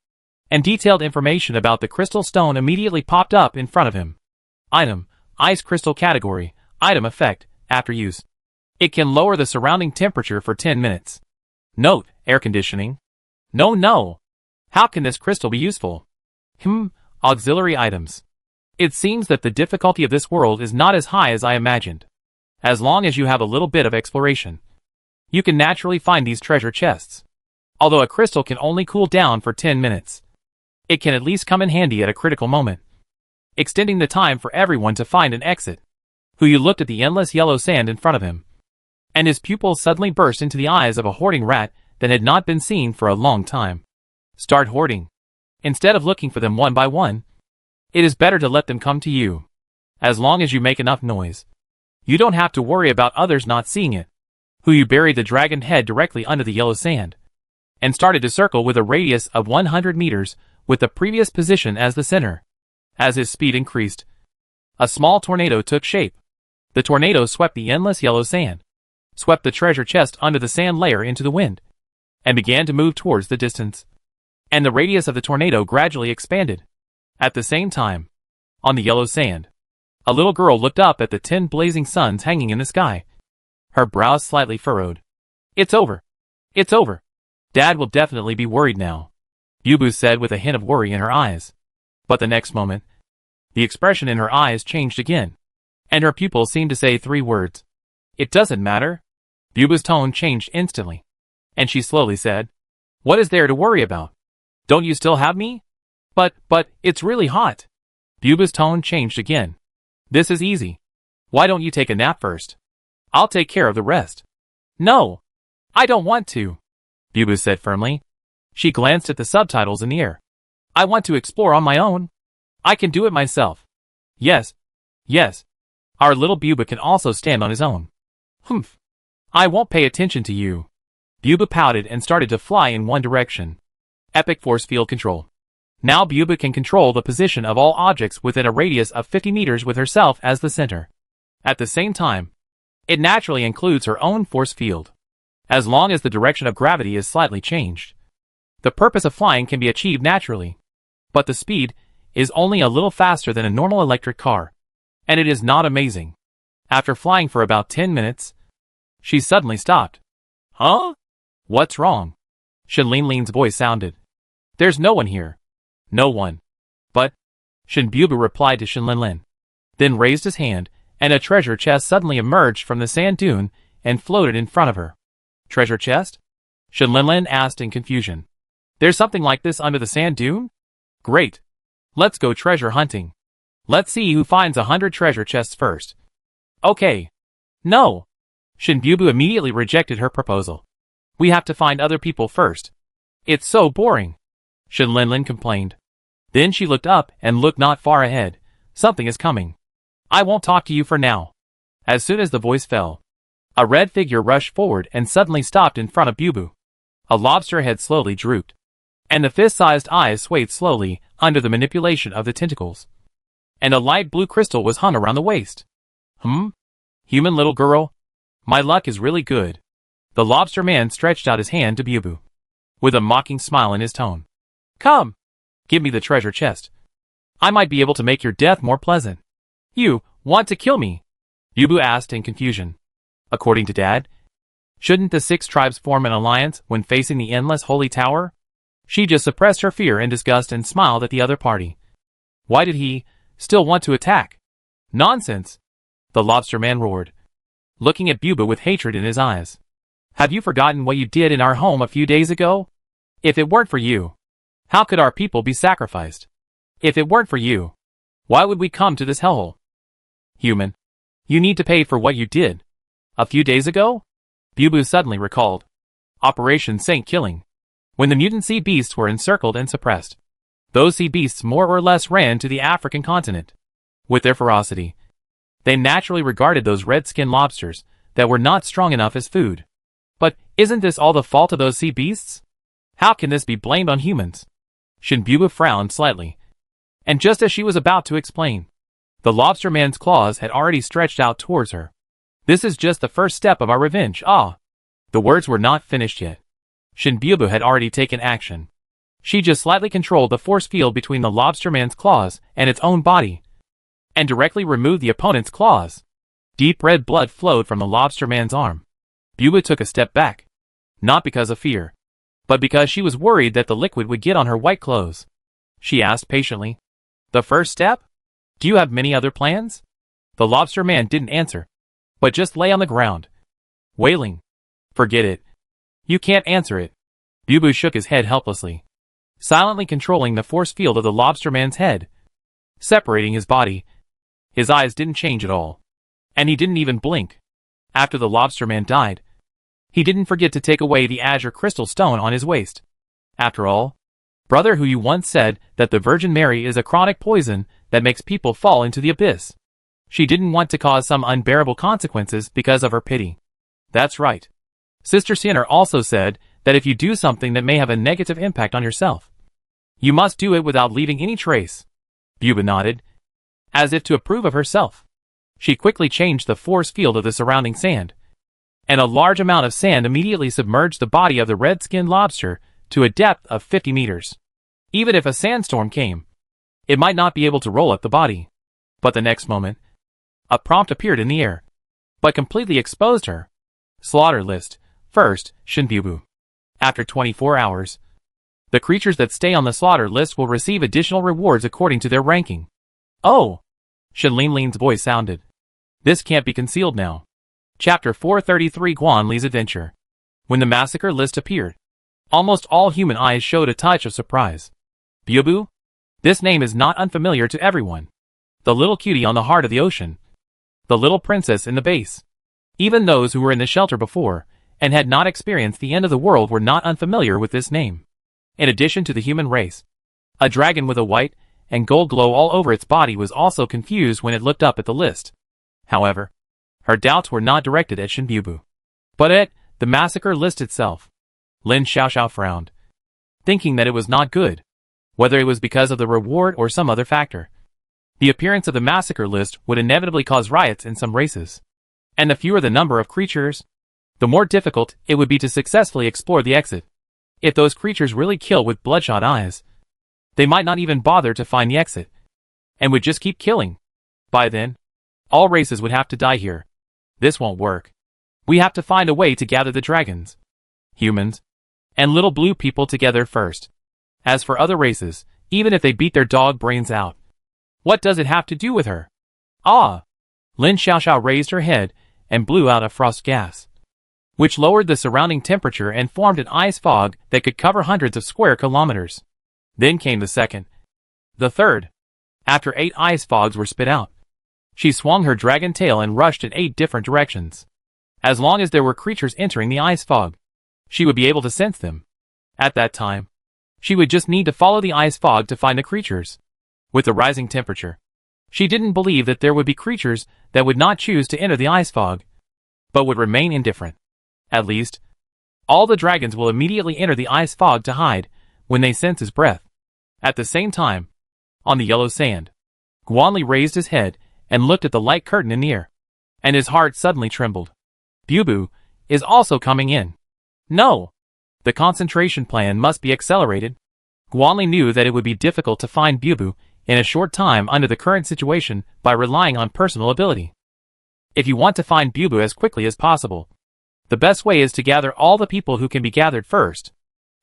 and detailed information about the crystal stone immediately popped up in front of him. Item, Ice Crystal Category, Item Effect, After Use. It can lower the surrounding temperature for 10 minutes. Note, air conditioning. No. How can this crystal be useful? Auxiliary items. It seems that the difficulty of this world is not as high as I imagined. As long as you have a little bit of exploration, you can naturally find these treasure chests. Although a crystal can only cool down for 10 minutes, it can at least come in handy at a critical moment, extending the time for everyone to find an exit. Who you looked at the endless yellow sand in front of him, and his pupils suddenly burst into the eyes of a hoarding rat that had not been seen for a long time. Start hoarding. Instead of looking for them one by one, it is better to let them come to you. As long as you make enough noise, you don't have to worry about others not seeing it. Who you buried the dragon head directly under the yellow sand, and started to circle with a radius of 100 meters, with the previous position as the center. As his speed increased, a small tornado took shape. The tornado swept the endless yellow sand, swept the treasure chest under the sand layer into the wind, and began to move towards the distance. And the radius of the tornado gradually expanded. At the same time, on the yellow sand, a little girl looked up at the 10 blazing suns hanging in the sky. Her brows slightly furrowed. It's over. It's over. Dad will definitely be worried now, Yubu said with a hint of worry in her eyes. But the next moment, the expression in her eyes changed again, and her pupils seemed to say 3 words. It doesn't matter. Yubu's tone changed instantly, and she slowly said, What is there to worry about? Don't you still have me? But, it's really hot. Yubu's tone changed again. This is easy. Why don't you take a nap first? I'll take care of the rest. No, I don't want to, Yubu said firmly. She glanced at the subtitles in the air. I want to explore on my own. I can do it myself. Yes. Our little Buba can also stand on his own. Humph. I won't pay attention to you. Buba pouted and started to fly in one direction. Epic Force Field Control. Now Buba can control the position of all objects within a radius of 50 meters with herself as the center. At the same time, it naturally includes her own force field, as long as the direction of gravity is slightly changed. The purpose of flying can be achieved naturally, but the speed is only a little faster than a normal electric car, and it is not amazing. After flying for about 10 minutes, she suddenly stopped. Huh? What's wrong? Shen Linlin's voice sounded. There's no one here. No one. But, Shen Buba replied to Shen Linlin, then raised his hand, and a treasure chest suddenly emerged from the sand dune and floated in front of her. Treasure chest? Shen Linlin asked in confusion. There's something like this under the sand dune? Great. Let's go treasure hunting. Let's see who finds 100 treasure chests first. Okay. No. Shinbubu immediately rejected her proposal. We have to find other people first. It's so boring. Shinlinlin complained. Then she looked up and looked not far ahead. Something is coming. I won't talk to you for now. As soon as the voice fell, a red figure rushed forward and suddenly stopped in front of Bubu. A lobster head slowly drooped, and the fist-sized eyes swayed slowly under the manipulation of the tentacles. And a light blue crystal was hung around the waist. Human little girl? My luck is really good. The lobster man stretched out his hand to Bubu, with a mocking smile in his tone. Come, give me the treasure chest. I might be able to make your death more pleasant. You want to kill me? Bubu asked in confusion. According to Dad, shouldn't the 6 tribes form an alliance when facing the endless holy tower? She just suppressed her fear and disgust and smiled at the other party. Why did he still want to attack? Nonsense! The lobster man roared, looking at Bubu with hatred in his eyes. Have you forgotten what you did in our home a few days ago? If it weren't for you, how could our people be sacrificed? If it weren't for you, why would we come to this hellhole? Human, you need to pay for what you did. A few days ago? Bubu suddenly recalled. Operation Saint Killing. When the mutant sea beasts were encircled and suppressed, those sea beasts more or less ran to the African continent. With their ferocity, they naturally regarded those red-skinned lobsters that were not strong enough as food. But isn't this all the fault of those sea beasts? How can this be blamed on humans? Shinbubu frowned slightly, and just as she was about to explain, the lobster man's claws had already stretched out towards her. This is just the first step of our revenge, ah! The words were not finished yet. Shinbubu had already taken action. She just slightly controlled the force field between the lobster man's claws and its own body, and directly removed the opponent's claws. Deep red blood flowed from the lobster man's arm. Bubu took a step back, not because of fear, but because she was worried that the liquid would get on her white clothes. She asked patiently, The first step? Do you have many other plans? The lobster man didn't answer, but just lay on the ground, wailing. Forget it. You can't answer it. Bubu shook his head helplessly, silently controlling the force field of the lobster man's head, separating his body. His eyes didn't change at all, and he didn't even blink. After the lobster man died, he didn't forget to take away the azure crystal stone on his waist. After all, brother, who you once said that the Virgin Mary is a chronic poison that makes people fall into the abyss. She didn't want to cause some unbearable consequences because of her pity. That's right. Sister Sinner also said that if you do something that may have a negative impact on yourself, you must do it without leaving any trace. Bubu nodded, as if to approve of herself. She quickly changed the force field of the surrounding sand, and a large amount of sand immediately submerged the body of the red-skinned lobster to a depth of 50 meters. Even if a sandstorm came, it might not be able to roll up the body. But the next moment, a prompt appeared in the air, but completely exposed her. Slaughter list. First, Shinbubu. After 24 hours, the creatures that stay on the slaughter list will receive additional rewards according to their ranking. Oh! Shinlinlin's voice sounded. This can't be concealed now. Chapter 433 Guan Li's Adventure. When the massacre list appeared, almost all human eyes showed a touch of surprise. Bubu? This name is not unfamiliar to everyone. The little cutie on the heart of the ocean. The little princess in the base. Even those who were in the shelter before, and had not experienced the end of the world, were not unfamiliar with this name. In addition to the human race, a dragon with a white and gold glow all over its body was also confused when it looked up at the list. However, her doubts were not directed at Shinbubu, but at the massacre list itself. Lin Xiaoxiao frowned, thinking that it was not good, whether it was because of the reward or some other factor. The appearance of the massacre list would inevitably cause riots in some races, and the fewer the number of creatures, the more difficult it would be to successfully explore the exit. If those creatures really kill with bloodshot eyes, they might not even bother to find the exit, and would just keep killing. By then, all races would have to die here. This won't work. We have to find a way to gather the dragons, humans, and little blue people together first. As for other races, even if they beat their dog brains out, what does it have to do with her? Ah! Lin Xiaoxiao raised her head and blew out a frost gas. which lowered the surrounding temperature and formed an ice fog that could cover hundreds of square kilometers. Then came the second. The third. After 8 ice fogs were spit out, she swung her dragon tail and rushed in 8 different directions. As long as there were creatures entering the ice fog, she would be able to sense them. At that time, she would just need to follow the ice fog to find the creatures. With the rising temperature, she didn't believe that there would be creatures that would not choose to enter the ice fog, but would remain indifferent. At least, all the dragons will immediately enter the ice fog to hide when they sense his breath. At the same time, on the yellow sand, Guanli raised his head and looked at the light curtain in the air, and his heart suddenly trembled. Bubu is also coming in. No! The concentration plan must be accelerated. Guanli knew that it would be difficult to find Bubu in a short time under the current situation by relying on personal ability. If you want to find Bubu as quickly as possible, the best way is to gather all the people who can be gathered first.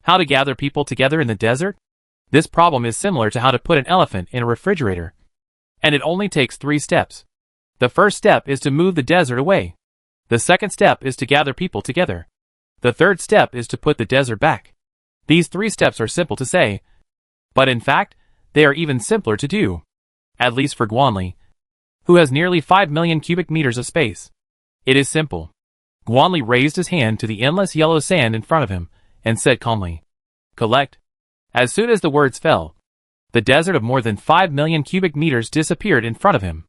How to gather people together in the desert? This problem is similar to how to put an elephant in a refrigerator, and it only takes 3 steps. The first step is to move the desert away. The second step is to gather people together. The third step is to put the desert back. These 3 steps are simple to say, but in fact, they are even simpler to do. At least for Guanli, who has nearly 5 million cubic meters of space. It is simple. Guanli raised his hand to the endless yellow sand in front of him, and said calmly, "Collect." As soon as the words fell, the desert of more than 5 million cubic meters disappeared in front of him.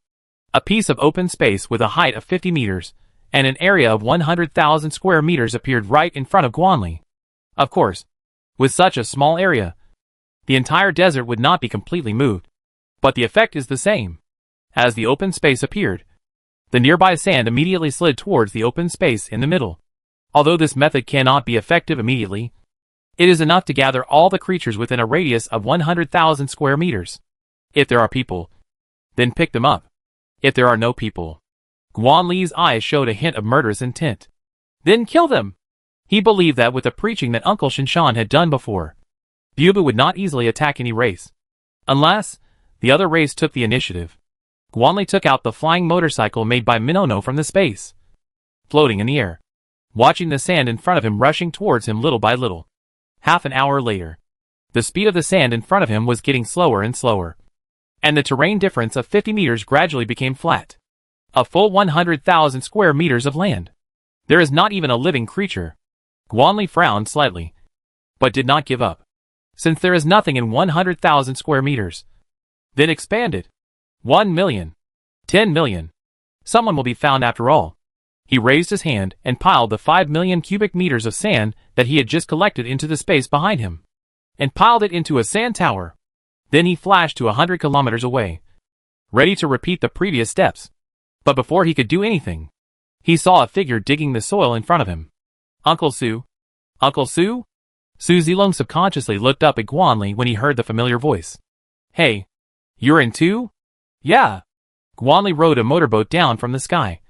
A piece of open space with a height of 50 meters, and an area of 100,000 square meters appeared right in front of Guanli. Of course, with such a small area, the entire desert would not be completely moved, but the effect is the same. As the open space appeared, the nearby sand immediately slid towards the open space in the middle. Although this method cannot be effective immediately, it is enough to gather all the creatures within a radius of 100,000 square meters. If there are people, then pick them up. If there are no people, Guanli's eyes showed a hint of murderous intent. Then kill them! He believed that with the preaching that Uncle Shinshan had done before, Bubu would not easily attack any race, unless the other race took the initiative. Guanli took out the flying motorcycle made by Minono from the space, floating in the air, watching the sand in front of him rushing towards him little by little. Half an hour later, the speed of the sand in front of him was getting slower and slower, and the terrain difference of 50 meters gradually became flat. A full 100,000 square meters of land. There is not even a living creature. Guanli frowned slightly, but did not give up. Since there is nothing in 100,000 square meters, then expanded. 1 million. 10 million. Someone will be found after all. He raised his hand and piled the 5 million cubic meters of sand that he had just collected into the space behind him, and piled it into a sand tower. Then he flashed to 100 kilometers away, ready to repeat the previous steps. But before he could do anything, he saw a figure digging the soil in front of him. Uncle Su? Uncle Su? Su Zilong subconsciously looked up at Guanli when he heard the familiar voice. Hey, you're in too? Yeah. Guanli rode a motorboat down from the sky,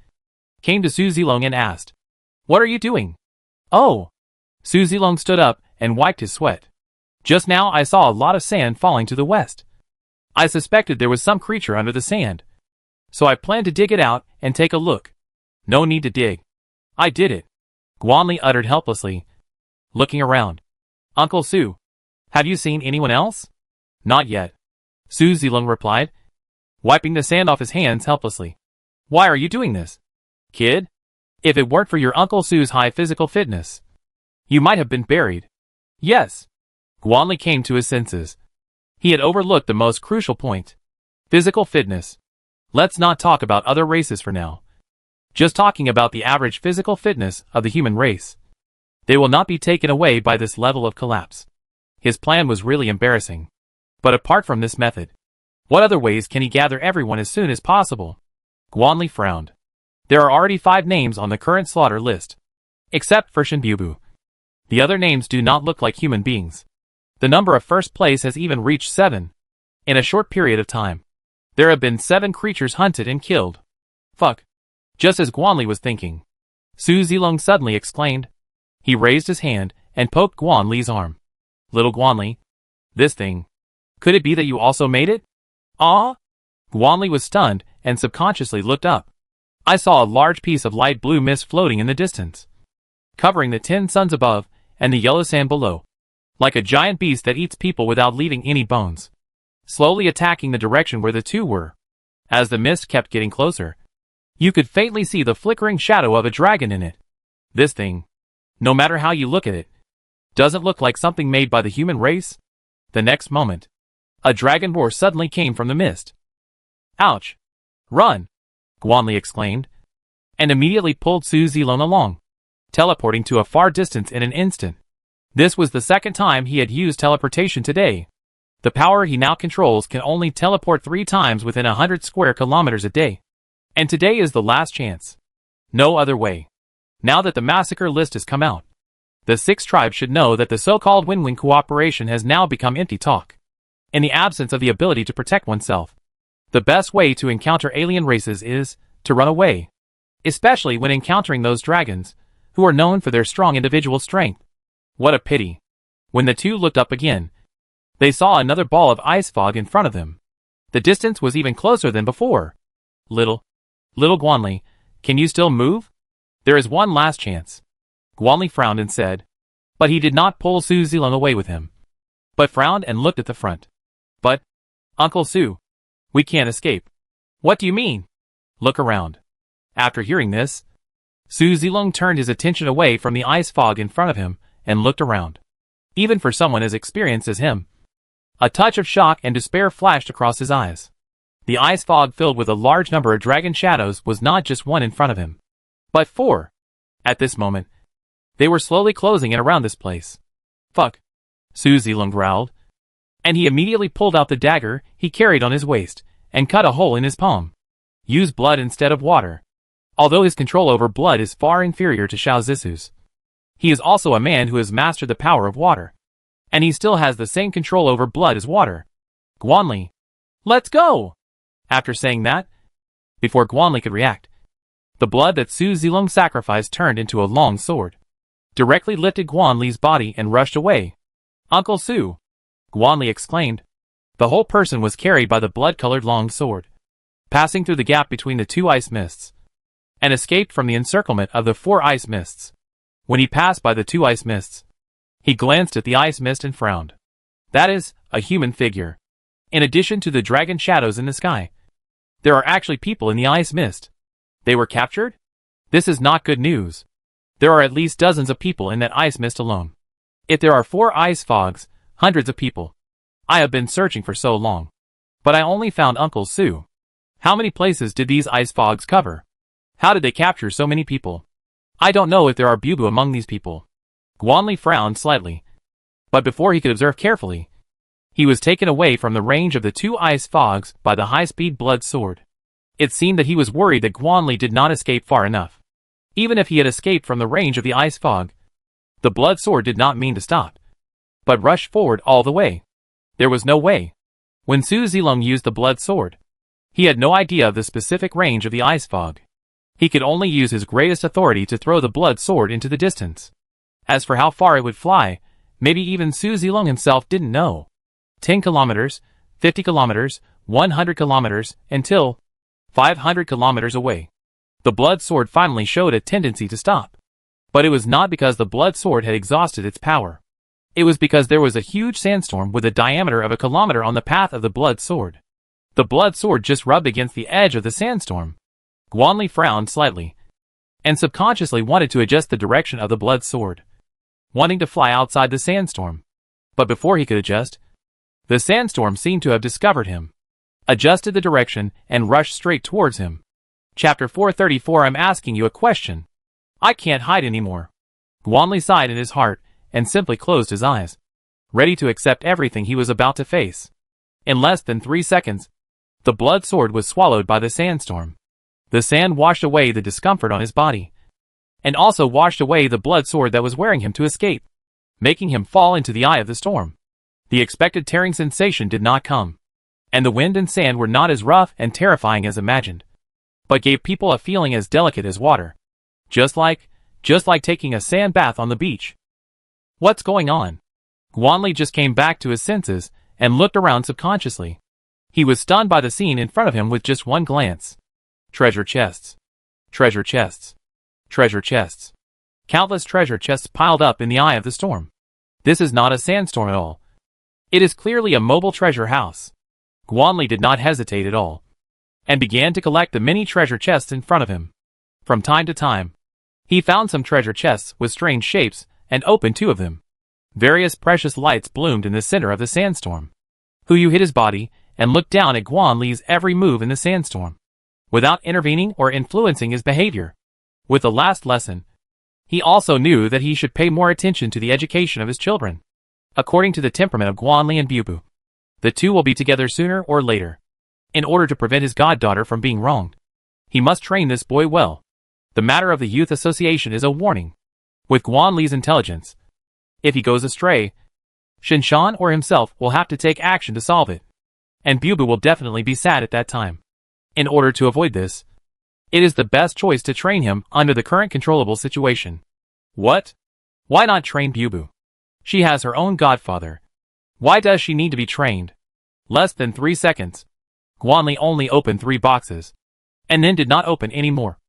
came to Su Zilong and asked, "What are you doing?" "Oh." Su Zilong stood up and wiped his sweat. "Just now I saw a lot of sand falling to the west. I suspected there was some creature under the sand, so I planned to dig it out and take a look." "No need to dig. I did it," Guanli uttered helplessly, looking around. "Uncle Su, have you seen anyone else?" "Not yet," Su Zilong replied, wiping the sand off his hands helplessly. "Why are you doing this, kid? If it weren't for your Uncle Su's high physical fitness, you might have been buried." "Yes." Guanli came to his senses. He had overlooked the most crucial point. Physical fitness. Let's not talk about other races for now. Just talking about the average physical fitness of the human race. They will not be taken away by this level of collapse. His plan was really embarrassing. But apart from this method, what other ways can he gather everyone as soon as possible? Guanli frowned. There are already 5 names on the current slaughter list, except for Shinbubu. The other names do not look like human beings. The number of first place has even reached 7. In a short period of time, there have been 7 creatures hunted and killed. Fuck. Just as Guanli was thinking, Su Zilong suddenly exclaimed. He raised his hand and poked Guanli's arm. "Little Guanli, this thing. Could it be that you also made it?" "Ah?" Guanli was stunned and subconsciously looked up. I saw a large piece of light blue mist floating in the distance. covering the 10 suns above and the yellow sand below, like a giant beast that eats people without leaving any bones, slowly attacking the direction where the two were. As the mist kept getting closer, you could faintly see the flickering shadow of a dragon in it. This thing, no matter how you look at it, doesn't look like something made by the human race. The next moment, a dragon roar suddenly came from the mist. Ouch! Run! Guanli exclaimed, and immediately pulled Su Zilong along, teleporting to a far distance in an instant. This was the second time he had used teleportation today. The power he now controls can only teleport 3 times within 100 square kilometers a day. And today is the last chance. No other way. Now that the massacre list has come out, the 6 tribes should know that the so-called win-win cooperation has now become empty talk. In the absence of the ability to protect oneself, the best way to encounter alien races is to run away. Especially when encountering those dragons, who are known for their strong individual strength. What a pity. When the two looked up again, they saw another ball of ice fog in front of them. The distance was even closer than before. Little Guanli, can you still move? There is one last chance. Guanli frowned and said, but he did not pull Su Zilong away with him, but frowned and looked at the front. But, Uncle Su, we can't escape. What do you mean? Look around. After hearing this, Su Zilong turned his attention away from the ice fog in front of him and looked around. Even for someone as experienced as him, a touch of shock and despair flashed across his eyes. The ice fog filled with a large number of dragon shadows was not just one in front of him, but 4. At this moment, they were slowly closing in around this place. Fuck, Su Zilong growled, and he immediately pulled out the dagger he carried on his waist and cut a hole in his palm. Use blood instead of water. Although his control over blood is far inferior to Xiao Zisu's, he is also a man who has mastered the power of water, and he still has the same control over blood as water. Guanli, let's go! After saying that, before Guanli could react, the blood that Su Zilong sacrificed turned into a long sword, directly lifted Guanli's body and rushed away. Uncle Su! Guanli exclaimed. The whole person was carried by the blood-colored long sword, passing through the gap between the 2 ice mists, and escaped from the encirclement of the 4 ice mists. When he passed by the 2 ice mists, he glanced at the ice mist and frowned. That is, a human figure. In addition to the dragon shadows in the sky, there are actually people in the ice mist. They were captured? This is not good news. There are at least dozens of people in that ice mist alone. If there are 4 ice fogs, hundreds of people. I have been searching for so long, but I only found Uncle Su. How many places did these ice fogs cover? How did they capture so many people? I don't know if there are bubu among these people. Guanli frowned slightly, but before he could observe carefully, he was taken away from the range of the 2 ice fogs by the high-speed blood sword. It seemed that he was worried that Guanli did not escape far enough. Even if he had escaped from the range of the ice fog, the blood sword did not mean to stop, but rushed forward all the way. There was no way. When Su Zilong used the blood sword, he had no idea of the specific range of the ice fog. He could only use his greatest authority to throw the blood sword into the distance. As for how far it would fly, maybe even Su Zilong himself didn't know. 10 kilometers, 50 kilometers, 100 kilometers, until 500 kilometers away. The blood sword finally showed a tendency to stop. But it was not because the blood sword had exhausted its power. It was because there was a huge sandstorm with a diameter of a kilometer on the path of the blood sword. The blood sword just rubbed against the edge of the sandstorm. Guanli frowned slightly, and subconsciously wanted to adjust the direction of the blood sword, wanting to fly outside the sandstorm. But before he could adjust, the sandstorm seemed to have discovered him, adjusted the direction, and rushed straight towards him. Chapter 434. I'm asking you a question. I can't hide anymore. Guanli sighed in his heart and simply closed his eyes, ready to accept everything he was about to face. In less than 3 seconds, the blood sword was swallowed by the sandstorm. The sand washed away the discomfort on his body, and also washed away the blood sword that was wearing him to escape, making him fall into the eye of the storm. The expected tearing sensation did not come, and the wind and sand were not as rough and terrifying as imagined, but gave people a feeling as delicate as water. Just like taking a sand bath on the beach. What's going on? Guanli just came back to his senses and looked around subconsciously. He was stunned by the scene in front of him with just one glance. Treasure chests. Treasure chests. Treasure chests. Countless treasure chests piled up in the eye of the storm. This is not a sandstorm at all. It is clearly a mobile treasure house. Guanli did not hesitate at all, and began to collect the many treasure chests in front of him. From time to time, he found some treasure chests with strange shapes and opened 2 of them. Various precious lights bloomed in the center of the sandstorm. Huyu hid his body and looked down at Guanli's every move in the sandstorm, without intervening or influencing his behavior. With the last lesson, he also knew that he should pay more attention to the education of his children. According to the temperament of Guanli and Bubu, the 2 will be together sooner or later. In order to prevent his goddaughter from being wronged, he must train this boy well. The matter of the youth association is a warning. With Guanli's intelligence, if he goes astray, Shinshan or himself will have to take action to solve it, and Bubu will definitely be sad at that time. In order to avoid this, it is the best choice to train him under the current controllable situation. What? Why not train Bubu? She has her own godfather. Why does she need to be trained? Less than 3 seconds. Guanli only opened 3 boxes, and then did not open any more,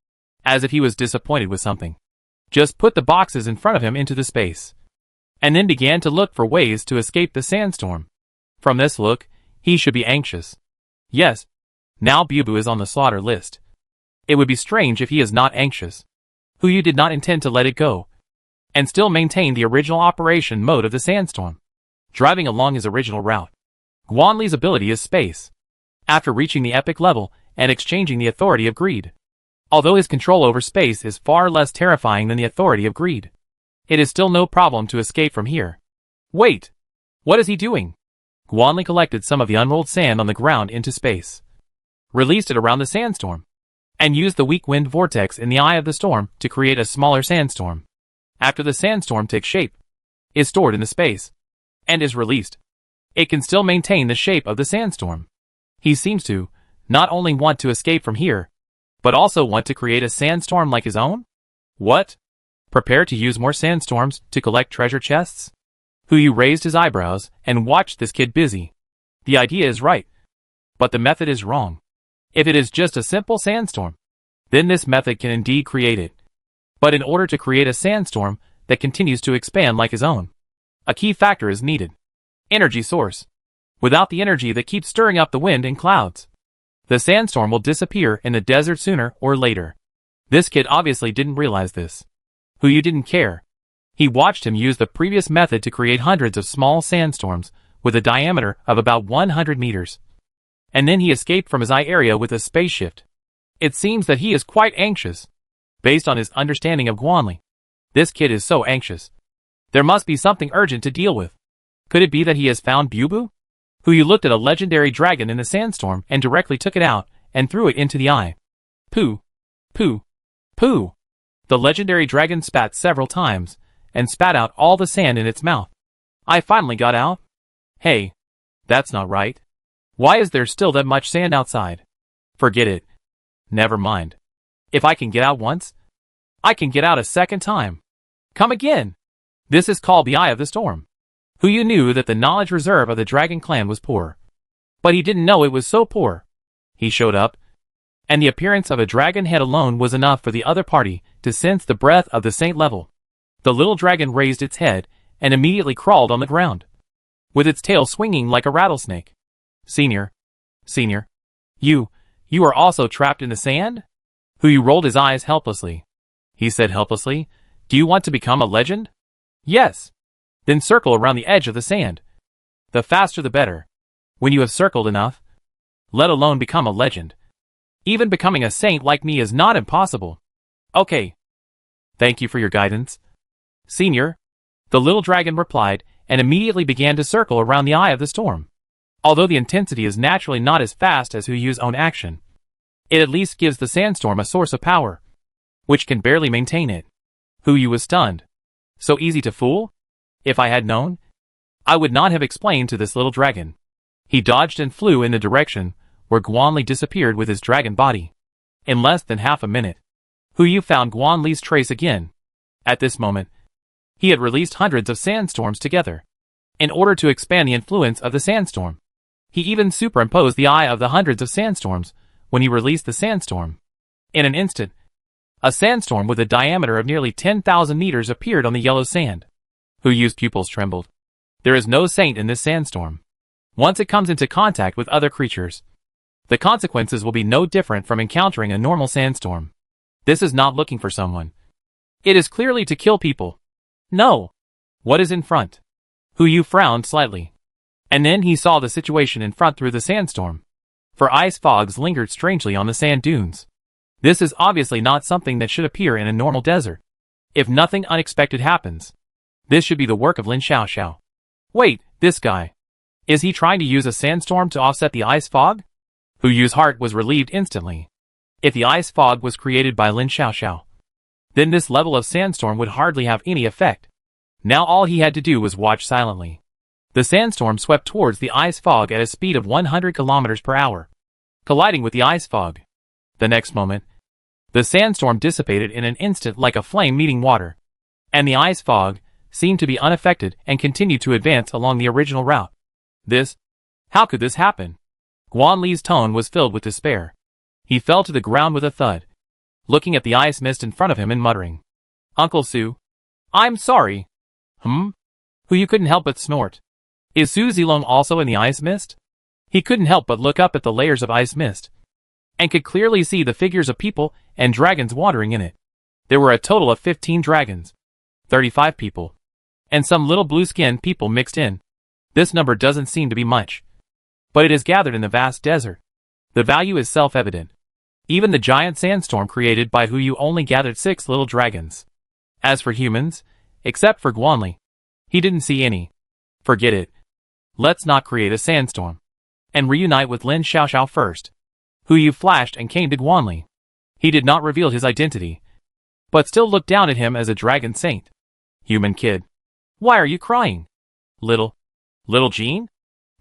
as if he was disappointed with something. Just put the boxes in front of him into the space, and then began to look for ways to escape the sandstorm. From this look, he should be anxious. Yes, now Bubu is on the slaughter list. It would be strange if he is not anxious. Huyu did not intend to let it go, and still maintained the original operation mode of the sandstorm, driving along his original route. Guanli's ability is space. After reaching the epic level and exchanging the authority of greed, although his control over space is far less terrifying than the authority of greed, it is still no problem to escape from here. Wait! What is he doing? Guanli collected some of the unrolled sand on the ground into space, released it around the sandstorm, and used the weak wind vortex in the eye of the storm to create a smaller sandstorm. After the sandstorm takes shape, is stored in the space, and is released, it can still maintain the shape of the sandstorm. He seems to not only want to escape from here, but also want to create a sandstorm like his own? What? Prepare to use more sandstorms to collect treasure chests? Huyu raised his eyebrows and watched this kid busy. The idea is right, but the method is wrong. If it is just a simple sandstorm, then this method can indeed create it. But in order to create a sandstorm that continues to expand like his own, a key factor is needed. Energy source. Without the energy that keeps stirring up the wind and clouds, the sandstorm will disappear in the desert sooner or later. This kid obviously didn't realize this. Huyu didn't care. He watched him use the previous method to create hundreds of small sandstorms with a diameter of about 100 meters. And then he escaped from his eye area with a space shift. It seems that he is quite anxious. Based on his understanding of Guanli, this kid is so anxious. There must be something urgent to deal with. Could it be that he has found Bubu? Huyu looked at a legendary dragon in the sandstorm and directly took it out and threw it into the eye. Pooh! Pooh! Pooh! The legendary dragon spat several times and spat out all the sand in its mouth. I finally got out? Hey, that's not right. Why is there still that much sand outside? Forget it. Never mind. If I can get out once, I can get out a second time. Come again. This is called the Eye of the Storm. Huyu knew that the knowledge reserve of the dragon clan was poor, but he didn't know it was so poor. He showed up, and the appearance of a dragon head alone was enough for the other party to sense the breath of the saint level. The little dragon raised its head and immediately crawled on the ground, with its tail swinging like a rattlesnake. Senior, you are also trapped in the sand? Huyu rolled his eyes helplessly. He said helplessly, do you want to become a legend? Yes. Then circle around the edge of the sand. The faster the better. When you have circled enough, let alone become a legend. Even becoming a saint like me is not impossible. Okay. Thank you for your guidance, Senior. The little dragon replied and immediately began to circle around the eye of the storm. Although the intensity is naturally not as fast as Huyu's own action, it at least gives the sandstorm a source of power, which can barely maintain it. Huyu was stunned. So easy to fool? If I had known, I would not have explained to this little dragon. He dodged and flew in the direction where Guanli disappeared with his dragon body. In less than half a minute, Huyu found Guanli's trace again. At this moment, he had released hundreds of sandstorms together. In order to expand the influence of the sandstorm, he even superimposed the eye of the hundreds of sandstorms when he released the sandstorm. In an instant, A sandstorm with a diameter of nearly 10,000 meters appeared on the yellow sand. Hu Yu's pupils trembled. There is no saint in this sandstorm. Once it comes into contact with other creatures, the consequences will be no different from encountering a normal sandstorm. This is not looking for someone. It is clearly to kill people. No. What is in front? Hu Yu frowned slightly. And then he saw the situation in front through the sandstorm. For ice fogs lingered strangely on the sand dunes. This is obviously not something that should appear in a normal desert. If nothing unexpected happens, this should be the work of Lin Xiaoxiao. Wait, this guy. Is he trying to use a sandstorm to offset the ice fog? Hu Yu's heart was relieved instantly. If the ice fog was created by Lin Xiaoxiao, then this level of sandstorm would hardly have any effect. Now all he had to do was watch silently. The sandstorm swept towards the ice fog at a speed of 100 kilometers per hour, colliding with the ice fog. The next moment, the sandstorm dissipated in an instant like a flame meeting water, and the ice fog seemed to be unaffected and continued to advance along the original route. How could this happen? Guan Li's tone was filled with despair. He fell to the ground with a thud, looking at the ice mist in front of him and muttering, "Uncle Su, I'm sorry." Hu Yu couldn't help but snort. Is Su Zilong also in the ice mist? He couldn't help but look up at the layers of ice mist, and could clearly see the figures of people and dragons wandering in it. There were a total of 15 dragons, 35 people, and some little blue-skinned people mixed in. This number doesn't seem to be much, but it is gathered in the vast desert. The value is self-evident. Even the giant sandstorm created by Hu Yu only gathered 6 little dragons. As for humans, except for Guanli, he didn't see any. Forget it. Let's not create a sandstorm, and reunite with Lin Xiaoxiao first. Hu Yu flashed and came to Guanli. He did not reveal his identity, but still looked down at him as a dragon saint. Human kid. Why are you crying? Little Jean?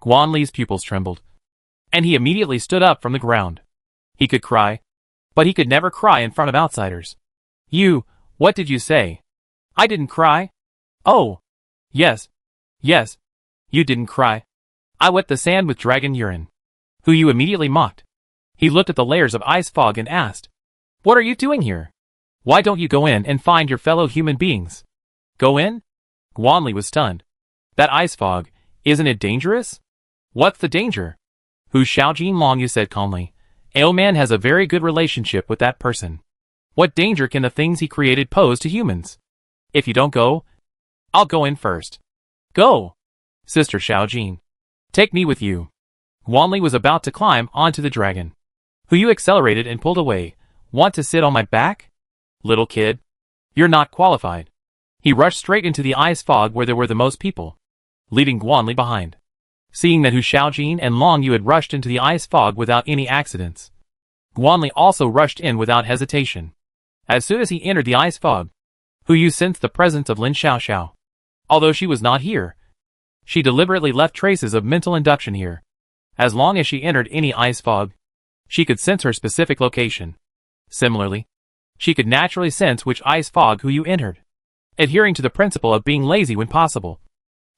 Guanli's pupils trembled, and he immediately stood up from the ground. He could cry, but he could never cry in front of outsiders. What did you say? I didn't cry. Oh. Yes, you didn't cry. I wet the sand with dragon urine. Hu Yu immediately mocked. He looked at the layers of ice fog and asked, "What are you doing here? Why don't you go in and find your fellow human beings?" Go in? Guanli was stunned. That ice fog, isn't it dangerous? What's the danger? Hu Xiaojin Long, you said calmly. Aoman has a very good relationship with that person. What danger can the things he created pose to humans? If you don't go, I'll go in first. Go! Sister Xiaojin. Take me with you. Guanli was about to climb onto the dragon. Hu Yu accelerated and pulled away. Want to sit on my back? Little kid. You're not qualified. He rushed straight into the ice fog where there were the most people, leaving Guanli behind. Seeing that Hu Xiaojin and Long Yu had rushed into the ice fog without any accidents, Guanli also rushed in without hesitation. As soon as he entered the ice fog, Hu Yu sensed the presence of Lin Xiaoxiao. Although she was not here, she deliberately left traces of mental induction here. As long as she entered any ice fog, she could sense her specific location. Similarly, she could naturally sense which ice fog Hu Yu entered. Adhering to the principle of being lazy when possible,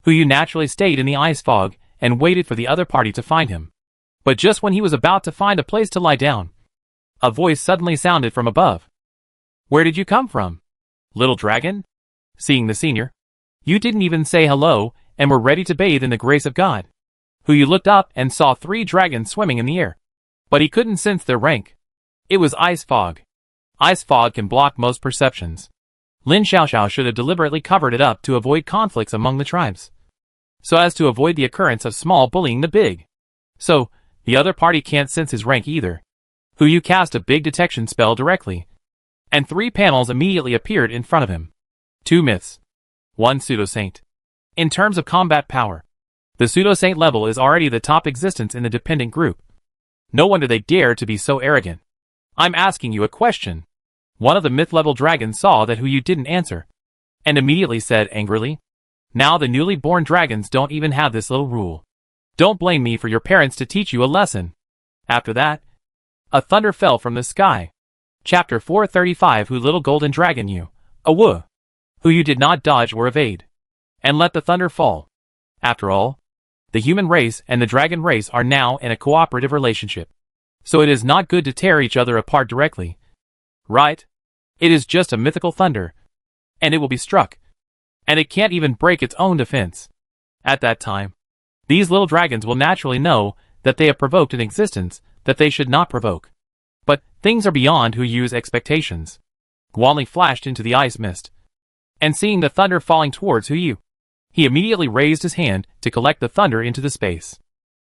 Hu Yu naturally stayed in the ice fog and waited for the other party to find him. But just when he was about to find a place to lie down, a voice suddenly sounded from above. Where did you come from? Little dragon? Seeing the senior, you didn't even say hello and were ready to bathe in the grace of God. Hu Yu looked up and saw 3 dragons swimming in the air, but he couldn't sense their rank. It was ice fog. Ice fog can block most perceptions. Lin Xiaoxiao should have deliberately covered it up to avoid conflicts among the tribes, so as to avoid the occurrence of small bullying the big. So, the other party can't sense his rank either. Hu Yu cast a big detection spell directly, and 3 panels immediately appeared in front of him. 2 myths. 1 pseudo-saint. In terms of combat power, the pseudo-saint level is already the top existence in the dependent group. No wonder they dare to be so arrogant. I'm asking you a question. One of the myth-level dragons saw that Hu Yu didn't answer, and immediately said angrily, "Now the newly born dragons don't even have this little rule. Don't blame me for your parents to teach you a lesson." After that, a thunder fell from the sky. Chapter 435 Hu Little Golden Dragon Yu. Awoo! Hu Yu did not dodge or evade, and let the thunder fall. After all, the human race and the dragon race are now in a cooperative relationship, so it is not good to tear each other apart directly. Right? It is just a mythical thunder, and it will be struck, and it can't even break its own defense. At that time, these little dragons will naturally know that they have provoked an existence that they should not provoke. But things are beyond Hu Yu's expectations. Guanli flashed into the ice mist, and seeing the thunder falling towards Hu Yu, he immediately raised his hand to collect the thunder into the space.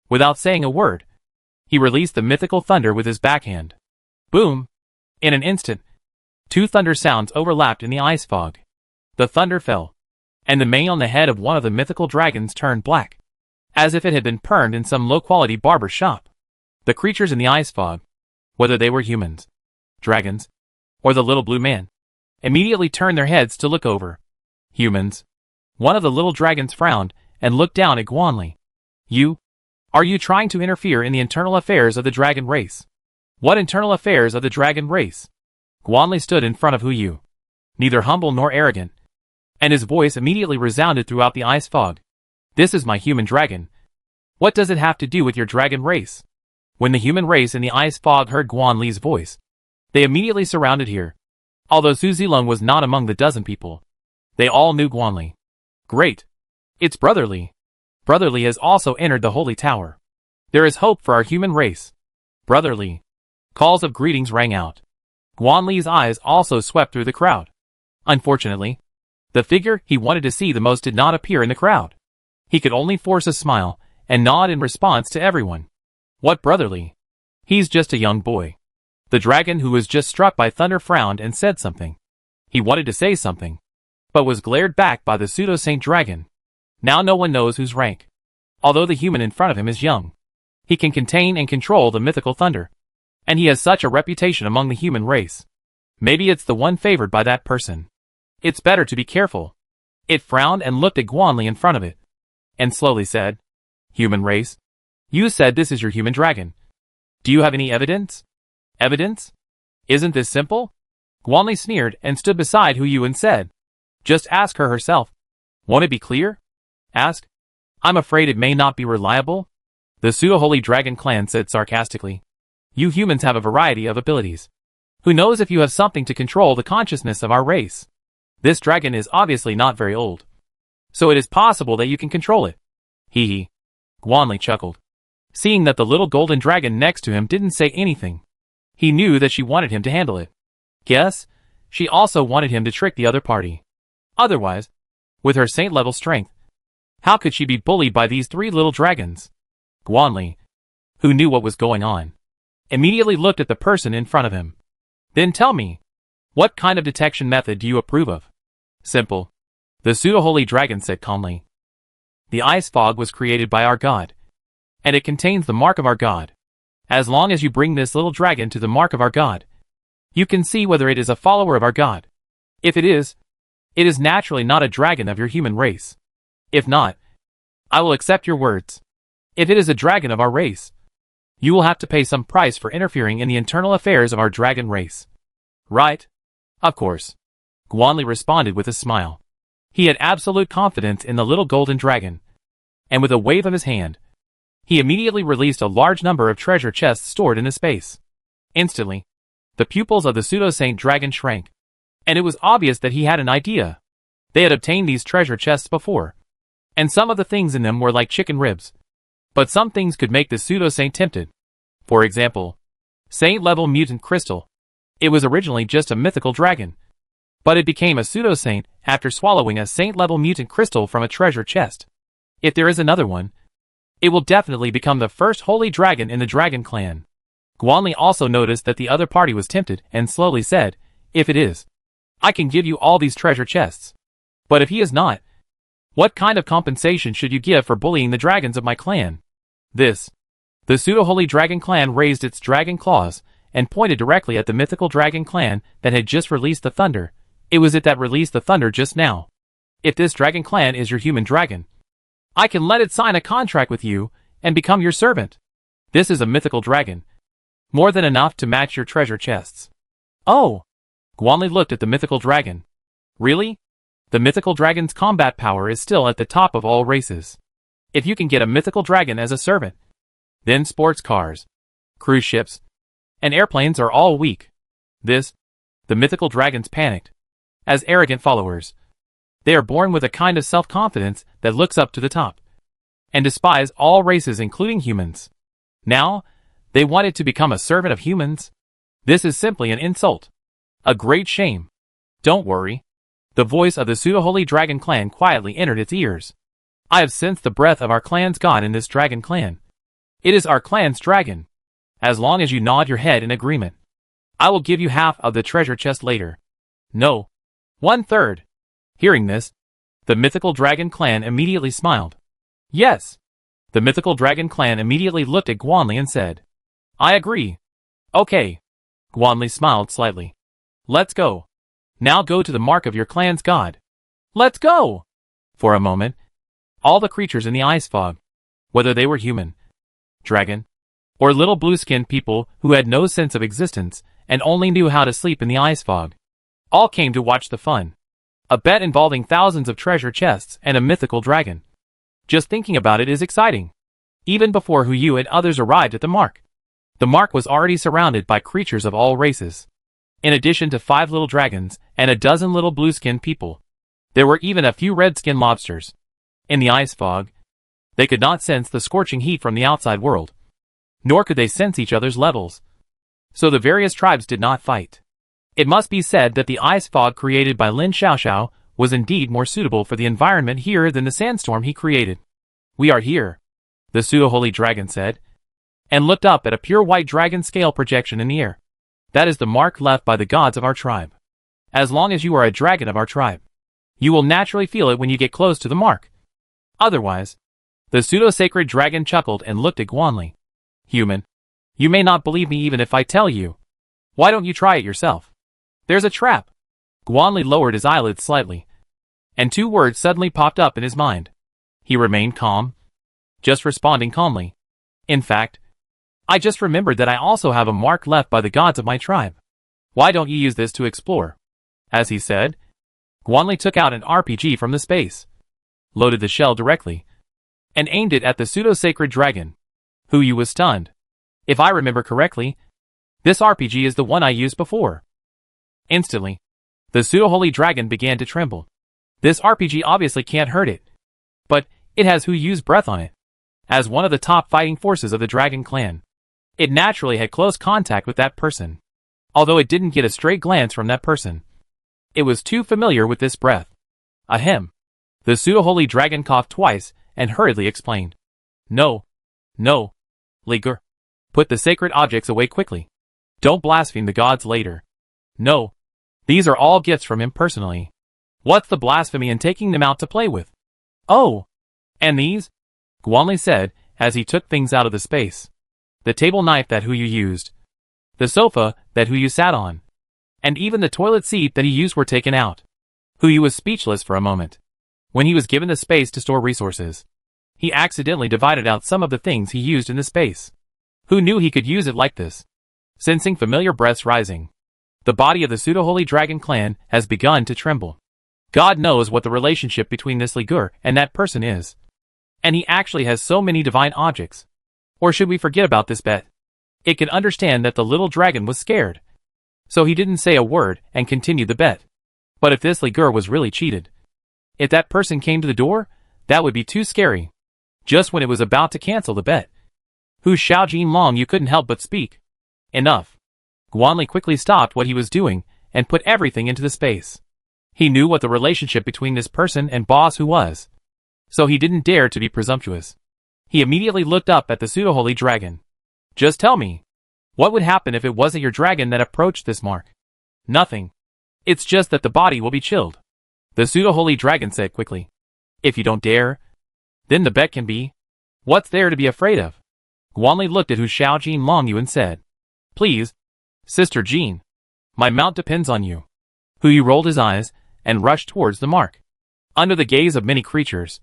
Without saying a word, he released the mythical thunder with his backhand. Boom! In an instant, two thunder sounds overlapped in the ice fog. The thunder fell, and the mane on the head of one of the mythical dragons turned black, as if it had been burned in some low-quality barber shop. The creatures in the ice fog, whether they were humans, dragons, or the little blue man, immediately turned their heads to look over. Humans. One of the little dragons frowned and looked down at Guanli. Are you trying to interfere in the internal affairs of the dragon race? What internal affairs of the dragon race? Guanli stood in front of Hu Yu, neither humble nor arrogant, and his voice immediately resounded throughout the ice fog. This is my human dragon. What does it have to do with your dragon race? When the human race in the ice fog heard Guanli's voice, they immediately surrounded here. Although Su Zilong was not among the dozen people, they all knew Guanli. Great. It's Brotherly. Brotherly has also entered the Holy Tower. There is hope for our human race. Brotherly. Calls of greetings rang out. Guanli's eyes also swept through the crowd. Unfortunately, the figure he wanted to see the most did not appear in the crowd. He could only force a smile and nod in response to everyone. What Brotherly? He's just a young boy. The dragon who was just struck by thunder frowned and said something. He wanted to say something, but was glared back by the pseudo-saint dragon. Now no one knows whose rank. Although the human in front of him is young, he can contain and control the mythical thunder, and he has such a reputation among the human race. Maybe it's the one favored by that person. It's better to be careful. It frowned and looked at Guanli in front of it, and slowly said, Human race? You said this is your human dragon. Do you have any evidence? Evidence? Isn't this simple? Guanli sneered and stood beside Hu Yu and said, Just ask her herself. Won't it be clear? Ask. I'm afraid it may not be reliable. The pseudo-holy dragon clan said sarcastically. You humans have a variety of abilities. Who knows if you have something to control the consciousness of our race? This dragon is obviously not very old, so it is possible that you can control it. Hee hee. Guanli chuckled. Seeing that the little golden dragon next to him didn't say anything, he knew that she wanted him to handle it. Guess, she also wanted him to trick the other party. Otherwise, with her saint-level strength, how could she be bullied by these three little dragons? Guanli, who knew what was going on, immediately looked at the person in front of him. Then tell me, what kind of detection method do you approve of? Simple. The pseudo-holy dragon said calmly. The ice fog was created by our god, and it contains the mark of our god. As long as you bring this little dragon to the mark of our god, you can see whether it is a follower of our god. If it is naturally not a dragon of your human race. If not, I will accept your words. If it is a dragon of our race, you will have to pay some price for interfering in the internal affairs of our dragon race. Right? Of course. Guanli responded with a smile. He had absolute confidence in the little golden dragon, and with a wave of his hand, he immediately released a large number of treasure chests stored in the space. Instantly, the pupils of the pseudo-saint dragon shrank, and it was obvious that he had an idea. They had obtained these treasure chests before, and some of the things in them were like chicken ribs. But some things could make the pseudo-saint tempted. For example, saint-level mutant crystal. It was originally just a mythical dragon, but it became a pseudo-saint after swallowing a saint-level mutant crystal from a treasure chest. If there is another one, it will definitely become the first holy dragon in the dragon clan. Guanli also noticed that the other party was tempted and slowly said, If it is, I can give you all these treasure chests. But if he is not, what kind of compensation should you give for bullying the dragons of my clan? The pseudo-holy dragon clan raised its dragon claws and pointed directly at the mythical dragon clan that had just released the thunder. It was it that released the thunder just now. If this dragon clan is your human dragon, I can let it sign a contract with you and become your servant. This is a mythical dragon, more than enough to match your treasure chests. Oh! Guanli looked at the mythical dragon. Really? The mythical dragon's combat power is still at the top of all races. If you can get a mythical dragon as a servant, then sports cars, cruise ships, and airplanes are all weak. This The mythical dragons panicked. As arrogant followers, they are born with a kind of self-confidence that looks up to the top and despise all races including humans. Now, they wanted to become a servant of humans? This is simply an insult. A great shame. Don't worry. The voice of the pseudo-holy dragon clan quietly entered its ears. I have sensed the breath of our clan's god in this dragon clan. It is our clan's dragon. As long as you nod your head in agreement, I will give you half of the treasure chest later. No. 1/3. Hearing this, the mythical dragon clan immediately smiled. Yes. The mythical dragon clan immediately looked at Guanli and said, I agree. Okay. Guanli smiled slightly. Let's go. Now go to the mark of your clan's god. Let's go! For a moment, all the creatures in the ice fog, whether they were human, dragon, or little blue-skinned people who had no sense of existence and only knew how to sleep in the ice fog, all came to watch the fun. A bet involving thousands of treasure chests and a mythical dragon. Just thinking about it is exciting. Even before Huyu and others arrived at the mark. The mark was already surrounded by creatures of all races. In addition to 5 little dragons and a dozen little blue-skinned people, there were even a few red-skinned lobsters. In the ice fog, they could not sense the scorching heat from the outside world, nor could they sense each other's levels. So the various tribes did not fight. It must be said that the ice fog created by Lin Xiaoxiao was indeed more suitable for the environment here than the sandstorm he created. We are here, the pseudo-holy dragon said, and looked up at a pure white dragon scale projection in the air. That is the mark left by the gods of our tribe. As long as you are a dragon of our tribe, you will naturally feel it when you get close to the mark. Otherwise, the pseudo-sacred dragon chuckled and looked at Guanli. Human, you may not believe me even if I tell you. Why don't you try it yourself? There's a trap. Guanli lowered his eyelids slightly, and 2 words suddenly popped up in his mind. He remained calm, just responding calmly. In fact, I just remembered that I also have a mark left by the gods of my tribe. Why don't you use this to explore? As he said, Guanli took out an RPG from the space, loaded the shell directly, and aimed it at the pseudo-sacred dragon. Huyu was stunned. If I remember correctly, this RPG is the one I used before. Instantly, the pseudo-holy dragon began to tremble. This RPG obviously can't hurt it, but it has Huyu's breath on it. As one of the top fighting forces of the dragon clan, it naturally had close contact with that person. Although it didn't get a straight glance from that person, it was too familiar with this breath. Ahem. The pseudo-holy dragon coughed twice and hurriedly explained. No. No. Ligur. Put the sacred objects away quickly. Don't blaspheme the gods later. No. These are all gifts from him personally. What's the blasphemy in taking them out to play with? Oh. And these? Guanli said, as he took things out of the space. The table knife that Huyu used, the sofa that Huyu sat on, and even the toilet seat that he used were taken out. Huyu was speechless for a moment. When he was given the space to store resources, he accidentally divided out some of the things he used in the space. Who knew he could use it like this? Sensing familiar breaths rising, the body of the pseudo-holy dragon clan has begun to tremble. God knows what the relationship between this Ligur and that person is. And he actually has so many divine objects. Or should we forget about this bet? It can understand that the little dragon was scared. So he didn't say a word and continued the bet. But if this Ligur was really cheated, if that person came to the door, that would be too scary. Just when it was about to cancel the bet. Who's Xiaojin Long, you couldn't help but speak. Enough. Guanli quickly stopped what he was doing and put everything into the space. He knew what the relationship between this person and Boss Hu was. So he didn't dare to be presumptuous. He immediately looked up at the pseudo-holy dragon. Just tell me, what would happen if it wasn't your dragon that approached this mark? Nothing. It's just that the body will be chilled. The pseudo-holy dragon said quickly. If you don't dare, then the bet can be. What's there to be afraid of? Guanli looked at Hu Xiaojin Longyu and said, Please, Sister Jean, my mount depends on you. Huyu rolled his eyes and rushed towards the mark. Under the gaze of many creatures,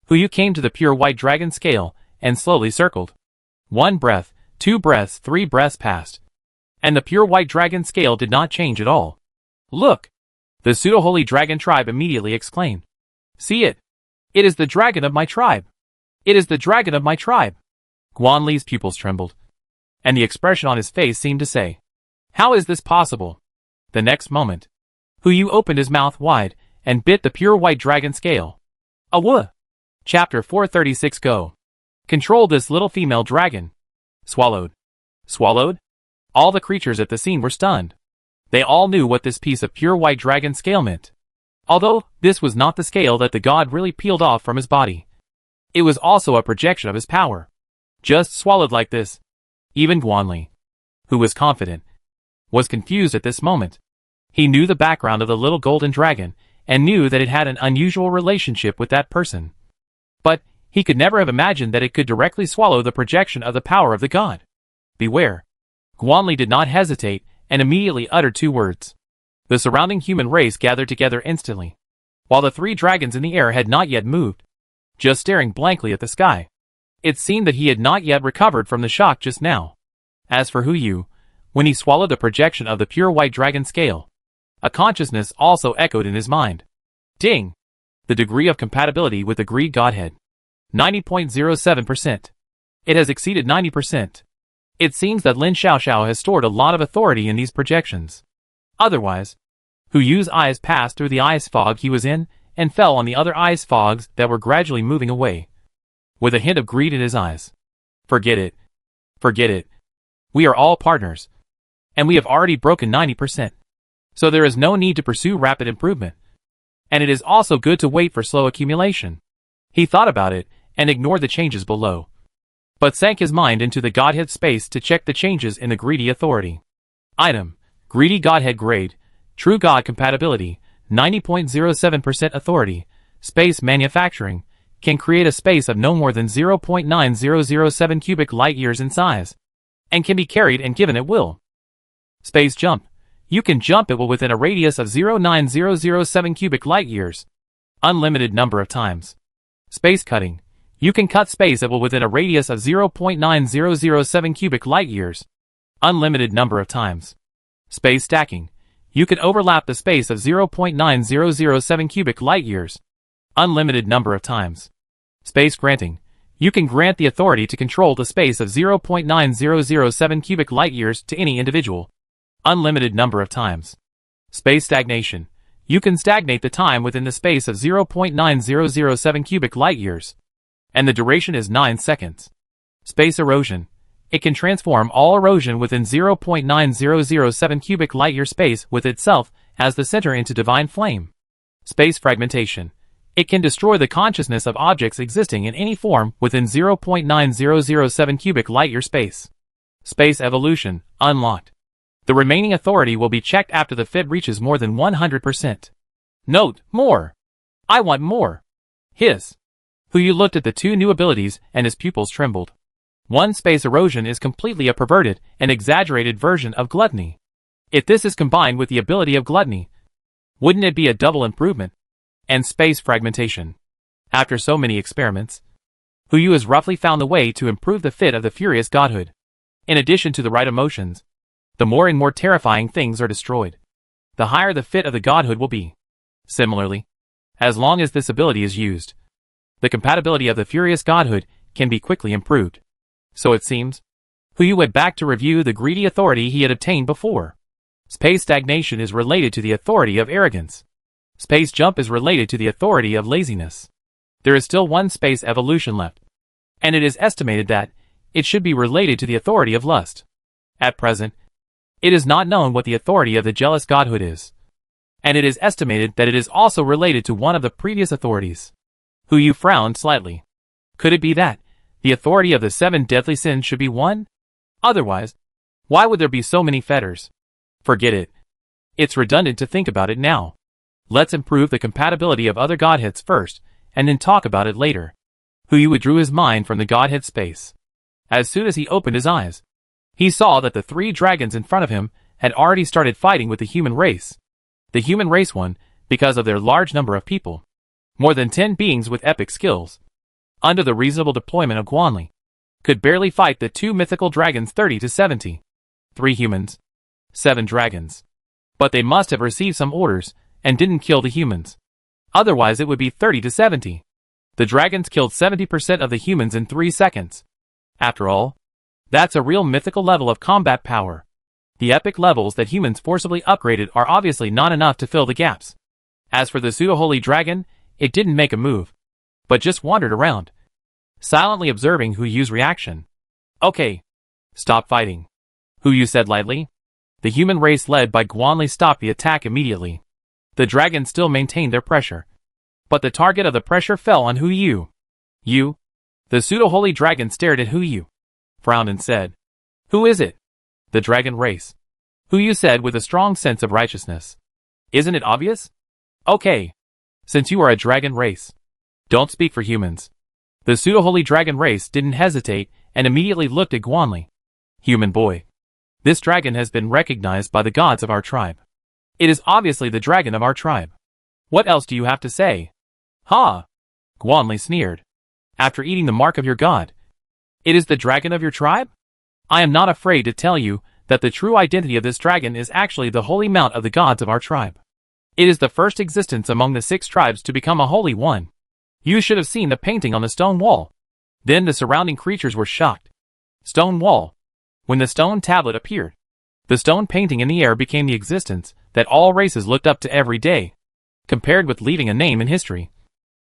Huyu came to the pure white dragon scale and slowly circled. 1 breath, 2 breaths, 3 breaths passed. And the pure white dragon scale did not change at all. Look! The pseudo-holy dragon tribe immediately exclaimed. See it! It is the dragon of my tribe! It is the dragon of my tribe! Guanli's pupils trembled, and the expression on his face seemed to say, How is this possible? The next moment, Huyu opened his mouth wide and bit the pure white dragon scale. Awuh! Chapter 436 Go. Control this little female dragon. Swallowed. Swallowed? All the creatures at the scene were stunned. They all knew what this piece of pure white dragon scale meant. Although, this was not the scale that the god really peeled off from his body. It was also a projection of his power. Just swallowed like this. Even Guanli, who was confident, was confused at this moment. He knew the background of the little golden dragon, and knew that it had an unusual relationship with that person. But, he could never have imagined that it could directly swallow the projection of the power of the god. Beware. Guanli did not hesitate, and immediately uttered 2 words. The surrounding human race gathered together instantly, while the 3 dragons in the air had not yet moved, just staring blankly at the sky. It seemed that he had not yet recovered from the shock just now. As for Huyu, when he swallowed the projection of the pure white dragon scale, a consciousness also echoed in his mind. Ding! The degree of compatibility with the Greed Godhead. 90.07%. It has exceeded 90%. It seems that Lin Xiaoxiao has stored a lot of authority in these projections. Otherwise, Huyu's eyes passed through the ice fog he was in, and fell on the other ice fogs that were gradually moving away, with a hint of greed in his eyes. Forget it. Forget it. We are all partners. And we have already broken 90%. So there is no need to pursue rapid improvement. And it is also good to wait for slow accumulation. He thought about it, and ignored the changes below, but sank his mind into the Godhead space to check the changes in the Greedy Authority. Item: Greedy Godhead Grade, True God Compatibility, 90.07% Authority, Space Manufacturing, can create a space of no more than 0.9007 cubic light-years in size, and can be carried and given at will. Space Jump, you can jump it within a radius of 0.9007 cubic light-years, unlimited number of times. Space Cutting, you can cut space at will within a radius of 0.9007 cubic light-years, unlimited number of times. Space Stacking, you can overlap the space of 0.9007 cubic light-years, unlimited number of times. Space Granting, you can grant the authority to control the space of 0.9007 cubic light-years to any individual, unlimited number of times. Space Stagnation, you can stagnate the time within the space of 0.9007 cubic light-years, and the duration is 9 seconds. Space Erosion, it can transform all erosion within 0.9007 cubic light-year space with itself as the center into divine flame. Space Fragmentation, it can destroy the consciousness of objects existing in any form within 0.9007 cubic light-year space. Space Evolution, unlocked. The remaining authority will be checked after the fit reaches more than 100%. Note: more. I want more. Hiss. Huyu looked at the 2 new abilities and his pupils trembled. 1. Space Erosion is completely a perverted and exaggerated version of Gluttony. If this is combined with the ability of Gluttony, wouldn't it be a double improvement? And Space Fragmentation. After so many experiments, Huyu has roughly found the way to improve the fit of the furious godhood. In addition to the right emotions, the more and more terrifying things are destroyed, the higher the fit of the godhood will be. Similarly, as long as this ability is used, the compatibility of the furious godhood can be quickly improved. So it seems, Huyu went back to review the greedy authority he had obtained before. Space Stagnation is related to the authority of arrogance. Space Jump is related to the authority of laziness. There is still 1 Space Evolution left, and it is estimated that it should be related to the authority of lust. At present, it is not known what the authority of the jealous godhood is, and it is estimated that it is also related to one of the previous authorities. Huyu frowned slightly. Could it be that the authority of the 7 deadly sins should be 1? Otherwise, why would there be so many fetters? Forget it. It's redundant to think about it now. Let's improve the compatibility of other godheads first, and then talk about it later. Huyu withdrew his mind from the godhead space. As soon as he opened his eyes, he saw that the 3 dragons in front of him had already started fighting with the human race. The human race won because of their large number of people. More than 10 beings with epic skills, under the reasonable deployment of Guanli, could barely fight the 2 mythical dragons 30 to 70. 3 humans, 7 dragons. But they must have received some orders and didn't kill the humans. Otherwise it would be 30 to 70. The dragons killed 70% of the humans in 3 seconds. After all, that's a real mythical level of combat power. The epic levels that humans forcibly upgraded are obviously not enough to fill the gaps. As for the pseudo-holy dragon, it didn't make a move, but just wandered around, silently observing Hu Yu's reaction. Okay. Stop fighting. Hu Yu said lightly. The human race led by Guanli stopped the attack immediately. The dragons still maintained their pressure, but the target of the pressure fell on Hu Yu. You? The pseudo-holy dragon stared at Hu Yu, frowned and said, Who is it? The dragon race. Hu Yu said with a strong sense of righteousness. Isn't it obvious? Okay. Since you are a dragon race, don't speak for humans. The pseudo-holy dragon race didn't hesitate and immediately looked at Guanli. Human boy. This dragon has been recognized by the gods of our tribe. It is obviously the dragon of our tribe. What else do you have to say? Ha! Guanli sneered. After eating the mark of your god, it is the dragon of your tribe? I am not afraid to tell you that the true identity of this dragon is actually the holy mount of the gods of our tribe. It is the first existence among the 6 tribes to become a holy one. You should have seen the painting on the stone wall. Then the surrounding creatures were shocked. Stone wall. When the stone tablet appeared, the stone painting in the air became the existence that all races looked up to every day, compared with leaving a name in history.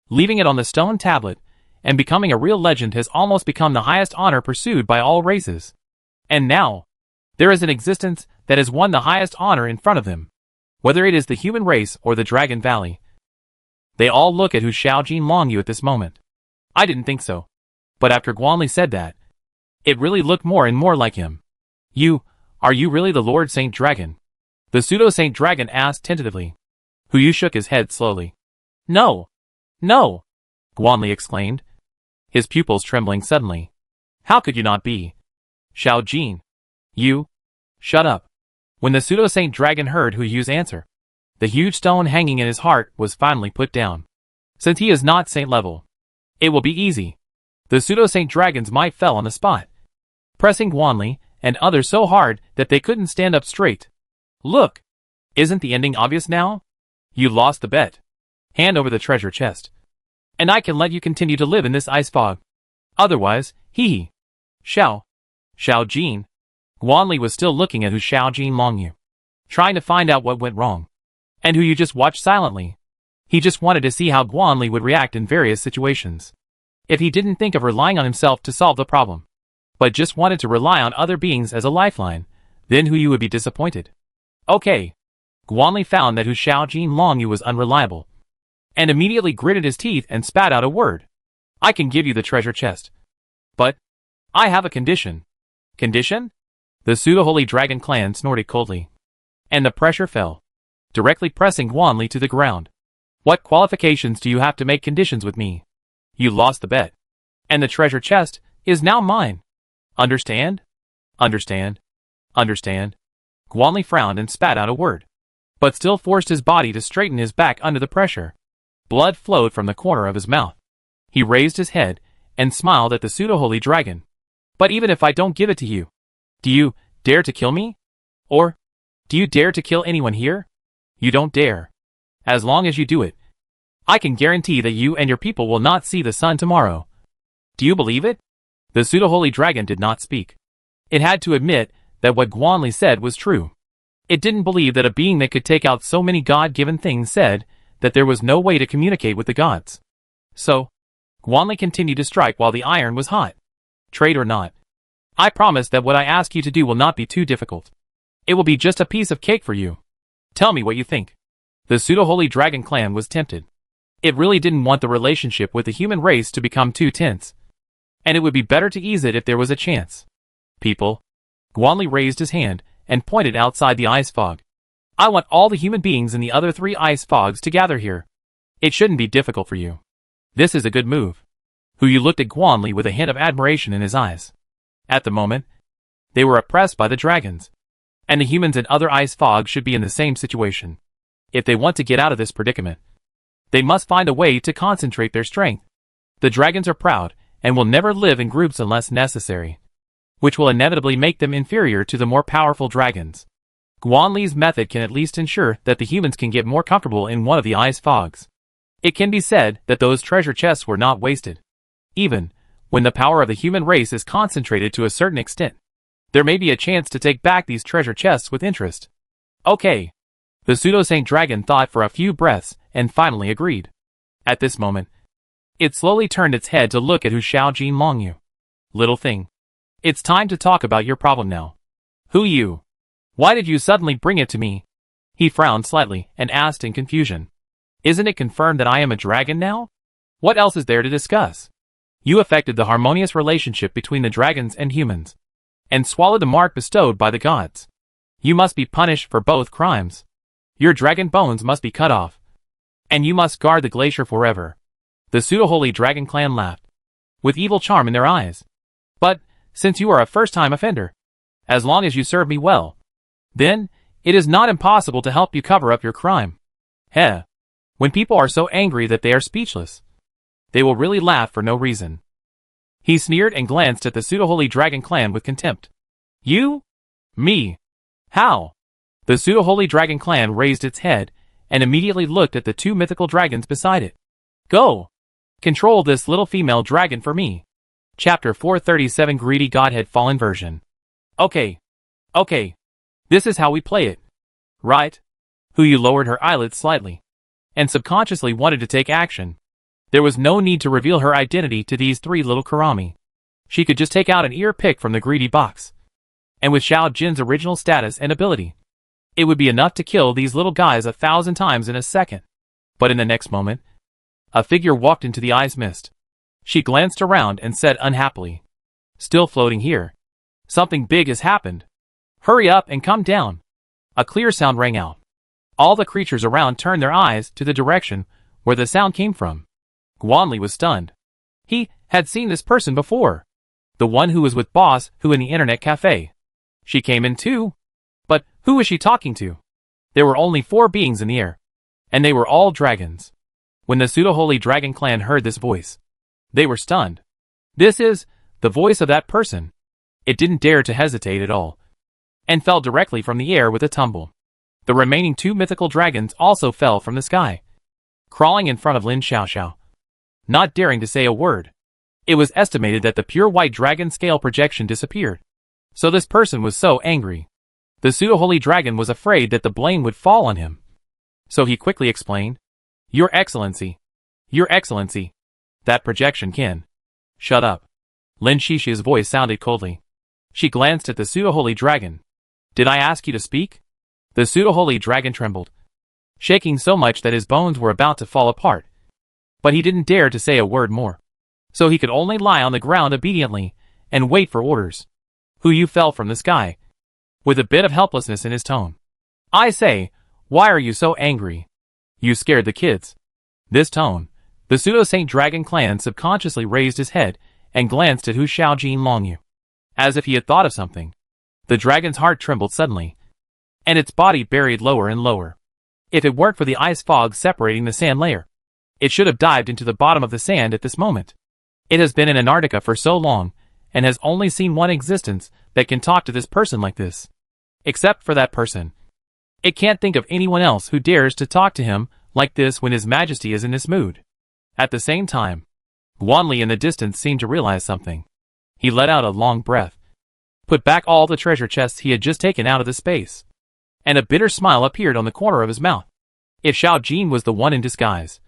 Leaving it on the stone tablet and becoming a real legend has almost become the highest honor pursued by all races. And now, there is an existence that has won the highest honor in front of them. Whether it is the human race or the Dragon Valley. They all look at Hu Shaojin Longyu at this moment. I didn't think so. But after Guanli said that, it really looked more and more like him. Are you really the Lord Saint Dragon? The pseudo-Saint Dragon asked tentatively. Hu Yu shook his head slowly. No. No! Guanli exclaimed, his pupils trembling suddenly. How could you not be? Shaojin. Shut up. When the pseudo-Saint Dragon heard Hu Yu's answer, the huge stone hanging in his heart was finally put down. Since he is not saint level, it will be easy. The pseudo-Saint Dragon's might fell on the spot, pressing Guanli and others so hard that they couldn't stand up straight. Look! Isn't the ending obvious now? You lost the bet. Hand over the treasure chest, and I can let you continue to live in this ice fog. Otherwise, Shaojin. Guanli was still looking at Hu Shaojin Longyu, trying to find out what went wrong. And Hu Yu just watched silently. He just wanted to see how Guanli would react in various situations. If he didn't think of relying on himself to solve the problem, but just wanted to rely on other beings as a lifeline, then Hu Yu would be disappointed. Okay. Guanli found that Hu Shaojin Longyu was unreliable, and immediately gritted his teeth and spat out a word. I can give you the treasure chest, but I have a condition. Condition? The pseudo-holy dragon clan snorted coldly, and the pressure fell, directly pressing Guanli to the ground. What qualifications do you have to make conditions with me? You lost the bet, and the treasure chest is now mine. Understand? Understand? Understand? Guanli frowned and spat out a word, but still forced his body to straighten his back under the pressure. Blood flowed from the corner of his mouth. He raised his head and smiled at the pseudo-holy dragon. But even if I don't give it to you, do you dare to kill me? Or do you dare to kill anyone here? You don't dare. As long as you do it, I can guarantee that you and your people will not see the sun tomorrow. Do you believe it? The pseudo-holy dragon did not speak. It had to admit that what Guanli said was true. It didn't believe that a being that could take out so many God-given things said that there was no way to communicate with the gods. So, Guanli continued to strike while the iron was hot. Trade or not, I promise that what I ask you to do will not be too difficult. It will be just a piece of cake for you. Tell me what you think. The pseudo-holy dragon clan was tempted. It really didn't want the relationship with the human race to become too tense, and it would be better to ease it if there was a chance. People. Guanli raised his hand and pointed outside the ice fog. I want all the human beings in the other 3 ice fogs to gather here. It shouldn't be difficult for you. This is a good move. Hu Yu looked at Guanli with a hint of admiration in his eyes. At the moment, they were oppressed by the dragons, and the humans in other ice fogs should be in the same situation. If they want to get out of this predicament, they must find a way to concentrate their strength. The dragons are proud and will never live in groups unless necessary, which will inevitably make them inferior to the more powerful dragons. Guanli's method can at least ensure that the humans can get more comfortable in one of the ice fogs. It can be said that those treasure chests were not wasted. Even when the power of the human race is concentrated to a certain extent, There may be a chance to take back these treasure chests with interest. Okay. The pseudo-saint dragon thought for a few breaths and finally agreed. At this moment, it slowly turned its head to look at Hu Xiaojin Longyu. Little thing. It's time to talk about your problem now. Who you? Why did you suddenly bring it to me? He frowned slightly and asked in confusion. Isn't it confirmed that I am a dragon now? What else is there to discuss? You affected the harmonious relationship between the dragons and humans, and swallowed the mark bestowed by the gods. You must be punished for both crimes. Your dragon bones must be cut off, and you must guard the glacier forever. The pseudo-holy dragon clan laughed, with evil charm in their eyes. But, since you are a first-time offender, as long as you serve me well, then, it is not impossible to help you cover up your crime. Heh. When people are so angry that they are speechless, they will really laugh for no reason. He sneered and glanced at the pseudo-holy dragon clan with contempt. You? Me? How? The pseudo-holy dragon clan raised its head and immediately looked at the two mythical dragons beside it. Go! Control this little female dragon for me. Chapter 437 Greedy Godhead Fallen Version. Okay. This is how we play it. Right? Huyu lowered her eyelids slightly, and subconsciously wanted to take action. There was no need to reveal her identity to these three little Karami. She could just take out an ear pick from the greedy box. And with Xiao Jin's original status and ability, it would be enough to kill these little guys 1,000 times in a second. But in the next moment, a figure walked into the ice mist. She glanced around and said unhappily, Still floating here. Something big has happened. Hurry up and come down. A clear sound rang out. All the creatures around turned their eyes to the direction where the sound came from. Guanli was stunned. He had seen this person before. The one who was with Boss Hu in the internet cafe. She came in too. But who was she talking to? There were only 4 beings in the air, and they were all dragons. When the pseudo-holy dragon clan heard this voice, they were stunned. This is the voice of that person. It didn't dare to hesitate at all, and fell directly from the air with a tumble. The remaining 2 mythical dragons also fell from the sky, crawling in front of Lin Xiaoxiao, not daring to say a word. It was estimated that the pure white dragon scale projection disappeared. So this person was so angry. The pseudo-holy dragon was afraid that the blame would fall on him. So he quickly explained, Your Excellency. Your Excellency. That projection can. Shut up. Lin Shishi's voice sounded coldly. She glanced at the pseudo-holy dragon. Did I ask you to speak? The pseudo-holy dragon trembled, shaking so much that his bones were about to fall apart. But he didn't dare to say a word more. So he could only lie on the ground obediently and wait for orders. Huyu fell from the sky, with a bit of helplessness in his tone. I say, why are you so angry? You scared the kids. This tone, the pseudo-saint dragon clan subconsciously raised his head and glanced at Hu Xiaojin Longyu, as if he had thought of something. The dragon's heart trembled suddenly, and its body buried lower and lower. If it weren't for the ice fog separating the sand layer, it should have dived into the bottom of the sand at this moment. It has been in Antarctica for so long, and has only seen one existence that can talk to this person like this. Except for that person. It can't think of anyone else who dares to talk to him like this when His Majesty is in this mood. At the same time, Guanli in the distance seemed to realize something. He let out a long breath, put back all the treasure chests he had just taken out of the space, and a bitter smile appeared on the corner of his mouth. If Xiao Jin was the one in disguise,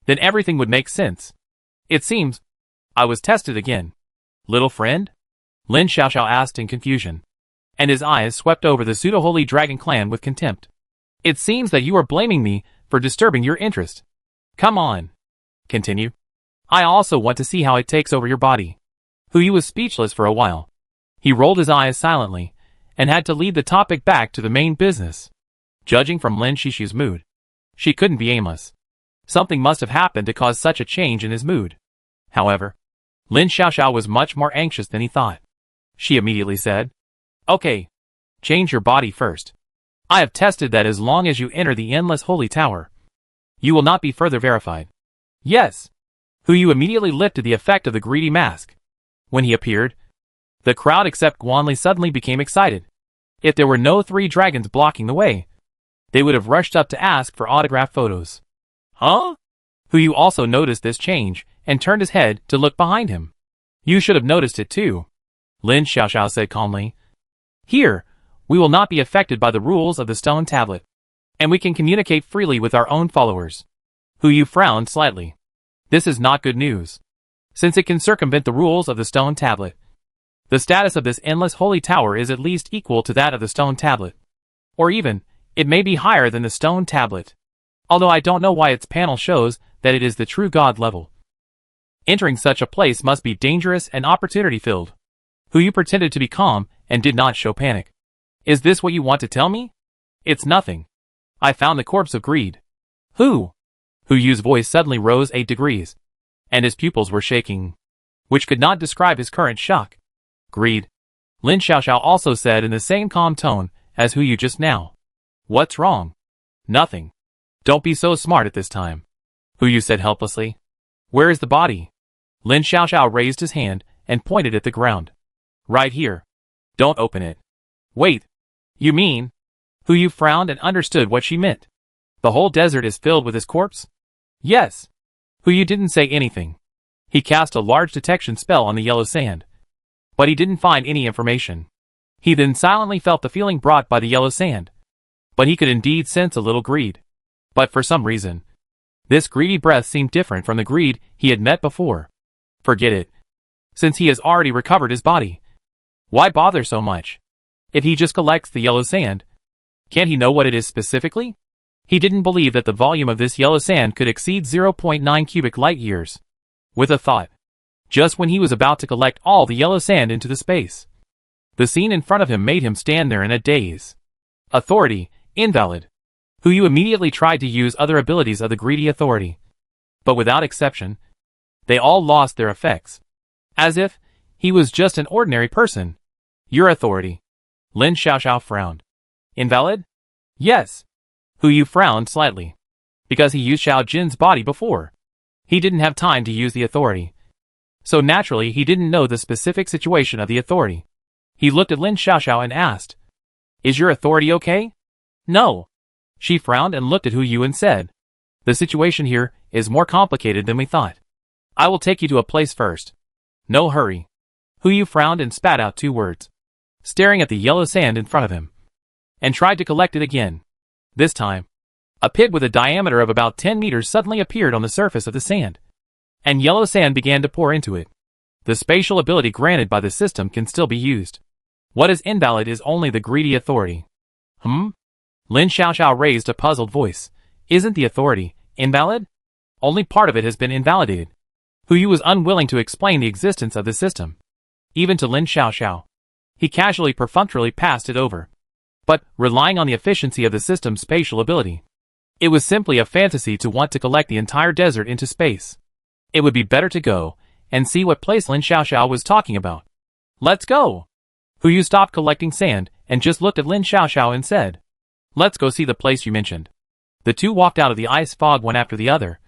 then everything would make sense. It seems I was tested again. Little friend? Lin Xiaoxiao asked in confusion, and his eyes swept over the pseudo-holy dragon clan with contempt. It seems that you are blaming me for disturbing your interest. Come on. Continue. I also want to see how it takes over your body. Huyu was speechless for a while. He rolled his eyes silently, and had to lead the topic back to the main business. Judging from Lin Shishi's mood, she couldn't be aimless. Something must have happened to cause such a change in his mood. However, Lin Xiaoxiao was much more anxious than he thought. She immediately said, Okay, change your body first. I have tested that as long as you enter the endless holy tower, you will not be further verified. Yes. Huyu immediately lifted the effect of the greedy mask. When he appeared, the crowd except Guanli suddenly became excited. If there were no 3 dragons blocking the way, they would have rushed up to ask for autograph photos. Huh? Huyu also noticed this change and turned his head to look behind him. You should have noticed it too, Lin Xiaoxiao said calmly. Here, we will not be affected by the rules of the stone tablet, and we can communicate freely with our own followers. Hu Yu frowned slightly. This is not good news, since it can circumvent the rules of the stone tablet. The status of this endless holy tower is at least equal to that of the stone tablet. Or even, it may be higher than the stone tablet. Although I don't know why its panel shows that it is the true God level. Entering such a place must be dangerous and opportunity-filled. Hu Yu pretended to be calm and did not show panic. Is this what you want to tell me? It's nothing. I found the corpse of greed. Who? Hu Yu's voice suddenly rose 8 degrees, and his pupils were shaking, which could not describe his current shock. Greed. Lin Xiaoxiao also said in the same calm tone as Hu Yu just now. What's wrong? Nothing. Don't be so smart at this time, Hu Yu said helplessly. Where is the body? Lin Xiaoxiao raised his hand and pointed at the ground. Right here. Don't open it. Wait. You mean? Hu Yu frowned and understood what she meant. The whole desert is filled with his corpse? Yes. Hu Yu didn't say anything. He cast a large detection spell on the yellow sand, but he didn't find any information. He then silently felt the feeling brought by the yellow sand, but he could indeed sense a little greed. But for some reason, this greedy breath seemed different from the greed he had met before. Forget it. Since he has already recovered his body, why bother so much? If he just collects the yellow sand, can't he know what it is specifically? He didn't believe that the volume of this yellow sand could exceed 0.9 cubic light years. With a thought, just when he was about to collect all the yellow sand into the space, the scene in front of him made him stand there in a daze. Authority, invalid. Hu Yu immediately tried to use other abilities of the greedy authority, but without exception, they all lost their effects. As if he was just an ordinary person. Your authority. Lin Xiaoxiao frowned. Invalid? Yes. Hu Yu frowned slightly. Because he used Xiao Jin's body before. He didn't have time to use the authority. So naturally he didn't know the specific situation of the authority. He looked at Lin Xiaoxiao and asked, Is your authority okay? No. She frowned and looked at Hu Yu and said, The situation here is more complicated than we thought. I will take you to a place first. No hurry. Hu Yu frowned and spat out 2 words, staring at the yellow sand in front of him, and tried to collect it again. This time, a pit with a diameter of about 10 meters suddenly appeared on the surface of the sand, and yellow sand began to pour into it. The spatial ability granted by the system can still be used. What is invalid is only the greedy authority. Lin Xiaoxiao raised a puzzled voice. Isn't the authority invalid? Only part of it has been invalidated. Hu Yu was unwilling to explain the existence of the system, even to Lin Xiaoxiao. He casually perfunctorily passed it over, but relying on the efficiency of the system's spatial ability. It was simply a fantasy to want to collect the entire desert into space. It would be better to go and see what place Lin Xiaoxiao was talking about. Let's go! Hu Yu stopped collecting sand and just looked at Lin Xiaoxiao and said, Let's go see the place you mentioned. The two walked out of the ice fog one after the other,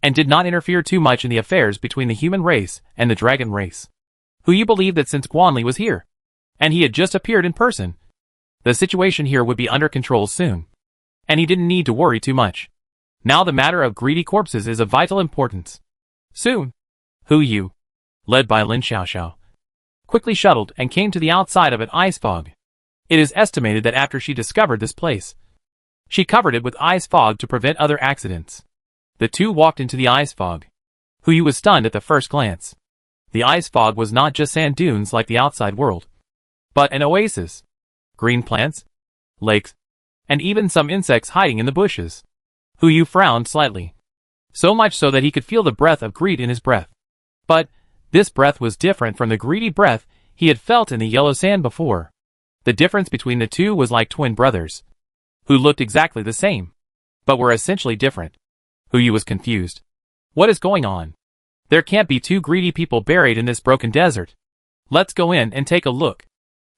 and did not interfere too much in the affairs between the human race and the dragon race. Hu Yu believed that since Guanli was here, and he had just appeared in person, the situation here would be under control soon, and he didn't need to worry too much. Now the matter of greedy corpses is of vital importance. Soon, Hu Yu, led by Lin Xiaoxiao, quickly shuttled and came to the outside of an ice fog. It is estimated that after she discovered this place, she covered it with ice fog to prevent other accidents. The two walked into the ice fog. Hu Yu was stunned at the first glance. The ice fog was not just sand dunes like the outside world, but an oasis. Green plants, lakes, and even some insects hiding in the bushes. Hu Yu frowned slightly, so much so that he could feel the breath of greed in his breath. But this breath was different from the greedy breath he had felt in the yellow sand before. The difference between the two was like twin brothers, who looked exactly the same, but were essentially different. Hu Yu was confused. What is going on? There can't be 2 greedy people buried in this broken desert. Let's go in and take a look,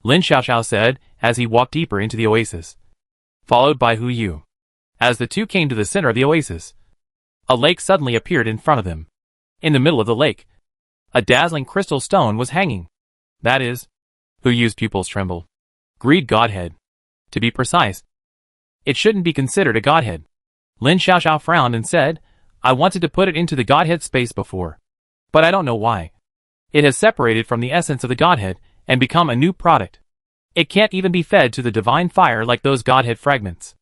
Lin Xiaoxiao said as he walked deeper into the oasis, followed by Hu Yu. As the two came to the center of the oasis, a lake suddenly appeared in front of them. In the middle of the lake, a dazzling crystal stone was hanging. That is, Hu Yu's pupils trembled. Greed Godhead. To be precise, it shouldn't be considered a godhead. Lin Xiaoxiao frowned and said, I wanted to put it into the godhead space before, but I don't know why. It has separated from the essence of the godhead and become a new product. It can't even be fed to the divine fire like those godhead fragments.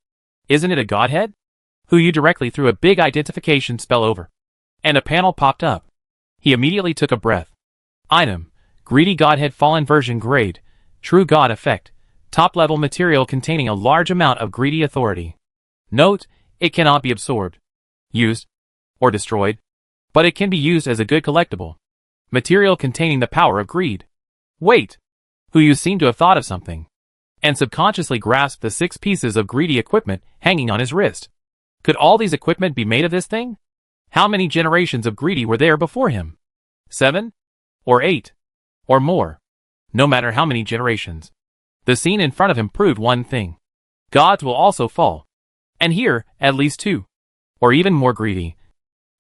Isn't it a godhead? Hu directly threw a big identification spell over. And a panel popped up. He immediately took a breath. Item: Greedy Godhead Fallen Version Grade, True God Effect, top-level material containing a large amount of greedy authority. Note: it cannot be absorbed, used, or destroyed, but it can be used as a good collectible. Material containing the power of greed. Wait! Hu seemed to have thought of something, and subconsciously grasped the 6 pieces of greedy equipment hanging on his wrist. Could all these equipment be made of this thing? How many generations of greedy were there before him? 7? Or 8? Or more? No matter how many generations. The scene in front of him proved one thing. Gods will also fall. And here, at least 2. Or even more greedy.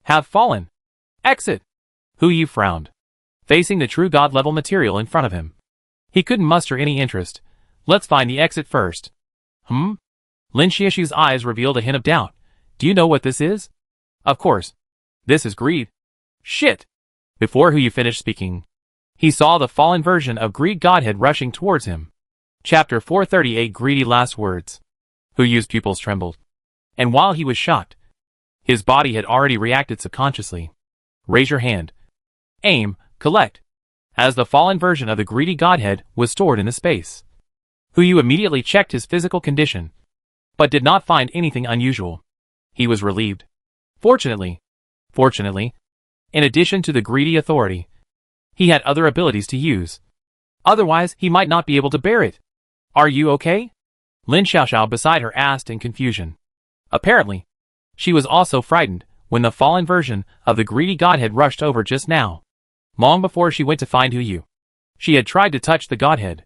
Have fallen. Exit! Hu frowned, facing the true god-level material in front of him. He couldn't muster any interest. Let's find the exit first. Lin Xiaoshu's eyes revealed a hint of doubt. Do you know what this is? Of course. This is greed. Shit! Before Hu finished speaking, he saw the fallen version of Greed Godhead rushing towards him. Chapter 438 Greedy Last Words. Hu's pupils trembled. And while he was shocked, his body had already reacted subconsciously. Raise your hand. Aim, collect. As the fallen version of the Greedy Godhead was stored in the space. Hu immediately checked his physical condition, but did not find anything unusual. He was relieved. Fortunately, in addition to the greedy authority, he had other abilities to use. Otherwise, he might not be able to bear it. Are you okay? Lin Xiaoxiao beside her asked in confusion. Apparently, she was also frightened when the fallen version of the Greedy Godhead rushed over just now. Long before she went to find Hu, she had tried to touch the Godhead,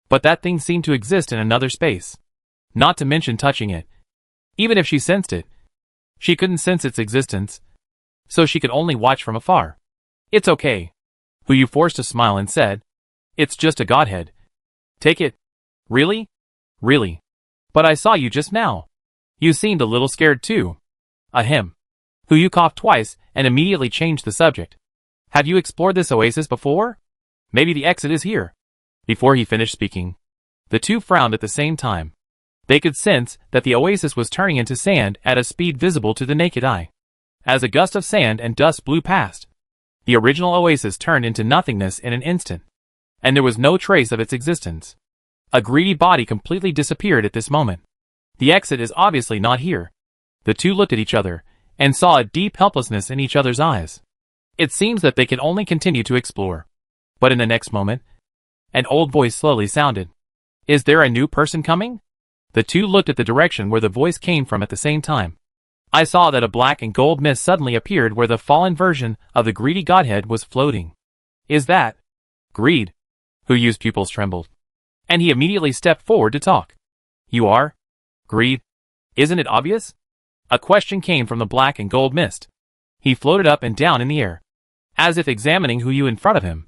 but that thing seemed to exist in another space. Not to mention touching it. Even if she sensed it, she couldn't sense its existence, so she could only watch from afar. It's okay. Hu forced a smile and said, It's just a Godhead. Take it. Really? Really. But I saw you just now. You seemed a little scared too. Ahem. Hu coughed twice and immediately changed the subject. Have you explored this oasis before? Maybe the exit is here. Before he finished speaking, the two frowned at the same time. They could sense that the oasis was turning into sand at a speed visible to the naked eye. As a gust of sand and dust blew past, the original oasis turned into nothingness in an instant, and there was no trace of its existence. A greedy body completely disappeared at this moment. The exit is obviously not here. The two looked at each other and saw a deep helplessness in each other's eyes. It seems that they can only continue to explore. But in the next moment, an old voice slowly sounded. Is there a new person coming? The two looked at the direction where the voice came from at the same time. I saw that a black and gold mist suddenly appeared where the fallen version of the Greedy Godhead was floating. Is that greed? Hu's pupils trembled, and he immediately stepped forward to talk. You are greed? Isn't it obvious? A question came from the black and gold mist. He floated up and down in the air, as if examining Hu in front of him.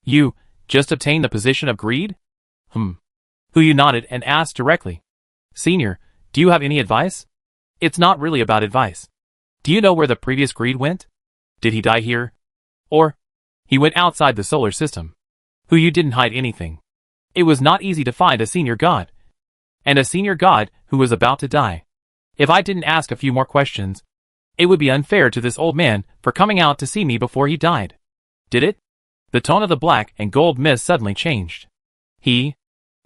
You just obtained the position of greed? Hu nodded and asked directly. Senior, do you have any advice? It's not really about advice. Do you know where the previous greed went? Did he die here? Or, he went outside the solar system. Hu didn't hide anything. It was not easy to find a senior god. And a senior god who was about to die. If I didn't ask a few more questions, it would be unfair to this old man for coming out to see me before he died. Did it? The tone of the black and gold mist suddenly changed. He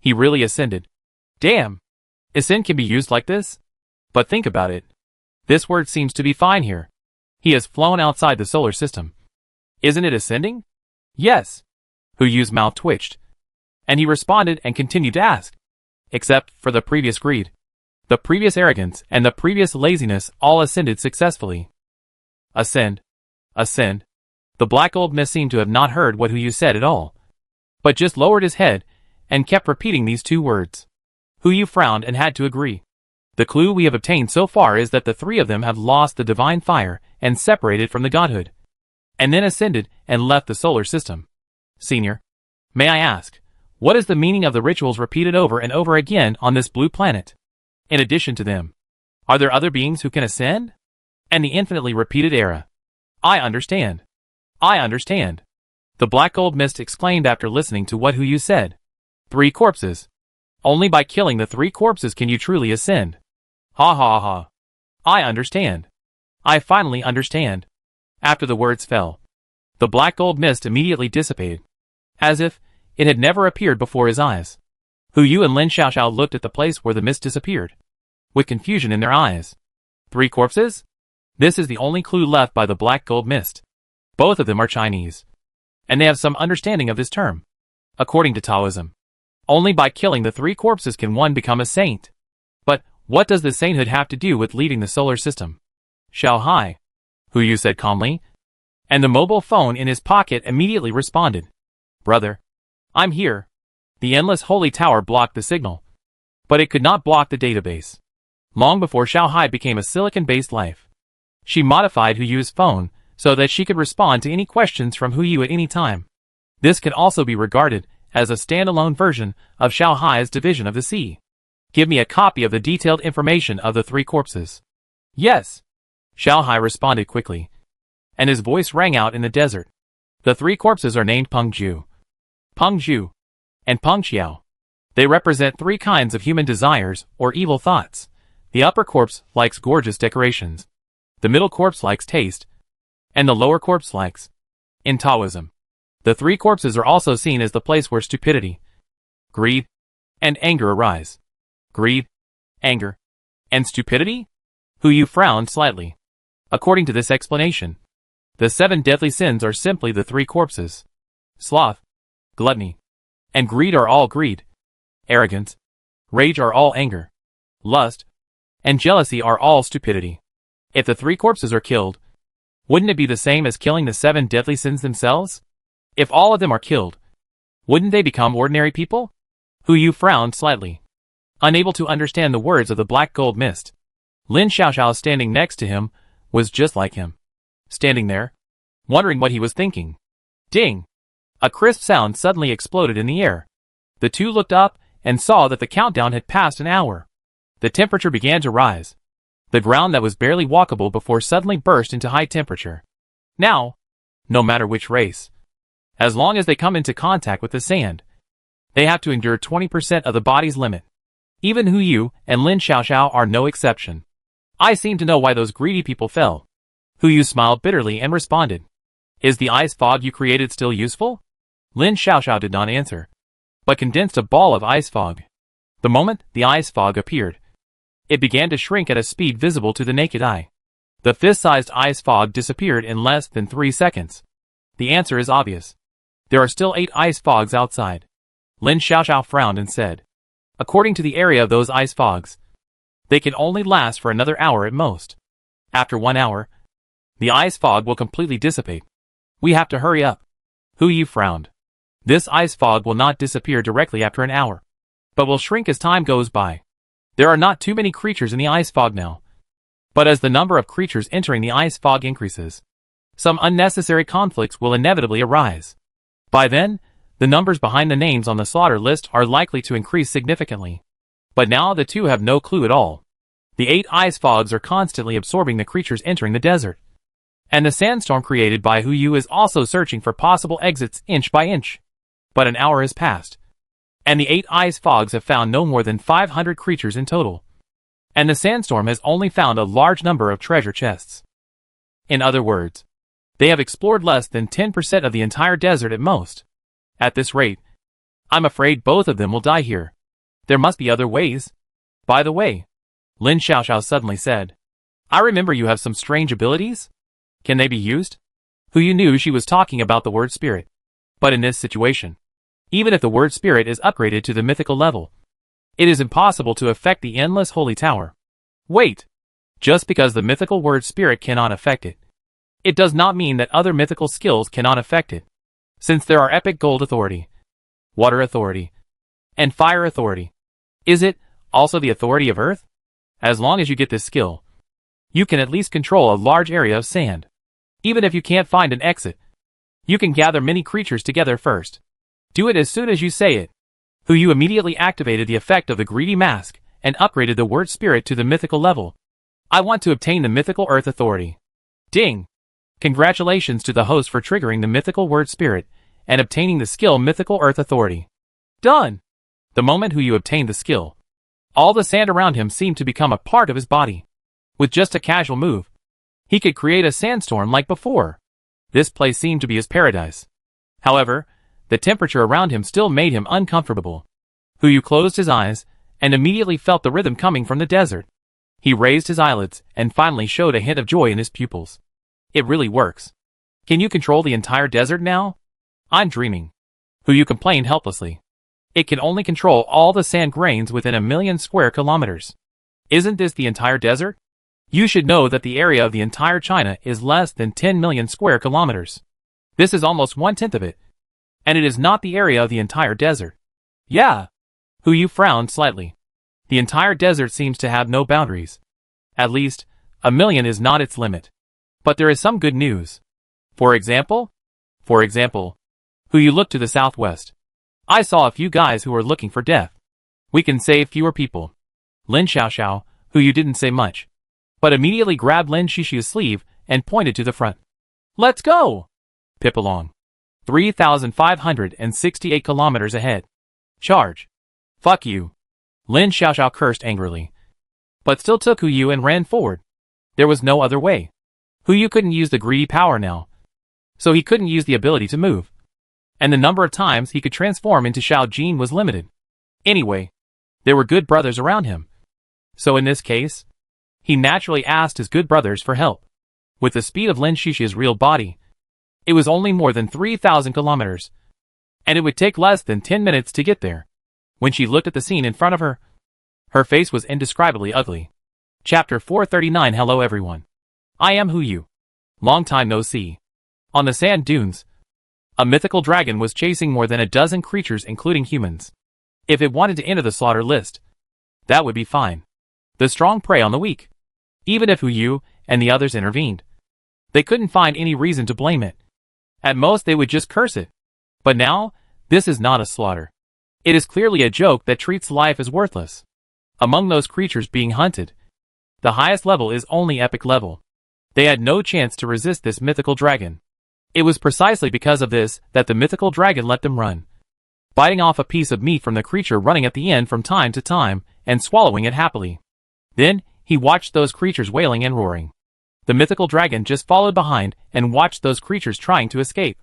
really ascended. Damn! Ascend can be used like this? But think about it. This word seems to be fine here. He has flown outside the solar system. Isn't it ascending? Yes. Hu's mouth twitched, and he responded and continued to ask. Except for the previous greed, the previous arrogance, and the previous laziness all ascended successfully. Ascend. Ascend. The black old mist seemed to have not heard what Hu said at all, but just lowered his head and kept repeating these two words. Hu frowned and had to agree. The clue we have obtained so far is that the three of them have lost the divine fire and separated from the godhood, and then ascended and left the solar system. Senior, may I ask, what is the meaning of the rituals repeated over and over again on this blue planet? In addition to them, are there other beings who can ascend? And the infinitely repeated era. I understand. I understand. The black gold mist exclaimed after listening to what Hu said. 3 corpses. Only by killing the 3 corpses can you truly ascend. Ha ha ha. I understand. I finally understand. After the words fell, the black gold mist immediately dissipated, as if it had never appeared before his eyes. Hu Yu and Lin Xiaoxiao looked at the place where the mist disappeared, with confusion in their eyes. 3 corpses? This is the only clue left by the black gold mist. Both of them are Chinese, and they have some understanding of this term. According to Taoism, only by killing the 3 corpses can one become a saint. But what does the sainthood have to do with leaving the solar system? Xiao Hai, Hu Yu said calmly, and the mobile phone in his pocket immediately responded. Brother, I'm here. The endless holy tower blocked the signal, but it could not block the database. Long before Xiao Hai became a silicon-based life, she modified Hu Yu's phone so that she could respond to any questions from Hu Yu at any time. This can also be regarded as a standalone version of Xiao Hai's division of the sea. Give me a copy of the detailed information of the 3 corpses. Yes. Xiao Hai responded quickly, and his voice rang out in the desert. The 3 corpses are named Peng Zhu, and Peng Xiao. They represent 3 kinds of human desires or evil thoughts. The upper corpse likes gorgeous decorations, the middle corpse likes taste, and the lower corpse likes. In Taoism, the 3 corpses are also seen as the place where stupidity, greed, and anger arise. Greed, anger, and stupidity? Hu Yu frowned slightly. According to this explanation, the 7 deadly sins are simply the 3 corpses. Sloth, gluttony, and greed are all greed. Arrogance, rage are all anger. Lust, and jealousy are all stupidity. If the 3 corpses are killed, wouldn't it be the same as killing the 7 deadly sins themselves? If all of them are killed, wouldn't they become ordinary people? Hu Yu frowned slightly, unable to understand the words of the black gold mist. Lin Xiaoxiao standing next to him was just like him, standing there, wondering what he was thinking. Ding! A crisp sound suddenly exploded in the air. The two looked up and saw that the countdown had passed an hour. The temperature began to rise. The ground that was barely walkable before suddenly burst into high temperature. Now, no matter which race, as long as they come into contact with the sand, they have to endure 20% of the body's limit. Even Hu Yu and Lin Xiaoxiao are no exception. I seem to know why those greedy people fell. Hu Yu smiled bitterly and responded. Is the ice fog you created still useful? Lin Xiaoxiao did not answer, but condensed a ball of ice fog. The moment the ice fog appeared, it began to shrink at a speed visible to the naked eye. The fist-sized ice fog disappeared in less than 3 seconds. The answer is obvious. There are still 8 ice fogs outside. Lin Xiaoxiao frowned and said, according to the area of those ice fogs, they can only last for another hour at most. After 1 hour, the ice fog will completely dissipate. We have to hurry up. Hu Yu frowned. This ice fog will not disappear directly after an hour, but will shrink as time goes by. There are not too many creatures in the ice fog now, but as the number of creatures entering the ice fog increases, some unnecessary conflicts will inevitably arise. By then, the numbers behind the names on the slaughter list are likely to increase significantly. But now the two have no clue at all. The 8 ice fogs are constantly absorbing the creatures entering the desert, and the sandstorm created by Hu Yu is also searching for possible exits inch by inch. But an hour has passed, and the 8 ice fogs have found no more than 500 creatures in total, and the sandstorm has only found a large number of treasure chests. In other words, they have explored less than 10% of the entire desert at most. At this rate, I'm afraid both of them will die here. There must be other ways. By the way, Lin Xiaoxiao suddenly said, I remember you have some strange abilities? Can they be used? Hu Yu knew she was talking about the word spirit. But in this situation, even if the word spirit is upgraded to the mythical level, it is impossible to affect the endless holy tower. Wait! Just because the mythical word spirit cannot affect it, it does not mean that other mythical skills cannot affect it. Since there are epic gold authority, water authority, and fire authority, is it also the authority of earth? As long as you get this skill, you can at least control a large area of sand. Even if you can't find an exit, you can gather many creatures together first. Do it as soon as you say it. Hu Yu immediately activated the effect of the greedy mask and upgraded the word spirit to the mythical level. I want to obtain the mythical earth authority. Ding! Congratulations to the host for triggering the mythical word spirit and obtaining the skill mythical earth authority. Done! The moment Hu Yu obtained the skill, all the sand around him seemed to become a part of his body. With just a casual move, he could create a sandstorm like before. This place seemed to be his paradise. However, the temperature around him still made him uncomfortable. Hu Yu closed his eyes and immediately felt the rhythm coming from the desert. He raised his eyelids and finally showed a hint of joy in his pupils. It really works. Can you control the entire desert now? I'm dreaming. Hu Yu complained helplessly. It can only control all the sand grains within 1,000,000 square kilometers. Isn't this the entire desert? You should know that the area of the entire China is less than 10 million square kilometers. This is almost 1/10 of it. And it is not the area of the entire desert. Yeah. Hu Yu frowned slightly. The entire desert seems to have no boundaries. At least, 1,000,000 is not its limit. But there is some good news. For example, Hu Yu looked to the southwest. I saw a few guys who were looking for death. We can save fewer people. Lin Xiaoxiao, Hu Yu didn't say much, but immediately grabbed Lin Shishi's sleeve and pointed to the front. Let's go! Pip along. 3,568 kilometers ahead. Charge. Fuck you. Lin Xiaoxiao cursed angrily, but still took Hu Yu and ran forward. There was no other way. Hu Yu couldn't use the greedy power now, so he couldn't use the ability to move. And the number of times he could transform into Xiao Jin was limited. Anyway, there were good brothers around him. So in this case, he naturally asked his good brothers for help. With the speed of Lin Shishi's real body, it was only more than 3,000 kilometers, and it would take less than 10 minutes to get there. When she looked at the scene in front of her, her face was indescribably ugly. Chapter 439. Hello everyone. I am Hu Yu. Long time no see. On the sand dunes, a mythical dragon was chasing more than a dozen creatures including humans. If it wanted to enter the slaughter list, that would be fine. The strong prey on the weak. Even if Hu Yu and the others intervened, they couldn't find any reason to blame it. At most they would just curse it. But now, this is not a slaughter. It is clearly a joke that treats life as worthless. Among those creatures being hunted, the highest level is only epic level. They had no chance to resist this mythical dragon. It was precisely because of this that the mythical dragon let them run, biting off a piece of meat from the creature running at the end from time to time, and swallowing it happily. Then, he watched those creatures wailing and roaring. The mythical dragon just followed behind and watched those creatures trying to escape,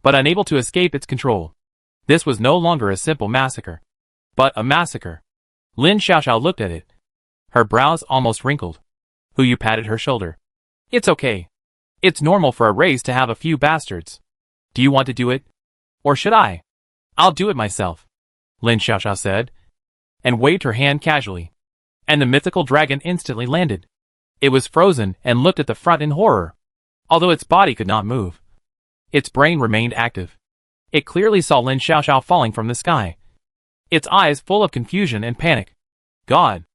but unable to escape its control. This was no longer a simple massacre, but a massacre. Lin Xiaoxiao looked at it. Her brows almost wrinkled. Hu Yu patted her shoulder. It's okay. It's normal for a race to have a few bastards. Do you want to do it? Or should I? I'll do it myself, Lin Xiaoxiao said, and waved her hand casually. And the mythical dragon instantly landed. It was frozen and looked at the front in horror. Although its body could not move, its brain remained active. It clearly saw Lin Xiaoxiao falling from the sky, its eyes full of confusion and panic. God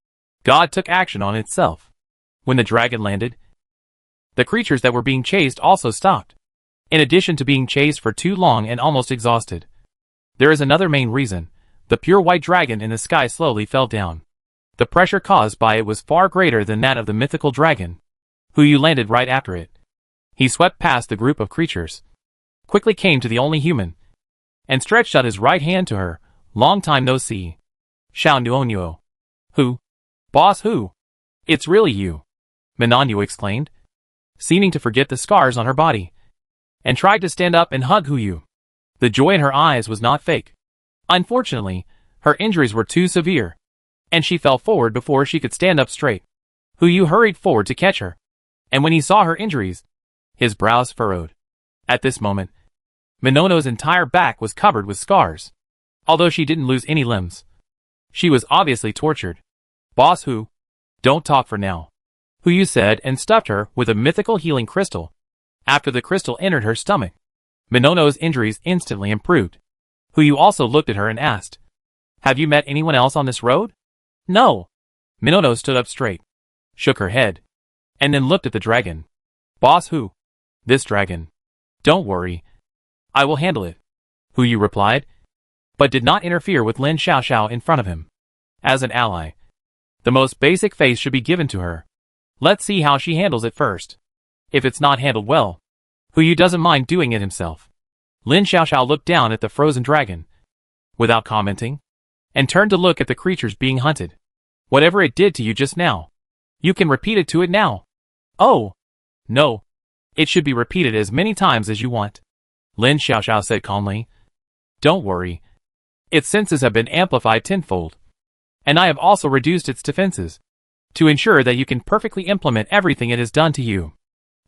took action on itself. When the dragon landed, the creatures that were being chased also stopped. In addition to being chased for too long and almost exhausted, there is another main reason. The pure white dragon in the sky slowly fell down. The pressure caused by it was far greater than that of the mythical dragon. Hu Yu landed right after it. He swept past the group of creatures, quickly came to the only human, and stretched out his right hand to her. Long time no see. Xiao Nuo. Who? Boss Hu? It's really you, Minanyu exclaimed, seeming to forget the scars on her body, and tried to stand up and hug Hu Yu. The joy in her eyes was not fake. Unfortunately, her injuries were too severe, and she fell forward before she could stand up straight. Hu Yu hurried forward to catch her, and when he saw her injuries, his brows furrowed. At this moment, Minono's entire back was covered with scars. Although she didn't lose any limbs, she was obviously tortured. Boss Hu, don't talk for now, Hu Yu said and stuffed her with a mythical healing crystal. After the crystal entered her stomach, Minono's injuries instantly improved. Hu Yu also looked at her and asked, have you met anyone else on this road? No. Minono stood up straight, shook her head, and then looked at the dragon. Boss Hu, this dragon. Don't worry, I will handle it, Hu Yu replied, but did not interfere with Lin Xiaoxiao in front of him. As an ally, the most basic face should be given to her. Let's see how she handles it first. If it's not handled well, Hu Yu doesn't mind doing it himself. Lin Xiaoxiao looked down at the frozen dragon. Without commenting, and turned to look at the creatures being hunted. Whatever it did to you just now, you can repeat it to it now. Oh, no. It should be repeated as many times as you want. Lin Xiaoxiao said calmly. Don't worry. Its senses have been amplified tenfold. And I have also reduced its defenses, to ensure that you can perfectly implement everything it has done to you.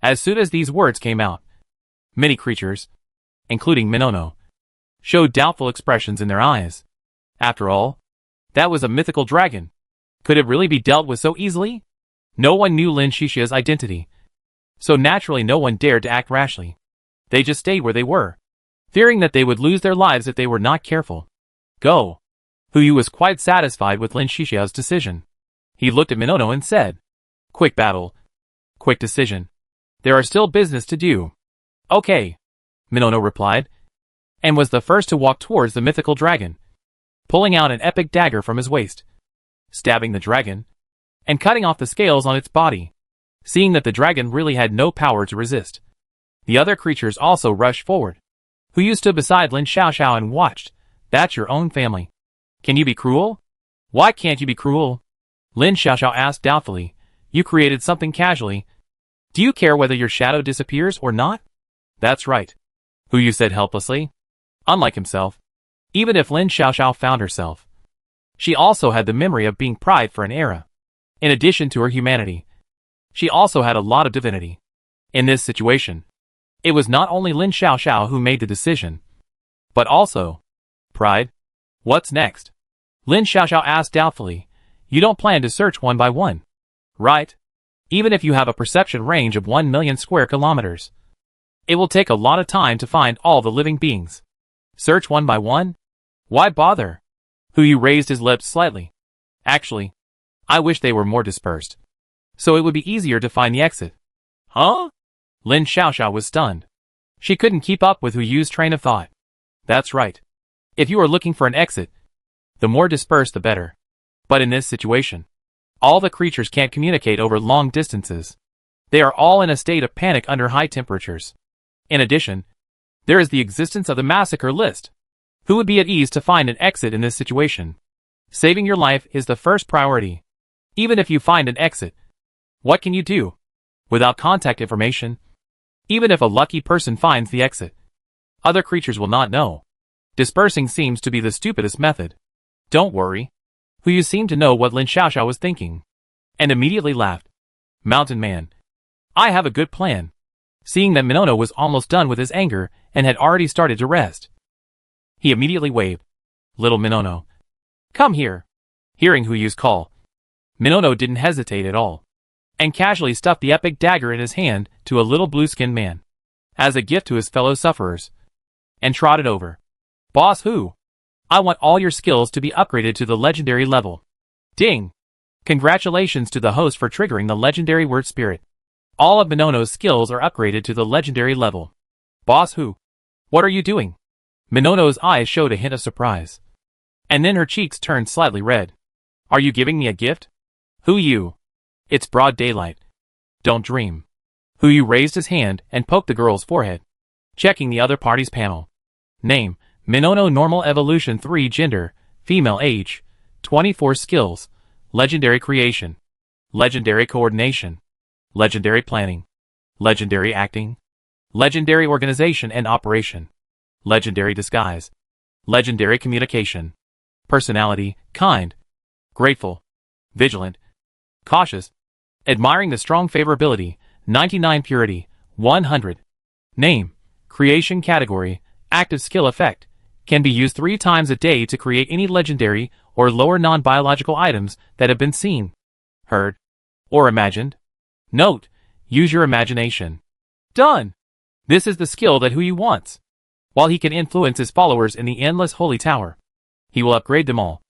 As soon as these words came out, many creatures, including Minono, showed doubtful expressions in their eyes. After all, that was a mythical dragon. Could it really be dealt with so easily? No one knew Lin Xiaoxiao's identity, so naturally no one dared to act rashly. They just stayed where they were, fearing that they would lose their lives if they were not careful. Go. Huyu was quite satisfied with Lin Xiaoxiao's decision. He looked at Minono and said, Quick battle. Quick decision. There are still business to do. Okay. Minono replied, and was the first to walk towards the mythical dragon, pulling out an epic dagger from his waist, stabbing the dragon, and cutting off the scales on its body. Seeing that the dragon really had no power to resist, the other creatures also rushed forward. Huyu stood beside Lin Xiaoxiao and watched. That's your own family. Can you be cruel? Why can't you be cruel? Lin Xiaoxiao asked doubtfully. You created something casually. Do you care whether your shadow disappears or not? That's right, Huyu said helplessly. Unlike himself, even if Lin Xiaoxiao found herself, she also had the memory of being pride for an era. In addition to her humanity, she also had a lot of divinity. In this situation, it was not only Lin Xiaoxiao who made the decision, but also pride. What's next? Lin Xiaoxiao asked doubtfully. You don't plan to search one by one, right? Even if you have a perception range of 1 million square kilometers, it will take a lot of time to find all the living beings. Search one by one? Why bother? Huyu raised his lips slightly. Actually, I wish they were more dispersed, so it would be easier to find the exit. Huh? Lin Xiaoxiao was stunned. She couldn't keep up with Huyu's train of thought. That's right. If you are looking for an exit, the more dispersed the better. But in this situation, all the creatures can't communicate over long distances. They are all in a state of panic under high temperatures. In addition, there is the existence of the massacre list. Who would be at ease to find an exit in this situation? Saving your life is the first priority. Even if you find an exit, what can you do? Without contact information, even if a lucky person finds the exit, other creatures will not know. Dispersing seems to be the stupidest method. Don't worry. Huyu seemed to know what Lin Xiaoxiao was thinking, and immediately laughed. Mountain Man, I have a good plan. Seeing that Minono was almost done with his anger and had already started to rest, he immediately waved. Little Minono, come here. Hearing Huyu's call, Minono didn't hesitate at all, and casually stuffed the epic dagger in his hand to a little blue-skinned man, as a gift to his fellow sufferers, and trotted over. Boss Hu, I want all your skills to be upgraded to the legendary level. Ding! Congratulations to the host for triggering the legendary word spirit. All of Minono's skills are upgraded to the legendary level. Boss Hu, what are you doing? Minono's eyes showed a hint of surprise, and then her cheeks turned slightly red. Are you giving me a gift? Huyu. It's broad daylight. Don't dream. Huyu raised his hand and poked the girl's forehead, checking the other party's panel. Name, Minono Normal Evolution 3 Gender, Female Age, 24 Skills, Legendary Creation, Legendary Coordination, Legendary Planning, Legendary Acting, Legendary Organization and Operation, Legendary Disguise, Legendary Communication, Personality, Kind, Grateful, Vigilant, Cautious, Admiring the Strong Favorability, 99 Purity, 100. Name, Creation Category, Active Skill Effect, can be used 3 times a day to create any legendary or lower non-biological items that have been seen, heard, or imagined. Note, use your imagination. Done! This is the skill that Huyu wants. While he can influence his followers in the endless Holy Tower, he will upgrade them all.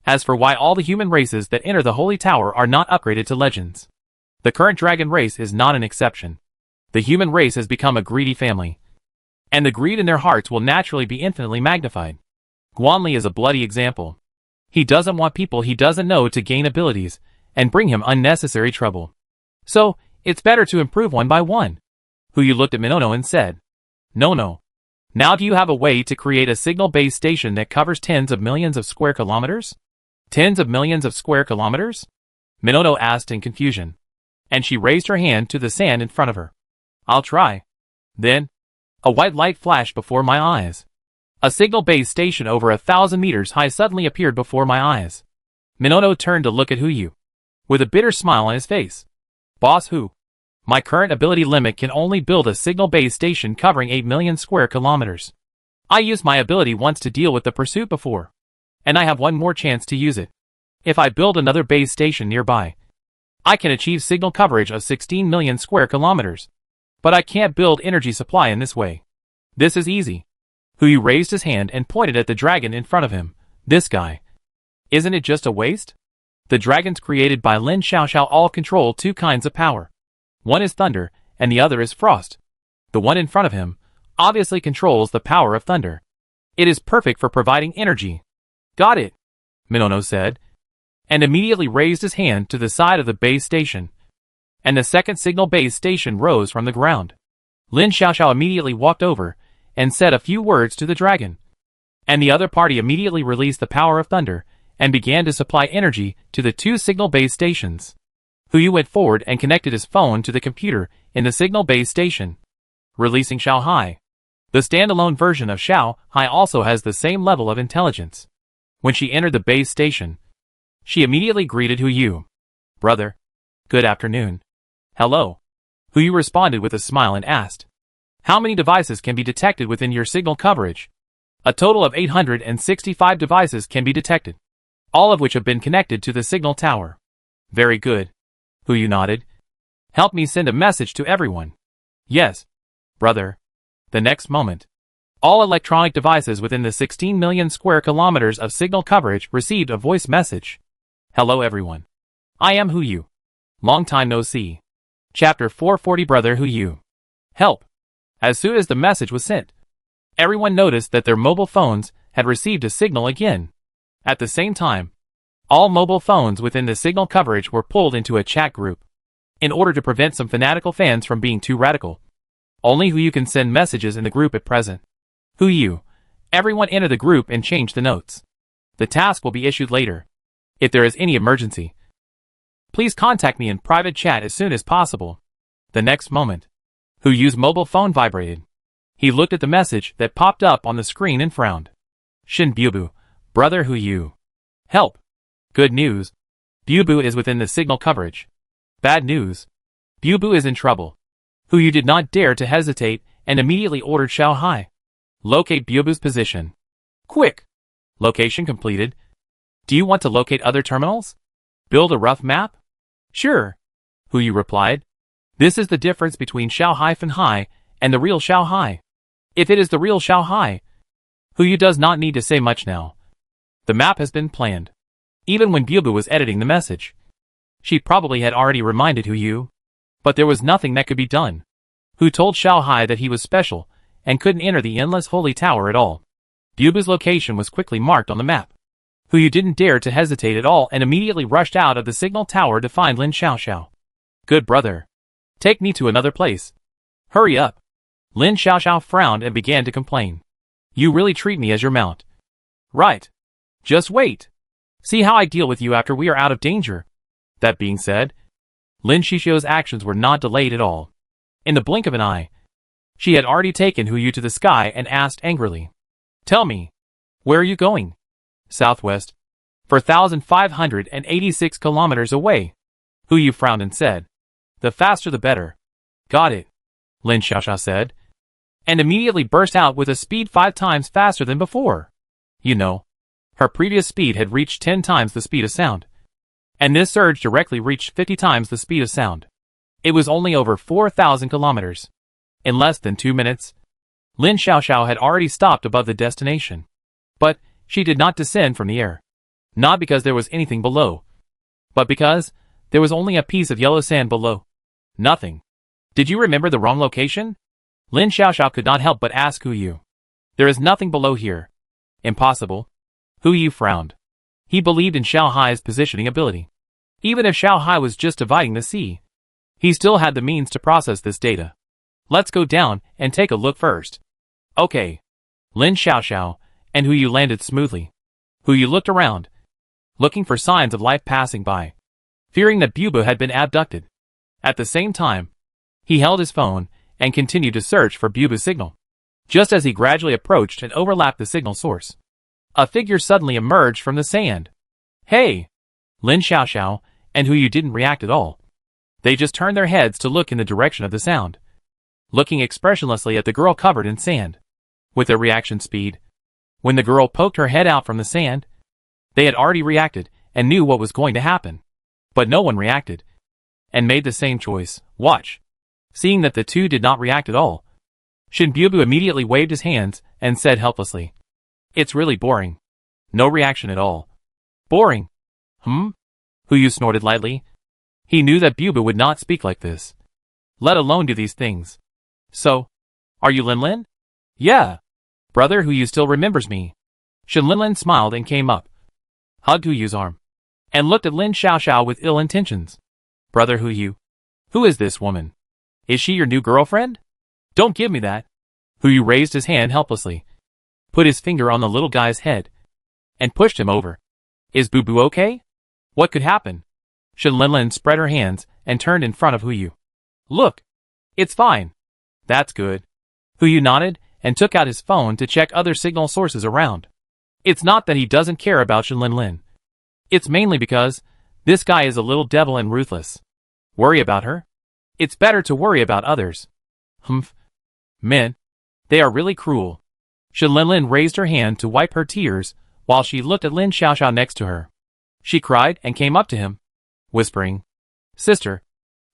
As for why all the human races that enter the Holy Tower are not upgraded to legends, the current dragon race is not an exception. The human race has become a greedy family, and the greed in their hearts will naturally be infinitely magnified. Guanli is a bloody example. He doesn't want people he doesn't know to gain abilities and bring him unnecessary trouble. So, it's better to improve one by one. Huyu looked at Minono and said, No. Now do you have a way to create a signal base station that covers tens of millions of square kilometers? Tens of millions of square kilometers? Minono asked in confusion. And she raised her hand to the sand in front of her. I'll try. Then, a white light flashed before my eyes. A signal base station over 1,000 meters high suddenly appeared before my eyes. Minono turned to look at Huyu, with a bitter smile on his face. Boss Hu, my current ability limit can only build a signal base station covering 8 million square kilometers. I used my ability once to deal with the pursuit before, and I have one more chance to use it. If I build another base station nearby, I can achieve signal coverage of 16 million square kilometers. But I can't build energy supply in this way. This is easy. Huyu raised his hand and pointed at the dragon in front of him. This guy. Isn't it just a waste? The dragons created by Lin Xiaoxiao all control two kinds of power. One is thunder, and the other is frost. The one in front of him obviously controls the power of thunder. It is perfect for providing energy. Got it, Minono said, and immediately raised his hand to the side of the base station. And the second signal base station rose from the ground. Lin Xiaoxiao immediately walked over and said a few words to the dragon. And the other party immediately released the power of thunder and began to supply energy to the two signal base stations. Huyu went forward and connected his phone to the computer in the signal base station, releasing Xiao Hai. The standalone version of Xiao Hai also has the same level of intelligence. When she entered the base station, she immediately greeted Huyu. Brother. Good afternoon. Hello. Huyu responded with a smile and asked, how many devices can be detected within your signal coverage? A total of 865 devices can be detected, all of which have been connected to the signal tower. Very good. Huyu nodded. Help me send a message to everyone. Yes, brother. The next moment, all electronic devices within the 16 million square kilometers of signal coverage received a voice message. Hello everyone. I am Huyu. Long time no see. Chapter 440 Brother Huyu. Help. As soon as the message was sent, everyone noticed that their mobile phones had received a signal again. At the same time, all mobile phones within the signal coverage were pulled into a chat group. In order to prevent some fanatical fans from being too radical, only Huyu can send messages in the group at present. Huyu. Everyone enter the group and change the notes. The task will be issued later. If there is any emergency, please contact me in private chat as soon as possible. The next moment, Huyu's mobile phone vibrated. He looked at the message that popped up on the screen and frowned. Shin Bubu, Brother Huyu. Help. Good news. Bubu is within the signal coverage. Bad news. Bubu is in trouble. Huyu did not dare to hesitate and immediately ordered Xiao Hai. Locate Bubu's position. Quick. Location completed. Do you want to locate other terminals? Build a rough map? Sure. Huyu replied. This is the difference between Xiao Hai and the real Xiao Hai. If it is the real Xiao Hai, Huyu does not need to say much now. The map has been planned. Even when Bubu was editing the message, she probably had already reminded Huyu. But there was nothing that could be done. Hu told Xiao Hai that he was special and couldn't enter the endless holy tower at all. Bubu's location was quickly marked on the map. Huyu didn't dare to hesitate at all and immediately rushed out of the signal tower to find Lin Xiaoxiao. Good brother. Take me to another place. Hurry up. Lin Xiaoxiao frowned and began to complain. You really treat me as your mount. Right. Just wait. See how I deal with you after we are out of danger. That being said, Lin Xiaoxiao's actions were not delayed at all. In the blink of an eye, she had already taken Huyu to the sky and asked angrily. Tell me, where are you going? Southwest. 4,586 kilometers away. Huyu frowned and said. The faster the better. Got it, Lin Xiaoxiao said, and immediately burst out with a speed 5 times faster than before. You know, her previous speed had reached 10 times the speed of sound, and this surge directly reached 50 times the speed of sound. It was only over 4,000 kilometers. In less than 2 minutes, Lin Xiaoxiao had already stopped above the destination. But she did not descend from the air. Not because there was anything below, but because there was only a piece of yellow sand below. Nothing. Did you remember the wrong location? Lin Xiaoxiao could not help but ask Huyu. There is nothing below here. Impossible. Huyu frowned. He believed in Xiao Hai's positioning ability. Even if Xiao Hai was just dividing the sea, he still had the means to process this data. Let's go down and take a look first. Okay. Lin Xiaoxiao, and Hu Yu landed smoothly. Hu Yu looked around, looking for signs of life passing by, fearing that Bubu had been abducted. At the same time, he held his phone and continued to search for Bubu's signal. Just as he gradually approached and overlapped the signal source, a figure suddenly emerged from the sand. Hey! Lin Xiaoxiao and Hu Yu didn't react at all. They just turned their heads to look in the direction of the sound, looking expressionlessly at the girl covered in sand. With their reaction speed, when the girl poked her head out from the sand, they had already reacted and knew what was going to happen. But no one reacted, and made the same choice. Watch. Seeing that the two did not react at all, Shin Bubu immediately waved his hands and said helplessly, "It's really boring. No reaction at all." Boring? Hu Yu snorted lightly. He knew that Bubu would not speak like this, let alone do these things. So, are you Lin Lin? Yeah. Brother Hu Yu still remembers me. Shin Lin Lin smiled and came up, hugged Hu Yu's arm, and looked at Lin Xiaoxiao with ill intentions. Brother Hu Yu, who is this woman? Is she your new girlfriend? Don't give me that. Hu Yu raised his hand helplessly, put his finger on the little guy's head, and pushed him over. Is Bubu okay? What could happen? Shin Lin Lin spread her hands and turned in front of Hu Yu. Look, it's fine. That's good. Hu Yu nodded and took out his phone to check other signal sources around. It's not that he doesn't care about Shin Lin Lin. It's mainly because this guy is a little devil and ruthless. Worry about her? It's better to worry about others. Men, they are really cruel. Shin Lin Lin raised her hand to wipe her tears while she looked at Lin Xiaoxiao next to her. She cried and came up to him, whispering, "Sister,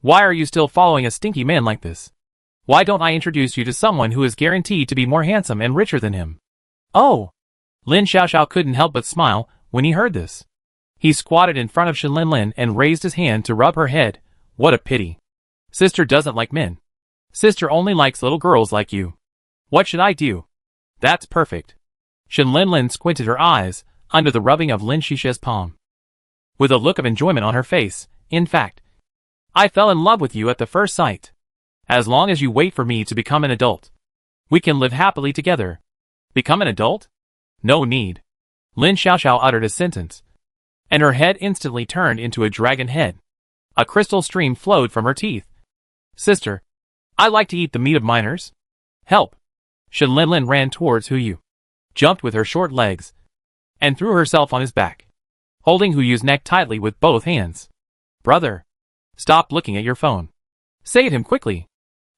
why are you still following a stinky man like this? Why don't I introduce you to someone who is guaranteed to be more handsome and richer than him?" Oh! Lin Xiaoxiao couldn't help but smile when he heard this. He squatted in front of Shin Lin Lin and raised his hand to rub her head. What a pity. Sister doesn't like men. Sister only likes little girls like you. What should I do? That's perfect. Shin Lin Lin squinted her eyes under the rubbing of Lin Xiaoxiao's palm, with a look of enjoyment on her face. In fact, I fell in love with you at the first sight. As long as you wait for me to become an adult, we can live happily together. Become an adult? No need. Lin Xiaoxiao uttered a sentence, and her head instantly turned into a dragon head. A crystal stream flowed from her teeth. Sister, I like to eat the meat of minors. Help. Shin Lin Lin ran towards Hu Yu, jumped with her short legs, and threw herself on his back, holding Hu Yu's neck tightly with both hands. Brother, stop looking at your phone. Say it him quickly.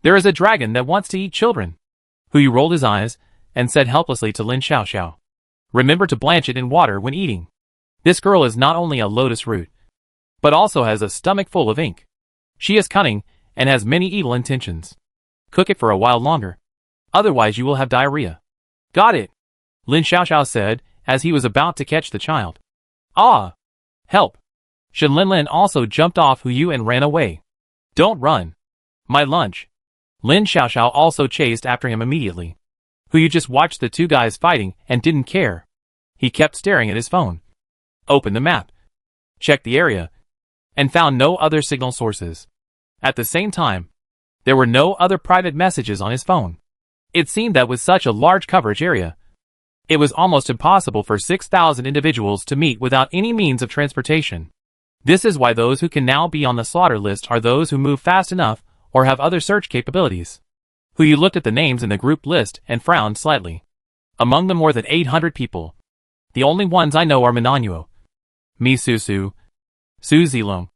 There is a dragon that wants to eat children. Hu Yu rolled his eyes and said helplessly to Lin Xiaoxiao, remember to blanch it in water when eating. This girl is not only a lotus root, but also has a stomach full of ink. She is cunning and has many evil intentions. Cook it for a while longer. Otherwise you will have diarrhea. Got it, Lin Xiaoxiao said as he was about to catch the child. Ah! Help! Shin Lin Lin also jumped off Hu Yu and ran away. Don't run. My lunch. Lin Xiaoxiao also chased after him immediately. Hu Yu just watched the two guys fighting and didn't care. He kept staring at his phone, opened the map, checked the area, and found no other signal sources. At the same time, there were no other private messages on his phone. It seemed that with such a large coverage area, it was almost impossible for 6,000 individuals to meet without any means of transportation. This is why those who can now be on the slaughter list are those who move fast enough or have other search capabilities. Hu Yu looked at the names in the group list and frowned slightly. Among the more than 800 people, the only ones I know are Minanyuo, Mi Susu, Su Zilong,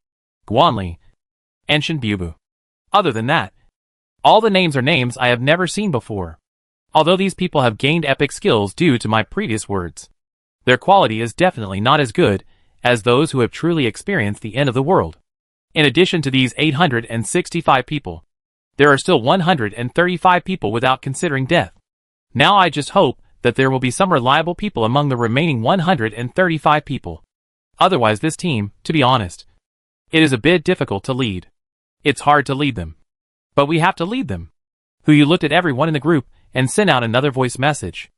Guanli, and Shin Bubu. Other than that, all the names are names I have never seen before. Although these people have gained epic skills due to my previous words, their quality is definitely not as good as those who have truly experienced the end of the world. In addition to these 865 people, there are still 135 people without considering death. Now I just hope that there will be some reliable people among the remaining 135 people. Otherwise this team, to be honest, it is a bit difficult to lead. It's hard to lead them. But we have to lead them. Hu Yu looked at everyone in the group and sent out another voice message.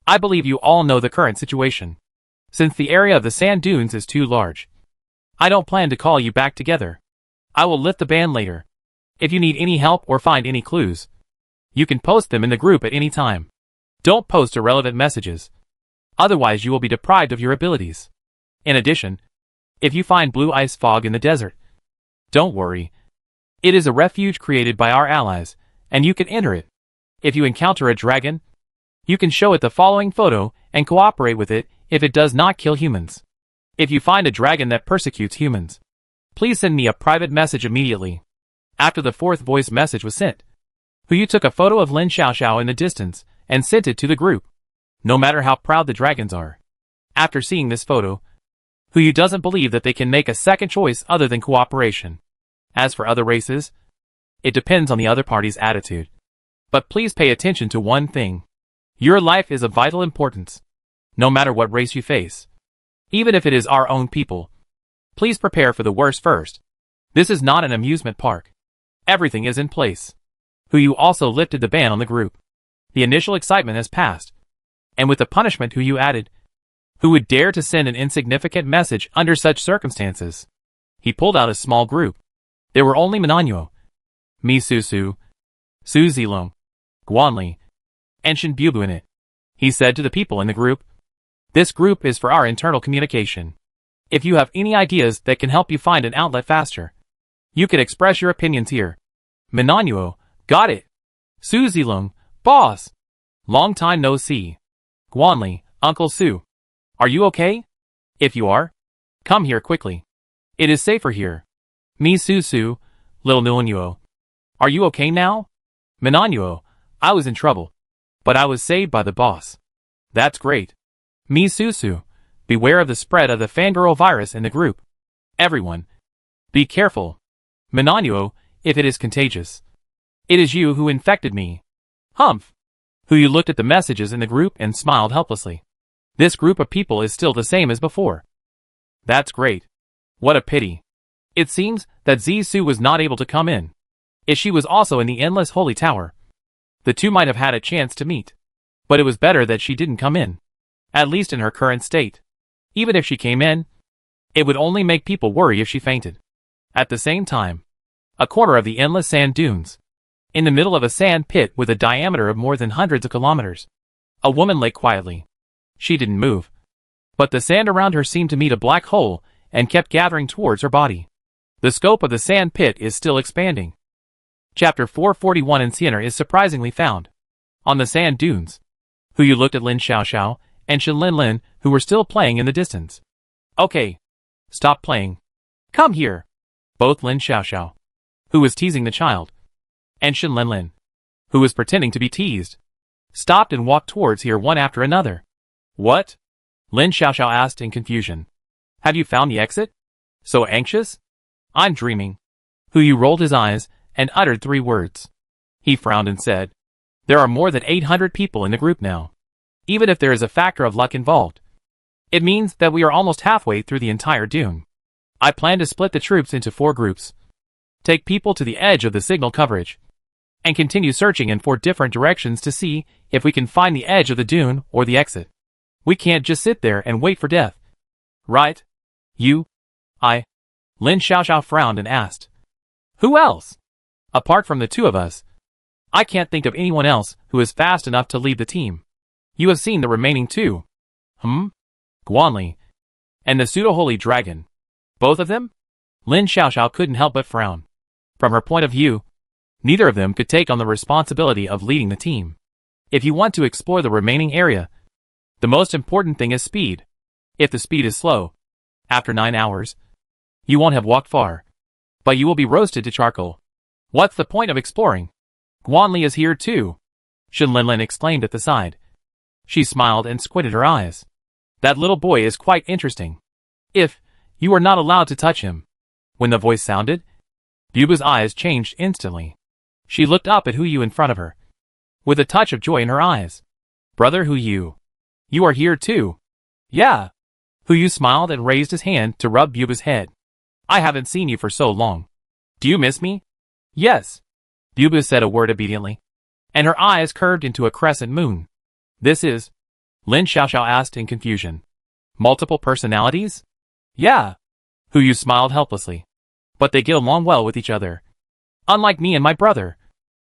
I believe you all know the current situation. Since the area of the sand dunes is too large, I don't plan to call you back together. I will lift the ban later. If you need any help or find any clues, you can post them in the group at any time. Don't post irrelevant messages. Otherwise you will be deprived of your abilities. In addition, if you find blue ice fog in the desert, don't worry. It is a refuge created by our allies, and you can enter it. If you encounter a dragon, you can show it the following photo and cooperate with it if it does not kill humans. If you find a dragon that persecutes humans, please send me a private message immediately. After the fourth voice message was sent, Huyu took a photo of Lin Xiaoxiao in the distance and sent it to the group. No matter how proud the dragons are. After seeing this photo, Huyu doesn't believe that they can make a second choice other than cooperation. As for other races, it depends on the other party's attitude. But please pay attention to one thing. Your life is of vital importance. No matter what race you face. Even if it is our own people. Please prepare for the worst first. This is not an amusement park. Everything is in place. Huyu also lifted the ban on the group. The initial excitement has passed. And with the punishment Huyu added, who would dare to send an insignificant message under such circumstances? He pulled out a small group. There were only Minanyuo, Mi Susu, Su Zilong, Guanli, and Shin Bubu in it. He said to the people in the group, this group is for our internal communication. If you have any ideas that can help you find an outlet faster, you can express your opinions here. Minanyuo, got it. Su Zilong, boss. Long time no see. Guanli, Uncle Su. Are you okay? If you are, come here quickly. It is safer here. Mi Susu, Little Nuanyuo. Are you okay now? Minanyuo, I was in trouble. But I was saved by the boss. That's great. Mi Susu, beware of the spread of the fangirl virus in the group. Everyone, be careful. Minanyuo, if it is contagious. It is you who infected me. Humph. Huyu looked at the messages in the group and smiled helplessly. This group of people is still the same as before. That's great. What a pity. It seems that Zisu was not able to come in. If she was also in the Endless Holy Tower, the two might have had a chance to meet. But it was better that she didn't come in. At least in her current state. Even if she came in, it would only make people worry if she fainted. At the same time, a corner of the endless sand dunes, in the middle of a sand pit with a diameter of more than hundreds of kilometers, a woman lay quietly. She didn't move. But the sand around her seemed to meet a black hole and kept gathering towards her body. The scope of the sand pit is still expanding. Chapter 441 in Siena is surprisingly found. On the sand dunes, Huyu looked at Lin Xiaoxiao and Shin Lin, who were still playing in the distance. Okay. Stop playing. Come here. Both Lin Xiaoxiao, who was teasing the child, and Shin Lin, who was pretending to be teased, stopped and walked towards here one after another. What? Lin Xiaoxiao asked in confusion. Have you found the exit? So anxious? I'm dreaming. Huyu rolled his eyes and uttered 3 words. He frowned and said, there are more than 800 people in the group now. Even if there is a factor of luck involved, it means that we are almost halfway through the entire dune. I plan to split the troops into 4 groups. Take people to the edge of the signal coverage, and continue searching in 4 different directions to see if we can find the edge of the dune or the exit. We can't just sit there and wait for death. Right? You? I? Lin Xiaoxiao frowned and asked. Who else? Apart from the 2 of us, I can't think of anyone else who is fast enough to lead the team. You have seen the remaining 2. Guanli. And the pseudo-holy dragon. Both of them? Lin Xiaoxiao couldn't help but frown. From her point of view, neither of them could take on the responsibility of leading the team. If you want to explore the remaining area, the most important thing is speed. If the speed is slow, after 9 hours, you won't have walked far, but you will be roasted to charcoal. What's the point of exploring? Guanli is here too, Shin Lin exclaimed at the side. She smiled and squinted her eyes. That little boy is quite interesting. If you are not allowed to touch him. When the voice sounded, Buba's eyes changed instantly. She looked up at Huyu in front of her, with a touch of joy in her eyes. Brother Huyu, you are here too. Yeah. Huyu smiled and raised his hand to rub Buba's head. I haven't seen you for so long. Do you miss me? Yes. Buba said a word obediently, and her eyes curved into a crescent moon. This is? Lin Xiaoxiao asked in confusion. Multiple personalities? Yeah. Huyu smiled helplessly. But they get along well with each other. Unlike me and my brother,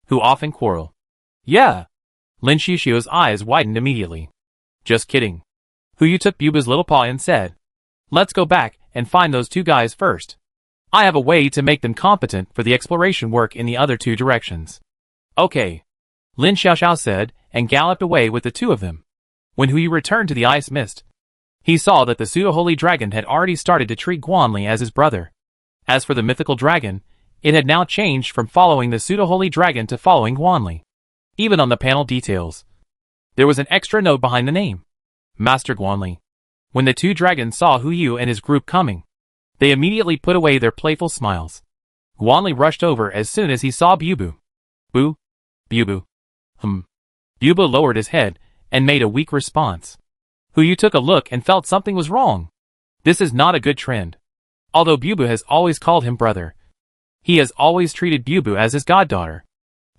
who often quarrel. Yeah. Lin Xiuxiu's eyes widened immediately. Just kidding. Hu Yu took Bubu's little paw and said, "Let's go back and find those two guys first. I have a way to make them competent for the exploration work in the other two directions." "Okay," Lin Xiaoxiao said, and galloped away with the two of them. When Hu Yu returned to the ice mist, he saw that the pseudo-holy dragon had already started to treat Guanli as his brother. As for the mythical dragon, it had now changed from following the pseudo-holy dragon to following Guanli. Even on the panel details, there was an extra note behind the name, Master Guanli. When the two dragons saw Hu Yu and his group coming, they immediately put away their playful smiles. Guanli rushed over as soon as he saw Bubu. "Boo? Bubu. Bubu lowered his head and made a weak response. Hu Yu took a look and felt something was wrong. This is not a good trend. Although Bubu has always called him brother, he has always treated Bubu as his goddaughter.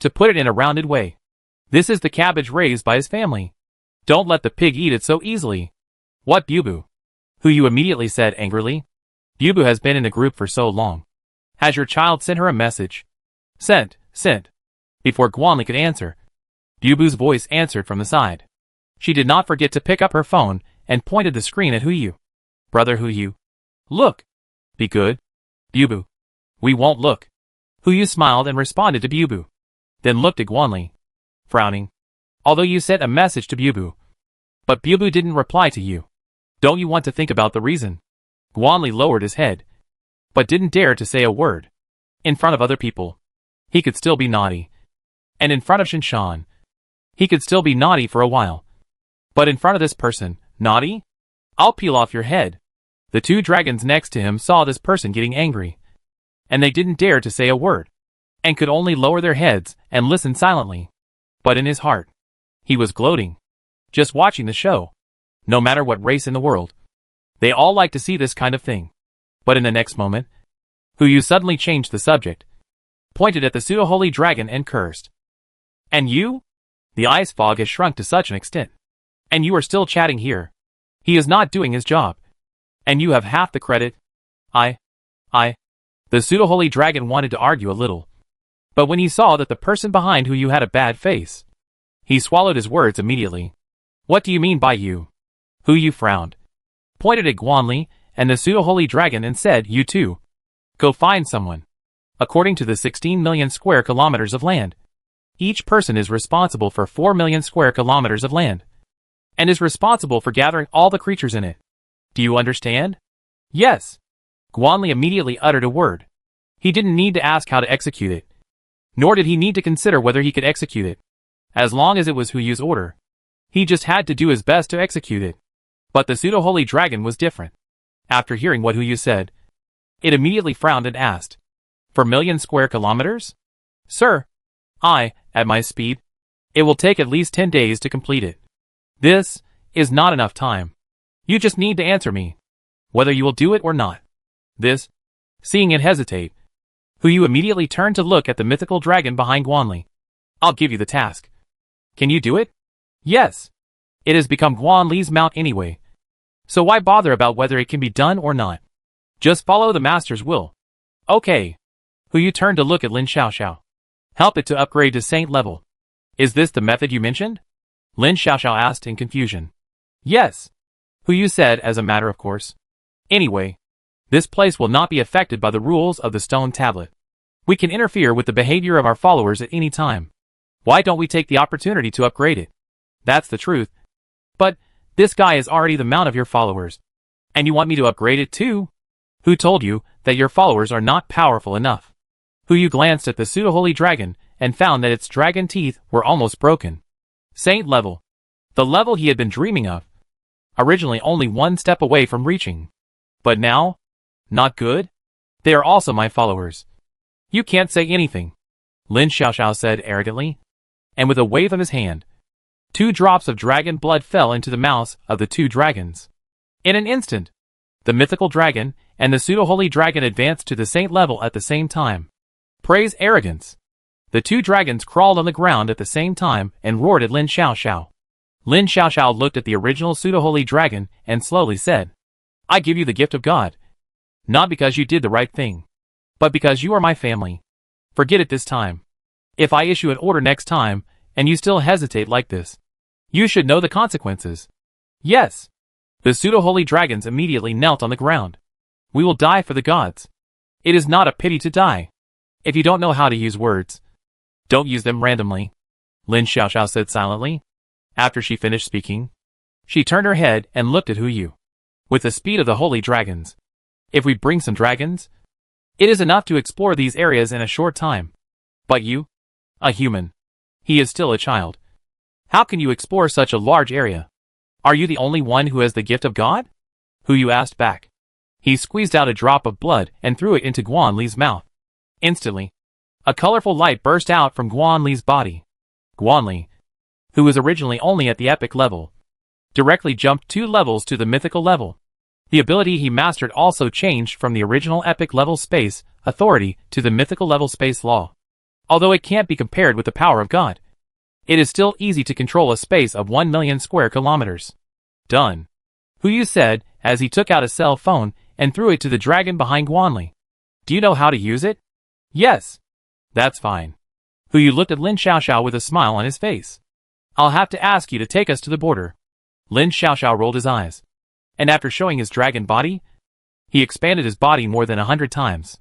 To put it in a rounded way, this is the cabbage raised by his family. Don't let the pig eat it so easily." "What Bubu?" Hu Yu immediately said angrily. "Bubu has been in the group for so long. Has your child sent her a message?" Sent. Before Guanli could answer, Bubu's voice answered from the side. She did not forget to pick up her phone and pointed the screen at Hu Yu. "Brother Hu Yu. Look. Be good. Bubu." "We won't look." Hu Yu smiled and responded to Bubu. Then looked at Guanli, frowning. "Although you sent a message to Bubu, but Bubu didn't reply to you. Don't you want to think about the reason?" Guanli lowered his head, but didn't dare to say a word. In front of other people, he could still be naughty. And in front of Shinshan, he could still be naughty for a while. But in front of this person, naughty? I'll peel off your head. The two dragons next to him saw this person getting angry, and they didn't dare to say a word, and could only lower their heads and listen silently. But in his heart, he was gloating, just watching the show. No matter what race in the world, they all like to see this kind of thing. But in the next moment, Hu Yu suddenly changed the subject, pointed at the pseudo-holy dragon and cursed. "And you? The ice fog has shrunk to such an extent. And you are still chatting here. He is not doing his job. And you have half the credit." I. The pseudo-holy dragon wanted to argue a little. But when he saw that the person behind Hu Yu had a bad face, he swallowed his words immediately. "What do you mean by you?" Hu Yu frowned, pointed at Guanli and the pseudo-holy dragon and said, "You too. Go find someone. According to the 16 million square kilometers of land, each person is responsible for 4 million square kilometers of land, and is responsible for gathering all the creatures in it. Do you understand?" "Yes." Guanli immediately uttered a word. He didn't need to ask how to execute it, nor did he need to consider whether he could execute it. As long as it was Hu Yu's order, he just had to do his best to execute it. But the pseudo-holy dragon was different. After hearing what Hu Yu said, it immediately frowned and asked, "For million square kilometers? Sir, at my speed, it will take at least 10 days to complete it. This is not enough time. You just need to answer me, whether you will do it or not." This, seeing it hesitate, Hu Yu immediately turned to look at the mythical dragon behind Guanli. "I'll give you the task. Can you do it?" "Yes." It has become Guanli's mount anyway, so why bother about whether it can be done or not? Just follow the master's will. "Okay." Hu Yu turned to look at Lin Xiaoxiao. "Help it to upgrade to saint level. Is this the method you mentioned?" Lin Xiaoxiao asked in confusion. "Yes," Hu Yu said as a matter of course. "Anyway, this place will not be affected by the rules of the stone tablet. We can interfere with the behavior of our followers at any time. Why don't we take the opportunity to upgrade it? That's the truth. But this guy is already the mount of your followers, and you want me to upgrade it too? Who told you that your followers are not powerful enough?" Hu Yu glanced at the pseudo-holy dragon and found that its dragon teeth were almost broken. Saint level. The level he had been dreaming of. Originally only one step away from reaching. But now? Not good? They are also my followers. You can't say anything, Lin Xiaoxiao said arrogantly. And with a wave of his hand, 2 drops of dragon blood fell into the mouths of the 2 dragons. In an instant, the mythical dragon and the pseudo-holy dragon advanced to the saint level at the same time. Praise arrogance. The 2 dragons crawled on the ground at the same time and roared at Lin Xiaoxiao. Lin Xiaoxiao looked at the original pseudo-holy dragon and slowly said, "I give you the gift of God. Not because you did the right thing, but because you are my family. Forget it this time. If I issue an order next time, And you still hesitate like this. You should know the consequences. Yes. The pseudo-holy dragons immediately knelt on the ground. We will die for the gods. It is not a pity to die. If you don't know how to use words, don't use them randomly, Lin Xiaoxiao said silently. After she finished speaking, she turned her head and looked at Hu Yu. With the speed of the holy dragons, if we bring some dragons, it is enough to explore these areas in a short time. But you? A human. He is still a child. How can you explore such a large area? Are you the only one who has the gift of God? Hu Yu asked back. He squeezed out a drop of blood and threw it into Guan Li's mouth. Instantly, a colorful light burst out from Guan Li's body. Guan Li, who was originally only at the epic level, directly jumped 2 levels to the mythical level. The ability he mastered also changed from the original epic level space authority to the mythical level space law. Although it can't be compared with the power of God, it is still easy to control a space of 1 million square kilometers. Done. Hu Yu said as he took out a cell phone and threw it to the dragon behind Guan Li. Do you know how to use it? Yes. That's fine. Hu Yu looked at Lin Xiaoxiao with a smile on his face. I'll have to ask you to take us to the border. Lin Xiaoxiao rolled his eyes. And after showing his dragon body, he expanded his body more than 100 times.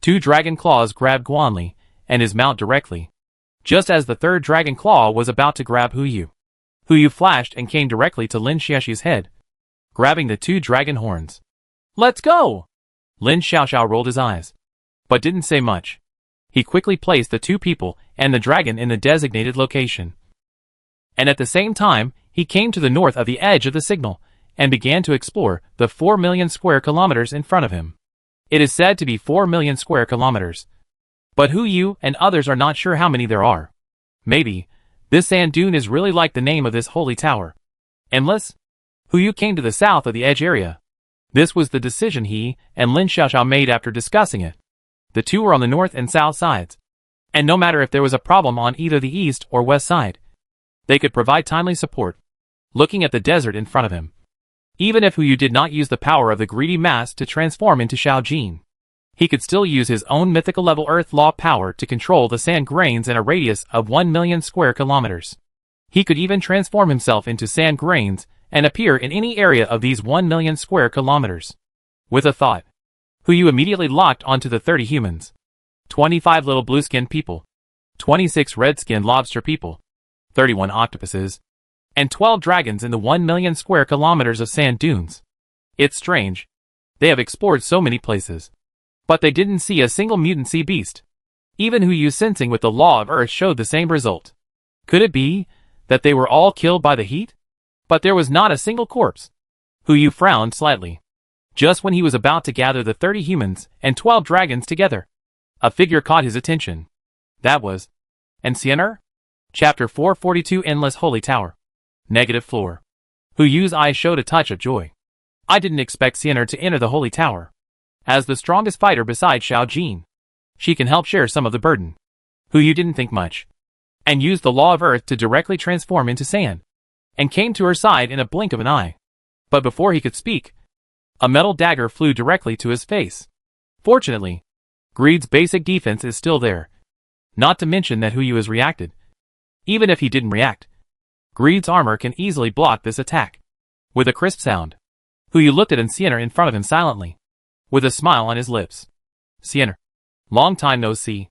2 dragon claws grabbed Guan Li and his mount directly. Just as the 3rd dragon claw was about to grab Hu Yu. Hu Yu flashed and came directly to Lin Xiaoxiao's head, grabbing the 2 dragon horns. Let's go! Lin Xiaoxiao rolled his eyes, but didn't say much. He quickly placed the 2 people and the dragon in the designated location. And at the same time, he came to the north of the edge of the signal and began to explore the 4 million square kilometers in front of him. It is said to be 4 million square kilometers. But Hu Yu and others are not sure how many there are. Maybe, this sand dune is really like the name of this holy tower. Endless? Hu Yu came to the south of the edge area. This was the decision he and Lin Xiaoxiao made after discussing it. The 2 were on the north and south sides. And no matter if there was a problem on either the east or west side, they could provide timely support. Looking at the desert in front of him. Even if Hu Yu did not use the power of the greedy mass to transform into Shao Jin, he could still use his own mythical level earth law power to control the sand grains in a radius of 1 million square kilometers. He could even transform himself into sand grains and appear in any area of these 1 million square kilometers. With a thought, Hu Yu immediately locked onto the 30 humans. 25 little blue-skinned people, 26 red-skinned lobster people, 31 octopuses, and 12 dragons in the 1 million square kilometers of sand dunes. It's strange. They have explored so many places, but they didn't see a single mutant sea beast. Even Hu Yu's sensing with the law of Earth showed the same result. Could it be that they were all killed by the heat? But there was not a single corpse. Hu Yu frowned slightly. Just when he was about to gather the 30 humans and 12 dragons together, a figure caught his attention. That was Anciener? Chapter 442 Endless Holy Tower. Negative floor. Hu Yu's eyes showed a touch of joy. I didn't expect Anciener to enter the Holy Tower. As the strongest fighter besides Shao Jin, she can help share some of the burden. Hu Yu didn't think much, and used the law of Earth to directly transform into sand, and came to her side in a blink of an eye. But before he could speak, a metal dagger flew directly to his face. Fortunately, Greed's basic defense is still there. Not to mention that Hu Yu has reacted. Even if he didn't react, Greed's armor can easily block this attack. With a crisp sound, Hu Yu looked at Anciener in front of him silently, with a smile on his lips. Anciener. Long time no see.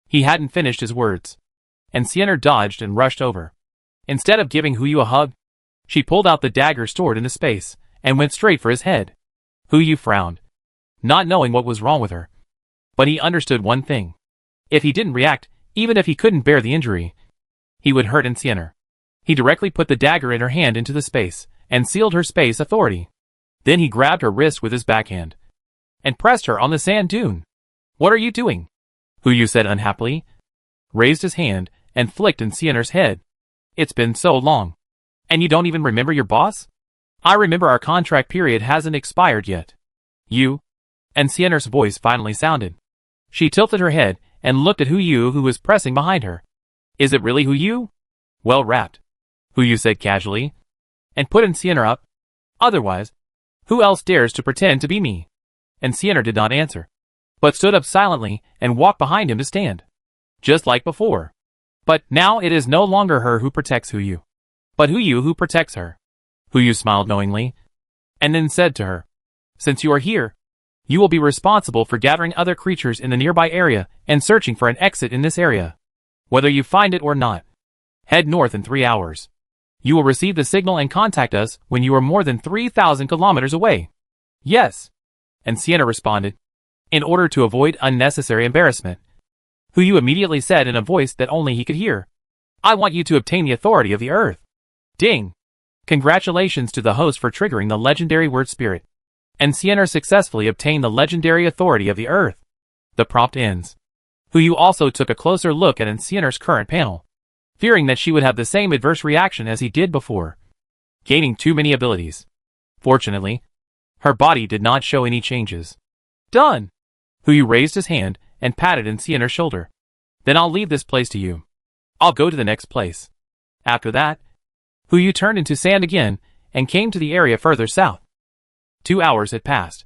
He hadn't finished his words. Anciener dodged and rushed over. Instead of giving Hu Yu a hug, she pulled out the dagger stored in the space, and went straight for his head. Hu Yu frowned, not knowing what was wrong with her. But he understood one thing. If he didn't react, even if he couldn't bear the injury, he would hurt Anciener. He directly put the dagger in her hand into the space, and sealed her space authority. Then he grabbed her wrist with his backhand, and pressed her on the sand dune. What are you doing? Hu Yu said unhappily, raised his hand, and flicked Anciener's head. It's been so long. And you don't even remember your boss? I remember our contract period hasn't expired yet. You? Anciener's voice finally sounded. She tilted her head, and looked at Hu Yu who was pressing behind her. Is it really Hu Yu? Well wrapped, Hu Yu said casually, and put Anciener up. Otherwise, who else dares to pretend to be me? Anciener did not answer, but stood up silently and walked behind him to stand. Just like before. But now it is no longer her who protects Huyu, but Huyu who protects her. Huyu smiled knowingly, and then said to her, "Since you are here, you will be responsible for gathering other creatures in the nearby area and searching for an exit in this area. Whether you find it or not, head north in 3 hours. You will receive the signal and contact us when you are more than 3,000 kilometers away." "Yes," and Sienna responded, in order to avoid unnecessary embarrassment. Huyu immediately said in a voice that only he could hear, "I want you to obtain the authority of the earth." Ding! Congratulations to the host for triggering the legendary word spirit. And Sienna successfully obtained the legendary authority of the earth. The prompt ends. Huyu also took a closer look at Sienna's current panel, fearing that she would have the same adverse reaction as he did before, gaining too many abilities. Fortunately, her body did not show any changes. "Done!" Huyu raised his hand and patted Sienna's shoulder. "Then I'll leave this place to you. I'll go to the next place." After that, Huyu turned into sand again and came to the area further south. 2 hours had passed.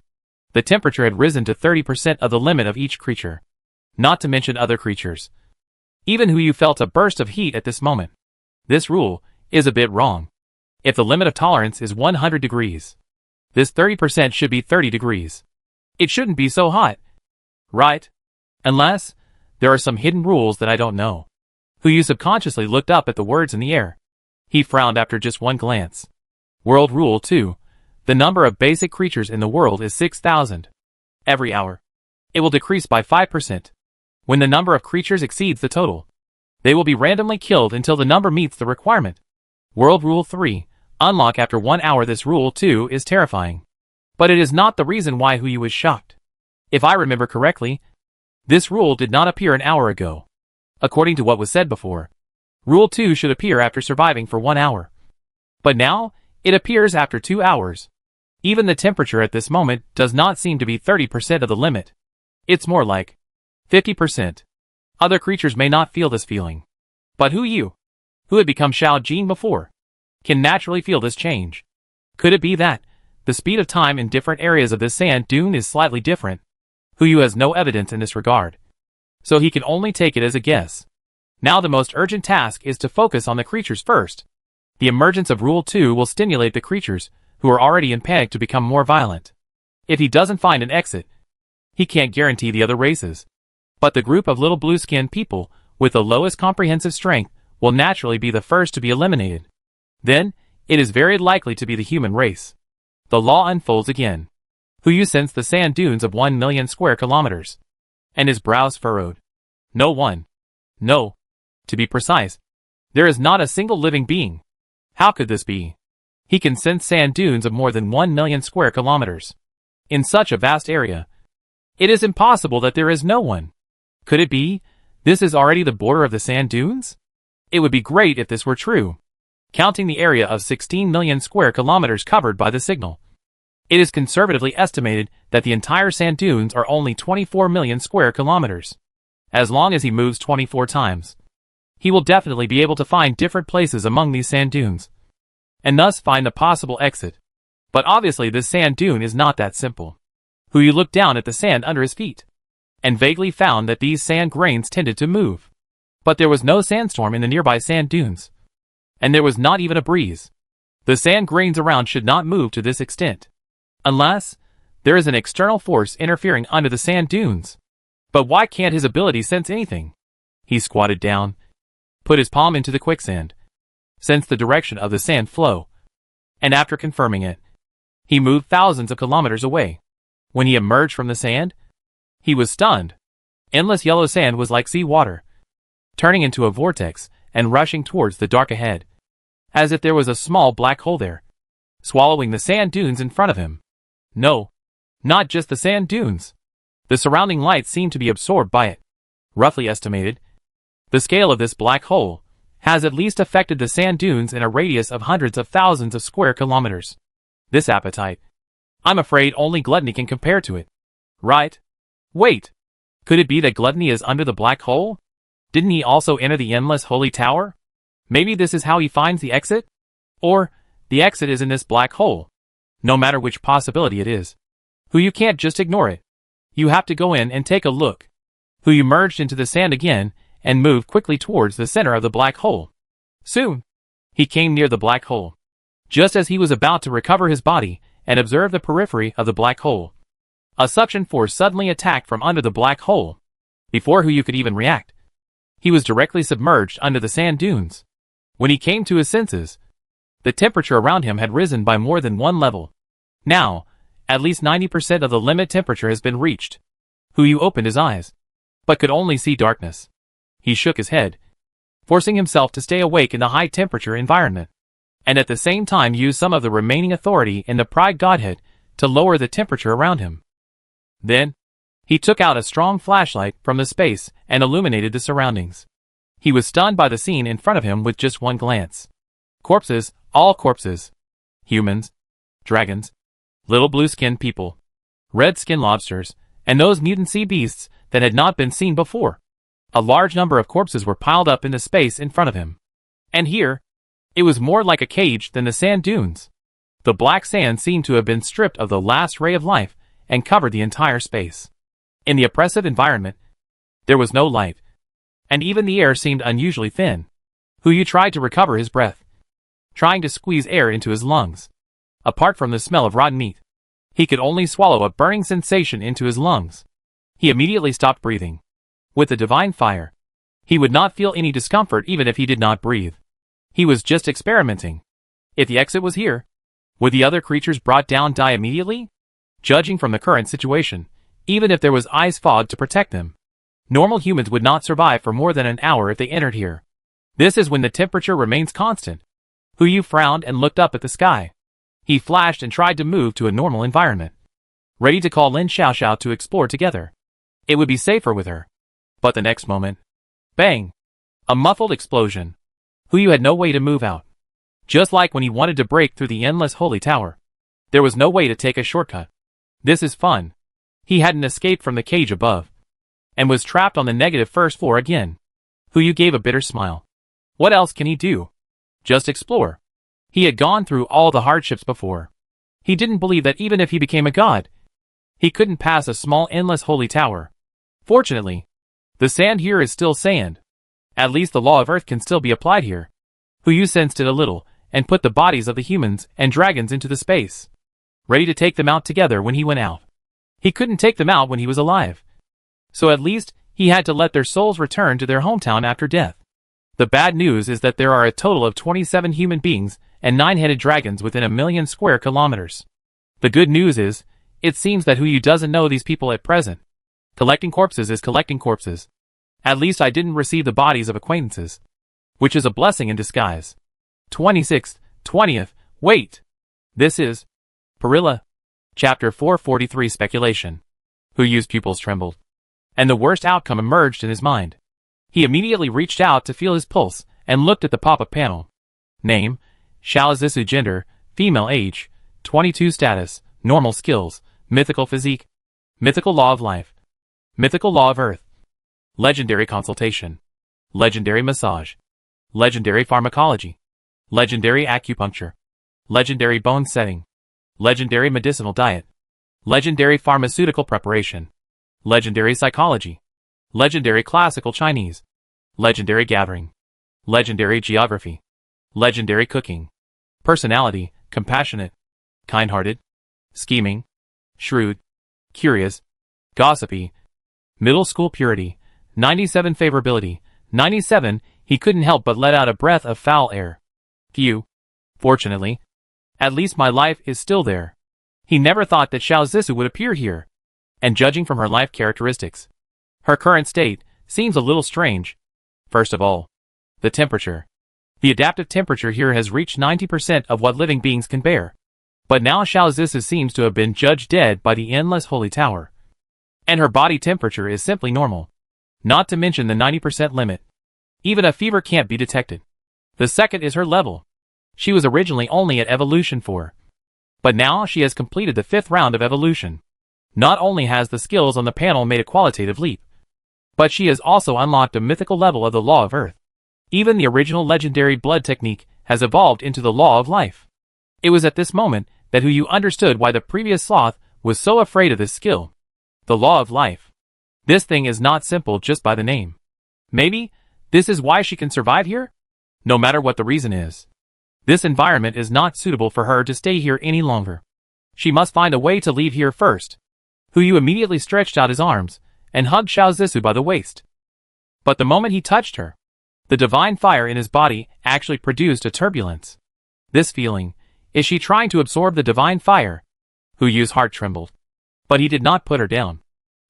The temperature had risen to 30% of the limit of each creature, not to mention other creatures. Even Huyu felt a burst of heat at this moment. This rule is a bit wrong. If the limit of tolerance is 100 degrees, this 30% should be 30 degrees. It shouldn't be so hot, right? Unless there are some hidden rules that I don't know. Huyu subconsciously looked up at the words in the air. He frowned after just one glance. World Rule 2. The number of basic creatures in the world is 6,000. Every hour, it will decrease by 5%. When the number of creatures exceeds the total, they will be randomly killed until the number meets the requirement. World Rule 3. Unlock after 1 hour. This Rule 2 is terrifying. But it is not the reason why Huyu was shocked. If I remember correctly, this rule did not appear an hour ago. According to what was said before, Rule 2 should appear after surviving for 1 hour. But now, it appears after 2 hours. Even the temperature at this moment does not seem to be 30% of the limit. It's more like 50%. Other creatures may not feel this feeling. But Huyu, who had become Xiao Jin before, can naturally feel this change. Could it be that the speed of time in different areas of this sand dune is slightly different? Huyu has no evidence in this regard, so he can only take it as a guess. Now the most urgent task is to focus on the creatures first. The emergence of Rule 2 will stimulate the creatures who are already in panic to become more violent. If he doesn't find an exit, he can't guarantee the other races. But the group of little blue-skinned people with the lowest comprehensive strength will naturally be the first to be eliminated. Then, it is very likely to be the human race. The law unfolds again. Huyu sensed the sand dunes of 1 million square kilometers, and his brows furrowed. No one. No. To be precise, there is not a single living being. How could this be? He can sense sand dunes of more than 1 million square kilometers. In such a vast area, it is impossible that there is no one. Could it be this is already the border of the sand dunes? It would be great if this were true. Counting the area of 16 million square kilometers covered by the signal, it is conservatively estimated that the entire sand dunes are only 24 million square kilometers. As long as he moves 24 times, he will definitely be able to find different places among these sand dunes, and thus find a possible exit. But obviously this sand dune is not that simple. Huyu looked down at the sand under his feet, and vaguely found that these sand grains tended to move. But there was no sandstorm in the nearby sand dunes, and there was not even a breeze. The sand grains around should not move to this extent, unless there is an external force interfering under the sand dunes. But why can't his ability sense anything? He squatted down, put his palm into the quicksand, sensed the direction of the sand flow, and after confirming it, he moved thousands of kilometers away. When he emerged from the sand, he was stunned. Endless yellow sand was like sea water, turning into a vortex and rushing towards the dark ahead, as if there was a small black hole there, swallowing the sand dunes in front of him. No, not just the sand dunes. The surrounding light seemed to be absorbed by it. Roughly estimated, the scale of this black hole has at least affected the sand dunes in a radius of hundreds of thousands of square kilometers. This appetite, I'm afraid only gluttony can compare to it. Right? Wait, could it be that gluttony is under the black hole? Didn't he also enter the endless holy tower? Maybe this is how he finds the exit? Or, the exit is in this black hole. No matter which possibility it is, Huyu can't just ignore it. You have to go in and take a look. Huyu merged into the sand again and moved quickly towards the center of the black hole. Soon, he came near the black hole. Just as he was about to recover his body and observe the periphery of the black hole, a suction force suddenly attacked from under the black hole. Before Hu Yu could even react, he was directly submerged under the sand dunes. When he came to his senses, the temperature around him had risen by more than one level. Now, at least 90% of the limit temperature has been reached. Hu Yu opened his eyes, but could only see darkness. He shook his head, forcing himself to stay awake in the high-temperature environment, and at the same time use some of the remaining authority in the Pride Godhead to lower the temperature around him. Then, he took out a strong flashlight from the space and illuminated the surroundings. He was stunned by the scene in front of him with just one glance. Corpses, all corpses. Humans, dragons, little blue-skinned people, red-skinned lobsters, and those mutant sea beasts that had not been seen before. A large number of corpses were piled up in the space in front of him. And here, it was more like a cage than the sand dunes. The black sand seemed to have been stripped of the last ray of life and covered the entire space. In the oppressive environment, there was no light, and even the air seemed unusually thin. Hu Yu tried to recover his breath, trying to squeeze air into his lungs. Apart from the smell of rotten meat, he could only swallow a burning sensation into his lungs. He immediately stopped breathing. With the divine fire, he would not feel any discomfort even if he did not breathe. He was just experimenting. If the exit was here, would the other creatures brought down die immediately? Judging from the current situation, even if there was ice fog to protect them, normal humans would not survive for more than an hour if they entered here. This is when the temperature remains constant. Hu Yu frowned and looked up at the sky. He flashed and tried to move to a normal environment, ready to call Lin Xiaoxiao to explore together. It would be safer with her. But the next moment, bang! A muffled explosion. Hu Yu had no way to move out. Just like when he wanted to break through the endless holy tower, there was no way to take a shortcut. This is fun. He hadn't escaped from the cage above, and was trapped on the negative first floor again. Hu Yu gave a bitter smile. What else can he do? Just explore. He had gone through all the hardships before. He didn't believe that even if he became a god, he couldn't pass a small endless holy tower. Fortunately, the sand here is still sand. At least the law of earth can still be applied here. Hu Yu sensed it a little, and put the bodies of the humans and dragons into the space, ready to take them out together when he went out. He couldn't take them out when he was alive, so at least he had to let their souls return to their hometown after death. The bad news is that there are a total of 27 human beings and 9-headed dragons within 1,000,000 square kilometers. The good news is, it seems that Hu Yu doesn't know these people at present. Collecting corpses is collecting corpses. At least I didn't receive the bodies of acquaintances, which is a blessing in disguise. 26th, 20th, wait! This is Perilla. Chapter 443 Speculation. Hu Yu's pupils trembled, and the worst outcome emerged in his mind. He immediately reached out to feel his pulse and looked at the pop-up panel. Name, Xiaozisu. Gender, female. Age, 22. Status, normal. Skills, mythical physique, mythical law of life, mythical law of earth, legendary consultation, legendary massage, legendary pharmacology, legendary acupuncture, legendary bone setting, legendary medicinal diet, legendary pharmaceutical preparation, legendary psychology, legendary classical Chinese, legendary gathering, legendary geography, legendary cooking, personality, compassionate, kind-hearted, scheming, shrewd, curious, gossipy, middle school purity, 97 favorability, 97, he couldn't help but let out a breath of foul air. Phew. Fortunately, at least my life is still there. He never thought that Xiaozisu would appear here, and judging from her life characteristics, her current state seems a little strange. First of all, the temperature. The adaptive temperature here has reached 90% of what living beings can bear. But now Xiaozisu seems to have been judged dead by the endless holy tower, and her body temperature is simply normal. Not to mention the 90% limit. Even a fever can't be detected. The second is her level. She was originally only at Evolution 4. But now she has completed the 5th round of evolution. Not only has the skills on the panel made a qualitative leap, but she has also unlocked a mythical level of the law of earth. Even the original legendary blood technique has evolved into the law of life. It was at this moment that Hu Yu understood why the previous sloth was so afraid of this skill. The law of life. This thing is not simple just by the name. Maybe this is why she can survive here? No matter what the reason is. This environment is not suitable for her to stay here any longer. She must find a way to leave here first. Huyu immediately stretched out his arms and hugged Xiao Zissou by the waist. But the moment he touched her, the divine fire in his body actually produced a turbulence. This feeling, is she trying to absorb the divine fire? Huyu's heart trembled. But he did not put her down.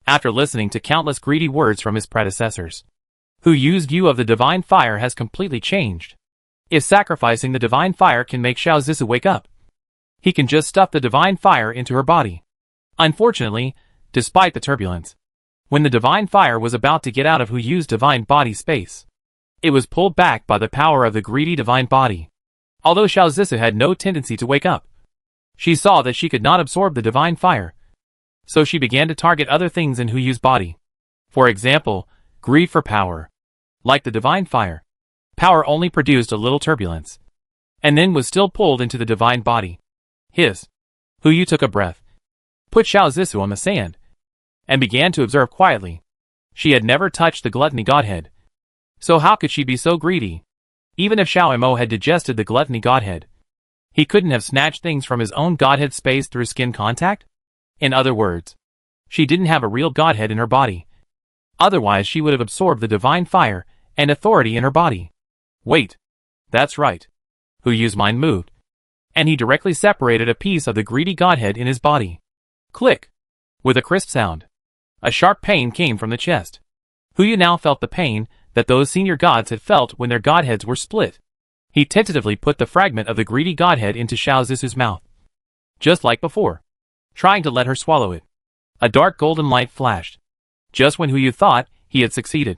After listening to countless greedy words from his predecessors, Huyu's view of the divine fire has completely changed. If sacrificing the divine fire can make Xiao Zissou wake up, he can just stuff the divine fire into her body. Unfortunately, despite the turbulence, when the divine fire was about to get out of Huyu's divine body space, it was pulled back by the power of the greedy divine body. Although Xiao Zissou had no tendency to wake up, she saw that she could not absorb the divine fire, so she began to target other things in Huyu's body. For example, greed for power. Like the divine fire, power only produced a little turbulence, and then was still pulled into the divine body. Huyu took a breath, put Xiao Zissou on the sand, and began to observe quietly. She had never touched the gluttony godhead, so how could she be so greedy? Even if Xiao Mo had digested the gluttony godhead, he couldn't have snatched things from his own godhead space through skin contact? In other words, she didn't have a real godhead in her body. Otherwise she would have absorbed the divine fire and authority in her body. Wait. That's right. Huyu's mind moved, and he directly separated a piece of the greedy godhead in his body. Click! With a crisp sound, a sharp pain came from the chest. Huyu now felt the pain that those senior gods had felt when their godheads were split. He tentatively put the fragment of the greedy godhead into Xiao Zissou's mouth. Just like before, trying to let her swallow it. A dark golden light flashed. Just when Huyu thought he had succeeded,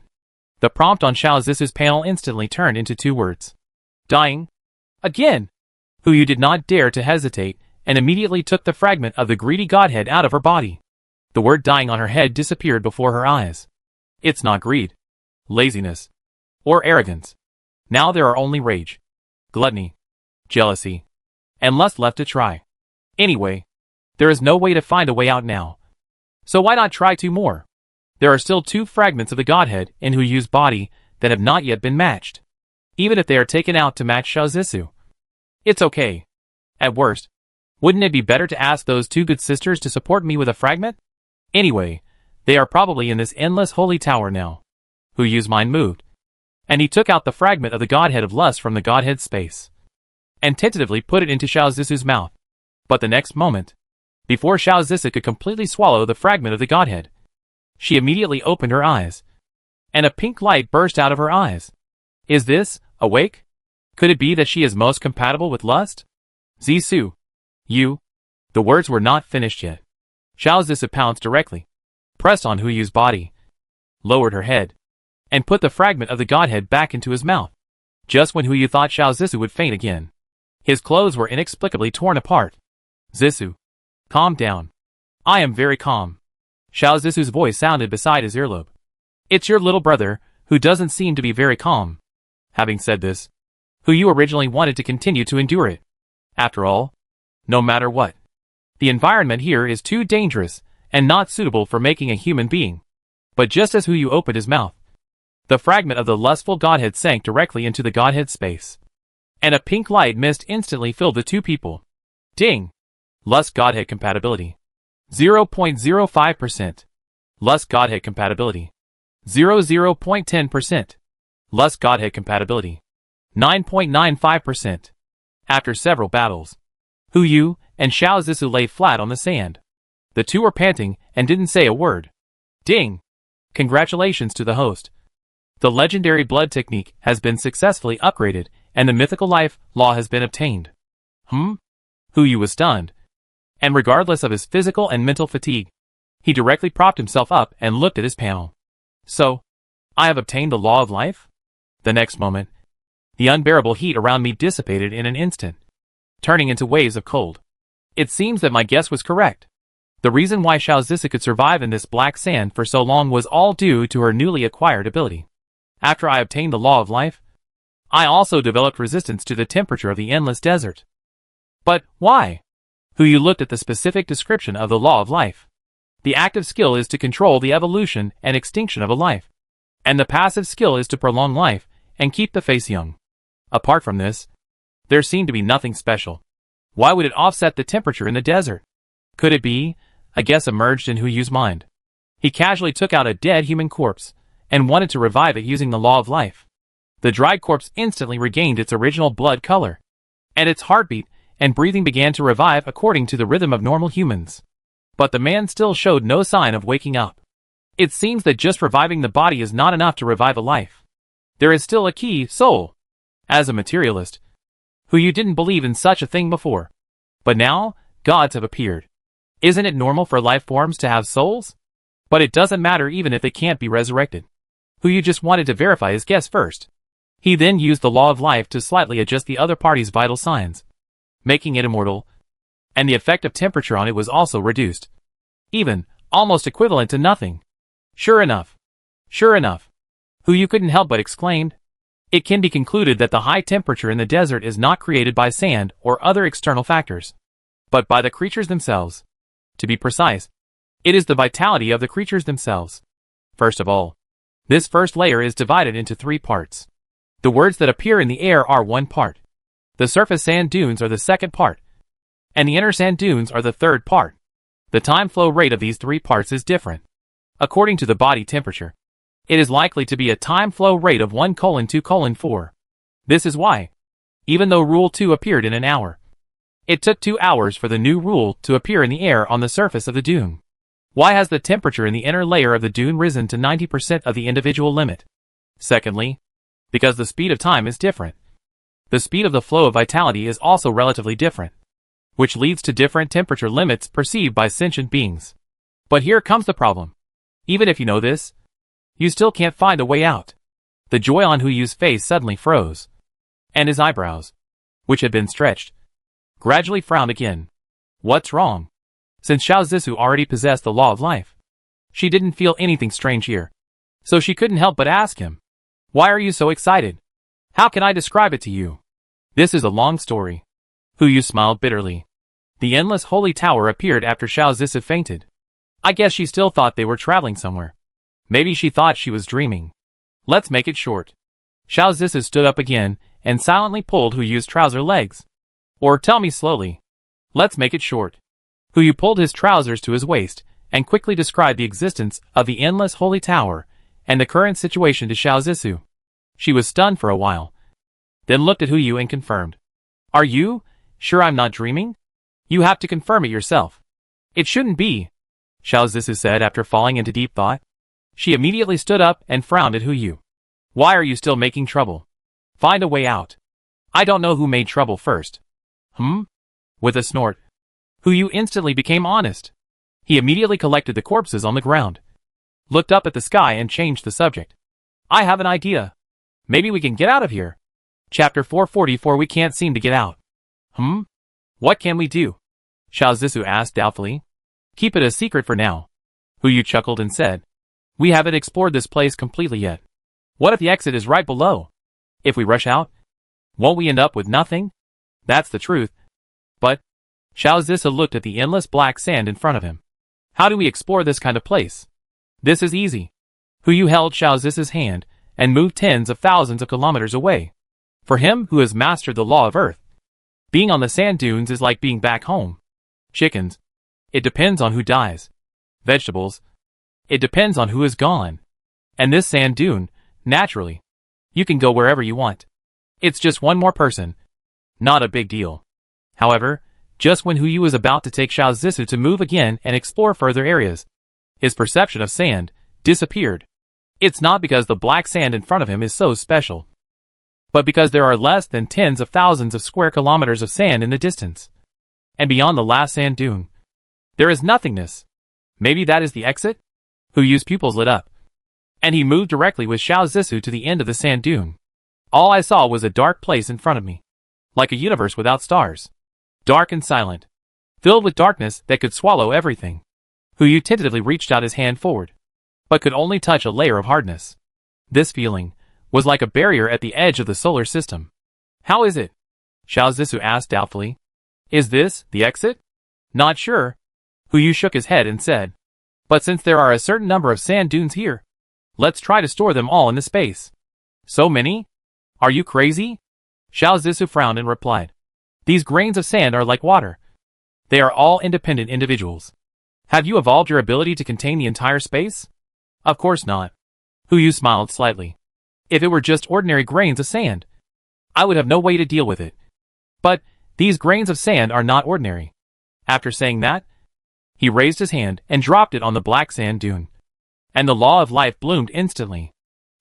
the prompt on Xiao Zissou's panel instantly turned into 2 words. Dying? Again! Huyu did not dare to hesitate and immediately took the fragment of the greedy godhead out of her body. The word dying on her head disappeared before her eyes. It's not greed, laziness, or arrogance. Now there are only rage, gluttony, jealousy, and lust left to try. Anyway, there is no way to find a way out now. So why not try 2 more? There are still 2 fragments of the godhead in Huyu's body that have not yet been matched. Even if they are taken out to match Xiao Zissou, it's okay. At worst, wouldn't it be better to ask those 2 good sisters to support me with a fragment? Anyway, they are probably in this endless holy tower now. Huyu's mind moved, and he took out the fragment of the godhead of lust from the godhead space, and tentatively put it into Xiao Zissou's mouth. But the next moment, before Xiao Zissou could completely swallow the fragment of the godhead, she immediately opened her eyes, and a pink light burst out of her eyes. Is this, awake? Could it be that she is most compatible with lust? Zissou, you. The words were not finished yet. Xiao Zissou pounced directly, pressed on Huyu's body, lowered her head, and put the fragment of the godhead back into his mouth. Just when Huyu thought Xiao Zissou would faint again, his clothes were inexplicably torn apart. Zissou, calm down. I am very calm. Xiao Zissou's voice sounded beside his earlobe. It's your little brother, who doesn't seem to be very calm. Having said this, Huyu originally wanted to continue to endure it. After all, no matter what, the environment here is too dangerous and not suitable for making a human being. But just as Huyu opened his mouth, the fragment of the lustful godhead sank directly into the godhead space, and a pink light mist instantly filled the 2 people. Ding! Lust godhead compatibility. 0.05%. Lust godhead compatibility. 0.10%. Lust godhead compatibility. 9.95%. After several battles, Huyu and Xiao Zissou lay flat on the sand. The 2 were panting and didn't say a word. Ding! Congratulations to the host. The legendary blood technique has been successfully upgraded and the mythical life law has been obtained. Huyu was stunned, and regardless of his physical and mental fatigue, he directly propped himself up and looked at his panel. So, I have obtained the law of life? The next moment, the unbearable heat around me dissipated in an instant, turning into waves of cold. It seems that my guess was correct. The reason why Xiao Zissou could survive in this black sand for so long was all due to her newly acquired ability. After I obtained the law of life, I also developed resistance to the temperature of the endless desert. But why? Huyu looked at the specific description of the law of life. The active skill is to control the evolution and extinction of a life. And the passive skill is to prolong life and keep the face young. Apart from this, there seemed to be nothing special. Why would it offset the temperature in the desert? Could it be? A guess emerged in Hu Yu's mind. He casually took out a dead human corpse and wanted to revive it using the law of life. The dried corpse instantly regained its original blood color, and its heartbeat and breathing began to revive according to the rhythm of normal humans. But the man still showed no sign of waking up. It seems that just reviving the body is not enough to revive a life. There is still a key, soul. As a materialist, Hu Yu didn't believe in such a thing before. But now, gods have appeared. Isn't it normal for life forms to have souls? But it doesn't matter even if they can't be resurrected. Hu Yu just wanted to verify his guess first. He then used the law of life to slightly adjust the other party's vital signs, making it immortal, and the effect of temperature on it was also reduced. Even, almost equivalent to nothing. Sure enough. Hu Yu couldn't help but exclaimed. It can be concluded that the high temperature in the desert is not created by sand or other external factors, but by the creatures themselves. To be precise, it is the vitality of the creatures themselves. First of all, this first layer is divided into 3 parts. The words that appear in the air are one part. The surface sand dunes are the second part, and the inner sand dunes are the third part. The time flow rate of these 3 parts is different. According to the body temperature, it is likely to be a time flow rate of 1:2:4. This is why, even though Rule 2 appeared in an hour, it took 2 hours for the new rule to appear in the air on the surface of the dune. Why has the temperature in the inner layer of the dune risen to 90% of the individual limit? Secondly, because the speed of time is different. The speed of the flow of vitality is also relatively different, which leads to different temperature limits perceived by sentient beings. But here comes the problem. Even if you know this, you still can't find a way out. The joy on Hu Yu's face suddenly froze, and his eyebrows, which had been stretched, gradually frowned again. What's wrong? Since Xiao Zissou already possessed the law of life, she didn't feel anything strange here, so she couldn't help but ask him, why are you so excited? How can I describe it to you? This is a long story. Hu Yu smiled bitterly. The endless holy tower appeared after Xiao Zissou fainted. I guess she still thought they were traveling somewhere. Maybe she thought she was dreaming. Let's make it short. Xiao Zissou stood up again and silently pulled Hu Yu's trouser legs. Or tell me slowly. Let's make it short. Hu Yu pulled his trousers to his waist and quickly described the existence of the endless holy tower and the current situation to Xiao Zissou. She was stunned for a while, then looked at Hu Yu and confirmed. Are you sure I'm not dreaming? You have to confirm it yourself. It shouldn't be, Xiao Zissou said after falling into deep thought. She immediately stood up and frowned at Hu Yu. Why are you still making trouble? Find a way out. I don't know who made trouble first. With a snort, Hu Yu instantly became honest. He immediately collected the corpses on the ground, looked up at the sky and changed the subject. I have an idea. Maybe we can get out of here. Chapter 444. We can't seem to get out. What can we do? Xiao Zissou asked doubtfully. Keep it a secret for now. Hu Yu chuckled and said. We haven't explored this place completely yet. What if the exit is right below? If we rush out, won't we end up with nothing? That's the truth. But, Xiao Zissou looked at the endless black sand in front of him. How do we explore this kind of place? This is easy. Hu Yu held Xiao Zissou's hand and moved tens of thousands of kilometers away. For him who has mastered the law of earth, being on the sand dunes is like being back home. Chickens, it depends on who dies. Vegetables, it depends on who is gone. And this sand dune, naturally, you can go wherever you want. It's just one more person. Not a big deal. However, just when Hu Yu was about to take Xiao Zissou to move again and explore further areas, his perception of sand disappeared. It's not because the black sand in front of him is so special, but because there are less than tens of thousands of square kilometers of sand in the distance. And beyond the last sand dune, there is nothingness. Maybe that is the exit? Hu Yu's pupils lit up, and he moved directly with Xiao Zissou to the end of the sand dune. All I saw was a dark place in front of me, like a universe without stars. Dark and silent, filled with darkness that could swallow everything. Hu Yu tentatively reached out his hand forward, but could only touch a layer of hardness. This feeling was like a barrier at the edge of the solar system. How is it? Xiao Zissou asked doubtfully. Is this the exit? Not sure. Hu Yu shook his head and said, but since there are a certain number of sand dunes here, Let's try to store them all in the space. So many? Are you crazy? Xiao Zissou frowned and replied. These grains of sand are like water. They are all independent individuals. Have you evolved your ability to contain the entire space? Of course not. Hu Yu smiled slightly. If it were just ordinary grains of sand, I would have no way to deal with it. But these grains of sand are not ordinary. After saying that, he raised his hand and dropped it on the black sand dune. And the law of life bloomed instantly.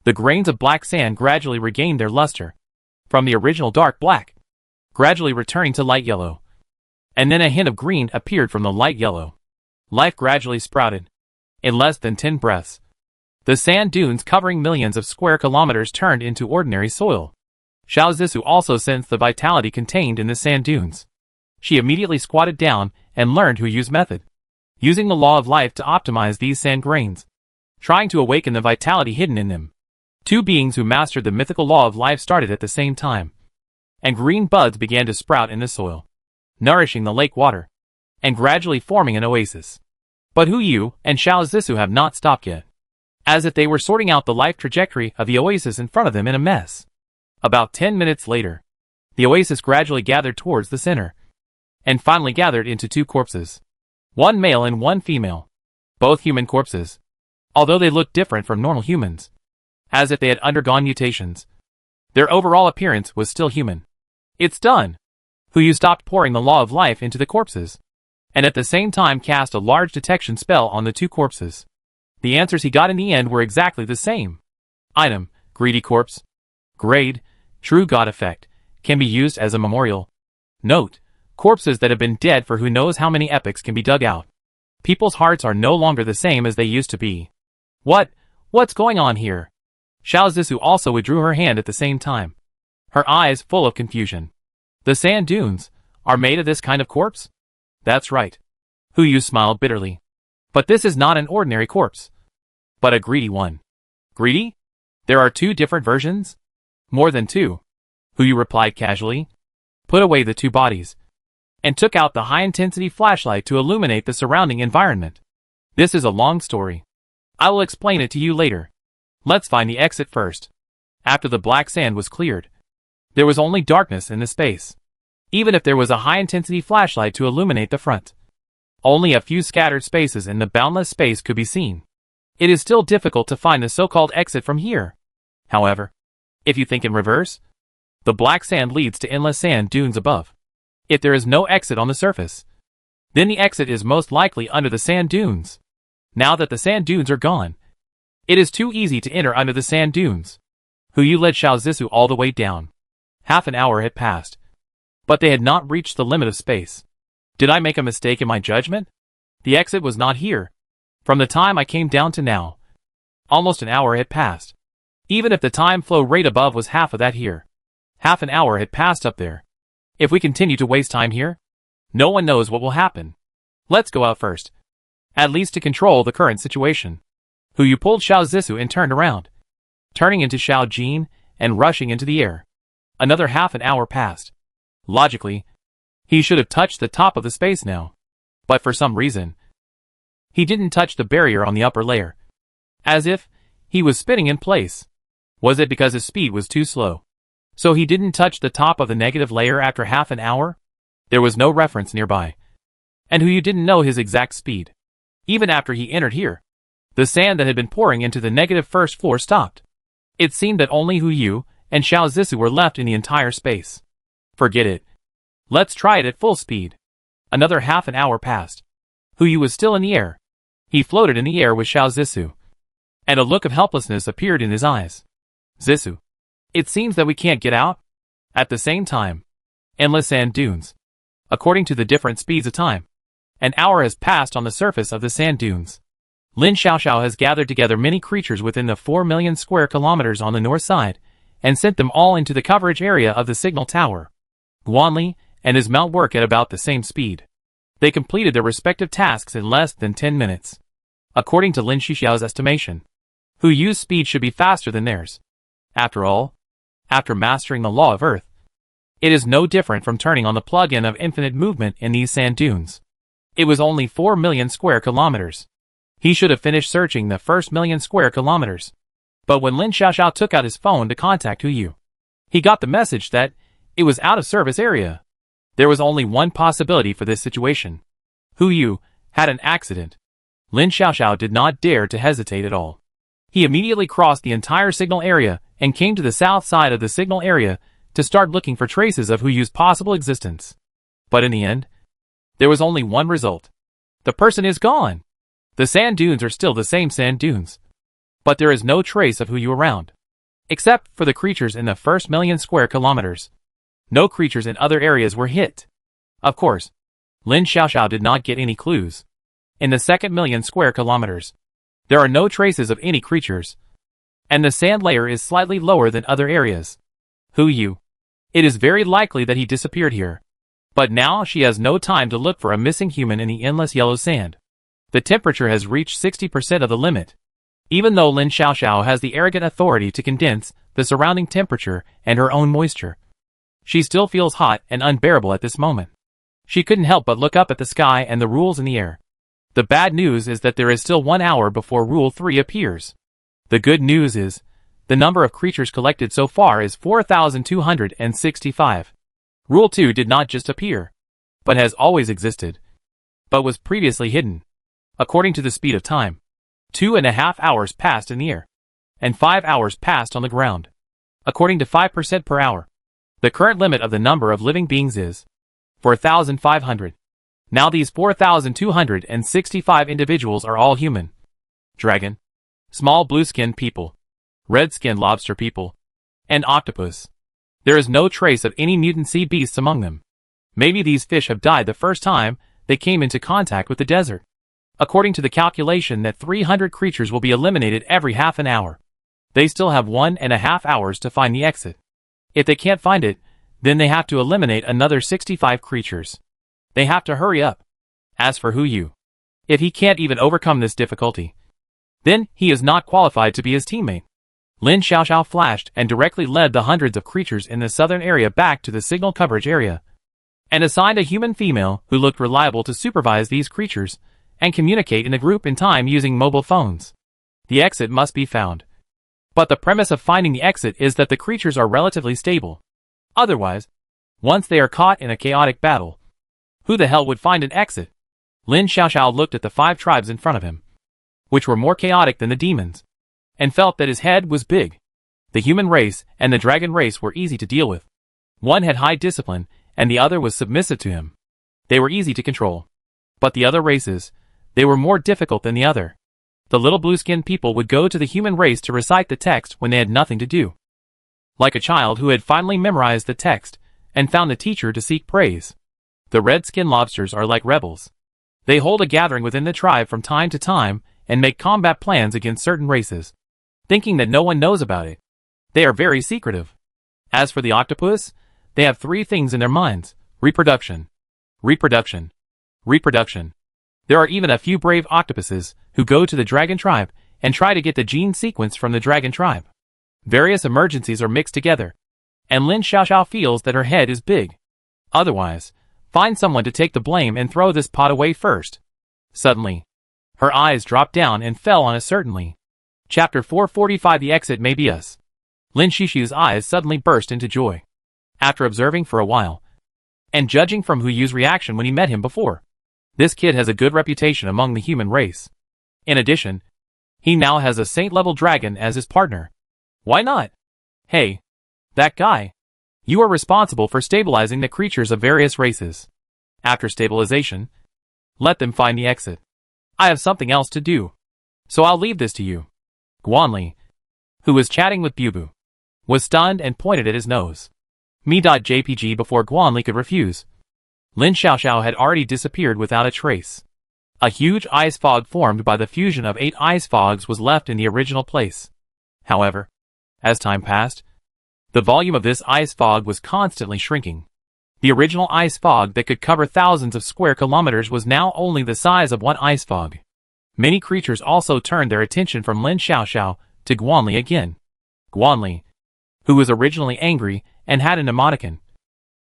The grains of black sand gradually regained their luster, from the original dark black, gradually returning to light yellow. And then a hint of green appeared from the light yellow. Life gradually sprouted. In less than 10 breaths, the sand dunes covering millions of square kilometers turned into ordinary soil. Xiao Zissou also sensed the vitality contained in the sand dunes. She immediately squatted down and learned Hu Yu's method, using the law of life to optimize these sand grains, trying to awaken the vitality hidden in them. Two beings who mastered the mythical law of life started at the same time, and green buds began to sprout in the soil, nourishing the lake water, and gradually forming an oasis. But Hu Yu and Xiao Zissou have not stopped yet, as if they were sorting out the life trajectory of the oasis in front of them in a mess. About 10 minutes later, the oasis gradually gathered towards the center, and finally gathered into two corpses. One male and one female. Both human corpses, although they looked different from normal humans, as if they had undergone mutations. Their overall appearance was still human. It's done! Hu Yu stopped pouring the law of life into the corpses, and at the same time cast a large detection spell on the two corpses. The answers he got in the end were exactly the same. Item: greedy corpse. Grade: true god effect. Can be used as a memorial. Note: corpses that have been dead for who knows how many epochs can be dug out. People's hearts are no longer the same as they used to be. What's going on here? Xiao Zissou also withdrew her hand at the same time, her eyes full of confusion. The sand dunes are made of this kind of corpse? That's right. Hu Yu smiled bitterly. But this is not an ordinary corpse, but a greedy one. Greedy? There are two different versions? More than two, Hu Yu replied casually. Put away the two bodies, and took out the high-intensity flashlight to illuminate the surrounding environment. This is a long story. I will explain it to you later. Let's find the exit first. After the black sand was cleared, there was only darkness in the space. Even if there was a high-intensity flashlight to illuminate the front, only a few scattered spaces in the boundless space could be seen. It is still difficult to find the so-called exit from here. However, if you think in reverse, the black sand leads to endless sand dunes above. If there is no exit on the surface, then the exit is most likely under the sand dunes. Now that the sand dunes are gone, it is too easy to enter under the sand dunes. Hu Yu led Xiao Zissou all the way down. Half an hour had passed, but they had not reached the limit of space. Did I make a mistake in my judgment? The exit was not here. From the time I came down to now, almost an hour had passed. Even if the time flow rate above was half of that here, half an hour had passed up there. If we continue to waste time here, no one knows what will happen. Let's go out first, at least to control the current situation. Hu Yu pulled Xiao Zissou and turned around, turning into Xiao Jin and rushing into the air. Another half an hour passed. Logically, he should have touched the top of the space now, but for some reason, he didn't touch the barrier on the upper layer, as if he was spinning in place. Was it because his speed was too slow, so he didn't touch the top of the negative layer after half an hour? There was no reference nearby, and Hu Yu didn't know his exact speed. Even after he entered here, the sand that had been pouring into the negative first floor stopped. It seemed that only Hu Yu and Xiao Zissou were left in the entire space. Forget it. Let's try it at full speed. Another half an hour passed. Hu Yu was still in the air. He floated in the air with Xiao Zissou, and a look of helplessness appeared in his eyes. Zissou, it seems that we can't get out. At the same time, endless sand dunes. According to the different speeds of time, an hour has passed on the surface of the sand dunes. Lin Xiaoxiao has gathered together many creatures within the 4 million square kilometers on the north side, and sent them all into the coverage area of the signal tower. Guanli and his mount work at about the same speed. They completed their respective tasks in less than 10 minutes. According to Lin Xiaoxiao's estimation, Hu Yu's speed should be faster than theirs. After all, after mastering the law of Earth, it is no different from turning on the plug-in of infinite movement in these sand dunes. It was only 4 million square kilometers. He should have finished searching the first million square kilometers. But when Lin Xiaoxiao took out his phone to contact Hu Yu, he got the message that it was out of service area. There was only one possibility for this situation. Hu Yu had an accident. Lin Xiaoxiao did not dare to hesitate at all. He immediately crossed the entire signal area and came to the south side of the signal area to start looking for traces of Hu Yu's possible existence. But in the end, there was only one result. The person is gone. The sand dunes are still the same sand dunes. But there is no trace of Hu Yu around. Except for the creatures in the first million square kilometers. No creatures in other areas were hit. Of course, Lin Xiaoxiao did not get any clues. In the second million square kilometers, there are no traces of any creatures. And the sand layer is slightly lower than other areas. Hu Yu. It is very likely that he disappeared here. But now she has no time to look for a missing human in the endless yellow sand. The temperature has reached 60% of the limit. Even though Lin Xiaoxiao has the arrogant authority to condense the surrounding temperature and her own moisture, she still feels hot and unbearable at this moment. She couldn't help but look up at the sky and the rules in the air. The bad news is that there is still 1 hour before Rule 3 appears. The good news is, the number of creatures collected so far is 4,265. Rule 2 did not just appear, but has always existed, but was previously hidden. According to the speed of time, 2.5 hours passed in the air, and 5 hours passed on the ground. According to 5% per hour, the current limit of the number of living beings is 4,500. Now these 4,265 individuals are all human. Dragon, small blue-skinned people, red-skinned lobster people, and octopus. There is no trace of any mutant sea beasts among them. Maybe these fish have died the first time they came into contact with the desert. According to the calculation that 300 creatures will be eliminated every half an hour, they still have 1.5 hours to find the exit. If they can't find it, then they have to eliminate another 65 creatures. They have to hurry up. As for Hu Yu, if he can't even overcome this difficulty, then he is not qualified to be his teammate. Lin Xiaoxiao flashed and directly led the hundreds of creatures in the southern area back to the signal coverage area, and assigned a human female who looked reliable to supervise these creatures and communicate in a group in time using mobile phones. The exit must be found. But the premise of finding the exit is that the creatures are relatively stable. Otherwise, once they are caught in a chaotic battle, who the hell would find an exit? Lin Xiaoxiao looked at the 5 tribes in front of him, which were more chaotic than the demons, and felt that his head was big. The human race and the dragon race were easy to deal with. One had high discipline, and the other was submissive to him. They were easy to control. But the other races, they were more difficult than the other. The little blue-skinned people would go to the human race to recite the text when they had nothing to do. Like a child who had finally memorized the text and found the teacher to seek praise. The red-skinned lobsters are like rebels. They hold a gathering within the tribe from time to time and make combat plans against certain races, thinking that no one knows about it. They are very secretive. As for the octopus, they have 3 things in their minds: reproduction, reproduction, reproduction. There are even a few brave octopuses who go to the dragon tribe and try to get the gene sequence from the dragon tribe. Various emergencies are mixed together, and Lin Xiaoxiao feels that her head is big. Otherwise, find someone to take the blame and throw this pot away first. Suddenly, her eyes dropped down and fell on us certainly. Chapter 445. The exit may be us. Lin Xiaoxiao's eyes suddenly burst into joy. After observing for a while, and judging from Hu Yu's reaction when he met him before, this kid has a good reputation among the human race. In addition, he now has a saint-level dragon as his partner. Why not? Hey, that guy. You are responsible for stabilizing the creatures of various races. After stabilization, let them find the exit. I have something else to do, so I'll leave this to you. Guanli, who was chatting with Bubu, was stunned and pointed at his nose. Me.jpg. Before Guanli could refuse, Lin Xiaoxiao had already disappeared without a trace. A huge ice fog formed by the fusion of 8 ice fogs was left in the original place. However, as time passed, the volume of this ice fog was constantly shrinking. The original ice fog that could cover thousands of square kilometers was now only the size of one ice fog. Many creatures also turned their attention from Lin Xiaoxiao to Guanli again. Guanli, who was originally angry and had an emoticon,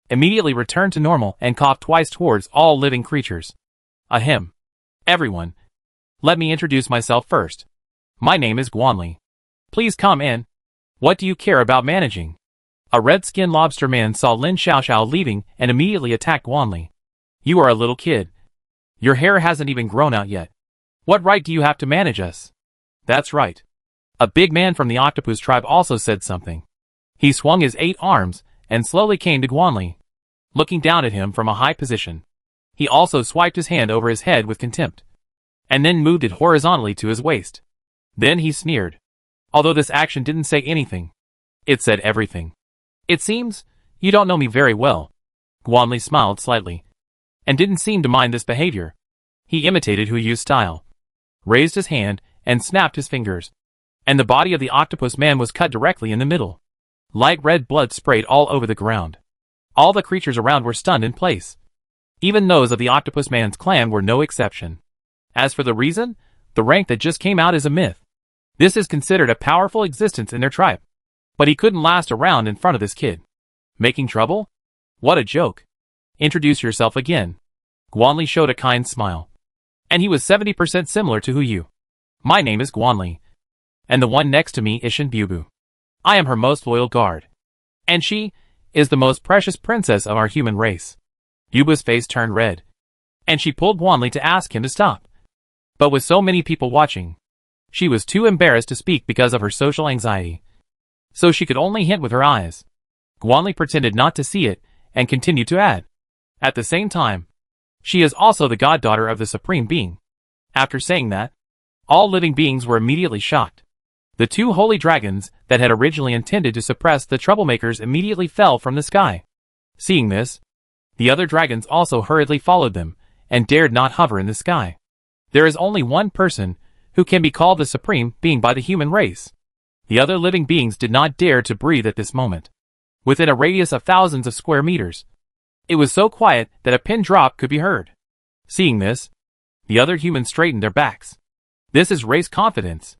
immediately returned to normal and coughed twice towards all living creatures. Ahem. Everyone, let me introduce myself first. My name is Guanli. Please come in. What do you care about managing? A red-skinned lobster man saw Lin Xiaoxiao leaving and immediately attacked Guanli. You are a little kid. Your hair hasn't even grown out yet. What right do you have to manage us? That's right. A big man from the octopus tribe also said something. He swung his 8 arms and slowly came to Guanli, looking down at him from a high position. He also swiped his hand over his head with contempt, and then moved it horizontally to his waist. Then he sneered. Although this action didn't say anything, it said everything. It seems you don't know me very well. Guanli smiled slightly, and didn't seem to mind this behavior. He imitated Hu Yu's style, raised his hand, and snapped his fingers, and the body of the octopus man was cut directly in the middle. Light red blood sprayed all over the ground. All the creatures around were stunned in place. Even those of the octopus man's clan were no exception. As for the reason, the rank that just came out is a myth. This is considered a powerful existence in their tribe. But he couldn't last around in front of this kid. Making trouble? What a joke. Introduce yourself again. Guanli showed a kind smile. And he was 70% similar to Hu Yu. My name is Guanli. And the one next to me is Shin Bubu. I am her most loyal guard. And she is the most precious princess of our human race. Yuba's face turned red, and she pulled Guanli to ask him to stop. But with so many people watching, she was too embarrassed to speak because of her social anxiety. So she could only hint with her eyes. Guanli pretended not to see it and continued to add. At the same time, she is also the goddaughter of the Supreme Being. After saying that, all living beings were immediately shocked. The 2 holy dragons that had originally intended to suppress the troublemakers immediately fell from the sky. Seeing this, the other dragons also hurriedly followed them and dared not hover in the sky. There is only one person who can be called the Supreme Being by the human race. The other living beings did not dare to breathe at this moment. Within a radius of thousands of square meters, it was so quiet that a pin drop could be heard. Seeing this, the other humans straightened their backs. This is race confidence.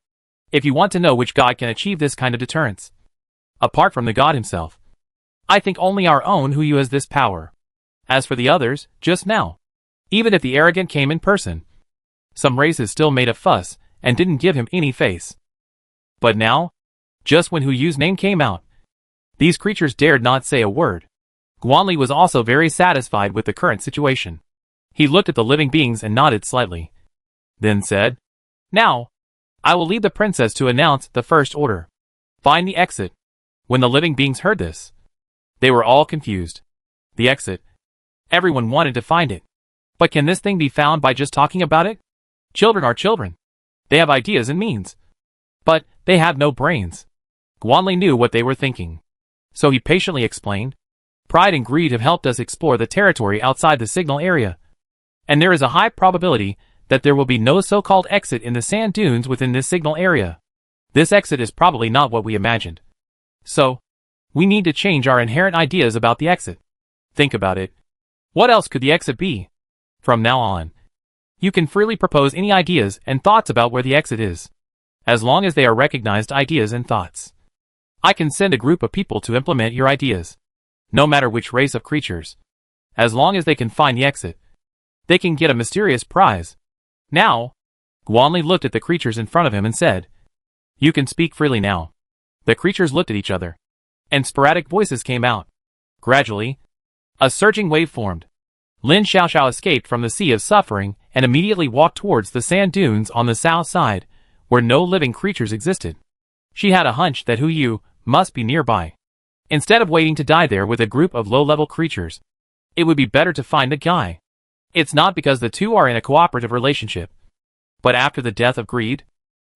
If you want to know which god can achieve this kind of deterrence, apart from the god himself, I think only our own Hu Yu has this power. As for the others, just now, even if the arrogant came in person, some races still made a fuss and didn't give him any face. But now, just when Hu Yu's name came out, these creatures dared not say a word. Guanli was also very satisfied with the current situation. He looked at the living beings and nodded slightly, then said, Now, I will lead the princess to announce the first order. Find the exit. When the living beings heard this, they were all confused. The exit. Everyone wanted to find it. But can this thing be found by just talking about it? Children are children. They have ideas and means. But they have no brains. Guanli knew what they were thinking. So he patiently explained, Pride and greed have helped us explore the territory outside the signal area. And there is a high probability that there will be no so-called exit in the sand dunes within this signal area. This exit is probably not what we imagined. So, we need to change our inherent ideas about the exit. Think about it. What else could the exit be? From now on, you can freely propose any ideas and thoughts about where the exit is, as long as they are recognized ideas and thoughts. I can send a group of people to implement your ideas, no matter which race of creatures. As long as they can find the exit, they can get a mysterious prize. Now, Guanli looked at the creatures in front of him and said, You can speak freely now. The creatures looked at each other, and sporadic voices came out. Gradually, a surging wave formed. Lin Xiaoxiao escaped from the sea of suffering and immediately walked towards the sand dunes on the south side, where no living creatures existed. She had a hunch that Hu Yu must be nearby. Instead of waiting to die there with a group of low-level creatures, it would be better to find the guy. It's not because the two are in a cooperative relationship, but after the death of greed,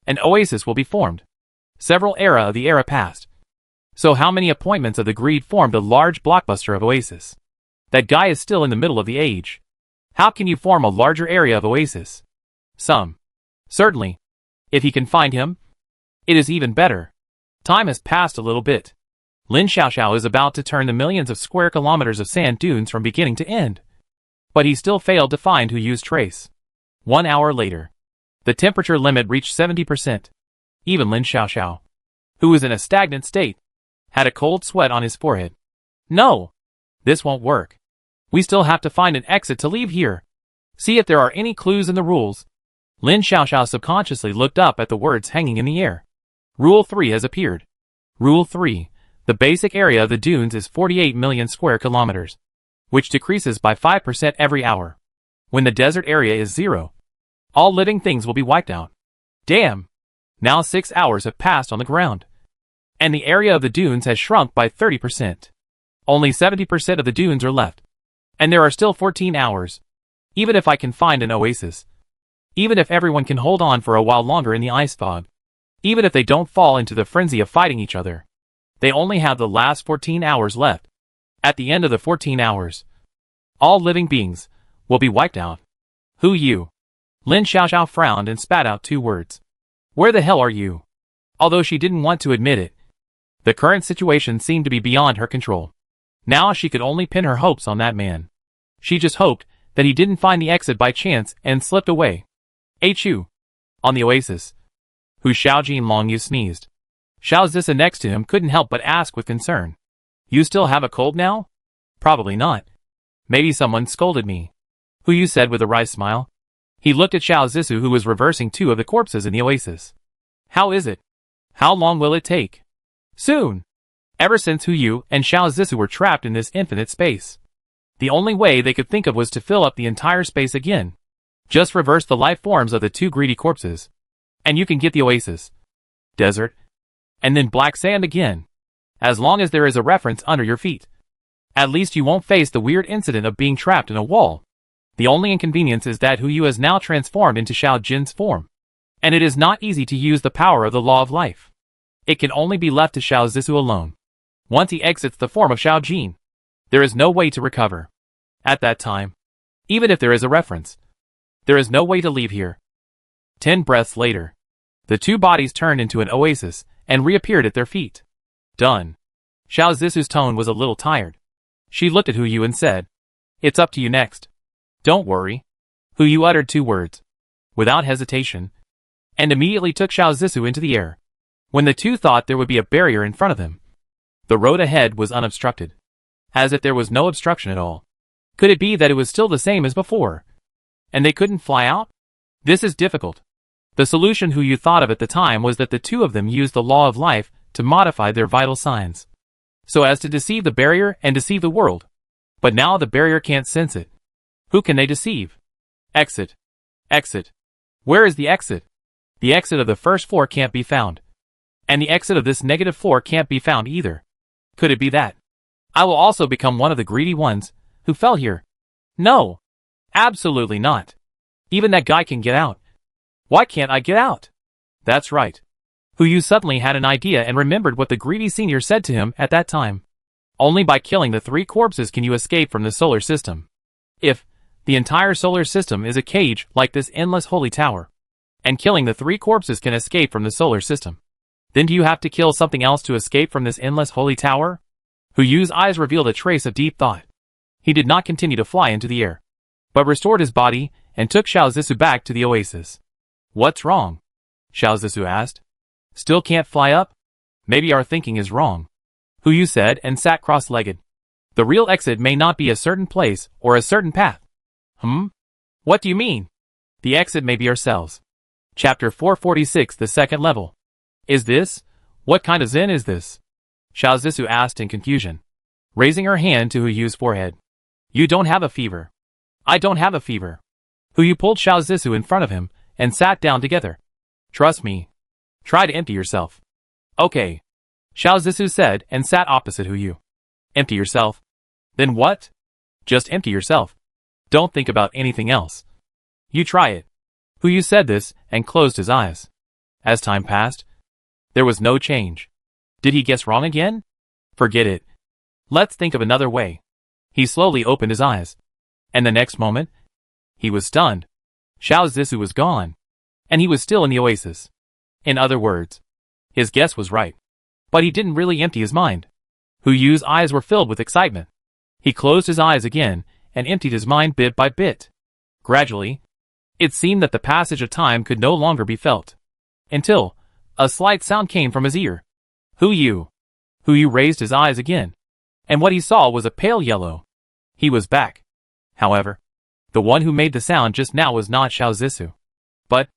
an oasis will be formed. Several era of the era passed. So how many appointments of the greed formed a large blockbuster of oasis? That guy is still in the middle of the age. How can you form a larger area of oasis? Some. Certainly. If he can find him, it is even better. Time has passed a little bit. Lin Xiaoxiao is about to turn the millions of square kilometers of sand dunes from beginning to end. But he still failed to find Hu Yu's trace. 1 hour later, the temperature limit reached 70%. Even Lin Xiaoxiao, who was in a stagnant state, had a cold sweat on his forehead. No! This won't work. We still have to find an exit to leave here. See if there are any clues in the rules. Lin Xiaoxiao subconsciously looked up at the words hanging in the air. Rule 3 has appeared. Rule 3. The basic area of the dunes is 48 million square kilometers, which decreases by 5% every hour. When the desert area is 0, all living things will be wiped out. Damn! Now 6 hours have passed on the ground, and the area of the dunes has shrunk by 30%. Only 70% of the dunes are left, and there are still 14 hours. Even if I can find an oasis, even if everyone can hold on for a while longer in the ice fog, even if they don't fall into the frenzy of fighting each other, they only have the last 14 hours left. At the end of the 14 hours, all living beings will be wiped out. Who you? Lin Xiaoxiao frowned and spat out 2 words. Where the hell are you? Although she didn't want to admit it, the current situation seemed to be beyond her control. Now she could only pin her hopes on that man. She just hoped that he didn't find the exit by chance and slipped away. HU. On the oasis. Who Xiaojin Longyu sneezed. Xiao Zisa next to him couldn't help but ask with concern. You still have a cold now? Probably not. Maybe someone scolded me. Who you said with a wry smile. He looked at Xiao Zisu who was reversing 2 of the corpses in the oasis. How is it? How long will it take? Soon. Ever since Hu Yu and Xiao Zisu were trapped in this infinite space, the only way they could think of was to fill up the entire space again. Just reverse the life forms of the 2 greedy corpses, and you can get the oasis, desert, and then black sand again. As long as there is a reference under your feet, at least you won't face the weird incident of being trapped in a wall. The only inconvenience is that Hu Yu is now transformed into Xiao Jin's form, and it is not easy to use the power of the law of life. It can only be left to Xiao Zisu alone. Once he exits the form of Xiao Jin, there is no way to recover. At that time, even if there is a reference, there is no way to leave here. 10 breaths later, the 2 bodies turned into an oasis and reappeared at their feet. Done. Xiao Zisu's tone was a little tired. She looked at Hu Yu and said, It's up to you next. Don't worry. Hu Yu uttered 2 words, without hesitation, and immediately took Xiao Zisu into the air. When the 2 thought there would be a barrier in front of them, the road ahead was unobstructed, as if there was no obstruction at all. Could it be that it was still the same as before, and they couldn't fly out? This is difficult. The solution Hu Yu thought of at the time was that the 2 of them used the law of life to modify their vital signs, so as to deceive the barrier and deceive the world. But now the barrier can't sense it. Who can they deceive? Exit. Exit. Where is the exit? The exit of the first floor can't be found, and the exit of this negative floor can't be found either. Could it be that I will also become one of the greedy ones who fell here? No. Absolutely not. Even that guy can get out. Why can't I get out? That's right. Hu Yu suddenly had an idea and remembered what the greedy senior said to him at that time. Only by killing the 3 corpses can you escape from the solar system. If the entire solar system is a cage like this endless holy tower, and killing the 3 corpses can escape from the solar system, then do you have to kill something else to escape from this endless holy tower? Hu Yu's eyes revealed a trace of deep thought. He did not continue to fly into the air, but restored his body and took Xiao Zisu back to the oasis. What's wrong? Xiao Zisu asked. Still can't fly up? Maybe our thinking is wrong, Hu Yu said and sat cross-legged. The real exit may not be a certain place or a certain path. What do you mean? The exit may be ourselves. Chapter 446, the second level. Is this? What kind of Zen is this? Xiao Zisu asked in confusion, raising her hand to Hu Yu's forehead. You don't have a fever. I don't have a fever. Hu Yu pulled Xiao Zisu in front of him and sat down together. Trust me. Try to empty yourself. Okay. Xiao Zisu said and sat opposite Hu Yu. Empty yourself? Then what? Just empty yourself. Don't think about anything else. You try it. Hu Yu said this and closed his eyes. As time passed, there was no change. Did he guess wrong again? Forget it. Let's think of another way. He slowly opened his eyes, and the next moment, he was stunned. Xiao Zisu was gone, and he was still in the oasis. In other words, his guess was right. But he didn't really empty his mind. Hu Yu's eyes were filled with excitement. He closed his eyes again and emptied his mind bit by bit. Gradually, it seemed that the passage of time could no longer be felt, until a slight sound came from his ear. Hu Yu. Hu Yu raised his eyes again, and what he saw was a pale yellow. He was back. However, the one who made the sound just now was not Xiao Zisu, but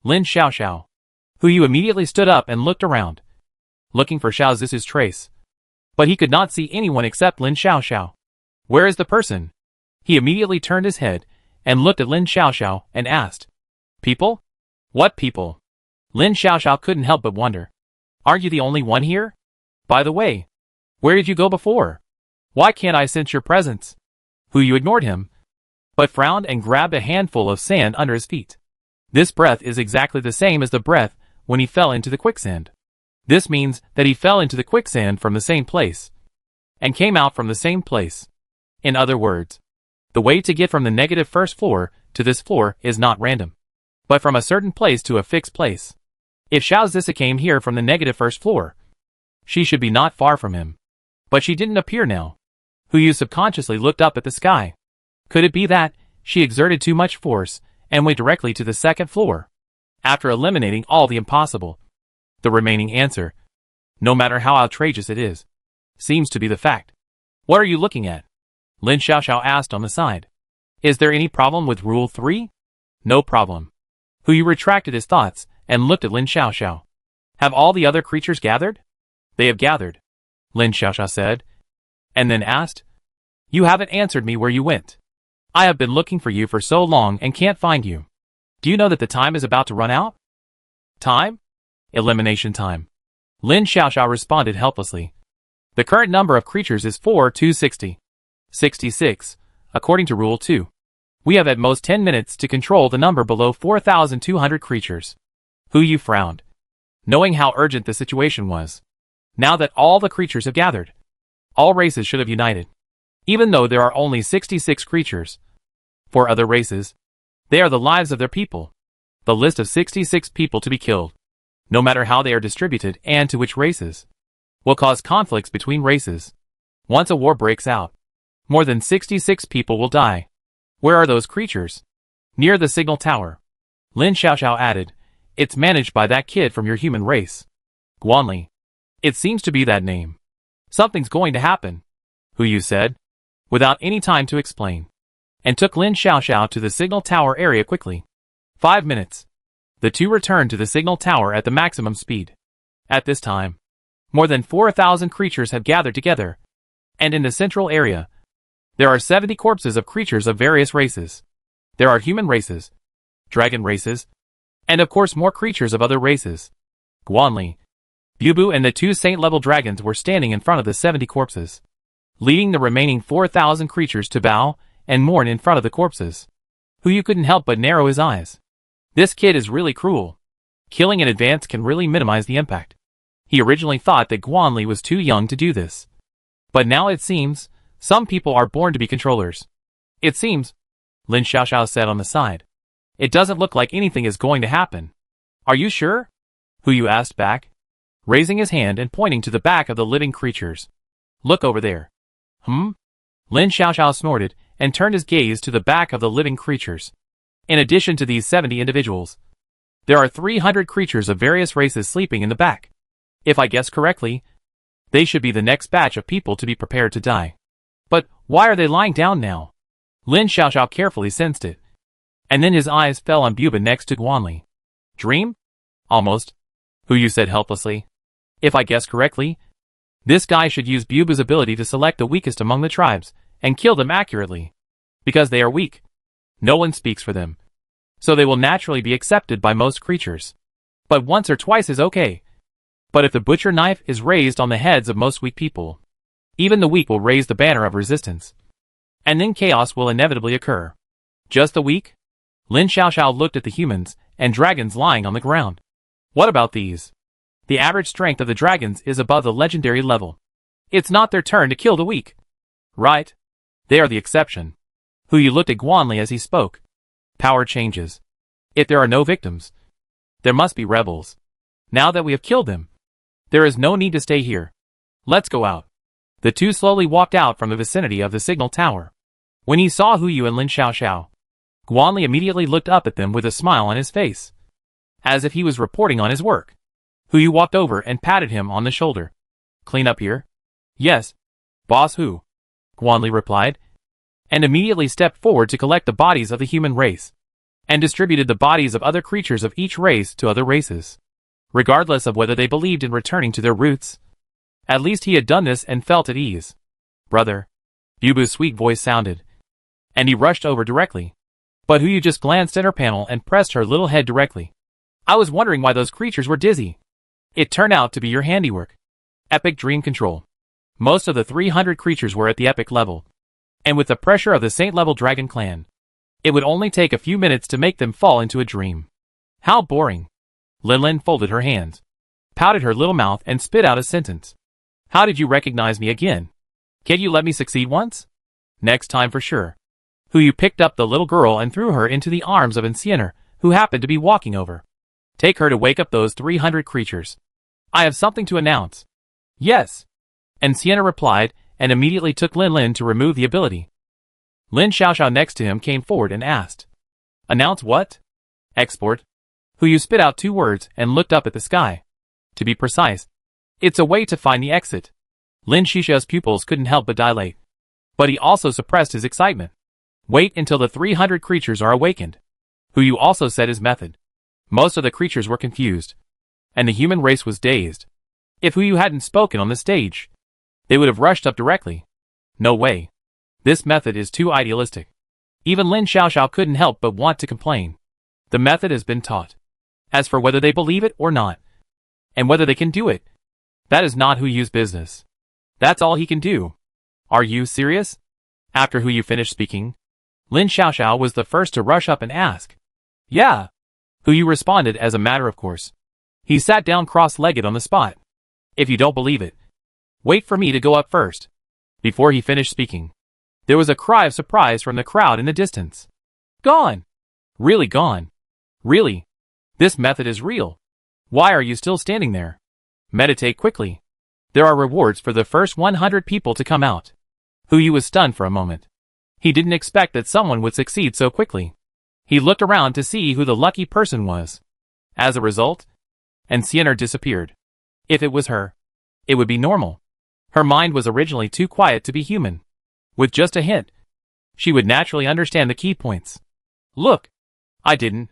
Lin Xiaoxiao. Hu Yu immediately stood up and looked around, looking for Xiao Zisu's trace. But he could not see anyone except Lin Xiaoxiao. Where is the person? He immediately turned his head and looked at Lin Xiaoxiao and asked, People? What people? Lin Xiaoxiao couldn't help but wonder. Aren't you the only one here? By the way, where did you go before? Why can't I sense your presence? Hu Yu ignored him, but frowned and grabbed a handful of sand under his feet. This breath is exactly the same as the breath when he fell into the quicksand. This means that he fell into the quicksand from the same place, and came out from the same place. In other words, the way to get from the negative first floor to this floor is not random, but from a certain place to a fixed place. If Xiao Zisu came here from the negative first floor, she should be not far from him. But she didn't appear now. Hu Yu subconsciously looked up at the sky. Could it be that she exerted too much force and went directly to the second floor? After eliminating all the impossible, the remaining answer, no matter how outrageous it is, seems to be the fact. What are you looking at? Lin Xiaoxiao asked on the side. Is there any problem with Rule 3? No problem. Hu Yu retracted his thoughts and looked at Lin Xiaoxiao. Have all the other creatures gathered? They have gathered, Lin Xiaoxiao said, and then asked, You haven't answered me where you went. I have been looking for you for so long and can't find you. Do you know that the time is about to run out? Time? Elimination time. Lin Xiaoxiao responded helplessly. The current number of creatures is 4,260. 66, according to Rule 2. We have at most 10 minutes to control the number below 4,200 creatures. Hu Yu frowned, knowing how urgent the situation was. Now that all the creatures have gathered, all races should have united. Even though there are only 66 creatures. For other races, they are the lives of their people. The list of 66 people to be killed, no matter how they are distributed and to which races, will cause conflicts between races. Once a war breaks out, more than 66 people will die. Where are those creatures? Near the signal tower. Lin Xiaoxiao added, It's managed by that kid from your human race. Guanli. It seems to be that name. Something's going to happen, Hu Yu said, without any time to explain, and took Lin Xiaoxiao to the signal tower area quickly. 5 minutes. The two returned to the signal tower at the maximum speed. At this time, more than 4,000 creatures have gathered together, and in the central area, there are 70 corpses of creatures of various races. There are human races, dragon races, and of course more creatures of other races. Guanli, Bubu and the two saint-level dragons were standing in front of the 70 corpses, leading the remaining 4,000 creatures to bow and mourn in front of the corpses. Hu Yu couldn't help but narrow his eyes. This kid is really cruel. Killing in advance can really minimize the impact. He originally thought that Guanli was too young to do this. But now it seems, some people are born to be controllers. It seems, Lin Xiaoxiao said on the side. It doesn't look like anything is going to happen. Are you sure? Hu Yu asked back, raising his hand and pointing to the back of the living creatures. Look over there. Lin Xiaoxiao snorted and turned his gaze to the back of the living creatures. In addition to these 70 individuals, there are 300 creatures of various races sleeping in the back. If I guess correctly, they should be the next batch of people to be prepared to die. But why are they lying down now? Lin Xiaoxiao carefully sensed it, and then his eyes fell on Buba next to Guanli. Dream? Almost, Hu Yu said helplessly. If I guess correctly, this guy should use Buba's ability to select the weakest among the tribes and kill them accurately. Because they are weak, no one speaks for them, so they will naturally be accepted by most creatures. But once or twice is okay. But if the butcher knife is raised on the heads of most weak people, even the weak will raise the banner of resistance. And then chaos will inevitably occur. Just the weak? Lin Xiaoxiao looked at the humans and dragons lying on the ground. What about these? The average strength of the dragons is above the legendary level. It's not their turn to kill the weak. Right? They are the exception. Hu Yu looked at Guanli as he spoke. Power changes. If there are no victims, there must be rebels. Now that we have killed them, there is no need to stay here. Let's go out. The two slowly walked out from the vicinity of the signal tower. When he saw Hu Yu and Lin Xiaoxiao, Guanli immediately looked up at them with a smile on his face, as if he was reporting on his work. Hu Yu walked over and patted him on the shoulder. Clean up here? Yes, Boss Hu, Guanli replied, and immediately stepped forward to collect the bodies of the human race, and distributed the bodies of other creatures of each race to other races. regardless of whether they believed in returning to their roots. At least he had done this and felt at ease. "Brother," Yubu's sweet voice sounded, and he rushed over directly. But Huyu just glanced at her panel and pressed her little head directly. "I was wondering why those creatures were dizzy. It turned out to be your handiwork. Epic Dream Control." Most of the 300 creatures were at the epic level, and with the pressure of the Saint-level Dragon Clan, it would only take a few minutes to make them fall into a dream. How boring. Linlin folded her hands, pouted her little mouth and spit out a sentence. "How did you recognize me again? Can't you let me succeed once? Next time for sure." Huyu picked up the little girl and threw her into the arms of Anciener, who happened to be walking over. "Take her to wake up those 300 creatures. I have something to announce." "Yes." Anciener replied, and immediately took Linlin to remove the ability. Lin Xiaoxiao next to him came forward and asked, "Announce what?" "Export." Huyu spit out 2 words and looked up at the sky. "To be precise, it's a way to find the exit." Lin Xiaoxiao's pupils couldn't help but dilate, but he also suppressed his excitement. "Wait until the 300 creatures are awakened." Huyu also said his method. Most of the creatures were confused, and the human race was dazed. If Huyu hadn't spoken on the stage, they would have rushed up directly. No way. This method is too idealistic. Even Lin Xiaoxiao couldn't help but want to complain. The method has been taught. As for whether they believe it or not, and whether they can do it, that is not Huyu's business. That's all he can do. "Are you serious?" After Huyu finished speaking, Lin Xiaoxiao was the first to rush up and ask. "Yeah." Huyu responded as a matter of course. He sat down cross-legged on the spot. "If you don't believe it, wait for me to go up first." Before he finished speaking, there was a cry of surprise from the crowd in the distance. "Gone! Really gone! Really? This method is real. Why are you still standing there? Meditate quickly. There are rewards for the first 100 people to come out." Huyu was stunned for a moment. He didn't expect that someone would succeed so quickly. He looked around to see who the lucky person was. As a result, Anciener disappeared. If it was her, it would be normal. Her mind was originally too quiet to be human. With just a hint, she would naturally understand the key points. "Look, I didn't."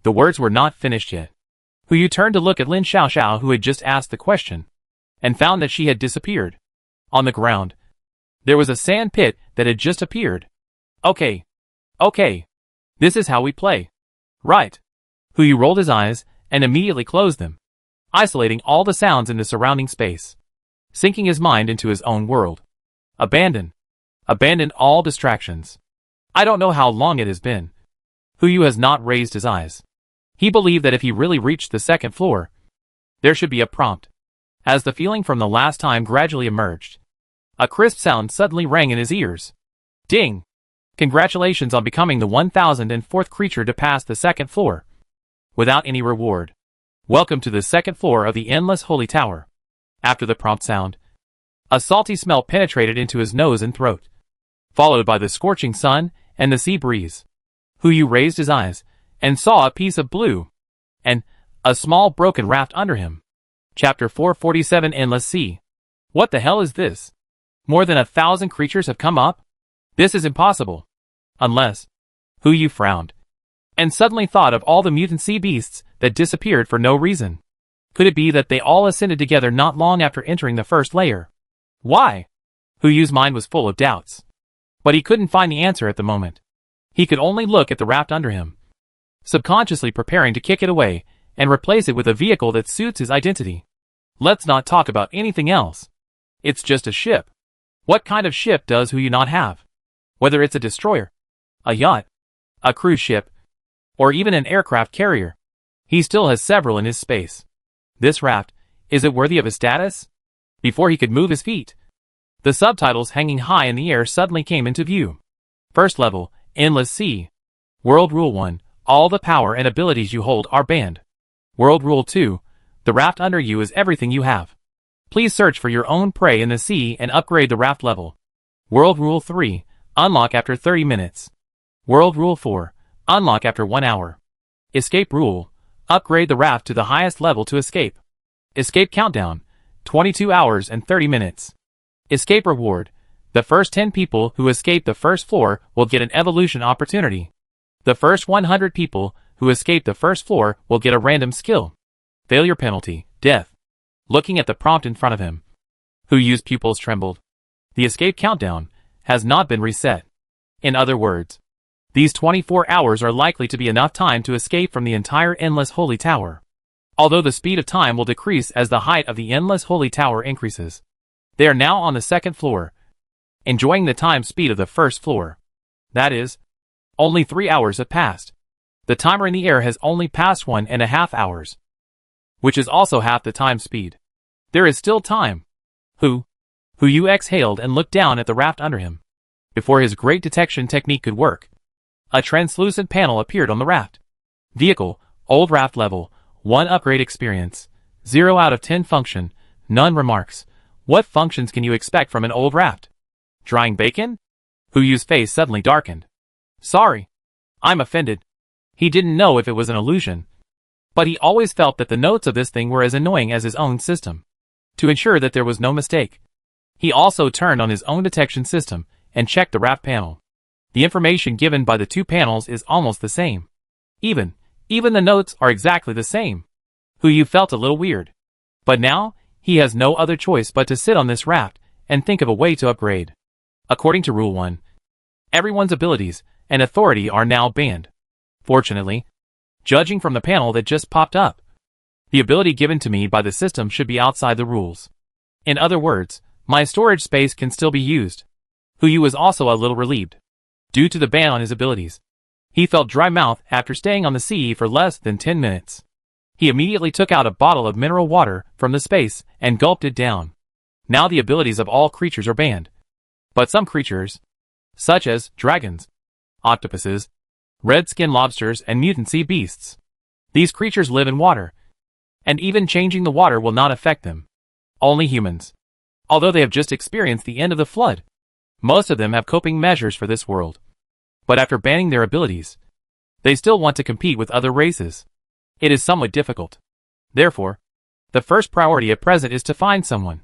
The words were not finished yet. Huyu turned to look at Lin Xiaoxiao, who had just asked the question, and found that she had disappeared. On the ground, there was a sand pit that had just appeared. Okay. This is how we play. Right. Huyu rolled his eyes and immediately closed them, isolating all the sounds in the surrounding space, sinking his mind into his own world. Abandon all distractions. I don't know how long it has been. Huyu has not raised his eyes. He believed that if he really reached the 2nd floor, there should be a prompt. As the feeling from the last time gradually emerged, a crisp sound suddenly rang in his ears. Ding! Congratulations on becoming the 1004th creature to pass the 2nd floor, without any reward. Welcome to the 2nd floor of the Endless Holy Tower. After the prompt sound, a salty smell penetrated into his nose and throat, followed by the scorching sun and the sea breeze. Huyu raised his eyes and saw a piece of blue and a small broken raft under him. Chapter 447 Endless Sea. What the hell is this? More than 1,000 creatures have come up? This is impossible. Unless... Huyu frowned, and suddenly thought of all the mutant sea beasts that disappeared for no reason. Could it be that they all ascended together not long after entering the first layer? Why? Huyu's mind was full of doubts, but he couldn't find the answer at the moment. He could only look at the raft under him, subconsciously preparing to kick it away and replace it with a vehicle that suits his identity. Let's not talk about anything else. It's just a ship. What kind of ship does Huyu not have? Whether it's a destroyer, a yacht, a cruise ship, or even an aircraft carrier, he still has several in his space. This raft, is it worthy of his status? Before he could move his feet, the subtitles hanging high in the air suddenly came into view. First level, Endless Sea. World Rule 1, all the power and abilities you hold are banned. World Rule 2, the raft under you is everything you have. Please search for your own prey in the sea and upgrade the raft level. World Rule 3, unlock after 30 minutes. World Rule 4, unlock after 1 hour. Escape Rule, upgrade the raft to the highest level to escape. Escape Countdown, 22 hours and 30 minutes. Escape Reward, the first 10 people who escape the first floor will get an evolution opportunity. The first 100 people who escape the first floor will get a random skill. Failure penalty, death. Looking at the prompt in front of him, Huyu's pupils trembled. The escape countdown has not been reset. In other words, these 24 hours are likely to be enough time to escape from the entire endless holy tower. Although the speed of time will decrease as the height of the endless holy tower increases. They are now on the second floor, enjoying the time speed of the first floor. That is, only 3 hours have passed. The timer in the air has only passed 1.5 hours, which is also half the time speed. There is still time. Huyu exhaled and looked down at the raft under him. Before his great detection technique could work, a translucent panel appeared on the raft. Vehicle, old raft level, 1 upgrade experience, 0 out of 10 function, none remarks. What functions can you expect from an old raft? Drying bacon? Huyu's face suddenly darkened. Sorry. I'm offended. He didn't know if it was an illusion, but he always felt that the notes of this thing were as annoying as his own system. To ensure that there was no mistake, he also turned on his own detection system and checked the raft panel. The information given by the 2 panels is almost the same. Even the notes are exactly the same. Huyu felt a little weird. But now, he has no other choice but to sit on this raft and think of a way to upgrade. According to Rule 1, everyone's abilities and authority are now banned. Fortunately, judging from the panel that just popped up, the ability given to me by the system should be outside the rules. In other words, my storage space can still be used. Huyu was also a little relieved. Due to the ban on his abilities, he felt dry mouth after staying on the sea for less than 10 minutes. He immediately took out a bottle of mineral water from the space and gulped it down. Now the abilities of all creatures are banned. But some creatures, such as dragons, octopuses, red-skinned lobsters, and mutant sea beasts, these creatures live in water, and even changing the water will not affect them. Only humans, although they have just experienced the end of the flood, most of them have coping measures for this world. But after banning their abilities, they still want to compete with other races. It is somewhat difficult. Therefore, the first priority at present is to find someone.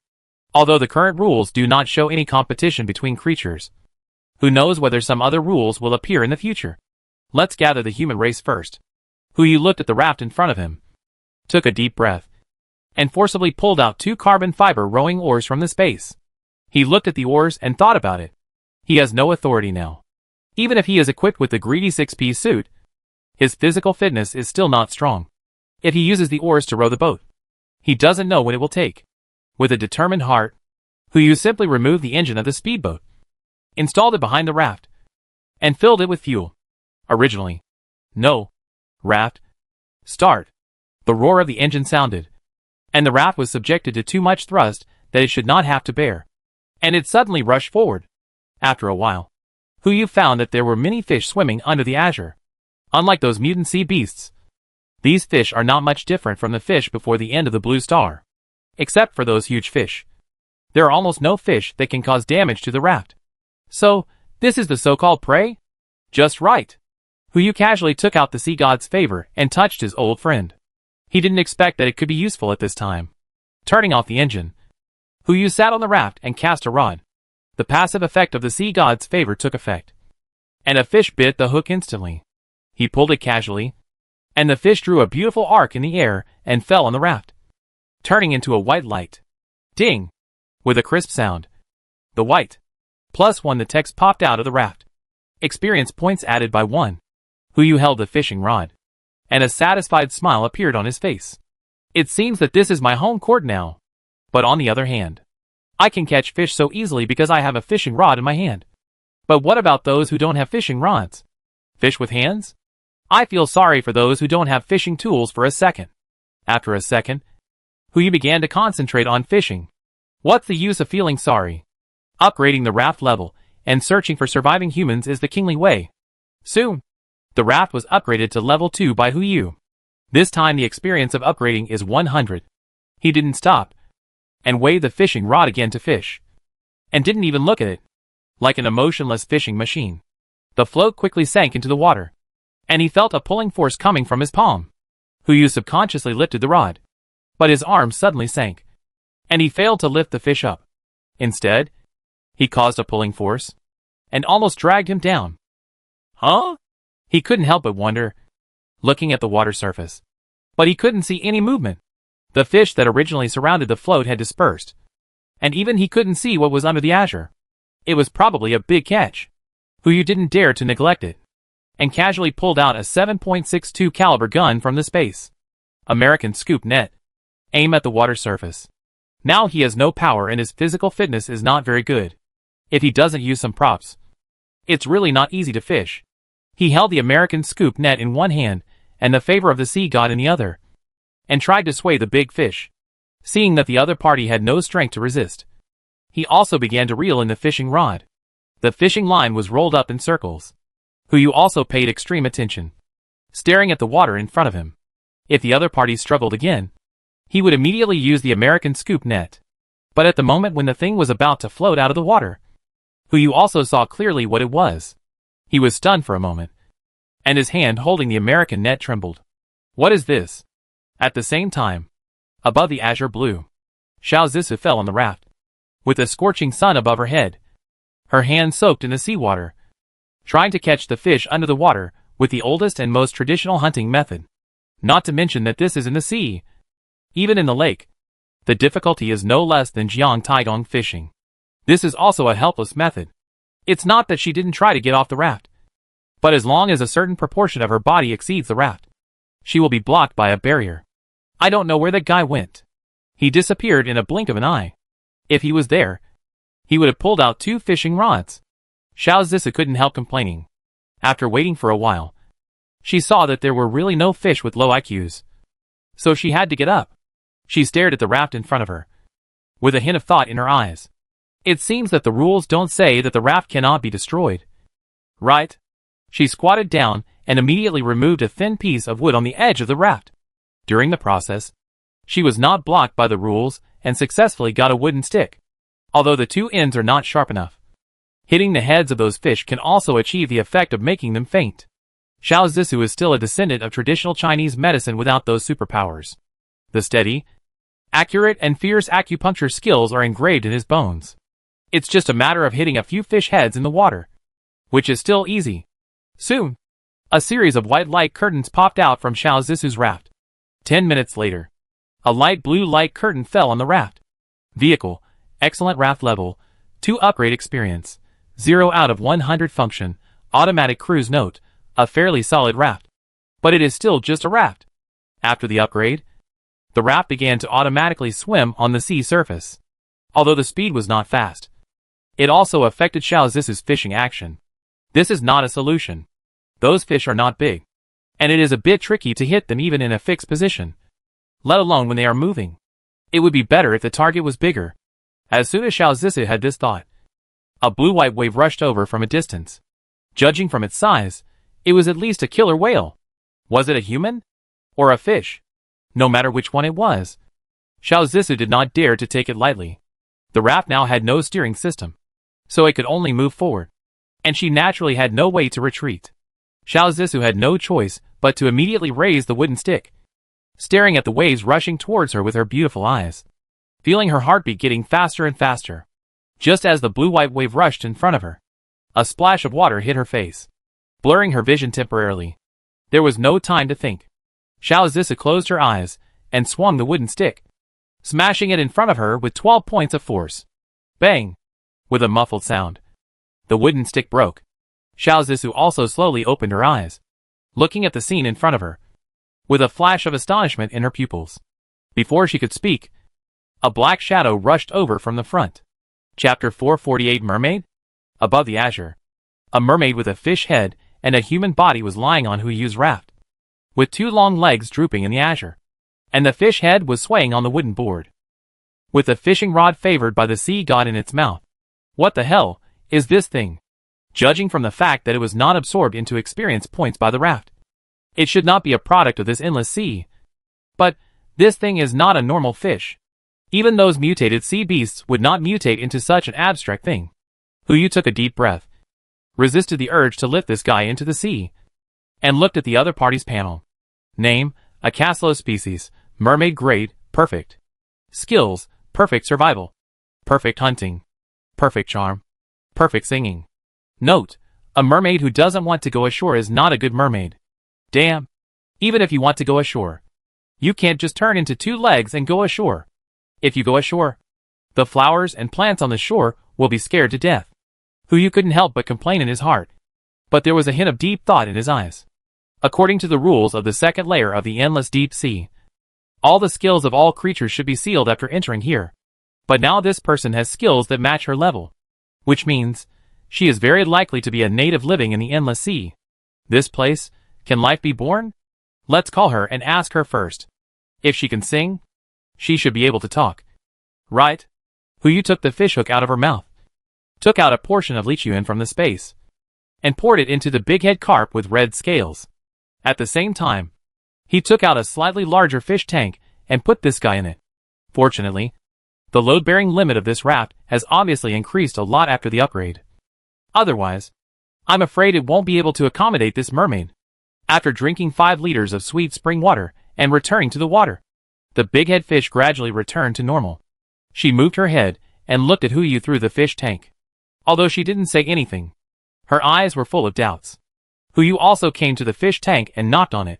Although the current rules do not show any competition between creatures, who knows whether some other rules will appear in the future? Let's gather the human race first. Huyu looked at the raft in front of him, took a deep breath, and forcibly pulled out 2 carbon fiber rowing oars from the space. He looked at the oars and thought about it. He has no authority now. Even if he is equipped with the greedy 6-piece suit, his physical fitness is still not strong. If he uses the oars to row the boat, he doesn't know what it will take. With a determined heart, Huyu simply removed the engine of the speedboat, installed it behind the raft, and filled it with fuel. Originally, no. Raft. Start. The roar of the engine sounded, and the raft was subjected to too much thrust that it should not have to bear, and it suddenly rushed forward. After a while, Huyu found that there were many fish swimming under the azure. Unlike those mutant sea beasts, these fish are not much different from the fish before the end of the blue star. Except for those huge fish, there are almost no fish that can cause damage to the raft. So, this is the so-called prey? Just right. Huyu casually took out the sea god's favor and touched his old friend. He didn't expect that it could be useful at this time. Turning off the engine, Huyu sat on the raft and cast a rod. The passive effect of the sea god's favor took effect, and a fish bit the hook instantly. He pulled it casually, and the fish drew a beautiful arc in the air and fell on the raft, turning into a white light. Ding! With a crisp sound, the white +1 the text popped out of the raft. Experience points added by 1. Huyu held the fishing rod, and a satisfied smile appeared on his face. It seems that this is my home court now. But on the other hand, I can catch fish so easily because I have a fishing rod in my hand. But what about those who don't have fishing rods? Fish with hands? I feel sorry for those who don't have fishing tools for a second. After a second, Huyu began to concentrate on fishing. What's the use of feeling sorry? Upgrading the raft level and searching for surviving humans is the kingly way. Soon, the raft was upgraded to level 2 by Huyu. This time the experience of upgrading is 100. He didn't stop, and waved the fishing rod again to fish, and didn't even look at it. Like an emotionless fishing machine, the float quickly sank into the water, and he felt a pulling force coming from his palm. Huyu subconsciously lifted the rod, but his arm suddenly sank, and he failed to lift the fish up. Instead, he caused a pulling force, and almost dragged him down. Huh? He couldn't help but wonder, looking at the water surface. But he couldn't see any movement. The fish that originally surrounded the float had dispersed, and even he couldn't see what was under the azure. It was probably a big catch. Who didn't dare to neglect it, and casually pulled out a 7.62 caliber gun from the space. American scoop net. Aim at the water surface. Now he has no power and his physical fitness is not very good. If he doesn't use some props, it's really not easy to fish. He held the American scoop net in one hand and the favor of the sea god in the other, and tried to sway the big fish. Seeing that the other party had no strength to resist, he also began to reel in the fishing rod. The fishing line was rolled up in circles. Who also paid extreme attention, staring at the water in front of him. If the other party struggled again, he would immediately use the American scoop net. But at the moment when the thing was about to float out of the water, Who also saw clearly what it was. He was stunned for a moment, and his hand holding the American net trembled. What is this? At the same time, above the azure blue, Xiao Zissou fell on the raft, with the scorching sun above her head, her hand soaked in the seawater, trying to catch the fish under the water with the oldest and most traditional hunting method. Not to mention that this is in the sea. Even in the lake, the difficulty is no less than Jiang Taigong fishing. This is also a helpless method. It's not that she didn't try to get off the raft, but as long as a certain proportion of her body exceeds the raft, she will be blocked by a barrier. I don't know where that guy went. He disappeared in a blink of an eye. If he was there, he would have pulled out 2 fishing rods. Xiao Zissou couldn't help complaining. After waiting for a while, she saw that there were really no fish with low IQs. So she had to get up. She stared at the raft in front of her, with a hint of thought in her eyes. It seems that the rules don't say that the raft cannot be destroyed. Right? She squatted down and immediately removed a thin piece of wood on the edge of the raft. During the process, she was not blocked by the rules and successfully got a wooden stick. Although the 2 ends are not sharp enough, hitting the heads of those fish can also achieve the effect of making them faint. Xiao Zissou is still a descendant of traditional Chinese medicine without those superpowers. The steady, accurate and fierce acupuncture skills are engraved in his bones. It's just a matter of hitting a few fish heads in the water, which is still easy. Soon, a series of white light curtains popped out from Xiao Zissou's raft. 10 minutes later, a light blue light curtain fell on the raft. Vehicle, excellent raft level, 2 upgrade experience, 0 out of 100 function, automatic cruise note, a fairly solid raft. But it is still just a raft. After the upgrade, the raft began to automatically swim on the sea surface. Although the speed was not fast, it also affected Xiao Zissou's fishing action. This is not a solution. Those fish are not big, and it is a bit tricky to hit them even in a fixed position, let alone when they are moving. It would be better if the target was bigger. As soon as Xiao Zissou had this thought, a blue-white wave rushed over from a distance. Judging from its size, it was at least a killer whale. Was it a human? Or a fish? No matter which one it was, Xiao Zissou did not dare to take it lightly. The raft now had no steering system, so it could only move forward, and she naturally had no way to retreat. Xiao Zissou had no choice but to immediately raise the wooden stick, staring at the waves rushing towards her with her beautiful eyes, feeling her heartbeat getting faster and faster. Just as the blue-white wave rushed in front of her, a splash of water hit her face, blurring her vision temporarily. There was no time to think. Xiao Zissou closed her eyes and swung the wooden stick, smashing it in front of her with 12 points of force. Bang! With a muffled sound, the wooden stick broke. Xiao Zissou also slowly opened her eyes, looking at the scene in front of her, with a flash of astonishment in her pupils. Before she could speak, a black shadow rushed over from the front. Chapter 448 Mermaid? Above the azure, a mermaid with a fish head and a human body was lying on Huyu's raft, with 2 long legs drooping in the azure, and the fish head was swaying on the wooden board, with the fishing rod favored by the sea god in its mouth. What the hell is this thing? Judging from the fact that it was not absorbed into experience points by the raft, it should not be a product of this endless sea. But this thing is not a normal fish. Even those mutated sea beasts would not mutate into such an abstract thing. Huyu took a deep breath, resisted the urge to lift this guy into the sea, and looked at the other party's panel. Name, a Caslo species, mermaid grade, perfect. Skills, perfect survival, perfect hunting, perfect charm, perfect singing. Note, a mermaid who doesn't want to go ashore is not a good mermaid. Damn. Even if you want to go ashore, You can't just turn into 2 legs and go ashore. If you go ashore, the flowers and plants on the shore will be scared to death. Huyu couldn't help but complain in his heart. But there was a hint of deep thought in his eyes. According to the rules of the second layer of the endless deep sea, all the skills of all creatures should be sealed after entering here. But now this person has skills that match her level, which means she is very likely to be a native living in the endless sea. This place, can life be born? Let's call her and ask her first. If she can sing, she should be able to talk. Right? Huyu took the fishhook out of her mouth, took out a portion of Lichuan from the space, and poured it into the big-head carp with red scales. At the same time, he took out a slightly larger fish tank and put this guy in it. Fortunately, the load-bearing limit of this raft has obviously increased a lot after the upgrade. Otherwise, I'm afraid it won't be able to accommodate this mermaid. After drinking 5 liters of sweet spring water and returning to the water, the big-head fish gradually returned to normal. She moved her head and looked at Huyu through the fish tank. Although she didn't say anything, her eyes were full of doubts. Huyu also came to the fish tank and knocked on it.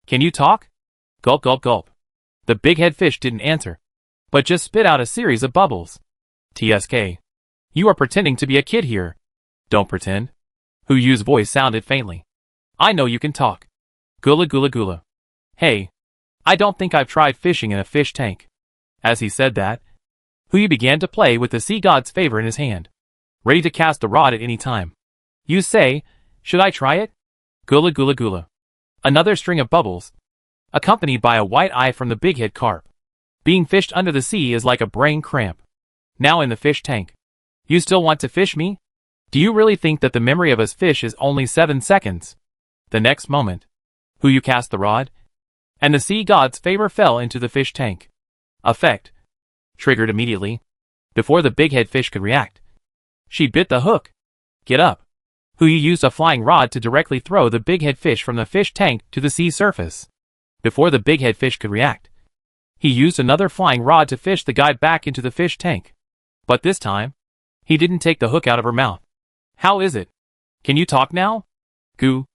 Can you talk? Gulp, gulp, gulp. The big-head fish didn't answer, but just spit out a series of bubbles. TSK. You are pretending to be a kid here. Don't pretend. Huyu's voice sounded faintly. I know you can talk. Gula gula gula. Hey. I don't think I've tried fishing in a fish tank. As he said that, Huyu began to play with the sea god's favor in his hand, ready to cast the rod at any time. You say, should I try it? Gula gula gula. Another string of bubbles, accompanied by a white eye from the big-head carp. Being fished under the sea is like a brain cramp. Now in the fish tank. You still want to fish me? Do you really think that the memory of us fish is only 7 seconds? The next moment, Huyu cast the rod, and the sea god's favor fell into the fish tank. Effect. Triggered immediately, before the big-head fish could react. She bit the hook. Get up. Huyu used a flying rod to directly throw the big-head fish from the fish tank to the sea surface. Before the big-head fish could react, he used another flying rod to fish the guy back into the fish tank. But this time, he didn't take the hook out of her mouth. How is it? Can you talk now? Goo.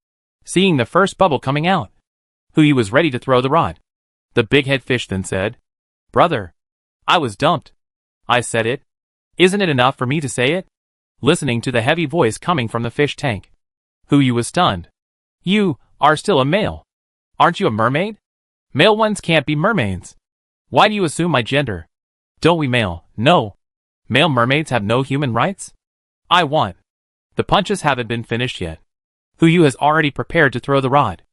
Seeing the first bubble coming out, Huyu was ready to throw the rod. The big-head fish then said, Brother, I was dumped. I said it. Isn't it enough for me to say it? Listening to the heavy voice coming from the fish tank, Huyu was stunned. You are still a male. Aren't you a mermaid? Male ones can't be mermaids. Why do you assume my gender? Don't we male? No. Male mermaids have no human rights? I want. The punches haven't been finished yet. Huyu has already prepared to throw the rod.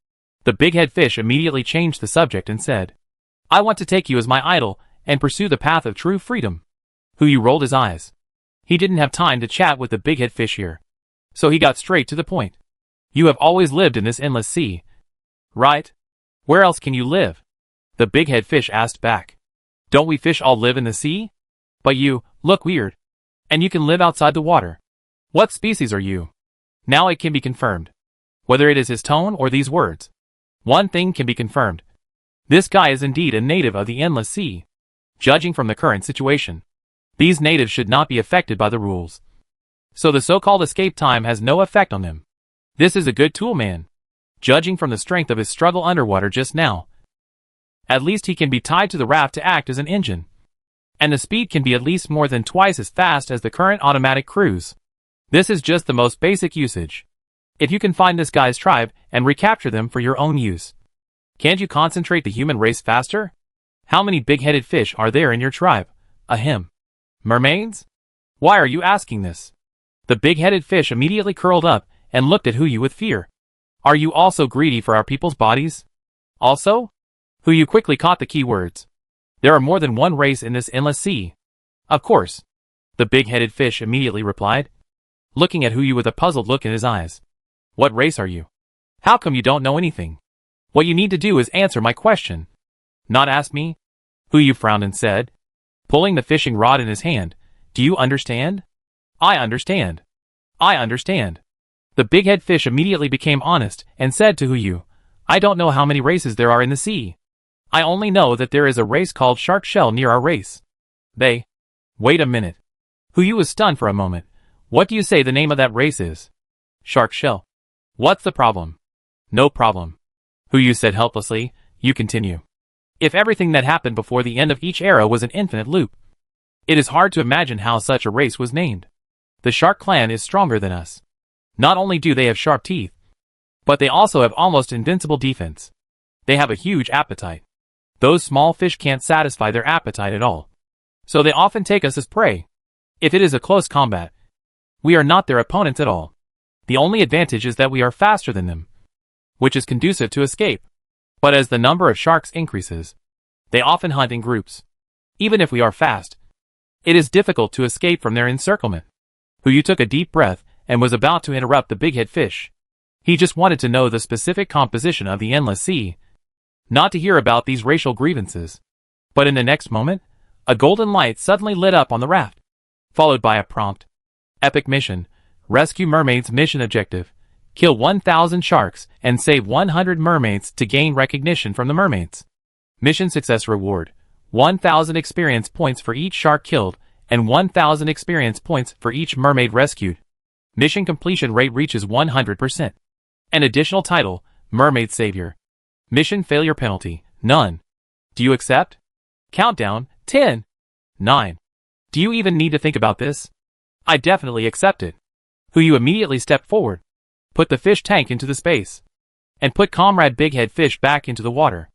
The big-head fish immediately changed the subject and said, I want to take you as my idol and pursue the path of true freedom. Huyu rolled his eyes. He didn't have time to chat with the big-head fish here, so he got straight to the point. You have always lived in this endless sea, right? Where else can you live? The big-head fish asked back. Don't we fish all live in the sea? But you look weird, and you can live outside the water. What species are you? Now it can be confirmed. Whether it is his tone or these words, one thing can be confirmed. This guy is indeed a native of the endless sea. Judging from the current situation, these natives should not be affected by the rules. So the so-called escape time has no effect on them. This is a good tool, man. Judging from the strength of his struggle underwater just now, at least he can be tied to the raft to act as an engine. And the speed can be at least more than twice as fast as the current automatic cruise. This is just the most basic usage. If you can find this guy's tribe and recapture them for your own use, can't you concentrate the human race faster? How many big-headed fish are there in your tribe? Ahem. Mermaids? Why are you asking this? The big-headed fish immediately curled up and looked at Huyu with fear. Are you also greedy for our people's bodies? Also? Huyu quickly caught the key words. There are more than one race in this endless sea. Of course. The big-headed fish immediately replied, looking at Huyu with a puzzled look in his eyes. What race are you? How come you don't know anything? What you need to do is answer my question. Not ask me? Huyu frowned and said, pulling the fishing rod in his hand, do you understand? I understand. I understand. The big-head fish immediately became honest and said to Huyu, I don't know how many races there are in the sea. I only know that there is a race called shark shell near our race. They. Wait a minute. Huyu was stunned for a moment. What do you say the name of that race is? Shark shell. What's the problem? No problem. Huyu said helplessly, you continue. If everything that happened before the end of each era was an infinite loop, it is hard to imagine how such a race was named. The shark clan is stronger than us. Not only do they have sharp teeth, but they also have almost invincible defense. They have a huge appetite. Those small fish can't satisfy their appetite at all. So they often take us as prey. If it is a close combat, we are not their opponents at all. The only advantage is that we are faster than them, which is conducive to escape. But as the number of sharks increases, they often hunt in groups. Even if we are fast, it is difficult to escape from their encirclement. Huyu took a deep breath and was about to interrupt the big-head fish. He just wanted to know the specific composition of the endless sea, not to hear about these racial grievances. But in the next moment, a golden light suddenly lit up on the raft, followed by a prompt, epic mission, rescue mermaids mission objective, kill 1,000 sharks and save 100 mermaids to gain recognition from the mermaids. Mission success reward, 1,000 experience points for each shark killed and 1,000 experience points for each mermaid rescued. Mission completion rate reaches 100%. An additional title, Mermaid Savior. Mission failure penalty, none. Do you accept? Countdown, 10, 9. Do you even need to think about this? I definitely accept it. Huyu immediately stepped forward, put the fish tank into the space, and put Comrade Bighead Fish back into the water.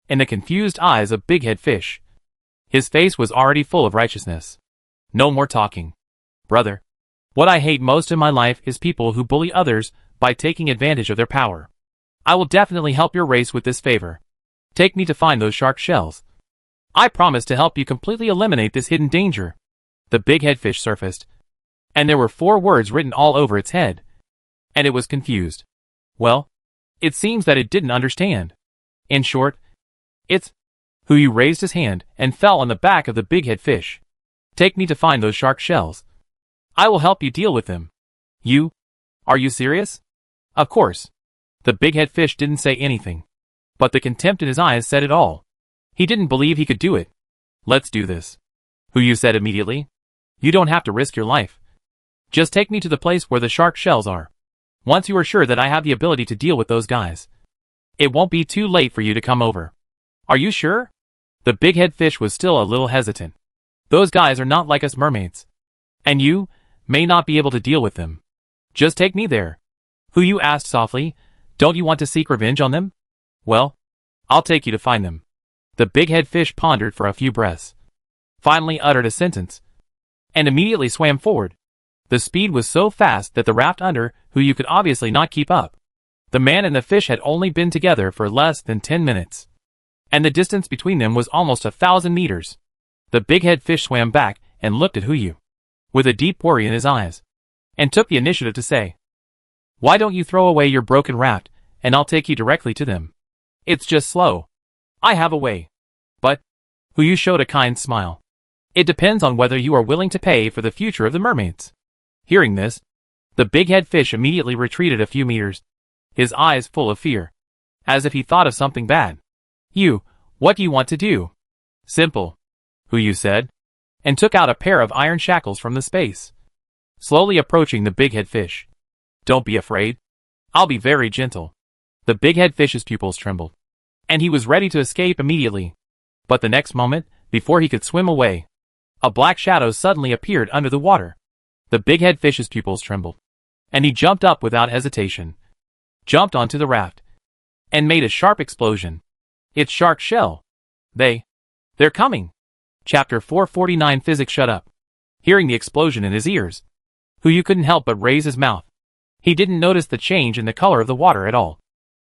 In the confused eyes of Bighead Fish, his face was already full of righteousness. No more talking. Brother, what I hate most in my life is people who bully others by taking advantage of their power. I will definitely help your race with this favor. Take me to find those shark shells. I promise to help you completely eliminate this hidden danger. The big-head fish surfaced, and there were 4 words written all over its head. And it was confused. Well, it seems that it didn't understand. In short, it's... Huyu raised his hand and fell on the back of the big-head fish. Take me to find those shark shells. I will help you deal with them. You? Are you serious? Of course. The big-head fish didn't say anything, but the contempt in his eyes said it all. He didn't believe he could do it. Let's do this. Huyu said immediately. You don't have to risk your life. Just take me to the place where the shark shells are. Once you are sure that I have the ability to deal with those guys, it won't be too late for you to come over. Are you sure? The big-head fish was still a little hesitant. Those guys are not like us mermaids, and you may not be able to deal with them. Just take me there. Huyu asked softly, don't you want to seek revenge on them? Well, I'll take you to find them. The big-head fish pondered for a few breaths, finally uttered a sentence, and immediately swam forward. The speed was so fast that the raft under Huyu could obviously not keep up. The man and the fish had only been together for less than 10 minutes, and the distance between them was almost 1,000 meters. The big-head fish swam back and looked at Huyu, with a deep worry in his eyes, and took the initiative to say, why don't you throw away your broken raft, and I'll take you directly to them. It's just slow. I have a way. But, Huyu showed a kind smile. It depends on whether you are willing to pay for the future of the mermaids. Hearing this, the big-head fish immediately retreated a few meters, his eyes full of fear, as if he thought of something bad. What do you want to do? Simple, Huyu said, and took out a pair of iron shackles from the space, slowly approaching the big-head fish. Don't be afraid. I'll be very gentle. The big-head fish's pupils trembled, and he was ready to escape immediately. But the next moment, before he could swim away, a black shadow suddenly appeared under the water. The big-head fish's pupils trembled, and he jumped up without hesitation, jumped onto the raft, and made a sharp explosion. It's shark shell. They're coming. Chapter 449 Physics Shut Up. Hearing the explosion in his ears, Huyu couldn't help but raise his mouth. He didn't notice the change in the color of the water at all.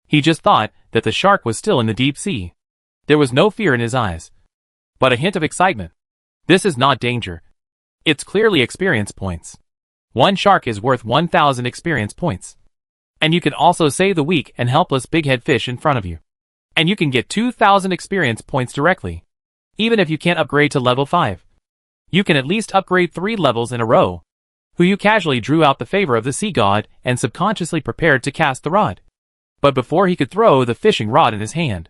He just thought that the shark was still in the deep sea. There was no fear in his eyes, but a hint of excitement. This is not danger. It's clearly experience points. One shark is worth 1,000 experience points. And you can also save the weak and helpless big-head fish in front of you. And you can get 2,000 experience points directly. Even if you can't upgrade to level 5. You can at least upgrade 3 levels in a row. Huyu casually drew out the favor of the sea god and subconsciously prepared to cast the rod. But before he could throw the fishing rod in his hand,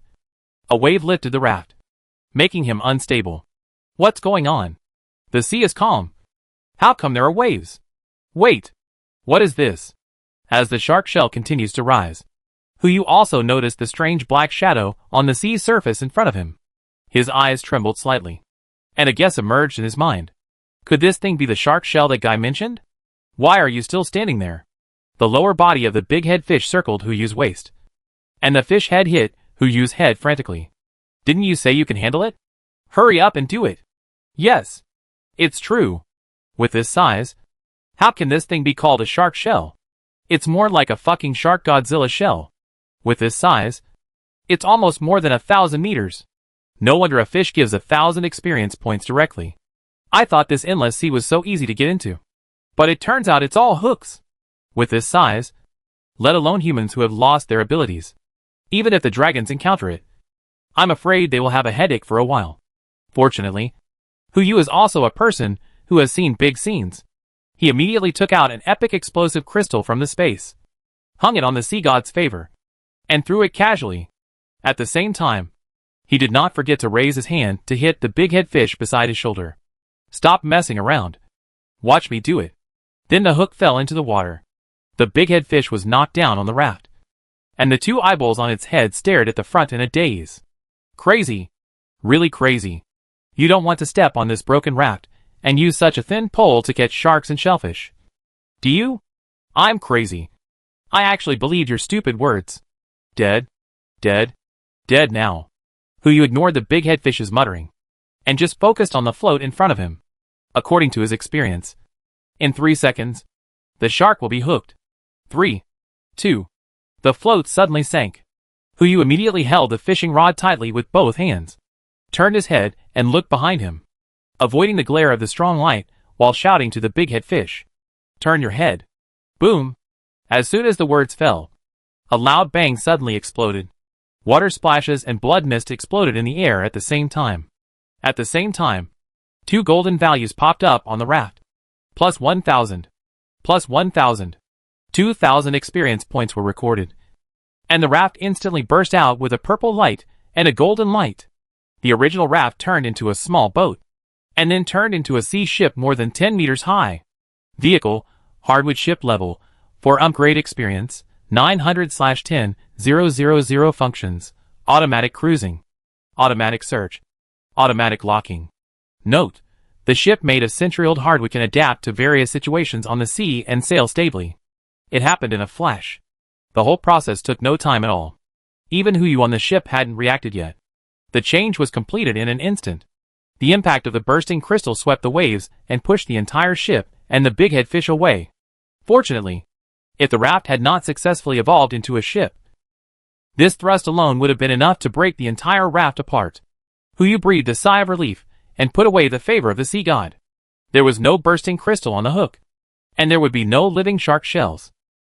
a wave lifted the raft, making him unstable. What's going on? The sea is calm. How come there are waves? Wait! What is this? As the shark shell continues to rise, Huyu also noticed the strange black shadow on the sea's surface in front of him. His eyes trembled slightly, and a guess emerged in his mind. Could this thing be the shark shell that Guy mentioned? Why are you still standing there? The lower body of the big head fish circled Hu Yu's waist, and the fish head hit Hu Yu's head frantically. Didn't you say you can handle it? Hurry up and do it. Yes. It's true. With this size, how can this thing be called a shark shell? It's more like a fucking shark Godzilla shell. With this size, it's almost more than 1,000 meters. No wonder a fish gives 1,000 experience points directly. I thought this endless sea was so easy to get into. But it turns out it's all hooks. With this size, let alone humans who have lost their abilities. Even if the dragons encounter it, I'm afraid they will have a headache for a while. Fortunately, Hu Yu is also a person who has seen big scenes. He immediately took out an epic explosive crystal from the space, hung it on the sea god's favor, and threw it casually. At the same time, he did not forget to raise his hand to hit the big head fish beside his shoulder. Stop messing around. Watch me do it. Then the hook fell into the water. The big head fish was knocked down on the raft, and the two eyeballs on its head stared at the front in a daze. Crazy. Really crazy. You don't want to step on this broken raft and use such a thin pole to catch sharks and shellfish. Do you? I'm crazy. I actually believed your stupid words. Dead. Dead. Dead now. Hu Yu ignored the big head fish's muttering, and just focused on the float in front of him. According to his experience, in 3 seconds, the shark will be hooked. 3, 2. The float suddenly sank. Hu Yu immediately held the fishing rod tightly with both hands, turned his head, and looked behind him, avoiding the glare of the strong light while shouting to the big head fish, "Turn your head." Boom! As soon as the words fell, a loud bang suddenly exploded. Water splashes and blood mist exploded in the air at the same time. At the same time, 2 golden values popped up on the raft. Plus 1,000. Plus 1,000. 2,000 experience points were recorded. And the raft instantly burst out with a purple light and a golden light. The original raft turned into a small boat, and then turned into a sea ship more than 10 meters high. Vehicle, hardwood ship level, for upgrade experience, 900/10,000 functions, automatic cruising, automatic search, automatic locking. Note: the ship made of century-old hardwood can adapt to various situations on the sea and sail stably. It happened in a flash. The whole process took no time at all. Even Hu Yu on the ship hadn't reacted yet. The change was completed in an instant. The impact of the bursting crystal swept the waves and pushed the entire ship and the big head fish away. Fortunately, if the raft had not successfully evolved into a ship, this thrust alone would have been enough to break the entire raft apart. Hu Yu breathed a sigh of relief and put away the favor of the sea god. There was no bursting crystal on the hook, and there would be no living shark shells.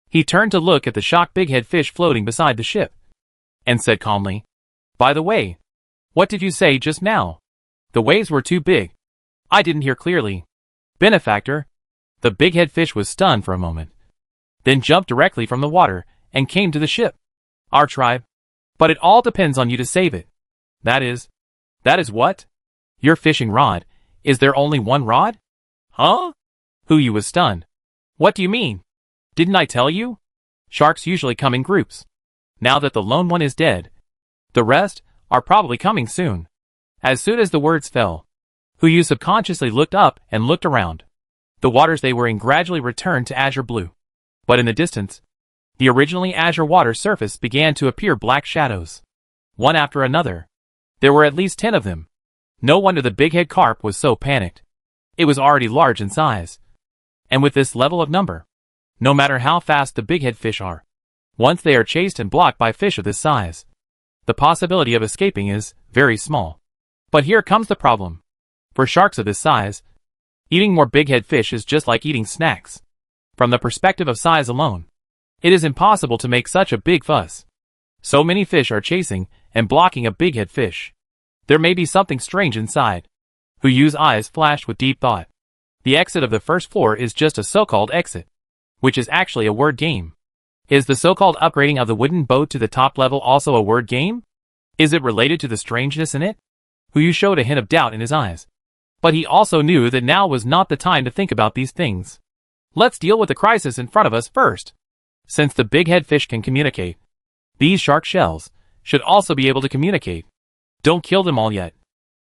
He turned to look at the shocked big head fish floating beside the ship, and said calmly, "By the way, what did you say just now? The waves were too big. I didn't hear clearly." "Benefactor." The big head fish was stunned for a moment, then jumped directly from the water and came to the ship. "Our tribe. But it all depends on you to save it." That is what? Your fishing rod. Is there only one rod?" "Huh?" Hu Yu was stunned. "What do you mean? Didn't I tell you? Sharks usually come in groups. Now that the lone one is dead, the rest are probably coming soon." As soon as the words fell, Hu Yu subconsciously looked up and looked around. The waters they were in gradually returned to azure blue. But in the distance, the originally azure water surface began to appear black shadows. One after another. There were at least 10 of them. No wonder the big head carp was so panicked. It was already large in size. And with this level of number, no matter how fast the big head fish are, once they are chased and blocked by fish of this size, the possibility of escaping is very small. But here comes the problem. For sharks of this size, eating more big head fish is just like eating snacks. From the perspective of size alone, it is impossible to make such a big fuss. So many fish are chasing and blocking a big head fish. There may be something strange inside. Hu Yu's eyes flashed with deep thought. The exit of the first floor is just a so-called exit, which is actually a word game. Is the so-called upgrading of the wooden boat to the top level also a word game? Is it related to the strangeness in it? Hu Yu showed a hint of doubt in his eyes. But he also knew that now was not the time to think about these things. Let's deal with the crisis in front of us first. Since the big head fish can communicate, these shark shells should also be able to communicate. Don't kill them all yet.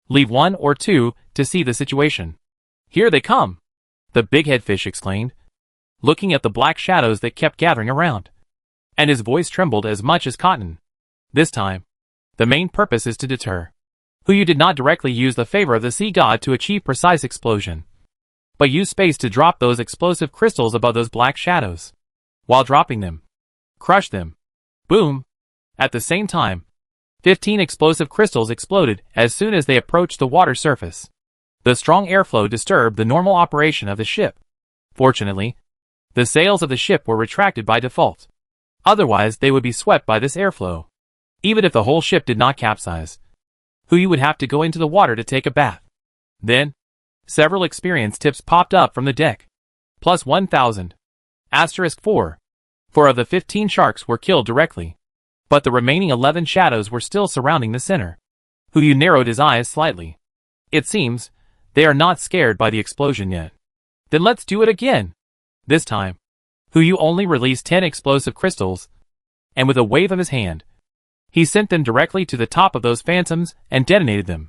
Leave one or two to see the situation. Here they come, the big head fish exclaimed, looking at the black shadows that kept gathering around. And his voice trembled as much as cotton. This time, the main purpose is to deter. Who did not directly use the favor of the sea god to achieve precise explosion, but use space to drop those explosive crystals above those black shadows. While dropping them, crush them. Boom! At the same time, 15 explosive crystals exploded as soon as they approached the water surface. The strong airflow disturbed the normal operation of the ship. Fortunately, the sails of the ship were retracted by default. Otherwise, they would be swept by this airflow. Even if the whole ship did not capsize, Huyu would have to go into the water to take a bath. Then, several experience tips popped up from the deck. Plus 1,000. Asterisk 4. 4 of the 15 sharks were killed directly, but the remaining 11 shadows were still surrounding the center. Huyu narrowed his eyes slightly. It seems, they are not scared by the explosion yet. Then let's do it again. This time, Huyu only released 10 explosive crystals, and with a wave of his hand, he sent them directly to the top of those phantoms and detonated them.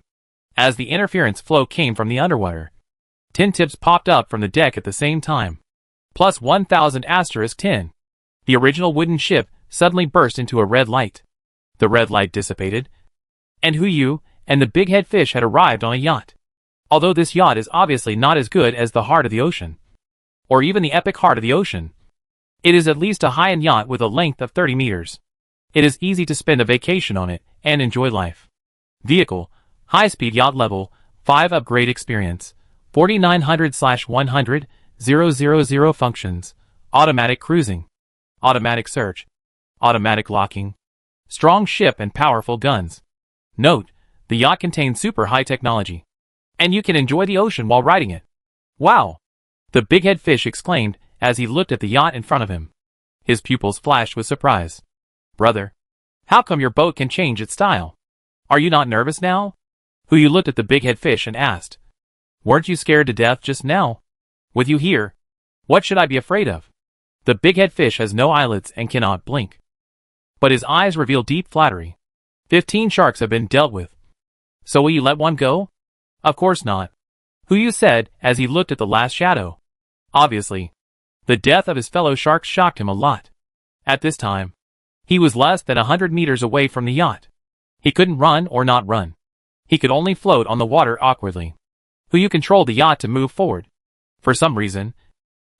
As the interference flow came from the underwater, 10 tips popped up from the deck at the same time. Plus 1,000 asterisk 10. The original wooden ship suddenly burst into a red light. The red light dissipated, and Huyu and the big head fish had arrived on a yacht. Although this yacht is obviously not as good as the Heart of the Ocean, or even the epic Heart of the Ocean, it is at least a high-end yacht with a length of 30 meters. It is easy to spend a vacation on it and enjoy life. Vehicle, high-speed yacht level, 5 upgrade experience, 4900/100, 000 functions, automatic cruising, automatic search, automatic locking, strong ship and powerful guns. Note, the yacht contains super high technology, and you can enjoy the ocean while riding it. Wow! The big head fish exclaimed as he looked at the yacht in front of him. His pupils flashed with surprise. Brother, how come your boat can change its style? Are you not nervous now? Huyu looked at the big head fish and asked, weren't you scared to death just now? With you here, what should I be afraid of? The big head fish has no eyelids and cannot blink, but his eyes reveal deep flattery. 15 sharks have been dealt with. So will you let one go? Of course not, Huyu said as he looked at the last shadow. Obviously, the death of his fellow sharks shocked him a lot. At this time, he was less than 100 meters away from the yacht. He couldn't run or not run. He could only float on the water awkwardly. Huyu controlled the yacht to move forward. For some reason,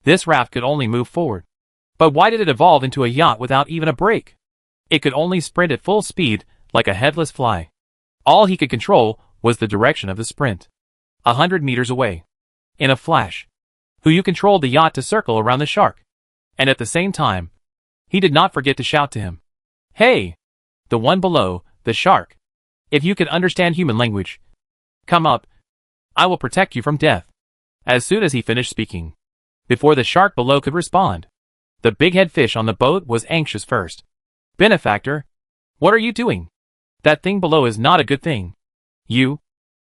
this raft could only move forward. But why did it evolve into a yacht without even a brake? It could only sprint at full speed, like a headless fly. All he could control was the direction of the sprint. 100 meters away. In a flash, Huyu controlled the yacht to circle around the shark. And at the same time, he did not forget to shout to him. Hey! The one below, the shark. If you can understand human language, come up. I will protect you from death. As soon as he finished speaking, before the shark below could respond, the big head fish on the boat was anxious first. Benefactor, what are you doing? That thing below is not a good thing. You?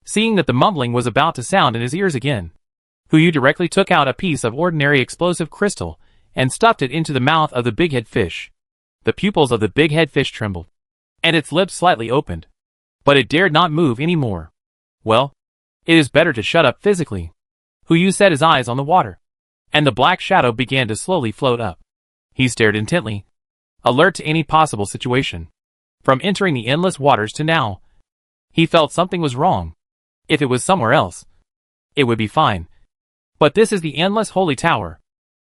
Seeing that the mumbling was about to sound in his ears again, Huyu directly took out a piece of ordinary explosive crystal and stuffed it into the mouth of the big head fish. The pupils of the big head fish trembled, and its lips slightly opened, but it dared not move any more. Well, it is better to shut up physically. Huyu set his eyes on the water, and the black shadow began to slowly float up. He stared intently, alert to any possible situation. From entering the endless waters to now, he felt something was wrong. If it was somewhere else, it would be fine. But this is the endless holy tower.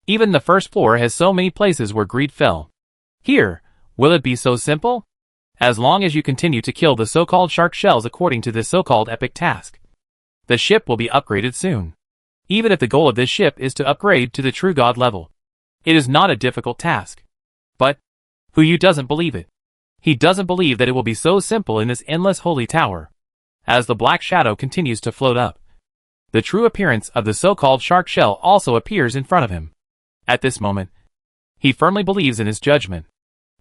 Even the first floor has so many places where greed fell. Here, will it be so simple? As long as you continue to kill the so-called shark shells according to this so-called epic task, the ship will be upgraded soon. Even if the goal of this ship is to upgrade to the true god level, it is not a difficult task. But Huyu doesn't believe it. He doesn't believe that it will be so simple in this endless holy tower. As the black shadow continues to float up, the true appearance of the so-called shark shell also appears in front of him. At this moment, he firmly believes in his judgment.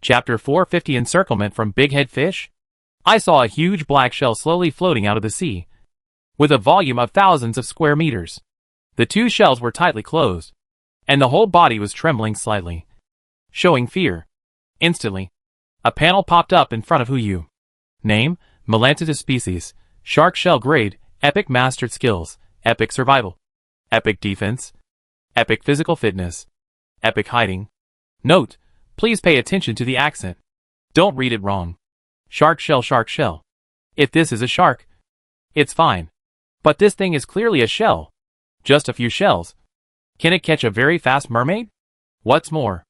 Chapter 450 Encirclement from Big Head Fish. I saw a huge black shell slowly floating out of the sea, with a volume of thousands of square meters. The two shells were tightly closed, and the whole body was trembling slightly, showing fear. Instantly, a panel popped up in front of Huyu. Name, Melantitis species, Shark shell grade, epic mastered skills, epic survival, epic defense, epic physical fitness, epic hiding. Note, please pay attention to the accent. Don't read it wrong. Shark shell, shark shell. If this is a shark, it's fine. But this thing is clearly a shell. Just a few shells. Can it catch a very fast mermaid? What's more,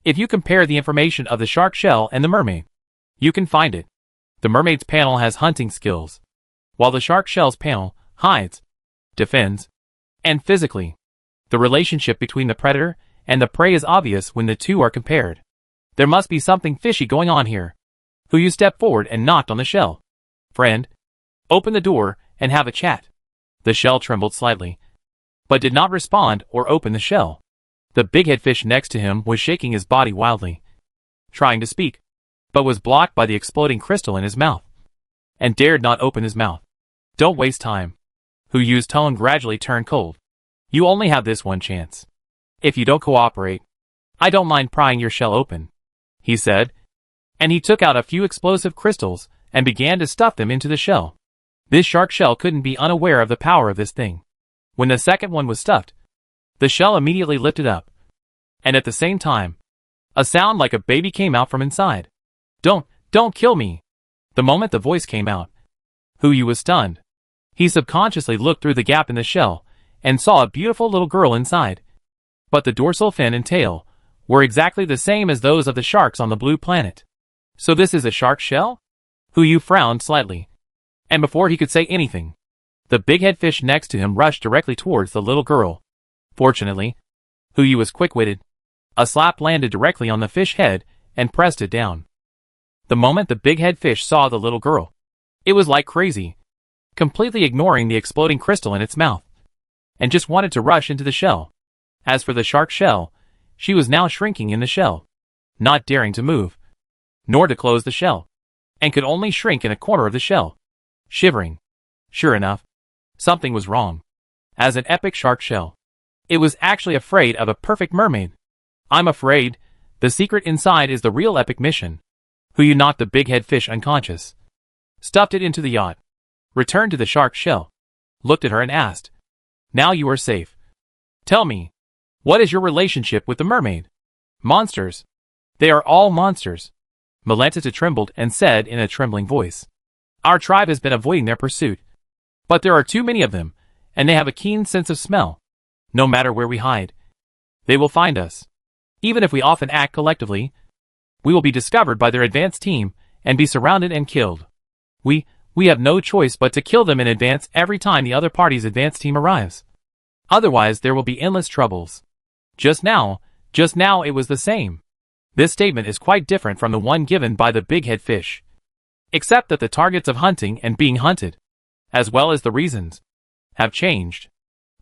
if you compare the information of the shark shell and the mermaid, you can find it. The mermaid's panel has hunting skills, while the shark shell's panel hides, defends, and physically. The relationship between the predator and the prey is obvious when the two are compared. There must be something fishy going on here. Who stepped forward and knocked on the shell. Friend, open the door and have a chat. The shell trembled slightly, but did not respond or open the shell. The big-head fish next to him was shaking his body wildly, trying to speak, but was blocked by the exploding crystal in his mouth, and dared not open his mouth. Don't waste time. Hu's tone gradually turned cold. You only have this one chance. If you don't cooperate, I don't mind prying your shell open, he said, and he took out a few explosive crystals and began to stuff them into the shell. This shark shell couldn't be unaware of the power of this thing. When the second one was stuffed, the shell immediately lifted up, and at the same time, a sound like a baby came out from inside. Don't kill me. The moment the voice came out, Hu was stunned. He subconsciously looked through the gap in the shell and saw a beautiful little girl inside. But the dorsal fin and tail were exactly the same as those of the sharks on the blue planet. So this is a shark shell? Hu frowned slightly, and before he could say anything, the big-head fish next to him rushed directly towards the little girl. Fortunately, Hu was quick-witted. A slap landed directly on the fish head and pressed it down. The moment the big-head fish saw the little girl, it was like crazy, completely ignoring the exploding crystal in its mouth, and just wanted to rush into the shell. As for the shark shell, she was now shrinking in the shell, not daring to move, nor to close the shell, and could only shrink in a corner of the shell, shivering. Sure enough, something was wrong. As an epic shark shell, it was actually afraid of a perfect mermaid. I'm afraid the secret inside is the real epic mission. Hu knocked the big-head fish unconscious, stuffed it into the yacht, returned to the shark shell, looked at her and asked, Now you are safe. Tell me, what is your relationship with the mermaid? Monsters. They are all monsters. Melanita trembled and said in a trembling voice, Our tribe has been avoiding their pursuit, but there are too many of them, and they have a keen sense of smell. No matter where we hide, they will find us. Even if we often act collectively, we will be discovered by their advance team and be surrounded and killed. We have no choice but to kill them in advance every time the other party's advance team arrives. Otherwise there will be endless troubles. Just now it was the same. This statement is quite different from the one given by the big-head fish, except that the targets of hunting and being hunted, as well as the reasons, have changed.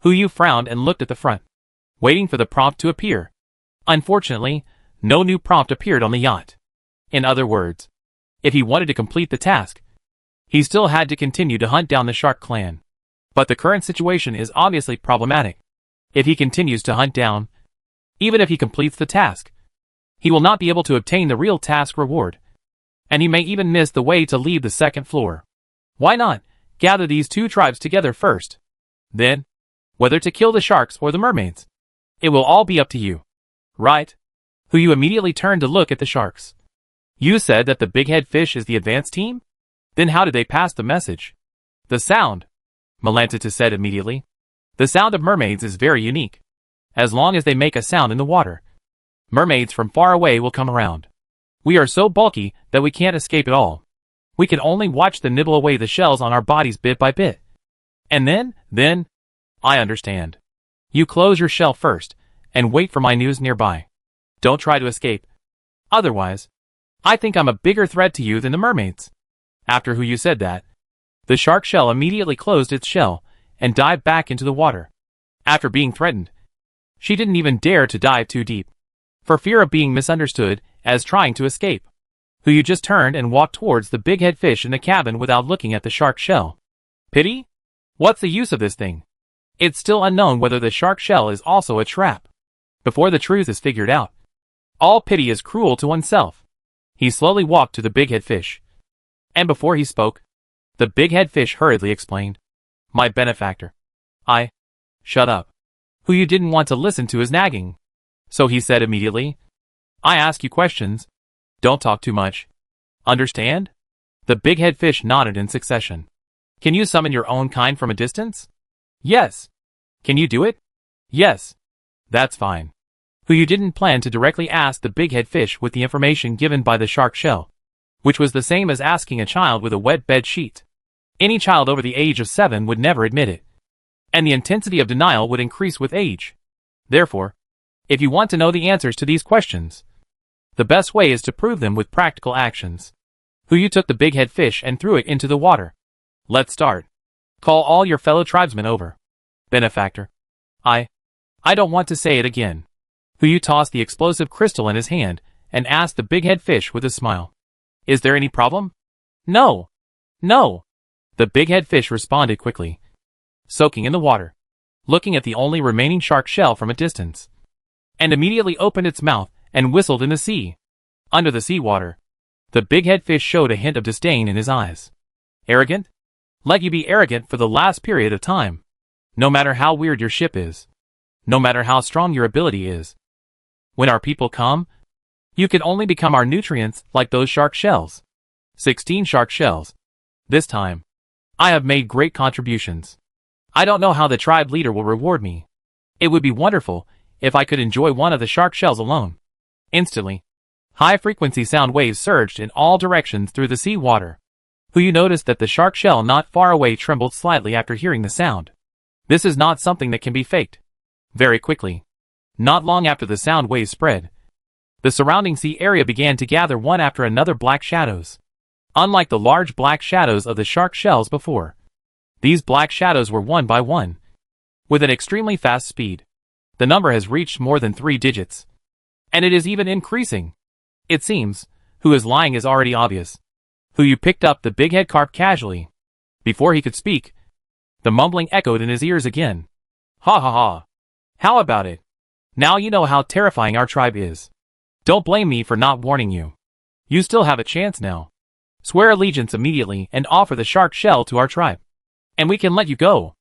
Hu frowned and looked at the front, waiting for the prompt to appear. Unfortunately, no new prompt appeared on the yacht. In other words, if he wanted to complete the task, he still had to continue to hunt down the shark clan. But the current situation is obviously problematic. If he continues to hunt down, even if he completes the task, he will not be able to obtain the real task reward, and he may even miss the way to leave the second floor. Why not gather these two tribes together first? Then, whether to kill the sharks or the mermaids, it will all be up to you. Right? Hu immediately turned to look at the sharks. You said that the big-head fish is the advance team? Then how did they pass the message? The sound, Melanita said immediately. The sound of mermaids is very unique. As long as they make a sound in the water, mermaids from far away will come around. We are so bulky that we can't escape at all. We can only watch them nibble away the shells on our bodies bit by bit. And then, I understand. You close your shell first, and wait for my news nearby. Don't try to escape. Otherwise, I think I'm a bigger threat to you than the mermaids. After Hu said that, the shark shell immediately closed its shell and dived back into the water. After being threatened, she didn't even dare to dive too deep, for fear of being misunderstood as trying to escape. Hu just turned and walked towards the big-head fish in the cabin without looking at the shark shell. Pity? What's the use of this thing? It's still unknown whether the shark shell is also a trap. Before the truth is figured out, all pity is cruel to oneself. He slowly walked to the big-head fish, and before he spoke, The big head fish hurriedly explained. My benefactor. Shut up. Who you didn't want to listen to is nagging. So he said immediately. I ask you questions. Don't talk too much. Understand? The big head fish nodded in succession. Can you summon your own kind from a distance? Yes. Can you do it? Yes. That's fine. Who you didn't plan to directly ask the big head fish with the information given by the shark shell, which was the same as asking a child with a wet bed sheet. Any child over the age of 7 would never admit it, and the intensity of denial would increase with age. Therefore, if you want to know the answers to these questions, the best way is to prove them with practical actions. Who you took the big head fish and threw it into the water. Let's start. Call all your fellow tribesmen over. Benefactor. I don't want to say it again. Who you tossed the explosive crystal in his hand and asked the big head fish with a smile. Is there any problem? No. No. The big head fish responded quickly, soaking in the water, looking at the only remaining shark shell from a distance, and immediately opened its mouth and whistled in the sea. Under the seawater, the big head fish showed a hint of disdain in his eyes. Arrogant? Let you be arrogant for the last period of time. No matter how weird your ship is, no matter how strong your ability is. When our people come, you can only become our nutrients like those shark shells. 16 shark shells. This time, I have made great contributions. I don't know how the tribe leader will reward me. It would be wonderful if I could enjoy one of the shark shells alone. Instantly, high-frequency sound waves surged in all directions through the sea water. Who you noticed that the shark shell not far away trembled slightly after hearing the sound. This is not something that can be faked. Very quickly, not long after the sound waves spread, the surrounding sea area began to gather one after another black shadows. Unlike the large black shadows of the shark shells before, these black shadows were one by one, with an extremely fast speed. The number has reached more than 3 digits, and it is even increasing. It seems, who is lying is already obvious. Who you picked up the big head carp casually. Before he could speak, the mumbling echoed in his ears again. Ha ha ha. How about it? Now you know how terrifying our tribe is. Don't blame me for not warning you. You still have a chance now. Swear allegiance immediately and offer the shark shell to our tribe, and we can let you go.